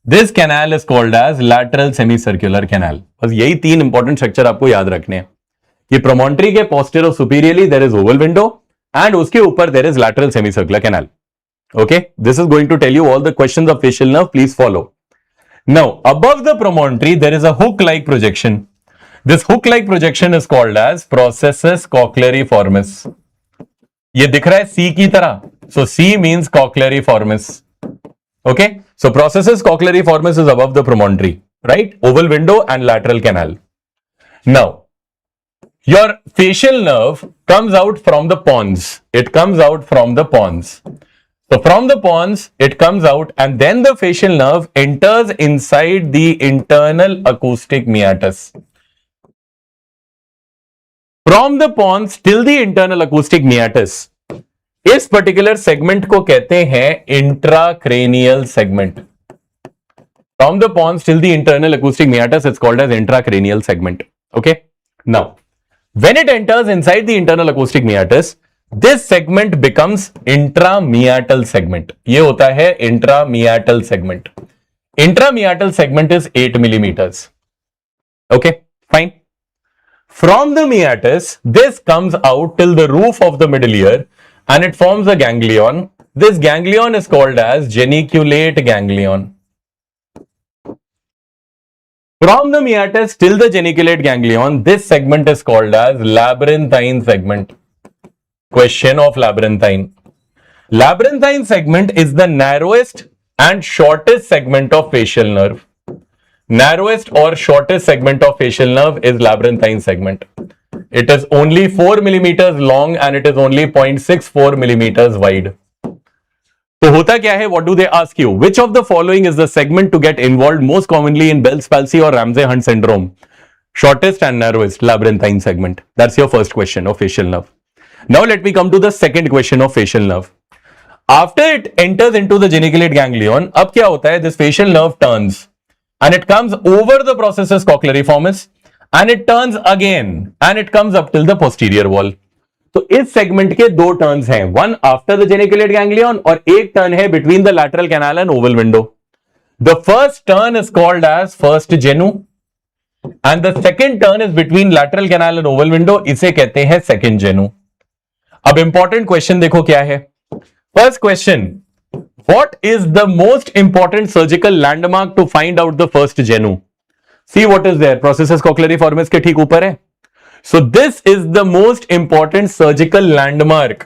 This canal is called as lateral semicircular canal. बस यही तीन important structure आपको याद रखने हैं कि promontory के posterior superiorly there is oval window and उसके ऊपर there is lateral semicircular canal. Okay, this is going to tell you all the questions of facial nerve. Please follow. Now, above the promontory there is a hook-like projection. This hook-like projection is called as processus cochleariformis. ये दिख रहा है C की तरह. So C means cochleariformis. Okay, so processus cochleariformis is above the promontory, right? Oval window and lateral canal. Now, your facial nerve comes out from the pons. It comes out from the pons. So from the pons, it comes out and then the facial nerve enters inside the internal acoustic meatus. From the pons till the internal acoustic meatus, इस particular segment को कहते हैं intracranial segment. From the pons till the internal acoustic meatus, it's called as intracranial segment. Okay, now when it enters inside the internal acoustic meatus, this segment becomes intrameatal segment. ये होता है intrameatal segment. Intrameatal segment is 8 millimeters. Okay, fine. From the meatus, this comes out till the roof of the middle ear and it forms a ganglion. This ganglion is called as geniculate ganglion. From the meatus till the geniculate ganglion, this segment is called as labyrinthine segment. Question of labyrinthine. Labyrinthine segment is the narrowest and shortest segment of facial nerve. Narrowest or shortest segment of facial nerve is labyrinthine segment. It is only 4 millimeters long and it is only 0.64 millimeters wide. तो होता क्या है? What do they ask you? Which of the following is the segment to get involved most commonly in Bell's palsy or Ramsay-Hunt syndrome? Shortest and narrowest, labyrinthine segment. That's your first question of facial nerve. Now let me come to the second question of facial nerve. After it enters into the geniculate ganglion, अब क्या होता है? This facial nerve turns and it comes over the processus cochleariformis and it turns again and it comes up till the posterior wall. तो इस segment के दो turns हैं, one after the geniculate ganglion और एक टर्न है between the lateral canal and oval window. The first turn is called as first genu and the second turn is between lateral canal and oval window. इसे कहते हैं second जेनु. अब important question देखो क्या है. First question, what is the most important surgical landmark to find out the first genu? See what is there, processus cochleariformis के ठीक ऊपर है. So this is the most important surgical landmark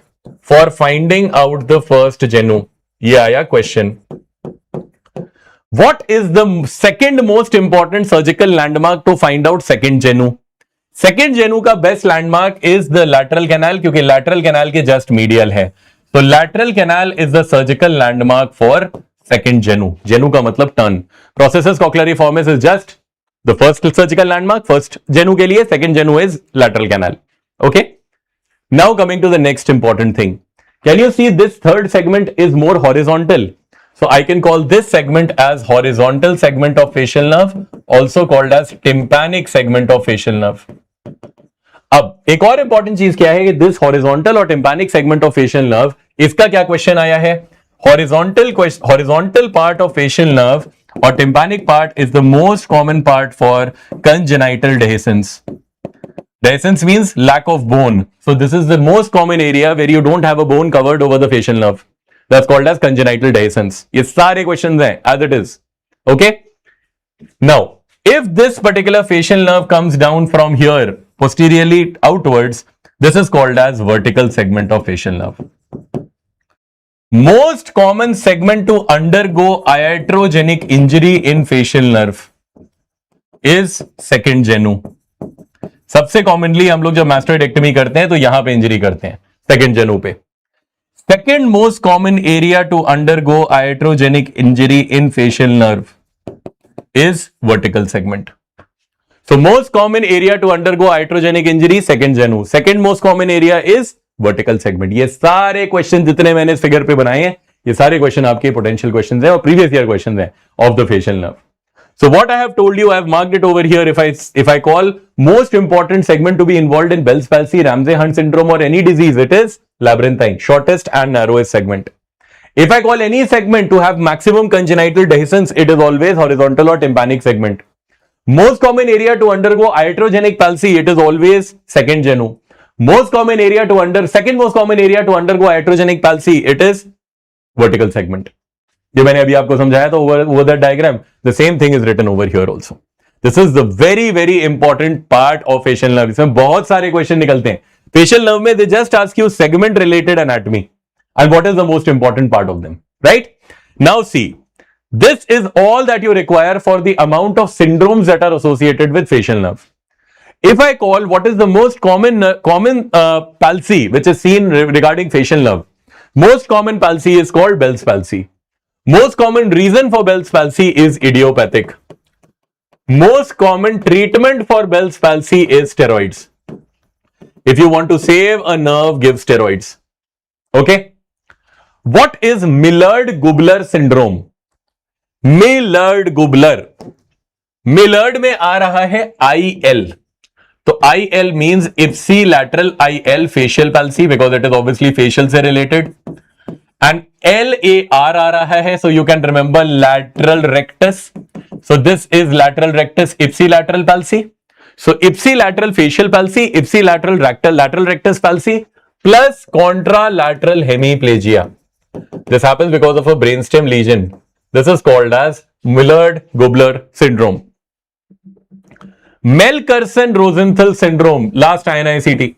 for finding out the first genu. ये आया question. What is the second most important surgical landmark to find out second genu? Second genu का best landmark is the lateral canal क्योंकि lateral canal के just medial है. So lateral canal is the surgical landmark for second genu. Genu का मतलब turn. Processus cochleariformis is just the first surgical landmark, first genu के लिए, second genu is lateral canal. Okay. Now coming to the next important thing. Can you see this third segment is more horizontal? So I can call this segment as horizontal segment of facial nerve, also called as tympanic segment of facial nerve. अब एक और important चीज क्या है कि this horizontal और tympanic segment of facial nerve, इसका क्या क्वेश्चन आया है? Horizontal part of facial nerve और tympanic part is the most common part for congenital dehiscence. Dehiscence means lack of bone. So this is the most common area where you don't have a bone covered over the facial nerve. That's called as congenital dehiscence. ये सारे questions हैं as it is. Okay? Now, if this particular facial nerve comes down from here, posteriorly outwards, this is called as vertical segment of facial nerve. Most common segment to undergo iatrogenic injury in facial nerve is second genu. सबसे commonly हम लोग जब मास्टोइडेक्टमी करते हैं तो यहां पे injury करते हैं सेकंड जेनु पे. Second most common area to undergo iatrogenic injury in facial nerve is vertical segment. So most common area to undergo iatrogenic injury second genu. Second most common area is vertical segment. ये सारे question जितने मैंने इस figure पे बनाए हैं, ये सारे क्वेश्चन आपके पोटेंशियल क्वेश्चन हैं और प्रीवियस ईयर क्वेश्चन हैं of the facial nerve. So what I have told you, I have marked it over here. If I call most important segment to be involved in Bell's palsy, Ramsay-Hunt syndrome or any disease, it is labyrinthine, shortest and narrowest segment. If I call any segment to have maximum congenital dehiscence, it is always horizontal or tympanic segment. Most common area to undergo iatrogenic palsy, it is always second genu. Second most common area to undergo iatrogenic palsy, it is vertical segment. जो मैंने अभी आपको समझाया था over that diagram, the same thing is written over here also. This is the very very important part of facial nerve. इसमें बहुत सारे question निकलते हैं. Facial nerve में they just ask you segment related anatomy and what is the most important part of them, right? Now see, this is all that you require for the amount of syndromes that are associated with facial nerve. If I call what is the most common palsy which is seen regarding facial nerve, most common palsy is called Bell's palsy. Most common reason for Bell's palsy is idiopathic. Most common treatment for Bell's palsy is steroids. If you want to save a nerve, give steroids. Okay? What is Millard-Gubler syndrome? Millard-Gubler. Millard में आ रहा है IL. तो IL means ipsilateral IL facial palsy because it is obviously facial से related. And LAR आ रहा है, so you can remember lateral rectus. So this is lateral rectus ipsilateral palsy. So ipsilateral facial palsy, ipsilateral lateral rectus palsy plus contralateral hemiplegia. This happens because of a brainstem lesion. This is called as Millard-Gubler syndrome. Melkersson-Rosenthal syndrome, last INI-CET.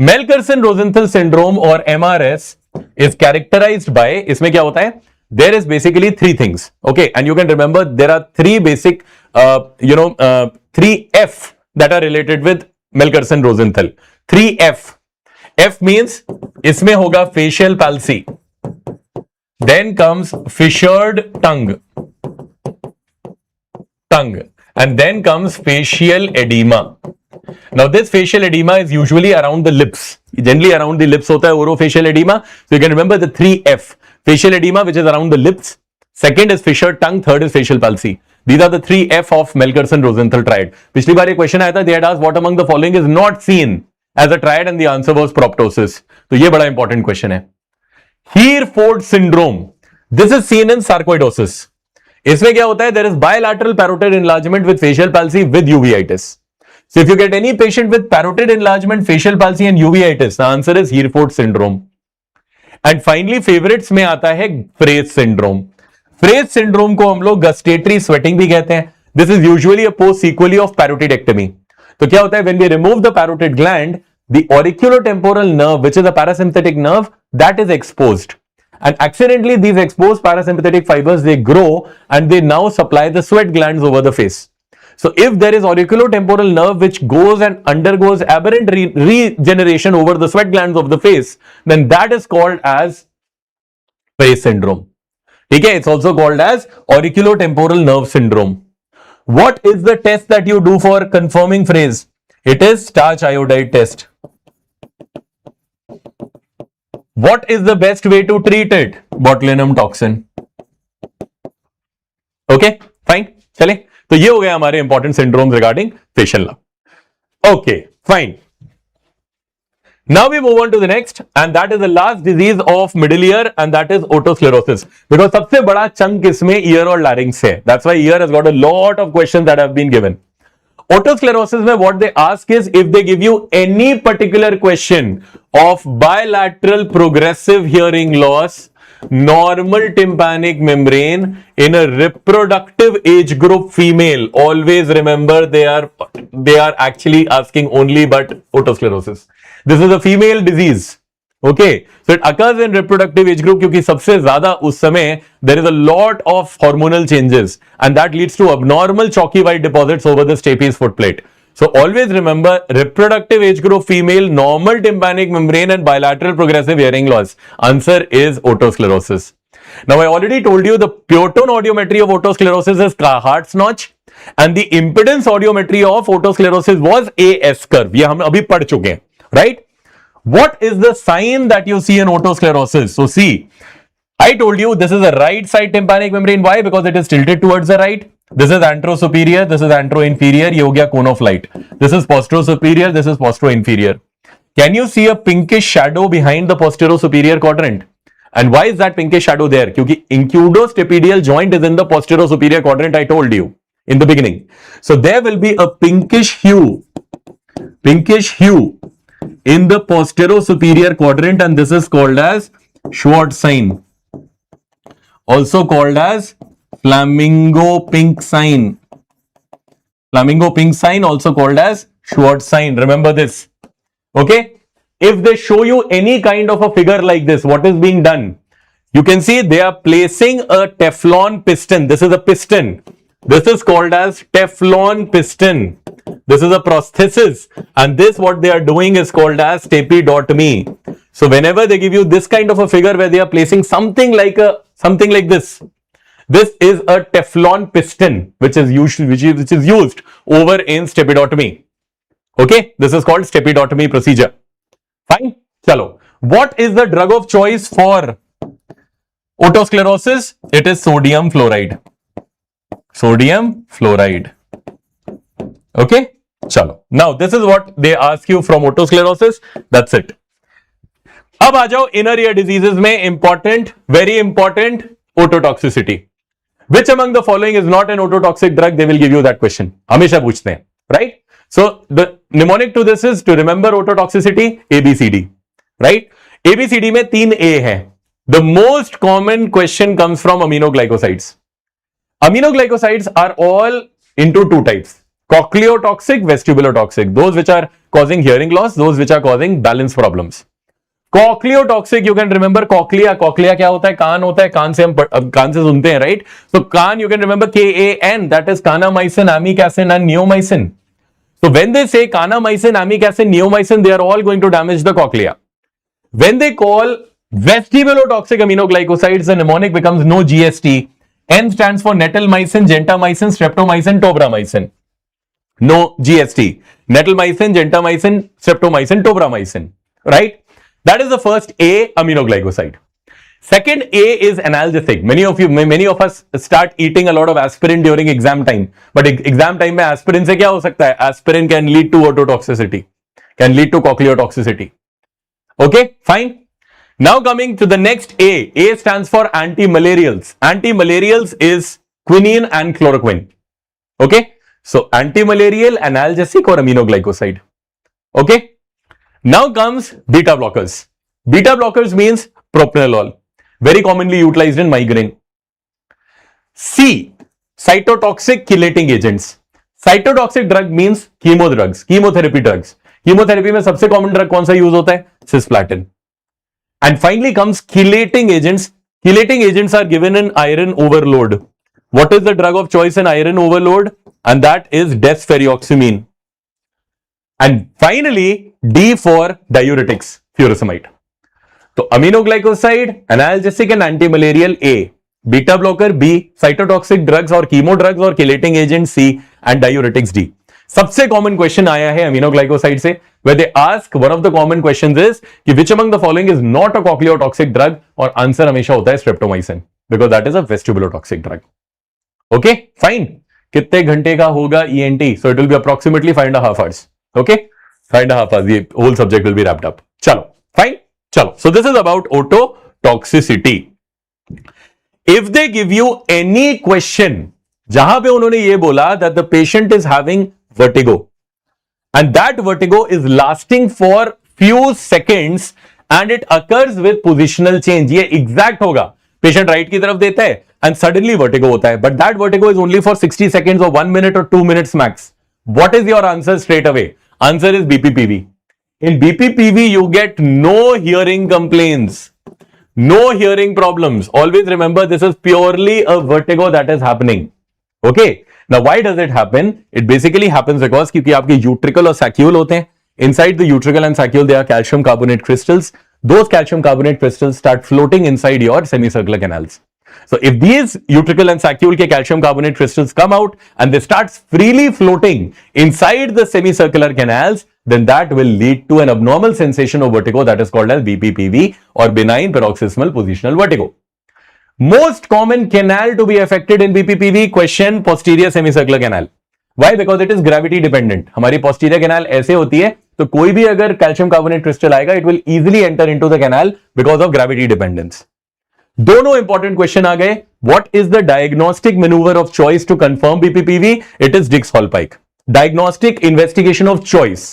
Melkersson-Rosenthal syndrome or MRS is characterized by, इसमें क्या होता है? There is basically three things. Okay, and you can remember there are three basic, 3F that are related with Melkersson-Rosenthal. 3F. F means इसमें होगा facial palsy. Then comes fissured tongue. And then comes facial edema. Now this facial edema is usually around the lips. Generally around the lips hota hai orofacial edema. So you can remember the 3F. Facial edema which is around the lips. Second is fissured tongue. Third is facial palsy. These are the 3F of Melkersson-Rosenthal triad. पिछली बार एक question आया था, they had asked what among the following is not seen as a triad and the answer was proptosis. तो ये बड़ा important question है. Hereford syndrome. This is seen in sarcoidosis. इसमें क्या होता है? There is bilateral parotid enlargement with facial palsy with uveitis. So if you get any patient with parotid enlargement, facial palsy and uveitis, the answer is Hereford syndrome. And finally favorites में आता है Fraze syndrome. Fraze syndrome को हम लोग gustatory sweating भी कहते हैं. This is usually a post sequelae of parotidectomy. तो क्या होता है? When we remove the parotid gland, the auriculotemporal nerve, which is a parasympathetic nerve, that is exposed. And accidentally these exposed parasympathetic fibers, they grow and they now supply the sweat glands over the face. So if there is auriculotemporal nerve which goes and undergoes aberrant regeneration over the sweat glands of the face, then that is called as Fraze syndrome. Okay, it's also called as auriculotemporal nerve syndrome. What is the test that you do for confirming Fraze? It is starch iodide test. What is the best way to treat it? Botulinum toxin. Okay, fine. चले, तो ये हो गया हमारे important syndromes regarding facial nerve. Okay, fine. Now we move on to the next, and that is the last disease of middle ear, and that is otosclerosis. Because सबसे बड़ा chunk इसमें ear और larynx है. That's why ear has got a lot of questions that have been given. Otosclerosis में what they ask is if they give you any particular question of bilateral progressive hearing loss, normal tympanic membrane in a reproductive age group female, always remember they are actually asking only but otosclerosis. This is a female disease. Okay, so it occurs in reproductive age group क्योंकि सबसे ज्यादा उस समय there is a lot of hormonal changes and that leads to abnormal chalky white deposits over the stapes foot plate. So always remember reproductive age group female, normal tympanic membrane and bilateral progressive hearing loss. Answer is otosclerosis. Now I already told you the Proton audiometry of otosclerosis is Hart's notch and the impedance audiometry of otosclerosis was AS curve. ये हम अभी पढ़ चुके हैं, right? What is the sign that you see in otosclerosis? So see, I told you this is a right side tympanic membrane. Why? Because it is tilted towards the right. This is anterosuperior, this is anteroinferior, ये हो गया cone of light. This is posterosuperior, this is posteroinferior. Can you see a pinkish shadow behind the posterosuperior quadrant? And why is that pinkish shadow there? क्योंकि incudostapedial joint is in the posterosuperior quadrant, I told you in the beginning. So there will be a pinkish hue in the posterosuperior quadrant, and this is called as Schwartz sign, also called as flamingo pink sign. Flamingo pink sign, also called as Schwartz sign. Remember this. Okay. If they show you any kind of a figure like this, what is being done? You can see they are placing a Teflon piston. This is a piston. This is called as Teflon piston. This is a prosthesis, and this what they are doing is called as tapedotomy. So whenever they give you this kind of a figure where they are placing something like this, this is a Teflon piston which is used over in stapedotomy. Okay, this is called stapedotomy procedure. Fine. Chalo. What is the drug of choice for otosclerosis? It is sodium fluoride. Sodium fluoride. Okay. Chalo. Now this is what they ask you from otosclerosis. That's it. अब आ जाओ inner ear diseases में important, very important, ototoxicity. Which among the following is not an ototoxic drug? They will give you that question. हमेशा पूछते हैं, right? So the mnemonic to this is to remember ototoxicity, ABCD, right? ABCD में 3 A है. The most common question comes from aminoglycosides. Aminoglycosides are all into two types: cochleotoxic, vestibulotoxic. Those which are causing hearing loss, those which are causing balance problems. Cochleotoxic, you can remember cochlea. Cochlea क्या होता है? कान होता है. कान से हम कान से सुनते हैं, right? So can't, you can remember KAN, that is kanamycin, amikacin and neomycin. So when they say kanamycin, amikacin, neomycin, they are all going to damage the cochlea. When they call vestibulotoxic aminoglycosides, the mnemonic becomes no GST. N stands for nettlemycin, gentamicin, streptomycin, tobramycin. No GST. Nettlemycin, gentamicin, streptomycin, tobramycin. Right? That is the first A, aminoglycoside. Second A is analgesic. Many of us start eating a lot of aspirin during exam time. But exam time में aspirin से क्या हो सकता है? Aspirin can lead to ototoxicity, can lead to cochleotoxicity. Okay, fine. Now coming to the next A. A stands for antimalarials. Antimalarials is quinine and chloroquine. Okay, so antimalarial, analgesic or aminoglycoside. Okay. Now comes beta blockers. Beta blockers means propranolol, very commonly utilized in migraine. C, cytotoxic chelating agents. Cytotoxic drug means chemo drugs, chemotherapy drugs. Chemotherapy में सबसे common drug कौन सा use होता है? Cisplatin. And finally comes chelating agents. Chelating agents are given in iron overload. What is the drug of choice in iron overload? And that is desferrioxamine. And finally, D for diuretics, furosemide. So aminoglycoside, analgesic and antimalarial A, beta blocker B, cytotoxic drugs or chemo drugs or chelating agent C, and diuretics D. सबसे common question आया है aminoglycoside से, where they ask one of the common questions is कि which among the following is not a cochleotoxic drug, और answer हमेशा होता है streptomycin because that is a vestibulotoxic drug. Okay, fine. कितने घंटे का होगा ENT? So it will be approximately 5.5 hours. Okay, 5.5 hours. The whole subject will be wrapped up. चलो, fine. चलो. So this is about ototoxicity. If they give you any question जहां पे उन्होंने ये बोला that the patient is having vertigo and that vertigo is lasting for few seconds and it occurs with positional change, ये exact होगा. Patient right की तरफ देता है and suddenly vertigo होता है, but that vertigo is only for 60 seconds or 1 minute or 2 minutes max. What is your answer straight away? Answer is BPPV. In BPPV you get no hearing complaints, no hearing problems. Always remember this is purely a vertigo that is happening. Okay, now why does it happen? It basically happens because क्योंकि आपके utricle और saccule होते हैं. Inside the utricle and saccule there are calcium carbonate crystals. Those calcium carbonate crystals start floating inside your semicircular canals. So if these utricle and saccule के calcium carbonate crystals come out and they start freely floating inside the semicircular canals, then that will lead to an abnormal sensation of vertigo that is called as BPPV or benign paroxysmal positional vertigo. Most common canal to be affected in BPPV question posterior semicircular canal. Why? Because it is gravity dependent. हमारी posterior canal ऐसे होती है तो कोई भी अगर calcium carbonate crystal आएगा it will easily enter into the canal because of gravity dependence. दोनों important question आ गए. What is the diagnostic maneuver of choice to confirm BPPV? It is Dix-Hallpike. Diagnostic investigation of choice.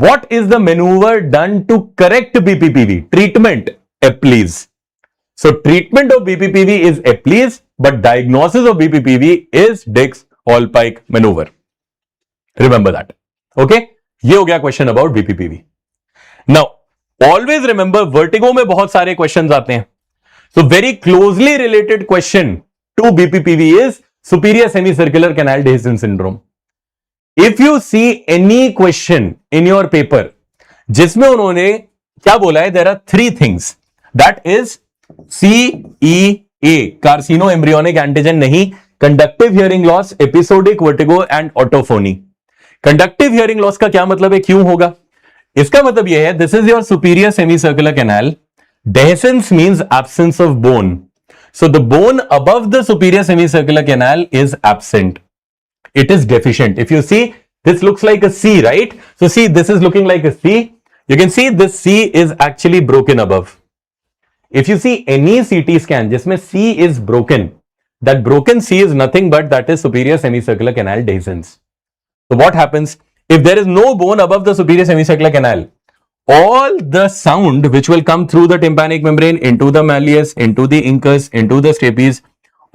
What is the maneuver done to correct BPPV? Treatment, Epley's. So treatment of BPPV is Epley's, but diagnosis of BPPV is Dix-Hallpike maneuver. Remember that. Okay? ये हो गया question about BPPV. Now, always remember vertigo में बहुत सारे questions आते हैं. So very closely related question to BPPV is superior semicircular canal dehiscence syndrome. If you see any question in your paper जिसमें उन्होंने क्या बोला है, there are 3 things. That is CEA, carcinoembryonic antigen नहीं, conductive hearing loss, episodic vertigo and autophony. Conductive hearing loss का क्या मतलब है, क्यों होगा? इसका मतलब यह है this is your superior semicircular canal. Dehiscence means absence of bone. So the bone above the superior semicircular canal is absent. It is deficient. If you see, this looks like a C, right? So see, this is looking like a C. You can see this C is actually broken above. If you see any CT scan जिसमें C is broken, that broken C is nothing but that is superior semicircular canal dehiscence. So what happens? If there is no bone above the superior semicircular canal, all the sound which will come through the tympanic membrane into the malleus, into the incus, into the stapes,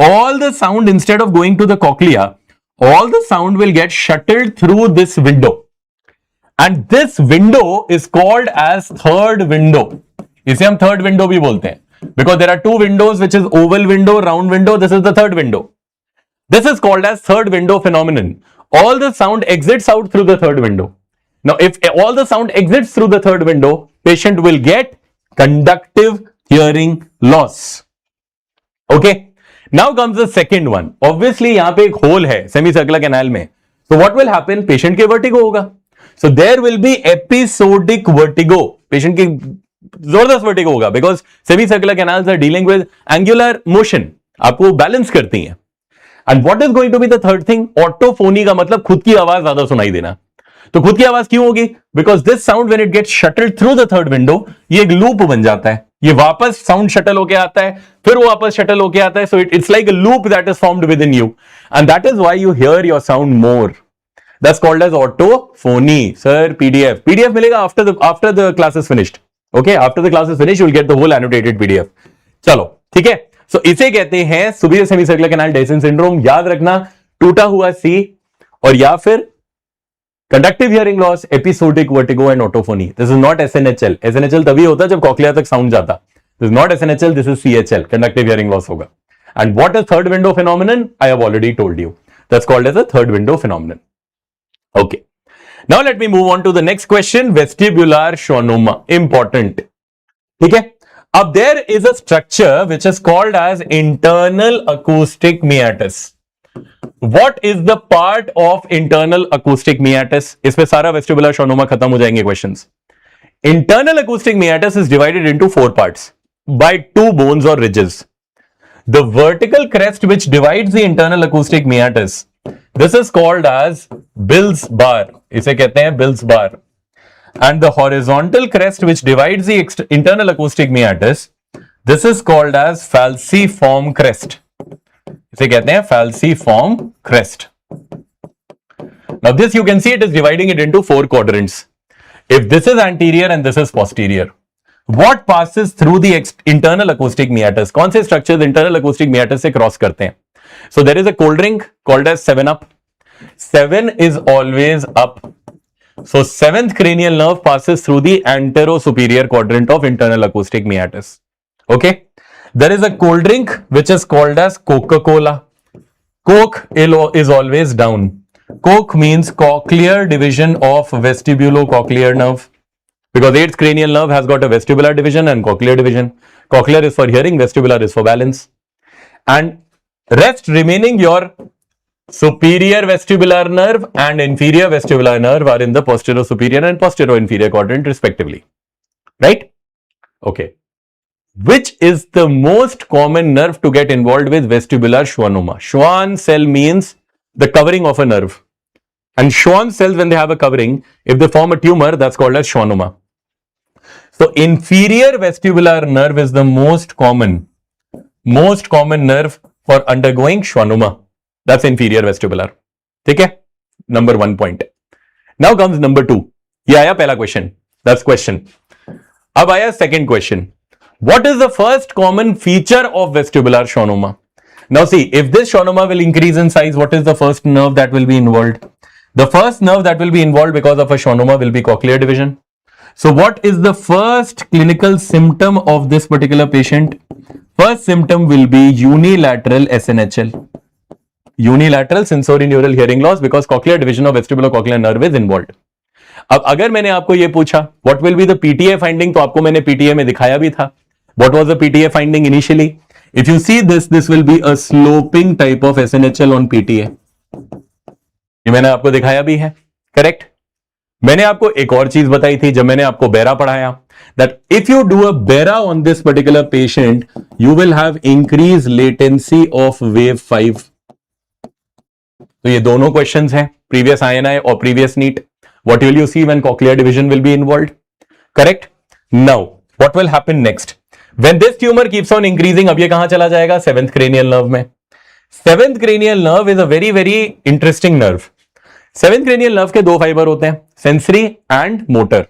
all the sound instead of going to the cochlea, all the sound will get shuttled through this window. And this window is called as third window. इसे हम third window भी बोलते हैं because there are 2 windows which is oval window, round window. This is the third window. This is called as third window phenomenon. All the sound exits out through the third window. Now, if all the sound exits through the third window, patient will get conductive hearing loss. Okay. Now comes the second one. Obviously, यहाँ पे एक hole है semicircular canal में. So what will happen? Patient के vertigo होगा. So there will be episodic vertigo. Patient की जबरदस्त vertigo होगा because semicircular canals are dealing with angular motion. आपको balance करती हैं. And what is going to be the third thing? Autophony का मतलब खुद की आवाज ज्यादा सुनाई देना. तो खुद की आवाज क्यों होगी? Because this sound when it gets shuttled through the third window, ये एक लूप बन जाता है. ये वापस साउंड शटल होके आता है, फिर वो वापस शटल होके आता है. So it's like a loop that is formed within you and that is why you hear your sound more. That's called as autophony. Sir PDF मिलेगा after the class is finished. Okay, after the class is finished you will get the whole annotated PDF. चलो ठीक है. सो इसे कहते हैं superior semicircular canal dehiscence syndrome. याद रखना, टूटा हुआ सी और या फिर conductive hearing loss, episodic vertigo and autophony. This is not SNHL. SNHL तभी होता है जब कॉक्लिया तक साउंड जाता. This is not SNHL, this is CHL. Conductive hearing loss होगा. And what is third window phenomenon? I have already told you. That's called as a third window phenomenon. Okay, now let me move on to the next question. Vestibular schwannoma, important. ठीक है. अब there is a structure which is called as internal acoustic meatus. What is the part of internal acoustic meatus? इस पे सारा vestibular schwannoma खत्म हो जाएंगे questions. Internal acoustic meatus is divided into 4 parts by 2 bones or ridges. The vertical crest which divides the internal acoustic meatus, this is called as Bill's bar. इसे कहते हैं Bill's bar. And the horizontal crest which divides the internal acoustic meatus, this is called as falciform crest. इसे कहते हैं falciform crest. Now this you can see it is dividing it into 4 quadrants. If this is anterior and this is posterior, what passes through the internal acoustic meatus? कौन से structures internal acoustic meatus से cross करते हैं? So there is a cold drink called as 7-Up. 7 is always up. So 7th cranial nerve passes through the antero-superior quadrant of internal acoustic meatus. Okay. There is a cold drink which is called as Coca-Cola. Coke is always down. Coke means cochlear division of vestibulocochlear nerve. Because 8th cranial nerve has got a vestibular division and cochlear division. Cochlear is for hearing, vestibular is for balance. And rest remaining your superior vestibular nerve and inferior vestibular nerve are in the posterior superior and posterior inferior quadrant respectively. Right? Okay. Which is the most common nerve to get involved with vestibular schwannoma? Schwann cell means the covering of a nerve. And Schwann cells, when they have a covering, if they form a tumor, that's called as schwannoma. So inferior vestibular nerve is the most common nerve for undergoing schwannoma. That's inferior vestibular. Okay? Number 1 point. Now comes number 2. ये आया पहला question. That's question. अब आया second question. What is the first common feature of vestibular schwannoma? Now see, if this schwannoma will increase in size, what is the first nerve that will be involved? The first nerve that will be involved because of a schwannoma will be cochlear division. So what is the first clinical symptom of this particular patient? First symptom will be unilateral SNHL. Unilateral sensory neural hearing loss because cochlear division of vestibulocochlear nerve is involved. अब अगर मैंने आपको ये पूछा what will be the PTA finding, तो आपको मैंने PTA में दिखाया भी था. What was the PTA finding initially? If you see this will be a sloping type of SNHL on PTA. ये मैंने आपको दिखाया भी है. Correct? मैंने आपको एक और चीज बताई थी जब मैंने आपको बेरा पढ़ाया, that if you do a bera on this particular patient, you will have increased latency of wave 5. तो ये दोनों क्वेश्चंस हैं, previous INI और previous NEET. What will you see when cochlear division will be involved? Correct? Now, what will happen next? When this tumor keeps on increasing, अब ये कहां चला जाएगा? 7th cranial nerve में. 7th cranial nerve is a very very interesting nerve. 7th cranial nerve के 2 fibre होते हैं, sensory and motor.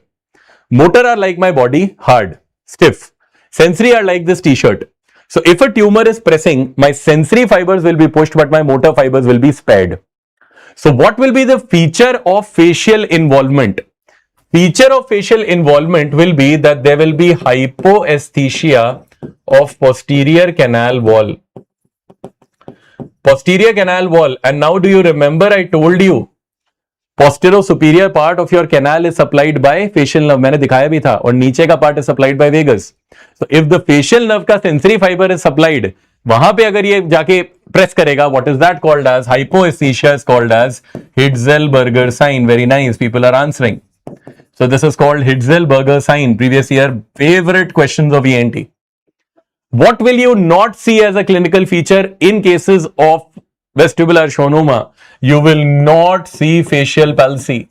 Motor are like my body, hard, stiff. Sensory are like this t-shirt. So if a tumor is pressing, my sensory fibers will be pushed, but my motor fibers will be spared. So what will be the feature of facial involvement? Feature of facial involvement will be that there will be hypoesthesia of posterior canal wall. Posterior canal wall. And now do you remember I told you posterior superior part of your canal is supplied by facial nerve. मैंने दिखाया भी था. और नीचे का part is supplied by vagus. So if the facial nerve का sensory fiber is supplied, वहां पे अगर ये जाके प्रेस करेगा, what is that called as? Hypoesthesia is called as Hitzelberger sign. Very nice, people are answering. So this is called Hitzelberger sign. Previous year favorite questions of ENT. What will you not see as a clinical feature in cases of vestibular schwannoma? You will not see facial palsy.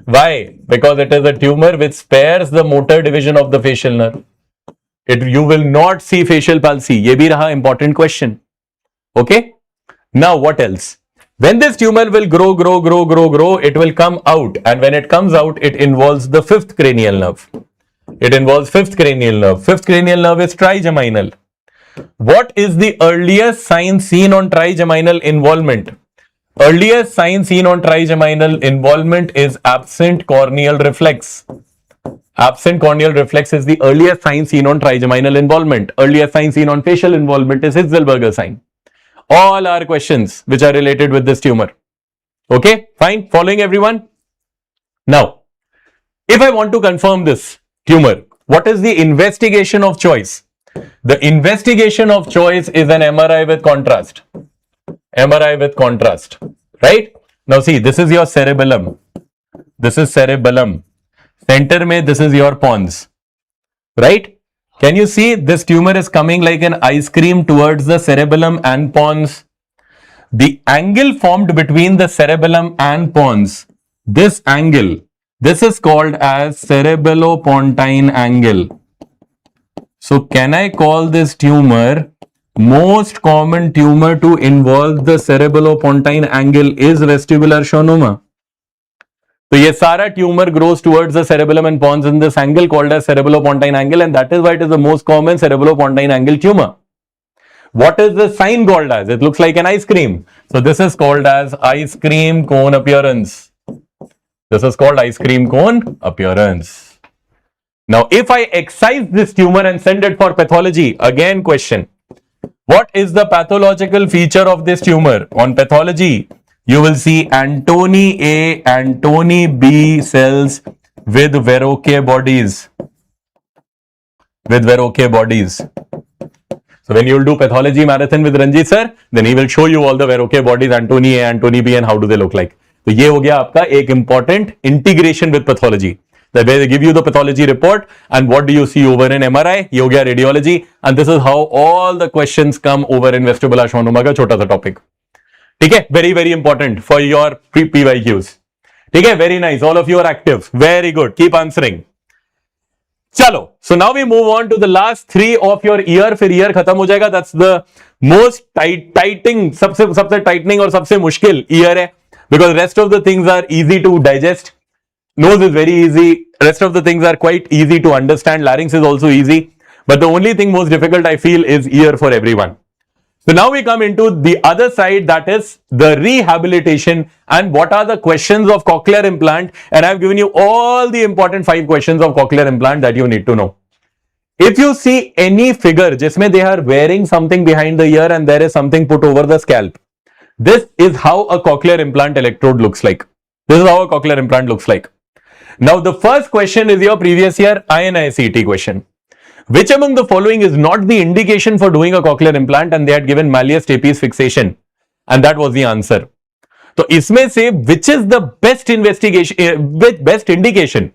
Why? Because it is a tumor which spares the motor division of the facial nerve. You will not see facial palsy. ये भी रहा important question. Okay? Now what else? When this tumor will grow, it will come out. And when it comes out, it involves the 5th cranial nerve. It involves 5th cranial nerve. 5th cranial nerve is trigeminal. What is the earliest sign seen on trigeminal involvement? Earliest sign seen on trigeminal involvement is absent corneal reflex. Absent corneal reflex is the earliest sign seen on trigeminal involvement. Earliest sign seen on facial involvement is Hitzelberger sign. All are questions which are related with this tumor. Okay, fine. Following everyone? Now, if I want to confirm this tumor, what is the investigation of choice? The investigation of choice is an MRI with contrast. MRI with contrast, right? Now see, this is your cerebellum. This is cerebellum. Center mein, this is your pons, right? Can you see this tumor is coming like an ice cream towards the cerebellum and pons? The angle formed between the cerebellum and pons, this angle, this is called as cerebellopontine angle. So can I call this tumor most common tumor to involve the cerebellopontine angle is vestibular schwannoma? So ये सारा tumor grows towards the cerebellum and pons in this angle called as cerebellopontine angle, and that is why it is the most common cerebellopontine angle tumor. What is the sign called as? It looks like an ice cream. So this is called as ice cream cone appearance. This is called ice cream cone appearance. Now if I excise this tumor and send it for pathology, again question. What is the pathological feature of this tumor? On pathology, you will see Antony A, Antony B cells with Verroque bodies. With Verroque bodies. So when you will do pathology marathon with Ranjit sir, then he will show you all the Verroque bodies, Antony A, Antony B, and how do they look like. So ये हो गया आपका एक important integration with pathology. That way they give you the pathology report and what do you see over in MRI? ये हो गया radiology, and this is how all the questions come over in vestibular schwannoma का छोटा सा topic. ठीक है, very very important for your PYQs. ठीक है, very nice. All of you are active. Very good. Keep answering. चलो, so now we move on to the last three of your year. फिर year खत्म हो जाएगा. That's the most tightening, सबसे tightening और सबसे मुश्किल year है, because rest of the things are easy to digest. Nose is very easy. Rest of the things are quite easy to understand. Larynx is also easy. But the only thing most difficult I feel is ear for everyone. So now we come into the other side, that is the rehabilitation and what are the questions of cochlear implant, and I've given you all the important 5 questions of cochlear implant that you need to know. If you see any figure jisme they are wearing something behind the ear and there is something put over the scalp, this is how a cochlear implant electrode looks like. This is how a cochlear implant looks like. Now the first question is your previous year INI-CET question. Which among the following is not the indication for doing a cochlear implant? And they had given malleus stapes fixation, and that was the answer. So इसमें से which is the best best indication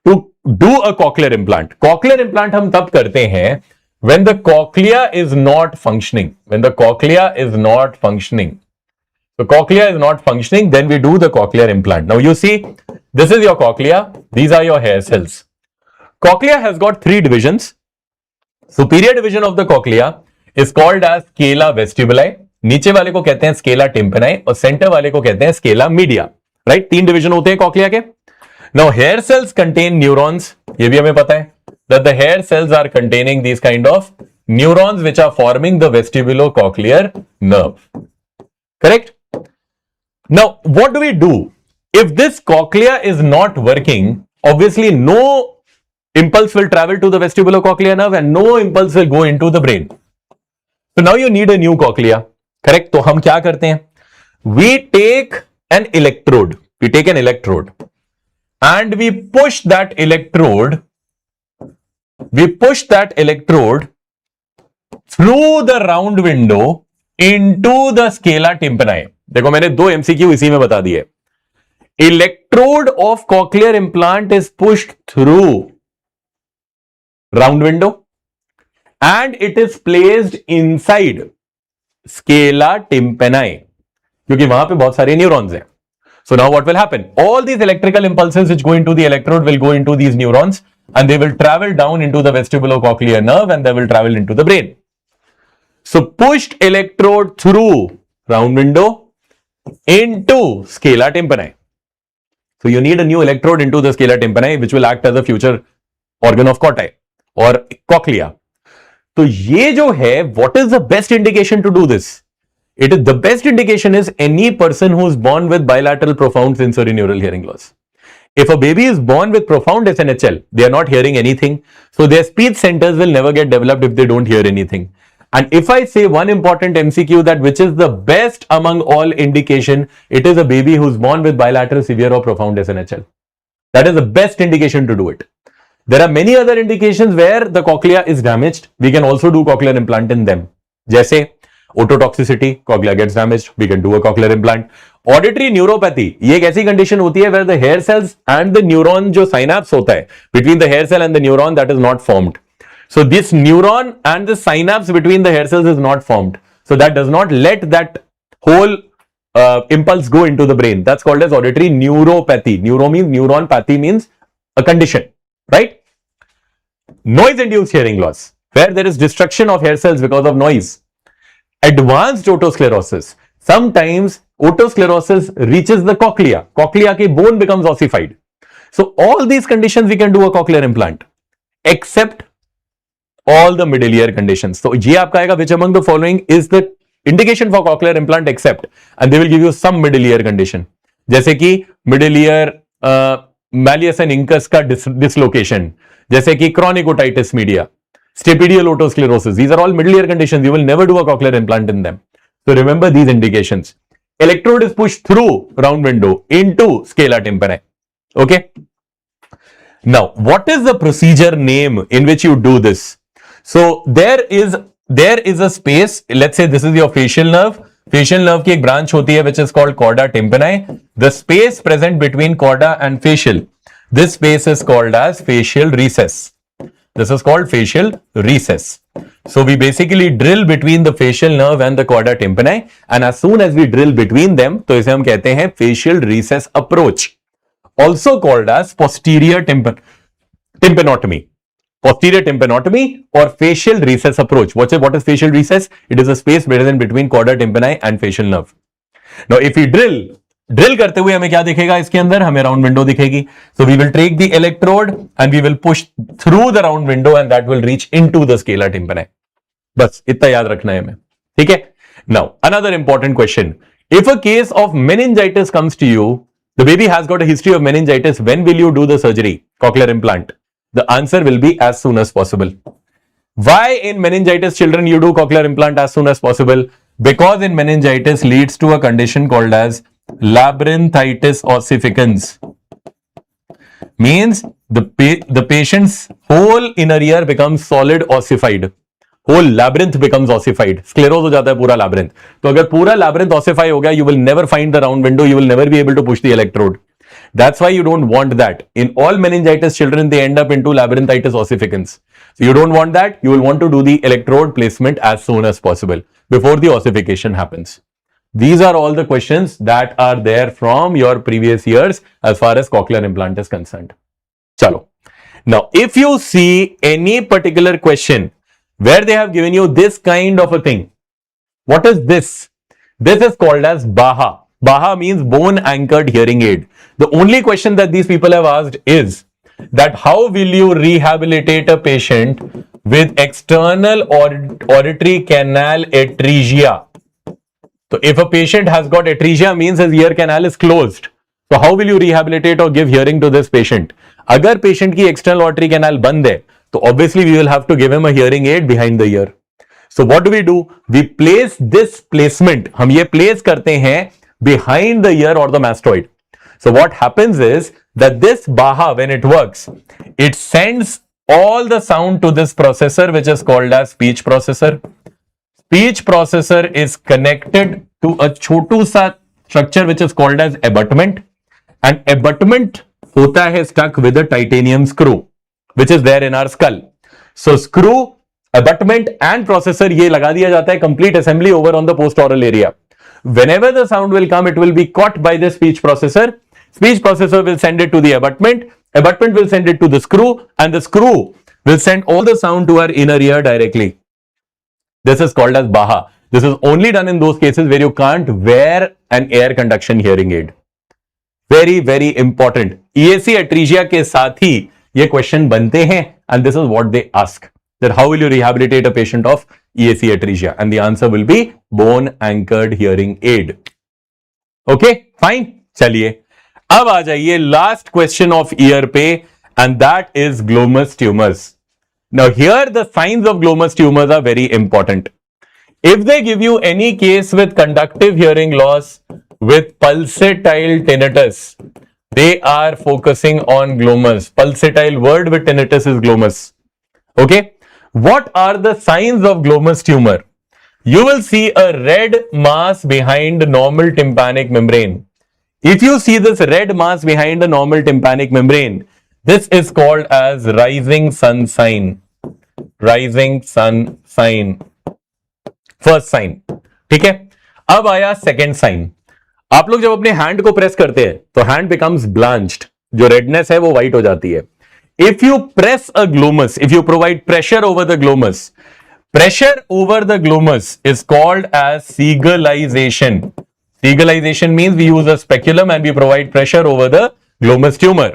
to do a cochlear implant? Cochlear implant हम तब करते हैं when the cochlea is not functioning. When the cochlea is not functioning. So cochlea is not functioning, then we do the cochlear implant. Now you see, this is your cochlea. These are your hair cells. Cochlea has got 3 divisions. Superior division of the cochlea is called as scala vestibuli. नीचे वाले को कहते हैं scala tympani और center वाले को कहते हैं scala media. Right? 3 division होते हैं cochlea के. Now hair cells contain neurons. ये भी हमें पता है that the hair cells are containing these kind of neurons which are forming the vestibulocochlear nerve. Correct? Now what do we do? If this cochlea is not working, obviously no impulse will travel to the vestibulocochlear nerve and no impulse will go into the brain. So now you need a new cochlea. Correct? तो हम क्या करते हैं? We take an electrode. We take an electrode and we push that electrode. We push that electrode through the round window into the scala tympani. देखो मैंने 2 MCQ इसी में बता दिए. Electrode of cochlear implant is pushed through round window and it is placed inside scala tympani, क्योंकि वहां पे बहुत सारे neurons हैं. So now what will happen? All these electrical impulses which go into the electrode will go into these neurons and they will travel down into the vestibulocochlear nerve and they will travel into the brain. So pushed electrode through round window into scala tympani. So you need a new electrode into the scala tympani which will act as a future organ of Corti or cochlea. तो ये जो है, what is the best indication to do this? It is the best indication is any person who is born with bilateral profound sensorineural hearing loss. If a baby is born with profound SNHL, they are not hearing anything. So their speech centers will never get developed if they don't hear anything. And if I say one important MCQ that which is the best among all indication, it is a baby who is born with bilateral severe or profound SNHL. That is the best indication to do it. There are many other indications where the cochlea is damaged. We can also do cochlear implant in them. जैसे Ototoxicity, cochlea gets damaged, we can do a cochlear implant. Auditory neuropathy, ये एक ऐसी condition होती है where the hair cells and the neuron जो synapse होता है between the hair cell and the neuron, that is not formed. So this neuron and the synapse between the hair cells is not formed. So that does not let that whole impulse go into the brain. That's called as auditory neuropathy. Neuro means neuron, pathy means a condition, right? Noise-induced hearing loss, where there is destruction of hair cells because of noise. Advanced otosclerosis. Sometimes otosclerosis reaches the cochlea. Cochlea ki bone becomes ossified. So all these conditions we can do a cochlear implant, except all the middle ear conditions. So ये आपका आएगा which among the following is the indication for cochlear implant except, and they will give you some middle ear condition. जैसे कि middle ear malleus and incus का dislocation, जैसे कि chronic otitis media, stapedial otosclerosis. These are all middle ear conditions. You will never do a cochlear implant in them. So remember these indications. Electrode is pushed through round window into scala tympani. Okay. Now, what is the procedure name in which you do this? So there is a space. Let's say this is your facial nerve. Facial nerve की एक branch होती है which is called chorda tympani. The space present between chorda and facial, this space is called as facial recess. This is called facial recess. So we basically drill between the facial nerve and the chorda tympani, and as soon as we drill between them, तो इसे हम कहते हैं facial recess approach, also called as posterior tympanotomy. Posterior tympanotomy or facial recess approach. What is facial recess? It is a space present between chorda tympani and facial nerve. Now, if we drill करते हुए हमें क्या दिखेगा इसके अंदर? हमें round window दिखेगी. So we will take the electrode and we will push through the round window and that will reach into the scala tympani. बस इतना याद रखना है हमें. ठीक है? Now, another important question. If a case of meningitis comes to you, the baby has got a history of meningitis, when will you do the surgery, cochlear implant? The answer will be as soon as possible. Why in meningitis children you do cochlear implant as soon as possible? Because in meningitis leads to a condition called as labyrinthitis ossificans. Means the patient's whole inner ear becomes solid ossified. Whole labyrinth becomes ossified. Sclerose हो जाता है पूरा labyrinth. तो अगर पूरा labyrinth ossify हो गया, you will never find the round window. You will never be able to push the electrode. That's why you don't want that. In all meningitis children, they end up into labyrinthitis ossificans. So you don't want that. You will want to do the electrode placement as soon as possible before the ossification happens. These are all the questions that are there from your previous years as far as cochlear implant is concerned. Chalo. Now, if you see any particular question where they have given you this kind of a thing, what is this? This is called as BAHA. BAHA means bone anchored hearing aid. The only question that these people have asked is that how will you rehabilitate a patient with external auditory canal atresia? So if a patient has got atresia, means his ear canal is closed. So how will you rehabilitate or give hearing to this patient? Agar patient ki external auditory canal band hai, so obviously we will have to give him a hearing aid behind the ear. So what do? We place this placement, hum ye place karte hain behind the ear or the mastoid. So what happens is that this BAHA, when it works, it sends all the sound to this processor which is called as speech processor. Speech processor is connected to a chotu sa structure which is called as abutment, and abutment hota hai stuck with a titanium screw which is there in our skull. So screw, abutment and processor ye laga diya jata hai, complete assembly over on the post-oral area. Whenever the sound will come, it will be caught by the speech processor. Speech processor will send it to the abutment will send it to the screw, and the screw will send all the sound to our inner ear directly. This is called as BAHA. This is only done in those cases where you can't wear an air conduction hearing aid. Very, very important. EAC atresia के साथ ही ये question बनते हैं, and this is what they ask. That how will you rehabilitate a patient of EAC atresia? And the answer will be bone anchored hearing aid. Okay, fine. चलिए अब आ जाइए last question of ear पे, and that is glomus tumors. Now here the signs of glomus tumors are very important. If they give you any case with conductive hearing loss with pulsatile tinnitus, they are focusing on glomus. Pulsatile word with tinnitus is glomus. Okay. What are the signs of glomus tumor? you will see a red mass behind the normal tympanic membrane. If you see this red mass behind the normal tympanic membrane, this is called as rising sun sign. Rising sun sign. First sign. ठीक है. अब आया second sign. आप लोग जब अपने hand को press करते हैं तो हैंड बिकम्स ब्लांच्ड. जो रेडनेस है वो व्हाइट हो जाती है. If you press a Glomus, if you provide pressure over the Glomus, pressure over the glomus is called as segalization. Segalization means we use a speculum and we provide pressure over the glomus tumor.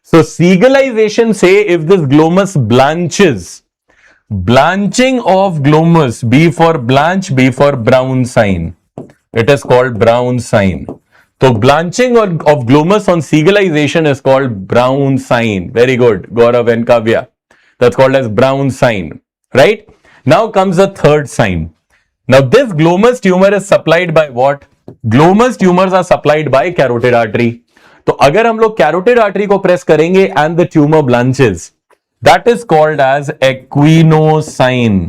So segalization say if this glomus blanches, blanching of glomus, B for blanch, B for brown sign. It is called brown sign. So blanching of glomus on segalization is called brown sign. Very good, Gaurav and Kavya. That's called as brown sign, right? Now comes the third sign. Now this glomus tumor is supplied by what? Glomus tumors are supplied by carotid artery. तो अगर हम लोग carotid artery को press करेंगे and the tumor blanches, that is called as equinosine.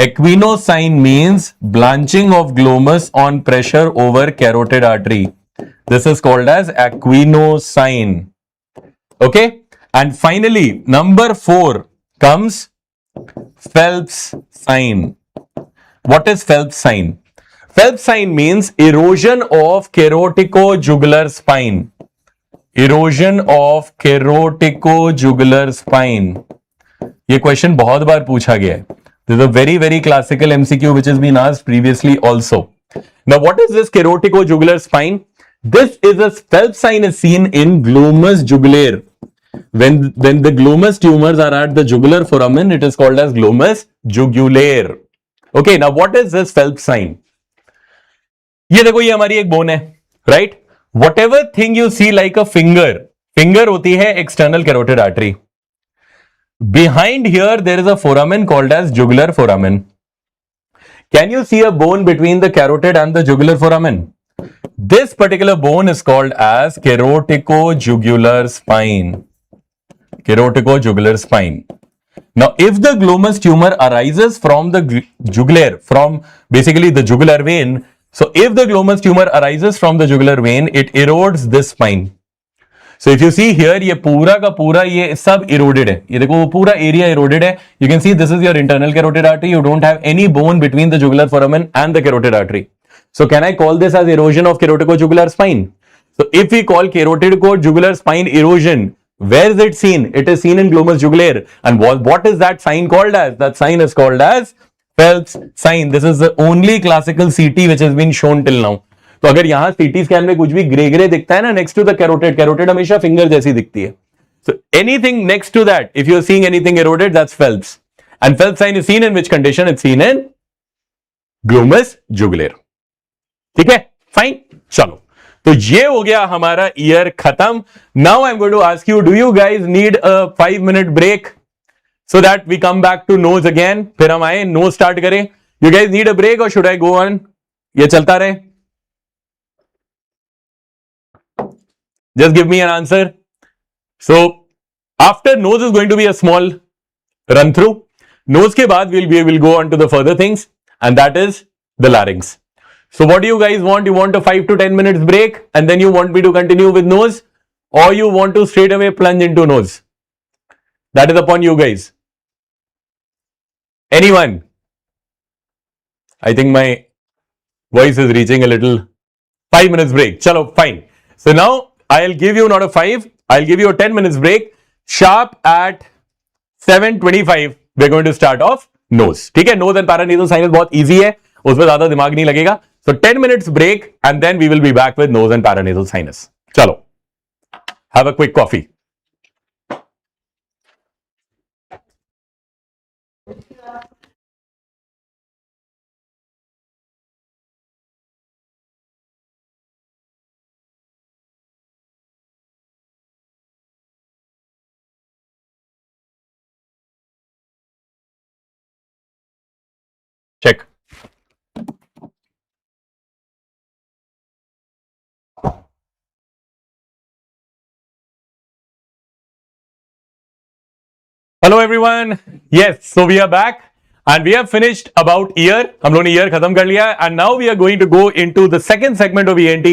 Equinosine means blanching of glomus on pressure over carotid artery. This is called as equinosine. Okay? And finally, number 4 comes Phelps sign. What is Phelps sign? Phelps sign means erosion of carotico-jugular spine. Erosion of carotico-jugular spine. ये question बहुत बार पूछा गया है. This is a very, very classical MCQ which has been asked previously also. Now, what is this carotico-jugular spine? This is a Phelps sign is seen in glomus jugulare. When the glomus tumors are at the jugular foramen, it is called as glomus jugulare. Okay, now what is this Phelps sign? ये देखो, ये हमारी एक bone है, right? Whatever thing you see like a finger, finger होती है external carotid artery. Behind here there is a foramen called as jugular foramen. Can you see a bone between the carotid and the jugular foramen? This particular bone is called as carotico-jugular spine. Carotico-jugular spine. Now, if the glomus tumor arises from the jugular, from basically the jugular vein, so if the glomus tumor arises from the jugular vein, it erodes this spine. So if you see here, ये पूरा का पूरा ये सब eroded है. ये देखो वो पूरा area eroded है. You can see this is your internal carotid artery. You don't have any bone between the jugular foramen and the carotid artery. So can I call this as erosion of carotico-jugular spine? So if we call carotico-jugular spine erosion, where is it seen? It is seen in glomus jugulare. And what is that sign called as? That sign is called as Phelps sign. This is the only classical CT which has been shown till now. तो अगर यहां CT scan में कुछ भी grey grey दिखता है ना next to the carotid, carotid हमेशा फिंगर जैसी दिखती है. So anything next to that, if you're seeing anything eroded, that's Phelps. And Phelps sign is seen in which condition? It's seen in glomus jugulare. ठीक है, fine. चलो, तो ये हो गया हमारा ईयर खत्म. Now I am going to ask you, do you guys need a 5-minute break so that we come back to nose again? फिर हम आए नोज स्टार्ट करें. You guys need a break और शुड आई गो ऑन? ये चलता रहे? Just give me an answer. So after nose is going to be a small run through. Nose के बाद will go on to the further things and that is the larynx. So what do you guys want? You want a 5 to 10 minutes break and then you want me to continue with nose, or you want to straight away plunge into nose? That is upon you guys. Anyone? I think my voice is reaching a little. 5 minutes break. Chalo, fine. So now I'll give you not a 5, I'll give you a 10 minutes break. Sharp at 7:25 we're going to start off nose. ठीक है, nose and paranasal sinus बहुत easy है, उसमें ज्यादा दिमाग नहीं लगेगा. So 10 minutes break and then we will be back with nose and paranasal sinus. Chalo. Have a quick coffee. Check. Hello everyone. Yes, so we are back. And we have finished about ear. हम लोगों ने ear खत्म कर लिया है. And now we are going to go into the second segment of ENT.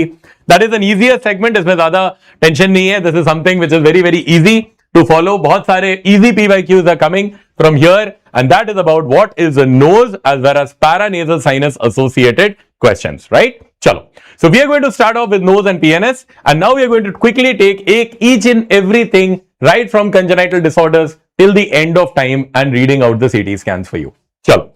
That is an easier segment. इसमें ज्यादा tension नहीं है. This is something which is very very easy to follow. बहुत सारे easy PYQs are coming from here, and that is about what is the nose as well as paranasal sinus associated questions. Right? चलो. So we are going to start off with nose and PNS, and now we are going to quickly take each and everything right from congenital disorders till the end of time and reading out the CT scans for you. Chalo.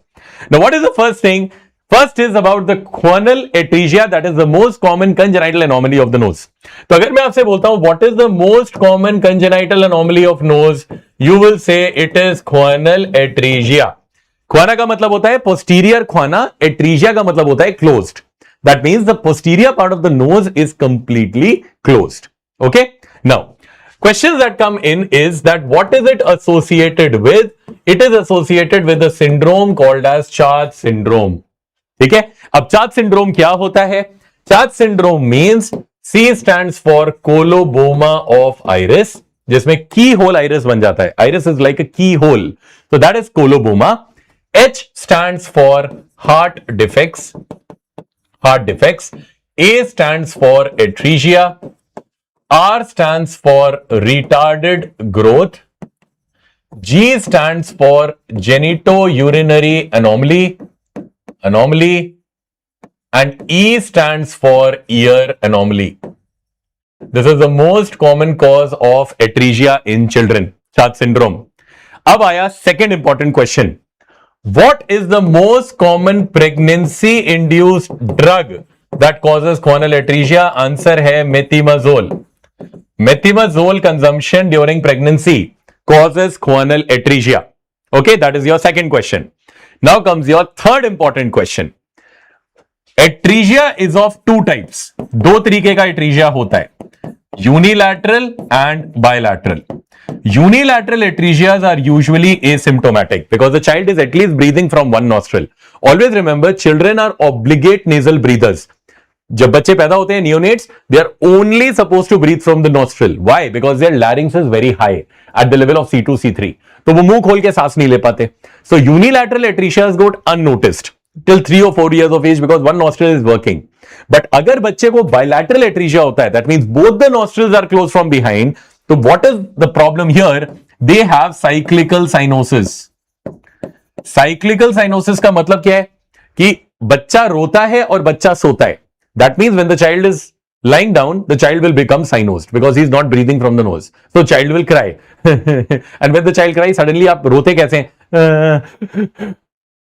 Now what is the first thing? First is about the choanal atresia, that is the most common congenital anomaly of the nose. तो अगर मैं आपसे बोलता हूं what is the most common congenital anomaly of nose, you will say it is choanal atresia. ख्वाना का मतलब होता है posterior ख्वाना, atresia का मतलब होता है closed. That means the posterior part of the nose is completely closed. Okay? Now, questions that come in is that what is it associated with? It is associated with a syndrome called as Church syndrome. ठीक है? अब Church syndrome क्या होता है? Church syndrome means C stands for coloboma of iris, जिसमें keyhole iris बन जाता है. Iris is like a keyhole. So that is coloboma. H stands for heart defects. Heart defects. A stands for atresia. R stands for retarded growth. G stands for genitourinary anomaly, and E stands for ear anomaly. This is the most common cause of atresia in children, Church syndrome. अब आया second important question. What is the most common pregnancy-induced drug that causes choanal atresia? Answer है methimazole. Methimazole consumption during pregnancy causes choanal atresia. Okay, that is your second question. Now comes your third important question. Atresia is of two types. दो तरीके का atresia होता है. Unilateral and bilateral. Unilateral atresias are usually asymptomatic because the child is at least breathing from one nostril. Always remember, children are obligate nasal breathers. जब बच्चे पैदा होते हैं neonates, they are only supposed to breathe from the nostril. Why? Because their larynx is very high at the level of C2, C3. तो वो मुंह खोल के सांस नहीं ले पाते. So unilateral atresias got unnoticed till 3 or 4 years of age because one nostril is working. But अगर बच्चे को bilateral atresia होता है, that means both the nostrils are closed from behind. So what is the problem here? They have cyclical cyanosis. Cyclical cyanosis का मतलब क्या है? कि बच्चा रोता है और बच्चा सोता है. That means when the child is lying down, the child will become cyanosed because he is not breathing from the nose. So child will cry. And when the child cries, suddenly आप रोते कैसे हैं?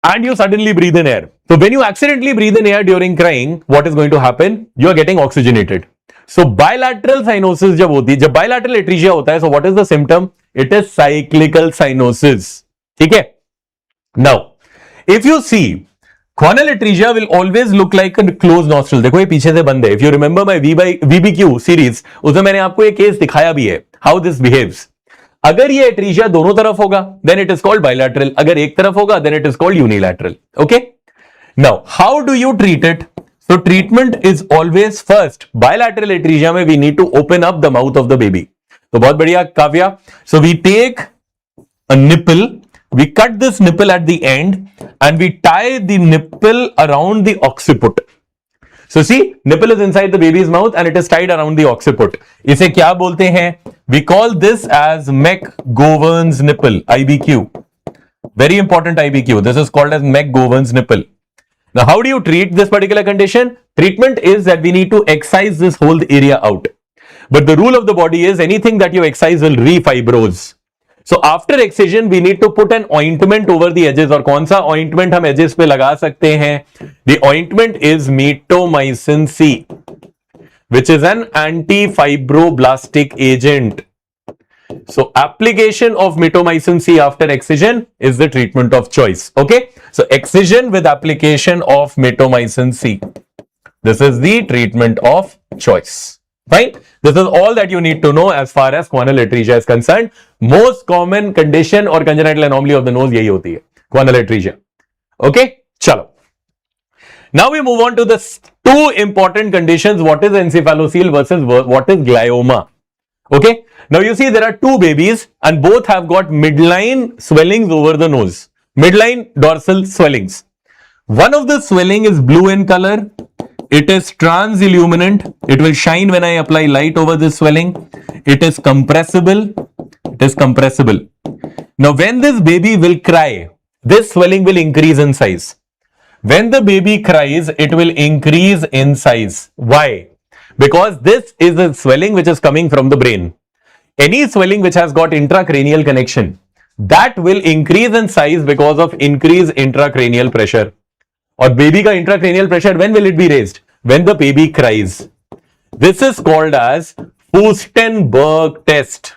And you suddenly breathe in air. So when you accidentally breathe in air during crying, what is going to happen? You are getting oxygenated. So bilateral cyanosis जब होती है, जब bilateral atresia होता है, so what is the symptom? It is cyclical cyanosis. ठीक है? Now, if you see, choanal atresia will always look like a closed nostril. देखो ये पीछे से बंद है. If you remember my VBQ series, उसमें मैंने आपको ये केस दिखाया भी है. How this behaves. अगर ये atresia दोनों तरफ होगा, then it is called bilateral. अगर एक तरफ होगा, then it is called unilateral. Okay? Now, how do you treat it? So treatment is always first. Bilateral atresia में we need to open up the mouth of the baby. तो बहुत बढ़िया Kavya. So we take a nipple. We cut this nipple at the end and we tie the nipple around the occiput. So see, nipple is inside the baby's mouth and it is tied around the occiput. इसे क्या बोलते हैं? We call this as McGovern's nipple, IBQ. Very important IBQ. This is called as McGovern's nipple. Now, how do you treat this particular condition? Treatment is that we need to excise this whole area out. But the rule of the body is anything that you excise will refibrose. So after excision, we need to put an ointment over the edges. और कौन सा ointment हम edges पे लगा सकते हैं? The ointment is mitomycin C, which is an anti-fibroblastic agent. So application of mitomycin C after excision is the treatment of choice. Okay. So excision with application of mitomycin C. This is the treatment of choice. Fine. This is all that you need to know as far as choanal atresia is concerned. Most common condition or congenital anomaly of the nose यही होती है, choanal atresia. Okay. चलो. Now we move on to the two important conditions. What is encephalocele versus what is glioma? Okay. Now you see there are two babies and both have got midline swellings over the nose. Midline dorsal swellings. One of the swelling is blue in color. It is transilluminant. It will shine when I apply light over this swelling. It is compressible. It is compressible. Now, when this baby will cry, this swelling will increase in size. When the baby cries, it will increase in size. Why? Because this is a swelling which is coming from the brain. Any swelling which has got intracranial connection, that will increase in size because of increased intracranial pressure. Or baby ka intracranial pressure, when will it be raised? When the baby cries. This is called as Furstenberg test.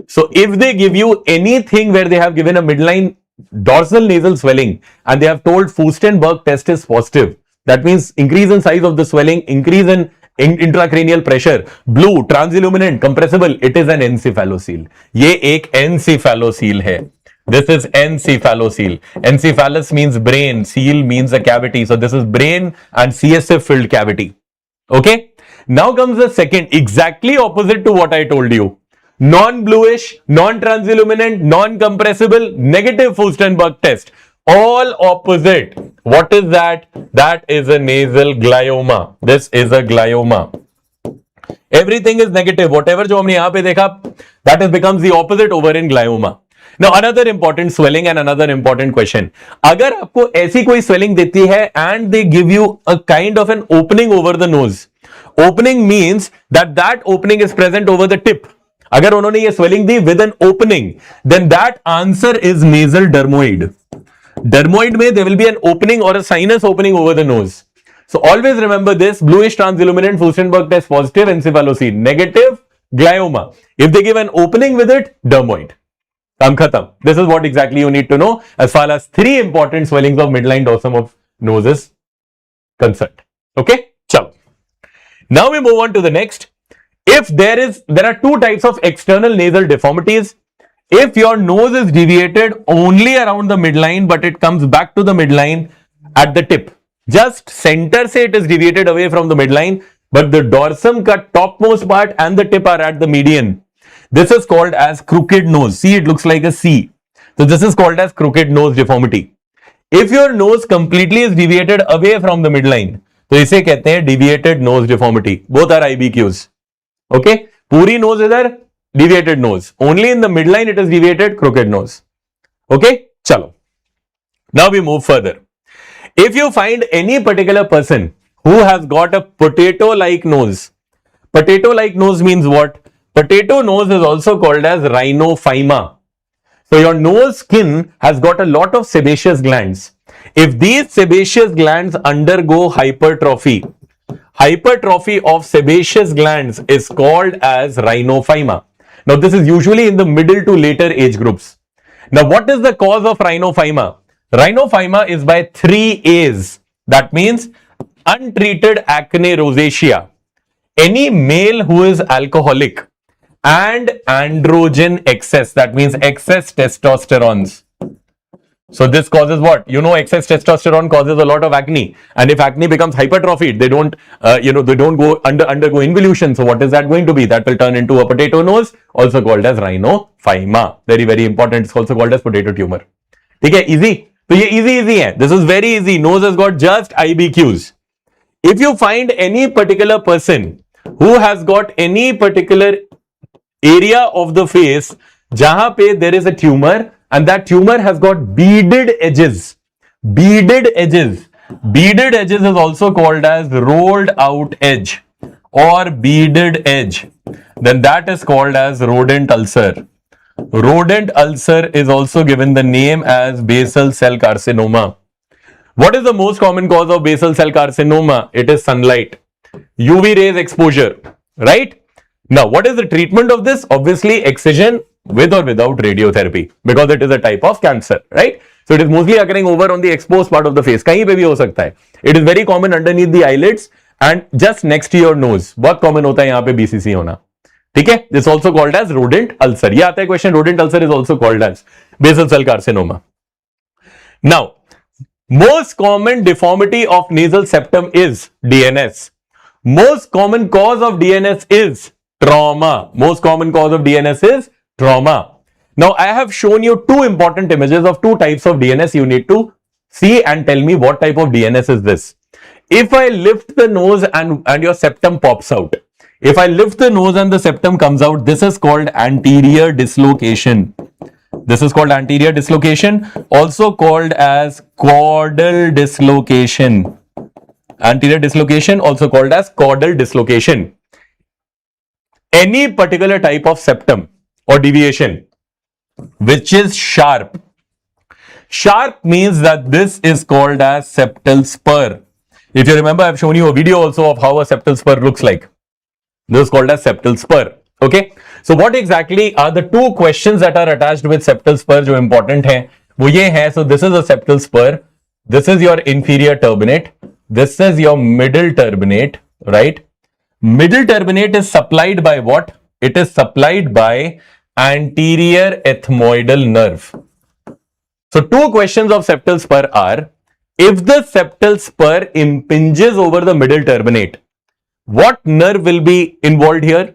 So if they give you anything where they have given a midline dorsal nasal swelling and they have told Furstenberg test is positive, that means increase in size of the swelling, increase in intracranial pressure, blue, transilluminant, compressible, it is an encephalocele. ये एक encephalocele है. This is encephalocele. Encephalus means brain, cele means a cavity. So this is brain and CSF filled cavity. Okay. Now comes the second, exactly opposite to what I told you. Non-bluish, non-transilluminant, non-compressible, negative Furstenberg test. All opposite. What is that? That is a nasal glioma. This is a glioma. Everything is negative. Whatever जो हमने यहाँ पे देखा, that is becomes the opposite over in glioma. Now another important swelling and another important question. अगर आपको ऐसी कोई swelling देती है and they give you a kind of an opening over the nose. Opening means that that opening is present over the tip. अगर उन्होंने ये swelling the with an opening, then that answer is nasal dermoid. Dermoid में there will be an opening or a sinus opening over the nose. So always remember this, bluish transilluminant Furstenberg test positive, encephalocele negative, glioma. If they give an opening with it, dermoid. Kam khatam. This is what exactly you need to know as far as three important swellings of midline dorsum of nose is concerned. Okay? Chalo. Now we move on to the next. If there are two types of external nasal deformities. If your nose is deviated only around the midline, but it comes back to the midline at the tip. Just center se it is deviated away from the midline, but the dorsum cut topmost part and the tip are at the median. This is called as crooked nose. See, it looks like a C. So this is called as crooked nose deformity. If your nose completely is deviated away from the midline, तो इसे कहते हैं deviated nose deformity. Both are IBQs. Okay? पूरी nose इधर, deviated nose. Only in the midline it is deviated, crooked nose. Okay? Chalo. Now we move further. If you find any particular person who has got a potato-like nose, potato-like nose means what? Potato nose is also called as rhinophyma. So your nose skin has got a lot of sebaceous glands. If these sebaceous glands undergo hypertrophy, hypertrophy of sebaceous glands is called as rhinophyma. Now this is usually in the middle to later age groups. Now what is the cause of rhinophyma? Rhinophyma is by 3 A's. That means untreated acne rosacea. Any male who is alcoholic and androgen excess, that means excess testosterone. So this causes what? You know, excess testosterone causes a lot of acne, and if acne becomes hypertrophied, they don't, they don't go undergo involution. So what is that going to be? That will turn into a potato nose, also called as rhinophyma. Very, very important. It's also called as potato tumor. Okay, easy. So ये easy है. This is very easy. Nose has got just IBQs. If you find any particular person who has got any particular area of the face जहां पे there is a tumor and that tumor has got beaded edges. Beaded edges. Beaded edges is also called as rolled out edge or beaded edge. Then that is called as rodent ulcer. Rodent ulcer is also given the name as basal cell carcinoma. What is the most common cause of basal cell carcinoma? It is sunlight. UV rays exposure. Right? Now, what is the treatment of this? Obviously, excision with or without radiotherapy, because it is a type of cancer, right? So it is mostly occurring over on the exposed part of the face. कहीं पे भी हो सकता है. It is very common underneath the eyelids and just next to your nose. बहुत common होता है यहाँ पे BCC होना. ठीक है? This is also called as rodent ulcer. ये आता है question. Rodent ulcer is also called as basal cell carcinoma. Now, most common deformity of nasal septum is DNS. Most common cause of DNS is trauma. Most common cause of DNS is trauma. Now, I have shown you two important images of two types of DNS. You need to see and tell me what type of DNS is this. If I lift the nose and your septum pops out, if I lift the nose and the septum comes out, this is called anterior dislocation. This is called anterior dislocation, also called as caudal dislocation. Anterior dislocation, also called as caudal dislocation. Any particular type of septum or deviation which is sharp. Sharp means that this is called as septal spur. If you remember, I've shown you a video also of how a septal spur looks like. This is called as septal spur. Okay. So what exactly are the two questions that are attached with septal spur जो important हैं? वो ये है, so this is a septal spur. This is your inferior turbinate. This is your middle turbinate, right? Middle turbinate is supplied by what? It is supplied by anterior ethmoidal nerve. So two questions of septal spur are, if the septal spur impinges over the middle turbinate, what nerve will be involved here?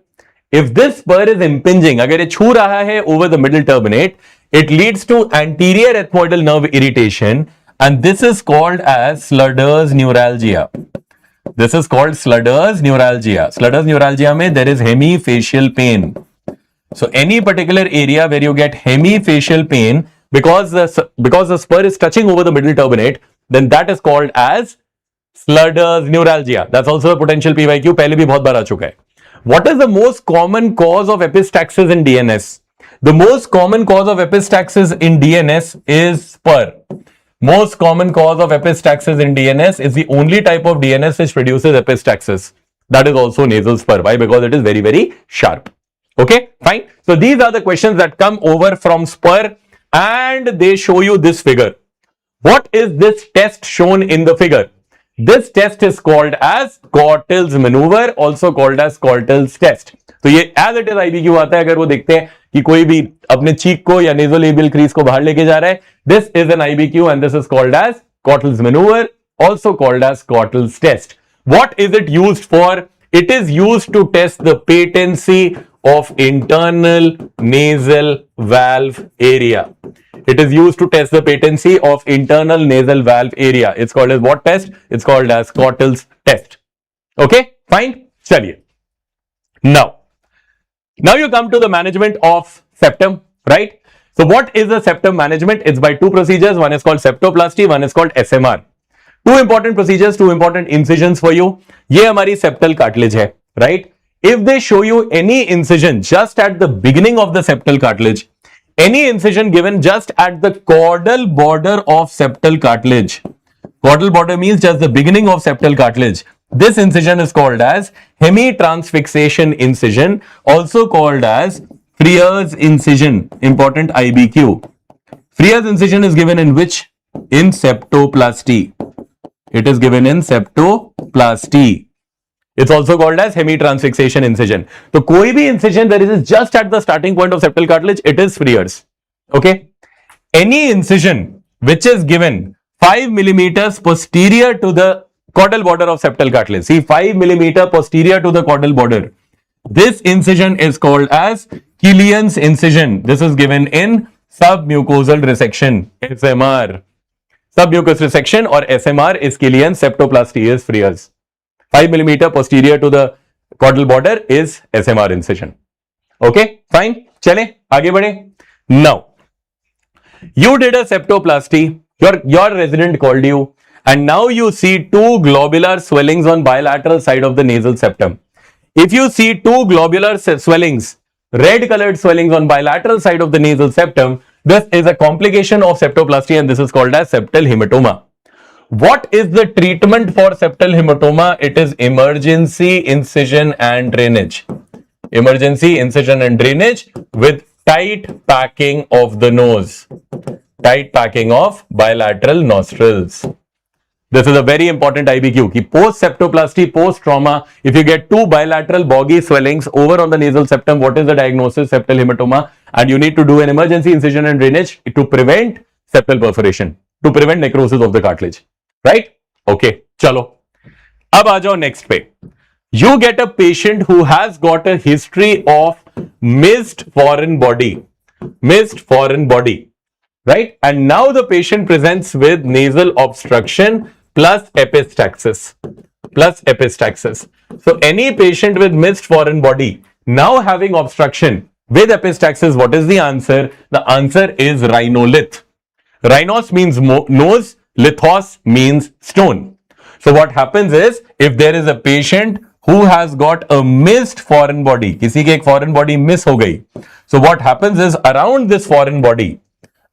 If this spur is impinging, अगर ये छू रहा है over the middle turbinate, it leads to anterior ethmoidal nerve irritation, and this is called as Sludder's neuralgia. This is called Sludder's neuralgia. Sludder's neuralgia mein there is hemifacial pain. So any particular area where you get hemifacial pain because the spur is touching over the middle turbinate, then that is called as Sludder's neuralgia. That's also a potential PYQ. पहले भी बहुत बार आ चुका है. What is the most common cause of epistaxis in DNS? The most common cause of epistaxis in DNS is spur. Most common cause of epistaxis in DNS is the only type of DNS which produces epistaxis. That is also nasal spur. Why? Because it is very, very sharp. Okay, fine. So these are the questions that come over from spur, and they show you this figure. What is this test shown in the figure? This test is called as Cortill's maneuver, also called as Cortill's test. तो ये as it is IBQ आता है, अगर वो देखते हैं कि कोई भी अपने चीक को या nasolabial crease को बाहर लेके जा रहा है, this is an IBQ and this is called as Cortill's maneuver, also called as Cortill's test. What is it used for? It is used to test the patency of internal nasal valve area. It is used to test the patency of internal nasal valve area. It's called as what test? It's called as Cortill's test. Okay, fine. Chaliye. Now you come to the management of septum, right? So what is the septum management? It's by two procedures. One is called septoplasty, one is called SMR. Two important procedures, two important incisions for you. ये हमारी septal cartilage है, right? If they show you any incision just at the beginning of the septal cartilage, any incision given just at the caudal border of septal cartilage. Caudal border means just the beginning of septal cartilage. This incision is called as hemitransfixation incision, also called as Freer's incision. Important IBQ. Freer's incision is given in which? In septoplasty. It is given in septoplasty. It's also called as hemitransfixation incision. So, कोई भी incision that is just at the starting point of septal cartilage, it is Freer's. Okay. Any incision which is given 5 millimeters posterior to the caudal border of septal cartilage. See, 5 millimeter posterior to the caudal border. This incision is called as Killian's incision. This is given in submucosal resection, SMR. Submucous resection or SMR is Killian's, septoplasty is Freer's. 5 millimeter posterior to the caudal border is SMR incision. Okay, fine. Chale, आगे बढ़े. Now, you did a septoplasty. Your resident called you, and now you see two globular swellings on bilateral side of the nasal septum. If you see two globular swellings, red colored swellings on bilateral side of the nasal septum, this is a complication of septoplasty, and this is called as septal hematoma. What is the treatment for septal hematoma? It is emergency incision and drainage. Emergency incision and drainage with tight packing of the nose. Tight packing of bilateral nostrils. This is a very important IBQ. Ki post septoplasty, post trauma, if you get two bilateral boggy swellings over on the nasal septum, what is the diagnosis? Septal hematoma. And you need to do an emergency incision and drainage to prevent septal perforation, to prevent necrosis of the cartilage. Right? Okay. Chalo. Ab aa jao next pe. You get a patient who has got a history of missed foreign body. missed foreign body, right? And now the patient presents with nasal obstruction plus epistaxis. So any patient with missed foreign body now having obstruction with epistaxis, what is the answer? The answer is rhinolith. Rhinos means nose, lithos means stone. So what happens is, if there is a patient who has got a missed foreign body, किसी के एक foreign body miss हो गई, so what happens is around this foreign body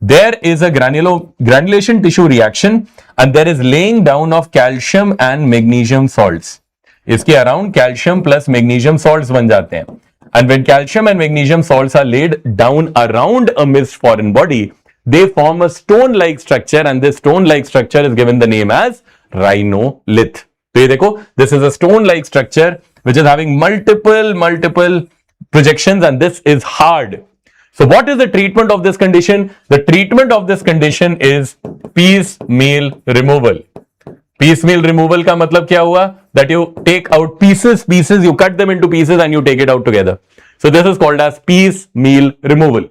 there is a granulation tissue reaction and there is laying down of calcium and magnesium salts. इसके around calcium plus magnesium salts बन जाते हैं. And when calcium and magnesium salts are laid down around a missed foreign body, they form a stone-like structure, and this stone-like structure is given the name as rhinolith. तो ये देखो, this is a stone-like structure which is having multiple projections, and this is hard. So what is the treatment of this condition? The treatment of this condition is piecemeal removal. Piecemeal removal का मतलब क्या हुआ? That you take out pieces, you cut them into pieces and you take it out together. So this is called as piecemeal removal.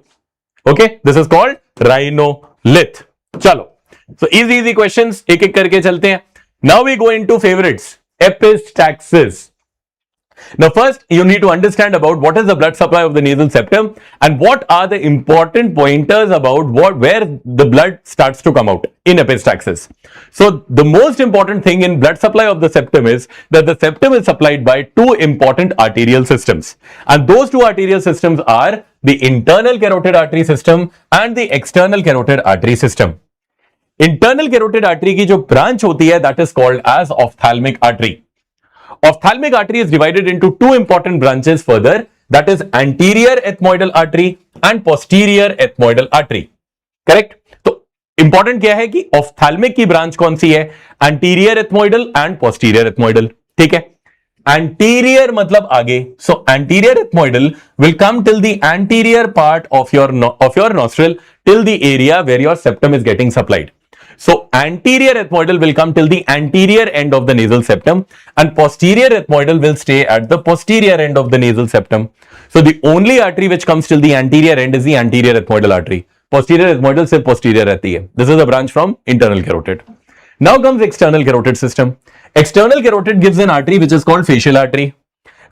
Okay, this is called rhinolith. चलो, so easy questions एक एक करके चलते हैं. Now we go into favorites, epistaxis. Now first you need to understand about what is the blood supply of the nasal septum and what are the important pointers about where the blood starts to come out in epistaxis. So the most important thing in blood supply of the septum is that the septum is supplied by two important arterial systems, and those two arterial systems are the internal carotid artery system and the external carotid artery system. Internal carotid artery की जो branch होती है, that is called as ophthalmic artery. Ophthalmic artery is divided into two important branches further, that is anterior ethmoidal artery and posterior ethmoidal artery. Correct? तो important क्या है कि ophthalmic की branch कौन सी है? Anterior ethmoidal and posterior ethmoidal. ठीक है? Anterior मतलब आगे. So anterior ethmoidal will come till the anterior part of your nostril, till the area where your septum is getting supplied. So anterior ethmoidal will come till the anterior end of the nasal septum, and posterior ethmoidal will stay at the posterior end of the nasal septum. So the only artery which comes till the anterior end is the anterior ethmoidal artery. Posterior ethmoidal सिर्फ posterior रहती है. This is a branch from internal carotid. Now comes external carotid system. External carotid gives an artery which is called facial artery.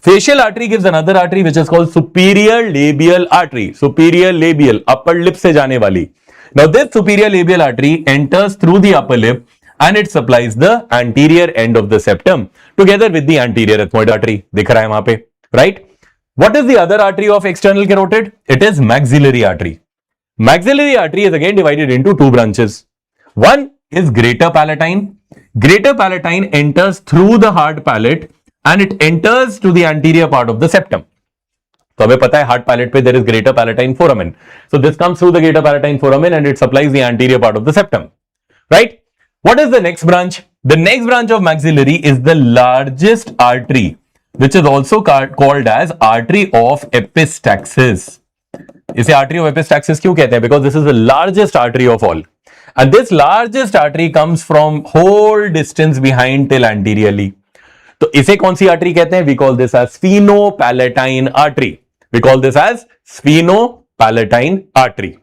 Facial artery gives another artery which is called superior labial artery. Superior labial, upper lip से जाने वाली. Now this superior labial artery enters through the upper lip and it supplies the anterior end of the septum together with the anterior ethmoid artery. दिख रहा है वहां पे, right? What is the other artery of external carotid? It is maxillary artery. Maxillary artery is again divided into two branches. One is greater palatine. Greater palatine enters through the hard palate and it enters to the anterior part of the septum. तो हमें पता है hard palate पे there is greater palatine foramen. So this comes through the greater palatine foramen and it supplies the anterior part of the septum. Right? What is the next branch? The next branch of maxillary is the largest artery, which is also called as artery of epistaxis. इसे artery of epistaxis क्यों कहते हैं? Because this is the largest artery of all. And this largest artery comes from whole distance behind till anteriorly. तो इसे कौन सी artery कहते हैं? We call this as sphenopalatine artery. We call this as sphenopalatine artery.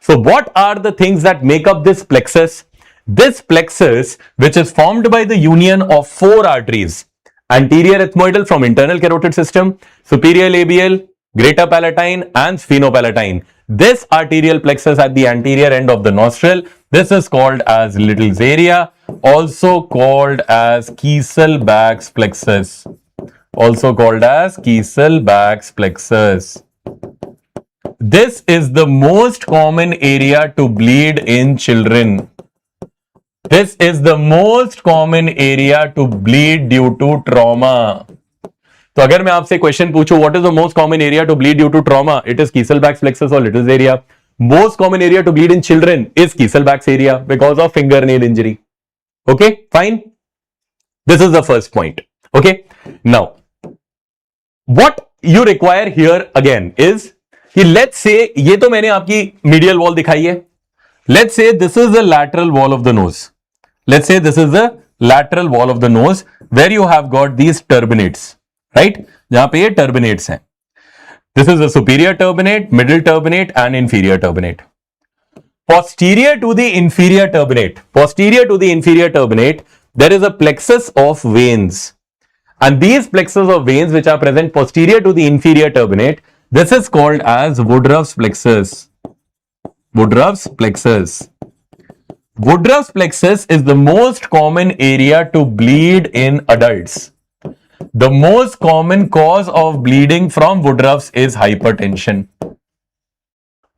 So what are the things that make up this plexus? This plexus, which is formed by the union of four arteries, anterior ethmoidal from internal carotid system, superior labial, greater palatine and sphenopalatine. This arterial plexus at the anterior end of the nostril, this is called as Little's area, also called as Kieselbach's plexus. Also called as Kieselbach's plexus. This is the most common area to bleed in children. This is the most common area to bleed due to trauma. तो अगर मैं आपसे question पूछूं what is the most common area to bleed due to trauma, it is Kiesselbach's plexus और Little's area. Most common area to bleed in children is Kiesselbach's area because of fingernail injury. Okay fine, this is the first point. Okay now what you require here again is कि let's say ये तो मैंने आपकी medial wall दिखाई है. Let's say this is the lateral wall of the nose. Let's say this is the lateral wall of the nose where you have got these turbinates, right? जहां पे ये टर्बिनेट्स हैं. This is the superior turbinate, middle turbinate, and inferior turbinate. Posterior to the inferior turbinate, there is a plexus of veins. And these plexus of veins which are present posterior to the inferior turbinate, this is called as Woodruff's plexus. Woodruff's plexus. Woodruff's plexus is the most common area to bleed in adults. The most common cause of bleeding from Woodruff's is hypertension.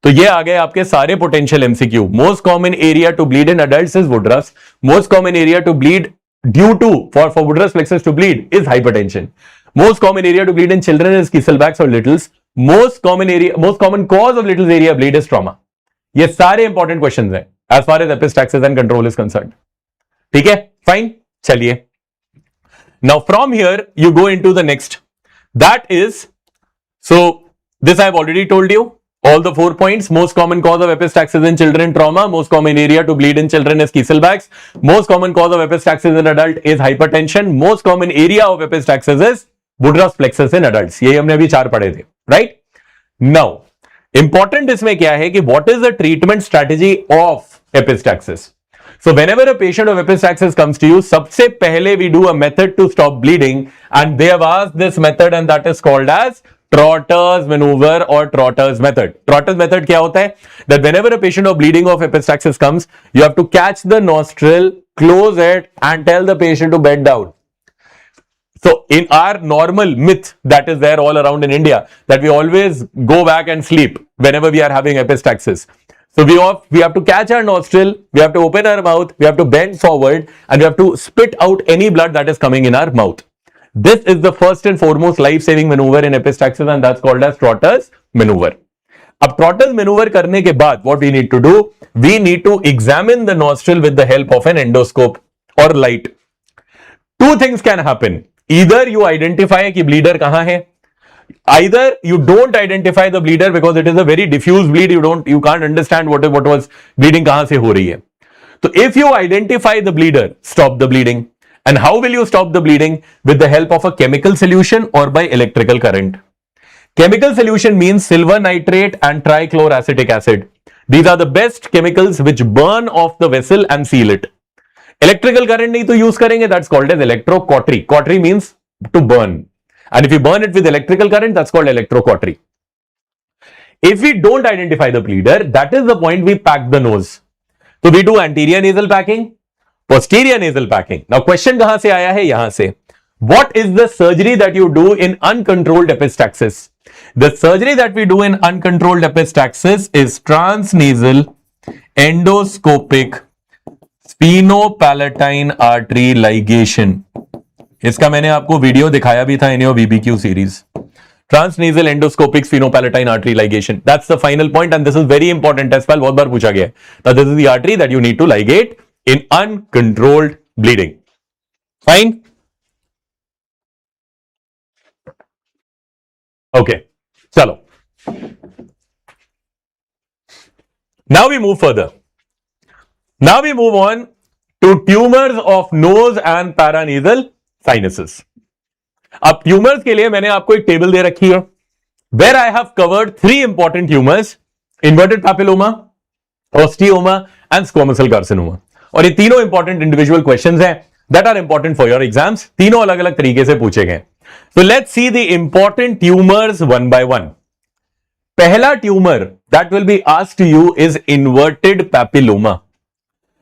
तो ये आ गए आपके सारे potential MCQ. Most common area to bleed in adults is Woodruff's. Most common area to bleed due to for Woodruff's plexus to bleed is hypertension. Most common area to bleed in children is Kisselbach's or Little's. Most common cause of Little's area bleed is trauma. ये सारे important questions हैं as far as epistaxis and control is concerned. ठीक है? Fine. चलिए. Now from here you go into the next. That is, so this I have already told you. All the 4 points. Most common cause of epistaxis in children, trauma. Most common area to bleed in children is Kisselbach's. Most common cause of epistaxis in adult is hypertension. Most common area of epistaxis is Woodruff's plexus in adults. ये हमने अभी 4 पढ़े थे, right? Now, important इसमें क्या है कि what is the treatment strategy of epistaxis? So whenever a patient of epistaxis comes to you, सबसे पहले we do a method to stop bleeding, and they have asked this method, and that is called as Trotter's maneuver or Trotter's method. Trotter's method क्या होता है? That whenever a patient of bleeding of epistaxis comes, you have to catch the nostril, close it, and tell the patient to bend down. So in our normal myth that is there all around in India, that we always go back and sleep whenever we are having epistaxis. So we have to catch our nostril, we have to open our mouth, we have to bend forward, and we have to spit out any blood that is coming in our mouth. This is the first and foremost life-saving maneuver in epistaxis, and that's called as Trotter's maneuver. अब Trotter's maneuver करने के बाद what we need to do? We need to examine the nostril with the help of an endoscope or light. Two things can happen. Either you identify कि bleeder कहाँ है. Either you don't identify the bleeder because it is a very diffuse bleed. You can't understand what was bleeding कहाँ से हो रही है. So if you identify the bleeder, stop the bleeding. And how will you stop the bleeding? With the help of a chemical solution or by electrical current. Chemical solution means silver nitrate and trichloroacetic acid. These are the best chemicals which burn off the vessel and seal it. Electrical current नहीं तो use करेंगे, that's called as electrocautery. Cautery means to burn. And if you burn it with electrical current, that's called electrocautery. If we don't identify the bleeder, that is the point we pack the nose. So we do anterior nasal packing, posterior nasal packing. Now question कहां से आया है? यहां से. What is the surgery that you do in uncontrolled epistaxis? The surgery that we do in uncontrolled epistaxis is transnasal endoscopic sphenopalatine artery ligation. इसका मैंने आपको video दिखाया भी था in your VBQ series. Transnasal endoscopic sphenopalatine artery ligation. That's the final point, and this is very important as well. बहुत बार पूछा गया है. Now this is the artery that you need to ligate in uncontrolled bleeding. Fine? Okay. Chalo. Now we move further. Now we move on to tumors of nose and paranasal sinuses. अब tumours के लिए मैंने आपको एक table दे रखी है where I have covered 3 important tumours, inverted papilloma, osteoma and squamous cell carcinoma. और ये तीनों इंपॉर्टेंट इंडिविजुअल क्वेश्चंस हैं that are important for your exams. तीनों अलग अलग तरीके से पूछे गए. So let's see the important tumours one by one. पहला tumour that will be asked to you is inverted papilloma.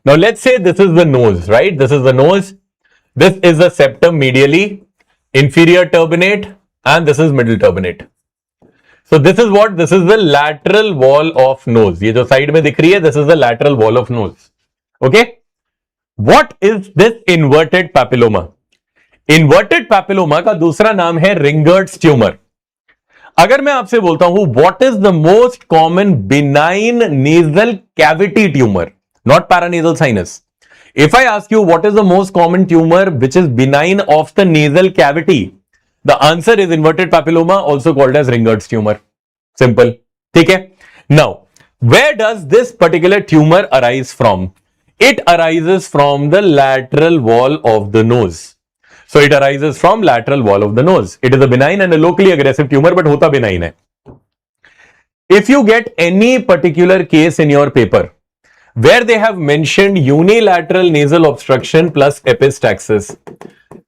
Now let's say this is the nose, right? This is the nose. This is the septum medially, inferior turbinate, and this is middle turbinate. So this is what? This is the lateral wall of nose. ये जो side में दिख रही है, this is the lateral wall of nose. Okay? What is this inverted papilloma? Inverted papilloma का दूसरा नाम है Ringer's tumor. अगर मैं आपसे बोलता हूं, what is the most common benign nasal cavity tumor, not paranasal sinus? If I ask you what is the most common tumor which is benign of the nasal cavity, the answer is inverted papilloma, also called as Ringer's tumor. Simple. ठीक है? Now, where does this particular tumor arise from? It arises from the lateral wall of the nose. So it arises from lateral wall of the nose. It is a benign and a locally aggressive tumor, but होता benign है. if you get any particular case in your paper where they have mentioned unilateral nasal obstruction plus epistaxis,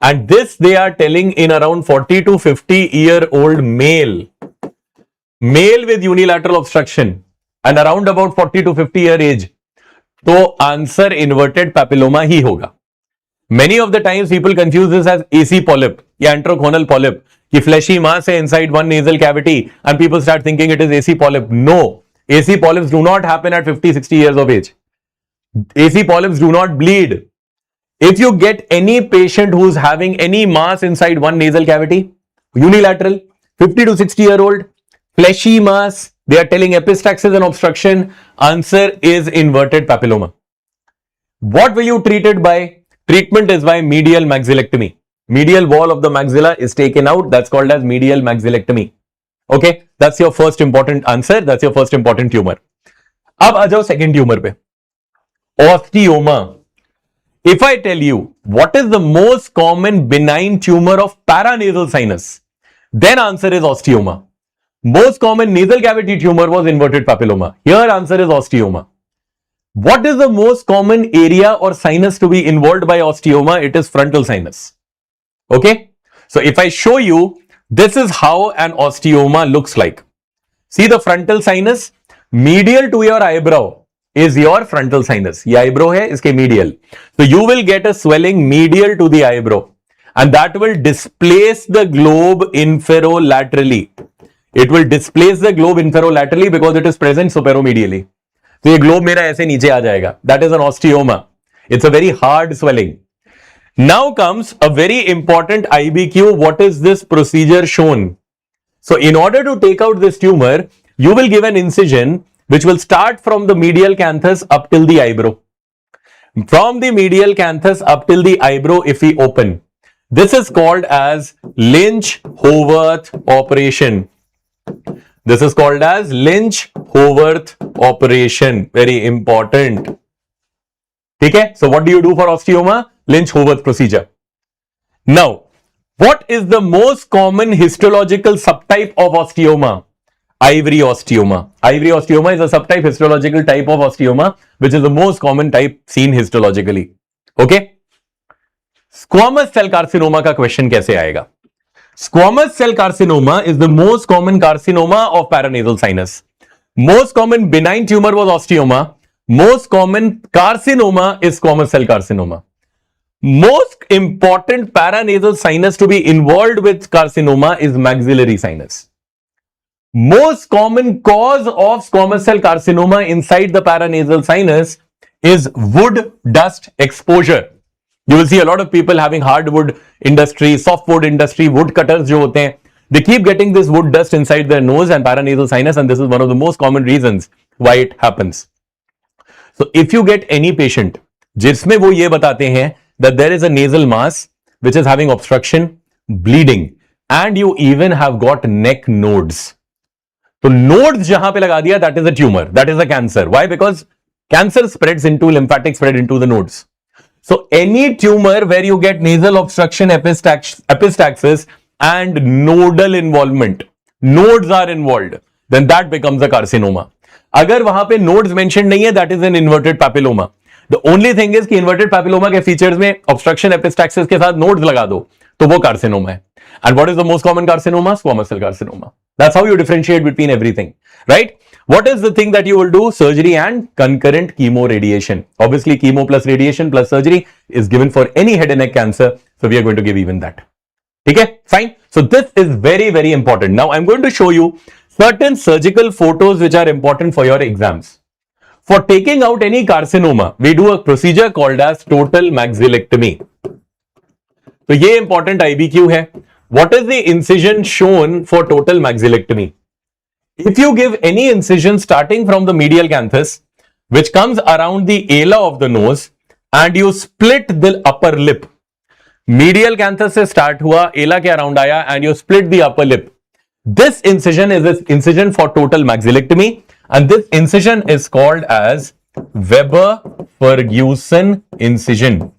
and this they are telling in around 40 to 50-year-old male with unilateral obstruction and around about 40 to 50 year age, तो answer inverted papilloma ही होगा. Many of the times people confuse this as AC polyp या enteroconal polyp कि fleshy mass है inside one nasal cavity and people start thinking it is AC polyp. No, AC polyps do not happen at 50-60 years of age. AC polyps do not bleed. If you get any patient who's having any mass inside one nasal cavity, unilateral, 50 to 60-year-old, fleshy mass, they are telling epistaxis and obstruction, answer is inverted papilloma. What will you treat it by? Treatment is by medial maxillectomy. Medial wall of the maxilla is taken out. That's called as medial maxillectomy. Okay, that's your first important answer. That's your first important tumor. अब आ जाओ second tumor पे. Osteoma. If I tell you what is the most common benign tumor of paranasal sinus, then answer is osteoma. Most common nasal cavity tumor was inverted papilloma. Here answer is osteoma. What is the most common area or sinus to be involved by osteoma? It is frontal sinus. Okay. So if I show you, this is how an osteoma looks like. See the frontal sinus, medial to your eyebrow is your frontal sinus. ये eyebrow है, इसके medial. So you will get a swelling medial to the eyebrow and that will displace the globe inferolaterally. It will displace the globe inferolaterally because it is present superomedially. तो ये globe मेरा ऐसे नीचे आ जाएगा. That is an osteoma. It's a very hard swelling. Now comes a very important IBQ. What is this procedure shown? So in order to take out this tumor, you will give an incision which will start from the medial canthus up till the eyebrow. From the medial canthus up till the eyebrow, if we open, this is called as Lynch-Howarth operation. This is called as Lynch-Howarth operation. Very important. Okay? So what do you do for osteoma? Lynch-Howarth procedure. Now, what is the most common histological subtype of osteoma? Ivory osteoma. Ivory osteoma is a subtype histological type of osteoma, which is the most common type seen histologically. Okay? Squamous cell carcinoma का question कैसे आएगा? Squamous cell carcinoma is the most common carcinoma of paranasal sinus. Most common benign tumor was osteoma. Most common carcinoma is squamous cell carcinoma. Most important paranasal sinus to be involved with carcinoma is maxillary sinus. Most common cause of squamous cell carcinoma inside the paranasal sinus is wood dust exposure. You will see a lot of people having hardwood industry, softwood industry, wood cutters जो होते हैं, they keep getting this wood dust inside their nose and paranasal sinus, and this is one of the most common reasons why it happens. So if you get any patient जिसमें वो ये बताते हैं that there is a nasal mass which is having obstruction, bleeding, and you even have got neck nodes. तो nodes जहां पे लगा दिया, that is a tumor, that is a cancer. Why? Because cancer spreads into lymphatic spread into the nodes. So any tumor where you get nasal obstruction, epistaxis and nodal involvement, nodes are involved, then that becomes a carcinoma. अगर वहां पे nodes mentioned नहीं है, that is an inverted papilloma. The only thing is कि inverted papilloma के features में obstruction epistaxis के साथ nodes लगा दो, तो वो carcinoma है. And what is the most common carcinoma? Squamous cell carcinoma. That's how you differentiate between everything, right? What is the thing that you will do? Surgery and concurrent chemo radiation. Obviously, chemo plus radiation plus surgery is given for any head and neck cancer. So we are going to give even that. Okay, fine. So this is very, very important. Now I'm going to show you certain surgical photos which are important for your exams. For taking out any carcinoma, we do a procedure called as total maxillectomy. तो ये important IBQ है. What is the incision shown for total maxillectomy? If you give any incision starting from the medial canthus, which comes around the ala of the nose, and you split the upper lip, medial canthus से start हुआ, ala के around आया, and you split the upper lip. This incision is this incision for total maxillectomy, and this incision is called as Weber-Ferguson incision.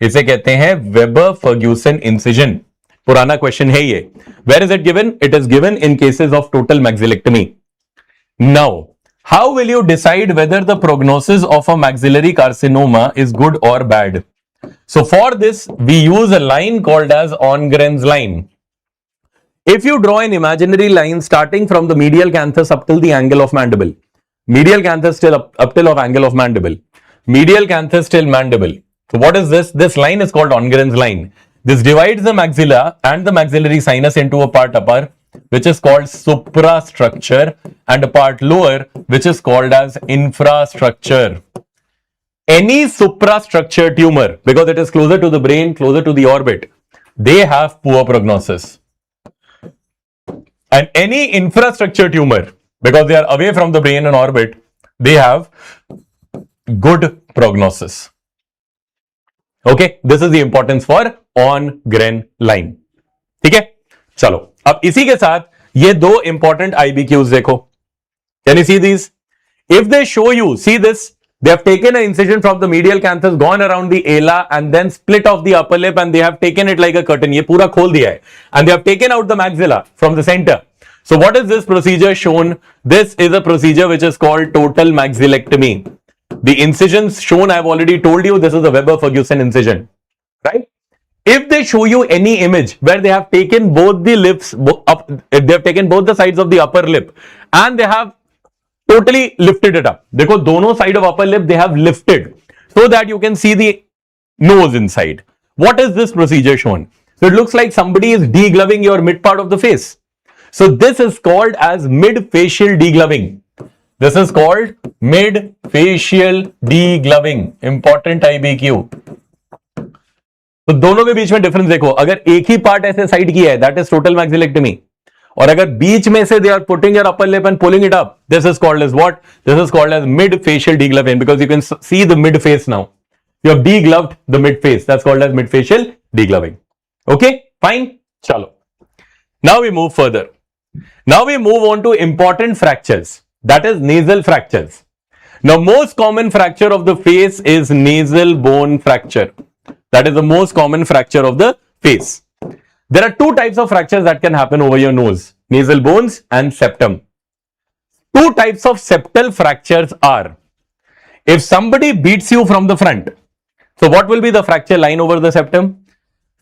इसे कहते हैं Weber-Ferguson incision. पुराना question है ये. Where is it given? It is given in cases of total maxillectomy. Now, how will you decide whether the prognosis of a maxillary carcinoma is good or bad? So for this, we use a line called as Ongren's line. If you draw an imaginary line starting from the medial canthus up till the angle of mandible, medial canthus till up till of angle of mandible, medial canthus till mandible. So what is this? This line is called Ongren's line. This divides the maxilla and the maxillary sinus into a part upper, which is called suprastructure, and a part lower, which is called as infrastructure. Any suprastructure tumor, because it is closer to the brain, closer to the orbit, they have poor prognosis. And any infrastructure tumor, because they are away from the brain and orbit, they have good prognosis. Okay, this is the importance for Ongren line. ठीक है, चलो अब इसी के साथ ये दो important IBQs देखो. Can you see these? If they show you, see this, they have taken an incision from the medial canthus, gone around the ala, and then split off the upper lip, and they have taken it like a curtain. ये पूरा खोल दिया है, and they have taken out the maxilla from the center. So what is this procedure shown? This is a procedure which is called total maxillectomy. The incisions shown, I have already told you, this is the Weber-Ferguson incision, right? If they show you any image where they have taken both the lips up, they have taken both the sides of the upper lip, and they have totally lifted it up. देखो दोनों side of upper lip they have lifted so that you can see the nose inside. What is this procedure shown? So it looks like somebody is degloving your mid part of the face. So this is called as mid-facial degloving. This is called mid-facial degloving. Important IBQ. तो दोनों के बीच में difference देखो, अगर एक ही part ऐसे side की है, दैट इज टोटल मैक्सिलेक्टमी, और अगर बीच में से they are putting your upper lip and pulling it up, this is called as what? This is called as mid facial degloving, because you can see the mid face now. You have degloved the mid face, that's called as mid facial degloving. Okay, fine. चलो, now we move further. Now we move on to important fractures, that is nasal fractures. Now, most common fracture of the face is nasal bone fracture. That is the most common fracture of the face. There are two types of fractures that can happen over your nose, nasal bones and septum. Two types of septal fractures are, if somebody beats you from the front, so what will be the fracture line over the septum?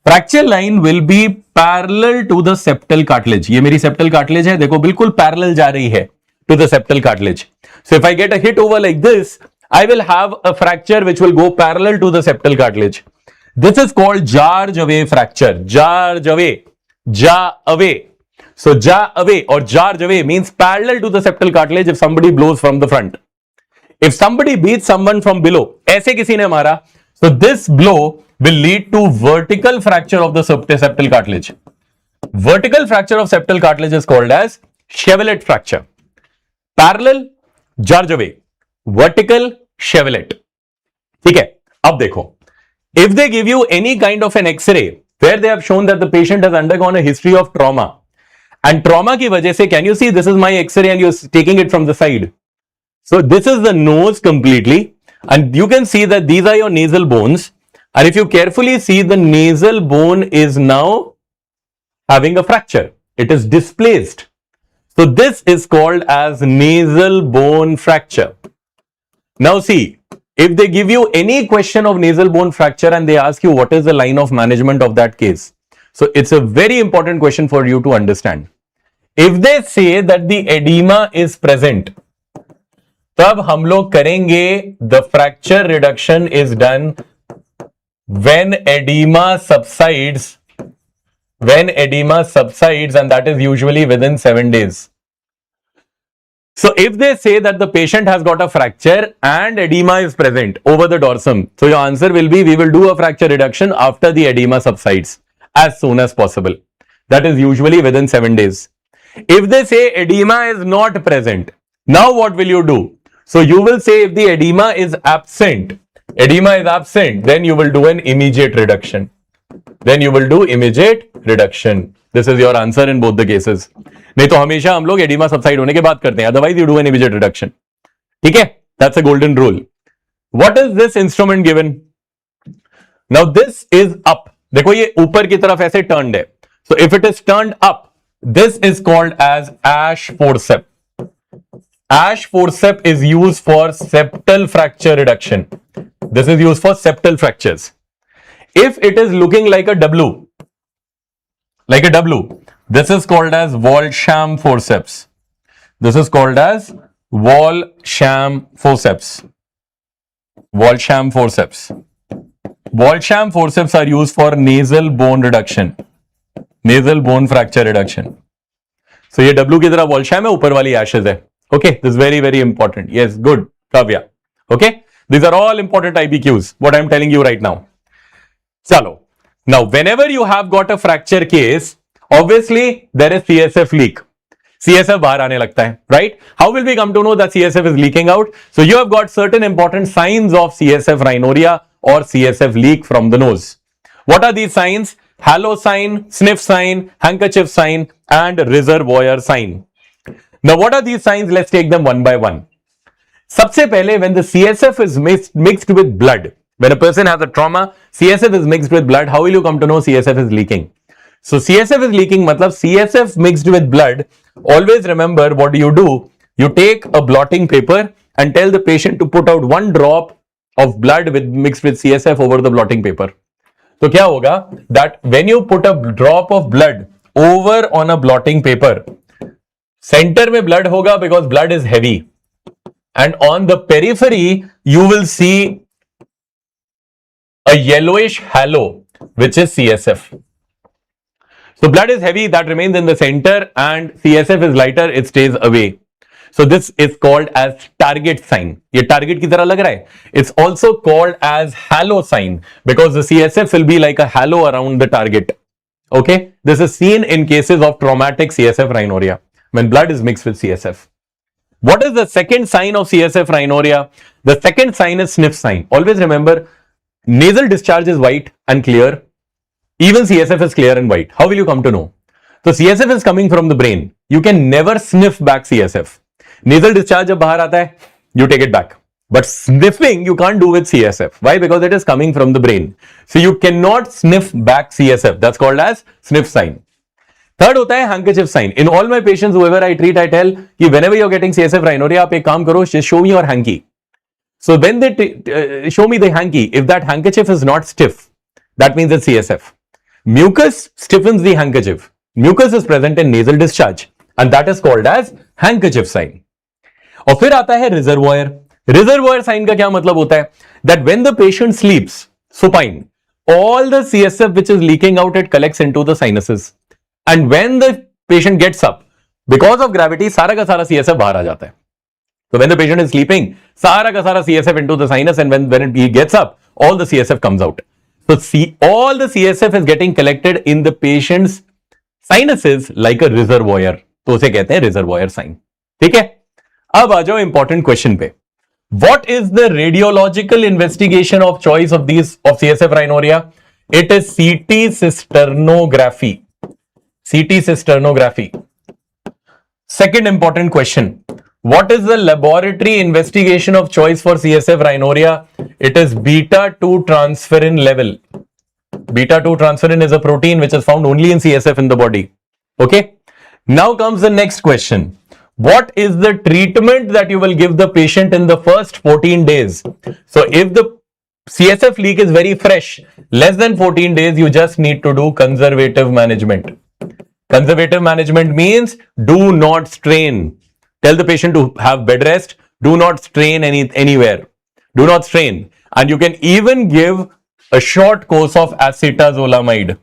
Fracture line will be parallel to the septal cartilage. ये मेरी septal cartilage है, देखो बिल्कुल parallel जा रही है to the septal cartilage. So if I get a hit over like this, I will have a fracture which will go parallel to the septal cartilage. This is called jar away fracture. Jar away. So jar away or jar away means parallel to the septal cartilage if somebody blows from the front. If somebody beats someone from below, ऐसे किसी ने मारा, so this blow will lead to vertical fracture of the septal cartilage. Vertical fracture of septal cartilage is called as chevalet fracture. Parallel jar away, vertical chevalet. ठीक है, अब देखो. If they give you any kind of an X-ray where they have shown that the patient has undergone a history of trauma, and trauma की वजह से, can you see this is my X-ray and you're taking it from the side. So this is the nose completely, and you can see that these are your nasal bones, and if you carefully see, the nasal bone is now having a fracture. It is displaced. So this is called as nasal bone fracture. Now see, if they give you any question of nasal bone fracture and they ask you what is the line of management of that case, so it's a very important question for you to understand. If they say that the edema is present, तब हम लोग करेंगे the fracture reduction is done when edema subsides, and that is usually within 7 days. So if they say that the patient has got a fracture and edema is present over the dorsum, so your answer will be, we will do a fracture reduction after the edema subsides as soon as possible. That is usually within 7 days. If they say edema is not present, now what will you do? So you will say if the edema is absent, then you will do an immediate reduction. This is your answer in both the cases. नहीं तो हमेशा हम लोग oedema subside होने के बाद करते हैं, otherwise you do an immediate reduction. ठीक है, that's a golden rule. What is this instrument given? Now this is up. देखो ये ऊपर की तरफ ऐसे टर्न्ड है, so if it is turned up, this is called as ASH forceps. ASH forceps is used for septal fracture reduction. This is used for septal fractures. If it is looking like a W, this is called as Walsham forceps. This is called as Walsham forceps. Walsham forceps. Walsham forceps are used for nasal bone reduction, nasal bone fracture reduction. So ये W की तरह Walsham है, ऊपर वाली ashes है. Okay, this is very, very important. Yes, good, Kavya. Okay, these are all important IBQs, what I am telling you right now. Chalo. Now, whenever you have got a fracture case, obviously there is CSF leak. CSF बाहर आने लगता है, right? How will we come to know that CSF is leaking out? So you have got certain important signs of CSF rhinorrhea or CSF leak from the nose. What are these signs? Halo sign, sniff sign, handkerchief sign, and reservoir sign. Now, what are these signs? Let's take them one by one. सबसे पहले, when the CSF is mixed with blood, when a person has a trauma, CSF is mixed with blood, how will you come to know CSF is leaking? So CSF is leaking, matlab CSF mixed with blood. Always remember, what do? You take a blotting paper and tell the patient to put out one drop of blood mixed with CSF over the blotting paper. So क्या होगा? That when you put a drop of blood over on a blotting paper, center में blood होगा because blood is heavy, and on the periphery you will see a yellowish halo, which is CSF. So blood is heavy, that remains in the center, and CSF is lighter, it stays away. So this is called as target sign. ये target की तरह लग रहा है. It's also called as halo sign because the CSF will be like a halo around the target. Okay, this is seen in cases of traumatic CSF rhinorrhea when blood is mixed with CSF. What is the second sign of CSF rhinorrhea? The second sign is sniff sign. Always remember, nasal discharge is white and clear. Even CSF is clear and white. How will you come to know? So CSF is coming from the brain. You can never sniff back CSF. Nasal discharge जब बाहर आता है, you take it back. But sniffing you can't do with CSF. Why? Because it is coming from the brain. So you cannot sniff back CSF. That's called as sniff sign. Third होता है handkerchief sign. In all my patients, whoever I treat, I tell कि whenever you're getting CSF rhinorrhea, आप एक काम करो, just show me your hanky. So when they show me the hanky, if that handkerchief is not stiff, that means it's CSF. Mucus stiffens the handkerchief. Mucus is present in nasal discharge, and that is called as handkerchief sign. और फिर आता है reservoir. Reservoir sign का क्या मतलब होता है? That when the patient sleeps supine, all the CSF which is leaking out, it collects into the sinuses. And when the patient gets up, because of gravity, सारा का सारा CSF बाहर आ जाता है. So when the patient is sleeping, सारा का सारा CSF into the sinus, and when he gets up, all the CSF comes out. So all the CSF is getting collected in the patient's sinuses like a reservoir. तो उसे कहते हैं reservoir sign. ठीक है? अब आ जाओ important question पे. What is the radiological investigation of choice of CSF rhinorrhea? It is CT cysternography. CT cysternography. Second important question. What is the laboratory investigation of choice for CSF rhinorrhea? It is beta-2 transferrin level. Beta-2 transferrin is a protein which is found only in CSF in the body. Okay. Now comes the next question. What is the treatment that you will give the patient in the first 14 days? So if the CSF leak is very fresh, less than 14 days, you just need to do conservative management. Conservative management means do not strain. Tell the patient to have bed rest. Do not strain anywhere. Do not strain. And you can even give a short course of acetazolamide.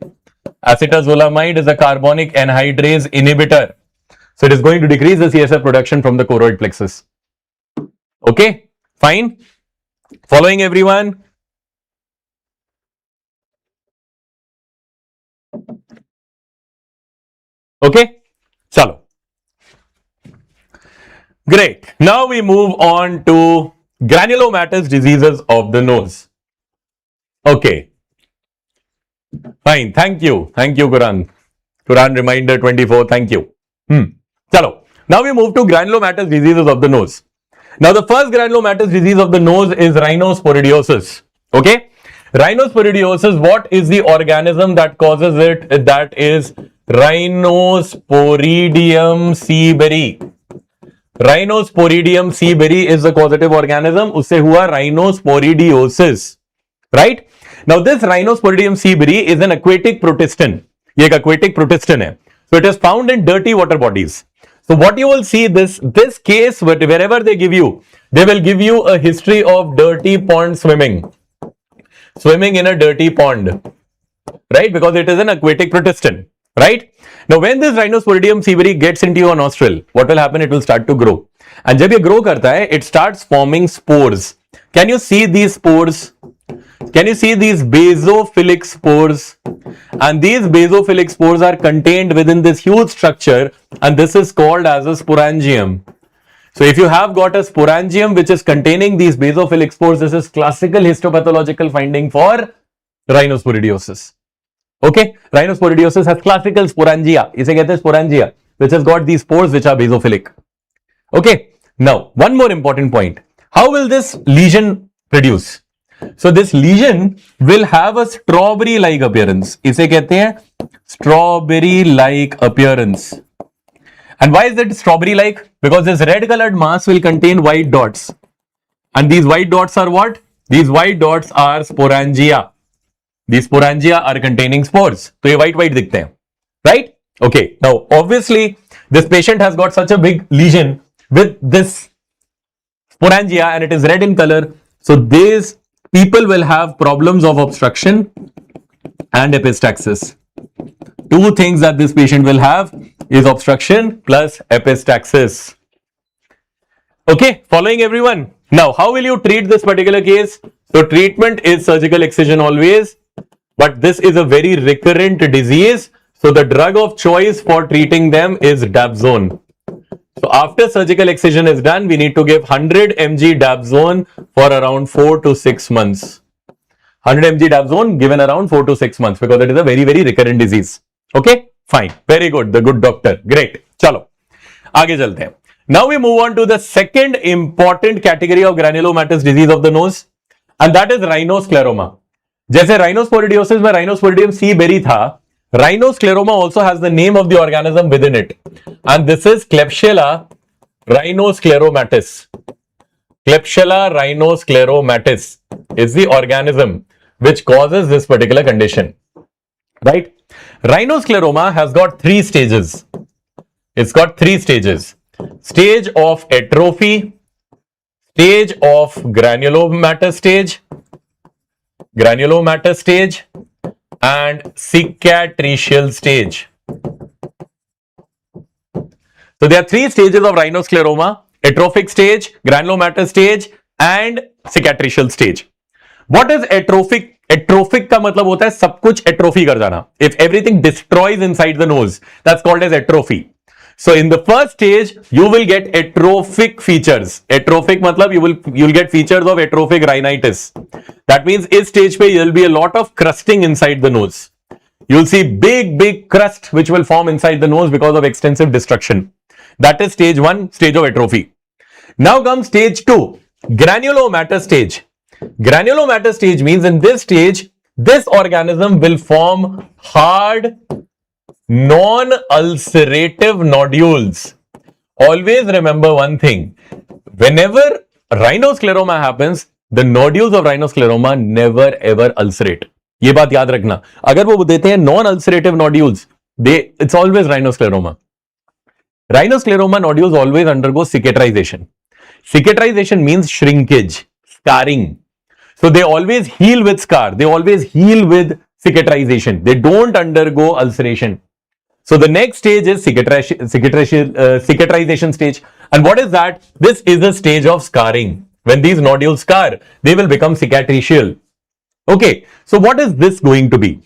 Acetazolamide is a carbonic anhydrase inhibitor. So it is going to decrease the CSF production from the choroid plexus. Okay, fine. Following everyone? Okay, chalo. Great. Now we move on to granulomatous diseases of the nose. Okay. Fine. Thank you. Thank you, Quran. Quran reminder 24. Thank you. Chalo. Now we move to granulomatous diseases of the nose. Now the first granulomatous disease of the nose is rhinosporidiosis. Okay. Rhinosporidiosis, what is the organism that causes it? That is Rhinosporidium seaberi. Rhinosporidium seaberi is the causative organism. उससे हुआ rhinosporidiosis. Right? Now this Rhinosporidium seaberi is an aquatic protestin. ये एक aquatic protestin है. So it is found in dirty water bodies. So what you will see this case, wherever they give you, they will give you a history of dirty pond swimming. Swimming in a dirty pond. Right? Because it is an aquatic protestin. Right? Now when this Rhinosporidium seaberi gets into your nostril, what will happen? It will start to grow. And जब ये grow करता है, it starts forming spores. Can you see these spores? Can you see these basophilic spores? And these basophilic spores are contained within this huge structure, and this is called as a sporangium. So if you have got a sporangium which is containing these basophilic spores, this is classical histopathological finding for rhinosporidiosis. Okay, rhinosporidiosis has classical sporangia. इसे कहते हैं sporangia, which has got these spores which are basophilic. Okay, now one more important point. How will this lesion produce? So this lesion will have a strawberry-like appearance. इसे कहते हैं strawberry-like appearance. And why is it strawberry-like? Because this red-colored mass will contain white dots. And these white dots are what? These white dots are sporangia. These sporangia are containing spores. So ये white दिखते हैं. Right? Okay. Now, obviously, this patient has got such a big lesion with this sporangia and it is red in color. So these people will have problems of obstruction and epistaxis. Two things that this patient will have is obstruction plus epistaxis. Okay, following everyone. Now, how will you treat this particular case? So treatment is surgical excision always, but this is a very recurrent disease. So the drug of choice for treating them is dapsone. So after surgical excision is done, we need to give 100 mg dapsone for around 4 to 6 months. 100 mg dapsone given around 4 to 6 months because it is a very, very recurrent disease. Okay, fine. Very good. The good doctor. Great. Chalo. आगे चलते हैं. Now we move on to the second important category of granulomatous disease of the nose, and that is rhinoscleroma. जैसे rhinosporidiosis में Rhinosporidium seaberi था, rhinoscleroma also has the name of the organism within it, and this is Klebsiella rhinoscleromatis. Klebsiella rhinoscleromatis is the organism which causes this particular condition. Right? Rhinoscleroma has got 3 stages. It's got 3 stages. Stage of atrophy, stage of granulomatous stage, and cicatricial stage. So there are 3 stages of rhinoscleroma: atrophic stage, granulomatous stage, and cicatricial stage. What is atrophic? Atrophic का मतलब होता है सब कुछ atrophy कर जाना. If everything destroys inside the nose, that's called as atrophy. So in the first stage, you will get atrophic features. Atrophic matlab you'll get features of atrophic rhinitis. That means इस stage पे there'll be a lot of crusting inside the nose. You'll see big crust which will form inside the nose because of extensive destruction. That is stage 1, stage of atrophy. Now comes stage 2, granulomatous stage. Granulomatous stage means in this stage, this organism will form hard, non-ulcerative nodules. Always remember one thing. Whenever rhinoscleroma happens, the nodules of rhinoscleroma never ever ulcerate. ये बात याद रखना. अगर वो देते हैं non-ulcerative nodules, it's always rhinoscleroma. Rhinoscleroma nodules always undergo cicatrization. Cicatrization means shrinkage, scarring. So they always heal with scar. They always heal with cicatrization. They don't undergo ulceration. So the next stage is cicatrization stage. And what is that? This is a stage of scarring. When these nodules scar, they will become cicatricial. Okay. So what is this going to be?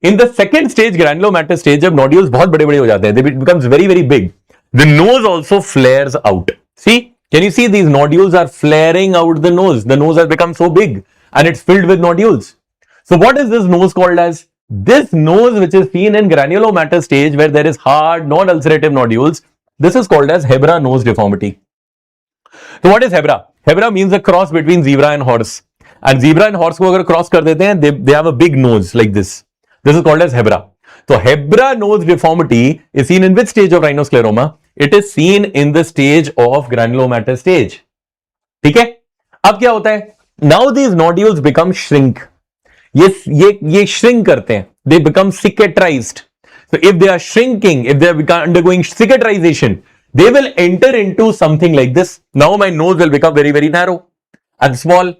In the second stage, granulomatous stage, जब nodules बहुत बड़े-बड़े हो जाते हैं, they becomes very big. The nose also flares out. See? Can you see these nodules are flaring out the nose? The nose has become so big and it's filled with nodules. So what is this nose called as? This nose which is seen in granulomatous stage where there is hard, non-ulcerative nodules, this is called as Hebra nose deformity. So what is Hebra? Hebra means a cross between zebra and horse. And zebra and horse को अगर cross कर देते हैं, they have a big nose like this. This is called as Hebra. So Hebra nose deformity is seen in which stage of rhinoscleroma? it is seen in the stage of granulomatous stage. ठीक है, अब क्या होता है, now these nodules become shrink. ये shrink करते हैं, they become cicatrized. So if they are shrinking, if they are undergoing cicatrization, they will enter into something like this. Now my nose will become very, very narrow and small,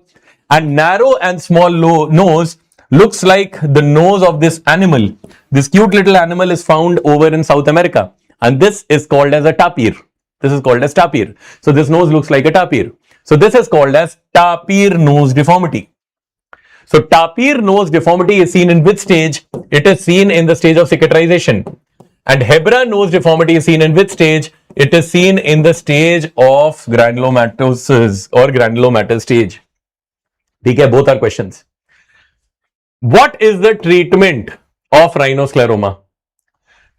and narrow and small nose looks like the nose of this animal. This cute little animal is found over in South America, and this is called as a tapir. This is called as tapir. So this nose looks like a tapir. So this is called as tapir nose deformity. So tapir nose deformity is seen in which stage? It is seen in the stage of cicatrization. And Hebra nose deformity is seen in which stage? It is seen in the stage of granulomatosis or granulomatous stage. Okay, both are questions. What is the treatment of rhinoscleroma?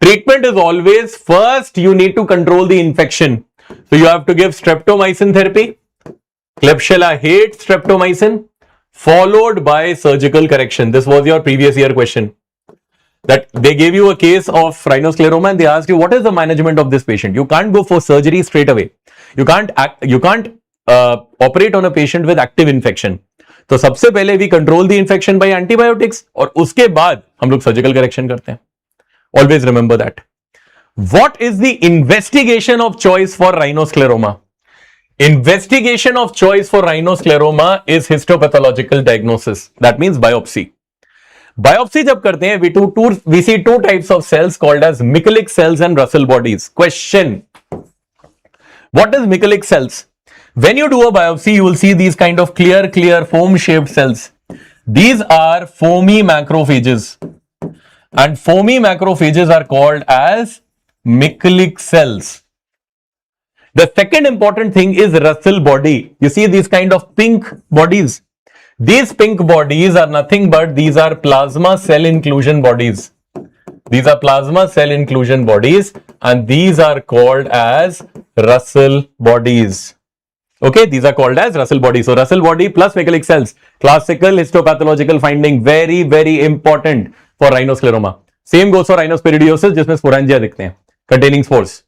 Treatment is always, first you need to control the infection. So you have to give streptomycin therapy. Klebsiella hates streptomycin, followed by surgical correction. This was your previous year question. That they gave you a case of rhinoscleroma and they asked you, what is the management of this patient? You can't go for surgery straight away. You can't operate on a patient with active infection. तो सबसे पहले we control the infection by antibiotics और उसके बाद हम लोग surgical correction करते हैं. Always remember that. What is the investigation of choice for rhinoscleroma? Investigation of choice for rhinoscleroma is histopathological diagnosis. That means biopsy. Biopsy जब करते हैं, we see two types of cells called as Mikulicz cells and Russell bodies. Question: what is Mikulicz cells? When you do a biopsy, you will see these kind of clear foam-shaped cells. These are foamy macrophages, and foamy macrophages are called as Mikulicz cells. The second important thing is Russell body. You see these kind of pink bodies. These pink bodies are nothing but these are plasma cell inclusion bodies. These are plasma cell inclusion bodies, and these are called as Russell bodies. Okay, these are called as Russell bodies. So Russell body plus Mikulicz cells. Classical histopathological finding, very, very important for rhinoscleroma. Same goes for rhinosporidosis, जिसमें sporangia दिखते हैं, containing spores.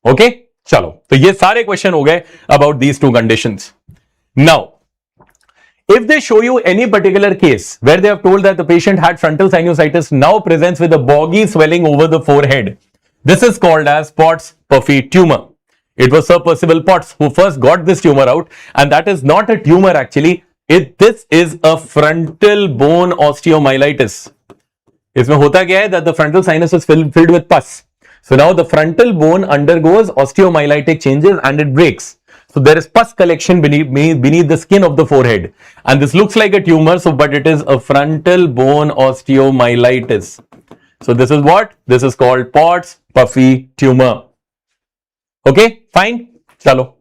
Okay, चलो, तो ये सारे question हो गए about these two conditions. Now, if they show you any particular case where they have told that the patient had frontal sinusitis, now presents with a boggy swelling over the forehead, this is called as Pott's puffy tumor. It was Sir Percival Potts who first got this tumor out, and that is not a tumor actually. This is a frontal bone osteomyelitis. इसमें होता क्या है that the frontal sinus is filled with pus. So now the frontal bone undergoes osteomyelitic changes and it breaks. So there is pus collection beneath the skin of the forehead, and this looks like a tumor. So, but it is a frontal bone osteomyelitis. So this is what? This is called Pott's puffy tumor. Okay, fine. Chalo.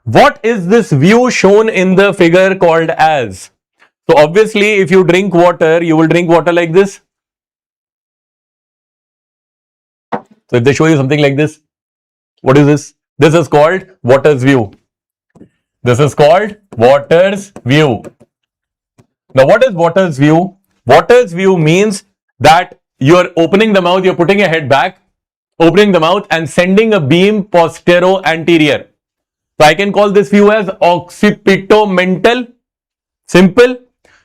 What is this view shown in the figure called as? So obviously, if you drink water, you will drink water like this. So if they show you something like this, what is this? This is called water's view. This is called water's view. Now, what is water's view? Water's view means that you're opening the mouth, you're putting your head back, opening the mouth and sending a beam postero-anterior. So I can call this view as occipitomental. Simple.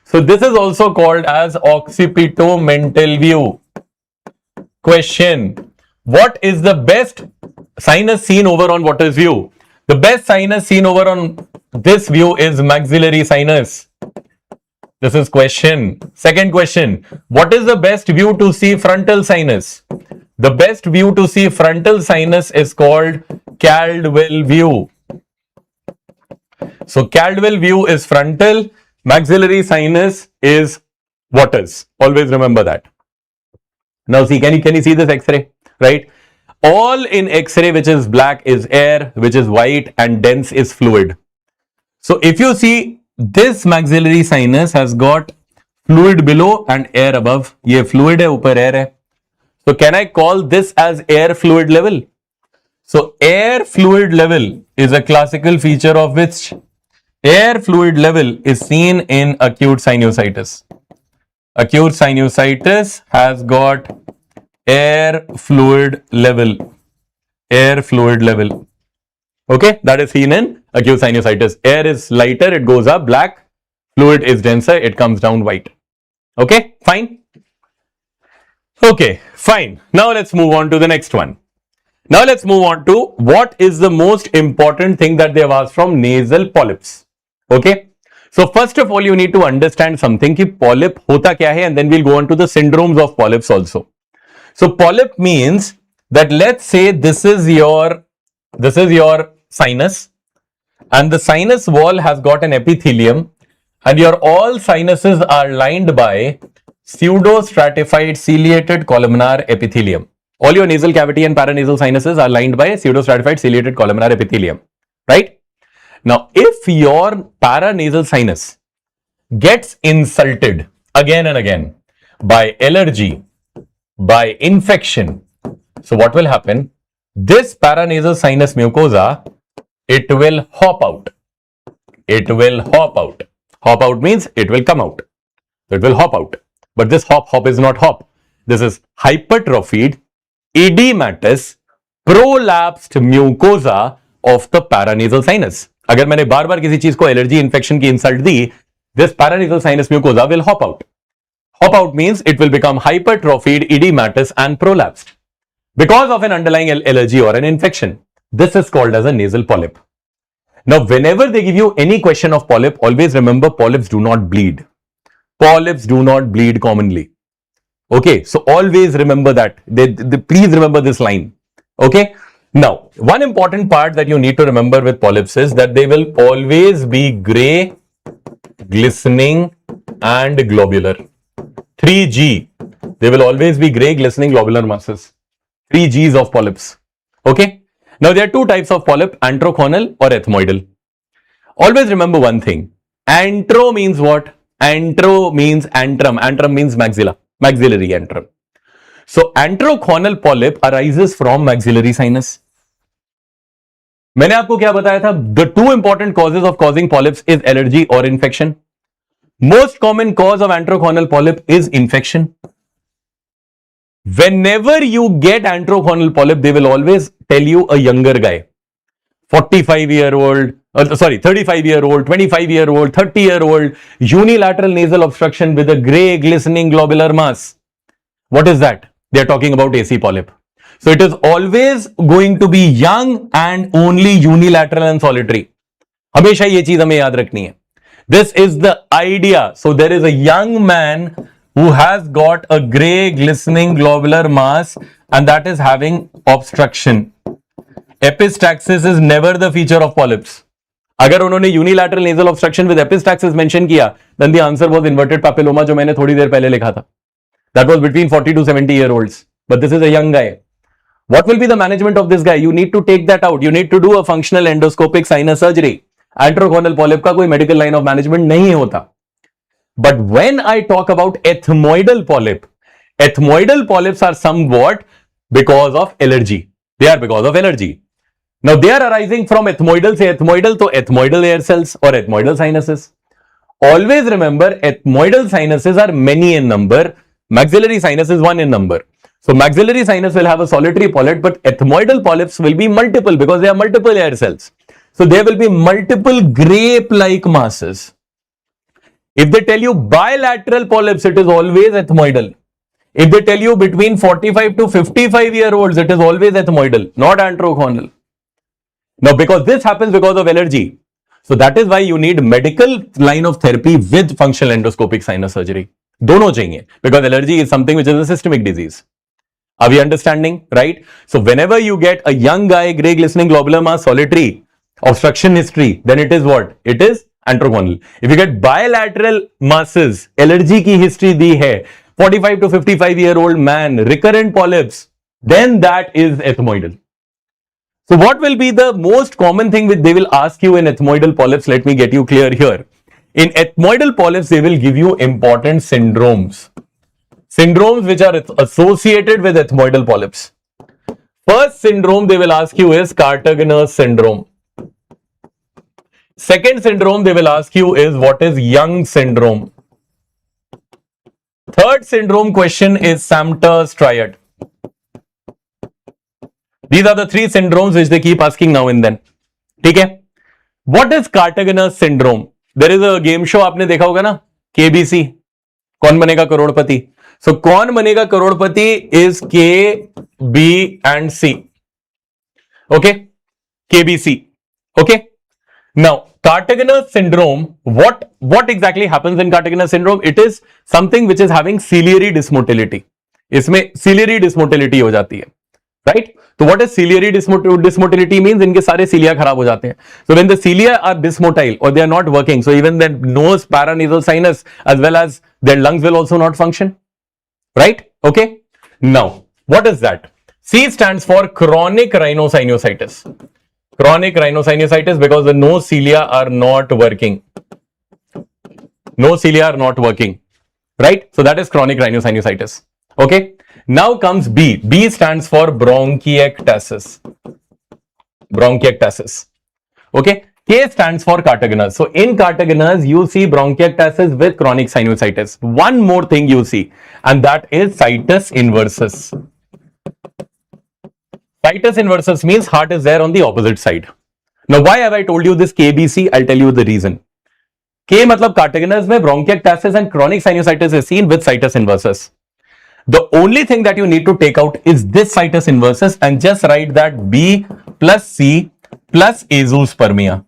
So this is also called as occipitomental view. Question: what is the best sinus seen over on water's view? The best sinus seen over on this view is maxillary sinus. This is question. Second question: what is the best view to see frontal sinus? The best view to see frontal sinus is called Caldwell view. So Caldwell view is frontal, maxillary sinus is waters. Always remember that. Now see, can you see this X-ray? Right? All in X-ray which is black is air, which is white and dense is fluid. So if you see, this maxillary sinus has got fluid below and air above. ये fluid है, ऊपर air है. So can I call this as air fluid level? So air fluid level is a classical feature of which? Air fluid level is seen in acute sinusitis. Acute sinusitis has got air fluid level. air fluid level. Okay, that is seen in acute sinusitis. Air is lighter, it goes up black. Fluid is denser, it comes down white. Okay, fine. Okay, fine. Now let's move on to the next one. Now let's move on to what is the most important thing that they have asked from nasal polyps. Okay. So first of all, you need to understand something कि polyp होता क्या है, and then we'll go on to the syndromes of polyps also. So polyp means that let's say this is your sinus, and the sinus wall has got an epithelium, and your all sinuses are lined by pseudostratified ciliated columnar epithelium. All your nasal cavity and paranasal sinuses are lined by pseudostratified ciliated columnar epithelium, right? Now, if your paranasal sinus gets insulted again and again by allergy, by infection, so what will happen? This paranasal sinus mucosa, it will hop out. It will hop out. Hop out means it will come out. It will hop out. But this hop is not hop. This is hypertrophied, edematous, prolapsed mucosa of the paranasal sinus. अगर मैंने बार बार किसी चीज को allergy infection की insult the, this paranasal sinus mucosa will hop out. Hop out means it will become hypertrophied, edematous and prolapsed because of an underlying allergy or an infection. This is called as a nasal polyp. Now, whenever they give you any question of polyp, always remember polyps do not bleed. Polyps do not bleed commonly. Okay, so always remember that. Please remember this line. Okay. Now, one important part that you need to remember with polyps is that they will always be gray, glistening and globular. 3G. They will always be gray, glistening, globular masses. 3 Gs of polyps. Okay. Now, there are two types of polyp, antroconal or ethmoidal. Always remember one thing. Antro means what? Antro means antrum. Antrum means maxilla. Maxillary antrum. So, antroconal polyp arises from maxillary sinus. मैंने आपको क्या बताया था? The two important causes of causing polyps is allergy or infection. Most common cause of antroconal polyp is infection. Whenever you get antroconal polyp, they will always tell you a younger guy. 45-year-old, 35-year-old, 25-year-old, 30-year-old, unilateral nasal obstruction with a gray, glistening globular mass. What is that? They are talking about AC polyp. So it is always going to be young and only unilateral and solitary. हमेशा ये चीज हमें याद रखनी है. This is the idea. So there is a young man who has got a gray, glistening globular mass and that is having obstruction. Epistaxis is never the feature of polyps. अगर उन्होंने unilateral nasal obstruction with epistaxis mention किया, then the answer was inverted papilloma जो मैंने थोड़ी देर पहले लिखा था. That was between 40 to 70-year-olds. But this is a young guy. What will be the management of this guy? You need to take that out. You need to do a functional endoscopic sinus surgery. Antroconal polyp का कोई medical line of management नहीं होता. But when I talk about ethmoidal polyps are somewhat because of allergy. They are because of allergy. Now they are arising from ethmoidal. Say ethmoidal to ethmoidal air cells or ethmoidal sinuses. Always remember ethmoidal sinuses are many in number. Maxillary sinus is one in number. So maxillary sinus will have a solitary polyp, but ethmoidal polyps will be multiple because they are multiple air cells. So there will be multiple grape-like masses. If they tell you bilateral polyps, it is always ethmoidal. If they tell you between 45 to 55-year-olds, it is always ethmoidal, not antroconal. Now, because this happens because of allergy. So that is why you need medical line of therapy with functional endoscopic sinus surgery. दोनों चाहिए, because allergy is something which is a systemic disease. Are we understanding? Right? So whenever you get a young guy, gray glistening globular mass, solitary, obstruction history, then it is what? It is antroconal. If you get bilateral masses, allergy की history दी है, 45 to 55-year-old man, recurrent polyps, then that is ethmoidal. So what will be the most common thing which they will ask you in ethmoidal polyps? Let me get you clear here. In ethmoidal polyps, they will give you important syndromes. Syndromes which are associated with ethmoidal polyps. First syndrome they will ask you is Carter-Ginner's syndrome. Second syndrome they will ask you is what is Young syndrome. Third syndrome question is Samter's triad. These are the three syndromes which they keep asking now and then. ठीक है? What is Cartagener's syndrome? There is a game show आपने देखा होगा ना, KBC, कौन बनेगा करोड़पति. So कौन बनेगा करोड़पति is K, B and C. Okay? KBC. Okay? Now, Cartagener's syndrome, what exactly happens in Cartagener's syndrome? It is something which is having ciliary dysmotility. इसमें ciliary dysmotility हो जाती है, right? So what is ciliary dysmotility means? इनके सारे cilia खराब हो जाते हैं. So when the cilia are dysmotile or they are not working, so even their nose, paranasal sinus as well as their lungs will also not function, right? Okay. Now, what is that? C stands for chronic rhinosinusitis. Chronic rhinosinusitis because the nose cilia are not working. Nose cilia are not working, right? So that is chronic rhinosinusitis. Okay. Now comes B. B stands for bronchiectasis. Bronchiectasis. Okay. K stands for Cartagener's. So in Cartagener's, you see bronchiectasis with chronic sinusitis. One more thing you see, and that is situs inversus. Situs inversus means heart is there on the opposite side. Now, why have I told you this KBC? I'll tell you the reason. K matlab Cartagener's mein bronchiectasis and chronic sinusitis is seen with situs inversus. The only thing that you need to take out is this situs inversus and just write that B plus C plus azoospermia.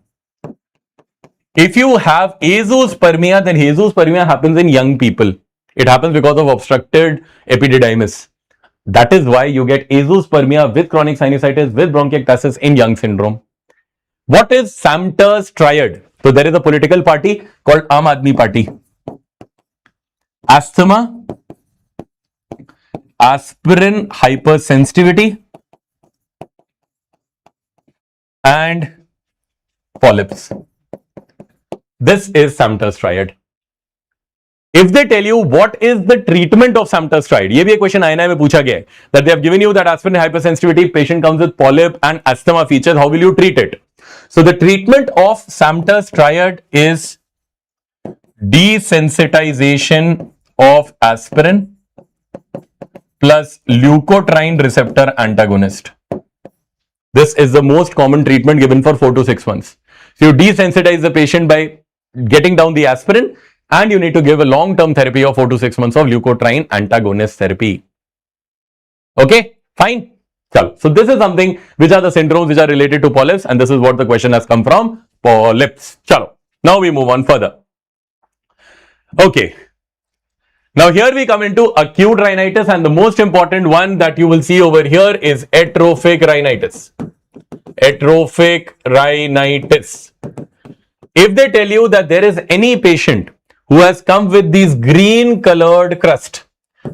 If you have azoospermia, then azoospermia happens in young people. It happens because of obstructed epididymis. That is why you get azoospermia with chronic sinusitis with bronchiectasis in young syndrome. What is Samter's triad? So there is a political party called Aam Aadmi Party. Asthma, aspirin hypersensitivity, and polyps. This is Samter's triad. If they tell you what is the treatment of Samter's triad, ये भी एक question INI में पूछा गया है, that they have given you that aspirin hypersensitivity, patient comes with polyp and asthma features, how will you treat it? So the treatment of Samter's triad is desensitization of aspirin plus leukotriene receptor antagonist. This is the most common treatment given for 4 to 6 months. So you desensitize the patient by getting down the aspirin, and you need to give a long-term therapy of 4 to 6 months of leukotriene antagonist therapy. Okay, fine. So this is something which are the syndromes which are related to polyps, and this is what the question has come from, polyps. Chalo. Now we move on further. Okay. Now here we come into acute rhinitis, and the most important one that you will see over here is atrophic rhinitis. Atrophic rhinitis. If they tell you that there is any patient who has come with these green colored crust,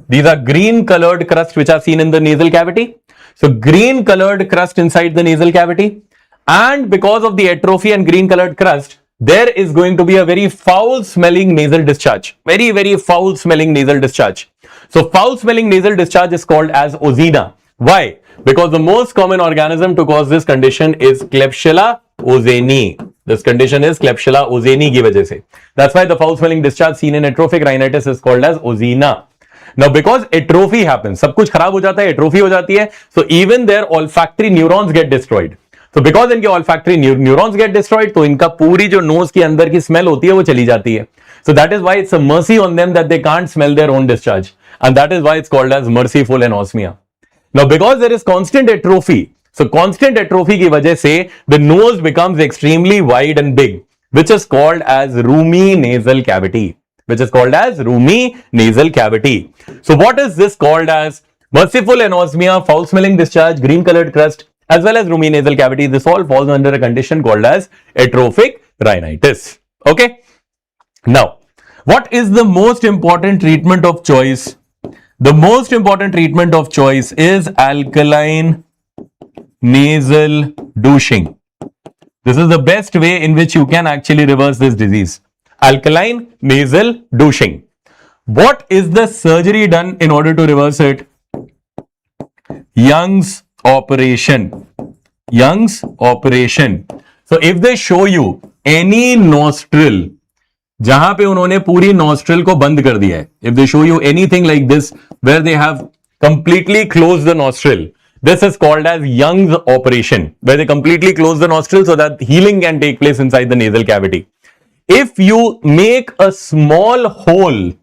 these are green colored crust which are seen in the nasal cavity. So green colored crust inside the nasal cavity, and because of the atrophy and green colored crust, there is going to be a very foul smelling nasal discharge. Very, very foul smelling nasal discharge. So foul smelling nasal discharge is called as ozena. Why? Because the most common organism to cause this condition is Klebsiella ozeni. This condition is Klebsiella ozeni की वजह से. That's why the foul smelling discharge seen in atrophic rhinitis is called as ozena. Now because atrophy happens, सब कुछ खराब हो जाता है, atrophy हो जाती है, so even their olfactory neurons get destroyed. So because इनके olfactory neurons get destroyed, तो इनका पूरी जो nose के अंदर की smell होती है वो चली जाती है. So that is why it's a mercy on them that they can't smell their own discharge, and that is why it's called as merciful anosmia. Now because there is constant atrophy, so constant atrophy की वजह से the nose becomes extremely wide and big, which is called as roomy nasal cavity. Which is called as roomy nasal cavity. So what is this called as? Merciful anosmia, foul smelling discharge, green colored crust, as well as roomy nasal cavity. This all falls under a condition called as atrophic rhinitis. Okay. Now, what is the most important treatment of choice? The most important treatment of choice is alkaline nasal douching. This is the best way in which you can actually reverse this disease. Alkaline nasal douching. What is the surgery done in order to reverse it? Young's operation. Young's operation. So if they show you any nostril, जहां पे उन्होंने पूरी nostril को बंद कर दिया है, if they show you anything like this where they have completely closed the nostril, This is called as Young's operation, where they completely close the nostril so that healing can take place inside the nasal cavity. If you make a small hole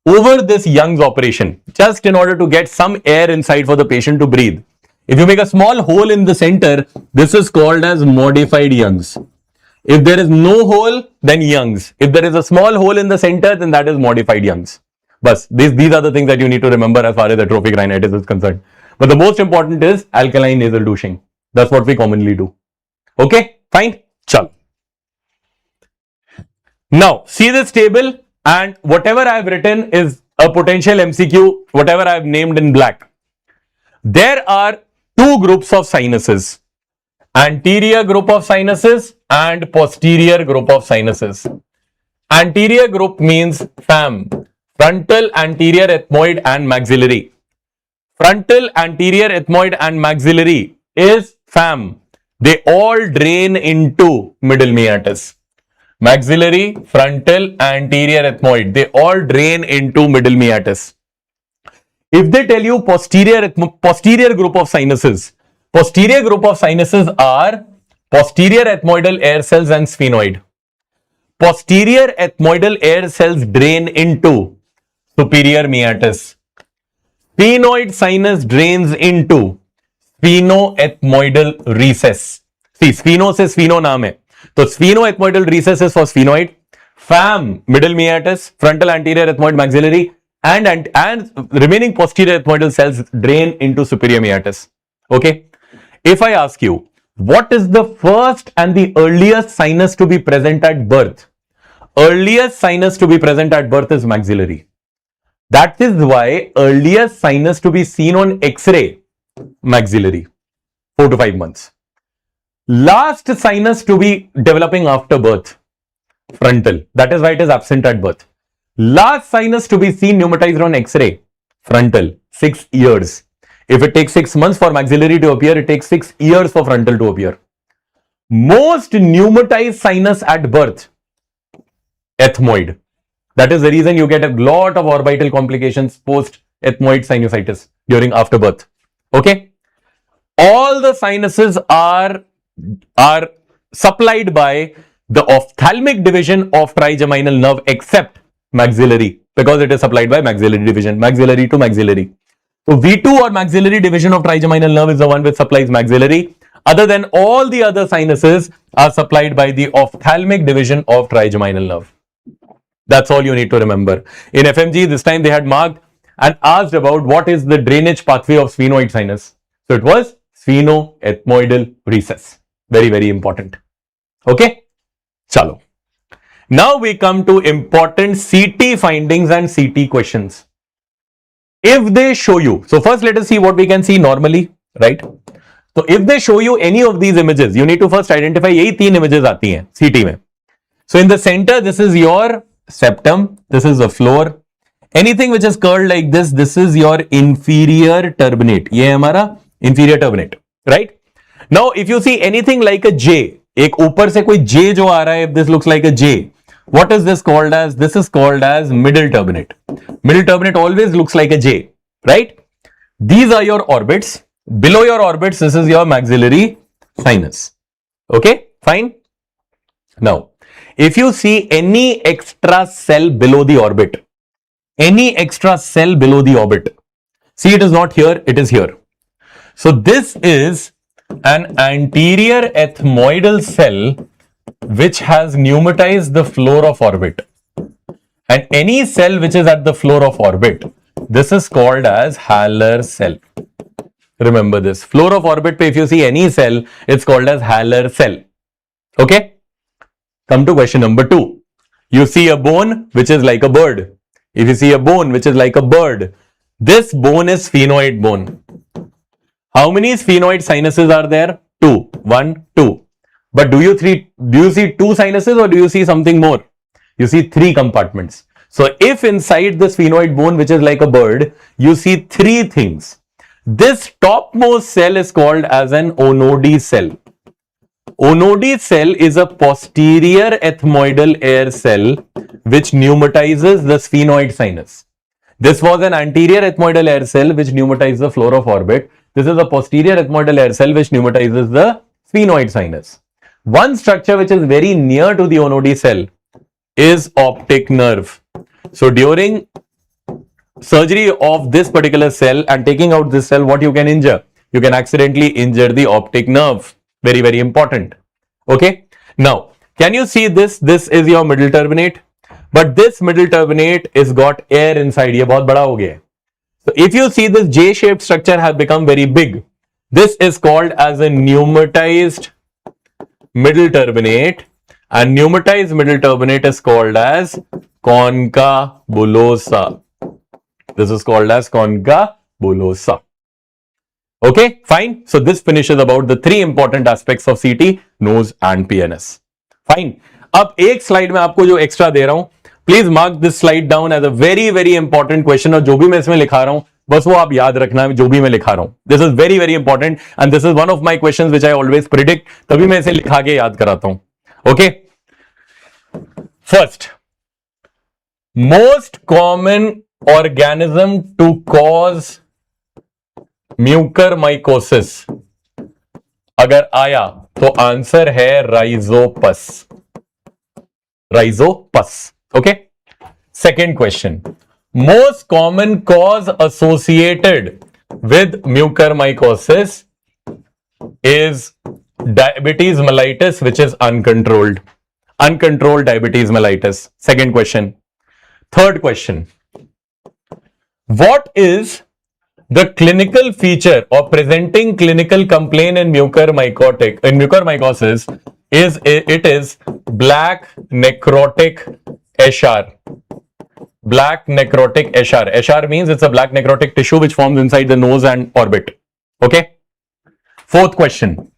over this Young's operation, just in order to get some air inside for the patient to breathe, if you make a small hole in the center, this is called as modified Young's. If there is no hole, then Young's. If there is a small hole in the center, then that is modified Young's. But these are the things that you need to remember as far as atrophic rhinitis is concerned. But the most important is alkaline nasal douching. That's what we commonly do. Okay, fine. Chal. Now, see this table, and whatever I have written is a potential MCQ, whatever I have named in black. There are two groups of sinuses. Anterior group of sinuses and posterior group of sinuses. Anterior group means FAM, frontal, anterior, ethmoid and maxillary. Frontal, anterior, ethmoid and maxillary is FAM. They all drain into middle meatus. Maxillary, frontal, anterior, ethmoid, they all drain into middle meatus. If they tell you posterior group of sinuses, posterior group of sinuses are posterior ethmoidal air cells and sphenoid. Posterior ethmoidal air cells drain into superior meatus. Sphenoid sinus drains into sphenoethmoidal recess. See, spheno se spheno naam hai. So, sphenoethmoidal recess is for sphenoid. FAM, middle meatus, frontal, anterior, ethmoid, maxillary, and remaining posterior ethmoidal cells drain into superior meatus. Okay. If I ask you, what is the first and the earliest sinus to be present at birth? Earliest sinus to be present at birth is maxillary. That is why earliest sinus to be seen on X-ray, maxillary, 4 to 5 months. Last sinus to be developing after birth, frontal. That is why it is absent at birth. Last sinus to be seen pneumatized on X-ray, frontal, 6 years. If it takes 6 months for maxillary to appear, it takes 6 years for frontal to appear. Most pneumatized sinus at birth, ethmoid. That is the reason you get a lot of orbital complications post ethmoid sinusitis during after birth. Okay. All the sinuses are supplied by the ophthalmic division of trigeminal nerve except maxillary, because it is supplied by maxillary division, maxillary to maxillary. So V2 or maxillary division of trigeminal nerve is the one which supplies maxillary. Other than all the other sinuses are supplied by the ophthalmic division of trigeminal nerve. That's all you need to remember. In FMG, this time they had marked and asked about what is the drainage pathway of sphenoid sinus. So it was sphenoethmoidal recess. Very, very important. Okay. Chalo. Now we come to important CT findings and CT questions. If they show you, so first let us see what we can see normally, right? So if they show you any of these images, you need to first identify यही 3 images आती हैं CT में. So in the center, this is your septum, this is the floor. Anything which is curled like this, this is your inferior turbinate. ये है हमारा inferior turbinate, right? Now if you see anything like a J, एक ऊपर से कोई J जो आ रहा है, if this looks like a J, what is this called as? This is called as middle turbinate. Middle turbinate always looks like a J, right? These are your orbits. Below your orbits, this is your maxillary sinus. Okay, fine. Now, if you see any extra cell below the orbit, any extra cell below the orbit, see it is not here, it is here. So this is an anterior ethmoidal cell which has pneumatized the floor of orbit. And any cell which is at the floor of orbit, this is called as Haller cell. Remember this. Floor of orbit, if you see any cell, it's called as Haller cell. Okay? Come to question number 2. You see a bone which is like a bird. If you see a bone which is like a bird, this bone is sphenoid bone. How many sphenoid sinuses are there? 2. 1, 2. But do you see 2 sinuses or do you see something more? You see 3 compartments. So if inside the sphenoid bone, which is like a bird, you see 3 things. This topmost cell is called as an Onodi cell. Onodi cell is a posterior ethmoidal air cell which pneumatizes the sphenoid sinus. This was an anterior ethmoidal air cell which pneumatized the floor of orbit. This is a posterior ethmoidal air cell which pneumatizes the sphenoid sinus. One structure which is very near to the ONOD cell is optic nerve. So during surgery of this particular cell and taking out this cell, what you can injure? You can accidentally injure the optic nerve. Very, very important. Okay. Now, can you see this? This is your middle turbinate. But this middle turbinate is got air inside. ये बहुत बड़ा हो गया है. So if you see this J-shaped structure has become very big. This is called as a pneumatized middle turbinate, and pneumatized middle turbinate is called as concabulosa. This is called as concabulosa. Okay, fine. So this finishes about the three important aspects of CT, nose and PNS. Fine. अब एक slide में आपको जो extra दे रहा हूं, please mark this slide down as a very very important question, और जो भी मैं इसमें लिखा रहा हूं बस वो आप याद रखना है, जो भी मैं लिखा रहा हूं. This is very very important and this is one of my question which I always predict, तभी मैं इसे लिखा के याद कराता हूं. Okay, first, most common organism to cause mucormycosis अगर आया तो आंसर है rhizopus. Rhizopus. Okay. Second question. Most common cause associated with mucormycosis is diabetes mellitus, which is uncontrolled. Uncontrolled diabetes mellitus. Second question. Third question. What is the clinical feature of presenting clinical complaint in mucormycosis? It is black necrotic ASHR. Black necrotic ASHR. ASHR means it's a black necrotic tissue which forms inside the nose and orbit. Okay. Fourth question.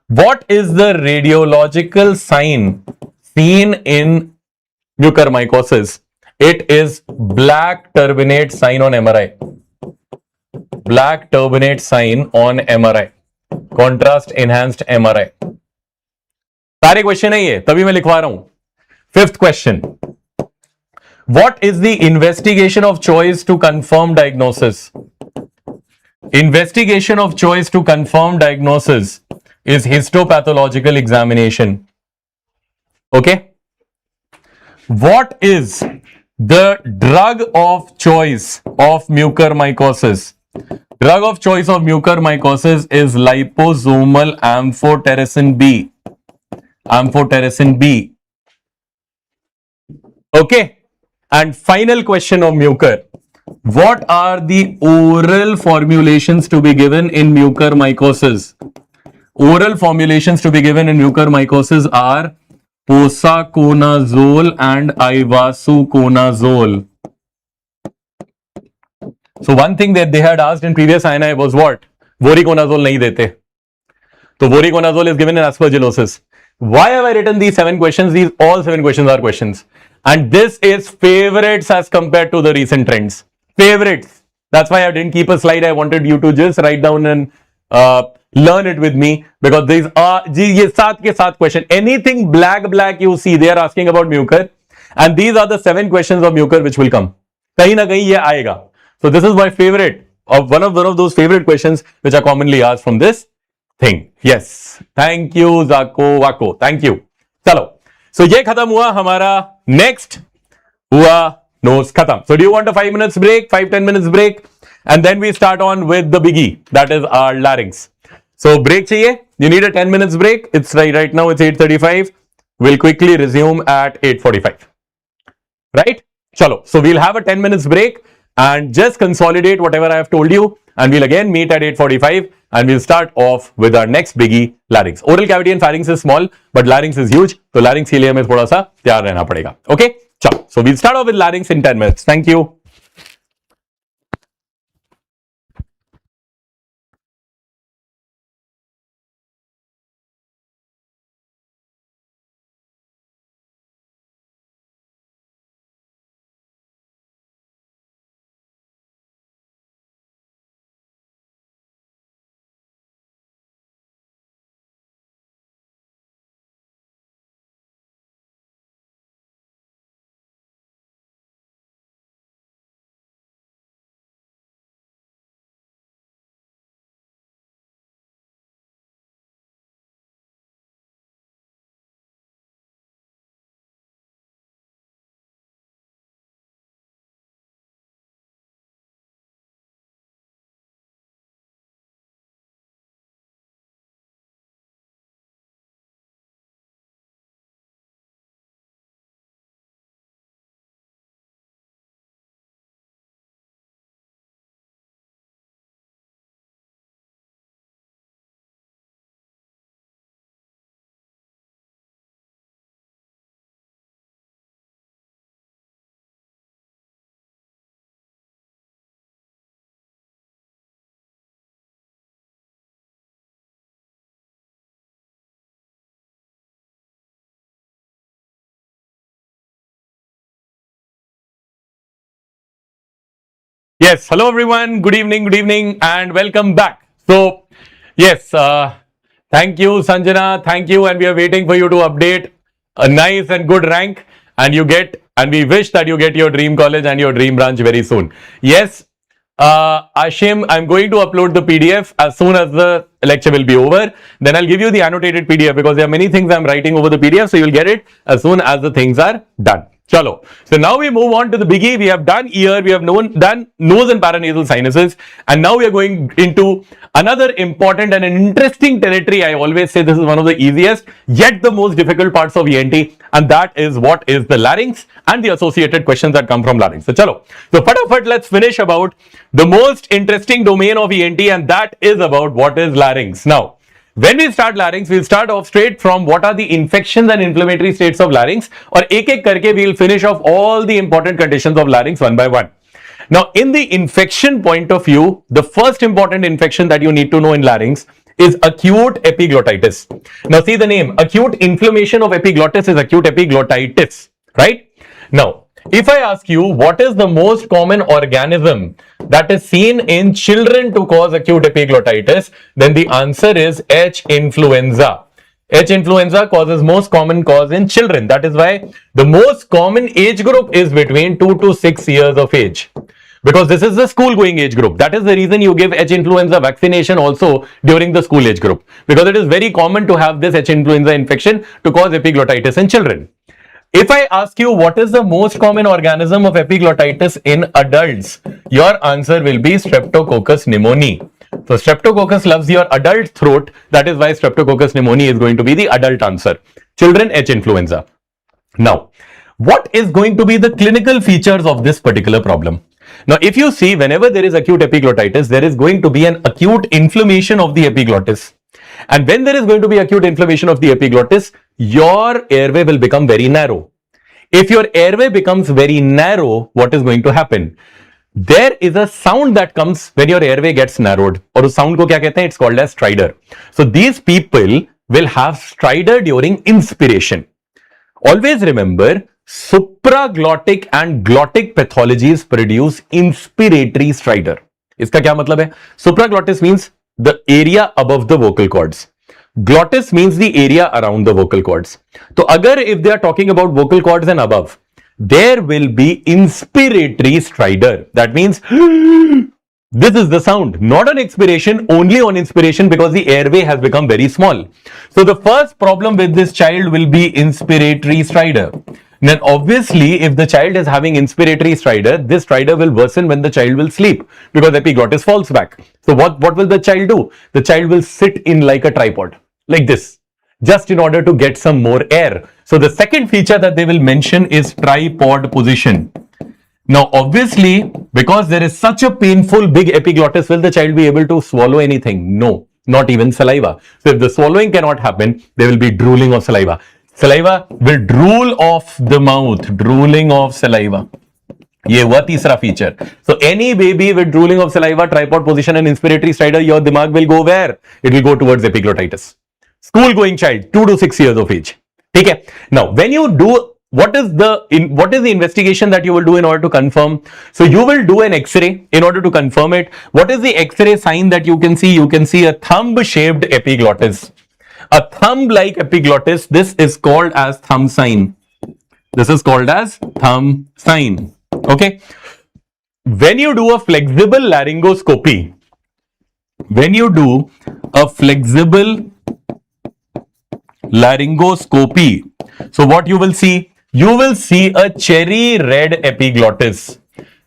What is the radiological sign seen in mucormycosis? It is black turbinate sign on MRI. Black turbinate sign on MRI. Contrast enhanced MRI. सारे question है ये, तभी मैं लिखवा रहा हूं. Fifth question. What is the investigation of choice to confirm diagnosis? Investigation of choice to confirm diagnosis is histopathological examination. Okay. What is the drug of choice of mucormycosis? Drug of choice of mucormycosis is liposomal amphotericin B. Amphotericin B. Okay. And final question of mucor. What are the oral formulations to be given in mucormycosis? Oral formulations to be given in mucormycosis are posaconazole and ivasuconazole. So one thing that they had asked in previous INI was what? Voriconazole nahi dete. So voriconazole is given in aspergillosis. Why have I written these 7 questions? These all 7 questions are questions. And this is favorites as compared to the recent trends. Favorites. That's why I didn't keep a slide. I wanted you to just write down and learn it with me, because these are ye 7 ke 7 question. Anything black you see, they are asking about mucor, and these are the 7 questions of mucor which will come. Kahin na kahin ye aayega. So this is my favorite, of one of those favorite questions which are commonly asked from this thing. Yes. Thank you, Zako Wako. Thank you. चलो. So ये खत्म हुआ हमारा. Next हुआ nose खत्म. So do you want a 5 minutes break? 5-10 minutes break, and then we start on with the biggie, that is our larynx. So break चाहिए? You need a 10 minutes break. It's right now it's 8:35. We'll quickly resume at 8:45. Right? Chalo. So we'll have a 10 minutes break and just consolidate whatever I have told you, and we'll again meet at 8:45, and we'll start off with our next biggie, larynx. Oral cavity and pharynx is small, but larynx is huge. So larynx के लिए हमें थोड़ा सा तैयार रहना पड़ेगा. Okay? चलो. So we'll start off with larynx in 10 minutes. Thank you. Yes, hello everyone. Good evening, and welcome back. So, yes, thank you, Sanjana. Thank you, and we are waiting for you to update a nice and good rank, and we wish that you get your dream college and your dream branch very soon. Yes, Ashim, I'm going to upload the PDF as soon as the lecture will be over. Then I'll give you the annotated PDF because there are many things I'm writing over the PDF, so you'll get it as soon as the things are done. Chalo. So now we move on to the biggie. We have done ear, we have done nose and paranasal sinuses, and now we are going into another important and an interesting territory. I always say this is one of the easiest, yet the most difficult parts of ENT, and that is what is the larynx and the associated questions that come from larynx. So chalo. So fatafat, let's finish about the most interesting domain of ENT, and that is about what is larynx. Now, when we start larynx, we'll start off straight from what are the infections and inflammatory states of larynx, or ek karke we'll finish off all the important conditions of larynx one by one. Now, in the infection point of view, the first important infection that you need to know in larynx is acute epiglottitis. Now, see the name, acute inflammation of epiglottis is acute epiglottitis, right? Now, if I ask you what is the most common organism that is seen in children to cause acute epiglottitis, then the answer is H. influenza. H. influenza causes most common cause in children. That is why the most common age group is between 2 to 6 years of age. Because this is the school going age group. That is the reason you give H. influenza vaccination also during the school age group. Because it is very common to have this H. influenza infection to cause epiglottitis in children. If I ask you what is the most common organism of epiglottitis in adults, your answer will be Streptococcus pneumoniae. So Streptococcus loves your adult throat. That is why Streptococcus pneumoniae is going to be the adult answer. Children, H. influenza. Now, what is going to be the clinical features of this particular problem? Now, if you see, whenever there is acute epiglottitis, there is going to be an acute inflammation of the epiglottis. And when there is going to be acute inflammation of the epiglottis, your airway will become very narrow. If your airway becomes very narrow, what is going to happen? There is a sound that comes when your airway gets narrowed. और उस sound को क्या कहते हैं? It's called as stridor. So these people will have stridor during inspiration. Always remember, supraglottic and glottic pathologies produce inspiratory stridor. इसका क्या मतलब है? Supraglottis means the area above the vocal cords. Glottis means the area around the vocal cords. So, agar if they are talking about vocal cords and above, there will be inspiratory stridor. That means this is the sound, not on expiration, only on inspiration because the airway has become very small. So, the first problem with this child will be inspiratory stridor. Then obviously, if the child is having inspiratory stridor, this stridor will worsen when the child will sleep because epiglottis falls back. So what will the child do? The child will sit in like a tripod, like this, just in order to get some more air. So the second feature that they will mention is tripod position. Now obviously, because there is such a painful big epiglottis, will the child be able to swallow anything? No, not even saliva. So if the swallowing cannot happen, there will be drooling of saliva. Saliva will drool off the mouth, drooling of saliva. ये हुआ तीसरा feature. So any baby with drooling of saliva, tripod position and inspiratory stridor, your dimag will go where? It will go towards epiglottitis. School going child, 2 to 6 years of age. Okay. Now, when you do, what is the investigation that you will do in order to confirm? So you will do an X-ray in order to confirm it. What is the X-ray sign that you can see? You can see a thumb-shaped epiglottis. A thumb-like epiglottis, this is called as thumb sign. This is called as thumb sign. Okay. When you do a flexible laryngoscopy, so what you will see? You will see a cherry red epiglottis.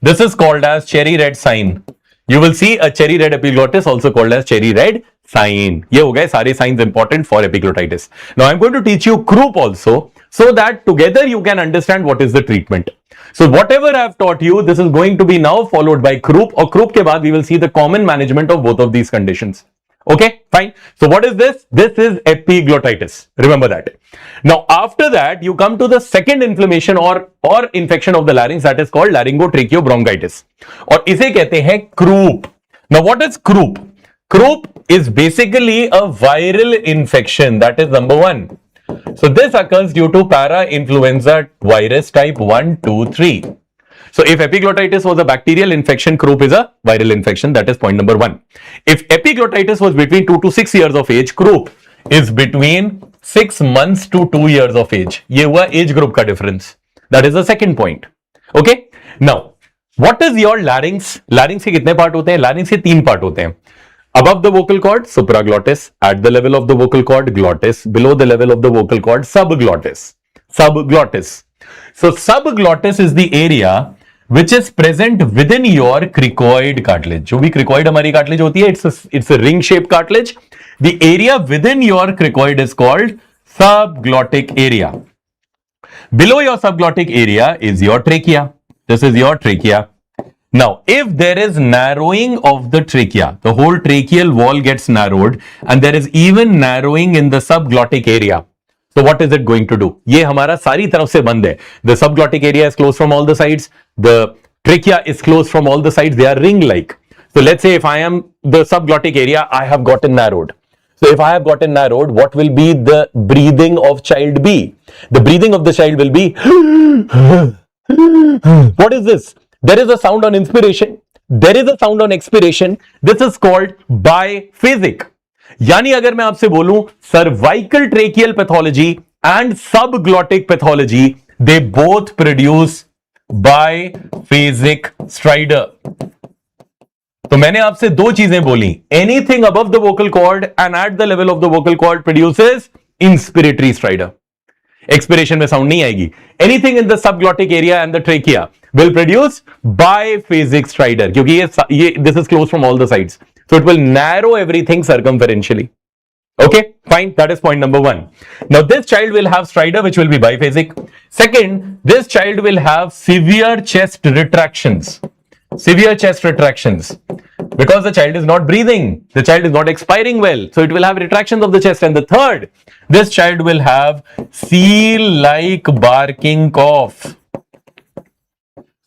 This is called as cherry red sign. You will see a cherry red epiglottis, also called as cherry red sign. ये हो गए सारे signs important for epiglottitis. Now I'm going to teach you croup also, so that together you can understand what is the treatment. So whatever I have taught you, this is going to be now followed by croup, or croup ke baad we will see the common management of both of these conditions. Okay, fine. So what is this? This is epiglottitis. Remember that. Now after that, you come to the second inflammation or infection of the larynx, that is called laryngotracheobronchitis. और इसे कहते हैं croup. Now what is croup? Croup is basically a viral infection. That is number one. So this occurs due to para-influenza virus type 1, 2, 3. So if epiglottitis was a bacterial infection, croup is a viral infection. That is point number 1. If epiglottitis was between 2 to 6 years of age, croup is between 6 months to 2 years of age. ये हुआ age group का difference. That is the second point. Okay. Now, what is your larynx? Larynx के कितने part होते हैं? Larynx के 3 part होते हैं. Above the vocal cord, supraglottis. At the level of the vocal cord, glottis. Below the level of the vocal cord, subglottis. Subglottis. So subglottis is the area which is present within your cricoid cartilage. जो भी cricoid हमारी cartilage होती है, it's a ring shaped cartilage. The area within your cricoid is called subglottic area. Below your subglottic area is your trachea. This is your trachea. Now, if there is narrowing of the trachea, the whole tracheal wall gets narrowed and there is even narrowing in the subglottic area. So what is it going to do? ये हमारा सारी तरफ से बंद है. The subglottic area is closed from all the sides. The trachea is closed from all the sides. They are ring-like. So let's say if I am the subglottic area, I have gotten narrowed. So if I have gotten narrowed, what will be the breathing of child be? The breathing of the child will be what is this? There is a sound on inspiration. There is a sound on expiration. This is called biphasic. यानी अगर मैं आपसे बोलूं cervical tracheal pathology and subglottic pathology, they both produce biphasic stridor. तो मैंने आपसे 2 चीजें बोली. Anything above the vocal cord and at the level of the vocal cord produces inspiratory stridor. Expiration में sound नहीं आएगी. Anything in the subglottic area and the trachea will produce biphasic stridor क्योंकि ये this is closed from all the sides. So it will narrow everything circumferentially. Okay, fine. That is point number 1. Now this child will have stridor which will be biphasic. Second, this child will have severe chest retractions. Severe chest retractions. Because the child is not breathing. The child is not expiring well. So it will have retractions of the chest. And the third, this child will have seal-like barking cough.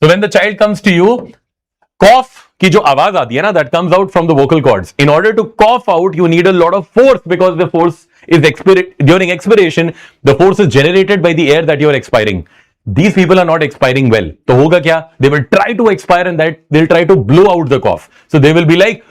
So when the child comes to you, cough की जो आवाज आती है ना, that comes out from the vocal cords. In order to cough out, you need a lot of force because the force is during expiration, the force is generated by the air that you are expiring. These people are not expiring well. तो होगा क्या? They will try to expire and that they'll try to blow out the cough. So they will be like,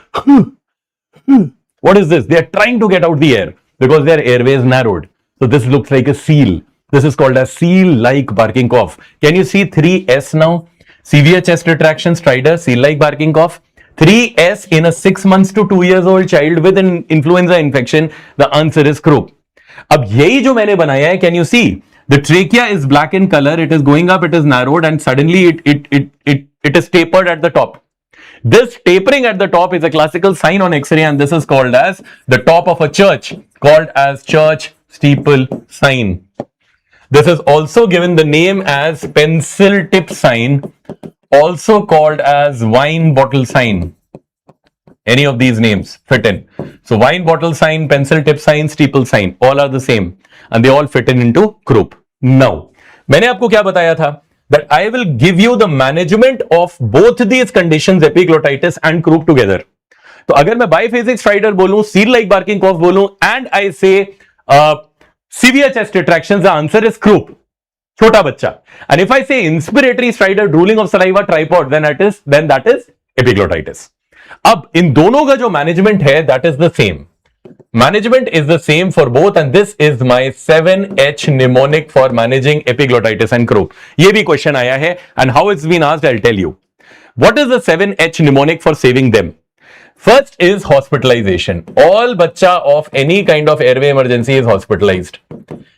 what is this? They are trying to get out the air because their airway is narrowed. So this looks like a seal. This is called a seal-like barking cough. Can you see 3S now? Severe chest retraction, stridor, seal-like barking cough. 3S in a 6 months to 2 years old child with an influenza infection. The answer is croup. अब यही जो मैंने बनाया है, can you see? The trachea is black in color. It is going up. It is narrowed, and suddenly it is tapered at the top. This tapering at the top is a classical sign on X-ray, and this is called as the top of a church, called as church steeple sign. This is also given the name as pencil tip sign, also called as wine bottle sign. Any of these names fit in. So wine bottle sign, pencil tip sign, steeple sign, all are the same and they all fit in into croup. Now, मैंने आपको क्या बताया था? That I will give you the management of both these conditions, epiglottitis and croup together. तो अगर मैं biphasic stridor बोलूं, seal-like barking cough बोलूं, and I say severe chest retractions, the answer is croup. छोटा बच्चा. And if I say inspiratory stridor, drooling of saliva, tripod, then that is epiglottitis. अब इन दोनों का जो मैनेजमेंट है, that is the same. Management is the same for both, and this is my 7H mnemonic for managing epiglottitis and croup. ये भी question आया है, and how it's been asked, I'll tell you. What is the 7H mnemonic for saving them? First is hospitalization. All bachcha of any kind of airway emergency is hospitalized.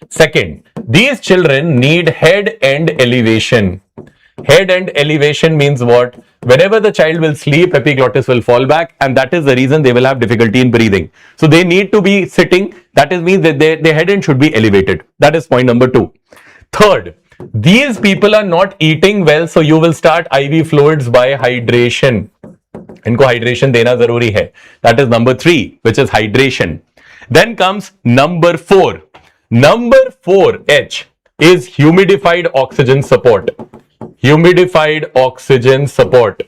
Second, these children need head end elevation. Head end elevation means what? Whenever the child will sleep, epiglottis will fall back, and that is the reason they will have difficulty in breathing. So they need to be sitting. That means that their head end should be elevated. That is point number 2. Third, these people are not eating well, so you will start IV fluids by hydration. इनको hydration देना जरूरी है. That is number 3, which is hydration. Then comes number 4. Number 4H is humidified oxygen support. Humidified oxygen support.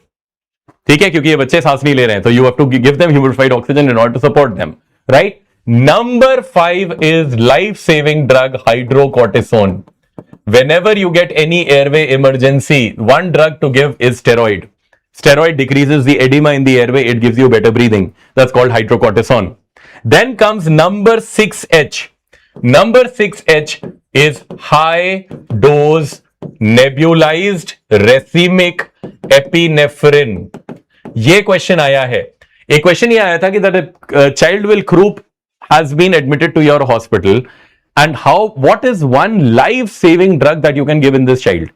ठीक है, क्योंकि ये बच्चे सांस नहीं ले रहे हैं, तो you have to give them humidified oxygen in order to support them, right? Number 5 is life-saving drug hydrocortisone. whenever you get any airway emergency, one drug to give is steroid. Steroid decreases the edema in the airway, it gives you better breathing. That's called hydrocortisone. Then comes number 6H. Number 6H is high dose nebulized racemic epinephrine. ये question आया है. एक question ये आया था कि that a child will croup has been admitted to your hospital and what is one life saving drug that you can give in this child?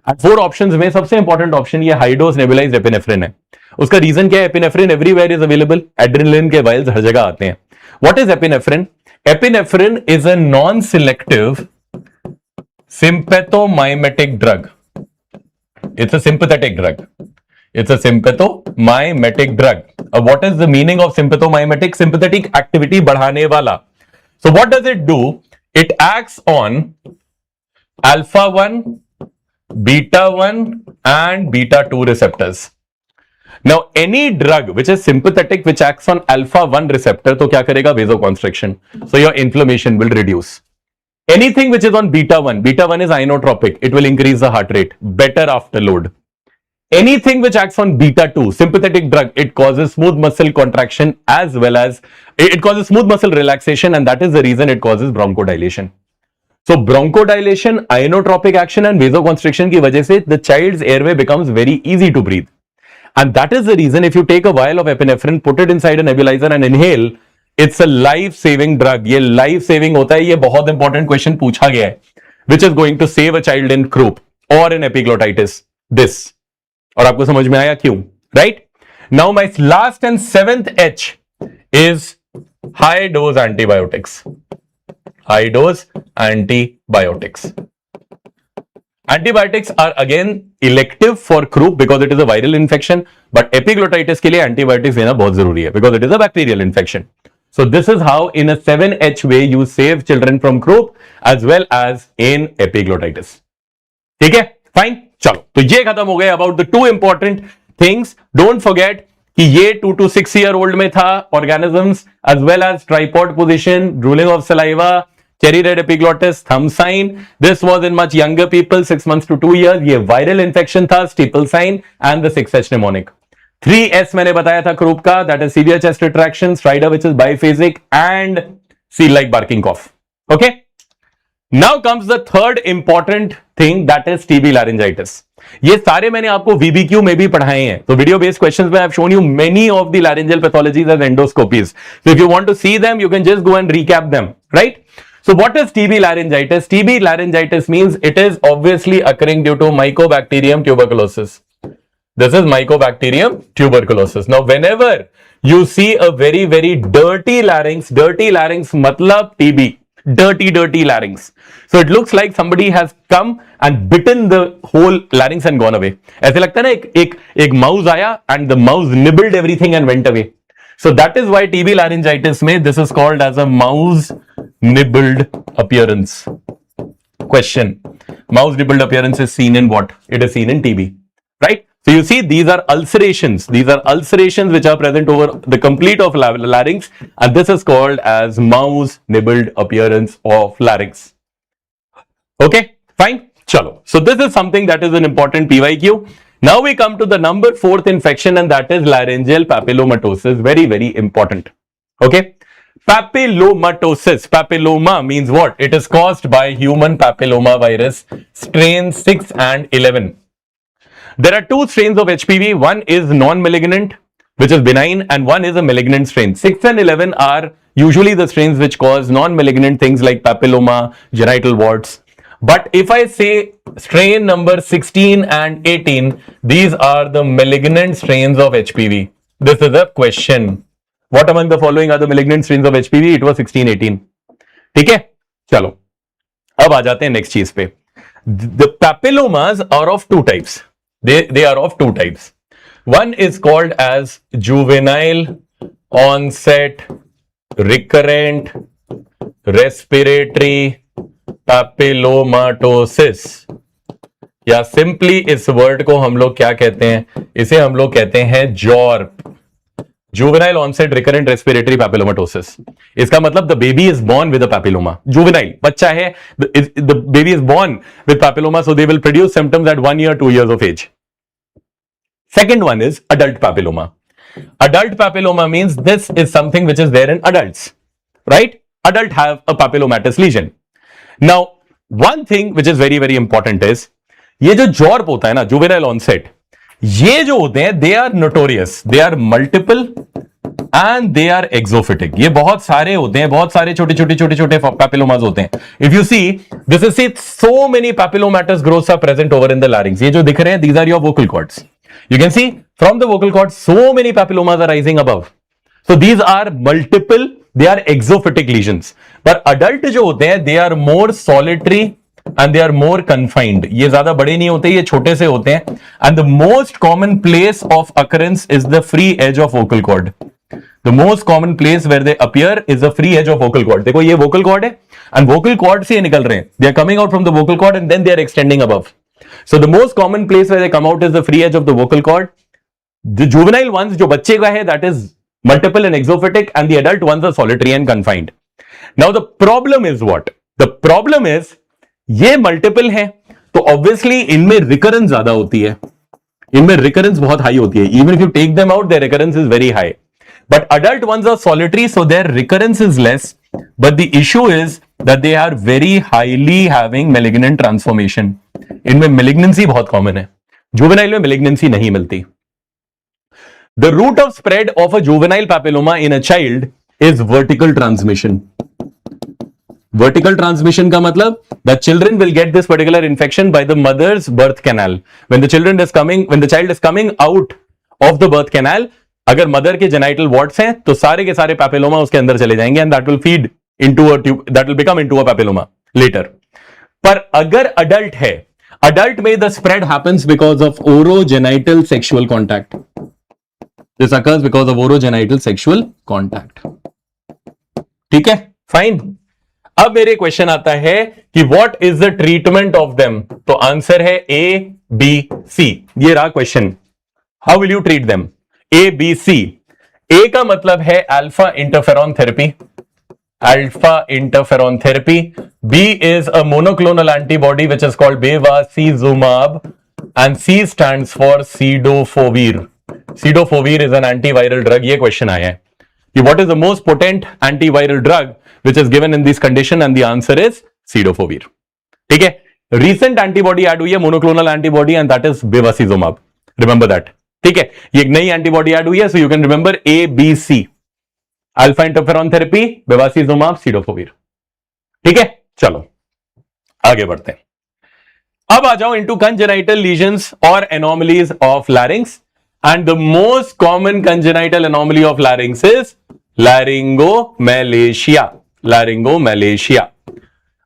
And 4 options में सबसे इंपॉर्टेंट ऑप्शन ये हाई डोज नेबुलाइज्ड एपिनेफ्रिन है. उसका reason क्या है? Epinephrine everywhere is available, adrenaline के vials हर जगह आते हैं. What is epinephrine? Epinephrine is a non selective sympathomimetic drug. It's a sympathetic drug. It's a sympathomimetic drug. What is the meaning of sympathomimetic? Sympathetic activity बढ़ाने वाला. So what does it do? It acts on alpha 1, beta 1 and beta 2 receptors. Now any drug which is sympathetic which acts on alpha 1 receptor तो क्या करेगा? Vasoconstriction. So your inflammation will reduce. Anything which is on beta 1 is inotropic. It will increase the heart rate. Better after load. Anything which acts on beta 2, sympathetic drug, it causes smooth muscle contraction as well as it causes smooth muscle relaxation, and that is the reason it causes bronchodilation. So bronchodilation, inotropic action and vasoconstriction की वजह से the child's airway becomes very easy to breathe. And that is the reason if you take a vial of epinephrine, put it inside a nebulizer and inhale, it's a life saving drug. ये life saving होता है. ये बहुत important question पूछा गया है. Which is going to save a child in croup or in epiglottitis. This. और आपको समझ में आया क्यों? Right? Now my last and 7th H is high dose antibiotics. High dose antibiotics. Antibiotics are again elective for croup because it is a viral infection, but epiglottitis के लिए antibiotics देना बहुत जरूरी है because it is a bacterial infection. So this is how in a 7H way you save children from croup as well as in epiglottitis. ठीक है? Fine? चलो, तो ये खत्म हो गया about the 2 important things. Don't forget कि ये 2 to 6 year old में था organisms as well as tripod position, drooling of saliva, cherry red epiglottis, thumb sign. This was in much younger people, 6 months to 2 years. ये viral infection था, steeple sign and the 6H mnemonic. 3S मैंने बताया था croup का, that is severe chest retraction, stridor which is biphasic and seal-like barking cough. Okay? Now comes the third important thing, that is TB laryngitis. ये सारे मैंने आपको VBQ में भी पढ़ाए हैं. तो video based questions में I have shown you many of the laryngeal pathologies as endoscopies. So if you want to see them, you can just go and recap them, right? So what is TB laryngitis? TB laryngitis means it is obviously occurring due to Mycobacterium tuberculosis. This is Mycobacterium tuberculosis. Now, whenever you see a very, very dirty larynx matlab TB, dirty larynx. So it looks like somebody has come and bitten the whole larynx and gone away. ऐसे लगता है ना एक mouse आया and the mouse nibbled everything and went away. So that is why TB laryngitis में this is called as a mouse nibbled appearance. Question: mouse nibbled appearance is seen in what? It is seen in TB, right? So you see, these are ulcerations. These are ulcerations which are present over the complete of larynx, and this is called as mouse nibbled appearance of larynx. Okay, fine. Chalo. So this is something that is an important PYQ. Now we come to the number 4th infection, and that is laryngeal papillomatosis. Very, very important. Okay. Papillomatosis. Papilloma means what? It is caused by human papilloma virus strain 6 and 11. There are 2 strains of HPV. One is non-malignant, which is benign, and one is a malignant strain. 6 and 11 are usually the strains which cause non-malignant things like papilloma, genital warts. But if I say strain number 16 and 18, these are the malignant strains of HPV. This is a question. What among the following are the malignant strains of HPV? It was 16, 18. ठीक है? चलो. अब आ जाते हैं next चीज पे. The papillomas are of 2 types. They are of 2 types. One is called as juvenile onset recurrent respiratory papillomatosis, या simply इस वर्ड को हम लोग क्या कहते हैं? इसे हम लोग कहते हैं JORP. Juvenile onset recurrent respiratory papillomatosis, इसका मतलब the baby is born with a papilloma. Juvenile बच्चा है, the baby is born with papilloma, so they will produce symptoms at 1 year 2 years of age. Second one is adult papilloma. Adult papilloma means this is something which is there in adults, right? Adult have a papillomatous lesion. Now, one thing which is very very important is ये जो जॉर्प होता है ना, juvenile onset, ये जो होते हैं they are notorious, they are multiple and they are exophytic. ये बहुत सारे होते हैं, बहुत सारे छोटे छोटे छोटे छोटे पैपिलोमास होते हैं. If you see this is so many papillomatous growths are present over in the larynx. ये जो दिख रहे हैं these are your vocal cords. You can see from the vocal cord so many papillomas are rising above. So these are multiple, they are exophytic lesions. But adult जो होते हैं they are more solitary and they are more confined. ये ज्यादा बड़े नहीं होते, ये छोटे से होते हैं. And the most common place of occurrence is the free edge of vocal cord. The most common place where they appear is the free edge of vocal cord. देखो ये vocal cord है and vocal cord से निकल रहे हैं. They are coming out from the vocal cord and then they are extending above. So the most common place where they come out is the free edge of the vocal cord. The juvenile ones जो बच्चे का है that is multiple and exophytic, and the adult ones are solitary and confined. Now the problem is what? The problem is ये multiple है तो obviously इनमें recurrence ज्यादा होती है, इनमें recurrence बहुत high होती है. Even if you take them out, their recurrence is very high. But adult ones are solitary, so their recurrence is less. But the issue is that they are very highly having malignant transformation. इनमें malignancy बहुत common है, juvenile में malignancy नहीं मिलती. The route of spread of a juvenile papilloma in a child is vertical transmission. Vertical transmission का मतलब the children will get this particular infection by the mother's birth canal. When the child is coming out of the birth canal, अगर mother के genital wards हैं तो सारे के सारे papilloma उसके अंदर चले जाएंगे and that will feed into a tube, that will become into a papilloma later. पर अगर अडल्ट है, adult में the spread happens because of orogenital sexual contact. This occurs because of orogenital sexual contact. ठीक है, fine. अब मेरे question आता है कि what is the treatment of them? तो आंसर है A, B, C. ये रहा question. How will you treat them? A, B, C. A का मतलब है alpha interferon therapy. Alpha interferon therapy. B is a monoclonal antibody which is called bevacizumab, and C stands for cidofovir. Cidofovir is an antiviral drug. ये question आया है कि what is the most potent antiviral drug which is given in this condition, and the answer is cidofovir. ठीक है, recent antibody add हुई है, monoclonal antibody, and that is bevacizumab. Remember that. ठीक है, ये एक नई antibody add हुई है, so you can remember A, B, C. Alpha interferon therapy, bevacizumab, cidofovir. ठीक है, चलो आगे बढ़ते हैं. अब आ जाओ इनटू कंजेनाइटल लीजन्स और anomalies of larynx. And the most common congenital anomaly of larynx is laryngomalacia. Laryngomalacia.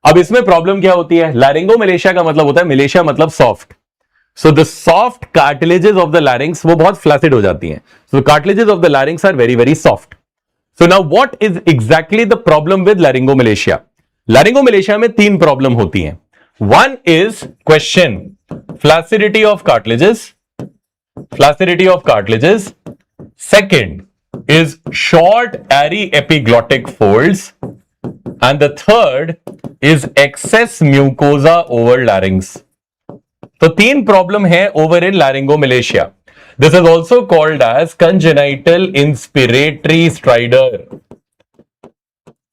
अब इसमें प्रॉब्लम क्या होती है? लैरिंगोमैलेशिया का मतलब होता है, मलेशिया मतलब soft. So the soft cartilages of the larynx वो बहुत फ्लैसिड हो जाती हैं. So cartilages of the larynx are very very soft. So now what is exactly the problem with laryngomalacia? Laryngomalacia में तीन प्रॉब्लम होती हैं. One is question flaccidity of cartilages. Flaccidity of cartilages. Second is short airy epiglottic folds. And the third is excess mucosa over larynx. तो तीन problem है over in laryngomalacia. This is also called as congenital inspiratory stridor.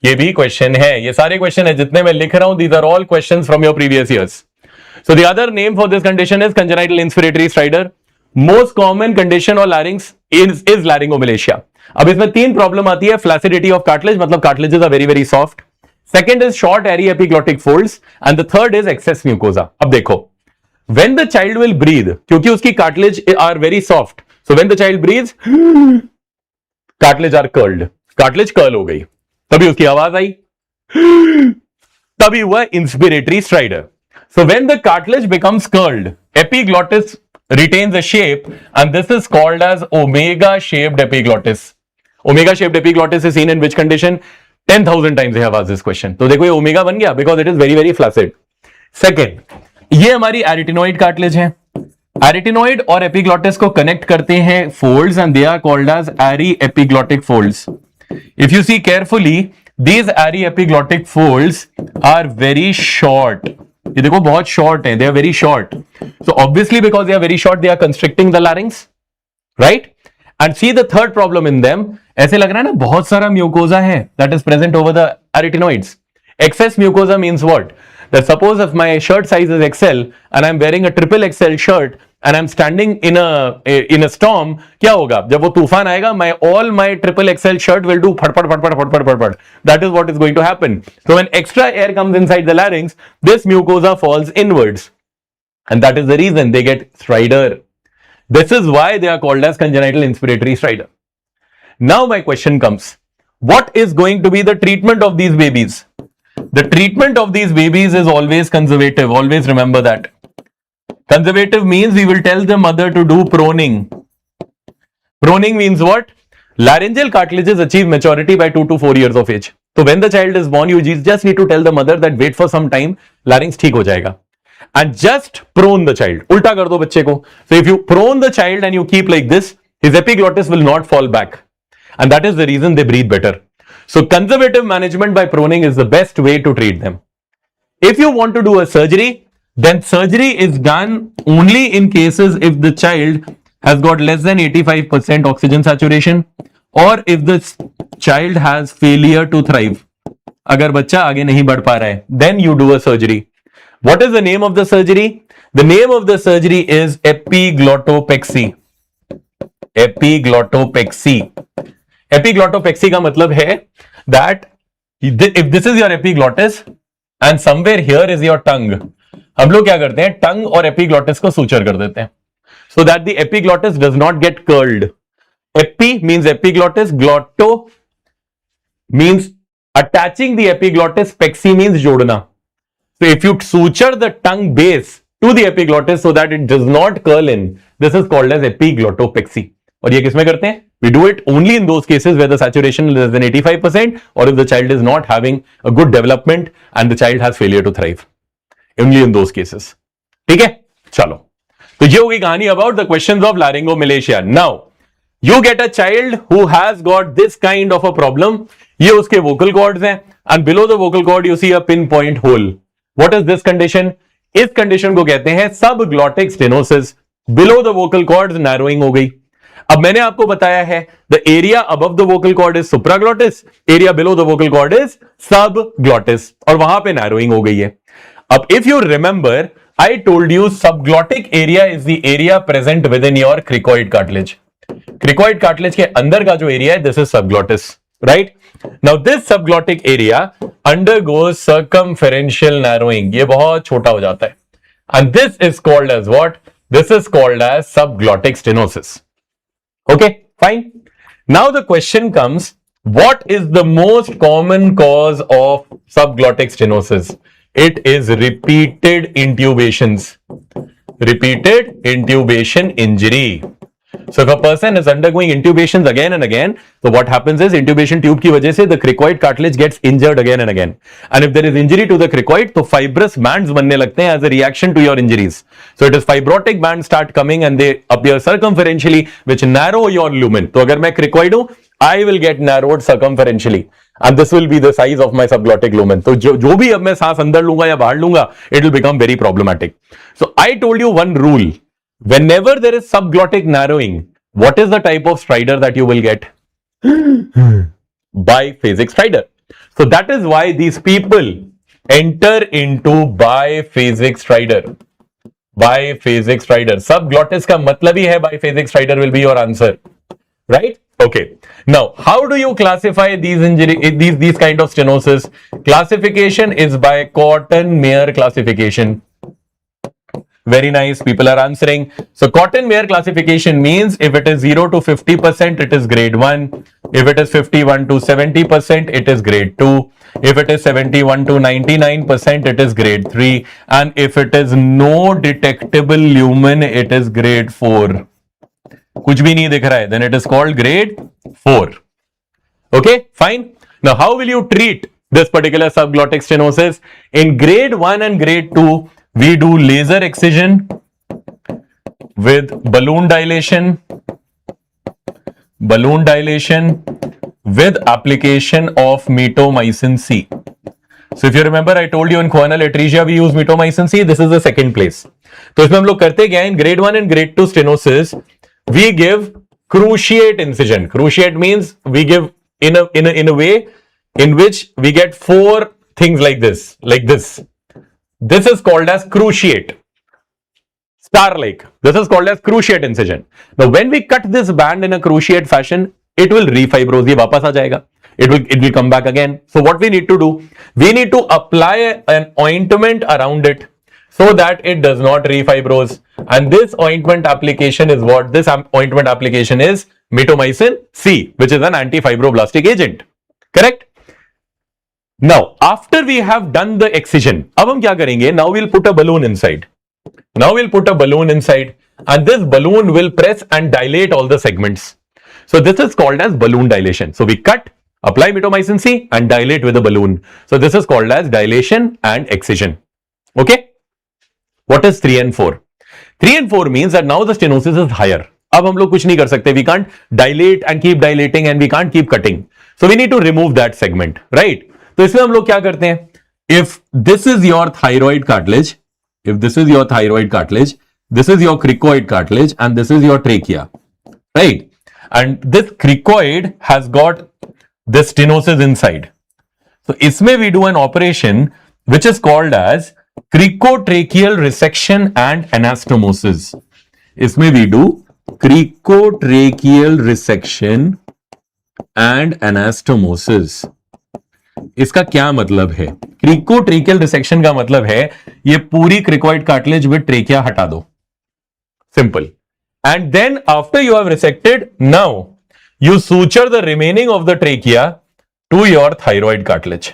ये भी question है, ये सारे question है जितने मैं लिख रहा हूं, these are all questions from your previous years. So the other name for this condition is congenital inspiratory stridor. Most common condition of larynx is laryngomalacia. अब इसमें तीन प्रॉब्लम आती है. flaccidity of cartilage, मतलब cartilages are very very soft. Second is short airy epiglottic folds, and the third is excess mucosa. अब देखो, when the child will breathe, क्योंकि उसकी cartilage are very soft, so when the child breathes, cartilage are curled. cartilage curl हो गई, तभी उसकी आवाज आई, तभी हुआ inspiratory stridor. So when the cartilage becomes curled, epiglottis retains a shape, and this is called as omega shaped epiglottis. Omega shaped epiglottis is seen in which condition? 10,000 times I have asked this question. तो देखो ये omega बन गया because it is very very flaccid. Second, ये हमारी एरिटिनोइड cartilage है. एरिटिनॉइड और epiglottis को कनेक्ट करते हैं folds and they are called as aryepiglottic folds. If you see carefully, these aryepiglottic folds are very short. ये देखो बहुत शॉर्ट है, they are very short. So obviously because they are very short, they are constricting the larynx, right? And see the third problem in them, ऐसे लग रहा है ना बहुत सारा म्यूकोजा है that is present over the arytenoids. Excess mucosa means what? That suppose if my shirt size is XL and I'm wearing a triple XL shirt and I'm standing in a storm, क्या होगा जब वो तूफान आएगा? all my triple XL shirt will do फट फट फट फट फट फट फट फट. That is what is going to happen. So when extra air comes inside the larynx, this mucosa falls inwards, and that is the reason they get stridor. This is why they are called as congenital inspiratory stridor. Now my question comes: what is going to be the treatment of these babies? The treatment of these babies is always conservative. Always remember that. Conservative means we will tell the mother to do proning. Proning means what? Laryngeal cartilages achieve maturity by 2 to 4 years of age. So when the child is born, you just need to tell the mother that wait for some time, larynx ठीक हो जाएगा. And just prone the child. उल्टा कर दो बच्चे को. So if you prone the child and you keep like this, his epiglottis will not fall back. And that is the reason they breathe better. So conservative management by proning is the best way to treat them. If you want to do a surgery, then surgery is done only in cases if the child has got less than 85% oxygen saturation or if the child has failure to thrive. अगर बच्चा आगे नहीं बढ़ पा रहा है, then you do a surgery. What is the name of the surgery? The name of the surgery is epiglottopexy. Epiglottopexy. Epiglottopexy का मतलब है that if this is your epiglottis and somewhere here is your tongue, हम लोग क्या करते हैं, टंग और epiglottis को suture कर देते हैं so that the epiglottis does not get curled. Epi means epiglottis, glotto means attaching the epiglottis, pexy means जोड़ना. So if you suture the tongue base to the epiglottis so that it does not curl in, this is called as epiglottopexy. और ये किसमें करते हैं? We do it only in those cases where the saturation is less than 85% or if the child is not having a good development and the child has failure to thrive. Only in those cases. ठीक है? चलो. तो ये होगी कहानी about the questions of laryngomalacia. Now, you get a child who has got this kind of a problem. ये उसके vocal cords हैं and below the vocal cord you see a pinpoint hole. What is this condition? इस condition को कहते हैं subglottic stenosis. Below the vocal cords narrowing हो गई. अब मैंने आपको बताया है the area above the vocal cord is supraglottis, area below the vocal cord is subglottis, और वहां पे नैरोइंग हो गई है. अब if you remember, I told you subglottic area is the area present within your cricoid cartilage. Cricoid cartilage के अंदर का जो एरिया है, this is subglottis, right? Now this subglottic area undergoes circumferential narrowing. ये बहुत छोटा हो जाता है and this is called as what? This is called as subglottic stenosis. Okay, fine. Now the question comes, what is the most common cause of subglottic stenosis? It is repeated intubations. Repeated intubation injury. So if a person is undergoing intubations again and again, so what happens is intubation tube की वजह से the cricoid cartilage gets injured again and again. And if there is injury to the cricoid, तो fibrous bands बनने लगते हैं as a reaction to your injuries. So it is fibrotic bands start coming and they appear circumferentially which narrow your lumen. तो अगर मैं cricoid हूँ, I will get narrowed circumferentially. And this will be the size of my subglottic lumen. तो जो भी अब मैं सांस अंदर लूंगा या बाहर लूंगा, it will become very problematic. So I told you one rule. Whenever there is subglottic narrowing, what is the type of stridor that you will get? Biphasic stridor. So that is why these people enter into biphasic stridor. Biphasic stridor. Subglottis का मतलब ही है biphasic stridor will be your answer. Right? Okay. Now, how do you classify these kind of stenosis? Classification is by Cotton-Mayer classification. Very nice. People are answering. So Cotton-Mayer classification means if it is 0 to 50%, it is grade 1. If it is 51 to 70%, it is grade 2. If it is 71 to 99%, it is grade 3. And if it is no detectable lumen, it is grade 4. कुछ भी नहीं दिख रहा है, then it is called grade 4. Okay, fine. Now, how will you treat this particular subglottic stenosis? In grade 1 and grade 2, we do laser excision with balloon dilation with application of mitomycin C. So if you remember, I told you in choanal atresia we use mitomycin C. This is the second place. तो इसमें हम लोग करते क्या in grade 1 and grade 2 stenosis, we give cruciate incision. Cruciate means we give in a way in which we get 4 things like this. This is called as cruciate. Star-like. This is called as cruciate incision. Now, when we cut this band in a cruciate fashion, it will refibrose. ये वापस आ जाएगा. It will come back again. So what we need to do? We need to apply an ointment around it so that it does not refibrose. And this ointment application is what? This ointment application is mitomycin C, which is an antifibroblastic agent. Correct? Now, after we have done the excision, अब हम क्या करेंगे? Now we'll put a balloon inside. And this balloon will press and dilate all the segments. So this is called as balloon dilation. So we cut, apply mitomycin C and dilate with the balloon. So this is called as dilation and excision. Okay? What is 3 and 4? 3 and 4 means that now the stenosis is higher. अब हम लोग कुछ नहीं कर सकते. We can't dilate and keep dilating and we can't keep cutting. So we need to remove that segment, right? तो इसमें हम लोग क्या करते हैं? If this is your thyroid cartilage, this is your cricoid cartilage, and this is your trachea, right? And this cricoid has got this stenosis inside. So इसमें we do an operation which is called as cricotracheal resection and anastomosis. इसमें we do cricotracheal resection and anastomosis. इसका क्या मतलब है? क्रिकोट्रेकियल resection का मतलब है ये पूरी क्रिकॉइड कार्टिलेज विद ट्रेकिया हटा दो. Simple. And then after you have resected, now you suture the remaining of the trachea to your thyroid cartilage.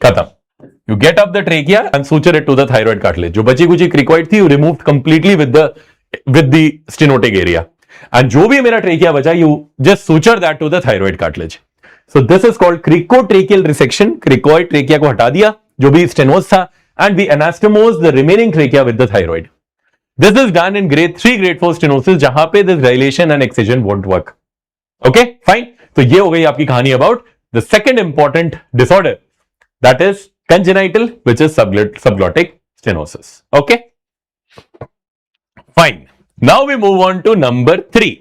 खत्म. You get up the trachea and suture it to the thyroid cartilage. जो बची कुची cricoid थी you remove completely with the stenotic area. And जो भी मेरा trachea बचा you just suture that to the thyroid cartilage. So this is called cricotracheal resection. Cricoid trachea को हटा दिया जो भी स्टेनोस था, and we anastomose the remaining trachea with the thyroid. This is done in grade 3, grade 4 stenosis जहां पे this dilation and excision won't work. Okay, fine. तो ये हो गई आपकी कहानी about the second important disorder, that is congenital, which is subglottic stenosis. Okay, fine. Now we move on to number 3.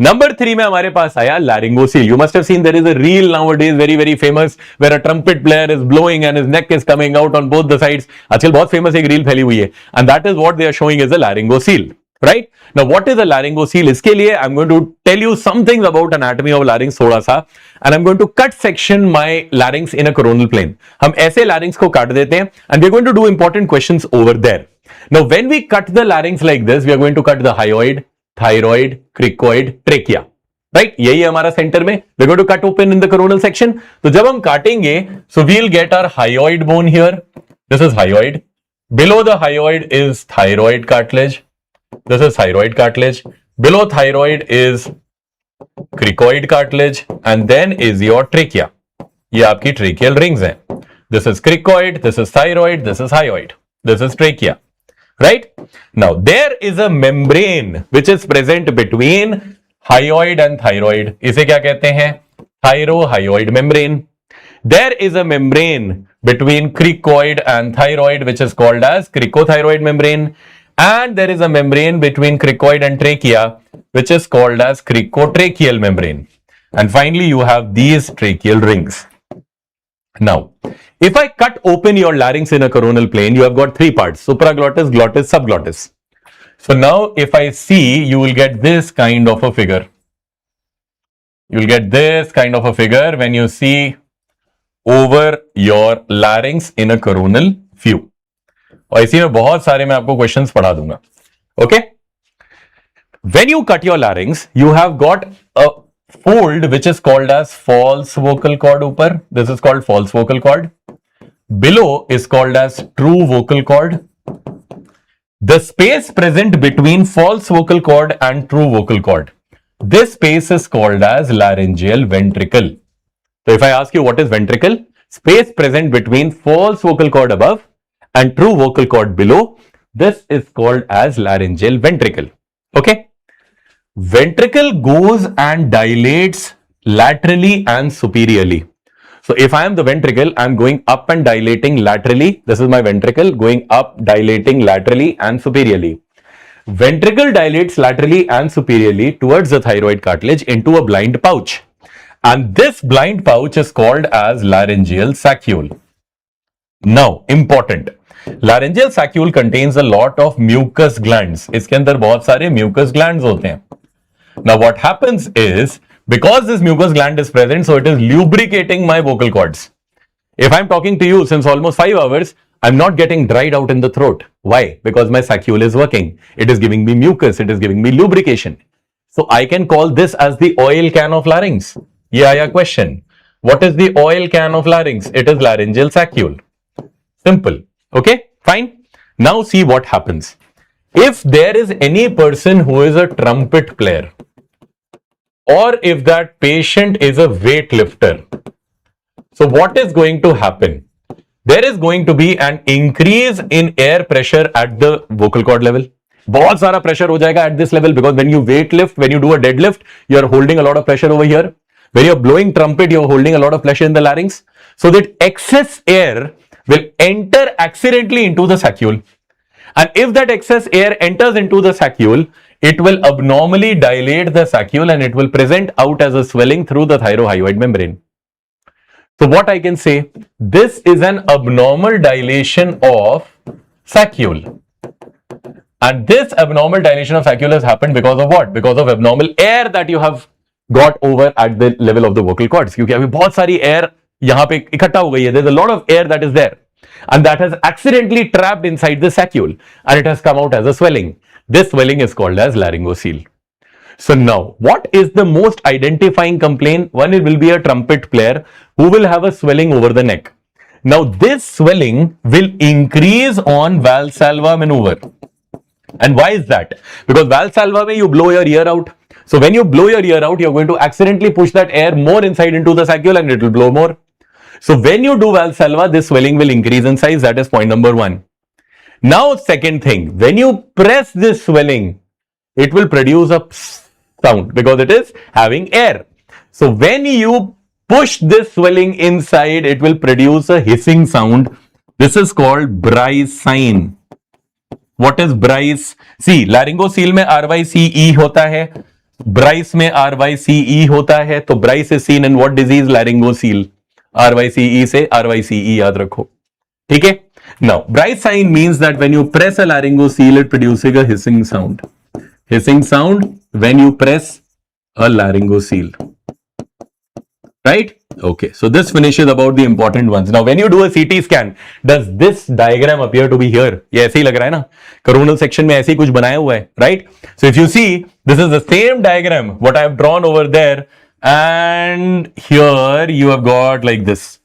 Number 3 में हमारे पास आया laryngocele. You must have seen there is a reel nowadays very very famous where a trumpet player is blowing and his neck is coming out on both the sides. आजकल बहुत famous एक reel फैली हुई है, and that is what they are showing is a laryngocele, right? Now what is a laryngocele? इसके लिए I'm going to tell you some things about anatomy of larynx थोड़ा सा, and I'm going to cut section my larynx in a coronal plane. हम ऐसे larynx को काट देते हैं and we're going to do important questions over there. Now when we cut the larynx like this, we are going to cut the hyoid, thyroid, cricoid, trachea, right? यही है हमारा centre में. We're going to cut open in the coronal section. तो जब हम काटेंगे, so we'll get our hyoid bone here. This is hyoid. Below the hyoid is thyroid cartilage. This is thyroid cartilage. Below thyroid is cricoid cartilage, and then is your trachea. ये आपकी tracheal rings हैं. This is cricoid, this is thyroid, this is hyoid, this is trachea. Right? Now, there is a membrane which is present between hyoid and thyroid. इसे क्या कहते हैं? Thyrohyoid membrane. There is a membrane between cricoid and thyroid which is called as cricothyroid membrane. And there is a membrane between cricoid and trachea which is called as cricotracheal membrane. And finally, you have these tracheal rings. Now, if I cut open your larynx in a coronal plane, you have got 3 parts: supraglottis, glottis, subglottis. So now if I see, you will get this kind of a figure. You will get this kind of a figure when you see over your larynx in a coronal view. और इसी में बहुत सारे मैं आपको questions पढ़ा दूंगा. Okay? When you cut your larynx, you have got a fold which is called as false vocal cord ऊपर. This is called false vocal cord. Below is called as true vocal cord. The space present between false vocal cord and true vocal cord, this space is called as laryngeal ventricle. So if I ask you what is ventricle, space present between false vocal cord above and true vocal cord below, This is called as laryngeal ventricle. Okay. Ventricle goes and dilates laterally and superiorly. So if I am the ventricle, I am going up and dilating laterally. This is my ventricle going up, dilating laterally and superiorly. Ventricle dilates laterally and superiorly towards the thyroid cartilage into a blind pouch. And this blind pouch is called as laryngeal saccule. Now, important. Laryngeal saccule contains a lot of mucus glands. इसके अंदर बहुत सारे mucus glands होते हैं. Now, what happens is, because this mucus gland is present, so it is lubricating my vocal cords. If I'm talking to you since almost 5 hours, I'm not getting dried out in the throat. Why? Because my saccule is working. It is giving me mucus. It is giving me lubrication. So I can call this as the oil can of larynx. Yeah, question. What is the oil can of larynx? It is laryngeal saccule. Simple. Okay, fine. Now see what happens. If there is any person who is a trumpet player, or if that patient is a weightlifter, so what is going to happen? There is going to be an increase in air pressure at the vocal cord level. बहुत सारा pressure हो जाएगा at this level, because when you weightlift, when you do a deadlift, you are holding a lot of pressure over here. When you are blowing trumpet, you are holding a lot of pressure in the larynx. So that excess air will enter accidentally into the saccule. And if that excess air enters into the saccule, it will abnormally dilate the saccule and it will present out as a swelling through the thyrohyoid membrane. So what I can say, this is an abnormal dilation of saccule. And this abnormal dilation of saccule has happened because of what? Because of abnormal air that you have got over at the level of the vocal cords. क्योंकि अभी बहुत सारी air यहाँ पे इकट्ठा हो गई है. There's a lot of air that is there. And that has accidentally trapped inside the saccule. And it has come out as a swelling. This swelling is called as laryngocele. So now, what is the most identifying complaint? One, it will be a trumpet player who will have a swelling over the neck. Now, this swelling will increase on Valsalva maneuver. And why is that? Because Valsalva mein you blow your ear out. So when you blow your ear out, you're going to accidentally push that air more inside into the saccule and it will blow more. So when you do Valsalva, this swelling will increase in size. That is point number 1. Now, second thing, when you press this swelling, it will produce a sound because it is having air. So when you push this swelling inside, it will produce a hissing sound. This is called Bryce sign. What is Bryce? See, laryngocele में RYCE होता है, Bryce में RYCE होता है, तो Bryce is seen in what disease? Laryngocele. RYCE से RYCE याद रखो, ठीक है? Now, Bryce sign means that when you press a laryngocele, it produces a hissing sound. Hissing sound when you press a laryngocele. Right? Okay, so this finishes about the important ones. Now, when you do a CT scan, does this diagram appear to be here? ये ऐसे ही लग रहा है ना? Coronal section में ऐसे ही कुछ बनाया हुआ है, right? So, if you see, this is the same diagram what I have drawn over there, and here you have got like this.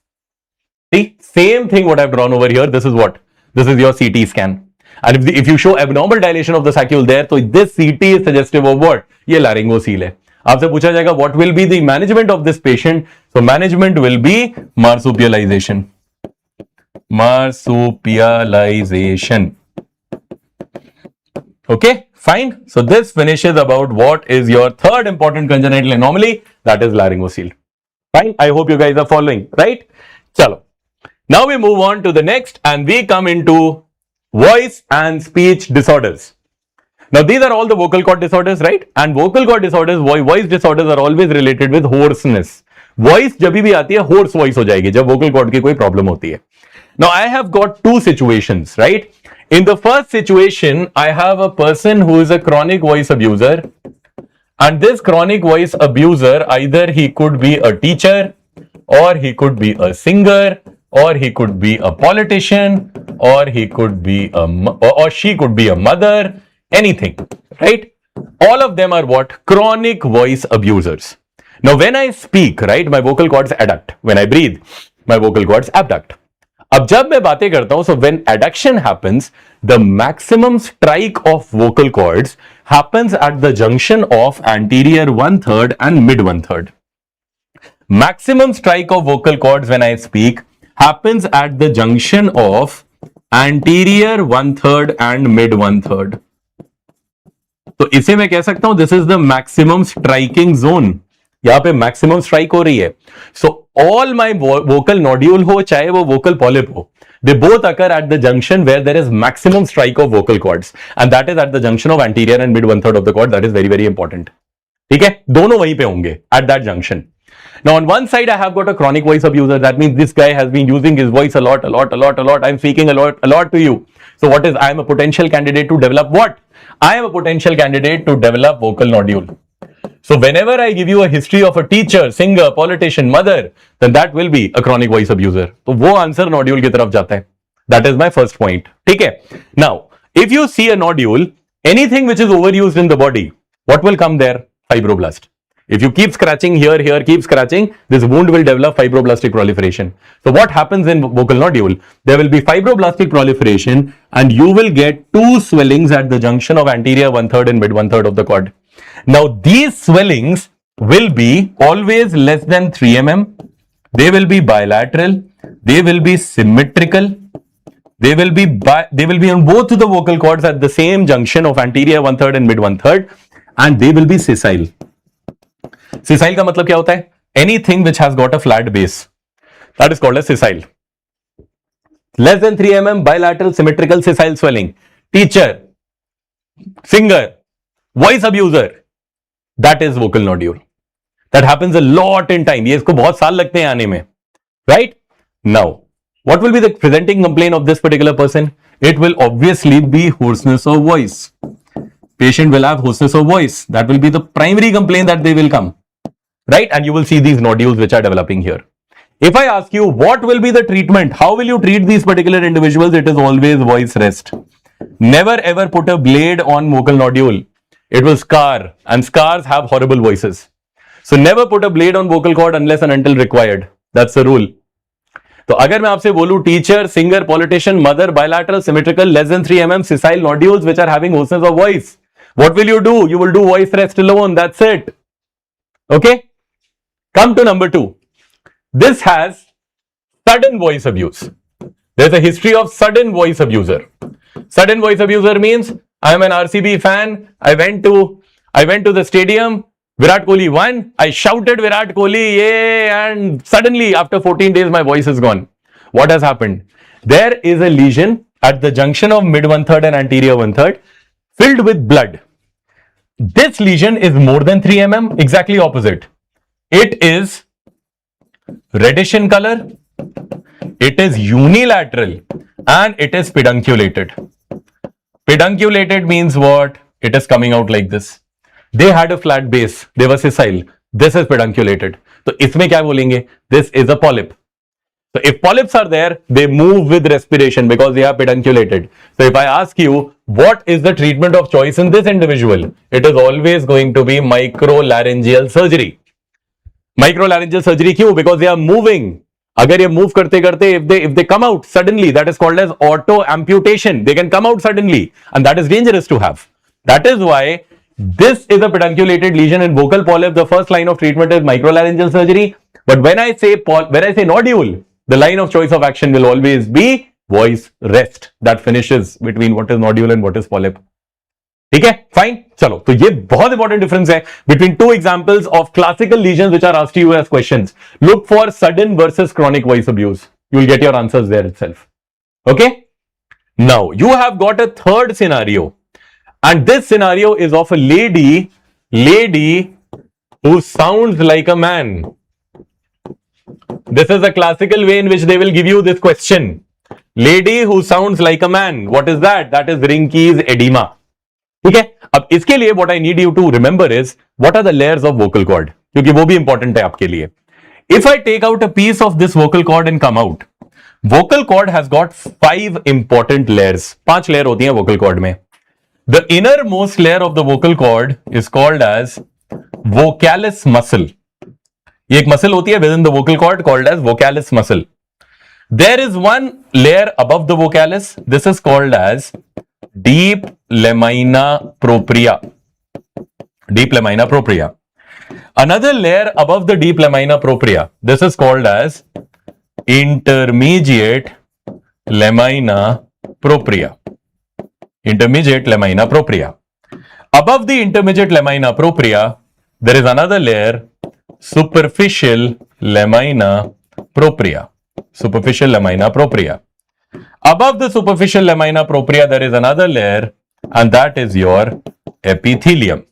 See, same thing what I have drawn over here. This is what? This is your CT scan. And if you show abnormal dilation of the saccule there, so this CT is suggestive of what? ये laryngocele है. आपसे पूछा जाएगा what will be the management of this patient? So management will be marsupialization. Marsupialization. Okay, fine. So this finishes about what is your third important congenital anomaly, that is laryngocele. Fine. I hope you guys are following, right? Chalo. Now we move on to the next and we come into voice and speech disorders. Now these are all the vocal cord disorders, right? And vocal cord disorders, voice disorders are always related with hoarseness. Voice जब भी आती है hoarse voice हो जाएगी जब vocal cord की कोई problem होती है. Now I have got two situations, right? In the first situation, I have a person who is a chronic voice abuser, and this chronic voice abuser, either he could be a teacher, or he could be a singer, or he could be a politician, or he could be or she could be a mother, anything, right? All of them are what? Chronic voice abusers. Now, when I speak, right, my vocal cords adduct. When I breathe, my vocal cords abduct. अब जब मैं बातें करता हूं, so when adduction happens, the maximum strike of vocal cords happens at the junction of anterior 1/3 and mid 1/3. Maximum strike of vocal cords when I speak happens at the junction of anterior 1/3 and mid 1/3. तो इसे मैं कह सकता हूं this is the maximum striking zone, यहां पे maximum strike हो रही है. So all my vocal nodule हो चाहे वो वोकल पॉलिप हो, they both occur at the junction where there is maximum strike of vocal cords, and that is at the junction of anterior and mid 1/3 of the cord. That is very very important. ठीक है, दोनों वहीं पे होंगे at that junction. Now on one side I have got a chronic voice abuser. That means this guy has been using his voice a lot. I'm speaking a lot to you. So what is, I am a potential candidate to develop what? I am a potential candidate to develop vocal nodule. So whenever I give you a history of a teacher, singer, politician, mother, then that will be a chronic voice abuser. तो वो answer nodule की तरफ जाता है. That is my first point. ठीक है. Now, if you see a nodule, anything which is overused in the body, what will come there? Fibroblast. If you keep scratching here, keep scratching, this wound will develop fibroblastic proliferation. So what happens in vocal nodule? There will be fibroblastic proliferation and you will get two swellings at the junction of anterior 1/3 and mid 1/3 of the cord. Now these swellings will be always less than 3 mm. They will be bilateral. They will be symmetrical. They will be on both the vocal cords at the same junction of anterior 1/3 and mid 1/3, and they will be sessile. Sessile का मतलब क्या होता है? Anything which has got a flat base, that is called as sessile. Less than 3 mm, bilateral, symmetrical, sessile swelling. Teacher, singer, voice abuser, that is vocal nodule. That happens a lot in time. ये इसको बहुत साल लगते हैं आने में. Right? Now, what will be the presenting complaint of this particular person? It will obviously be hoarseness of voice. Patient will have hoarseness of voice. That will be the primary complaint that they will come. Right? And you will see these nodules which are developing here. If I ask you, what will be the treatment? How will you treat these particular individuals? It is always voice rest. Never ever put a blade on vocal nodule. It will scar, and scars have horrible voices. So never put a blade on vocal cord unless and until required. That's the rule. तो अगर मैं आपसे बोलूं teacher, singer, politician, mother, bilateral, symmetrical, less than 3 mm, sessile nodules which are having hoarseness of voice, what will you do? You will do voice rest alone. That's it. Okay? Come to number 2. This has sudden voice abuse. There's a history of sudden voice abuser. Sudden voice abuser means I am an RCB fan. I went to the stadium. Virat Kohli won. I shouted Virat Kohli, yay, and suddenly after 14 days my voice is gone. What has happened? There is a lesion at the junction of mid 1/3 and anterior 1/3 filled with blood. This lesion is more than 3 mm, exactly opposite. It is reddish in color, it is unilateral, and it is pedunculated. Pedunculated means what? It is coming out like this. They had a flat base, they were sessile. This is pedunculated. So इसमें क्या बोलेंगे? This is a polyp. So if polyps are there, they move with respiration because they are pedunculated. So if I ask you, what is the treatment of choice in this individual? It is always going to be microlaryngeal surgery. Microlaryngeal surgery क्यों? Because they are moving. अगर ये move करते करते if they come out suddenly, that is called as auto amputation. They can come out suddenly, and that is dangerous to have. That is why this is a pedunculated lesion in vocal polyp. The first line of treatment is microlaryngeal surgery. But when I say nodule, the line of choice of action will always be voice rest. That finishes between what is nodule and what is polyp. ठीक है, fine. चलो, तो ये बहुत important difference है between two examples of classical lesions which are asked to you as questions. Look for sudden versus chronic voice abuse. You will get your answers there itself. Okay? Now, you have got a third scenario. And this scenario is of a lady who sounds like a man. This is a classical way in which they will give you this question. Lady who sounds like a man. What is that? That is Rinke's edema. ठीक है. अब इसके लिए what I need you to remember is what are the layers of vocal cord, क्योंकि वो भी important है आपके लिए. If I take out a piece of this vocal cord and come out, vocal cord has got 5 important layers. 5 layer होती हैं vocal cord में. The innermost layer of the vocal cord is called as vocalis muscle. ये एक muscle होती है within the vocal cord called as vocalis muscle. There is one layer above the vocalis. This is called as deep lamina propria. Deep lamina propria. Another layer above the deep lamina propria. This is called as intermediate lamina propria. Intermediate lamina propria. Above the intermediate lamina propria, there is another layer, superficial lamina propria. Superficial lamina propria. Above the superficial lamina propria, there is another layer, and that is your epithelium.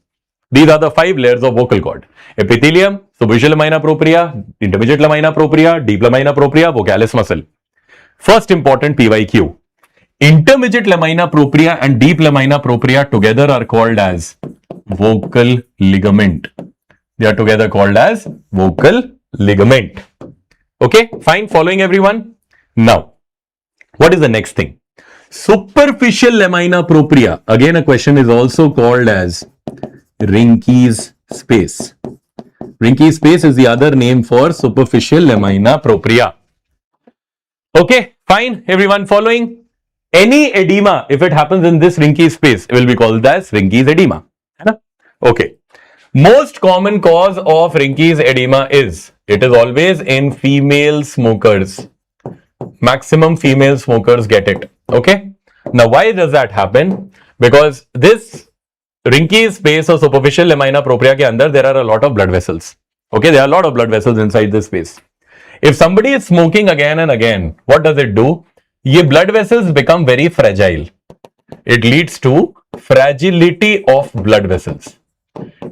These are the 5 layers of vocal cord. Epithelium, superficial lamina propria, intermediate lamina propria, deep lamina propria, vocalis muscle. First important PYQ. Intermediate lamina propria and deep lamina propria together are called as vocal ligament. They are together called as vocal ligament. Okay, fine, following everyone? Now, what is the next thing? Superficial lamina propria. Again, a question is also called as Rinke's space. Rinke's space is the other name for superficial lamina propria. Okay, fine, everyone following? Any edema, if it happens in this Rinke's space, it will be called as Rinke's edema. Okay. Most common cause of Rinke's edema is, it is always in female smokers. Maximum female smokers get it. Okay. Now, why does that happen? Because this Rinke's space or superficial lamina propria ke andar, there are a lot of blood vessels. Okay, there are a lot of blood vessels inside this space. If somebody is smoking again and again, what does it do? Ye blood vessels become very fragile. It leads to fragility of blood vessels.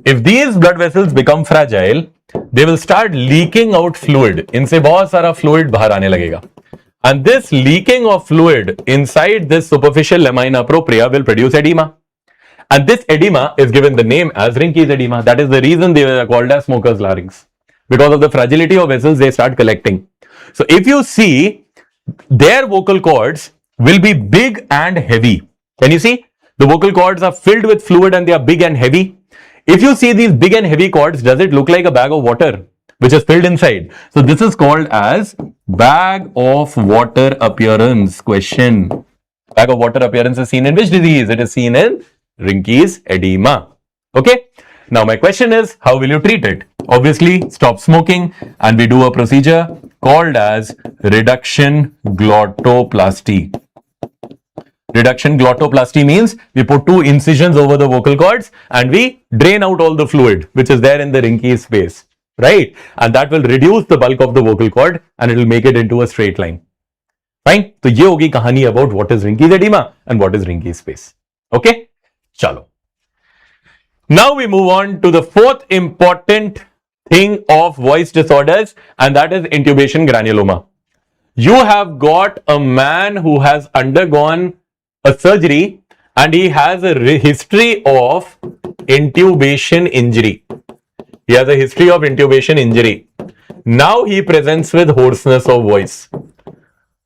If these blood vessels become fragile, they will start leaking out fluid. इनसे बहुत सारा fluid बाहर आने लगेगा. And this leaking of fluid inside this superficial lamina propria will produce edema. And this edema is given the name as Rinke's edema. That is the reason they are called as smoker's larynx. Because of the fragility of vessels, they start collecting. So if you see, their vocal cords will be big and heavy. Can you see? The vocal cords are filled with fluid and they are big and heavy. If you see these big and heavy cords, does it look like a bag of water which is filled inside? So this is called as bag of water appearance. Question. Bag of water appearance is seen in which disease? It is seen in Rinke's edema. Okay. Now my question is, how will you treat it? Obviously, stop smoking and we do a procedure called as reduction glottoplasty. Reduction glottoplasty means we put 2 incisions over the vocal cords and we drain out all the fluid which is there in the Rinke's space, right? And that will reduce the bulk of the vocal cord and it will make it into a straight line. Fine? So ye hogi kahani about what is Rinke's edema and what is Rinke's space. Okay? Chalo. Now we move on to the 4th important thing of voice disorders, and that is intubation granuloma. You have got a man who has undergone a surgery and he has a history of intubation injury. He has a history of intubation injury. Now he presents with hoarseness of voice.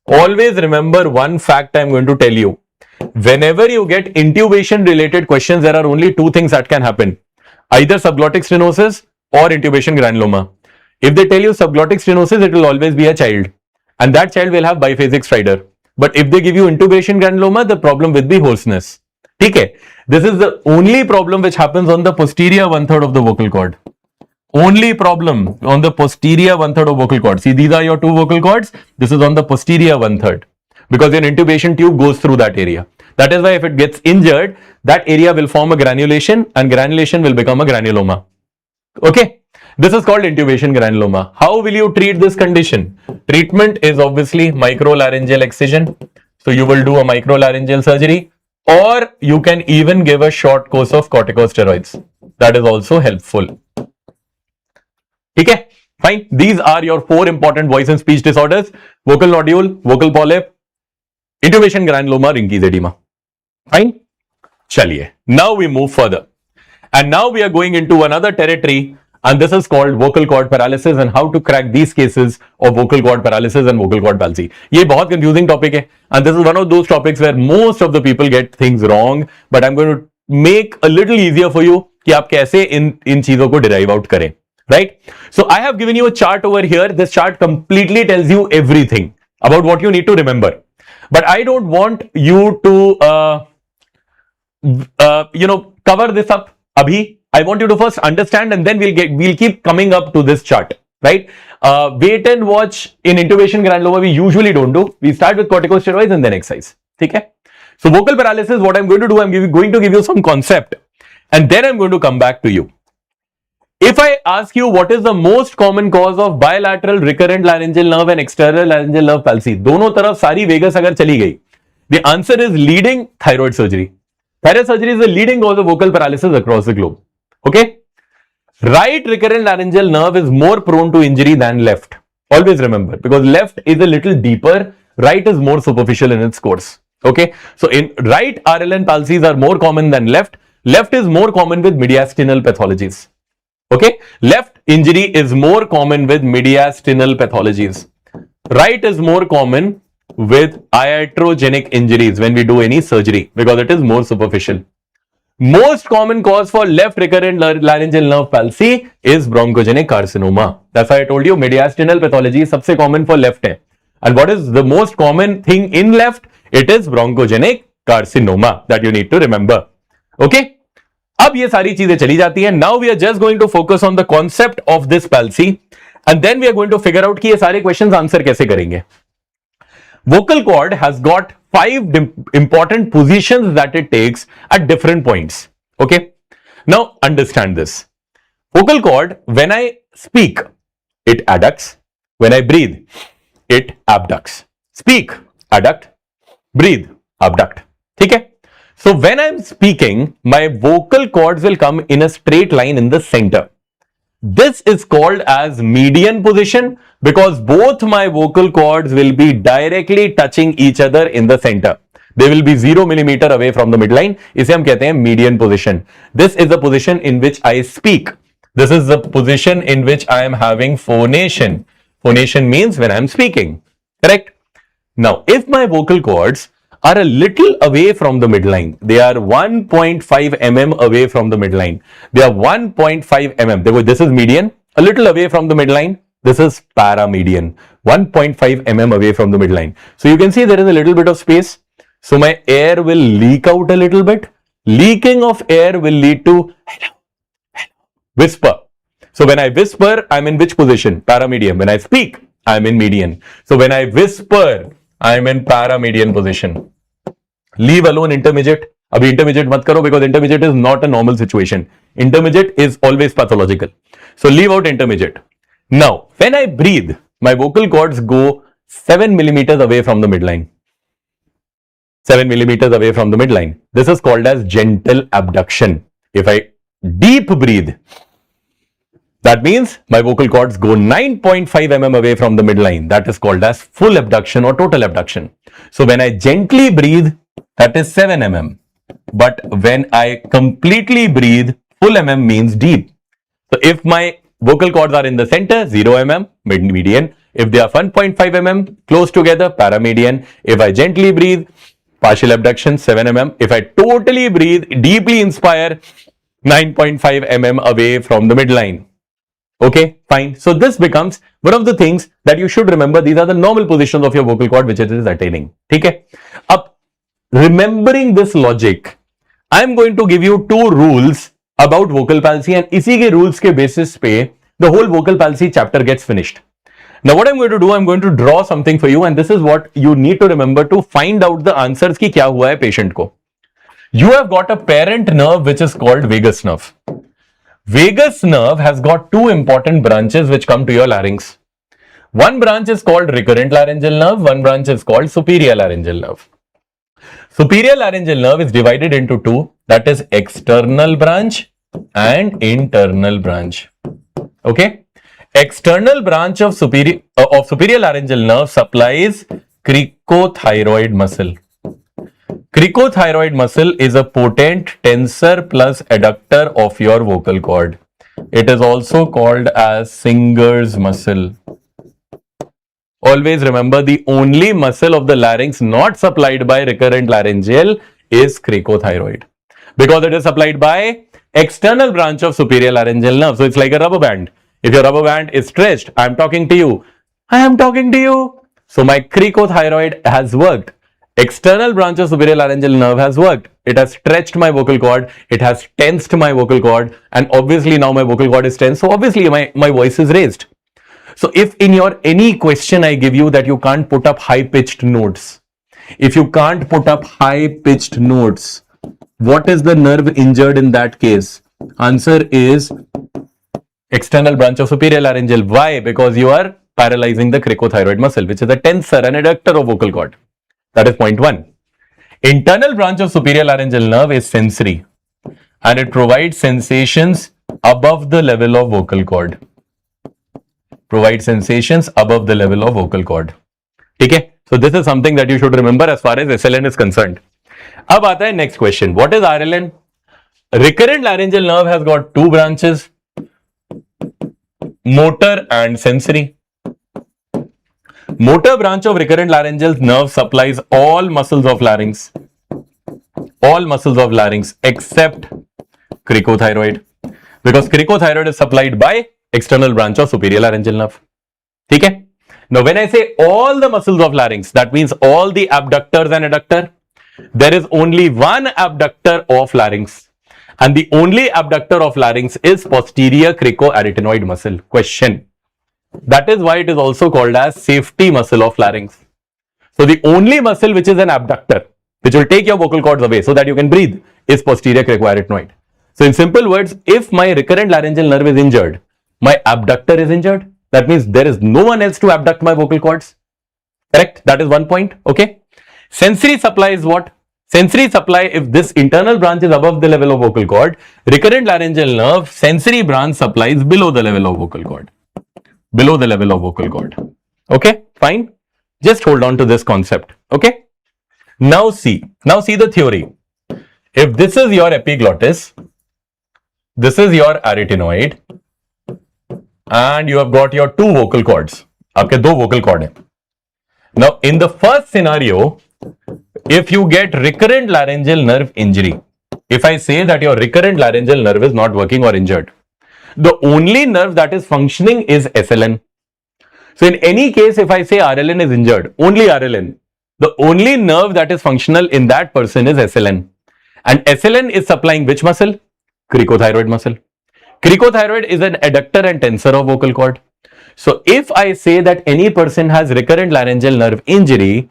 Always remember one fact I am going to tell you. Whenever you get intubation related questions, there are only 2 things that can happen. Either subglottic stenosis or intubation granuloma. If they tell you subglottic stenosis, it will always be a child. And that child will have biphasic stridor. But if they give you intubation granuloma, the problem will be hoarseness. Okay? This is the only problem which happens on the posterior 1/3 of the vocal cord. Only problem on the posterior 1/3 of vocal cord. See, these are your 2 vocal cords. This is on the posterior 1/3. Because your intubation tube goes through that area. That is why if it gets injured, that area will form a granulation and granulation will become a granuloma. Okay? This is called intubation granuloma. How will you treat this condition? Treatment is obviously microlaryngeal excision. So you will do a microlaryngeal surgery, or you can even give a short course of corticosteroids. That is also helpful. Okay? Fine. These are your 4 important voice and speech disorders: vocal nodule, vocal polyp, intubation granuloma, Rinke's edema. Fine? Chaliye. Now we move further. And now we are going into another territory, and this is called vocal cord paralysis and how to crack these cases of vocal cord paralysis and vocal cord palsy. Ye bahut confusing topic hai, and this is one of those topics where most of the people get things wrong, but I'm going to make a little easier for you कि आप कैसे इन चीजों को derive out करें. Right? So I have given you a chart over here. This chart completely tells you everything about what you need to remember. But I don't want you to, cover this up. Abhi, I want you to first understand, and then we'll keep coming up to this chart, right? Wait and watch in intubation granuloma we usually don't do. We start with corticosteroids and then exercise. Okay? So vocal paralysis, what I'm going to do, I'm going to give you some concept and then I'm going to come back to you. If I ask you what is the most common cause of bilateral recurrent laryngeal nerve and external laryngeal nerve palsy, दोनों तरफ सारी vagus अगर चली गई, the answer is leading thyroid surgery. Thyroid surgery is the leading cause of vocal paralysis across the globe. Okay? Right recurrent laryngeal nerve is more prone to injury than left. Always remember, because left is a little deeper, right is more superficial in its course. Okay? So in right RLN palsies are more common than left. Left is more common with mediastinal pathologies. Okay? Left injury is more common with mediastinal pathologies. Right is more common with iatrogenic injuries when we do any surgery because it is more superficial. Most common cause for left recurrent laryngeal nerve palsy is bronchogenic carcinoma. That's why I told you mediastinal pathology is सबसे common for left है. And what is the most common thing in left? It is bronchogenic carcinoma that you need to remember. Okay? अब ये सारी चीजें चली जाती हैं. Now we are just going to focus on the concept of this palsy and then we are going to figure out कि ये सारे questions answer कैसे करेंगे. Vocal cord has got 5 important positions that it takes at different points. Okay? Now understand this. Vocal cord, when I speak, it adducts. When I breathe, it abducts. Speak, adduct. Breathe, abduct. Okay? So when I'm speaking, my vocal cords will come in a straight line in the center. This is called as median position because both my vocal cords will be directly touching each other in the center. They will be 0 millimeter away from the midline. इसे हम कहते हैं median position. This is the position in which I speak. This is the position in which I am having phonation. Phonation means when I am speaking. Correct? Now, if my vocal cords are a little away from the midline. They are 1.5 mm away from the midline. They are 1.5 mm. This is median. A little away from the midline. This is paramedian. 1.5 mm away from the midline. So you can see there is a little bit of space. So my air will leak out a little bit. Leaking of air will lead to whisper. So when I whisper, I'm in which position? Paramedian. When I speak, I'm in median. So when I whisper, I'm in paramedian position. Leave alone intermediate. Abhi intermediate mat karo because intermediate is not a normal situation. Intermediate is always pathological. So leave out intermediate. Now, when I breathe, my vocal cords go 7 millimeters away from the midline. 7 millimeters away from the midline. This is called as gentle abduction. If I deep breathe, that means my vocal cords go 9.5 mm away from the midline. That is called as full abduction or total abduction. So when I gently breathe, that is 7 mm. But when I completely breathe, full mm means deep. So if my vocal cords are in the center, 0 mm, median. If they are 1.5 mm, close together, paramedian. If I gently breathe, partial abduction, 7 mm. If I totally breathe, deeply inspire, 9.5 mm away from the midline. Okay, fine. So this becomes one of the things that you should remember. These are the normal positions of your vocal cord which it is attaining. Okay. Up, remembering this logic, I am going to give you 2 rules about vocal palsy and इसी के rules के basis पे the whole vocal palsy chapter gets finished. Now what I'm going to do, I'm going to draw something for you and this is what you need to remember to find out the answers की क्या हुआ है patient को. You have got a parent nerve which is called vagus nerve. Vagus nerve has got 2 important branches which come to your larynx. One branch is called recurrent laryngeal nerve, one branch is called superior laryngeal nerve. Superior laryngeal nerve is divided into 2, that is external branch and internal branch. Okay? External branch of superior laryngeal nerve supplies cricothyroid muscle. Cricothyroid muscle is a potent tensor plus adductor of your vocal cord. It is also called as Singer's muscle. Always remember, the only muscle of the larynx not supplied by recurrent laryngeal is cricothyroid because it is supplied by external branch of superior laryngeal nerve. So it's like a rubber band. If your rubber band is stretched, I am talking to you. I am talking to you. So my cricothyroid has worked. External branch of superior laryngeal nerve has worked. It has stretched my vocal cord. It has tensed my vocal cord. And obviously now my vocal cord is tense. So obviously my voice is raised. So if in your any question I give you that you can't put up high pitched notes, If you can't put up high pitched notes, what is the nerve injured in that case? Answer is external branch of superior laryngeal. Why? Because you are paralyzing the cricothyroid muscle, which is a tensor and adductor of vocal cord. That is point 1. Internal branch of superior laryngeal nerve is sensory and it provides sensations above the level of vocal cord. Provides sensations above the level of vocal cord. Okay? So this is something that you should remember as far as SLN is concerned. अब आता है next question. What is RLN? Recurrent laryngeal nerve has got two branches, motor and sensory. Motor branch of recurrent laryngeal nerve supplies all muscles of larynx. All muscles of larynx except cricothyroid. Because cricothyroid is supplied by external branch of superior laryngeal nerve. Okay? Now when I say all the muscles of larynx, that means all the abductors and adductor. There is only one abductor of larynx. And the only abductor of larynx is posterior cricoarytenoid muscle. Question. That is why it is also called as safety muscle of larynx. So the only muscle which is an abductor, which will take your vocal cords away so that you can breathe, is posterior cricoarytenoid. So in simple words, if my recurrent laryngeal nerve is injured, my abductor is injured, that means there is no one else to abduct my vocal cords. Correct? That is one point. Okay. Sensory supply is what? Sensory supply, if this internal branch is above the level of vocal cord, recurrent laryngeal nerve, sensory branch supplies below the level of vocal cord. Below the level of vocal cord. Okay, fine. Just hold on to this concept. Okay. Now see the theory. If this is your epiglottis, this is your arytenoid, and you have got your two vocal cords. आपके दो vocal cord हैं. Now, in the first scenario, if you get recurrent laryngeal nerve injury, if I say that your recurrent laryngeal nerve is not working or injured, the only nerve that is functioning is SLN. So in any case, if I say RLN is injured, only RLN, the only nerve that is functional in that person is SLN. And SLN is supplying which muscle? Cricothyroid muscle. Cricothyroid is an adductor and tensor of vocal cord. So if I say that any person has recurrent laryngeal nerve injury,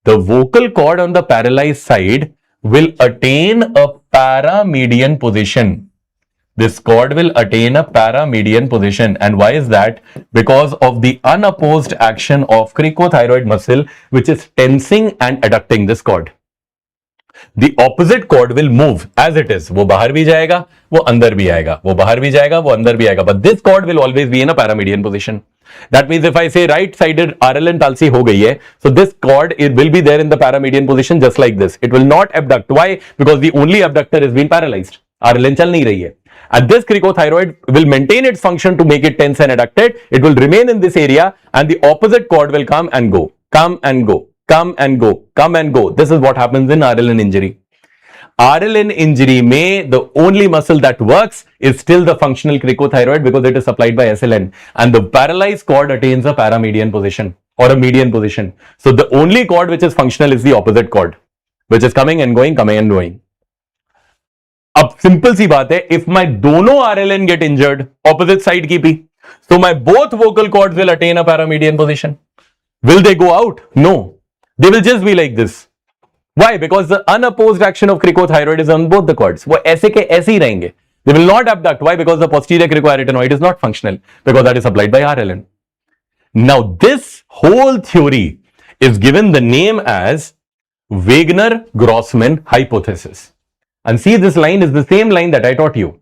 the vocal cord on the paralyzed side will attain a paramedian position. This cord will attain a paramedian position. And why is that? Because of the unopposed action of cricothyroid muscle, which is tensing and adducting this cord. The opposite cord will move as it is. वो बाहर भी जाएगा, वो अंदर भी आएगा, वो बाहर भी जाएगा, वो अंदर भी आएगा. But this cord will always be in a paramedian position. That means if I say right-sided RLN palsy हो गई है, so this cord it will be there in the paramedian position just like this. It will not abduct. Why? Because the only abductor is being paralyzed. RLN चल नहीं रही है. And this cricothyroid will maintain its function to make it tense and adducted. It will remain in this area, and the opposite cord will come and go, come and go. Come and go, come and go. This is what happens in RLN injury. RLN injury may, the only muscle that works is still the functional cricothyroid because it is supplied by SLN. And the paralyzed cord attains a paramedian position or a median position. So the only cord which is functional is the opposite cord, which is coming and going, coming and going. अब simple सी बात है, if my दोनों RLN get injured, opposite side की भी, so my both vocal cords will attain a paramedian position. Will they go out? No. They will just be like this. Why? Because the unopposed action of cricothyroid is on both the cords. वो ऐसे के ऐसे ही रहेंगे. They will not abduct. Why? Because the posterior cricoarytenoid is not functional. Because that is supplied by RLN. Now this whole theory is given the name as Wegener-Grossman hypothesis. And see, this line is the same line that I taught you.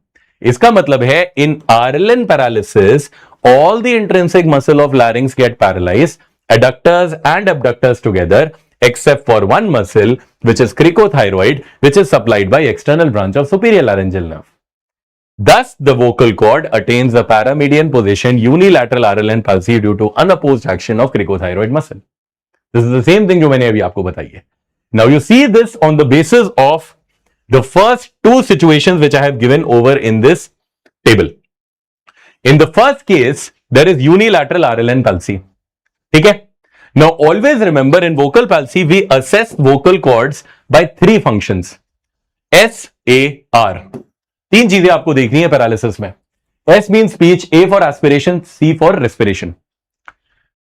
इसका मतलब है in RLN paralysis, all the intrinsic muscle of larynx get paralyzed, adductors and abductors together, except for one muscle, which is cricothyroid, which is supplied by external branch of superior laryngeal nerve. Thus, the vocal cord attains the paramedian position, unilateral RLN palsy due to unopposed action of cricothyroid muscle. This is the same thing जो मैंने अभी आपको बताई है. Now you see this on the basis of the first two situations which I have given over in this table. In the first case, there is unilateral RLN palsy. ठीक है? Now always remember in vocal palsy we assess vocal cords by three functions. SAR. तीन चीजें आपको देखनी है paralysis में. S means speech, A for aspiration, C for respiration.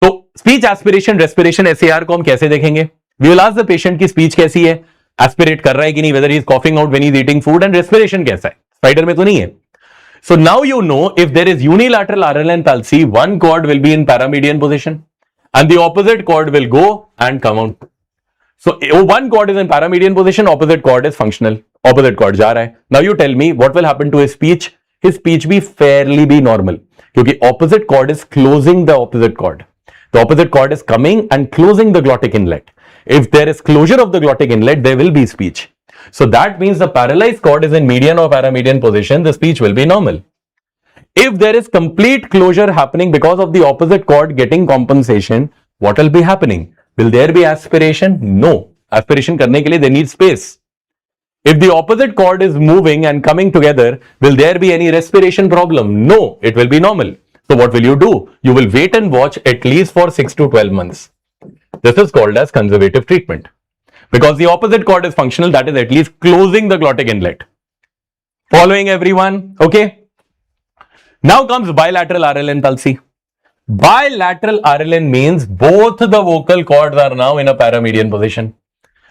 तो speech, aspiration, respiration, SAR को हम कैसे देखेंगे? We will ask the patient की speech कैसी है, aspirate कर रहा है कि नहीं, whether he is coughing out when he is eating food, and respiration कैसा है. Spider में तो नहीं है. So now you know if there is unilateral RLN palsy, one cord will be in paramedian position and the opposite cord will go and come out. So one cord is in paramedian position, opposite cord is functional. Opposite cord जा रहा है. Now you tell me what will happen to his speech. His speech be fairly be normal क्योंकि opposite cord is closing the opposite cord. The opposite cord is coming and closing the glottic inlet. If there is closure of the glottic inlet, there will be speech. So that means the paralyzed cord is in median or paramedian position, the speech will be normal. If there is complete closure happening because of the opposite cord getting compensation, what will be happening? Will there be aspiration? No. Aspiration करने के लिए they need space. If the opposite cord is moving and coming together, will there be any respiration problem? No, it will be normal. So what will you do? You will wait and watch at least for 6 to 12 months. This is called as conservative treatment. Because the opposite cord is functional, that is at least closing the glottic inlet. Following everyone? Okay. Now comes bilateral RLN palsy. Bilateral RLN means both the vocal cords are now in a paramedian position.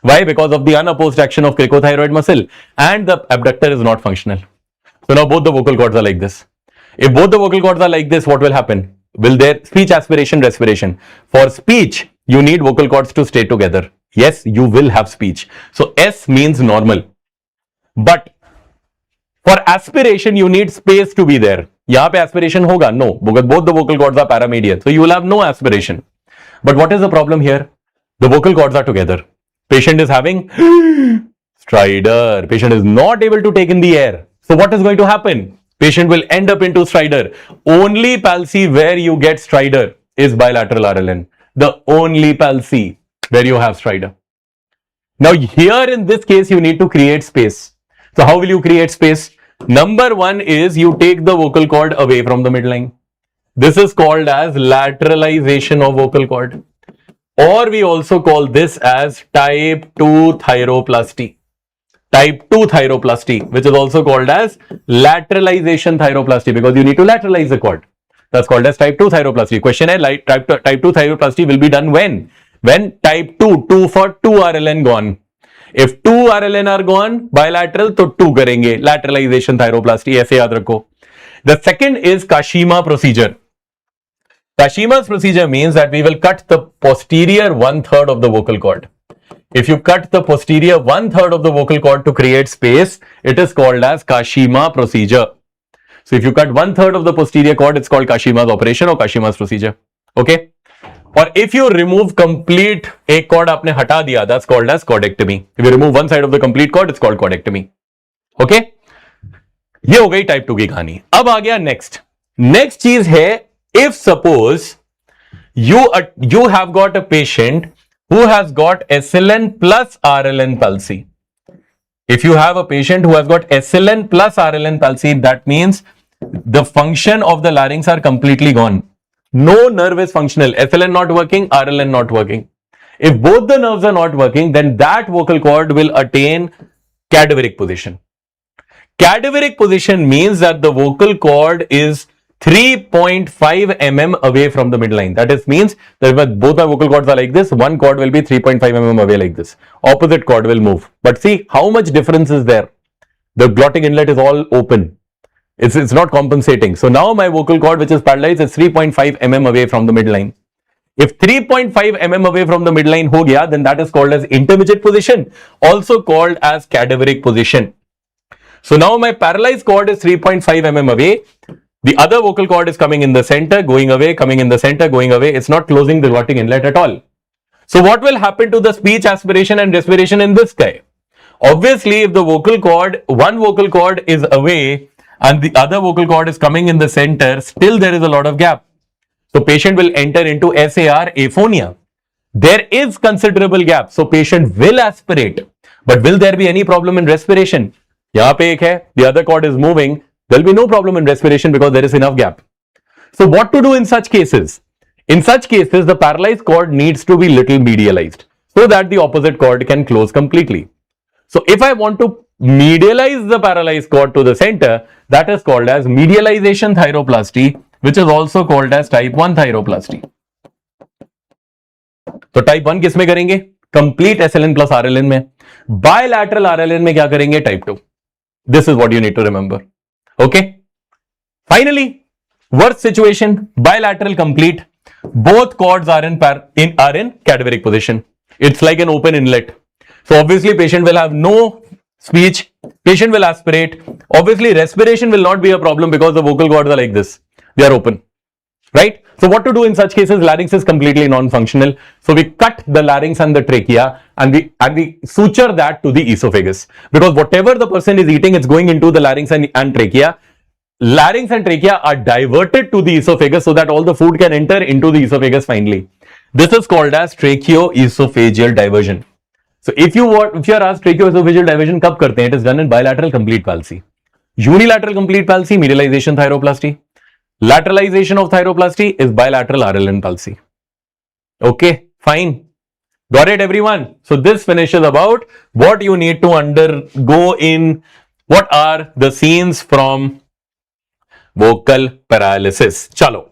Why? Because of the unopposed action of cricothyroid muscle and the abductor is not functional. So now both the vocal cords are like this. If both the vocal cords are like this, what will happen? Will there speech aspiration, respiration? For speech, you need vocal cords to stay together. Yes, you will have speech. So S means normal. But for aspiration, you need space to be there. यहाँ पे aspiration होगा? No, because both the vocal cords are paramedian. So you will have no aspiration. But what is the problem here? The vocal cords are together. Patient is having stridor. Patient is not able to take in the air. So what is going to happen? Patient will end up into stridor. Only palsy where you get stridor is bilateral RLN. The only palsy where you have stridor. Now here in this case, you need to create space. So how will you create space? Number one is you take the vocal cord away from the midline. This is called as lateralization of vocal cord. Or we also call this as type 2 thyroplasty. Type 2 thyroplasty, which is also called as lateralization thyroplasty because you need to lateralize the cord. That's called as type 2 thyroplasty. Question is, type 2 thyroplasty will be done when? When type 2 for 2 RLN gone. If 2 RLN are gone, bilateral, तो 2 करेंगे. Lateralization thyroplasty, ऐसे याद रखो. The second is Kashima procedure. Kashima's procedure means that we will cut the posterior 1/3 of the vocal cord. If you cut the posterior 1/3 of the vocal cord to create space, it is called as Kashima procedure. So if you cut 1/3 of the posterior cord, it's called Kashima's operation or Kashima's procedure. Okay? Or if you remove complete एक cord आपने हटा दिया, that's called as cordectomy. If you remove one side of the complete cord, it's called cordectomy. Okay? ये हो गई type 2 की कहानी. अब आ गया नेक्स्ट. नेक्स्ट चीज है, if suppose you have got a patient who has got SLN plus RLN palsy. If you have a patient who has got SLN plus RLN palsy, that means the function of the larynx are completely gone. No nerve is functional. SLN not working, RLN not working. If both the nerves are not working, then that vocal cord will attain cadaveric position. Cadaveric position means that the vocal cord is 3.5 mm away from the midline. That is means that when both the vocal cords are like this, one cord will be 3.5 mm away like this. Opposite cord will move. But see how much difference is there. The glottic inlet is all open. It's not compensating. So now my vocal cord which is paralyzed is 3.5 mm away from the midline. If 3.5 mm away from the midline ho gaya, then that is called as intermediate position, also called as cadaveric position. So now my paralyzed cord is 3.5 mm away. The other vocal cord is coming in the center, going away, coming in the center, going away. It's not closing the glottic inlet at all. So what will happen to the speech aspiration and respiration in this guy? Obviously, if the vocal cord, one vocal cord is away and the other vocal cord is coming in the center, still there is a lot of gap. So patient will enter into SAR aphonia. There is considerable gap. So patient will aspirate. But will there be any problem in respiration? यहाँ पे एक है, the other cord is moving. There will be no problem in respiration because there is enough gap. So what to do in such cases? In such cases, the paralyzed cord needs to be little medialized so that the opposite cord can close completely. So if I want to medialize the paralyzed cord to the center, that is called as medialization thyroplasty, which is also called as type 1 thyroplasty. तो type 1 किसमें करेंगे? Complete SLN plus RLN में, bilateral RLN में क्या करेंगे? Type 2. This is what you need to remember. Okay, finally worst situation, bilateral complete, both chords are in cadaveric position. It's like an open inlet. So obviously patient will have no speech, patient will aspirate. Obviously respiration will not be a problem because the vocal cords are like this, they are open, right? So what to do in such cases? Larynx is completely non-functional, so we cut the larynx and the trachea and we suture that to the esophagus, because whatever the person is eating, it's going into the larynx and trachea. Larynx and trachea are diverted to the esophagus so that all the food can enter into the esophagus finally. This is called as tracheo-esophageal diversion. So if you are asked tracheo-esophageal diversion कब करते हैं? It is done in bilateral complete palsy. Unilateral complete palsy, medialization thyroplasty. Lateralization of thyroplasty is bilateral RLN palsy. Okay, fine. Got it, everyone? So this finishes about what you need to undergo in what are the scenes from vocal paralysis. Chalo.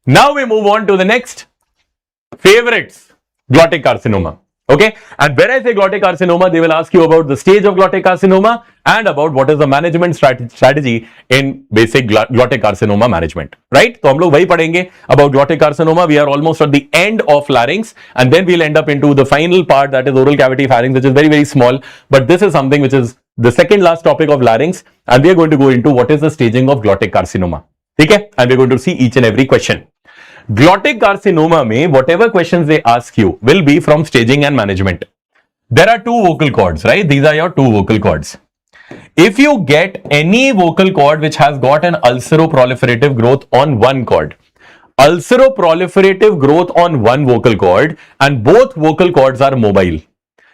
Now we move on to the next favorites, glottic carcinoma. Okay, and when I say glottic carcinoma, they will ask you about the stage of glottic carcinoma and about what is the management strategy in basic glottic carcinoma management, right? So हम लोग वही पढ़ेंगे about glottic carcinoma. We are almost at the end of larynx, and then we'll end up into the final part, that is oral cavity pharynx, which is very, very small. But this is something which is the second last topic of larynx, and we are going to go into what is the staging of glottic carcinoma. Okay, and we're going to see each and every question. Glottic carcinoma में whatever questions they ask you will be from staging and management. There are two vocal cords, right? These are your two vocal cords. If you get any vocal cord which has got an ulceroproliferative growth on one cord, ulceroproliferative growth on one vocal cord, and both vocal cords are mobile,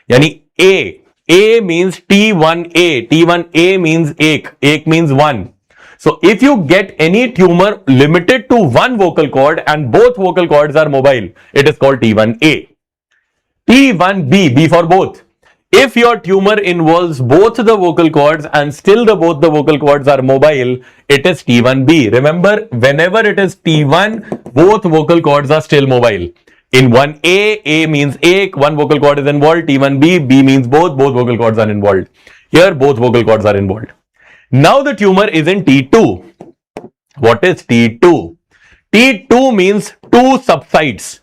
yani A means T1A, T1A means ek means one. So if you get any tumor limited to one vocal cord and both vocal cords are mobile, it is called T1A. T1B, B for both. If your tumor involves both the vocal cords and still both the vocal cords are mobile, it is T1B. Remember, whenever it is T1, both vocal cords are still mobile. In 1A, A means ek, one vocal cord is involved. T1B, B means both vocal cords are involved. Here, both vocal cords are involved. Now the tumor is in T2. What is T2? T2 means two subsides.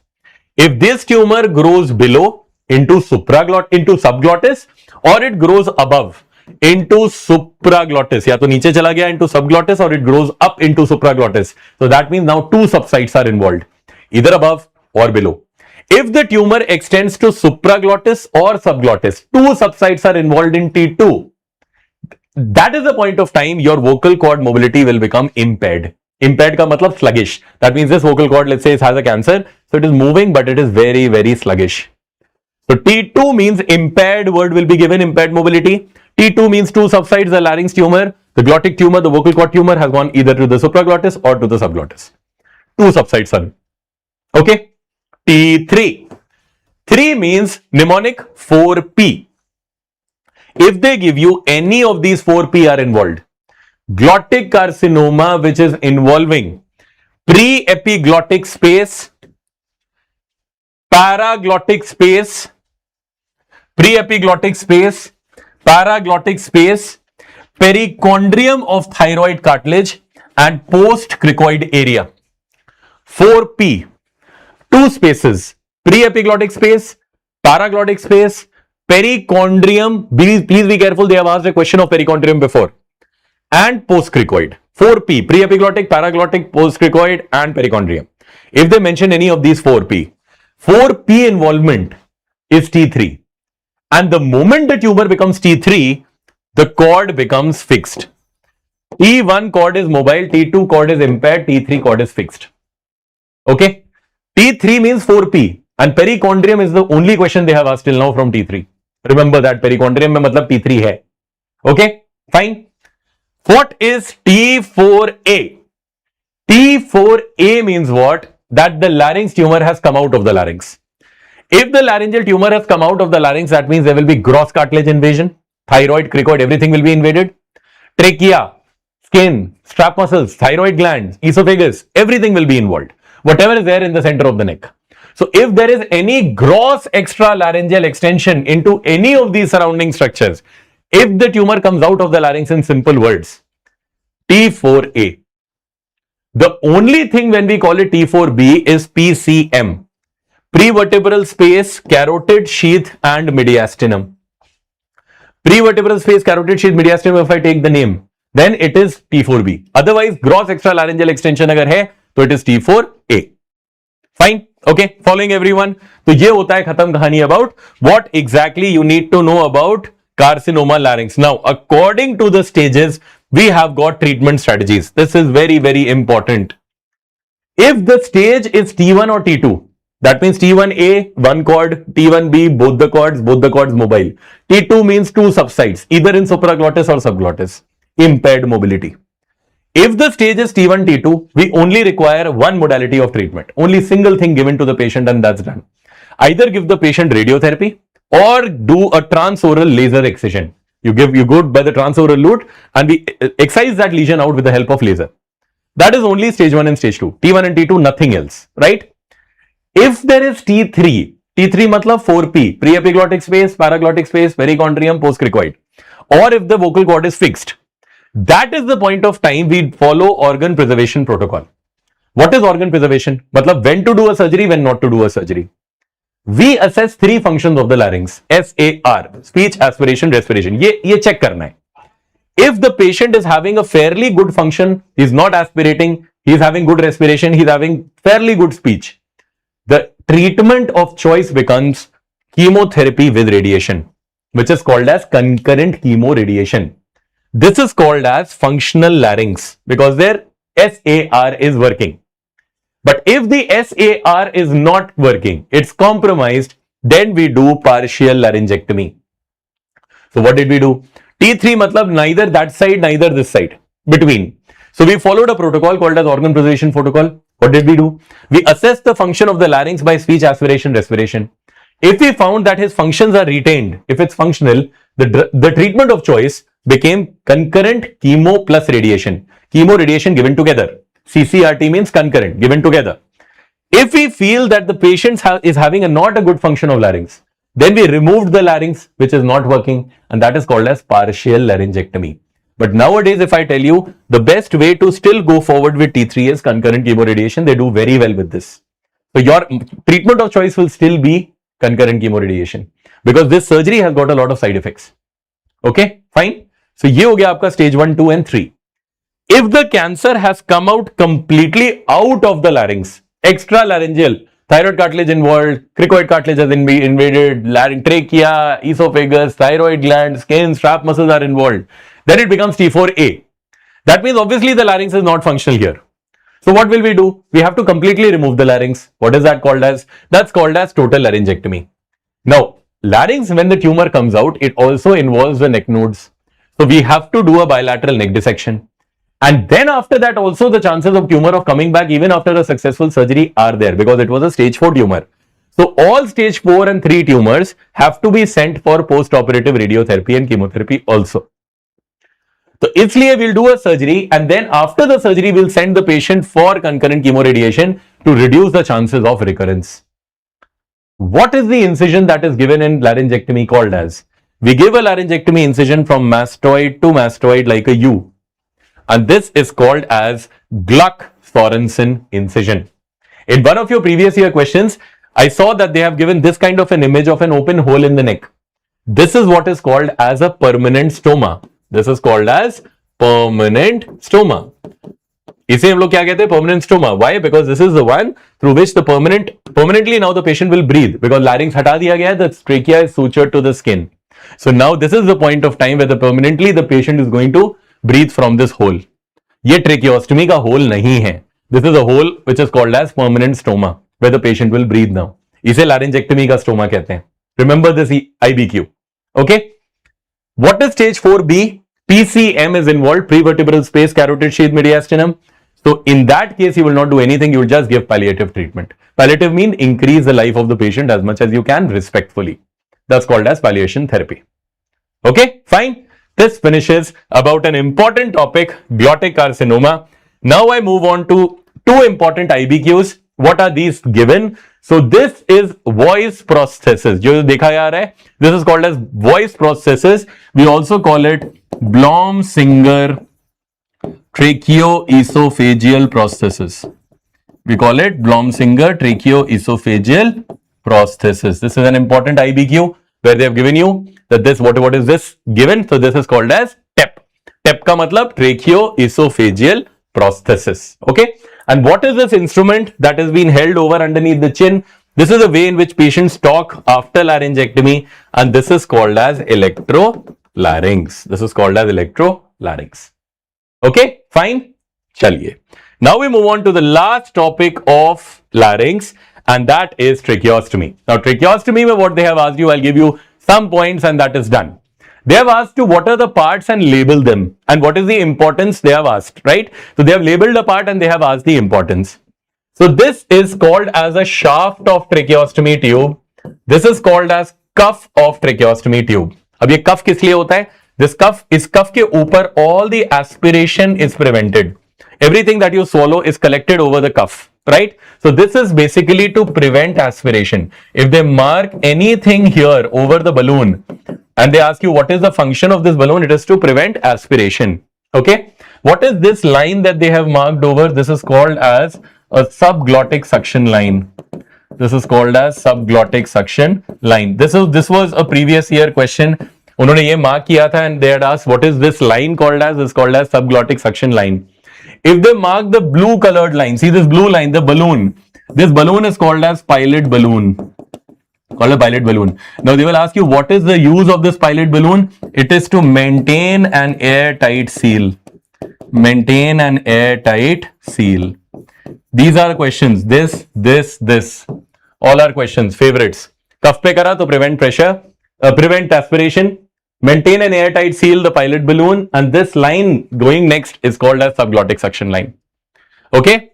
If this tumor grows below into subglottis, or it grows above into supraglottis, या तो नीचे चला गया into subglottis, or it grows up into supraglottis. So that means now two subsides are involved, either above or below. If the tumor extends to supraglottis or subglottis, two subsides are involved in T2. That is the point of time your vocal cord mobility will become impaired. Impaired का मतलब sluggish. That means this vocal cord, let's say, it has a cancer, so it is moving, but it is very, very sluggish. So T2 means impaired, word will be given, impaired mobility. T2 means two subsides, the larynx tumor, the glottic tumor, the vocal cord tumor has gone either to the supraglottis or to the subglottis. Two subsides are. Okay. T3. 3 means mnemonic 4P. If they give you any of these 4P are involved, glottic carcinoma which is involving pre-epiglottic space, paraglottic space, pre-epiglottic space, paraglottic space, perichondrium of thyroid cartilage and post-cricoid area. 4P, two spaces, pre-epiglottic space, paraglottic space, perichondrium, please be careful, they have asked a question of perichondrium before, and postcricoid. 4P, pre-epiglottic, paraglottic, postcricoid and perichondrium. If they mention any of these 4P involvement is T3, and the moment the tumor becomes T3, the cord becomes fixed. T1 cord is mobile, T2 cord is impaired, T3 cord is fixed. Okay, T3 means 4P, and perichondrium is the only question they have asked till now from T3. Remember that perichondrium mein matlab T3 hai. Okay, fine. What is T4A? T4A means what? That the larynx tumor has come out of the larynx. If the laryngeal tumor has come out of the larynx, that means there will be gross cartilage invasion, thyroid, cricoid, everything will be invaded. Trachea, skin, strap muscles, thyroid glands, esophagus, everything will be involved. Whatever is there in the center of the neck. So if there is any gross extralaryngeal extension into any of these surrounding structures, if the tumor comes out of the larynx in simple words, T4A. The only thing when we call it T4B is PCM, prevertebral space, carotid sheath and mediastinum. Prevertebral space, carotid sheath, mediastinum, if I take the name, then it is T4B. Otherwise, gross extralaryngeal extension अगर है तो it is T4A. Fine. Okay. Following everyone. तो ये होता है खत्म कहानी about what exactly you need to know about carcinoma larynx. Now, according to the stages, we have got treatment strategies. This is very, very important. If the stage is T1 or T2, that means T1A, one cord, T1B, both the cords mobile. T2 means two subsides, either in supraglottis or subglottis, impaired mobility. If the stage is T1, T2, we only require one modality of treatment, only single thing given to the patient and that's done. Either give the patient radiotherapy or do a transoral laser excision. You go by the transoral route and we excise that lesion out with the help of laser. That is only stage 1 and stage 2. T1 and T2, nothing else, right? If there is T3 matlab 4P, pre-epiglottic space, paraglottic space, perichondrium, postcricoid, or if the vocal cord is fixed, that is the point of time we follow organ preservation protocol. What is organ preservation? Matlab when to do a surgery, when not to do a surgery. We assess three functions of the larynx, SAR, speech, aspiration, respiration. ये check करना है. If the patient is having a fairly good function, he is not aspirating, he is having good respiration, he is having fairly good speech, the treatment of choice becomes chemotherapy with radiation, which is called as concurrent chemoradiation. This is called as functional larynx because their SAR is working. But if the SAR is not working, it's compromised, then we do partial laryngectomy. So what did we do? T3 matlab neither that side, neither this side, between. So we followed a protocol called as organ preservation protocol. What did we do? We assessed the function of the larynx by speech, aspiration, respiration. If we found that his functions are retained, if it's functional, the treatment of choice became concurrent chemo plus radiation. Chemo radiation given together. CCRT means concurrent, given together. If we feel that the patient is having not a good function of larynx, then we removed the larynx, which is not working, and that is called as partial laryngectomy. But nowadays, if I tell you, the best way to still go forward with T3 is concurrent chemoradiation. They do very well with this. So your treatment of choice will still be concurrent chemoradiation because this surgery has got a lot of side effects. Okay, fine. So ये हो गया आपका stage 1, 2 and 3. If the cancer has come out completely out of the larynx, extra laryngeal, thyroid cartilage involved, cricoid cartilage has invaded, trachea, esophagus, thyroid gland, skin, strap muscles are involved, then it becomes T4A. That means obviously the larynx is not functional here. So what will we do? We have to completely remove the larynx. What is that called as? That's called as total laryngectomy. Now, larynx, when the tumor comes out, it also involves the neck nodes. So we have to do a bilateral neck dissection. And then after that also the chances of tumor of coming back even after a successful surgery are there because it was a stage 4 tumor. So all stage 4 and 3 tumors have to be sent for post-operative radiotherapy and chemotherapy also. So इसलिए we'll do a surgery and then after the surgery we'll send the patient for concurrent chemoradiation to reduce the chances of recurrence. What is the incision that is given in laryngectomy called as? We give a laryngectomy incision from mastoid to mastoid like a U. And this is called as Gluck-Sorensen incision. In one of your previous year questions, I saw that they have given this kind of an image of an open hole in the neck. This is what is called as a permanent stoma. This is called as permanent stoma. इसे हम लोग क्या कहते हैं? Permanent stoma. Why? Because this is the one through which the permanently now the patient will breathe because larynx हटा दिया गया है, the trachea is sutured to the skin. So now this is the point of time where permanently the patient is going to breathe from this hole. ये tracheostomy का hole नहीं है. This is a hole which is called as permanent stoma where the patient will breathe now. इसे laryngectomy का stoma कहते हैं. Remember this IBQ. Okay. What is stage 4B? PCM is involved, prevertebral space, carotid sheath, mediastinum. So in that case, you will not do anything. You will just give palliative treatment. Palliative means increase the life of the patient as much as you can respectfully. That's called as palliation therapy. Okay, fine. This finishes about an important topic, glottic carcinoma. Now I move on to two important IBQs. What are these given? So this is voice prosthesis. जो देखा जा रहा है, this is called as voice prosthesis. We also call it Blom-Singer tracheoesophageal prosthesis. We call it Blom-Singer tracheoesophageal prosthesis. This is an important IBQ where they have given you that this, what is this given? So this is called as TEP. TEP का मतलब tracheoesophageal prosthesis. Okay. And what is this instrument that has been held over underneath the chin? This is the way in which patients talk after laryngectomy, and this is called as electrolarynx. This is called as electrolarynx. Okay, fine. Chaliye. Now we move on to the last topic of larynx, and that is tracheostomy. Now, tracheostomy, what they have asked you, I'll give you some points, and that is done. They have asked you what are the parts and label them, and what is the importance they have asked, right? So they have labeled a part and they have asked the importance. So this is called as a shaft of tracheostomy tube. This is called as cuff of tracheostomy tube. अब ये cuff किस लिए होता है? This cuff, इस cuff के ऊपर all the aspiration is prevented. Everything that you swallow is collected over the cuff, right? So this is basically to prevent aspiration. If they mark anything here over the balloon and they ask you what is the function of this balloon, it is to prevent aspiration. Okay. What is this line that they have marked over? This is called as a subglottic suction line. This is called as subglottic suction line. This was a previous year question. उन्होंने ये mark किया था and they had asked what is this line called as? This is called as subglottic suction line. If they mark the blue colored line, see this blue line, the balloon. This balloon is called as pilot balloon. Called a pilot balloon. Now they will ask you what is the use of this pilot balloon? It is to maintain an airtight seal. Maintain an airtight seal. These are questions. This. All are questions. Favorites. Cuff pe kara to prevent pressure, prevent aspiration. Maintain an airtight seal, the pilot balloon, and this line going next is called as subglottic suction line. Okay.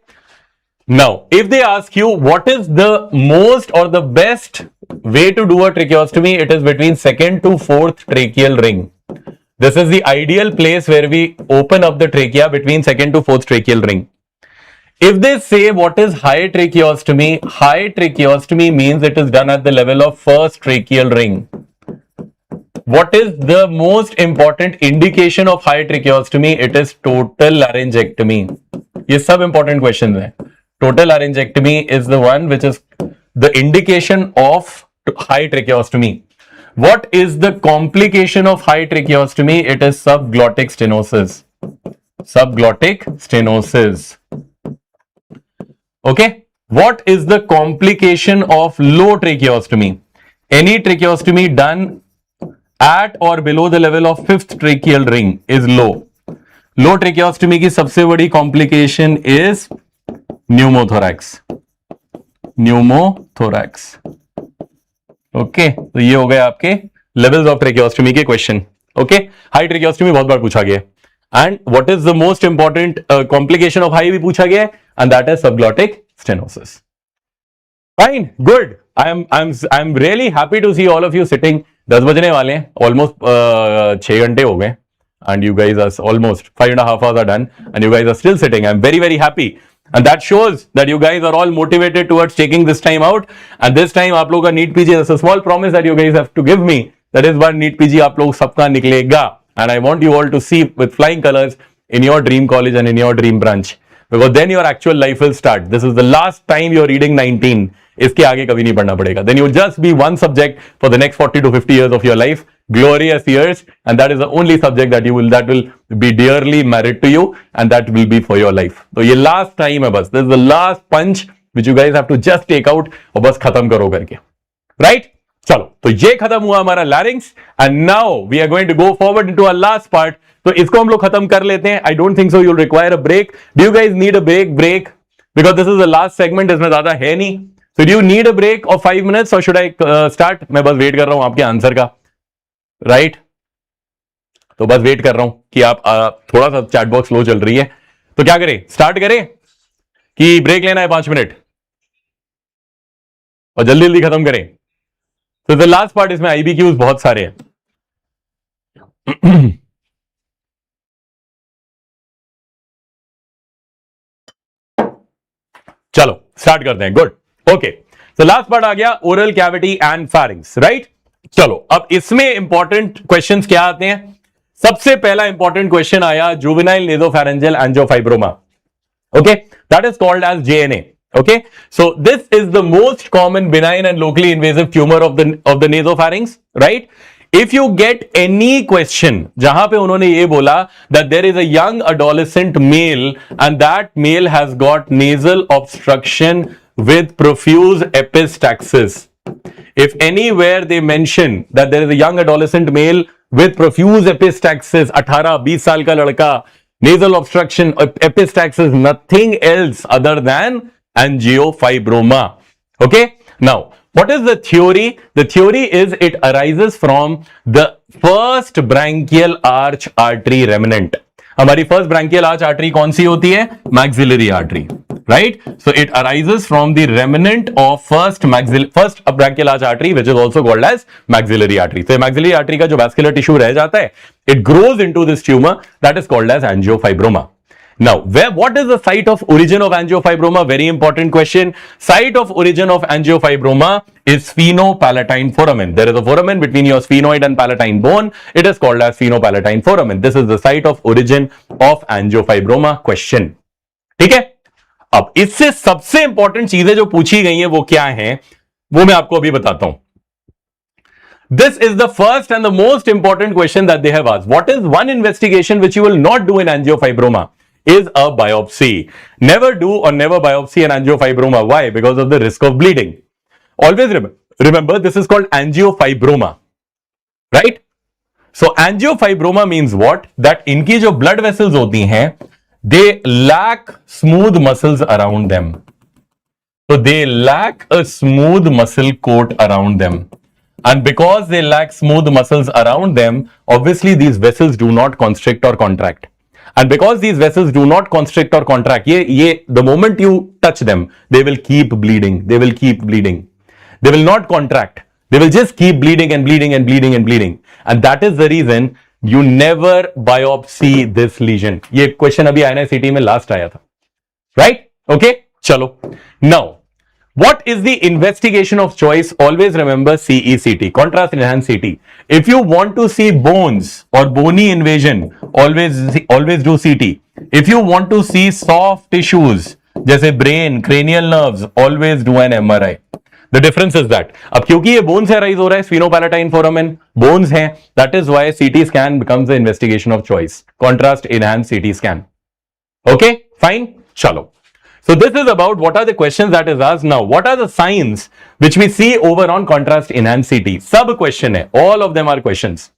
Now, if they ask you what is the most or the best way to do a tracheostomy, it is between second to fourth tracheal ring. This is the ideal place where we open up the trachea between second to fourth tracheal ring. If they say what is high tracheostomy means it is done at the level of first tracheal ring. What is the most important indication of high tracheostomy? It is total laryngectomy. These सब important questions हैं. Total laryngectomy is the one which is the indication of high tracheostomy. What is the complication of high tracheostomy? It is subglottic stenosis. Subglottic stenosis. Okay. What is the complication of low tracheostomy? Any tracheostomy done at or below the level of fifth tracheal ring is low. Low tracheostomy की सबसे बड़ी complication is pneumothorax. Pneumothorax. Okay, तो ये हो गए आपके levels of tracheostomy के question. Okay, high tracheostomy बहुत बार पूछा गया है. And what is the most important complication of high भी पूछा गया है, and that is subglottic stenosis. Fine, good. I'm really happy to see all of you sitting. 10 बजने वाले हैं, almost 6 घंटे हो गए, and you guys are almost 5.5 hours are done, and you guys are still sitting. I'm very, very happy, and that shows that you guys are all motivated towards taking this time out. And this time, आप लोगों का NEET PG, that's a small promise that you guys have to give me. That is one NEET PG आप लोग सबका निकलेगा, and I want you all to see with flying colors in your dream college and in your dream branch, because then your actual life will start. This is the last time you're reading 19. इसके आगे कभी नहीं पढ़ना पड़ेगा. Then you just be one subject for the next 40 to 50 years of your life, glorious years, and that is the only subject that will be dearly married to you, and that will be for your life. So ये last time है बस. This is the last punch which you guys have to just take out और बस खत्म करो करके. Right? चलो, तो ये खत्म हुआ हमारा larynx, and now we are going to go forward into our last part. तो इसको हम लोग खत्म कर लेते हैं. I don't think so you'll require a break. Do you guys need a break? Because this is the last segment, इसमें ज्यादा है नहीं. So do you need a break of 5 minutes or should I start? मैं बस wait कर रहा हूं आपके आंसर का, राइट? तो बस वेट कर रहा हूं कि आप थोड़ा सा चैट बॉक्स स्लो चल रही है, तो क्या करें? स्टार्ट करें कि ब्रेक लेना है 5 मिनट और जल्दी जल्दी खत्म करें? तो द लास्ट पार्ट, इसमें IBQs बहुत सारे हैं. चलो स्टार्ट करते हैं. Good. Okay, So last part आ गया oral cavity and pharynx, right? चलो अब इसमें इंपॉर्टेंट क्वेश्चंस क्या आते हैं. सबसे पहला इंपॉर्टेंट क्वेश्चन आया juvenile नेसोफैरेंजियल angiofibroma. Okay, that is called as JNA. Okay, so this is the most common benign and locally invasive tumor of the nasopharynx, right? If you get any question जहां पे उन्होंने ये बोला that there is a young adolescent male and that male has got nasal obstruction with profuse epistaxis. If anywhere they mention that there is a young adolescent male with profuse epistaxis, 18-20 साल का लड़का, nasal obstruction, epistaxis, nothing else other than angiofibroma. Okay, now what is the theory? The theory is it arises from the first branchial arch artery remnant. हमारी first branchial arch artery कौन सी होती है? Maxillary artery, right? So it arises from the remnant of first branchial arch artery, which is also called as maxillary artery. So maxillary artery का जो vascular tissue रह जाता है, it grows into this tumor that is called as angiofibroma. Now, what is the site of origin of angiofibroma? Very important question. Site of origin of angiofibroma is sphenopalatine foramen. There is a foramen between your sphenoid and palatine bone. It is called as sphenopalatine foramen. This is the site of origin of angiofibroma question. ठीक है? अब इससे सबसे important चीजें जो पूछी गई हैं वो क्या हैं, वो मैं आपको अभी बताता हूं. This is the first and the most important question that they have asked. What is one investigation which you will not do in angiofibroma? Is a biopsy. Never do or never biopsy an angiofibroma. Why? Because of the risk of bleeding. Always remember this is called angiofibroma, right? So angiofibroma means what? That इनकी जो blood vessels होती हैं, they lack smooth muscles around them. So they lack a smooth muscle coat around them. And because they lack smooth muscles around them, obviously these vessels do not constrict or contract. And because these vessels do not constrict or contract, the moment you touch them, they will keep bleeding. They will keep bleeding. They will not contract. They will just keep bleeding and bleeding and bleeding and bleeding. And that is the reason you never biopsy this lesion. ये question अभी INI-CET में last आया था. Right? Okay? चलो. Now, what is the investigation of choice? Always remember CECT, contrast enhanced CT. If you want to see bones or bony invasion, always do CT. If you want to see soft tissues, जैसे brain, cranial nerves, always do an MRI. The difference is that अब क्योंकि ये bones से arise हो रहा है, sphenopalatine foramen, bones हैं, that is why CT scan becomes the investigation of choice. Contrast enhanced CT scan. Okay, fine, chalo. So this is about what are the questions that is asked. Now, what are the signs which we see over on contrast enhanced CT? Sub question hai. All of them are questions.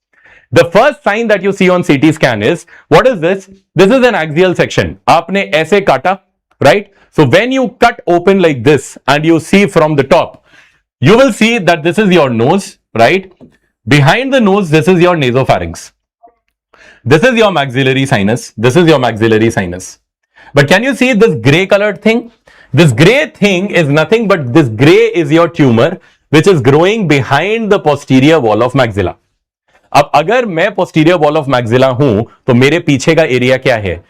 The first sign that you see on CT scan is, what is this? This is an axial section. Aapne aise kata, right? So when you cut open like this and you see from the top, you will see that this is your nose, right? Behind the nose, this is your nasopharynx. This is your maxillary sinus. This is your maxillary sinus. But can you see this gray colored thing? This gray thing is nothing but this gray is your tumor which is growing behind the posterior wall of maxilla. अब अगर मैं posterior wall of maxilla हूं तो मेरे पीछे का area क्या है?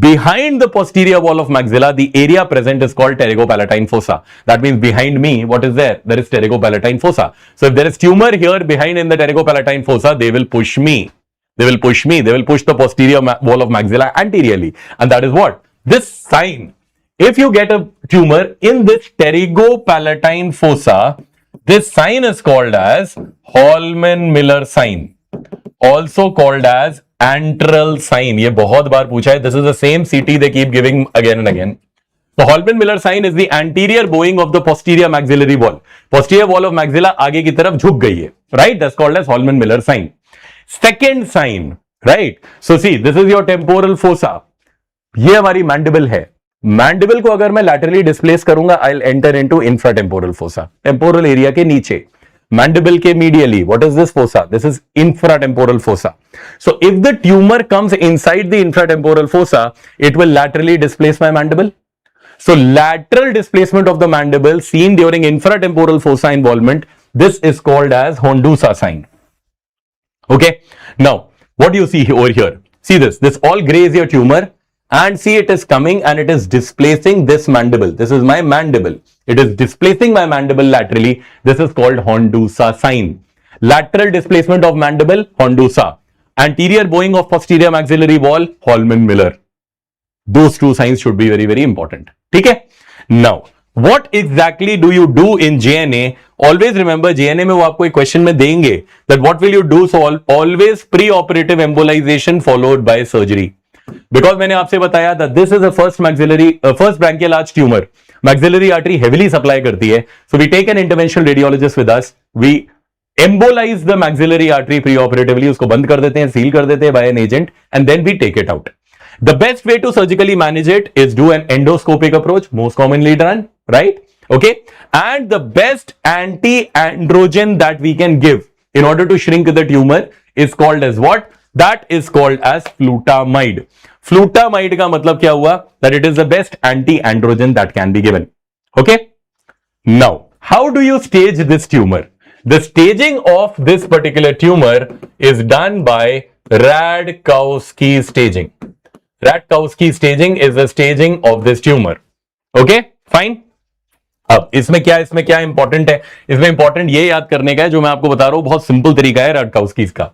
Behind the posterior wall of maxilla, the area present is called pterygopalatine fossa. That means behind me, what is there? There is pterygopalatine fossa. So if there is tumor here behind in the pterygopalatine fossa, they will push me. They will push me. They will push the posterior wall of maxilla anteriorly. And that is what? This sign, if you get a tumor in this pterygopalatine fossa, this sign is called as Holman-Miller sign, also called as antral sign. ये बहुत बार पूछा है. This is the same CT they keep giving again and again. The Holman-Miller sign is the anterior bowing of the posterior maxillary wall. Posterior wall of maxilla आगे की तरफ झुक गई है, right? That's called as Holman-Miller sign. Second sign, right? So see, this is your temporal fossa. ये हमारी mandible है. Mandible को अगर मैं लैटरली डिस्प्लेस करूंगा, I will enter into infratemporal fossa. Temporal area के नीचे, मैंडिबल के medially. What is this fossa? This is infratemporal fossa. So if the tumour comes inside the infratemporal fossa, it will laterally displace my mandible. So lateral displacement of the mandible seen during infratemporal fossa involvement, this is called as Hondusa sign. Okay. Now, what do you see over here? See this all gray is your tumor and see it is coming and it is displacing this mandible. This is my mandible. It is displacing my mandible laterally. This is called Hondusa sign. Lateral displacement of mandible, Hondusa. Anterior bowing of posterior maxillary wall, Holman-Miller. Those two signs should be very, very important. Okay? Now, what exactly do you do in JNA? Always remember, JNA में वो आपको एक question में देंगे that what will you do? So always pre-operative embolization followed by surgery. Because मैंने आपसे बताया that this is a first branchial arch tumor. Maxillary artery heavily supply करती है. So we take an interventional radiologist with us. We embolize the maxillary artery pre-operatively. उसको बंद कर देते हैं, seal कर देते हैं by an agent, and then we take it out. The best way to surgically manage it is do an endoscopic approach, most commonly done, right? Okay. And the best anti-androgen that we can give in order to shrink the tumor is called as what? That is called as flutamide. Flutamide का मतलब क्या हुआ? That it is the best anti-androgen that can be given. Okay. Now, how do you stage this tumor? The staging of this particular tumor is done by Radkowski staging. Radkowski staging is the staging of this tumor. Okay, fine. अब इसमें क्या important है? इसमें important ये याद करने का है जो मैं आपको बता रहा हूं, बहुत सिंपल तरीका है Radkowski's का.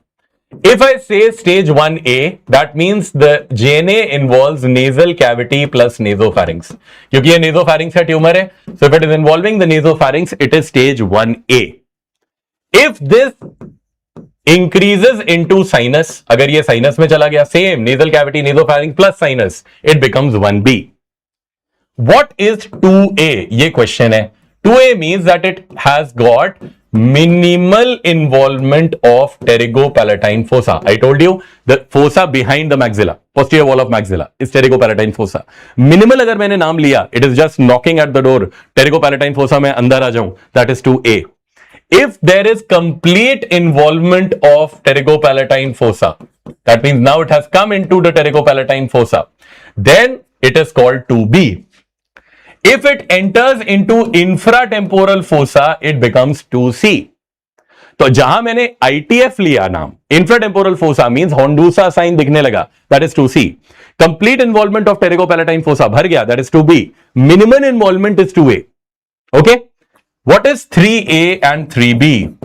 If I say stage 1A, that means the JNA involves nasal cavity plus nasopharynx. क्योंकि ये nasopharynx का ट्यूमर है, so if it is involving the nasopharynx, it is stage 1A. If this increases into sinus, अगर ये sinus में चला गया, same nasal cavity, nasopharynx plus sinus, it becomes 1B. What is 2A? ये question है. 2A means that it has got minimal involvement of pterygopalatine fossa. I told you the fossa behind the maxilla, posterior wall of maxilla is pterygopalatine fossa. Minimal अगर मैंने नाम लिया, it is just knocking at the door. Pterygopalatine fossa में अंदर आ जाऊं, that is 2A. If there is complete involvement of pterygopalatine fossa, that means now it has come into the pterygopalatine fossa, then it is called 2B. If it enters into infratemporal fossa, it becomes 2C. तो जहां मैंने ITF लिया नाम, infratemporal fossa means Hondusa sign दिखने लगा, that is 2C. Complete involvement of pterygopalatine fossa भर गया, that is 2B. Minimal involvement is 2A. Okay? What is 3A and 3B?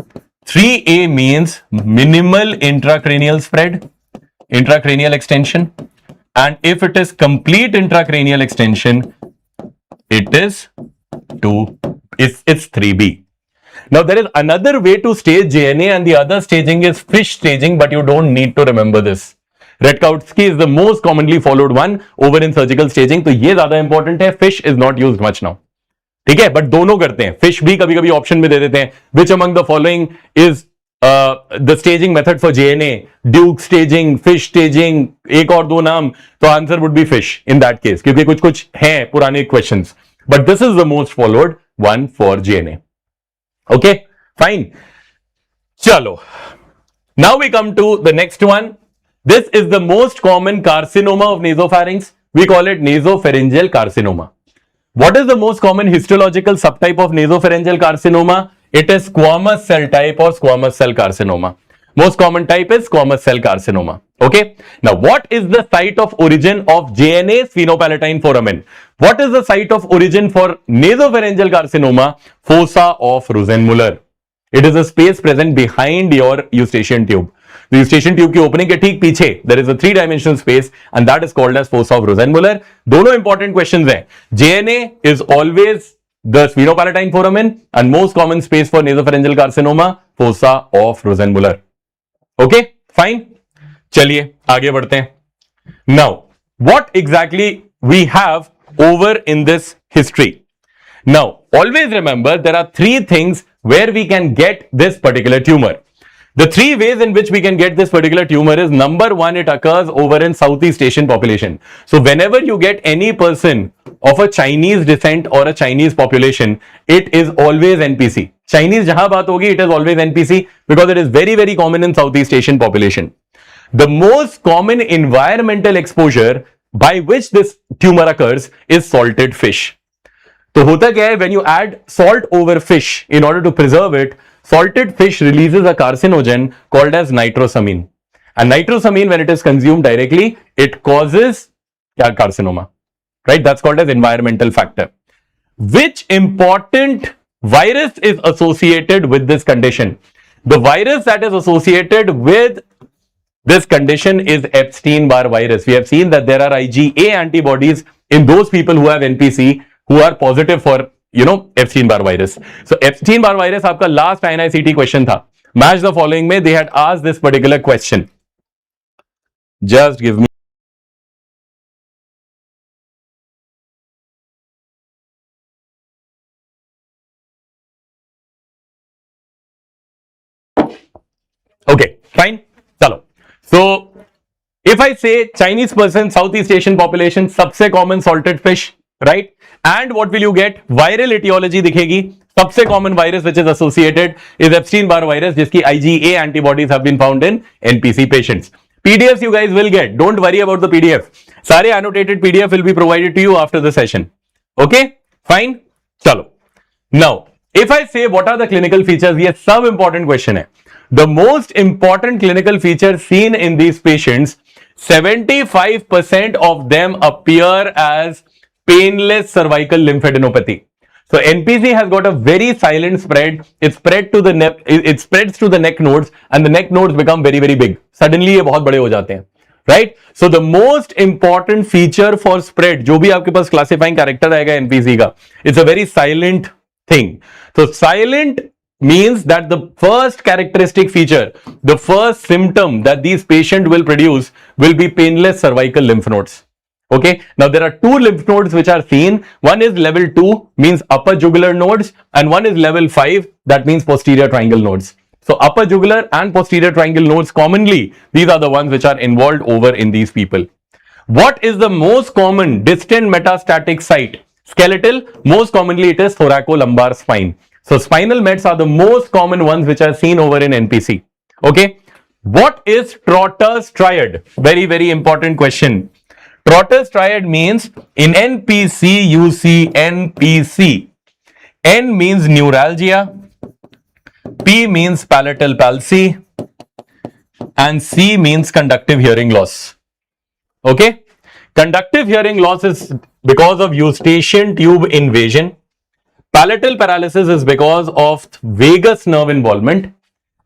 3A means minimal intracranial spread, intracranial extension, and if it is complete intracranial extension, it is it's 3B. Now there is another way to stage JNA and the other staging is fish staging, but you don't need to remember this. Radkowski is the most commonly followed one over in surgical staging, तो ये ज्यादा important है. Fish is not used much now. ठीक है, but दोनों करते हैं. Fish भी कभी कभी ऑप्शन में दे देते हैं. Which among the following is the staging method for JNA? Duke staging, Fisch staging, एक और दो नाम, तो answer would be Fisch in that case, क्योंकि कुछ कुछ हैं पुराने questions, but this is the most followed one for JNA. Okay, fine. चलो, now we come to the next one. This is the most common carcinoma of nasopharynx. We call it nasopharyngeal carcinoma. What is the most common histological subtype of nasopharyngeal carcinoma? It is squamous cell type or squamous cell carcinoma. Most common type is squamous cell carcinoma. Okay. Now, what is the site of origin of JNA sphenopalatine foramen? What is the site of origin for nasopharyngeal carcinoma? Fossa of Rosenmuller. It is a space present behind your eustachian tube. The eustachian tube की opening के ठीक पीछे there is a 3-dimensional space and that is called as fossa of Rosenmuller. दोनों important questions हैं. JNA is always the sphenopalatine foramen and most common space for nasopharyngeal carcinoma, fossa of Rosenmuller. Okay, fine. चलिए आगे बढ़ते हैं. Now, what exactly we have over in this history? Now, always remember there are 3 things where we can get this particular tumor. The 3 ways in which we can get this particular tumor is, number 1, it occurs over in Southeast Asian population. So whenever you get any person of a Chinese descent or a Chinese population, it is always NPC. Chinese jahan baat hogi, it is always NPC because it is very, very common in Southeast Asian population. The most common environmental exposure by which this tumor occurs is salted fish. तो होता क्या है, when you add salt over fish in order to preserve it, salted fish releases a carcinogen called as nitrosamine. And nitrosamine, when it is consumed directly, it causes carcinoma, right? That's called as environmental factor. Which important virus is associated with this condition? The virus that is associated with this condition is Epstein-Barr virus. We have seen that there are IgA antibodies in those people who have NPC who are positive for, Epstein-Barr virus. So Epstein-Barr virus, आपका last INI-CET question था. Match the following में they had asked this particular question. Just give me. Okay, fine. Chalo. So, if I say Chinese person, Southeast Asian population, सबसे common salted fish, right? And what will you get? Viral etiology दिखेगी. सबसे common virus which is associated is Epstein-Barr virus, जिसकी IgA antibodies have been found in NPC patients. PDFs you guys will get. Don't worry about the PDF. सारे annotated PDF will be provided to you after the session. Okay? Fine? चलो. Now, if I say what are the clinical features, ये सब important question है. The most important clinical feature seen in these patients, 75% of them appear as painless cervical lymphadenopathy. So NPC has got a very silent spread. It spreads to the neck nodes, and the neck nodes become very, very big. Suddenly ये बहुत बड़े हो जाते हैं, right? So the most important feature for spread, जो भी आपके पास classifying character आएगा NPC का, it's a very silent thing. So silent means that the first characteristic feature, the first symptom that these patients will produce will be painless cervical lymph nodes. Okay, now there are two lymph nodes which are seen. One is level 2, means upper jugular nodes, and one is level 5, that means posterior triangle nodes. So upper jugular and posterior triangle nodes, commonly these are the ones which are involved over in these people. What is the most common distant metastatic site? Skeletal, most commonly it is thoracolumbar spine. So spinal mets are the most common ones which are seen over in NPC. Okay. What is Trotter's triad? Very, very important question. Trotter's triad means in NPC you see NPC. N means neuralgia, P means palatal palsy, and C means conductive hearing loss. Okay. Conductive hearing loss is because of eustachian tube invasion. Palatal paralysis is because of vagus nerve involvement,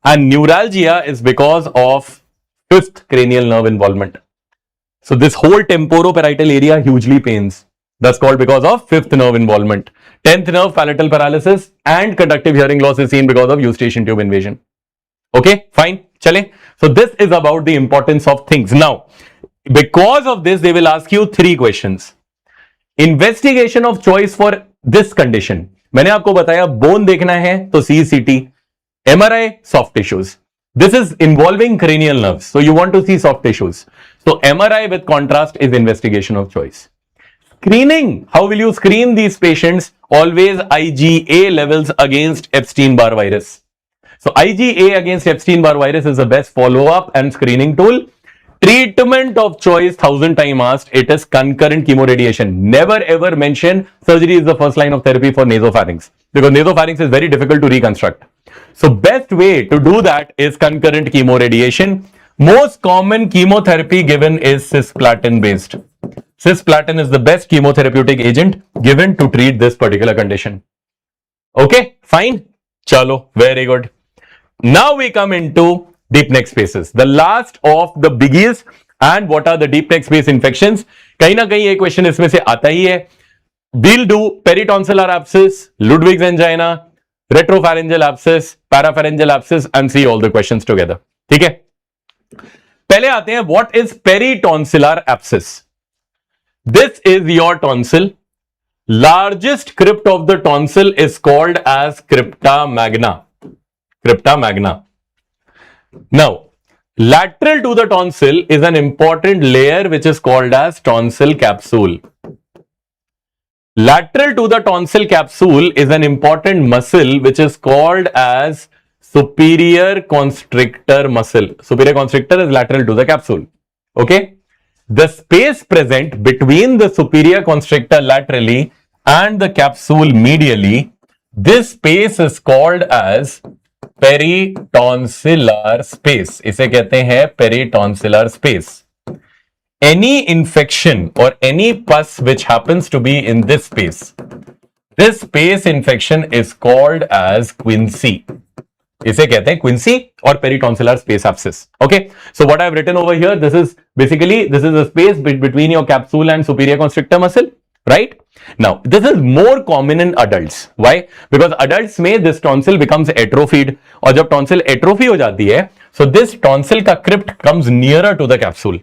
and neuralgia is because of fifth cranial nerve involvement. So this whole temporoparietal area hugely pains. That's called because of fifth nerve involvement. 10th nerve palatal paralysis and conductive hearing loss is seen because of eustachian tube invasion. Okay, fine. Chale. So this is about the importance of things. Now, because of this, they will ask you 3 questions. Investigation of choice for this condition. मैंने आपको बताया bone देखना है तो CCT, MRI soft tissues. This is involving cranial nerves, so you want to see soft tissues. So MRI with contrast is investigation of choice. Screening, how will you screen these patients? Always IgA levels against Epstein-Barr virus. So IgA against Epstein-Barr virus is the best follow-up and screening tool. Treatment of choice, 1000 times asked, it is concurrent chemoradiation. Never ever mention surgery is the first line of therapy for nasopharynx, because nasopharynx is very difficult to reconstruct. So best way to do that is concurrent chemoradiation. Most common chemotherapy given is cisplatin based. Cisplatin is the best chemotherapeutic agent given to treat this particular condition. Okay, fine. Chalo, very good. Now we come into deep neck spaces, the last of the biggies. And what are the deep neck space infections? कहीं ना कहीं एक question इसमें से आता ही है. We'll do peritonsillar abscess, Ludwig's angina, retropharyngeal abscess, parapharyngeal abscess, and see all the questions together. ठीक है? पहले आते हैं, what is peritonsillar abscess? This is your tonsil. Largest crypt of the tonsil is called as crypta magna. Crypta magna. Now, lateral to the tonsil is an important layer which is called as tonsil capsule. Lateral to the tonsil capsule is an important muscle which is called as superior constrictor muscle. Superior constrictor is lateral to the capsule. Okay? The space present between the superior constrictor laterally and the capsule medially, this space is called as peritonsillar space. इसे कहते हैं peritonsillar space. any infection or any pus which happens to be in this space infection is called as quinsy. इसे कहते हैं quinsy और peritonsillar space abscess. Okay, so what I've written over here, this is a space between your capsule and superior constrictor muscle, right? Now this is more common in adults. Why? Because adults में this tonsil becomes atrophied, और जब tonsil atrophy हो जाती है, so this tonsil का crypt comes nearer to the capsule.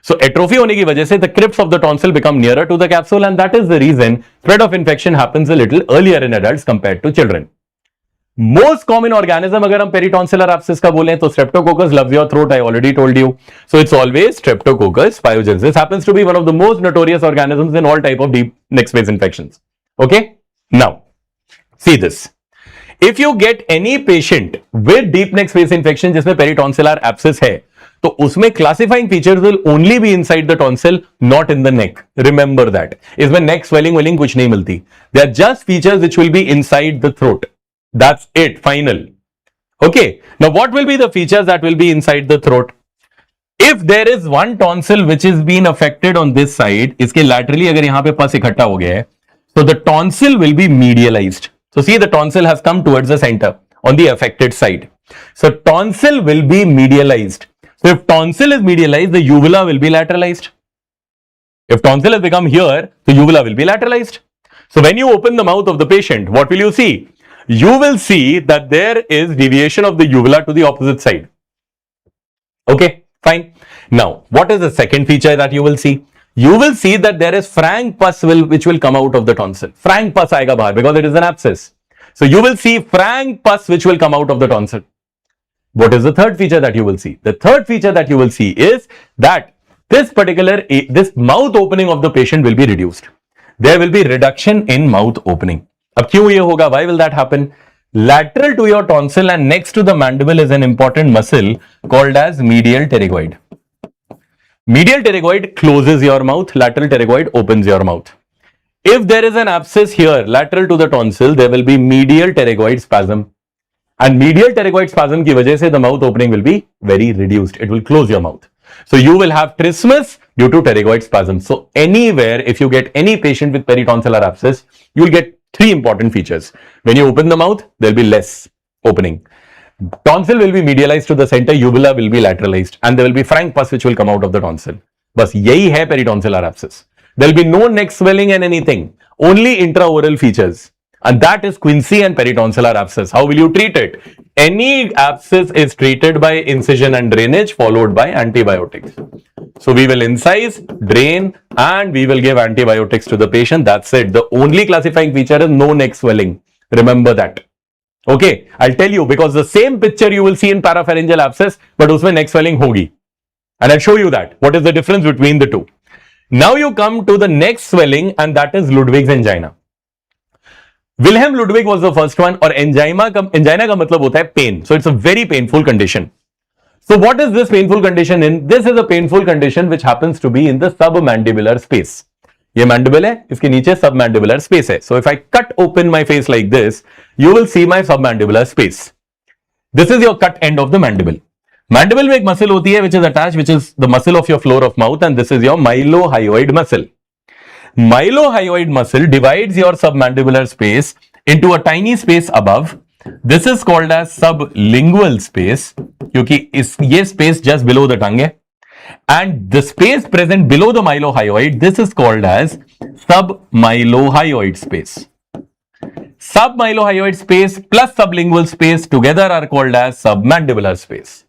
So atrophy होने की वजह से the crypts of the tonsil become nearer to the capsule, and that is the reason spread of infection happens a little earlier in adults compared to children. Most common organism अगर हम पेरिटॉन्सिलर abscess का बोलें तो Streptococcus loves your throat, I already told you. So it's always Streptococcus pyogenes. This happens to be one of the most notorious organisms in all type of deep neck space infections. Okay? Now, see this. If you get any patient with deep neck space infection जिसमें पेरिटॉन्सिलर abscess है, तो उसमें classifying features will only be inside the tonsil, not in the neck. Remember that. इसमें neck swelling कुछ नहीं मिलती. They are just features which will be inside the throat. That's it, final. Okay, now what will be the features that will be inside the throat? If there is one tonsil which is being affected on this side, इसके laterally अगर यहाँ पे पस इकट्ठा हो गया है, so the tonsil will be medialized. So see, the tonsil has come towards the center on the affected side. So tonsil will be medialized. So if tonsil is medialized, the uvula will be lateralized. If tonsil has become here, the uvula will be lateralized. So when you open the mouth of the patient, what will you see? You will see that there is deviation of the uvula to the opposite side. Okay, fine. Now, what is the second feature that you will see? You will see that there is frank pus which will come out of the tonsil. Frank pus आएगा बाहर because it is an abscess. So you will see frank pus which will come out of the tonsil. What is the third feature that you will see? The third feature that you will see is that this mouth opening of the patient will be reduced. There will be reduction in mouth opening. अब क्यों ये होगा? Why will that happen? Lateral to your tonsil and next to the mandible is an important muscle called as medial pterygoid. Medial pterygoid closes your mouth, lateral pterygoid opens your mouth. If there is an abscess here lateral to the tonsil, there will be medial pterygoid spasm. And medial pterygoid spasm की वजह से the mouth opening will be very reduced. It will close your mouth. So you will have trismus due to pterygoid spasm. So anywhere, if you get any patient with peritonsillar abscess, you will get three important features. When you open the mouth, there will be less opening. Tonsil will be medialized to the center, uvula will be lateralized, and there will be frank pus which will come out of the tonsil. बस यही है peritonsillar abscess. There will be no neck swelling and anything. Only intraoral features. And that is quinsy and peritonsillar abscess. How will you treat it? Any abscess is treated by incision and drainage followed by antibiotics. So we will incise, drain, and we will give antibiotics to the patient. That's it. The only classifying feature is no neck swelling. Remember that. Okay, I'll tell you because the same picture you will see in parapharyngeal abscess, but उसमें neck swelling होगी. And I'll show you that. What is the difference between the two? Now you come to the neck swelling, and that is Ludwig's angina. Wilhelm Ludwig was the first one, और angina का मतलब होता है pain. So it's a very painful condition. So what is this painful condition in? This is a painful condition which happens to be in the submandibular space. ये mandible है, इसके नीचे submandibular space है. So if I cut open my face like this, you will see my submandibular space. This is your cut end of the mandible. Mandible में एक muscle होती है which is attached, which is the muscle of your floor of mouth, and this is your mylohyoid muscle. Mylohyoid muscle divides your submandibular space into a tiny space above. This is called as sublingual space क्योंकि ये space just below the tongue है. And the space present below the mylohyoid, this is called as submylohyoid space. Submylohyoid space plus sublingual space together are called as submandibular space.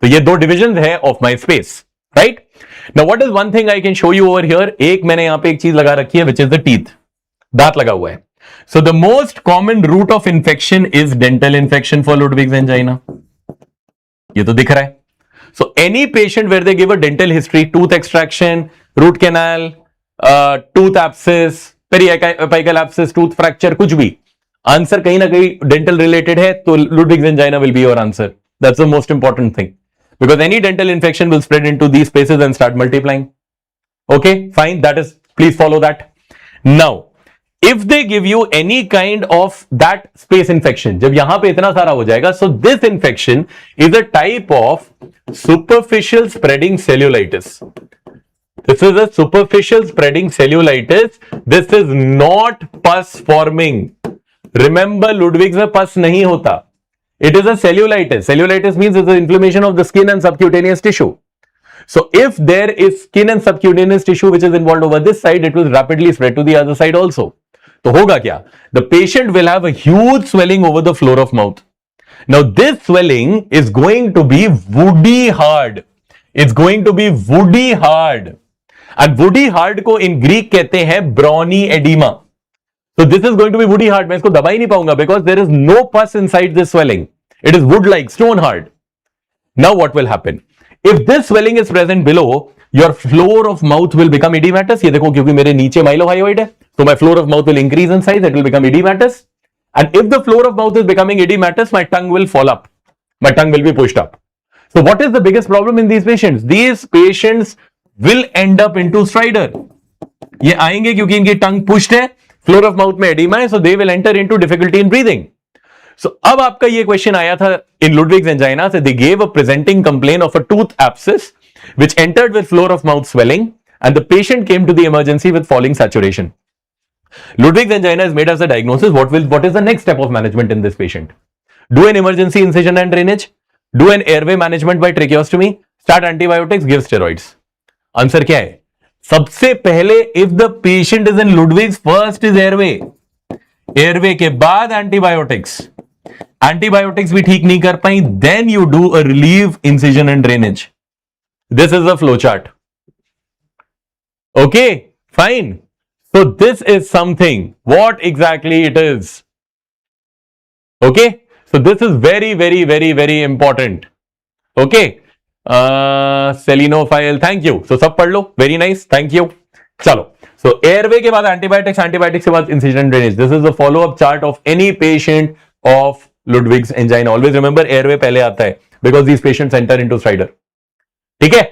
तो ये दो divisions है of my space, right? Now what is one thing I can show you over here? एक मैंने यहाँ पे एक चीज लगा रखी है which is the teeth. दांत लगा हुआ है. So the most common route of infection is dental infection for Ludwig's angina. ये तो दिख रहा है. So any patient where they give a dental history, tooth extraction, root canal, tooth abscess, periapical abscess, tooth fracture, कुछ भी, answer कहीं ना कहीं dental related है, तो Ludwig's angina will be your answer. That's the most important thing. Because any dental infection will spread into these spaces and start multiplying. Okay, fine. That is, please follow that. Now, if they give you any kind of that space infection, जब यहां पे इतना सारा हो जाएगा, so this infection is a type of superficial spreading cellulitis. This is a superficial spreading cellulitis. This is not pus forming. Remember, Ludwig's में pus नहीं होता. It is a cellulitis. Cellulitis means it's the inflammation of the skin and subcutaneous tissue. So if there is skin and subcutaneous tissue which is involved over this side, it will rapidly spread to the other side also. तो होगा क्या? The patient will have a huge swelling over the floor of mouth. Now this swelling is going to be woody hard. It's going to be woody hard. And woody hard को in Greek कहते हैं brawny edema. So this is going to be woody hard. मैं इसको दबा ही नहीं पाऊंगा because there is no pus inside this swelling. It is wood-like, stone hard. Now what will happen? If this swelling is present below, your floor of mouth will become edematous. ये देखो क्योंकि मेरे नीचे mylohyoid है, so my floor of mouth will increase in size. It will become edematous. And if the floor of mouth is becoming edematous, my tongue will fall up. My tongue will be pushed up. So what is the biggest problem in these patients? These patients will end up into stridor. ये आएंगे क्योंकि इनकी tongue pushed है, floor of mouth में edema है, so they will enter into difficulty in breathing. So अब आपका ये question आया था in Ludwig's angina, so they gave a presenting complaint of a tooth abscess which entered with floor of mouth swelling and the patient came to the emergency with falling saturation. Ludwig's angina is made as a diagnosis. What is the next step of management in this patient? Do an emergency incision and drainage. Do an airway management by tracheostomy. Start antibiotics. Give steroids. Answer क्या है? सबसे पहले if the patient is in Ludwig's, first is airway. Airway के बाद antibiotics. Antibiotics भी ठीक नहीं कर पाई, then you do a relief incision and drainage. This is the flow chart. Okay, fine. So this is something. What exactly it is? Okay, so this is very, very, very, very important. Okay, selenophile. Thank you. So सब पढ़ लो. Very nice. Thank you. चलो. So airway के बाद antibiotics, antibiotics के बाद incision and drainage. This is the follow-up chart of any patient of Ludwig's angina. Always remember airway पहले आता है because these patients enter into stridor. ठीक है?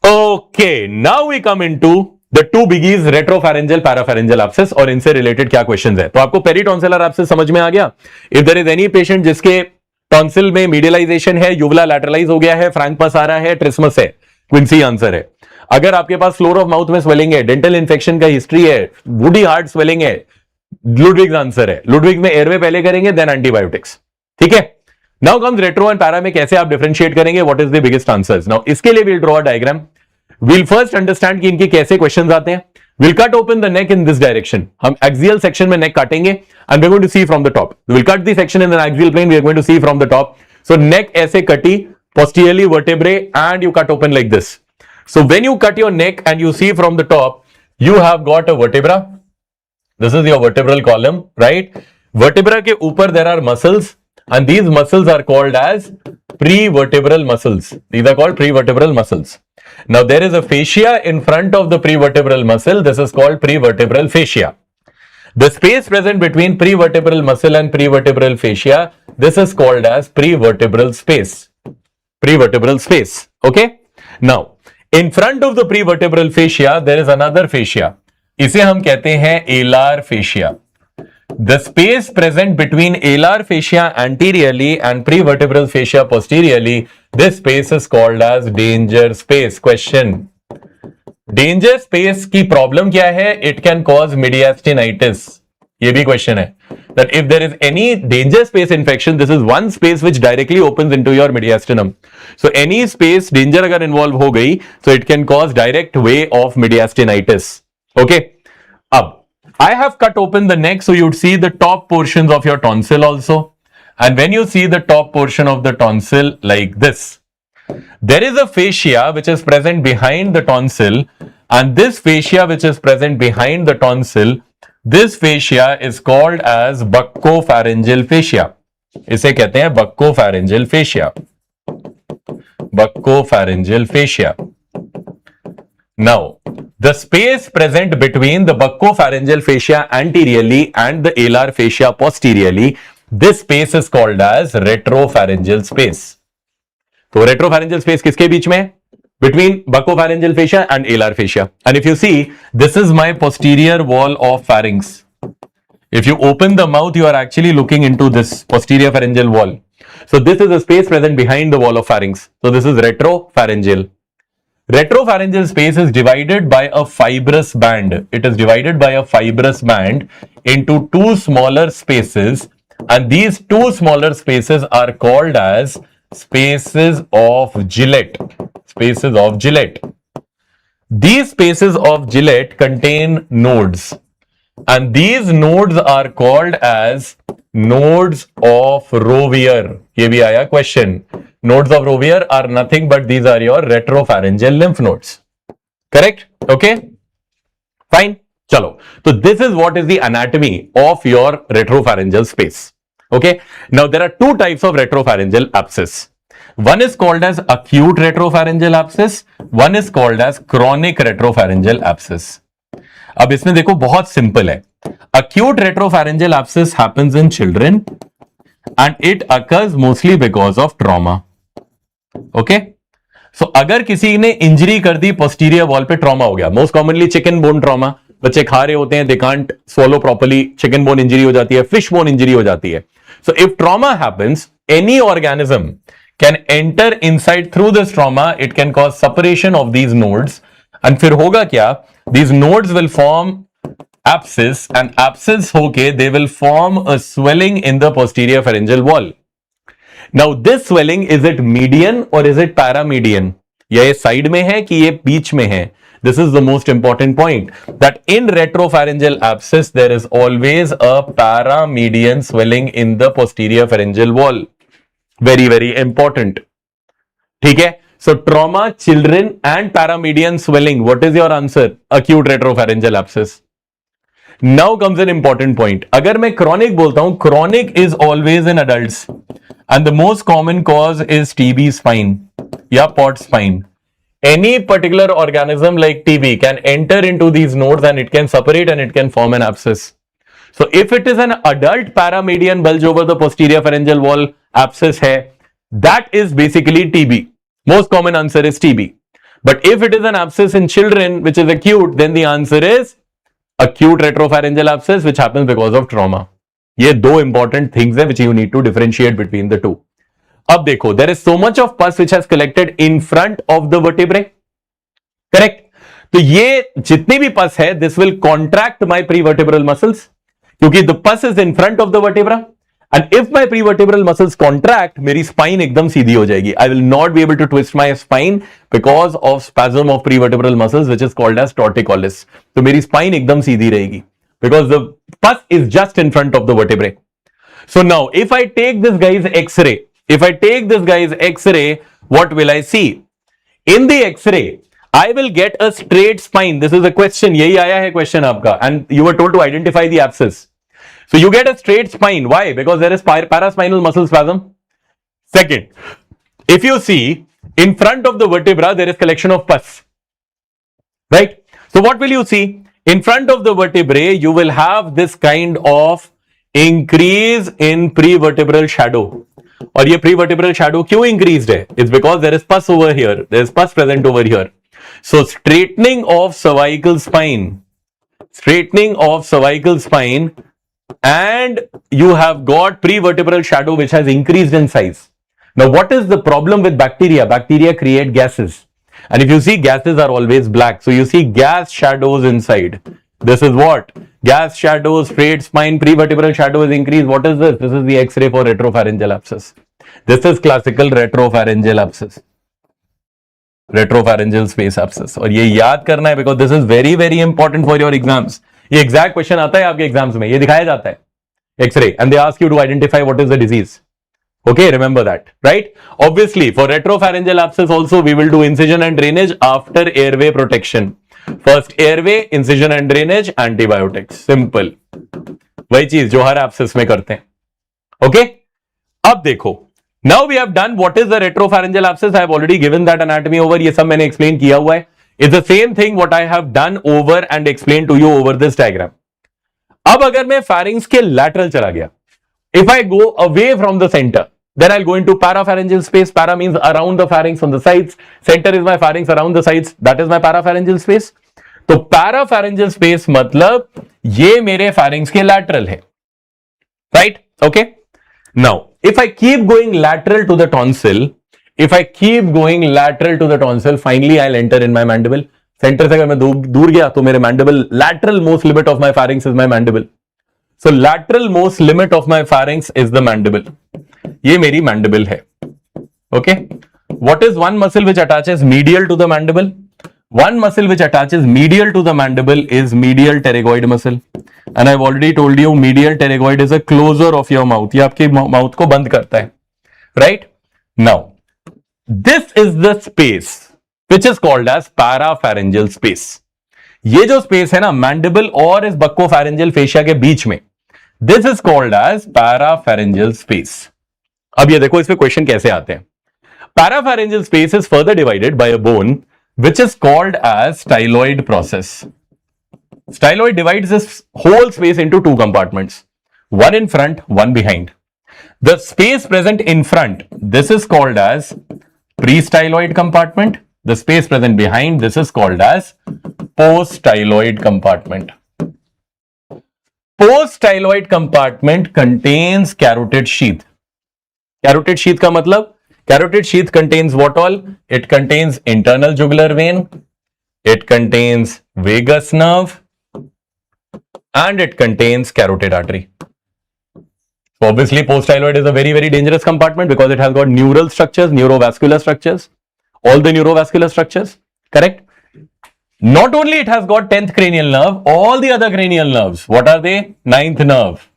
Okay, now we come into the two biggies, retropharyngeal, parapharyngeal abscess और इनसे related क्या questions है. तो आपको peritonsillar abscess समझ में आ गया? If there is any patient जिसके टॉन्सिल में medialization है, uvula lateralize हो गया है, frank pus आ रहा है, trismus है, Quincy आंसर है. अगर आपके पास फ्लोर ऑफ माउथ में स्वेलिंग है, डेंटल इन्फेक्शन का हिस्ट्री है, वुडी हार्ड स्वेलिंग है, लुडविग्स आंसर है. लुडविग में एयरवे पहले करेंगे, देन एंटीबायोटिक्स. ठीक है. Now comes retro and para में कैसे आप डिफरेंशिएट करेंगे, what is the biggest answers. Now इसके लिए will draw a diagram. Will first understand कि इनके कैसे क्वेश्चंस आते हैं. Will cut open the neck in this direction. हम एक्सियल सेक्शन में नेक काटेंगे and we are going to see from the top. Will cut the section in the axial plane, we are going to see from the top. So neck ऐसे कटी, posteriorly vertebrae, and you cut open like this. So when you cut your neck and you see from the top, you have got a vertebra. This is your vertebral column, right? Vertebra के ऊपर there are muscles and these muscles are called as prevertebral muscles. These are called prevertebral muscles. Now there is a fascia in front of the prevertebral muscle. This is called prevertebral fascia. The space present between prevertebral muscle and prevertebral fascia, this is called as prevertebral space. Prevertebral space. Okay? Now, in front of the prevertebral fascia, there is another fascia. इसे हम कहते हैं alar fascia. The space present between alar fascia anteriorly and prevertebral fascia posteriorly, this space is called as danger space. Question. Danger space की problem क्या है? It can cause mediastinitis. ये भी question है. That if there is any danger space infection, this is one space which directly opens into your mediastinum. So any space danger अगर involve हो गई, so it can cause direct way of mediastinitis. Okay. अब I have cut open the neck, so you'd see the top portions of your tonsil also. And when you see the top portion of the tonsil like this, there is a fascia which is present behind the tonsil, and this fascia which is present behind the tonsil, this fascia is called as buccopharyngeal fascia. इसे कहते हैं buccopharyngeal fascia. Buccopharyngeal fascia. Now, the space present between the buccopharyngeal fascia anteriorly and the alar fascia posteriorly, this space is called as retropharyngeal space. तो retropharyngeal space किसके बीच में है? Between buccopharyngeal fascia and alar fascia. And if you see, this is my posterior wall of pharynx. If you open the mouth, you are actually looking into this posterior pharyngeal wall. So this is a space present behind the wall of pharynx. So this is retropharyngeal. Retropharyngeal space is divided by a fibrous band. It is divided by a fibrous band into two smaller spaces, and these two smaller spaces are called as spaces of Gillette. Spaces of Gillette. These spaces of Gillette contain nodes, and these nodes are called as nodes of Rovere. ये भी आया question. Nodes of Rovere are nothing but these are your retropharyngeal lymph nodes. Correct? Okay? Fine. Chalo. So this is what is the anatomy of your retropharyngeal space. Okay? Now there are two types of retropharyngeal abscess. One is called as acute retropharyngeal abscess. One is called as chronic retropharyngeal abscess. अब इसमें देखो बहुत simple है. Acute retropharyngeal abscess happens in children and it occurs mostly because of trauma. Okay so अगर किसी ने injury कर दी posterior wall पे, ट्रॉमा हो गया. Most commonly chicken bone trauma. बच्चे खा रहे होते हैं, they can't swallow properly, chicken bone injury हो जाती है, फिश बोन इंजरी हो जाती है. So if trauma happens, any organism can enter inside through this trauma. It can cause separation of these nodes and फिर होगा क्या, these nodes will form abscess and abscess होके they will form a swelling in the posterior pharyngeal wall. Now this swelling, is it median or is it paramedian? ये side में है कि ये बीच में है? This is the most important point, that in retropharyngeal abscess there is always a paramedian swelling in the posterior pharyngeal wall. Very very important. ठीक है? So trauma, children and paramedian swelling. What is your answer? Acute retropharyngeal abscess. Now comes an important point. अगर मैं chronic बोलता हूं, chronic is always in adults and the most common cause is TB spine या pot spine. Any particular organism like TB can enter into these nodes and it can separate and it can form an abscess. So if it is an adult paramedian bulge over the posterior pharyngeal wall abscess है, that is basically TB. Most common answer is TB. But if it is an abscess in children which is acute, then the answer is acute retropharyngeal abscess which happens because of trauma. ये दो important things है which you need to differentiate between the two. अब देखो, there is so much of pus which has collected in front of the vertebrae. Correct? तो ये जितनी भी pus है, this will contract my prevertebral muscles क्योंकि the pus is in front of the vertebra. And if my prevertebral muscles contract, मेरी spine एकदम सीधी हो जाएगी. I will not be able to twist my spine because of spasm of prevertebral muscles which is called as torticollis. तो मेरी spine एकदम सीधी रहेगी because the pus is just in front of the vertebrae. So now if I take this guy's X-ray, what will I see? In the X-ray, I will get a straight spine. This is a question. यही आया है question आपका. And you were told to identify the abscess. So you get a straight spine. Why? Because there is paraspinal muscle spasm. Second, if you see in front of the vertebra, there is collection of pus. Right? So what will you see? In front of the vertebrae, you will have this kind of increase in prevertebral shadow. और ये prevertebral shadow क्यों increased है? It's because there is pus over here. There is pus present over here. So straightening of cervical spine, and you have got prevertebral shadow which has increased in size. Now what is the problem with bacteria? Bacteria create gases, and if you see, gases are always black, so you see gas shadows inside. This is what? Gas shadows, straight spine, prevertebral shadow is increased. What is this? This is the X-ray for retropharyngeal abscess. This is classical retropharyngeal abscess, retropharyngeal space abscess. और ये याद करना है because this is very very important for your exams. ये exact question आता है आपके exams में, ये दिखाया जाता है X-ray, and they ask you to identify what is the disease. Okay, remember that, right? Obviously, for retropharyngeal abscess also, we will do incision and drainage after airway protection. First airway, incision and drainage, antibiotics. Simple. वही चीज जो हर abscess में करते हैं. Okay? अब देखो. Now we have done what is the retropharyngeal abscess. I have already given that anatomy over. ये सब मैंने explain किया हुआ है. It's the same thing what I have done over and explained to you over this diagram. अब अगर मैं pharynx के lateral चला गया, if I go away from the center, then I'll go into parapharyngeal space. Para means around the pharynx on the sides. Center is my pharynx around the sides. That is my parapharyngeal space. तो parapharyngeal space मतलब ये मेरे pharynx के lateral है. Right? Okay? Now, if I keep going lateral to the tonsil, If I keep going lateral to the tonsil, finally I'll enter in my mandible. Center से अगर मैं दूर गया तो मेरे mandible, lateral most limit of my pharynx is my mandible. So lateral most limit of my pharynx is the mandible. ये मेरी mandible है. Okay. What is one muscle which attaches medial to the mandible? One muscle which attaches medial to the mandible is medial pterygoid muscle. And I've already told you medial pterygoid is a closer of your mouth. ये आपके mouth को बंद करता है. Right? Now, this is the space which is called as parapharyngeal space. ये जो space है ना mandible और इस buccopharyngeal fascia के बीच में, this is called as parapharyngeal space. अब ये देखो इसमें क्वेश्चन कैसे आते हैं. Parapharyngeal space is further divided by a bone which is called as styloid process. Styloid divides this whole space into two compartments, one in front, one behind. The space present in front, this is called as pre-styloid compartment. The space present behind, this is called as post-styloid compartment. Post-styloid compartment contains carotid sheath. Carotid sheath का मतलब, carotid sheath contains what all? It contains internal jugular vein, it contains vagus nerve, and it contains carotid artery. So obviously post-styloid is a very, very dangerous compartment because it has got neural structures, neurovascular structures, all the neurovascular structures, correct? Not only it has got 10th cranial nerve, all the other cranial nerves, what are they? 9th nerve,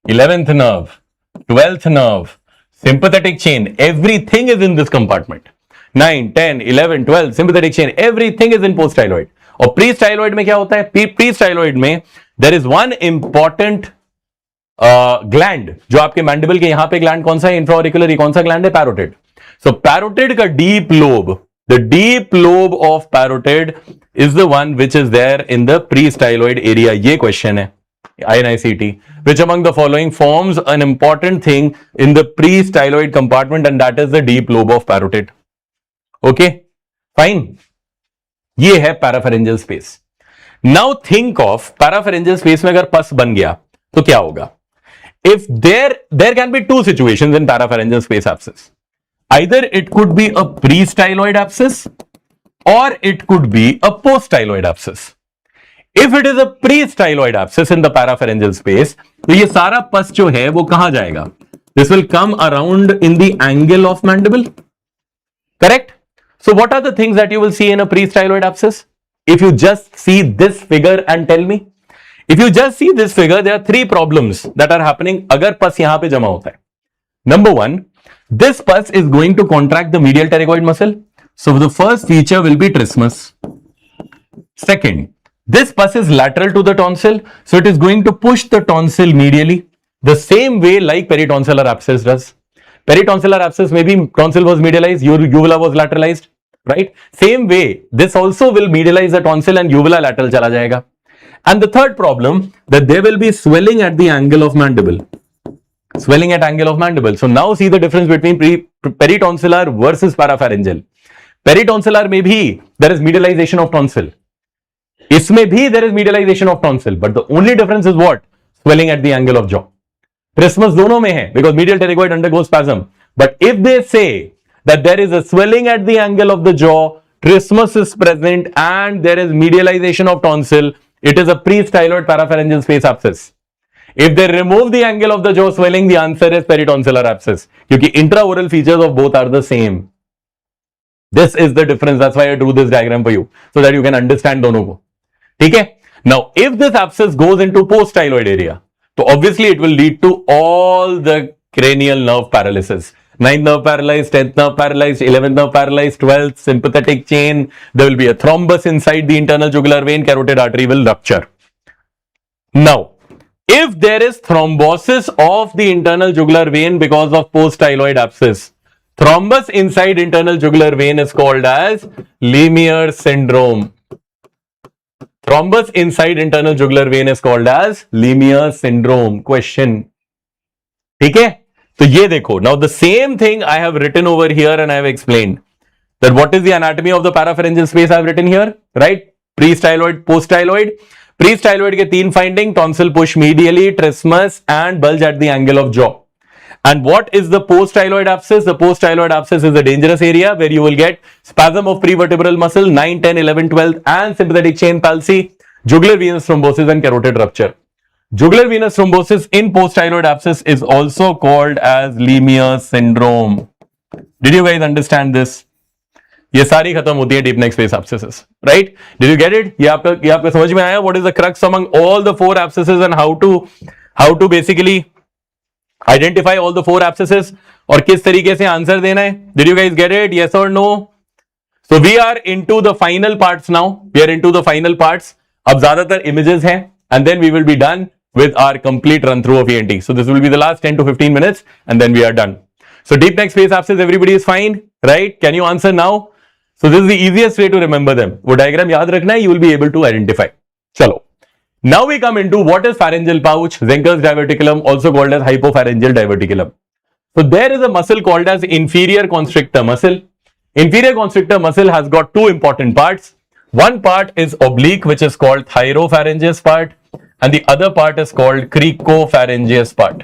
11th nerve, 12th nerve, sympathetic chain, everything is in this compartment. 9, 10, 11, 12, sympathetic chain, everything is in post-styloid. और pre-styloid में क्या होता है? Pre-styloid में there is one important gland, जो आपके mandible के यहां पे gland कौन सा है? Infraauricular, ये कौन सा gland है? Parotid. So parotid का deep lobe, the deep lobe of parotid is the one which is there in the pre-styloid area. ये question है INI-CET. Which among the following forms an important thing in the pre-styloid compartment, and that is the deep lobe of parotid. Okay, fine. ये है parapharyngeal space. Now think of parapharyngeal space में अगर पस बन गया तो क्या होगा? If there can be two situations in parapharyngeal space abscess. Either it could be a pre-styloid abscess or it could be a post-styloid abscess. If it is a pre-styloid abscess in the parapharyngeal space, तो ये सारा पस जो है वो कहां जाएगा? This will come around in the angle of mandible. Correct? So what are the things that you will see in a pre-styloid abscess? If you just see this figure and tell me. If you just see this figure, there are three problems that are happening अगर पस यहां पे जमा होता है. Number one, this pus is going to contract the medial pterygoid muscle. So the first feature will be trismus. Second, this pus is lateral to the tonsil, so it is going to push the tonsil medially, the same way like peritonsillar abscess does. Peritonsillar abscess, maybe tonsil was medialized, uvula was lateralized, right? Same way, this also will medialize the tonsil and uvula lateral chala jayega. And the third problem, that there will be swelling at the angle of mandible. Swelling at angle of mandible. So now see the difference between peritonsillar versus parapharyngeal. Peritonsillar में भी there is medialization of tonsil. इसमें भी there is medialization of tonsil, but the only difference is what? Swelling at the angle of jaw. Trismus दोनों में है because medial pterygoid undergoes spasm. But if they say that there is a swelling at the angle of the jaw, trismus is present and there is medialization of tonsil, it is a pre-styloid parapharyngeal space abscess. If they remove the angle of the jaw swelling, the answer is peritonsillar abscess. क्योंकि intraoral features of both are the same. This is the difference. That's why I drew this diagram for you, so that you can understand दोनों को. ठीक है? Now, if this abscess goes into post-styloid area, so obviously it will lead to all the cranial nerve paralysis. 9th nerve paralyzed, 10th nerve paralyzed, 11th nerve paralyzed, 12th sympathetic chain. There will be a thrombus inside the internal jugular vein. Carotid artery will rupture. Now, if there is thrombosis of the internal jugular vein because of post-styloid abscess, thrombus inside internal jugular vein is called as Lemierre syndrome. Thrombus inside internal jugular vein is called as Lemierre syndrome. Question. ठीक है? तो ये देखो. Now the same thing I have written over here and I have explained that what is the anatomy of the parapharyngeal space I have written here, right? Pre-styloid, post-styloid. Pre-styloid के तीन finding, tonsil push medially, trismus and bulge at the angle of jaw. And what is the post-styloid abscess? The post-styloid abscess is a dangerous area where you will get spasm of prevertebral muscle, 9, 10, 11, 12, and sympathetic chain palsy, jugular venous thrombosis, and carotid rupture. Jugular venous thrombosis in post-styloid abscess is also called as Lemier's syndrome. Did you guys understand this? ये सारी खत्म होती है deep neck space abscesses, right? Did you get it? ये आपका समझ में आया? What is the crux among all the 4 abscesses and how to basically identify all the 4 abscesses और किस तरीके से आंसर देना है? Did you guys get it? Yes or no? So we are into the final parts now. We are into the final parts. अब ज्यादातर images हैं and then we will be done with our complete run through of ENT. So this will be the last 10 to 15 minutes and then we are done. So deep neck space abscess, everybody is fine, right? Can you answer now? So this is the easiest way to remember them. वो diagram याद रखना है, you will be able to identify. चलो. Now we come into what is pharyngeal pouch, Zenker's diverticulum, also called as hypopharyngeal diverticulum. So there is a muscle called as inferior constrictor muscle. Inferior constrictor muscle has got 2 important parts. One part is oblique, which is called thyropharyngeus part, and the other part is called cricopharyngeus part.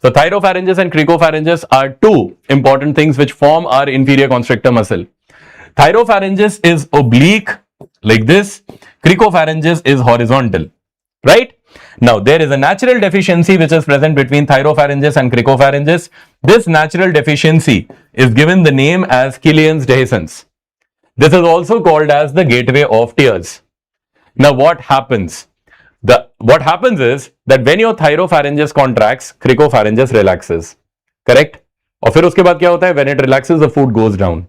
So thyropharyngeus and cricopharyngeus are 2 important things which form our inferior constrictor muscle. Thyropharyngeus is oblique like this, cricopharyngeus is horizontal, right? Now there is a natural deficiency which is present between thyropharyngeus and cricopharyngeus. This natural deficiency is given the name as Killian's dehiscence. This is also called as the gateway of tears. Now what happens? What happens is that when your thyropharyngeus contracts, cricopharyngeus relaxes, correct? और फिर उसके बाद क्या होता है? When it relaxes, the food goes down.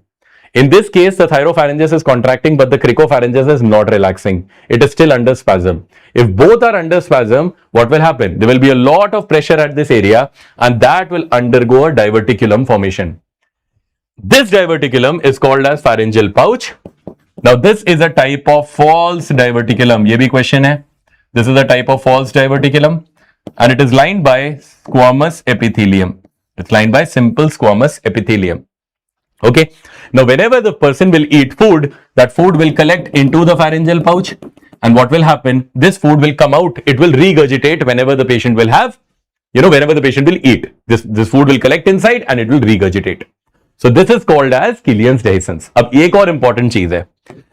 In this case, the thyropharyngeus is contracting, but the cricopharyngeus is not relaxing. It is still under spasm. If both are under spasm, what will happen? There will be a lot of pressure at this area, and that will undergo a diverticulum formation. This diverticulum is called as pharyngeal pouch. Now, this is a type of false diverticulum. ये भी question है. This is a type of false diverticulum, and it is lined by squamous epithelium. It's lined by simple squamous epithelium. Okay. Now, whenever the person will eat food, that food will collect into the pharyngeal pouch, and what will happen? This food will come out. It will regurgitate whenever the patient will have, whenever the patient will eat. This food will collect inside and it will regurgitate. So this is called as Killian's dehiscence. अब एक और important चीज है.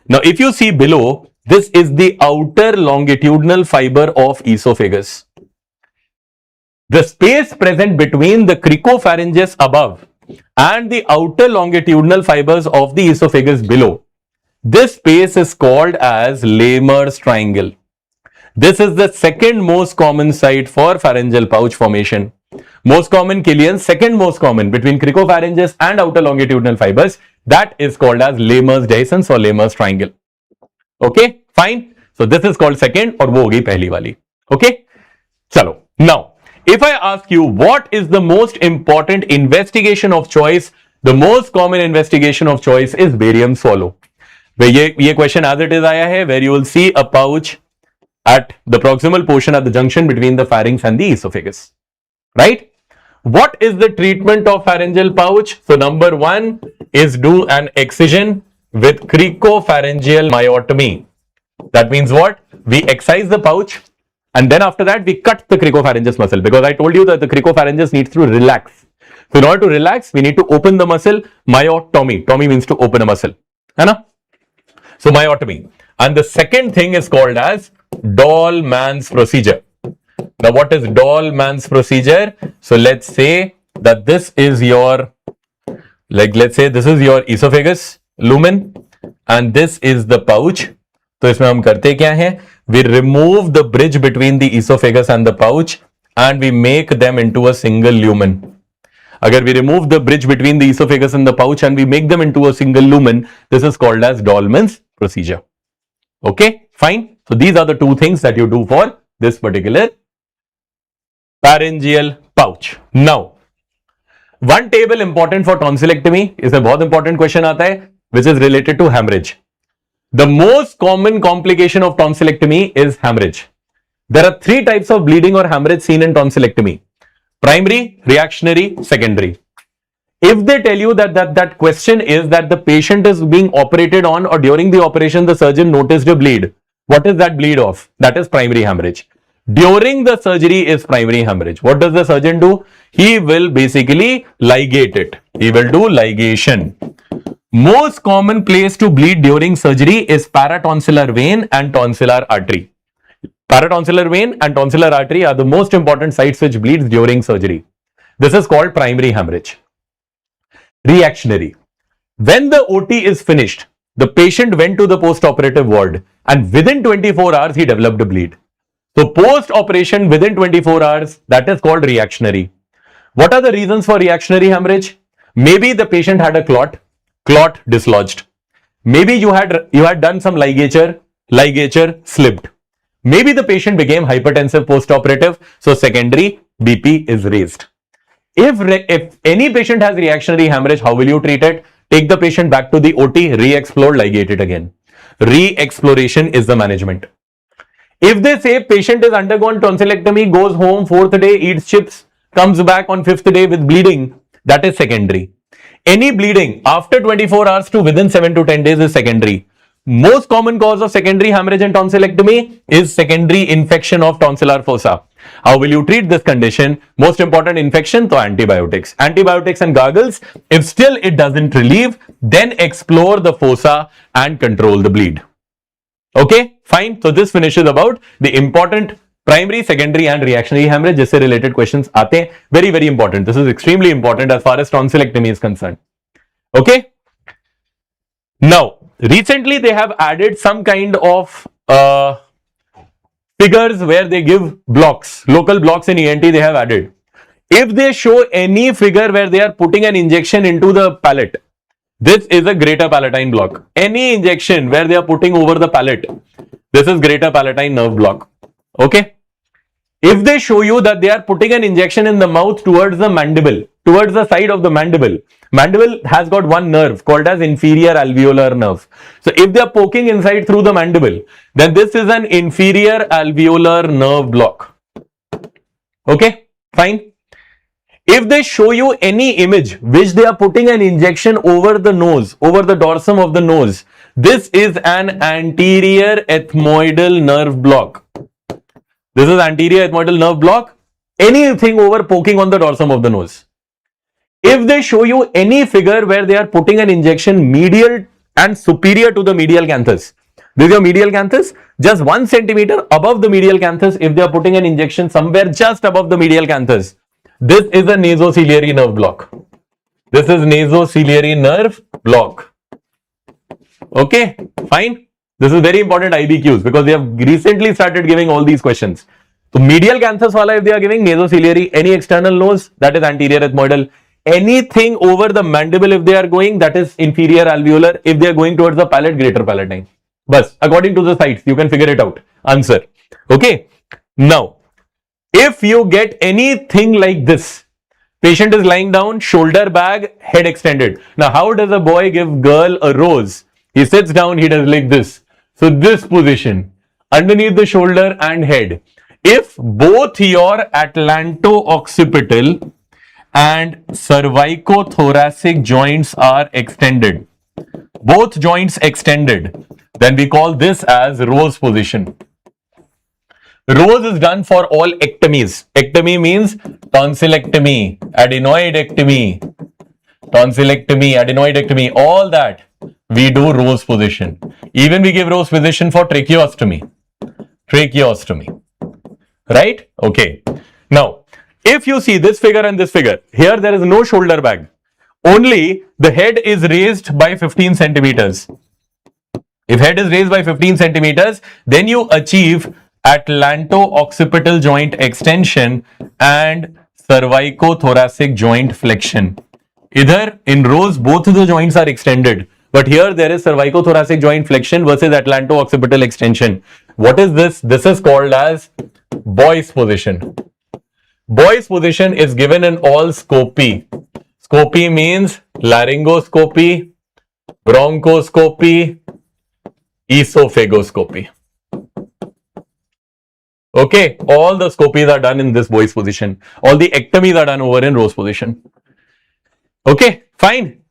Now, if you see below, this is the outer longitudinal fiber of esophagus. The space present between the cricopharyngeus above and the outer longitudinal fibers of the esophagus below. This space is called as Lemier's triangle. This is the second most common site for pharyngeal pouch formation. Most common Killian, second most common between cricopharyngeus and outer longitudinal fibers. That is called as Lemier's dehiscence or Lemier's triangle. Okay, fine. So this is called second और वो होगी पहली वाली. Okay, चलो. Now, if I ask you what is the most important investigation of choice, the most common investigation of choice is barium swallow. ये question as it is आया है, where you will see a pouch at the proximal portion at the junction between the pharynx and the esophagus. Right? What is the treatment of pharyngeal pouch? So number 1 is do an excision with cricopharyngeal myotomy. That means what? We excise the pouch and then after that we cut the cricopharyngeus muscle, because I told you that the cricopharyngeus needs to relax. So in order to relax, we need to open the muscle. Myotomy. Tomy means to open a muscle. है ना? So myotomy. And the second thing is called as Dollmann's procedure. Now what is Dollmann's procedure? So let's say that this is your, let's say this is your esophagus lumen and this is the pouch. तो इसमें हम करते क्या हैं? We remove the bridge between the esophagus and the pouch and we make them into a single lumen. अगर we remove the bridge between the esophagus and the pouch and we make them into a single lumen, this is called as Dollmann's procedure. Okay, fine. So these are the 2 things that you do for this particular pharyngeal pouch. Now, one table important for tonsillectomy, इसमें बहुत important question आता है, which is related to hemorrhage. The most common complication of tonsillectomy is hemorrhage. There are 3 types of bleeding or hemorrhage seen in tonsillectomy: primary, reactionary, secondary. If they tell you that question is that the patient is being operated on or during the operation the surgeon noticed a bleed, what is that bleed of? That is primary hemorrhage. during the surgery is primary hemorrhage. What does the surgeon do? He will basically ligate it. He will do ligation. Most common place to bleed during surgery is paratonsillar vein and tonsillar artery. Paratonsillar vein and tonsillar artery are the most important sites which bleeds during surgery. This is called primary hemorrhage. Reactionary. When the OT is finished, the patient went to the post-operative ward and within 24 hours he developed a bleed. So post-operation within 24 hours, that is called reactionary. What are the reasons for reactionary hemorrhage? Maybe the patient had a clot dislodged. Maybe you had done some ligature slipped. Maybe the patient became hypertensive post-operative, so secondary BP is raised. If any patient has reactionary hemorrhage, how will you treat it? Take the patient back to the OT, re-explore, ligate it again. Re-exploration is the management. If they say patient is undergone tonsillectomy, goes home, 4th day, eats chips, comes back on 5th day with bleeding, that is secondary. Any bleeding after 24 hours to within 7 to 10 days is secondary. Most common cause of secondary hemorrhage and tonsillectomy is secondary infection of tonsillar fossa. How will you treat this condition? Most important infection, so antibiotics. Antibiotics and gargles. If still it doesn't relieve, then explore the fossa and control the bleed. Okay, fine. So this finishes about the important primary, secondary and reactionary hemorrhage. जिससे related questions आते हैं. Very, very important. This is extremely important as far as tonsillectomy is concerned. Okay. Now, recently they have added some kind of figures where they give blocks, local blocks in ENT they have added. If they show any figure where they are putting an injection into the palate, this is a greater palatine block. Any injection where they are putting over the palate, this is greater palatine nerve block. Okay. If they show you that they are putting an injection in the mouth towards the mandible, towards the side of the mandible, mandible has got one nerve called as inferior alveolar nerve. So if they are poking inside through the mandible, then this is an inferior alveolar nerve block. Okay, fine. If they show you any image which they are putting an injection over the nose, over the dorsum of the nose, this is an anterior ethmoidal nerve block. This is anterior ethmoidal nerve block. Anything over poking on the dorsum of the nose. If they show you any figure where they are putting an injection medial and superior to the medial canthus, this is your medial canthus, just 1 centimeter above the medial canthus, if they are putting an injection somewhere just above the medial canthus, this is a nasociliary nerve block. This is nasociliary nerve block. Okay, fine. This is very important IBQs because they have recently started giving all these questions. So medial canthus wala, if they are giving nasociliary, any external nose, that is anterior ethmoidal. Anything over the mandible if they are going, that is inferior alveolar. If they are going towards the palate, greater palatine. But according to the sites, you can figure it out. Answer. Okay. Now, if you get anything like this, patient is lying down, shoulder bag, head extended. Now, how does a boy give girl a rose? He sits down, he does like this. So this position, underneath the shoulder and head. If both your atlanto-occipital and cervicothoracic joints are extended, both joints extended, then we call this as rose position. Rose is done for all ectomies. Ectomy means tonsillectomy, adenoidectomy, all that. We do rose position. Even we give rose position for tracheostomy. Right? Okay. Now, if you see this figure and this figure, here there is no shoulder bag. Only the head is raised by 15 centimeters. If head is raised by 15 centimeters, then you achieve atlanto-occipital joint extension and cervicothoracic joint flexion. Either in rose, both the joints are extended. But here there is cervicothoracic joint flexion versus atlanto-occipital extension. What is this? This is called as Boyce position. Boyce position is given in all scopy. Scopy means laryngoscopy, bronchoscopy, esophagoscopy. Okay, all the scopies are done in this Boyce position. All the ectomies are done over in Rose position. Okay, fine.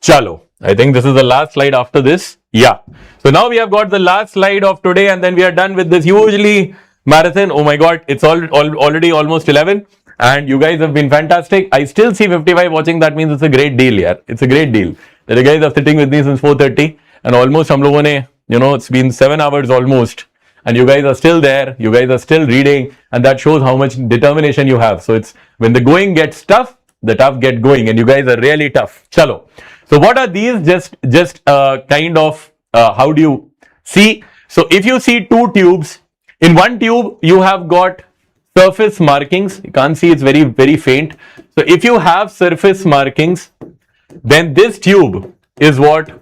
Chalo. I think this is the last slide after this. Yeah. So now we have got the last slide of today and then we are done with this hugely marathon. Oh my God, it's already almost 11 and you guys have been fantastic. I still see 55 watching. That means it's a great deal, yeah. It's a great deal. The guys are sitting with me since 4:30 and almost hum logon ne, it's been 7 hours almost and you guys are still there. You guys are still reading and that shows how much determination you have. So it's when the going gets tough, the tough get going and you guys are really tough. Chalo. So what are these? Just kind of how do you see? So if you see two tubes, in one tube you have got surface markings. You can't see, it's very, very faint. So if you have surface markings, then this tube is what?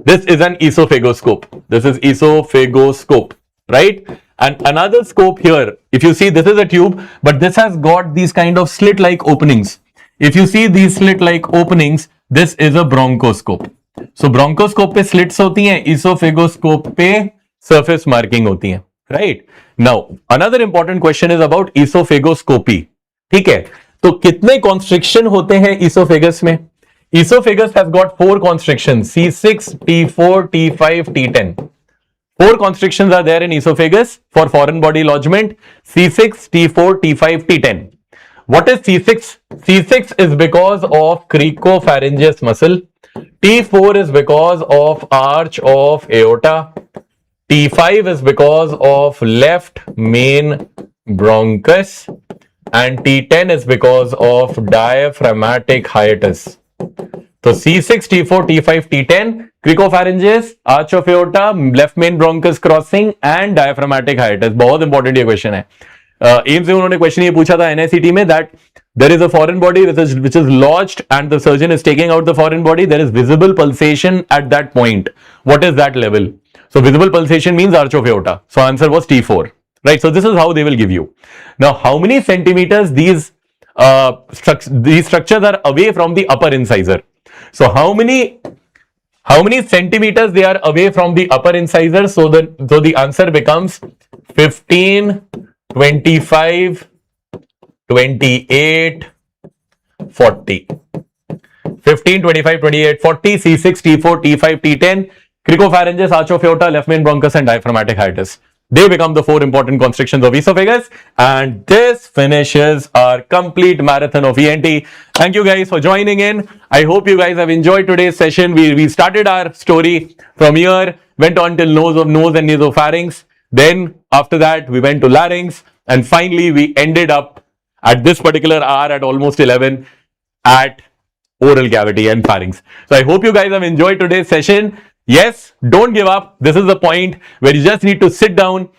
This is an esophagoscope. This is esophagoscope, right? And another scope here, if you see, this is a tube, but this has got these kind of slit-like openings. If you see these slit-like openings, this is a bronchoscope. So bronchoscope पे slits होती हैं, esophagoscope पे surface marking होती हैं, right? Now, another important question is about esophagoscopy. ठीक है? तो कितने constriction होते हैं esophagus में? Esophagus has got 4 constrictions: C6, T4, T5, T10. 4 constrictions are there in esophagus for foreign body lodgement: C6, T4, T5, T10. What is C6? C6 is because of cricopharyngeus muscle. T4 is because of arch of aorta. T5 is because of left main bronchus. And T10 is because of diaphragmatic hiatus. So C6, T4, T5, T10, cricopharyngeus, arch of aorta, left main bronchus crossing and diaphragmatic hiatus. बहुत important ये question है. AIIMS में उन्होंने question ये पूछा था NICET में that there is a foreign body which is lodged and the surgeon is taking out the foreign body. There is visible pulsation at that point. What is that level? So visible pulsation means arch of aorta. So answer was T4. Right? So this is how they will give you. Now, how many centimeters these structures are away from the upper incisor? So how many centimeters they are away from the upper incisor? So the answer becomes 15, 25, 28, 40. 15, 25, 28, 40, C6, T4, T5, T10, cricopharyngeus, arch of aorta, left main bronchus and diaphragmatic hiatus. They become the 4 important constrictions of esophagus, and this finishes our complete marathon of ENT. Thank you guys for joining in. I hope you guys have enjoyed today's session. We started our story from here, went on till nose and nasopharynx. Then after that, we went to larynx, and finally we ended up at this particular hour at almost 11 at oral cavity and pharynx. So I hope you guys have enjoyed today's session. Yes, don't give up. This is the point where you just need to sit down,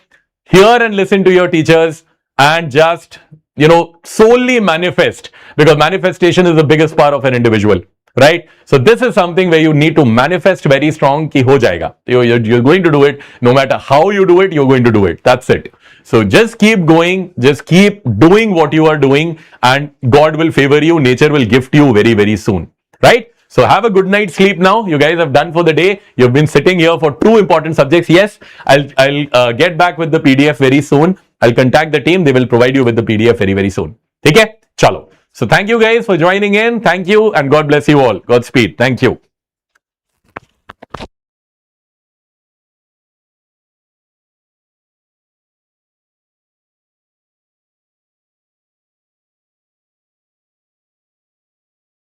hear and listen to your teachers and just, solely manifest, because manifestation is the biggest part of an individual, right? So this is something where you need to manifest very strong ki ho jayega. You're going to do it. No matter how you do it, you're going to do it. That's it. So just keep going, just keep doing what you are doing and God will favor you. Nature will gift you very, very soon, right? So have a good night's sleep now. You guys have done for the day. You've been sitting here for 2 important subjects. Yes, I'll get back with the PDF very soon. I'll contact the team. They will provide you with the PDF very, very soon. Okay? Chalo. So thank you guys for joining in. Thank you and God bless you all. Godspeed. Thank you.